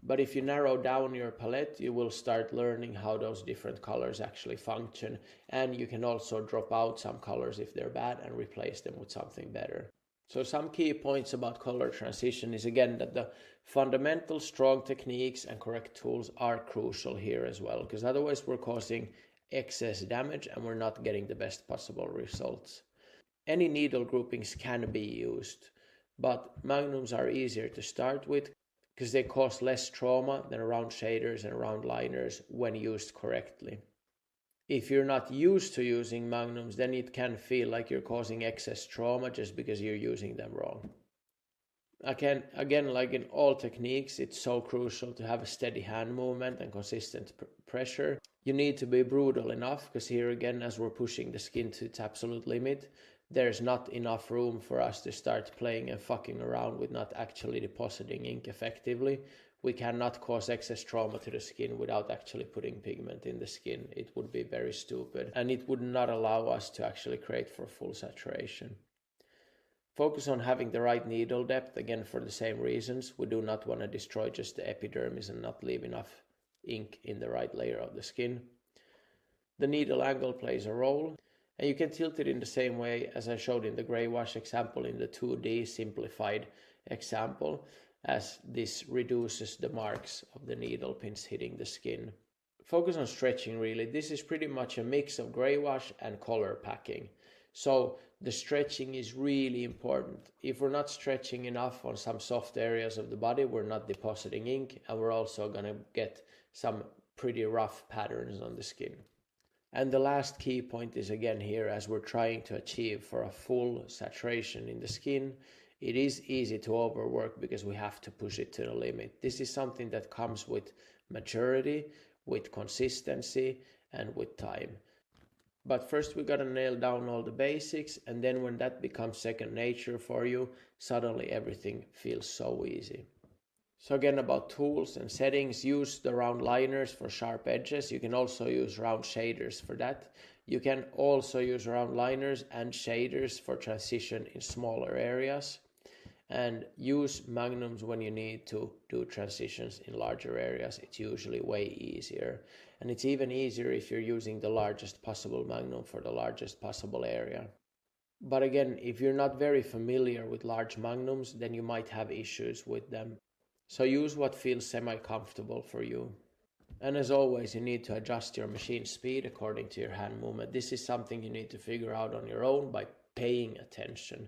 But if you narrow down your palette, you will start learning how those different colors actually function. And you can also drop out some colors if they're bad and replace them with something better. So some key points about color transition is, again, that the fundamental strong techniques and correct tools are crucial here as well. Because otherwise we're causing excess damage and we're not getting the best possible results. Any needle groupings can be used, but magnums are easier to start with, because they cause less trauma than round shaders and round liners when used correctly. If you're not used to using magnums, then it can feel like you're causing excess trauma just because you're using them wrong. Again, like in all techniques, it's so crucial to have a steady hand movement and consistent pressure. You need to be brutal enough, because here again, as we're pushing the skin to its absolute limit, there's not enough room for us to start playing and fucking around with not actually depositing ink effectively. We cannot cause excess trauma to the skin without actually putting pigment in the skin. It would be very stupid, and it would not allow us to actually create for full saturation. Focus on having the right needle depth, again for the same reasons. We do not want to destroy just the epidermis and not leave enough ink in the right layer of the skin. The needle angle plays a role, and you can tilt it in the same way as I showed in the Graywash example in the 2D simplified example, as this reduces the marks of the needle pins hitting the skin. Focus on stretching really. This is pretty much a mix of Graywash and color packing. So the stretching is really important. If we're not stretching enough on some soft areas of the body, we're not depositing ink, and we're also going to get some pretty rough patterns on the skin. And the last key point is again here, as we're trying to achieve for a full saturation in the skin, it is easy to overwork because we have to push it to the limit. This is something that comes with maturity, with consistency, and with time. But first we gotta nail down all the basics, and then when that becomes second nature for you, suddenly everything feels so easy. So again, about tools and settings, use the round liners for sharp edges. You can also use round shaders for that. You can also use round liners and shaders for transition in smaller areas. And use magnums when you need to do transitions in larger areas. It's usually way easier. And it's even easier if you're using the largest possible magnum for the largest possible area. But again, if you're not very familiar with large magnums, then you might have issues with them. So use what feels semi-comfortable for you. And as always, you need to adjust your machine speed according to your hand movement. This is something you need to figure out on your own by paying attention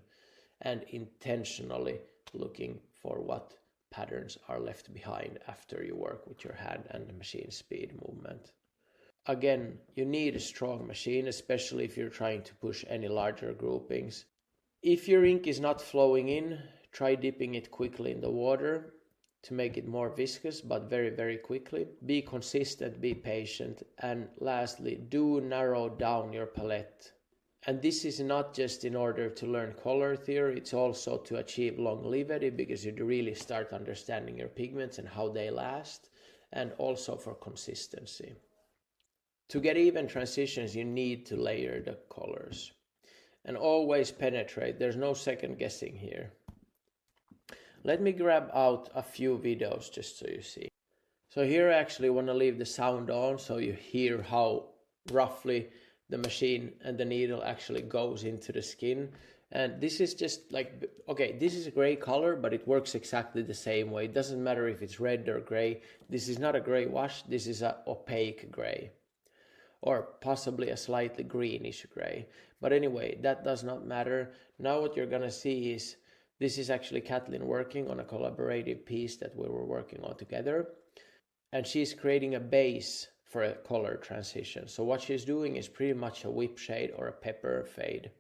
and intentionally looking for what patterns are left behind after you work with your hand and the machine speed movement. Again, you need a strong machine, especially if you're trying to push any larger groupings. If your ink is not flowing in, try dipping it quickly in the water to make it more viscous, but very, very quickly. Be consistent, be patient, and lastly, do narrow down your palette. And this is not just in order to learn color theory, it's also to achieve longevity, because you really start understanding your pigments and how they last, and also for consistency. To get even transitions, you need to layer the colors. And always penetrate, there's no second guessing here. Let me grab out a few videos just so you see. So here I actually want to leave the sound on so you hear how roughly the machine and the needle actually goes into the skin. And this is just like, okay, this is a gray color, but it works exactly the same way. It doesn't matter if it's red or gray. This is not a gray wash, this is an opaque gray. Or possibly a slightly greenish gray. But anyway, that does not matter. Now what you're gonna see is, this is actually Kathleen working on a collaborative piece that we were working on together. And she's creating a base for a color transition. So what she's doing is pretty much a whip shade or a pepper fade.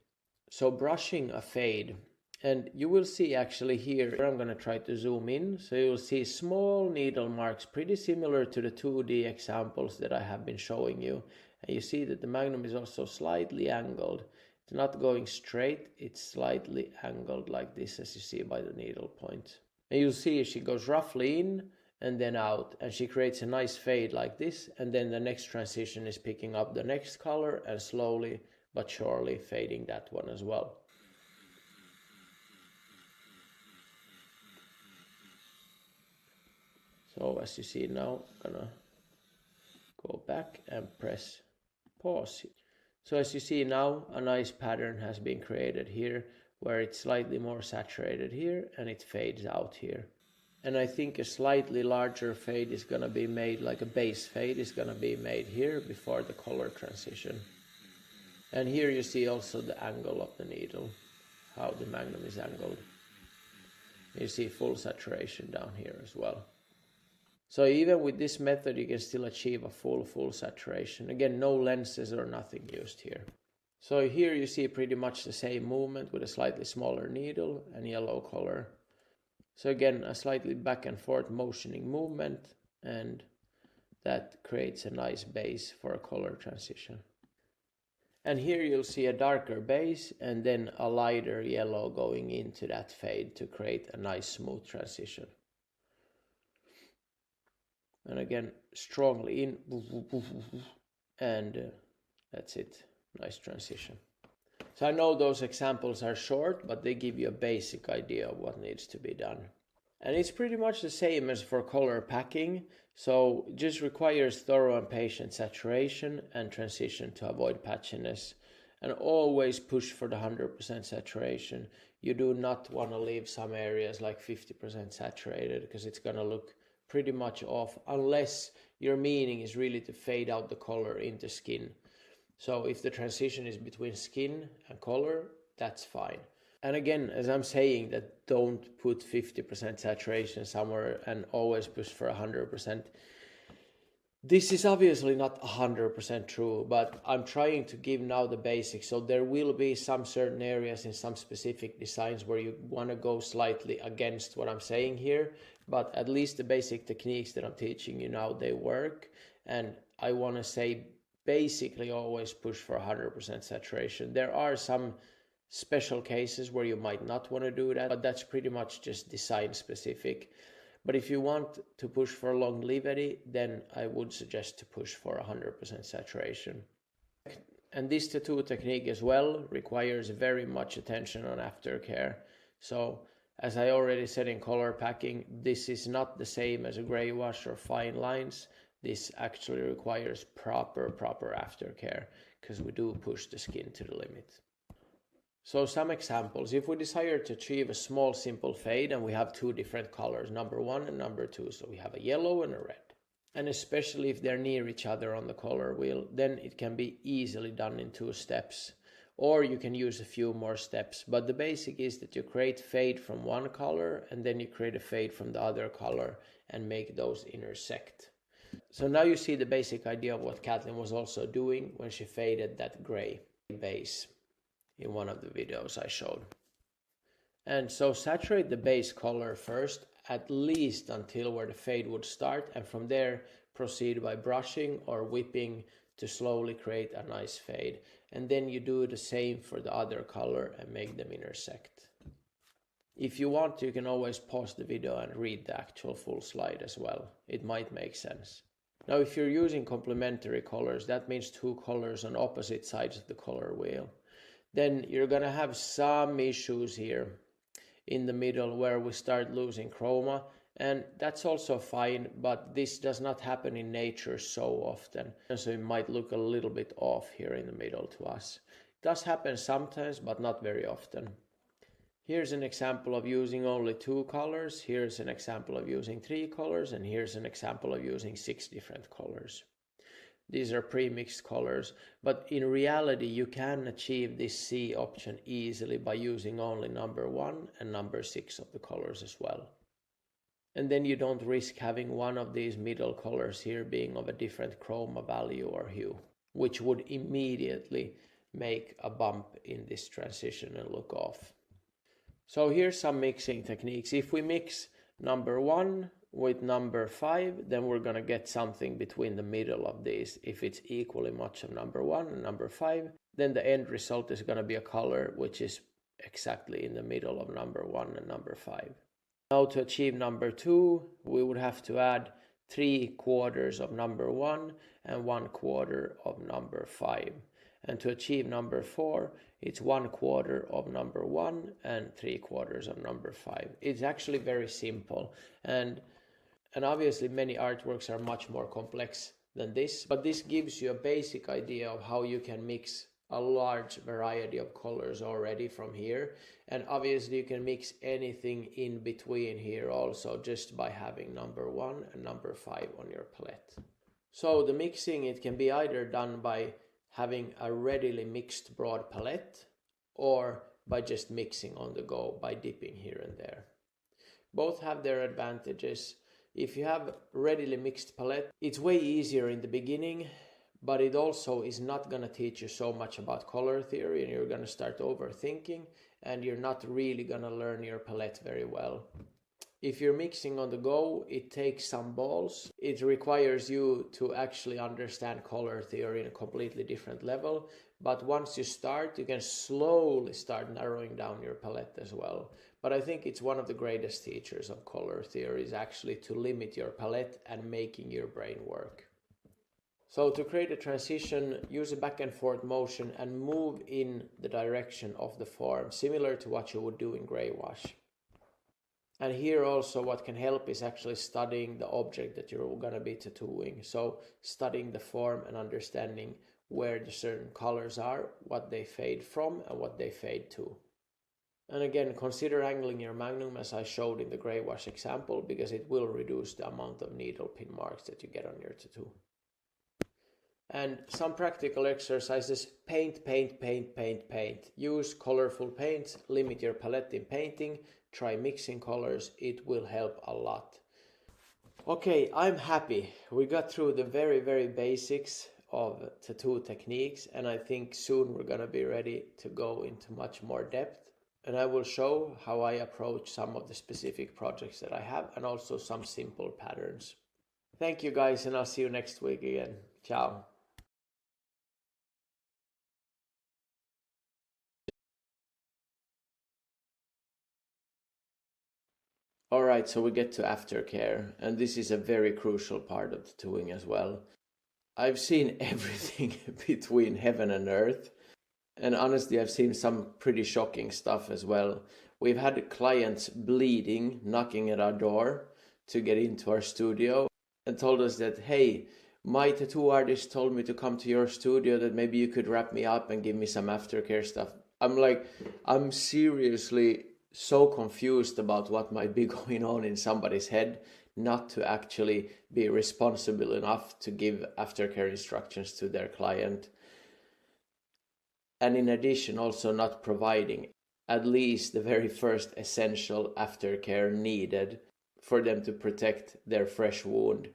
So brushing a fade, and you will see actually here, I'm going to try to zoom in. So you'll see small needle marks, pretty similar to the 2D examples that I have been showing you. And you see that the magnum is also slightly angled. It's not going straight, it's slightly angled like this, as you see by the needle point. And you'll see she goes roughly in and then out, and she creates a nice fade like this, and then the next transition is picking up the next color and slowly but surely fading that one as well. So as you see now, I'm gonna go back and press pause. So as you see now, a nice pattern has been created here, where it's slightly more saturated here and it fades out here. And I think a slightly larger fade is going to be made, like a base fade is going to be made here before the color transition. And here you see also the angle of the needle, how the magnum is angled. You see full saturation down here as well. So even with this method, you can still achieve a full saturation. Again, no lenses or nothing used here. So here you see pretty much the same movement with a slightly smaller needle and yellow color. So again, a slightly back and forth motioning movement, and that creates a nice base for a color transition. And here you'll see a darker base and then a lighter yellow going into that fade to create a nice smooth transition. And again, strongly in, and that's it. Nice transition. So I know those examples are short, but they give you a basic idea of what needs to be done. And it's pretty much the same as for color packing. So it just requires thorough and patient saturation and transition to avoid patchiness. And always push for the 100% saturation. You do not want to leave some areas like 50% saturated, because it's going to look pretty much off, unless your meaning is really to fade out the color into skin. So if the transition is between skin and color, that's fine. And again, as I'm saying, that don't put 50% saturation somewhere and always push for 100%. This is obviously not 100% true, but I'm trying to give now the basics. So there will be some certain areas in some specific designs where you want to go slightly against what I'm saying here, but at least the basic techniques that I'm teaching you now, they work. And I want to say basically always push for 100% saturation. There are some special cases where you might not want to do that, but that's pretty much just design specific. But if you want to push for longevity, then I would suggest to push for 100% saturation. And this tattoo technique as well requires very much attention on aftercare. So as I already said in color packing, this is not the same as a gray wash or fine lines. This actually requires proper aftercare, because we do push the skin to the limit. So some examples. If we desire to achieve a small simple fade and we have two different colors, number 1 and number 2, so we have a yellow and a red, and especially if they're near each other on the color wheel, then it can be easily done in 2 steps, or you can use a few more steps. But the basic is that you create fade from one color and then you create a fade from the other color and make those intersect. So now you see the basic idea of what Kathleen was also doing when she faded that gray base in one of the videos I showed. And so saturate the base color first, at least until where the fade would start, and from there proceed by brushing or whipping to slowly create a nice fade. And then you do the same for the other color and make them intersect. If you want, you can always pause the video and read the actual full slide as well. It might make sense. Now if you're using complementary colors, that means 2 colors on opposite sides of the color wheel, then you're gonna have some issues here in the middle where we start losing chroma, and that's also fine, but this does not happen in nature so often, and so it might look a little bit off here in the middle to us. It does happen sometimes, but not very often. Here's an example of using only 2 colors, here's an example of using 3 colors, and here's an example of using 6 different colors. These are pre-mixed colors, but in reality you can achieve this C option easily by using only number 1 and number 6 of the colors as well. And then you don't risk having one of these middle colors here being of a different chroma value or hue, which would immediately make a bump in this transition and look off. So here's some mixing techniques. If we mix number 1 with number 5, then we're going to get something between the middle of these. If it's equally much of number 1 and number 5, then the end result is going to be a color which is exactly in the middle of number 1 and number 5. Now to achieve number 2, we would have to add 3/4 of number 1 and 1/4 of number 5. And to achieve number 4, it's 1/4 of number 1 and 3/4 of number 5. It's actually very simple. And obviously many artworks are much more complex than this, but this gives you a basic idea of how you can mix a large variety of colors already from here. And obviously you can mix anything in between here also, just by having number 1 and number 5 on your palette. So the mixing, it can be either done by having a readily mixed broad palette, or by just mixing on the go by dipping here and there. Both have their advantages. If you have readily mixed palette, it's way easier in the beginning, but it also is not going to teach you so much about color theory, and you're going to start overthinking, and you're not really going to learn your palette very well. If you're mixing on the go, it takes some balls. It requires you to actually understand color theory in a completely different level, But once you start, you can slowly start narrowing down your palette as well. But I think it's one of the greatest features of color theory is actually to limit your palette and making your brain work. So to create a transition, use a back and forth motion and move in the direction of the form, similar to what you would do in Graywash. And here also what can help is actually studying the object that you're going to be tattooing. So studying the form and understanding where the certain colors are, what they fade from and what they fade to. And again, consider angling your magnum as I showed in the Graywash example, because it will reduce the amount of needle pin marks that you get on your tattoo. And some practical exercises: paint, paint, paint, paint, paint. Use colorful paints, limit your palette in painting, try mixing colors, it will help a lot. Okay, I'm happy. We got through the very, very basics of tattoo techniques, and I think soon we're gonna be ready to go into much more depth. And I will show how I approach some of the specific projects that I have and also some simple patterns. Thank you guys, and I'll see you next week again. Ciao. Alright, so we get to aftercare, and this is a very crucial part of tattooing as well. I've seen everything between heaven and earth, and honestly I've seen some pretty shocking stuff as well. We've had clients bleeding, knocking at our door to get into our studio and told us that, hey, my tattoo artist told me to come to your studio, that maybe you could wrap me up and give me some aftercare stuff. I'm seriously so confused about what might be going on in somebody's head not to actually be responsible enough to give aftercare instructions to their client. And in addition, also not providing at least the very first essential aftercare needed for them to protect their fresh wound.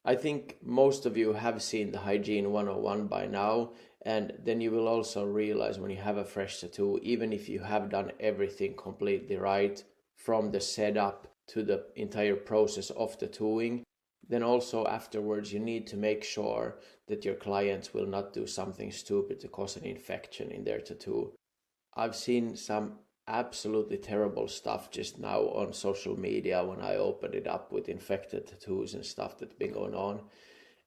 I think most of you have seen the Hygiene 101 by now, and then you will also realize when you have a fresh tattoo, even if you have done everything completely right, from the setup to the entire process of tattooing, then also afterwards you need to make sure that your clients will not do something stupid to cause an infection in their tattoo. I've seen some absolutely terrible stuff just now on social media when I opened it up with infected tattoos and stuff that's been going on.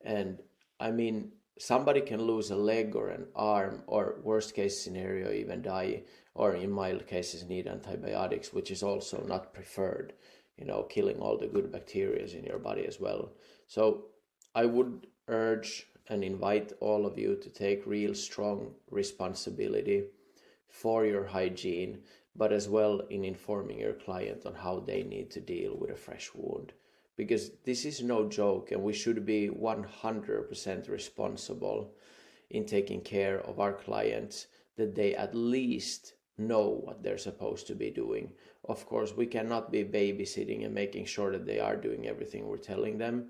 And I mean, somebody can lose a leg or an arm, or worst case scenario even die, or in mild cases need antibiotics, which is also not preferred, killing all the good bacteria in your body as well. So I would urge and invite all of you to take real strong responsibility for your hygiene, but as well in informing your client on how they need to deal with a fresh wound. Because this is no joke, and we should be 100% responsible in taking care of our clients, that they at least know what they're supposed to be doing. Of course, we cannot be babysitting and making sure that they are doing everything we're telling them,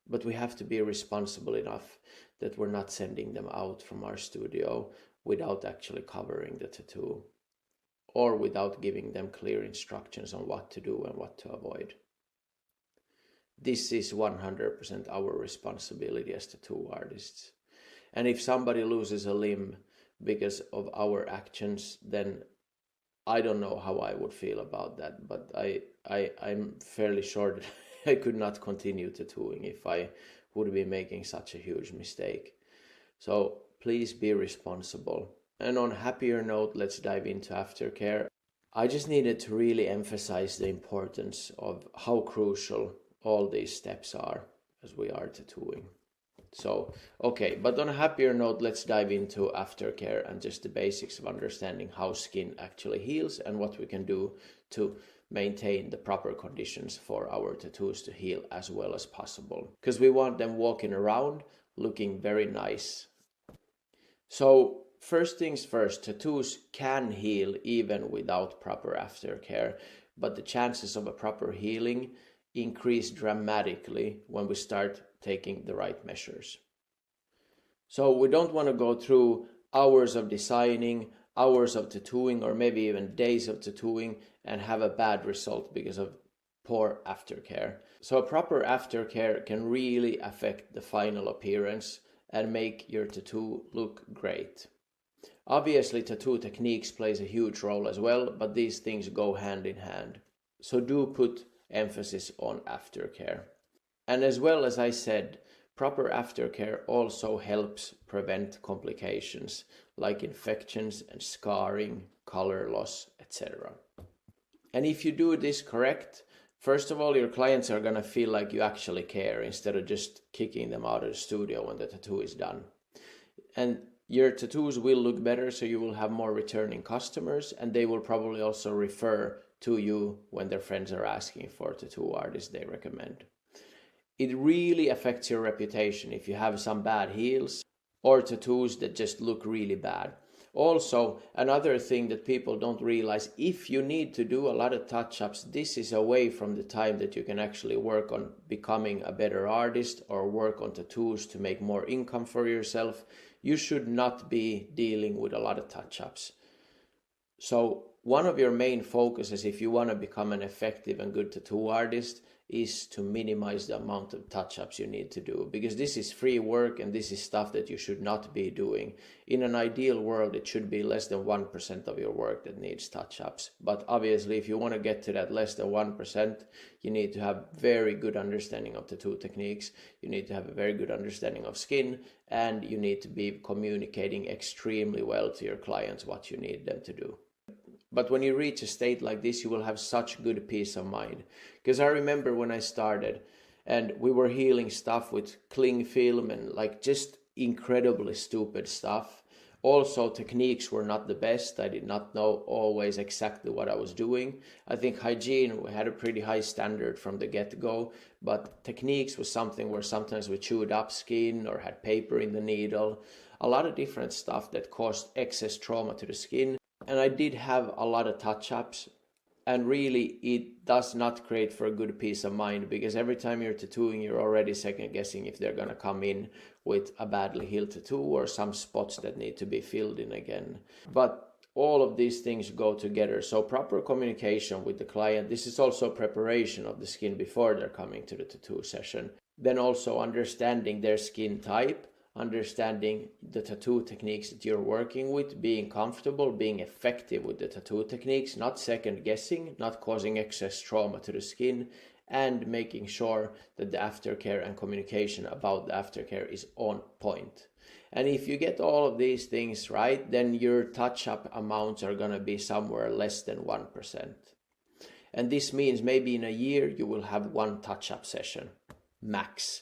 but we have to be responsible enough that we're not sending them out from our studio without actually covering the tattoo, or without giving them clear instructions on what to do and what to avoid. This is 100% our responsibility as tattoo artists. And if somebody loses a limb because of our actions, then I don't know how I would feel about that, but I'm fairly sure that I could not continue tattooing if I would be making such a huge mistake. So please be responsible. And on a happier note, let's dive into aftercare. I just needed to really emphasize the importance of how crucial all these steps are as we are tattooing. So, okay, but on a happier note, let's dive into aftercare and just the basics of understanding how skin actually heals and what we can do to maintain the proper conditions for our tattoos to heal as well as possible. Because we want them walking around looking very nice. So, first things first, tattoos can heal even without proper aftercare, but the chances of a proper healing increase dramatically when we start taking the right measures. So we don't want to go through hours of designing, hours of tattooing, or maybe even days of tattooing and have a bad result because of poor aftercare. So proper aftercare can really affect the final appearance and make your tattoo look great. Obviously, tattoo techniques plays a huge role as well, but these things go hand in hand. So do put emphasis on aftercare. And as well as I said, proper aftercare also helps prevent complications like infections and scarring, color loss, etc. And if you do this correct, first of all, your clients are going to feel like you actually care instead of just kicking them out of the studio when the tattoo is done. And your tattoos will look better, so you will have more returning customers, and they will probably also refer to you when their friends are asking for tattoo artists they recommend. It really affects your reputation if you have some bad heels or tattoos that just look really bad. Also, another thing that people don't realize, if you need to do a lot of touch-ups, this is away from the time that you can actually work on becoming a better artist or work on tattoos to make more income for yourself. You should not be dealing with a lot of touch-ups. So one of your main focuses if you want to become an effective and good tattoo artist is to minimize the amount of touch-ups you need to do, because this is free work and this is stuff that you should not be doing. In an ideal world, it should be less than 1% of your work that needs touch-ups. But obviously, if you want to get to that less than 1%, you need to have very good understanding of tattoo techniques, you need to have a very good understanding of skin, and you need to be communicating extremely well to your clients what you need them to do. But when you reach a state like this, you will have such good peace of mind. Because I remember when I started and we were healing stuff with cling film and like just incredibly stupid stuff. Also, techniques were not the best. I did not know always exactly what I was doing. I think hygiene, we had a pretty high standard from the get-go, but techniques was something where sometimes we chewed up skin or had paper in the needle. A lot of different stuff that caused excess trauma to the skin. And I did have a lot of touch-ups, and really it does not create for a good peace of mind, because every time you're tattooing, you're already second guessing if they're going to come in with a badly healed tattoo or some spots that need to be filled in again. But all of these things go together. So proper communication with the client. This is also preparation of the skin before they're coming to the tattoo session. Then also understanding their skin type, understanding the tattoo techniques that you're working with, being comfortable, being effective with the tattoo techniques, not second guessing, not causing excess trauma to the skin, and making sure that the aftercare and communication about the aftercare is on point. And if you get all of these things right, then your touch-up amounts are going to be somewhere less than 1%. And this means maybe in a year you will have one touch-up session, max.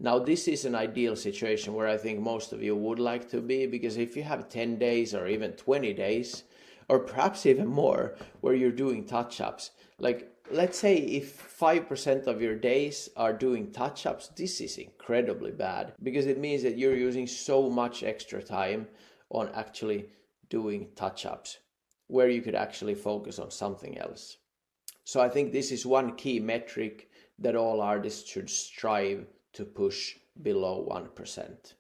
Now, this is an ideal situation where I think most of you would like to be, because if you have 10 days or even 20 days, or perhaps even more, where you're doing touch-ups, like let's say if 5% of your days are doing touch-ups, this is incredibly bad, because it means that you're using so much extra time on actually doing touch-ups, where you could actually focus on something else. So I think this is one key metric that all artists should strive to push below 1%.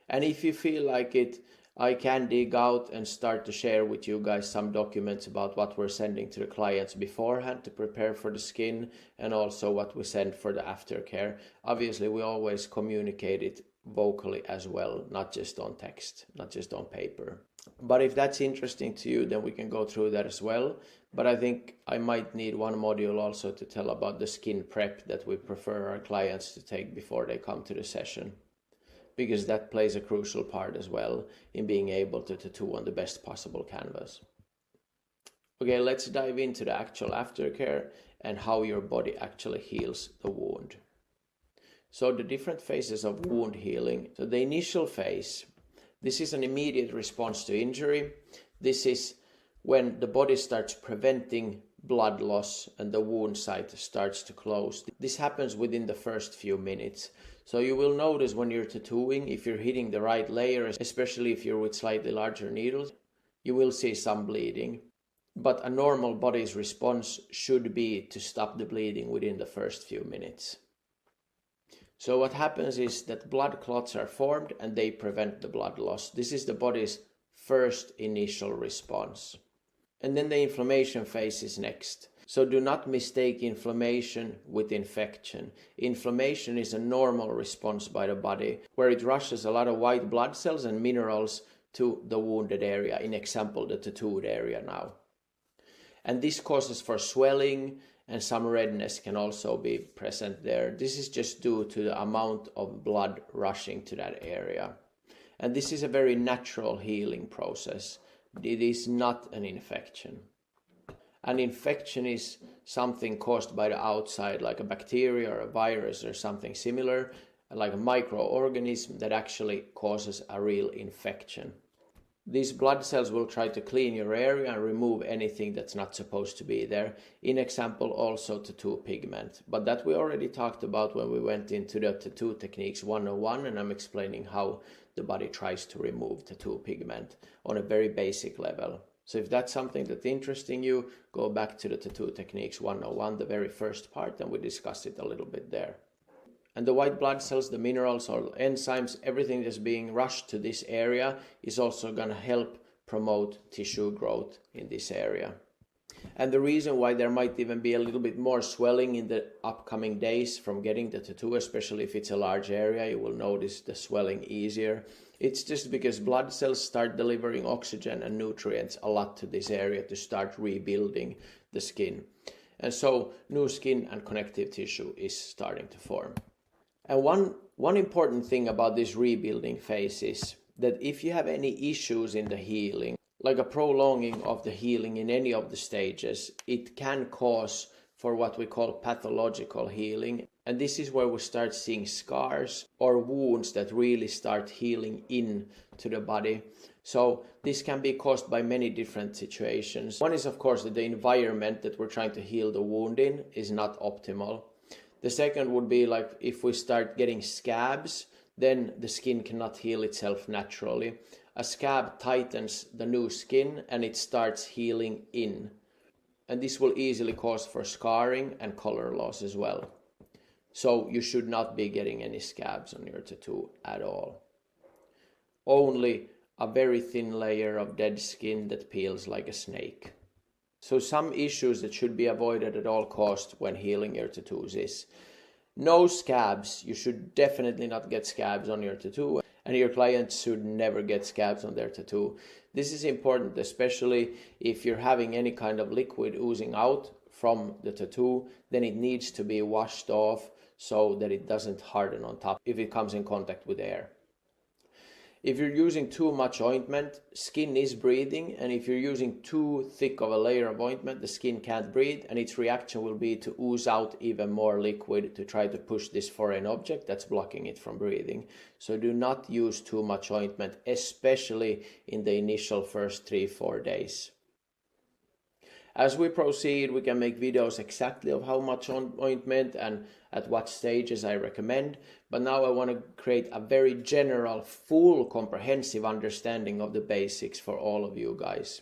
And if you feel like it, I can dig out and start to share with you guys some documents about what we're sending to the clients beforehand to prepare for the skin, and also what we send for the aftercare. Obviously, we always communicate it vocally as well, not just on text, not just on paper. But if that's interesting to you, then we can go through that as well. But I think I might need one module also to tell about the skin prep that we prefer our clients to take before they come to the session, because that plays a crucial part as well in being able to tattoo on the best possible canvas. Okay, let's dive into the actual aftercare and how your body actually heals the wound. So the different phases of wound healing. So the initial phase, this is an immediate response to injury. This is when the body starts preventing blood loss and the wound site starts to close. This happens within the first few minutes. So you will notice when you're tattooing, if you're hitting the right layer, especially if you're with slightly larger needles, you will see some bleeding. But a normal body's response should be to stop the bleeding within the first few minutes. So what happens is that blood clots are formed and they prevent the blood loss. This is the body's first initial response. And then the inflammation phase is next. So do not mistake inflammation with infection. Inflammation is a normal response by the body, where it rushes a lot of white blood cells and minerals to the wounded area, in example the tattooed area now. And this causes for swelling, and some redness can also be present there. This is just due to the amount of blood rushing to that area. And this is a very natural healing process. It is not an infection. An infection is something caused by the outside, like a bacteria or a virus or something similar, like a microorganism that actually causes a real infection. These blood cells will try to clean your area and remove anything that's not supposed to be there. In example, also tattoo pigment. But that we already talked about when we went into the Tattoo Techniques 101, and I'm explaining how the body tries to remove tattoo pigment on a very basic level. So if that's something that's interesting you, go back to the Tattoo Techniques 101, the very first part, and we discuss it a little bit there. And the white blood cells, the minerals or enzymes, everything that's being rushed to this area is also going to help promote tissue growth in this area. And the reason why there might even be a little bit more swelling in the upcoming days from getting the tattoo, especially if it's a large area, you will notice the swelling easier. It's just because blood cells start delivering oxygen and nutrients a lot to this area to start rebuilding the skin. And so new skin and connective tissue is starting to form. And one important thing about this rebuilding phase is that if you have any issues in the healing, like a prolonging of the healing in any of the stages, it can cause for what we call pathological healing. And this is where we start seeing scars or wounds that really start healing in to the body. So this can be caused by many different situations. One is, of course, that the environment that we're trying to heal the wound in is not optimal. The second would be like if we start getting scabs, then the skin cannot heal itself naturally. A scab tightens the new skin and it starts healing in. And this will easily cause for scarring and color loss as well. So you should not be getting any scabs on your tattoo at all. Only a very thin layer of dead skin that peels like a snake. So some issues that should be avoided at all costs when healing your tattoos is no scabs. You should definitely not get scabs on your tattoo, and your clients should never get scabs on their tattoo. This is important, especially if you're having any kind of liquid oozing out from the tattoo, then it needs to be washed off so that it doesn't harden on top if it comes in contact with air. If you're using too much ointment, skin is breathing, and if you're using too thick of a layer of ointment, the skin can't breathe, and its reaction will be to ooze out even more liquid to try to push this foreign object that's blocking it from breathing. So do not use too much ointment, especially in the initial first 3-4 days. As we proceed, we can make videos exactly of how much ointment and at what stages I recommend. But now I want to create a very general, full, comprehensive understanding of the basics for all of you guys.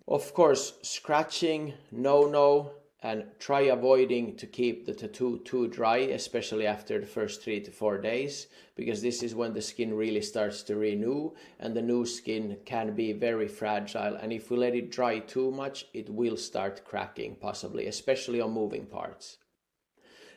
Of course, scratching, no, and try avoiding to keep the tattoo too dry, especially after the first 3 to 4 days, because this is when the skin really starts to renew, and the new skin can be very fragile, and if we let it dry too much, it will start cracking, possibly, especially on moving parts.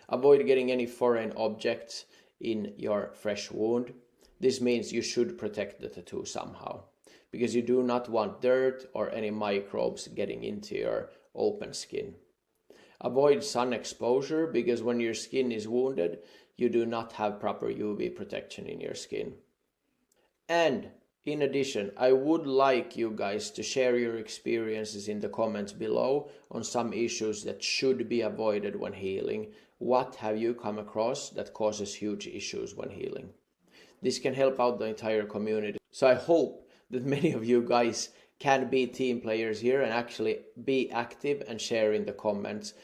Avoid getting any foreign objects in your fresh wound. This means you should protect the tattoo somehow, because you do not want dirt or any microbes getting into your open skin. Avoid sun exposure, because when your skin is wounded, you do not have proper UV protection in your skin. And in addition, I would like you guys to share your experiences in the comments below on some issues that should be avoided when healing. What have you come across that causes huge issues when healing? This can help out the entire community. So I hope that many of you guys can be team players here and actually be active and share in the comments.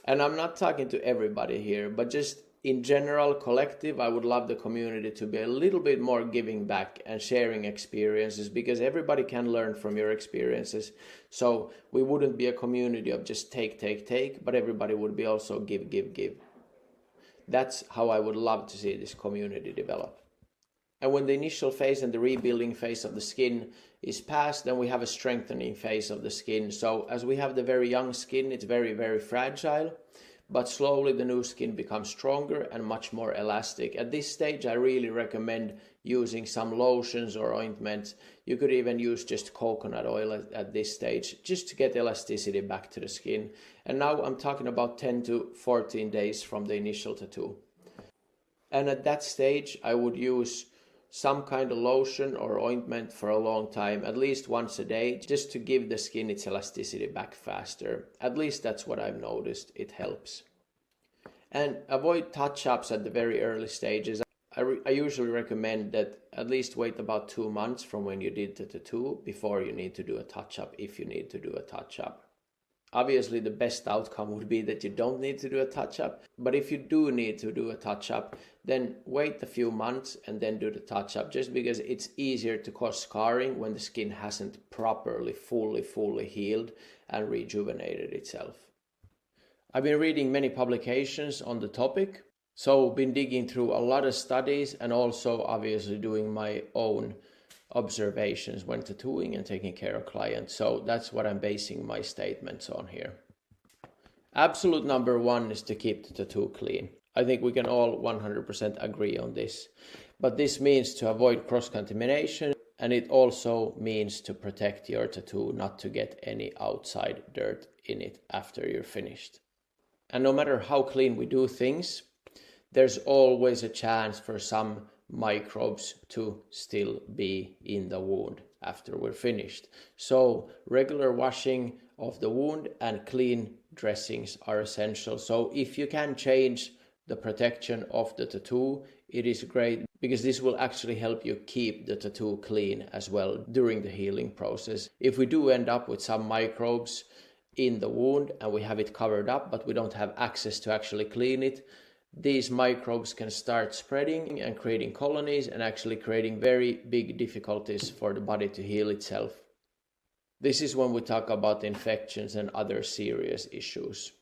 And I'm not talking to everybody here, but just in general, collective, I would love the community to be a little bit more giving back and sharing experiences, because everybody can learn from your experiences. So we wouldn't be a community of just take, but everybody would be also give. That's how I would love to see this community develop. And when the initial phase and the rebuilding phase of the skin is past, then we have a strengthening phase of the skin. So as we have the very young skin, it's very, very fragile. but slowly the new skin becomes stronger and much more elastic. At this stage, I really recommend using some lotions or ointments. You could even use just coconut oil at this stage, just to get elasticity back to the skin. And now I'm talking about 10 to 14 days from the initial tattoo. And at that stage, I would use some kind of lotion or ointment for a long time, at least once a day, just to give the skin its elasticity back faster. At least that's what I've noticed. It helps. And avoid touch-ups at the very early stages. I usually recommend that at least wait about 2 months from when you did the tattoo before you need to do a touch-up, if you need to do a touch-up. Obviously, the best outcome would be that you don't need to do a touch-up, but if you do need to do a touch-up, then wait a few months and then do the touch-up, just because it's easier to cause scarring when the skin hasn't properly, fully healed and rejuvenated itself. I've been reading many publications on the topic, so been digging through a lot of studies and also obviously doing my own observations when tattooing and taking care of clients. So that's what I'm basing my statements on here. Absolute number one is to keep the tattoo clean. I think we can all 100% agree on this. But this means to avoid cross-contamination, and it also means to protect your tattoo, not to get any outside dirt in it after you're finished. And no matter how clean we do things, there's always a chance for some microbes to still be in the wound after we're finished. So regular washing of the wound and clean dressings are essential. So if you can change the protection of the tattoo, it is great, because this will actually help you keep the tattoo clean as well during the healing process. If we do end up with some microbes in the wound and we have it covered up, but we don't have access to actually clean it, these microbes can start spreading and creating colonies and actually creating very big difficulties for the body to heal itself. This is when we talk about infections and other serious issues.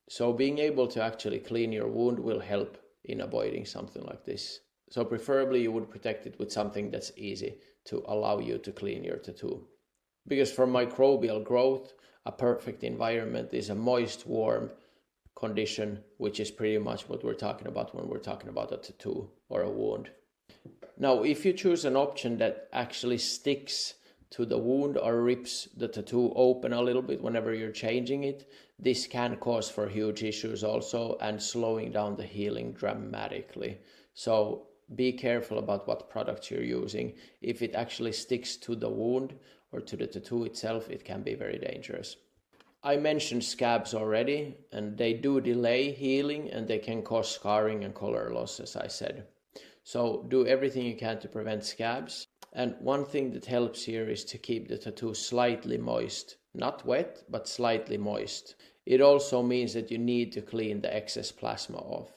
So being able to actually clean your wound will help in avoiding something like this. So preferably you would protect it with something that's easy to allow you to clean your tattoo. Because for microbial growth, a perfect environment is a moist, warm condition, which is pretty much what we're talking about when we're talking about a tattoo or a wound. Now, if you choose an option that actually sticks to the wound or rips the tattoo open a little bit whenever you're changing it, this can cause for huge issues also and slowing down the healing dramatically. So be careful about what products you're using. If it actually sticks to the wound or to the tattoo itself, it can be very dangerous. I mentioned scabs already, and they do delay healing and they can cause scarring and color loss, as I said. So do everything you can to prevent scabs. And one thing that helps here is to keep the tattoo slightly moist. Not wet, but slightly moist. It also means that you need to clean the excess plasma off.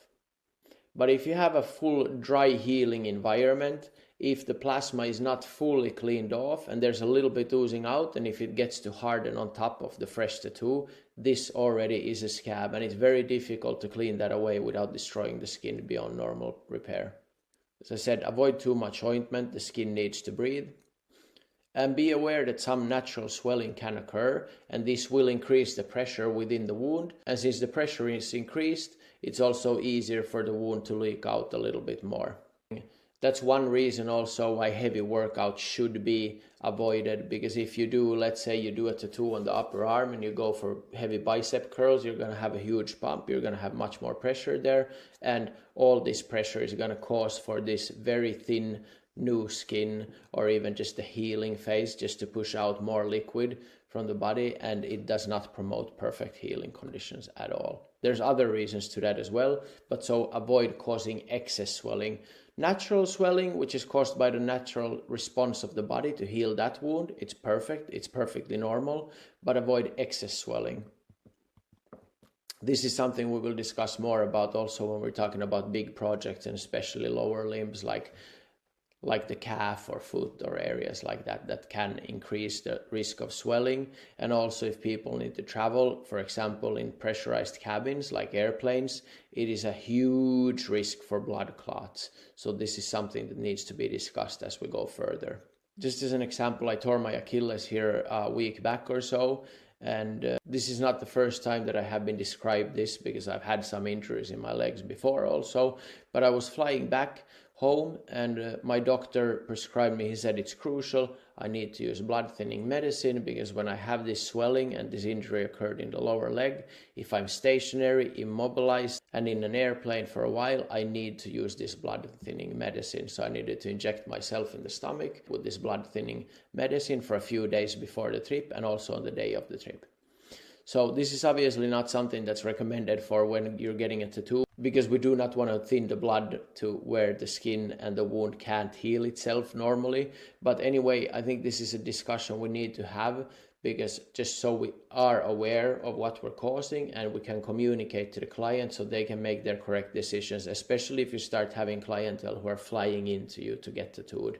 But if you have a full dry healing environment, if the plasma is not fully cleaned off and there's a little bit oozing out, and if it gets to harden on top of the fresh tattoo, this already is a scab, and it's very difficult to clean that away without destroying the skin beyond normal repair. As I said, avoid too much ointment, the skin needs to breathe. And be aware that some natural swelling can occur, and this will increase the pressure within the wound. And since the pressure is increased, it's also easier for the wound to leak out a little bit more. That's one reason also why heavy workouts should be avoided, because if you do, let's say you do a tattoo on the upper arm and you go for heavy bicep curls, you're going to have a huge pump, you're going to have much more pressure there, and all this pressure is going to cause for this very thin new skin or even just the healing phase just to push out more liquid from the body, and it does not promote perfect healing conditions at all. There's other reasons to that as well, but so avoid causing excess swelling. Natural swelling, which is caused by the natural response of the body to heal that wound, it's perfect, it's perfectly normal, but avoid excess swelling. This is something we will discuss more about also when we're talking about big projects, and especially lower limbs like the calf or foot or areas like that can increase the risk of swelling. And also if people need to travel, for example, in pressurized cabins like airplanes, it is a huge risk for blood clots. So this is something that needs to be discussed as we go further. Just as an example, I tore my Achilles here a week back or so, And this is not the first time that I have been described this, because I've had some injuries in my legs before also. But I was flying back home, and my doctor prescribed me, he said it's crucial, I need to use blood thinning medicine, because when I have this swelling and this injury occurred in the lower leg, if I'm stationary, immobilized, and in an airplane for a while, I need to use this blood thinning medicine. So I needed to inject myself in the stomach with this blood thinning medicine for a few days before the trip, and also on the day of the trip. So this is obviously not something that's recommended for when you're getting a tattoo, because we do not want to thin the blood to where the skin and the wound can't heal itself normally. But anyway, I think this is a discussion we need to have, because just so we are aware of what we're causing, and we can communicate to the client so they can make their correct decisions, especially if you start having clientele who are flying into you to get tattooed.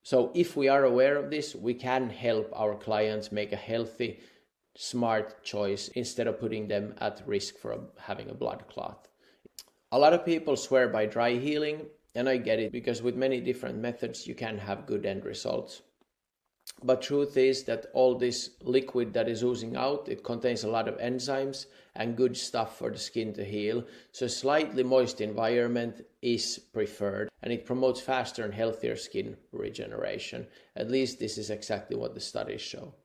So if we are aware of this, we can help our clients make a healthy, smart choice instead of putting them at risk for having a blood clot. A lot of people swear by dry healing, and I get it, because with many different methods you can have good end results. But truth is that all this liquid that is oozing out, it contains a lot of enzymes and good stuff for the skin to heal. So slightly moist environment is preferred, and it promotes faster and healthier skin regeneration. At least this is exactly what the studies show.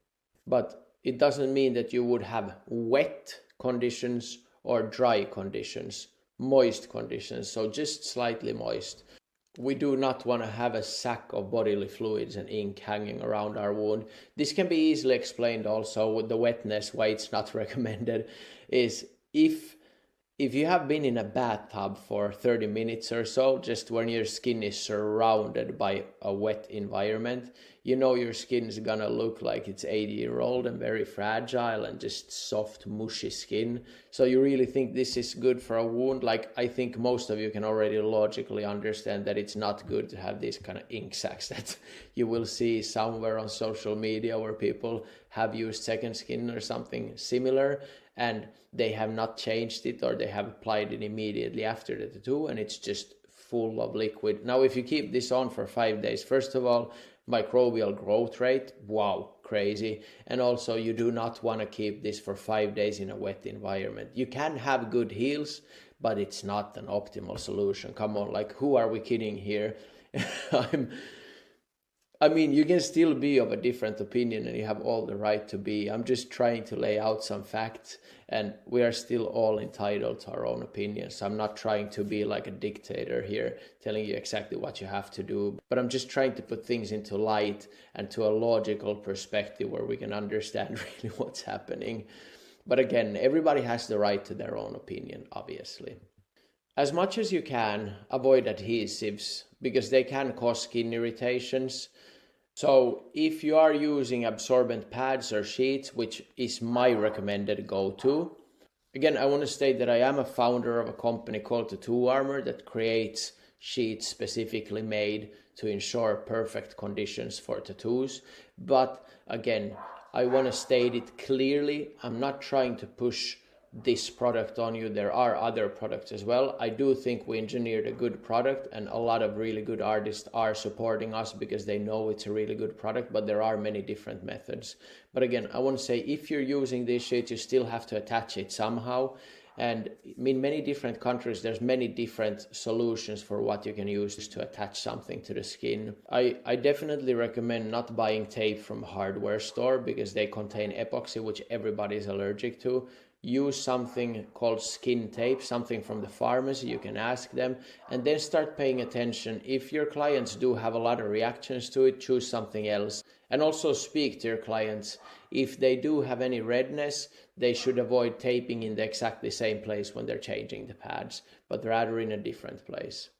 But it doesn't mean that you would have wet conditions or dry conditions, moist conditions, so just slightly moist. We do not want to have a sack of bodily fluids and ink hanging around our wound. This can be easily explained also with the wetness, why it's not recommended, is if you have been in a bathtub for 30 minutes or so, just when your skin is surrounded by a wet environment, you know your skin is gonna look like it's 80-year-old and very fragile and just soft, mushy skin. So you really think this is good for a wound? Like, I think most of you can already logically understand that it's not good to have these kind of ink sacs that you will see somewhere on social media where people have used second skin or something similar, and they have not changed it, or they have applied it immediately after the tattoo, and it's just full of liquid. Now, if you keep this on for 5 days, first of all, microbial growth rate, wow, crazy. And also, you do not want to keep this for 5 days in a wet environment. You can have good heals, but it's not an optimal solution. Come on, like, who are we kidding here? I mean, you can still be of a different opinion, and you have all the right to be. I'm just trying to lay out some facts, and we are still all entitled to our own opinions. I'm not trying to be like a dictator here, telling you exactly what you have to do, but I'm just trying to put things into light and to a logical perspective where we can understand really what's happening. But again, everybody has the right to their own opinion, obviously. As much as you can, avoid adhesives, because they can cause skin irritations. So if you are using absorbent pads or sheets, which is my recommended go-to, again, I want to state that I am a founder of a company called Tattoo Armor that creates sheets specifically made to ensure perfect conditions for tattoos. But again, I want to state it clearly. I'm not trying to push this product on you. There are other products as well. I do think we engineered a good product, and a lot of really good artists are supporting us because they know it's a really good product, but there are many different methods. But again, I want to say, if you're using this sheet, you still have to attach it somehow. And in many different countries, there's many different solutions for what you can use to attach something to the skin. I definitely recommend not buying tape from a hardware store, because they contain epoxy, which everybody is allergic to. Use something called skin tape, something from the pharmacy. You can ask them, and then start paying attention. If your clients do have a lot of reactions to it, choose something else. And also speak to your clients. If they do have any redness, they should avoid taping in the exactly same place when they're changing the pads, but rather in a different place.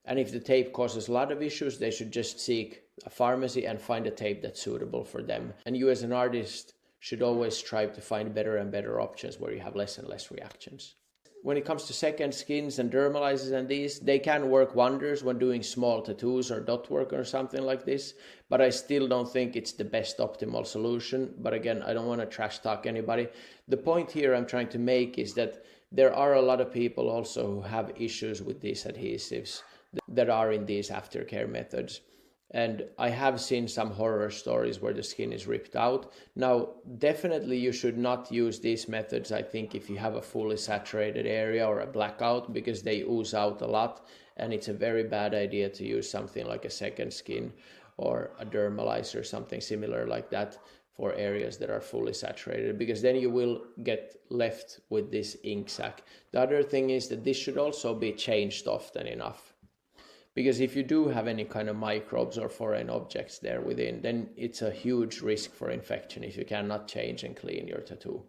And if the tape causes a lot of issues, they should just seek a pharmacy and find a tape that's suitable for them. And you as an artist should always strive to find better and better options where you have less and less reactions. When it comes to second skins and dermalizers and these, they can work wonders when doing small tattoos or dot work or something like this, but I still don't think it's the best optimal solution. But again, I don't want to trash talk anybody. The point here I'm trying to make is that there are a lot of people also who have issues with these adhesives that are in these aftercare methods. And I have seen some horror stories where the skin is ripped out. Now, definitely you should not use these methods, I think, if you have a fully saturated area or a blackout, because they ooze out a lot, and it's a very bad idea to use something like a second skin or a dermalizer or something similar like that for areas that are fully saturated, because then you will get left with this ink sac. The other thing is that this should also be changed often enough. Because if you do have any kind of microbes or foreign objects there within, then it's a huge risk for infection if you cannot change and clean your tattoo.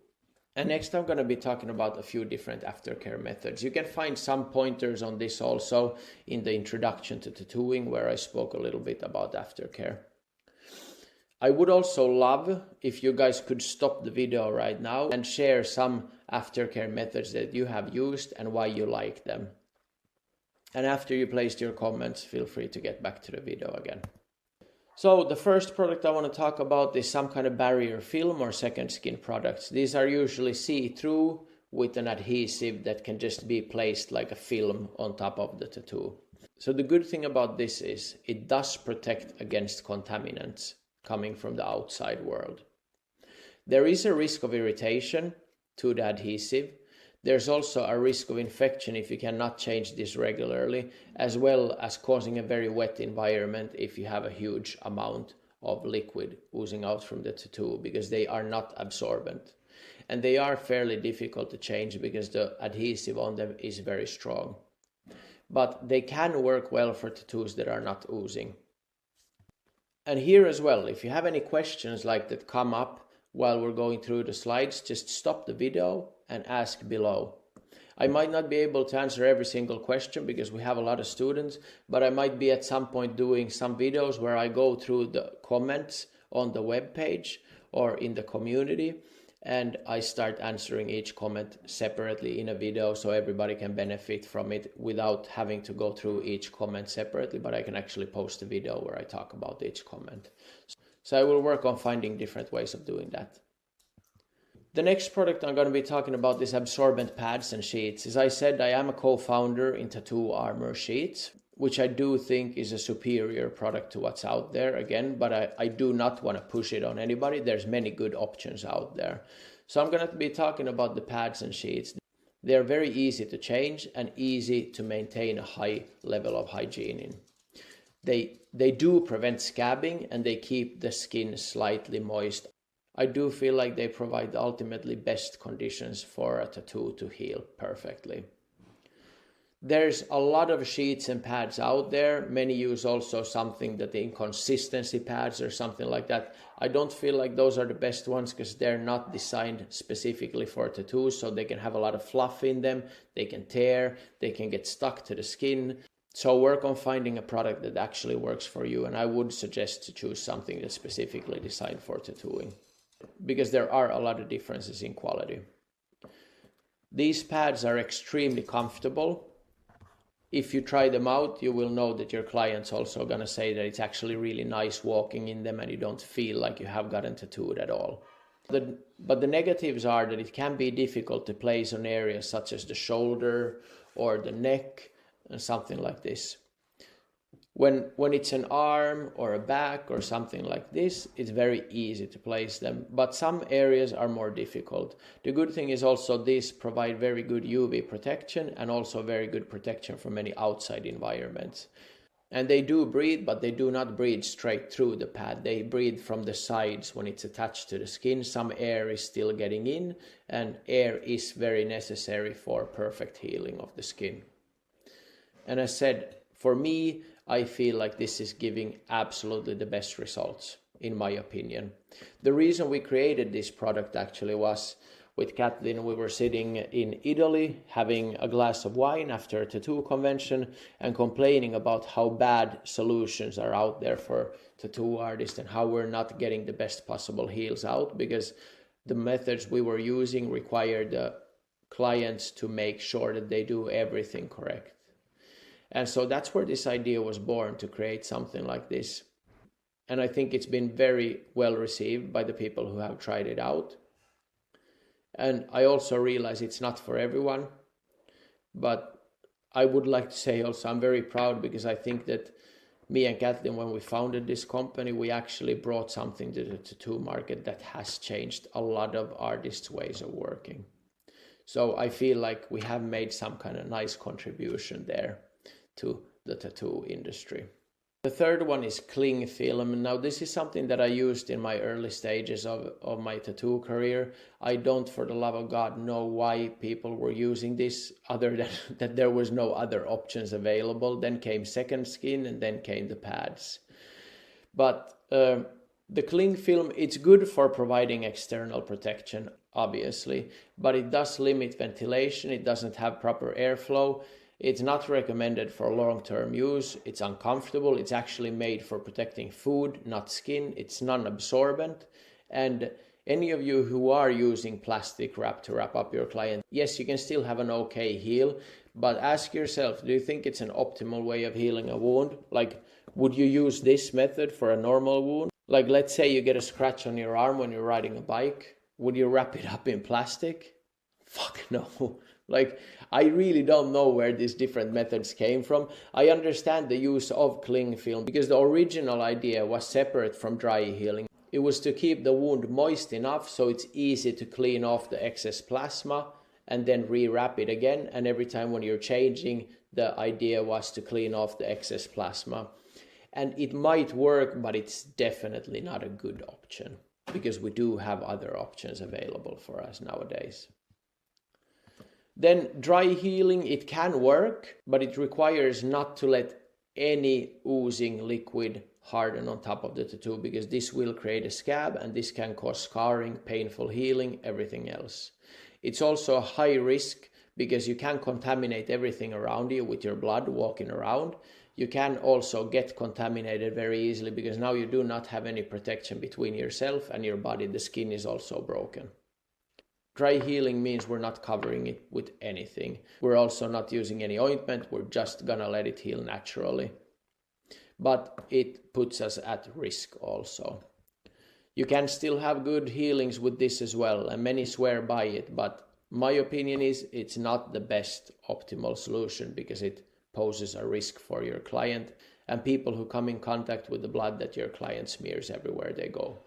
And next I'm going to be talking about a few different aftercare methods. You can find some pointers on this also in the introduction to tattooing, where I spoke a little bit about aftercare. I would also love if you guys could stop the video right now and share some aftercare methods that you have used and why you like them. And after you placed your comments, feel free to get back to the video again. So the first product I want to talk about is some kind of barrier film or second skin products. These are usually see-through with an adhesive that can just be placed like a film on top of the tattoo. So the good thing about this is it does protect against contaminants coming from the outside world. There is a risk of irritation to the adhesive. There's also a risk of infection if you cannot change this regularly, as well as causing a very wet environment if you have a huge amount of liquid oozing out from the tattoo, because they are not absorbent. And they are fairly difficult to change because the adhesive on them is very strong. But they can work well for tattoos that are not oozing. And here as well, if you have any questions like that come up while we're going through the slides, just stop the video and ask below. I might not be able to answer every single question because we have a lot of students, but I might be at some point doing some videos where I go through the comments on the web page or in the community, and I start answering each comment separately in a video so everybody can benefit from it without having to go through each comment separately, but I can actually post a video where I talk about each comment. So I will work on finding different ways of doing that. The next product I'm going to be talking about is absorbent pads and sheets. As I said, I am a co-founder in Tattoo Armor Sheets, which I do think is a superior product to what's out there again, but I do not want to push it on anybody. There's many good options out there. So I'm going to be talking about the pads and sheets. They're very easy to change and easy to maintain a high level of hygiene in. They do prevent scabbing and they keep the skin slightly moist. I do feel like they provide the ultimately best conditions for a tattoo to heal perfectly. There's a lot of sheets and pads out there. Many use also something that the inconsistency pads or something like that. I don't feel like those are the best ones because they're not designed specifically for tattoos, so they can have a lot of fluff in them, they can tear, they can get stuck to the skin. So work on finding a product that actually works for you, and I would suggest to choose something that's specifically designed for tattooing, because there are a lot of differences in quality. These pads are extremely comfortable. If you try them out, you will know that your client's also going to say that it's actually really nice walking in them and you don't feel like you have gotten tattooed at all. But the negatives are that it can be difficult to place on areas such as the shoulder or the neck and something like this. When it's an arm or a back or something like this, it's very easy to place them, but some areas are more difficult. The good thing is also these provide very good UV protection and also very good protection from any outside environments. And they do breathe, but they do not breathe straight through the pad. They breathe from the sides when it's attached to the skin. Some air is still getting in, and air is very necessary for perfect healing of the skin. And as said, for me, I feel like this is giving absolutely the best results, in my opinion. The reason we created this product actually was with Kathleen. We were sitting in Italy having a glass of wine after a tattoo convention and complaining about how bad solutions are out there for tattoo artists and how we're not getting the best possible heals out, because the methods we were using required the clients to make sure that they do everything correct. And so that's where this idea was born, to create something like this. And I think it's been very well received by the people who have tried it out. And I also realize it's not for everyone. But I would like to say also I'm very proud, because I think that Me and Kathleen, when we founded this company, we actually brought something to the tattoo market that has changed a lot of artists' ways of working. So I feel like we have made some kind of nice contribution there to the tattoo industry. The third one is cling film. Now this is something that I used in my early stages of my tattoo career. I don't, for the love of God, know why people were using this other than that there was no other options available. Then came second skin and then came the pads. But the cling film, it's good for providing external protection, obviously, but it does limit ventilation. It doesn't have proper airflow. It's not recommended for long-term use. It's uncomfortable. It's actually made for protecting food, not skin. It's non-absorbent. And any of you who are using plastic wrap to wrap up your client, yes, you can still have an okay heal, but ask yourself, do you think it's an optimal way of healing a wound? Like, would you use this method for a normal wound? Like, let's say you get a scratch on your arm when you're riding a bike. Would you wrap it up in plastic? Fuck no. Like, I really don't know where these different methods came from. I understand the use of cling film because the original idea was separate from dry healing. It was to keep the wound moist enough so it's easy to clean off the excess plasma and then re-wrap it again. And every time when you're changing, the idea was to clean off the excess plasma. And it might work, but it's definitely not a good option because we do have other options available for us nowadays. Then dry healing, it can work, but it requires not to let any oozing liquid harden on top of the tattoo because this will create a scab and this can cause scarring, painful healing, everything else. It's also a high risk because you can contaminate everything around you with your blood walking around. You can also get contaminated very easily because now you do not have any protection between yourself and your body. The skin is also broken. Dry healing means we're not covering it with anything. We're also not using any ointment. We're just gonna let it heal naturally. But it puts us at risk also. You can still have good healings with this as well, and many swear by it, but my opinion is it's not the best optimal solution because it poses a risk for your client and people who come in contact with the blood that your client smears everywhere they go.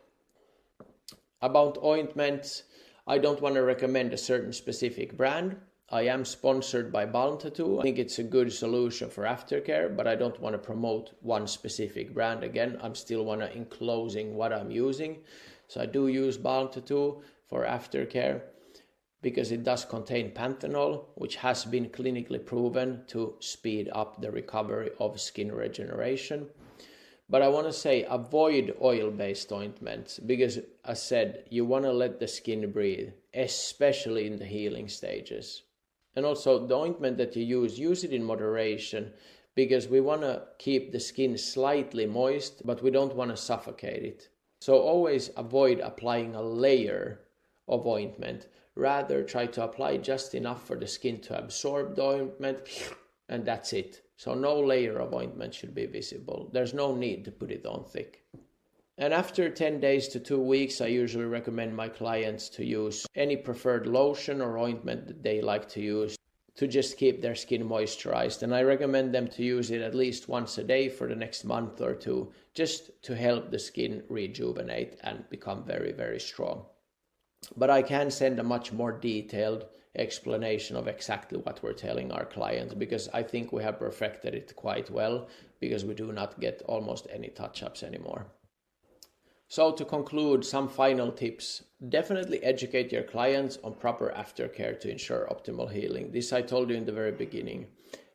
About ointments, I don't want to recommend a certain specific brand. I am sponsored by Balm Tattoo. I think it's a good solution for aftercare, but I don't want to promote one specific brand. Again, I'm still want to enclosing what I'm using. So I do use Balm Tattoo for aftercare because it does contain panthenol, which has been clinically proven to speed up the recovery of skin regeneration. But I want to say avoid oil-based ointments because, as said, you want to let the skin breathe, especially in the healing stages. And also the ointment that you use it in moderation because we want to keep the skin slightly moist, but we don't want to suffocate it. So always avoid applying a layer of ointment. Rather try to apply just enough for the skin to absorb the ointment and that's it. So no layer of ointment should be visible. There's no need to put it on thick. And after 10 days to 2 weeks, I usually recommend my clients to use any preferred lotion or ointment that they like to use to just keep their skin moisturized. And I recommend them to use it at least once a day for the next month or two, just to help the skin rejuvenate and become very, very strong. But I can send a much more detailed explanation of exactly what we're telling our clients because I think we have perfected it quite well because we do not get almost any touch-ups anymore. So to conclude, some final tips. Definitely educate your clients on proper aftercare to ensure optimal healing. This I told you in the very beginning.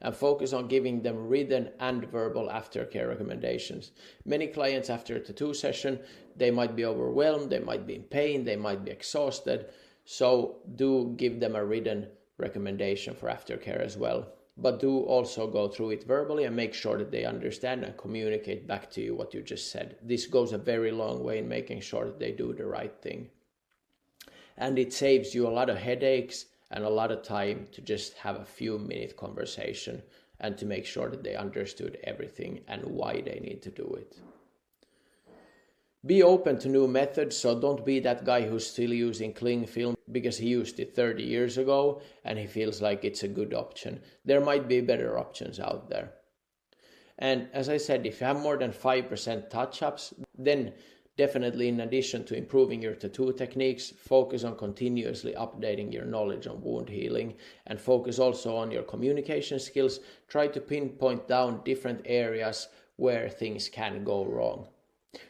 And focus on giving them written and verbal aftercare recommendations. Many clients after a tattoo session, they might be overwhelmed, they might be in pain, they might be exhausted. So do give them a written recommendation for aftercare as well. But do also go through it verbally and make sure that they understand and communicate back to you what you just said. This goes a very long way in making sure that they do the right thing. And it saves you a lot of headaches and a lot of time to just have a few minute conversation and to make sure that they understood everything and why they need to do it. Be open to new methods, so don't be that guy who's still using cling film because he used it 30 years ago and he feels like it's a good option. There might be better options out there. And as I said, if you have more than 5% touch-ups, then definitely, in addition to improving your tattoo techniques, focus on continuously updating your knowledge on wound healing, and focus also on your communication skills. Try to pinpoint down different areas where things can go wrong.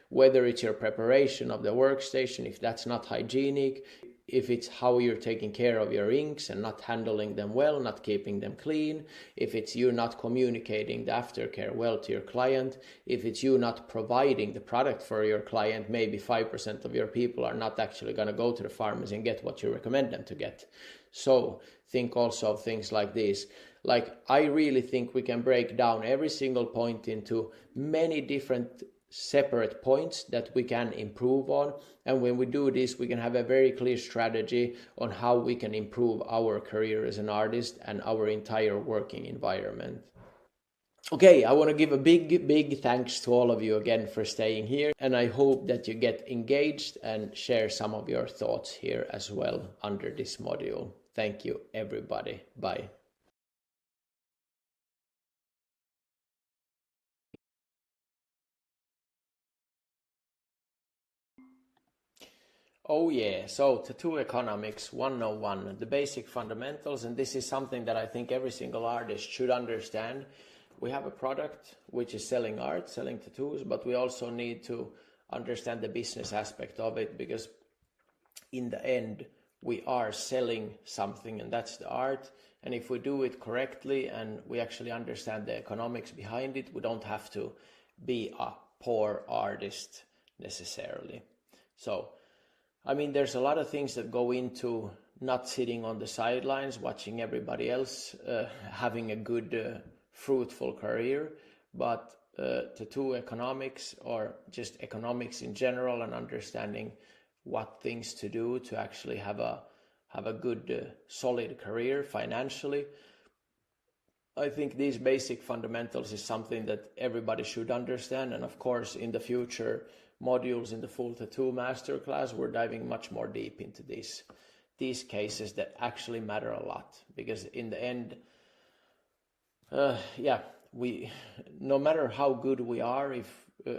Whether it's your preparation of the workstation, if that's not hygienic, if it's how you're taking care of your inks and not handling them well, not keeping them clean, if it's you not communicating the aftercare well to your client, if it's you not providing the product for your client, maybe 5% of your people are not actually going to go to the pharmacy and get what you recommend them to get. So think also of things like this. Like, I really think we can break down every single point into many different separate points that we can improve on, and when we do this, we can have a very clear strategy on how we can improve our career as an artist and our entire working environment. Okay, I want to give a big thanks to all of you again for staying here, and I hope that you get engaged and share some of your thoughts here as well under this module. Thank you, everybody. Bye. Oh yeah, so Tattoo Economics 101, the basic fundamentals, and this is something that I think every single artist should understand. We have a product which is selling art, selling tattoos, but we also need to understand the business aspect of it, because in the end we are selling something, and that's the art. And if we do it correctly and we actually understand the economics behind it, we don't have to be a poor artist necessarily. So I mean, there's a lot of things that go into not sitting on the sidelines watching everybody else having a good, fruitful career, but tattoo economics, or just economics in general, and understanding what things to do to actually have a good, solid career financially. I think these basic fundamentals is something that everybody should understand, and of course in the future modules in the full tattoo masterclass, we're diving much more deep into these cases that actually matter a lot, because in the end, we, no matter how good we are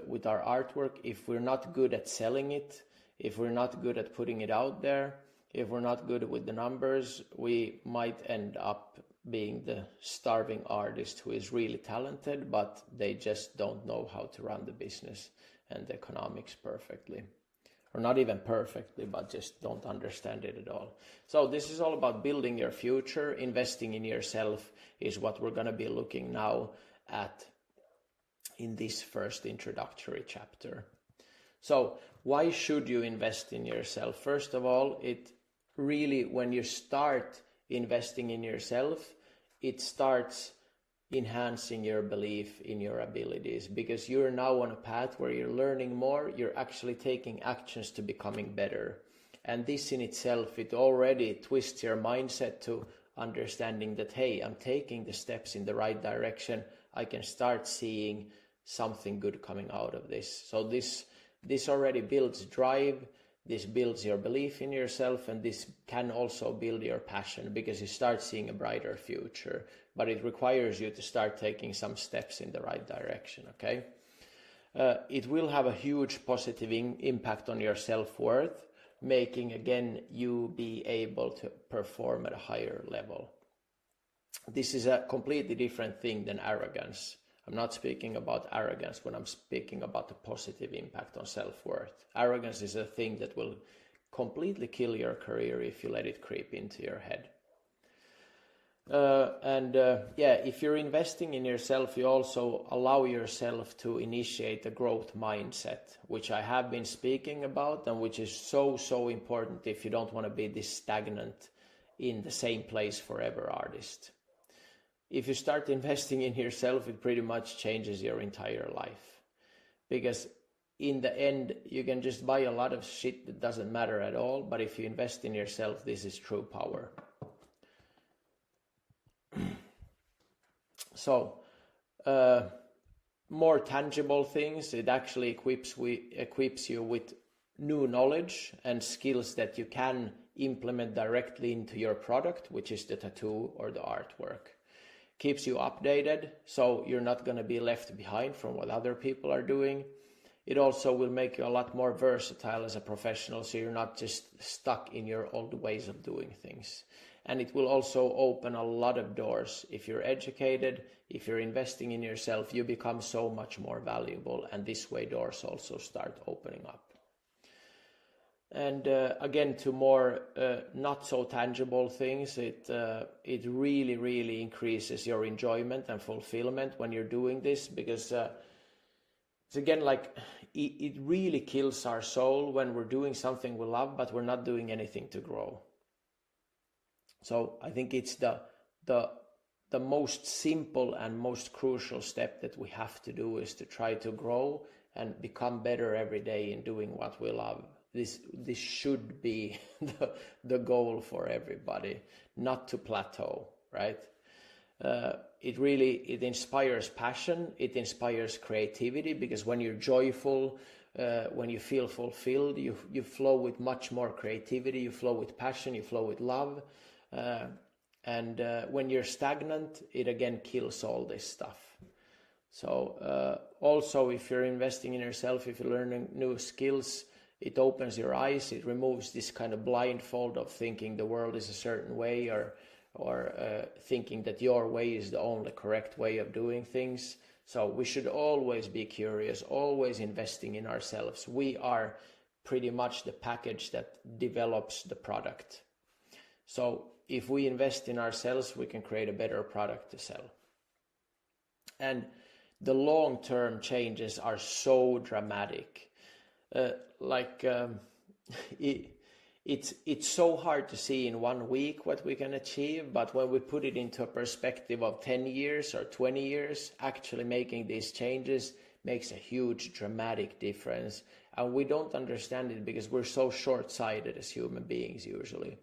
with our artwork, if we're not good at selling it, if we're not good at putting it out there, if we're not good with the numbers, we might end up being the starving artist who is really talented, but they just don't know how to run the business and the economics perfectly, or not even perfectly, but just don't understand it at all. So this is all about building your future. Investing in yourself is what we're going to be looking now at in this first introductory chapter. So why should you invest in yourself? First of all, it really, when you start investing in yourself, it starts enhancing your belief in your abilities, because you're now on a path where you're learning more, you're actually taking actions to becoming better. And this in itself, it already twists your mindset to understanding that, hey, I'm taking the steps in the right direction. I can start seeing something good coming out of this. So this already builds drive, this builds your belief in yourself, and this can also build your passion, because you start seeing a brighter future. But it requires you to start taking some steps in the right direction, okay? It will have a huge positive impact on your self-worth, making, again, you be able to perform at a higher level. This is a completely different thing than arrogance. I'm not speaking about arrogance when I'm speaking about the positive impact on self-worth. Arrogance is a thing that will completely kill your career if you let it creep into your head. If you're investing in yourself, you also allow yourself to initiate a growth mindset, which I have been speaking about, and which is so important if you don't want to be this stagnant in the same place forever artist. If you start investing in yourself, it pretty much changes your entire life, because in the end, you can just buy a lot of shit that doesn't matter at all, but if you invest in yourself, this is true power. So, more tangible things, it actually equips you with new knowledge and skills that you can implement directly into your product, which is the tattoo or the artwork. keeps you updated, so you're not going to be left behind from what other people are doing. It also will make you a lot more versatile as a professional, so you're not just stuck in your old ways of doing things. And it will also open a lot of doors. If you're educated, if you're investing in yourself, you become so much more valuable, and this way doors also start opening up. And again, to more not so tangible things, it really, really increases your enjoyment and fulfillment when you're doing this, because it's again like it really kills our soul when we're doing something we love, but we're not doing anything to grow. So I think it's the most simple and most crucial step that we have to do is to try to grow and become better every day in doing what we love. This should be the goal for everybody, not to plateau, right? It inspires passion, it inspires creativity, because when you're joyful, when you feel fulfilled, you flow with much more creativity, you flow with passion, you flow with love. And when you're stagnant, it again kills all this stuff. So also, if you're investing in yourself, if you're learning new skills, it opens your eyes, it removes this kind of blindfold of thinking the world is a certain way, or thinking that your way is the only correct way of doing things. So we should always be curious, always investing in ourselves. We are pretty much the package that develops the product. So if we invest in ourselves, we can create a better product to sell. And the long-term changes are so dramatic. It's so hard to see in 1 week what we can achieve, but when we put it into a perspective of 10 years or 20 years, actually making these changes makes a huge dramatic difference. And we don't understand it because we're so short-sighted as human beings usually.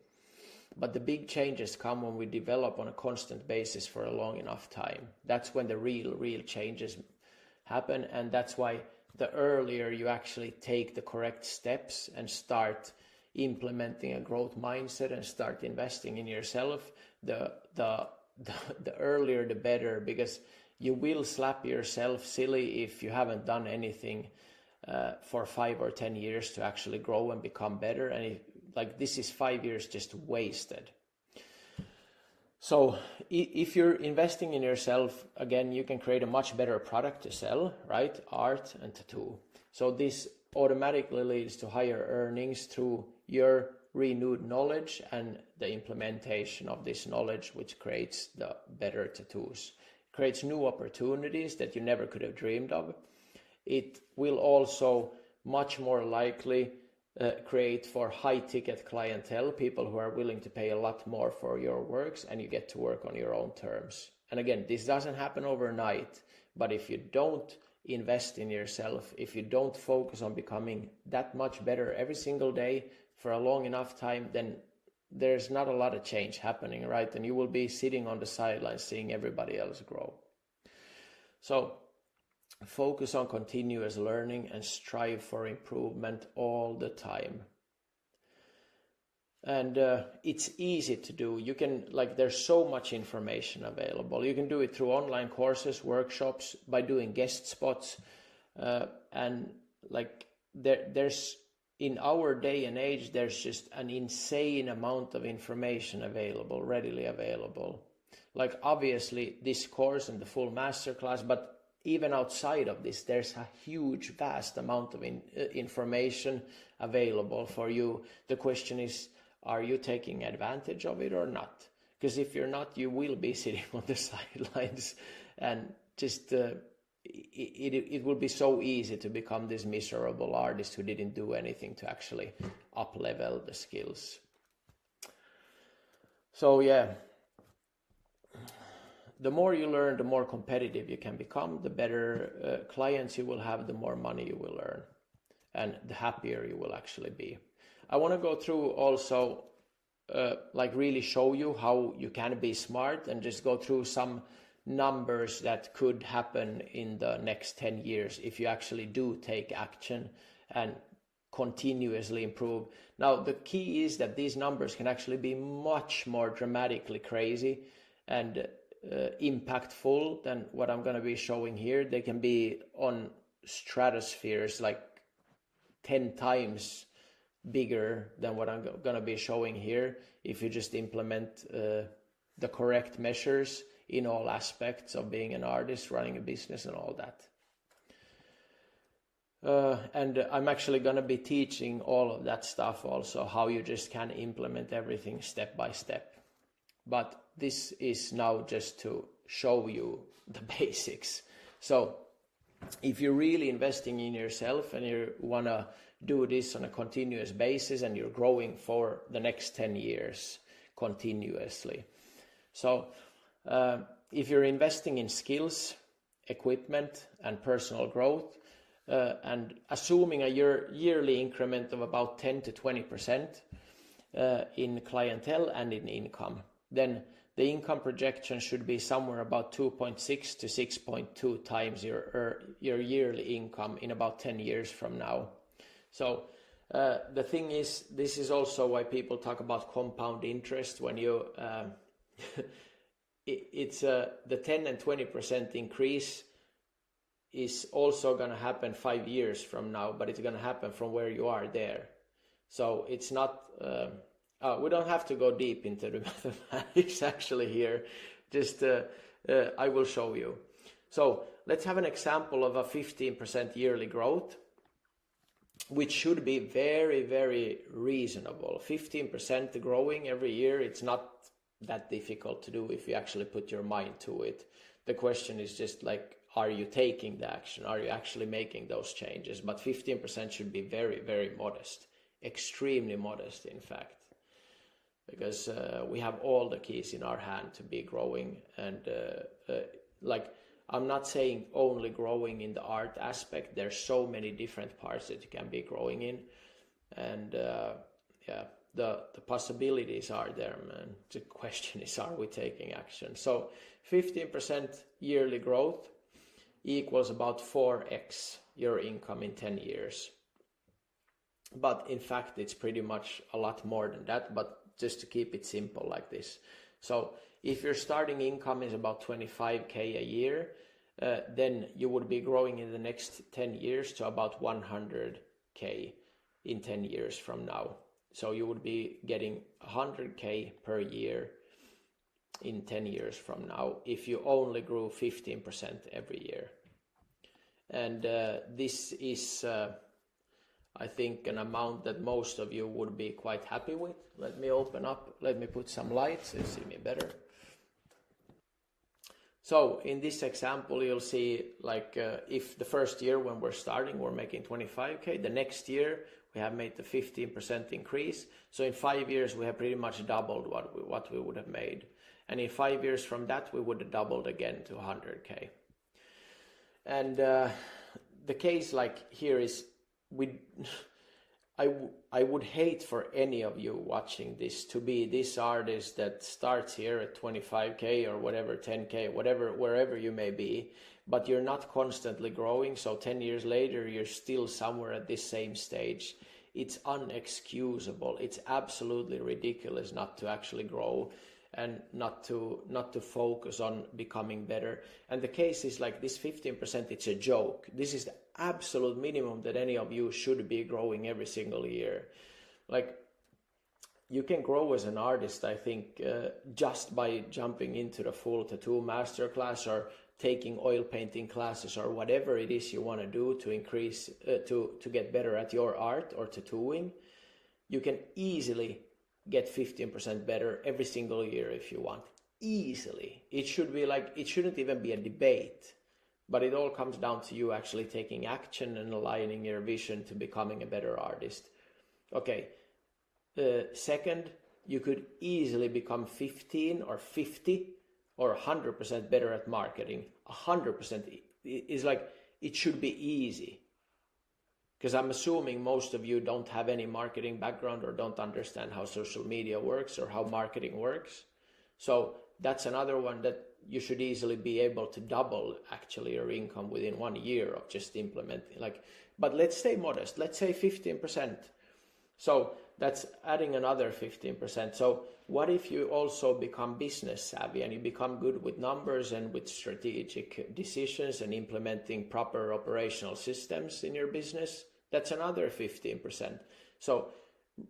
But the big changes come when we develop on a constant basis for a long enough time. That's when the real changes happen, and that's why the earlier you actually take the correct steps and start implementing a growth mindset and start investing in yourself, the earlier the better, because you will slap yourself silly if you haven't done anything for 5 or 10 years to actually grow and become better. And this is 5 years just wasted. So if you're investing in yourself, again, you can create a much better product to sell, right? Art and tattoo. So this automatically leads to higher earnings through your renewed knowledge and the implementation of this knowledge, which creates the better tattoos. It creates new opportunities that you never could have dreamed of. It will also much more likely create for high ticket clientele, people who are willing to pay a lot more for your works, and you get to work on your own terms. And again, this doesn't happen overnight, but if you don't invest in yourself, if you don't focus on becoming that much better every single day for a long enough time, then there's not a lot of change happening, right? And you will be sitting on the sidelines seeing everybody else grow. So focus on continuous learning and strive for improvement all the time. And it's easy to do. You can, there's so much information available. You can do it through online courses, workshops, by doing guest spots. And there's, in our day and age, there's just an insane amount of information available, readily available. Obviously this course and the full masterclass, but even outside of this, there's a huge, vast amount of information available for you. The question is, are you taking advantage of it or not? Because if you're not, you will be sitting on the sidelines, and just it will be so easy to become this miserable artist who didn't do anything to actually up-level the skills. So yeah. The more you learn, the more competitive you can become, the better clients you will have, the more money you will earn, and the happier you will actually be. I want to go through also, really show you how you can be smart, and just go through some numbers that could happen in the next 10 years if you actually do take action and continuously improve. Now, the key is that these numbers can actually be much more dramatically crazy, and impactful than what I'm going to be showing here. They can be on stratospheres, like 10 times bigger than what I'm going to be showing here if you just implement the correct measures in all aspects of being an artist, running a business and all that. And I'm actually going to be teaching all of that stuff also, how you just can implement everything step by step. But this is now just to show you the basics. So if you're really investing in yourself and you want to do this on a continuous basis and you're growing for the next 10 years continuously. So if you're investing in skills, equipment and personal growth, and assuming a yearly increment of about 10 to 20% in clientele and in income, then the income projection should be somewhere about 2.6 to 6.2 times your yearly income in about 10 years from now. So the thing is, this is also why people talk about compound interest when you it's the 10 and 20% increase is also going to happen 5 years from now, but it's going to happen from where you are there. So it's not we don't have to go deep into the mathematics actually here, just I will show you. So let's have an example of a 15% yearly growth, which should be very, very reasonable. 15% growing every year, it's not that difficult to do if you actually put your mind to it. The question is just like, are you taking the action? Are you actually making those changes? But 15% should be very, very modest, extremely modest in fact, because we have all the keys in our hand to be growing. And like, I'm not saying only growing in the art aspect. There's so many different parts that you can be growing in, and yeah, the possibilities are there, man. The question is, are we taking action? So 15% yearly growth equals about 4x your income in 10 years. But in fact, it's pretty much a lot more than that, but just to keep it simple like this. So if your starting income is about 25k a year, then you would be growing in the next 10 years to about 100k in 10 years from now. So you would be getting 100k per year in 10 years from now if you only grew 15% every year. And this is I think an amount that most of you would be quite happy with. Let me open up, let me put some lights so you see me better. So in this example, you'll see like if the first year when we're starting, we're making 25k, the next year we have made the 15% increase. So in 5 years, we have pretty much doubled what we would have made. And in 5 years from that, we would have doubled again to 100k. And the case like here is, I would hate for any of you watching this to be this artist that starts here at 25k or whatever, 10k, whatever, wherever you may be, but you're not constantly growing. So 10 years later, you're still somewhere at this same stage. It's unexcusable. It's absolutely ridiculous not to actually grow and not to focus on becoming better. And the case is like this 15%, it's a joke. This is the absolute minimum that any of you should be growing every single year. Like, you can grow as an artist, I think, just by jumping into the full tattoo masterclass or taking oil painting classes or whatever it is you want to do to increase, to get better at your art or tattooing. You can easily get 15% better every single year if you want. Easily. It should be like, it shouldn't even be a debate, but it all comes down to you actually taking action and aligning your vision to becoming a better artist. Okay. Second, you could easily become 15 or 50 or 100% better at marketing. 100% is like, it should be easy. Because I'm assuming most of you don't have any marketing background or don't understand how social media works or how marketing works. So that's another one that you should easily be able to double actually your income within 1 year of just implementing. Like, but let's stay modest. Let's say 15%. So that's adding another 15%. So what if you also become business savvy and you become good with numbers and with strategic decisions and implementing proper operational systems in your business? That's another 15%. So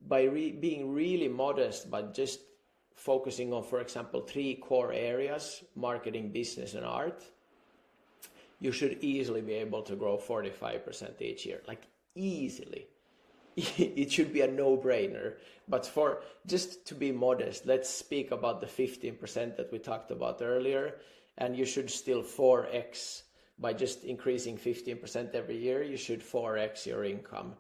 by being really modest, but just focusing on, for example, 3 core areas, marketing, business, and art, you should easily be able to grow 45% each year, like easily. It should be a no-brainer. But for just to be modest, let's speak about the 15% that we talked about earlier, and you should still 4x by just increasing 15% every year. You should 4x your income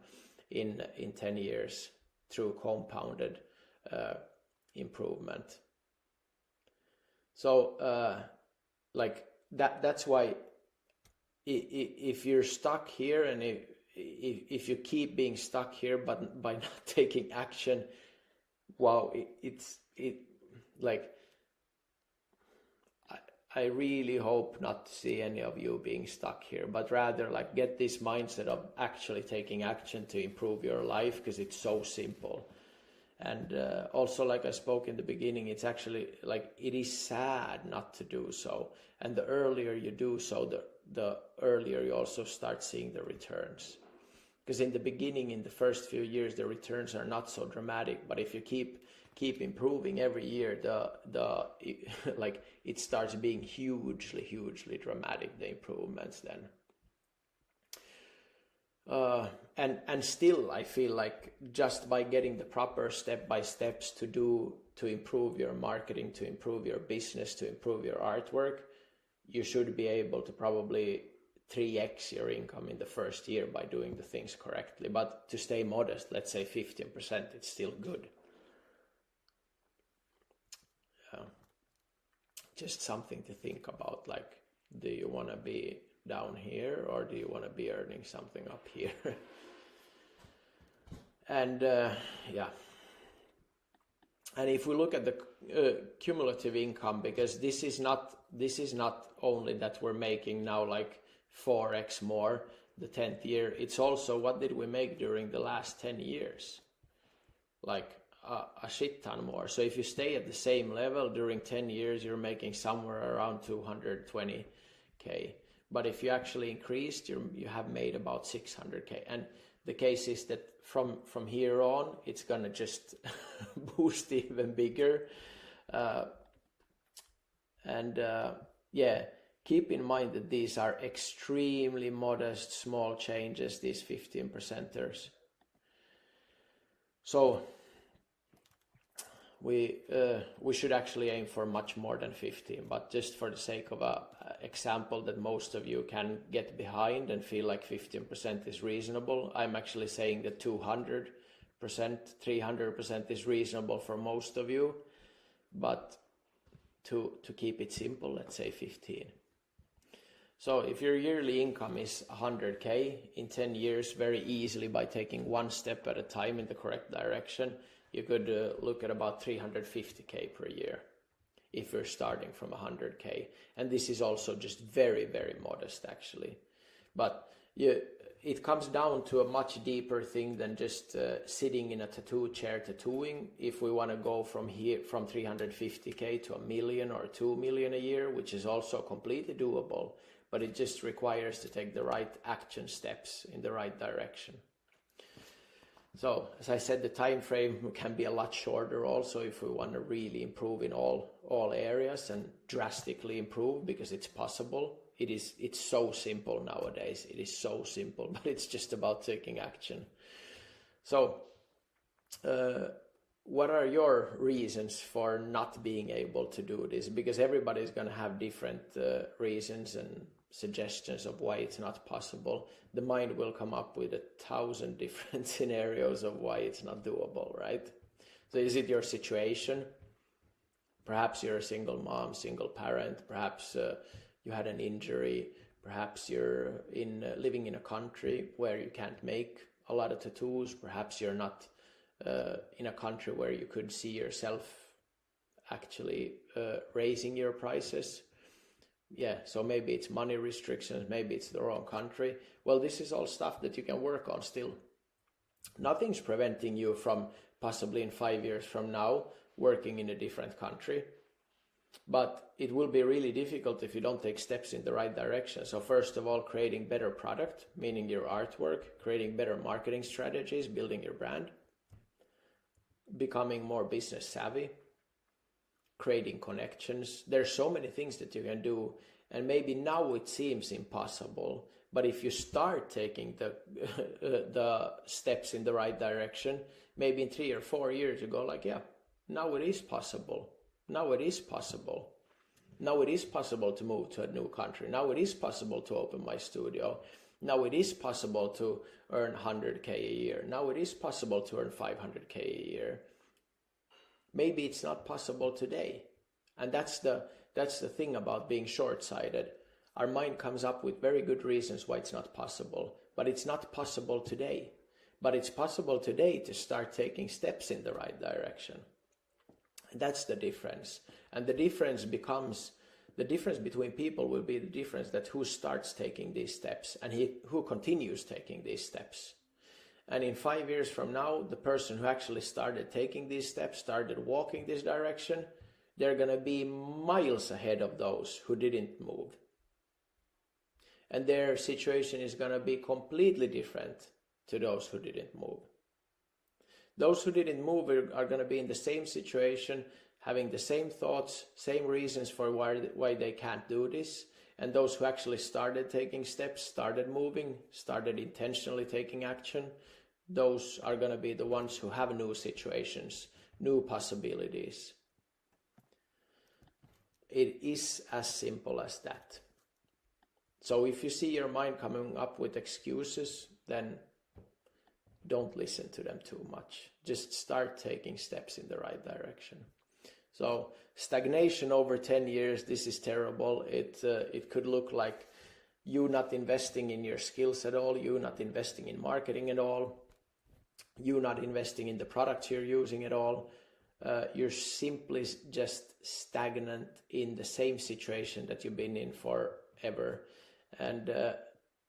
in 10 years through compounded improvement. So like that's why if you're stuck here, and if you keep being stuck here but by not taking action, wow, I really hope not to see any of you being stuck here, but rather like get this mindset of actually taking action to improve your life, because it's so simple. And also, like I spoke in the beginning, it's actually like it is sad not to do so. And the earlier you do so, the earlier you also start seeing the returns. Because in the beginning, in the first few years, the returns are not so dramatic. But if you keep improving every year, the like it starts being hugely dramatic, the improvements then. And still, I feel like just by getting the proper step-by-steps to improve your marketing, to improve your business, to improve your artwork, you should be able to probably 3x your income in the first year by doing the things correctly. But to stay modest, let's say 15%, it's still good. Just something to think about, like, do you want to be down here or do you want to be earning something up here? And yeah. And if we look at the cumulative income, because this is not only that we're making now like 4x more the 10th year, it's also what did we make during the last 10 years, like a shit ton more. So if you stay at the same level during 10 years, you're making somewhere around 220k. But if you actually increased, you have made about 600k. And the case is that from here on, it's gonna just boost even bigger. Yeah, keep in mind that these are extremely modest, small changes, these 15%ers. So we should actually aim for much more than 15, but just for the sake of a example that most of you can get behind and feel like 15% is reasonable, I'm actually saying that 200%, 300% is reasonable for most of you, but to keep it simple, let's say 15. So if your yearly income is 100k in 10 years, very easily by taking one step at a time in the correct direction, you could look at about 350k per year if you're starting from 100k. And this is also just very modest actually. But it comes down to a much deeper thing than just sitting in a tattoo chair tattooing. If we want to go from 350k to 1 million or 2 million a year, which is also completely doable, but it just requires to take the right action steps in the right direction. So, as I said, the time frame can be a lot shorter also if we want to really improve in all areas and drastically improve, because it's possible. It's so simple nowadays. It is so simple, but it's just about taking action. So, what are your reasons for not being able to do this? Because everybody's going to have different reasons and suggestions of why it's not possible. The mind will come up with 1,000 different scenarios of why it's not doable, right? So is it your situation? Perhaps you're a single mom, single parent. Perhaps you had an injury. Perhaps you're living in a country where you can't make a lot of tattoos. Perhaps you're not in a country where you could see yourself actually raising your prices. Yeah, so maybe it's money restrictions, maybe it's the wrong country. Well, this is all stuff that you can work on still. Nothing's preventing you from possibly in 5 years from now working in a different country. But it will be really difficult if you don't take steps in the right direction. So first of all, creating better product, meaning your artwork, creating better marketing strategies, building your brand, becoming more business savvy, creating connections. There's so many things that you can do, and maybe now it seems impossible, but if you start taking the steps in the right direction, maybe in 3 or 4 years you go like, yeah, now it is possible. Now it is possible. Now it is possible to move to a new country. Now it is possible to open my studio. Now it is possible to earn 100K a year. Now it is possible to earn 500K a year. Maybe it's not possible today. And that's the thing about being short-sighted. Our mind comes up with very good reasons why it's not possible, but it's not possible today. But it's possible today to start taking steps in the right direction. That's the difference. And the difference between people will be the difference that who starts taking these steps and who continues taking these steps. And in 5 years from now, the person who actually started taking these steps, started walking this direction, they're going to be miles ahead of those who didn't move. And their situation is going to be completely different to those who didn't move. Those who didn't move are going to be in the same situation, having the same thoughts, same reasons for why they can't do this. And those who actually started taking steps, started moving, started intentionally taking action, those are going to be the ones who have new situations, new possibilities. It is as simple as that. So if you see your mind coming up with excuses, then don't listen to them too much. Just start taking steps in the right direction. So stagnation over 10 years, this is terrible. It could look like you not investing in your skills at all, you not investing in marketing at all, you not investing in the products you're using at all. You're simply just stagnant in the same situation that you've been in forever. And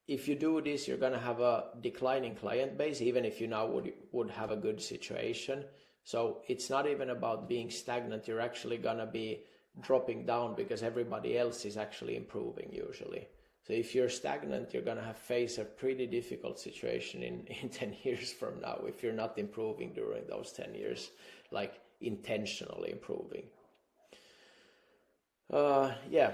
if you do this, you're going to have a declining client base, even if you now would have a good situation. So it's not even about being stagnant. You're actually going to be dropping down because everybody else is actually improving usually. So if you're stagnant, you're going to face a pretty difficult situation in 10 years from now if you're not improving during those 10 years, like intentionally improving. Yeah.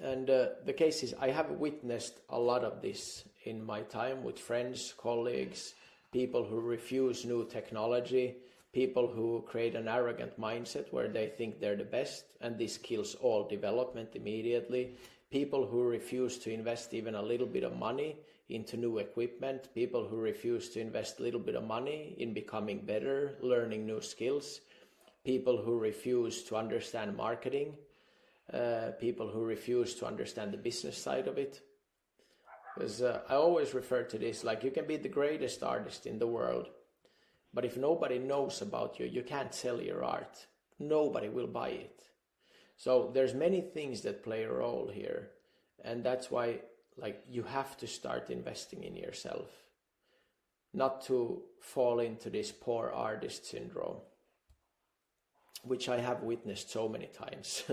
And the case is, I have witnessed a lot of this in my time with friends, colleagues, people who refuse new technology, people who create an arrogant mindset where they think they're the best, and this kills all development immediately. People who refuse to invest even a little bit of money into new equipment, people who refuse to invest a little bit of money in becoming better, learning new skills, people who refuse to understand marketing, people who refuse to understand the business side of it. Because I always refer to this, like you can be the greatest artist in the world, but if nobody knows about you, you can't sell your art. Nobody will buy it. So there's many things that play a role here. And that's why like you have to start investing in yourself, not to fall into this poor artist syndrome, which I have witnessed so many times.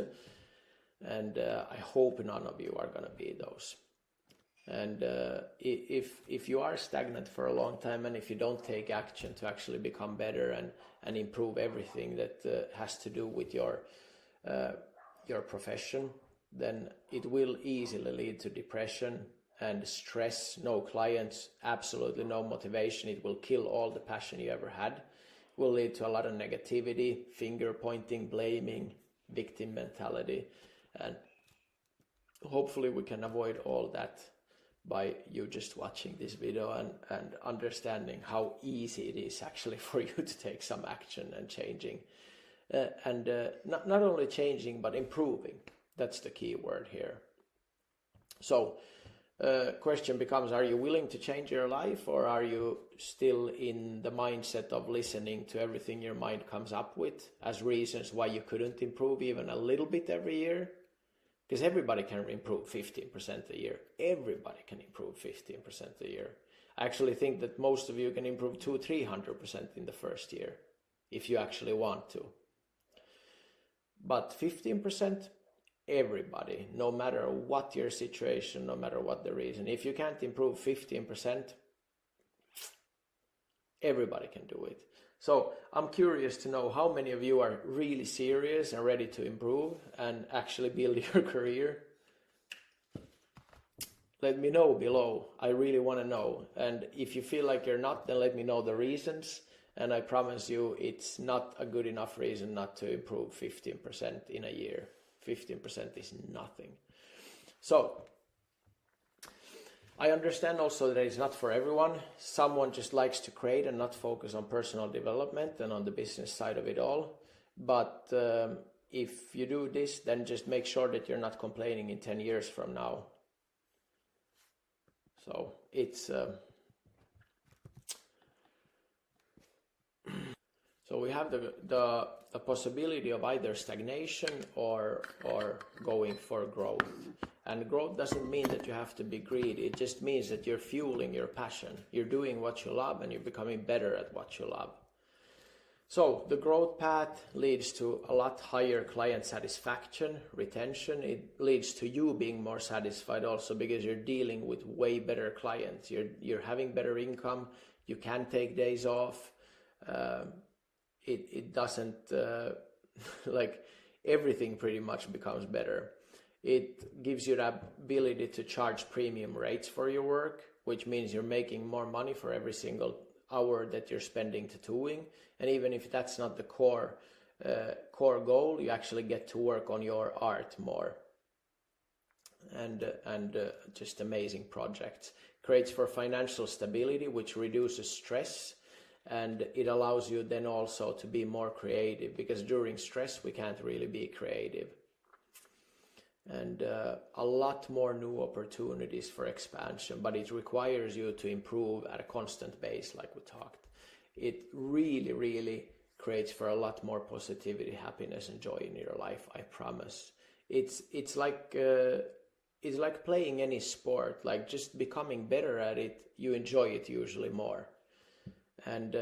And I hope none of you are going to be those. And if you are stagnant for a long time, and if you don't take action to actually become better and improve everything that has to do with your profession, then it will easily lead to depression and stress, no clients, absolutely no motivation. It will kill all the passion you ever had. It will lead to a lot of negativity, finger pointing, blaming, victim mentality. And hopefully we can avoid all that by you just watching this video and understanding how easy it is actually for you to take some action and changing. Not only changing, but improving. That's the key word here. So question becomes, are you willing to change your life, or are you still in the mindset of listening to everything your mind comes up with as reasons why you couldn't improve even a little bit every year? Because everybody can improve 15% a year. Everybody can improve 15% a year. I actually think that most of you can improve 200-300% in the first year if you actually want to. But 15%, everybody, no matter what your situation, no matter what the reason, if you can't improve 15%, everybody can do it. So I'm curious to know how many of you are really serious and ready to improve and actually build your career. Let me know below. I really want to know. And if you feel like you're not, then let me know the reasons. And I promise you, it's not a good enough reason not to improve 15% in a year. 15% is nothing. So I understand also that it's not for everyone. Someone just likes to create and not focus on personal development and on the business side of it all. But if you do this, then just make sure that you're not complaining in 10 years from now. So it's so we have the possibility of either stagnation or going for growth. And growth doesn't mean that you have to be greedy. It just means that you're fueling your passion. You're doing what you love and you're becoming better at what you love. So the growth path leads to a lot higher client satisfaction, retention. It leads to you being more satisfied also because you're dealing with way better clients. You're having better income. You can take days off. It doesn't like everything pretty much becomes better. It gives you the ability to charge premium rates for your work, which means you're making more money for every single hour that you're spending tattooing. And even if that's not the core goal, you actually get to work on your art more. And just amazing projects. Creates for financial stability, which reduces stress. And it allows you then also to be more creative, because during stress we can't really be creative. And a lot more new opportunities for expansion, but it requires you to improve at a constant pace, like we talked. It really, really creates for a lot more positivity, happiness, and joy in your life. I promise. It's like playing any sport. Like just becoming better at it, you enjoy it usually more. And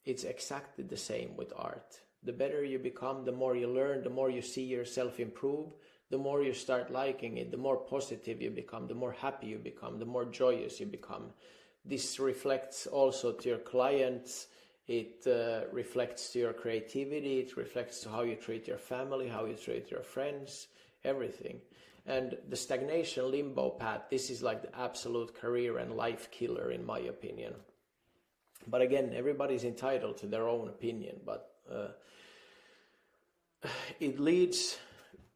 it's exactly the same with art. The better you become, the more you learn, the more you see yourself improve. The more you start liking it, the more positive you become, the more happy you become, the more joyous you become. This reflects also to your clients. It reflects to your creativity. It reflects to how you treat your family, how you treat your friends, everything. And the stagnation limbo path, this is like the absolute career and life killer in my opinion. But again, everybody's entitled to their own opinion, but it leads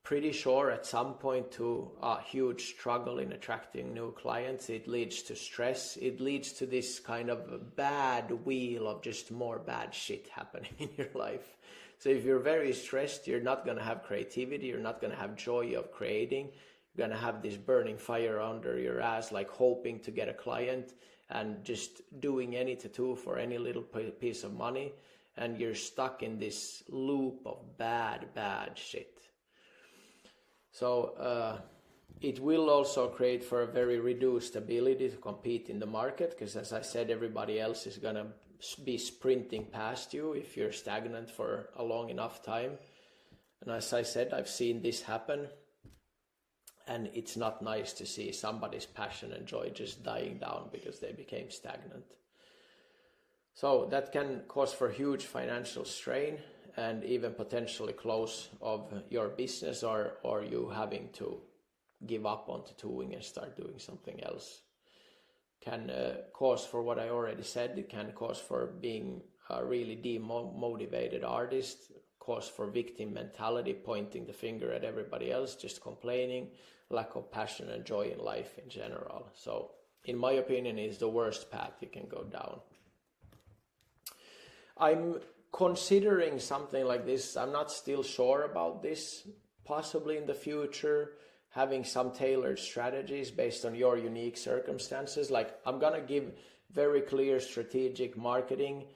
pretty sure at some point to a huge struggle in attracting new clients. It leads to stress. It leads to this kind of bad wheel of just more bad shit happening in your life. So if you're very stressed, you're not going to have creativity. You're not going to have joy of creating. You're going to have this burning fire under your ass, like hoping to get a client and just doing any tattoo for any little piece of money. And you're stuck in this loop of bad shit. So it will also create for a very reduced ability to compete in the market, because as I said, everybody else is going to be sprinting past you if you're stagnant for a long enough time. And as I said, I've seen this happen, and it's not nice to see somebody's passion and joy just dying down because they became stagnant. So that can cause for huge financial strain, and even potentially close of your business, or you having to give up on tattooing and start doing something else. Can cause for what I already said. It can cause for being a really demotivated artist, cause for victim mentality, pointing the finger at everybody else, just complaining, lack of passion and joy in life in general. So in my opinion, it's the worst path you can go down. I'm considering something like this. I'm not still sure about this. Possibly in the future, having some tailored strategies based on your unique circumstances. Like I'm gonna give very clear strategic marketing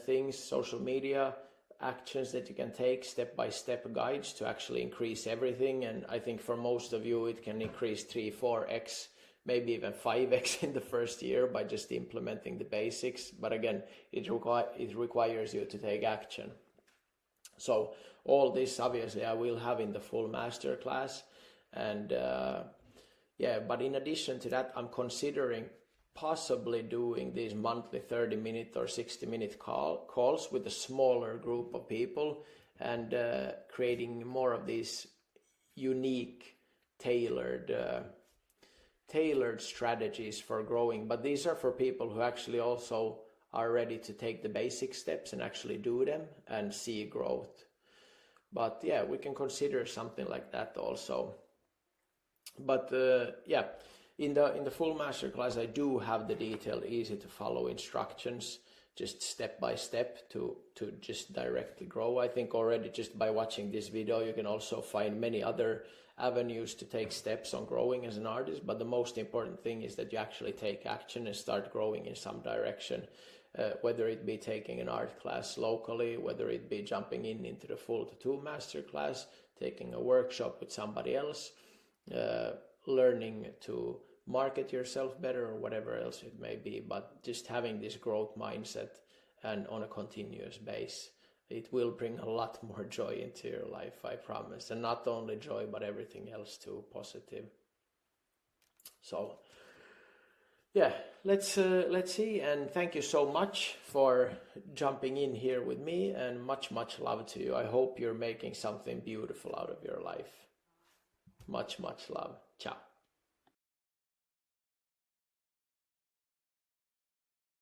things, social media actions that you can take, step-by-step guides to actually increase everything. And I think for most of you, it can increase 3-4x maybe even 5x in the first year by just implementing the basics. But again, it requires you to take action. So all this obviously I will have in the full masterclass. And yeah, but in addition to that, I'm considering possibly doing these monthly 30-minute or 60-minute calls with a smaller group of people, and creating more of these unique, tailored strategies for growing. But these are for people who actually also are ready to take the basic steps and actually do them and see growth. But yeah, we can consider something like that also. But yeah, in the full masterclass, I do have the detailed, easy to follow instructions, just step by step to just directly grow. I think already just by watching this video, you can also find many other avenues to take steps on growing as an artist. But the most important thing is that you actually take action and start growing in some direction. Whether it be taking an art class locally, whether it be jumping into the full tattoo masterclass, taking a workshop with somebody else, learning to market yourself better, or whatever else it may be. But just having this growth mindset and on a continuous base, it will bring a lot more joy into your life, I promise. And not only joy, but everything else too, positive. So yeah, let's see, and thank you so much for jumping in here with me, and much love to you. I hope you're making something beautiful out of your life. Much love. Ciao.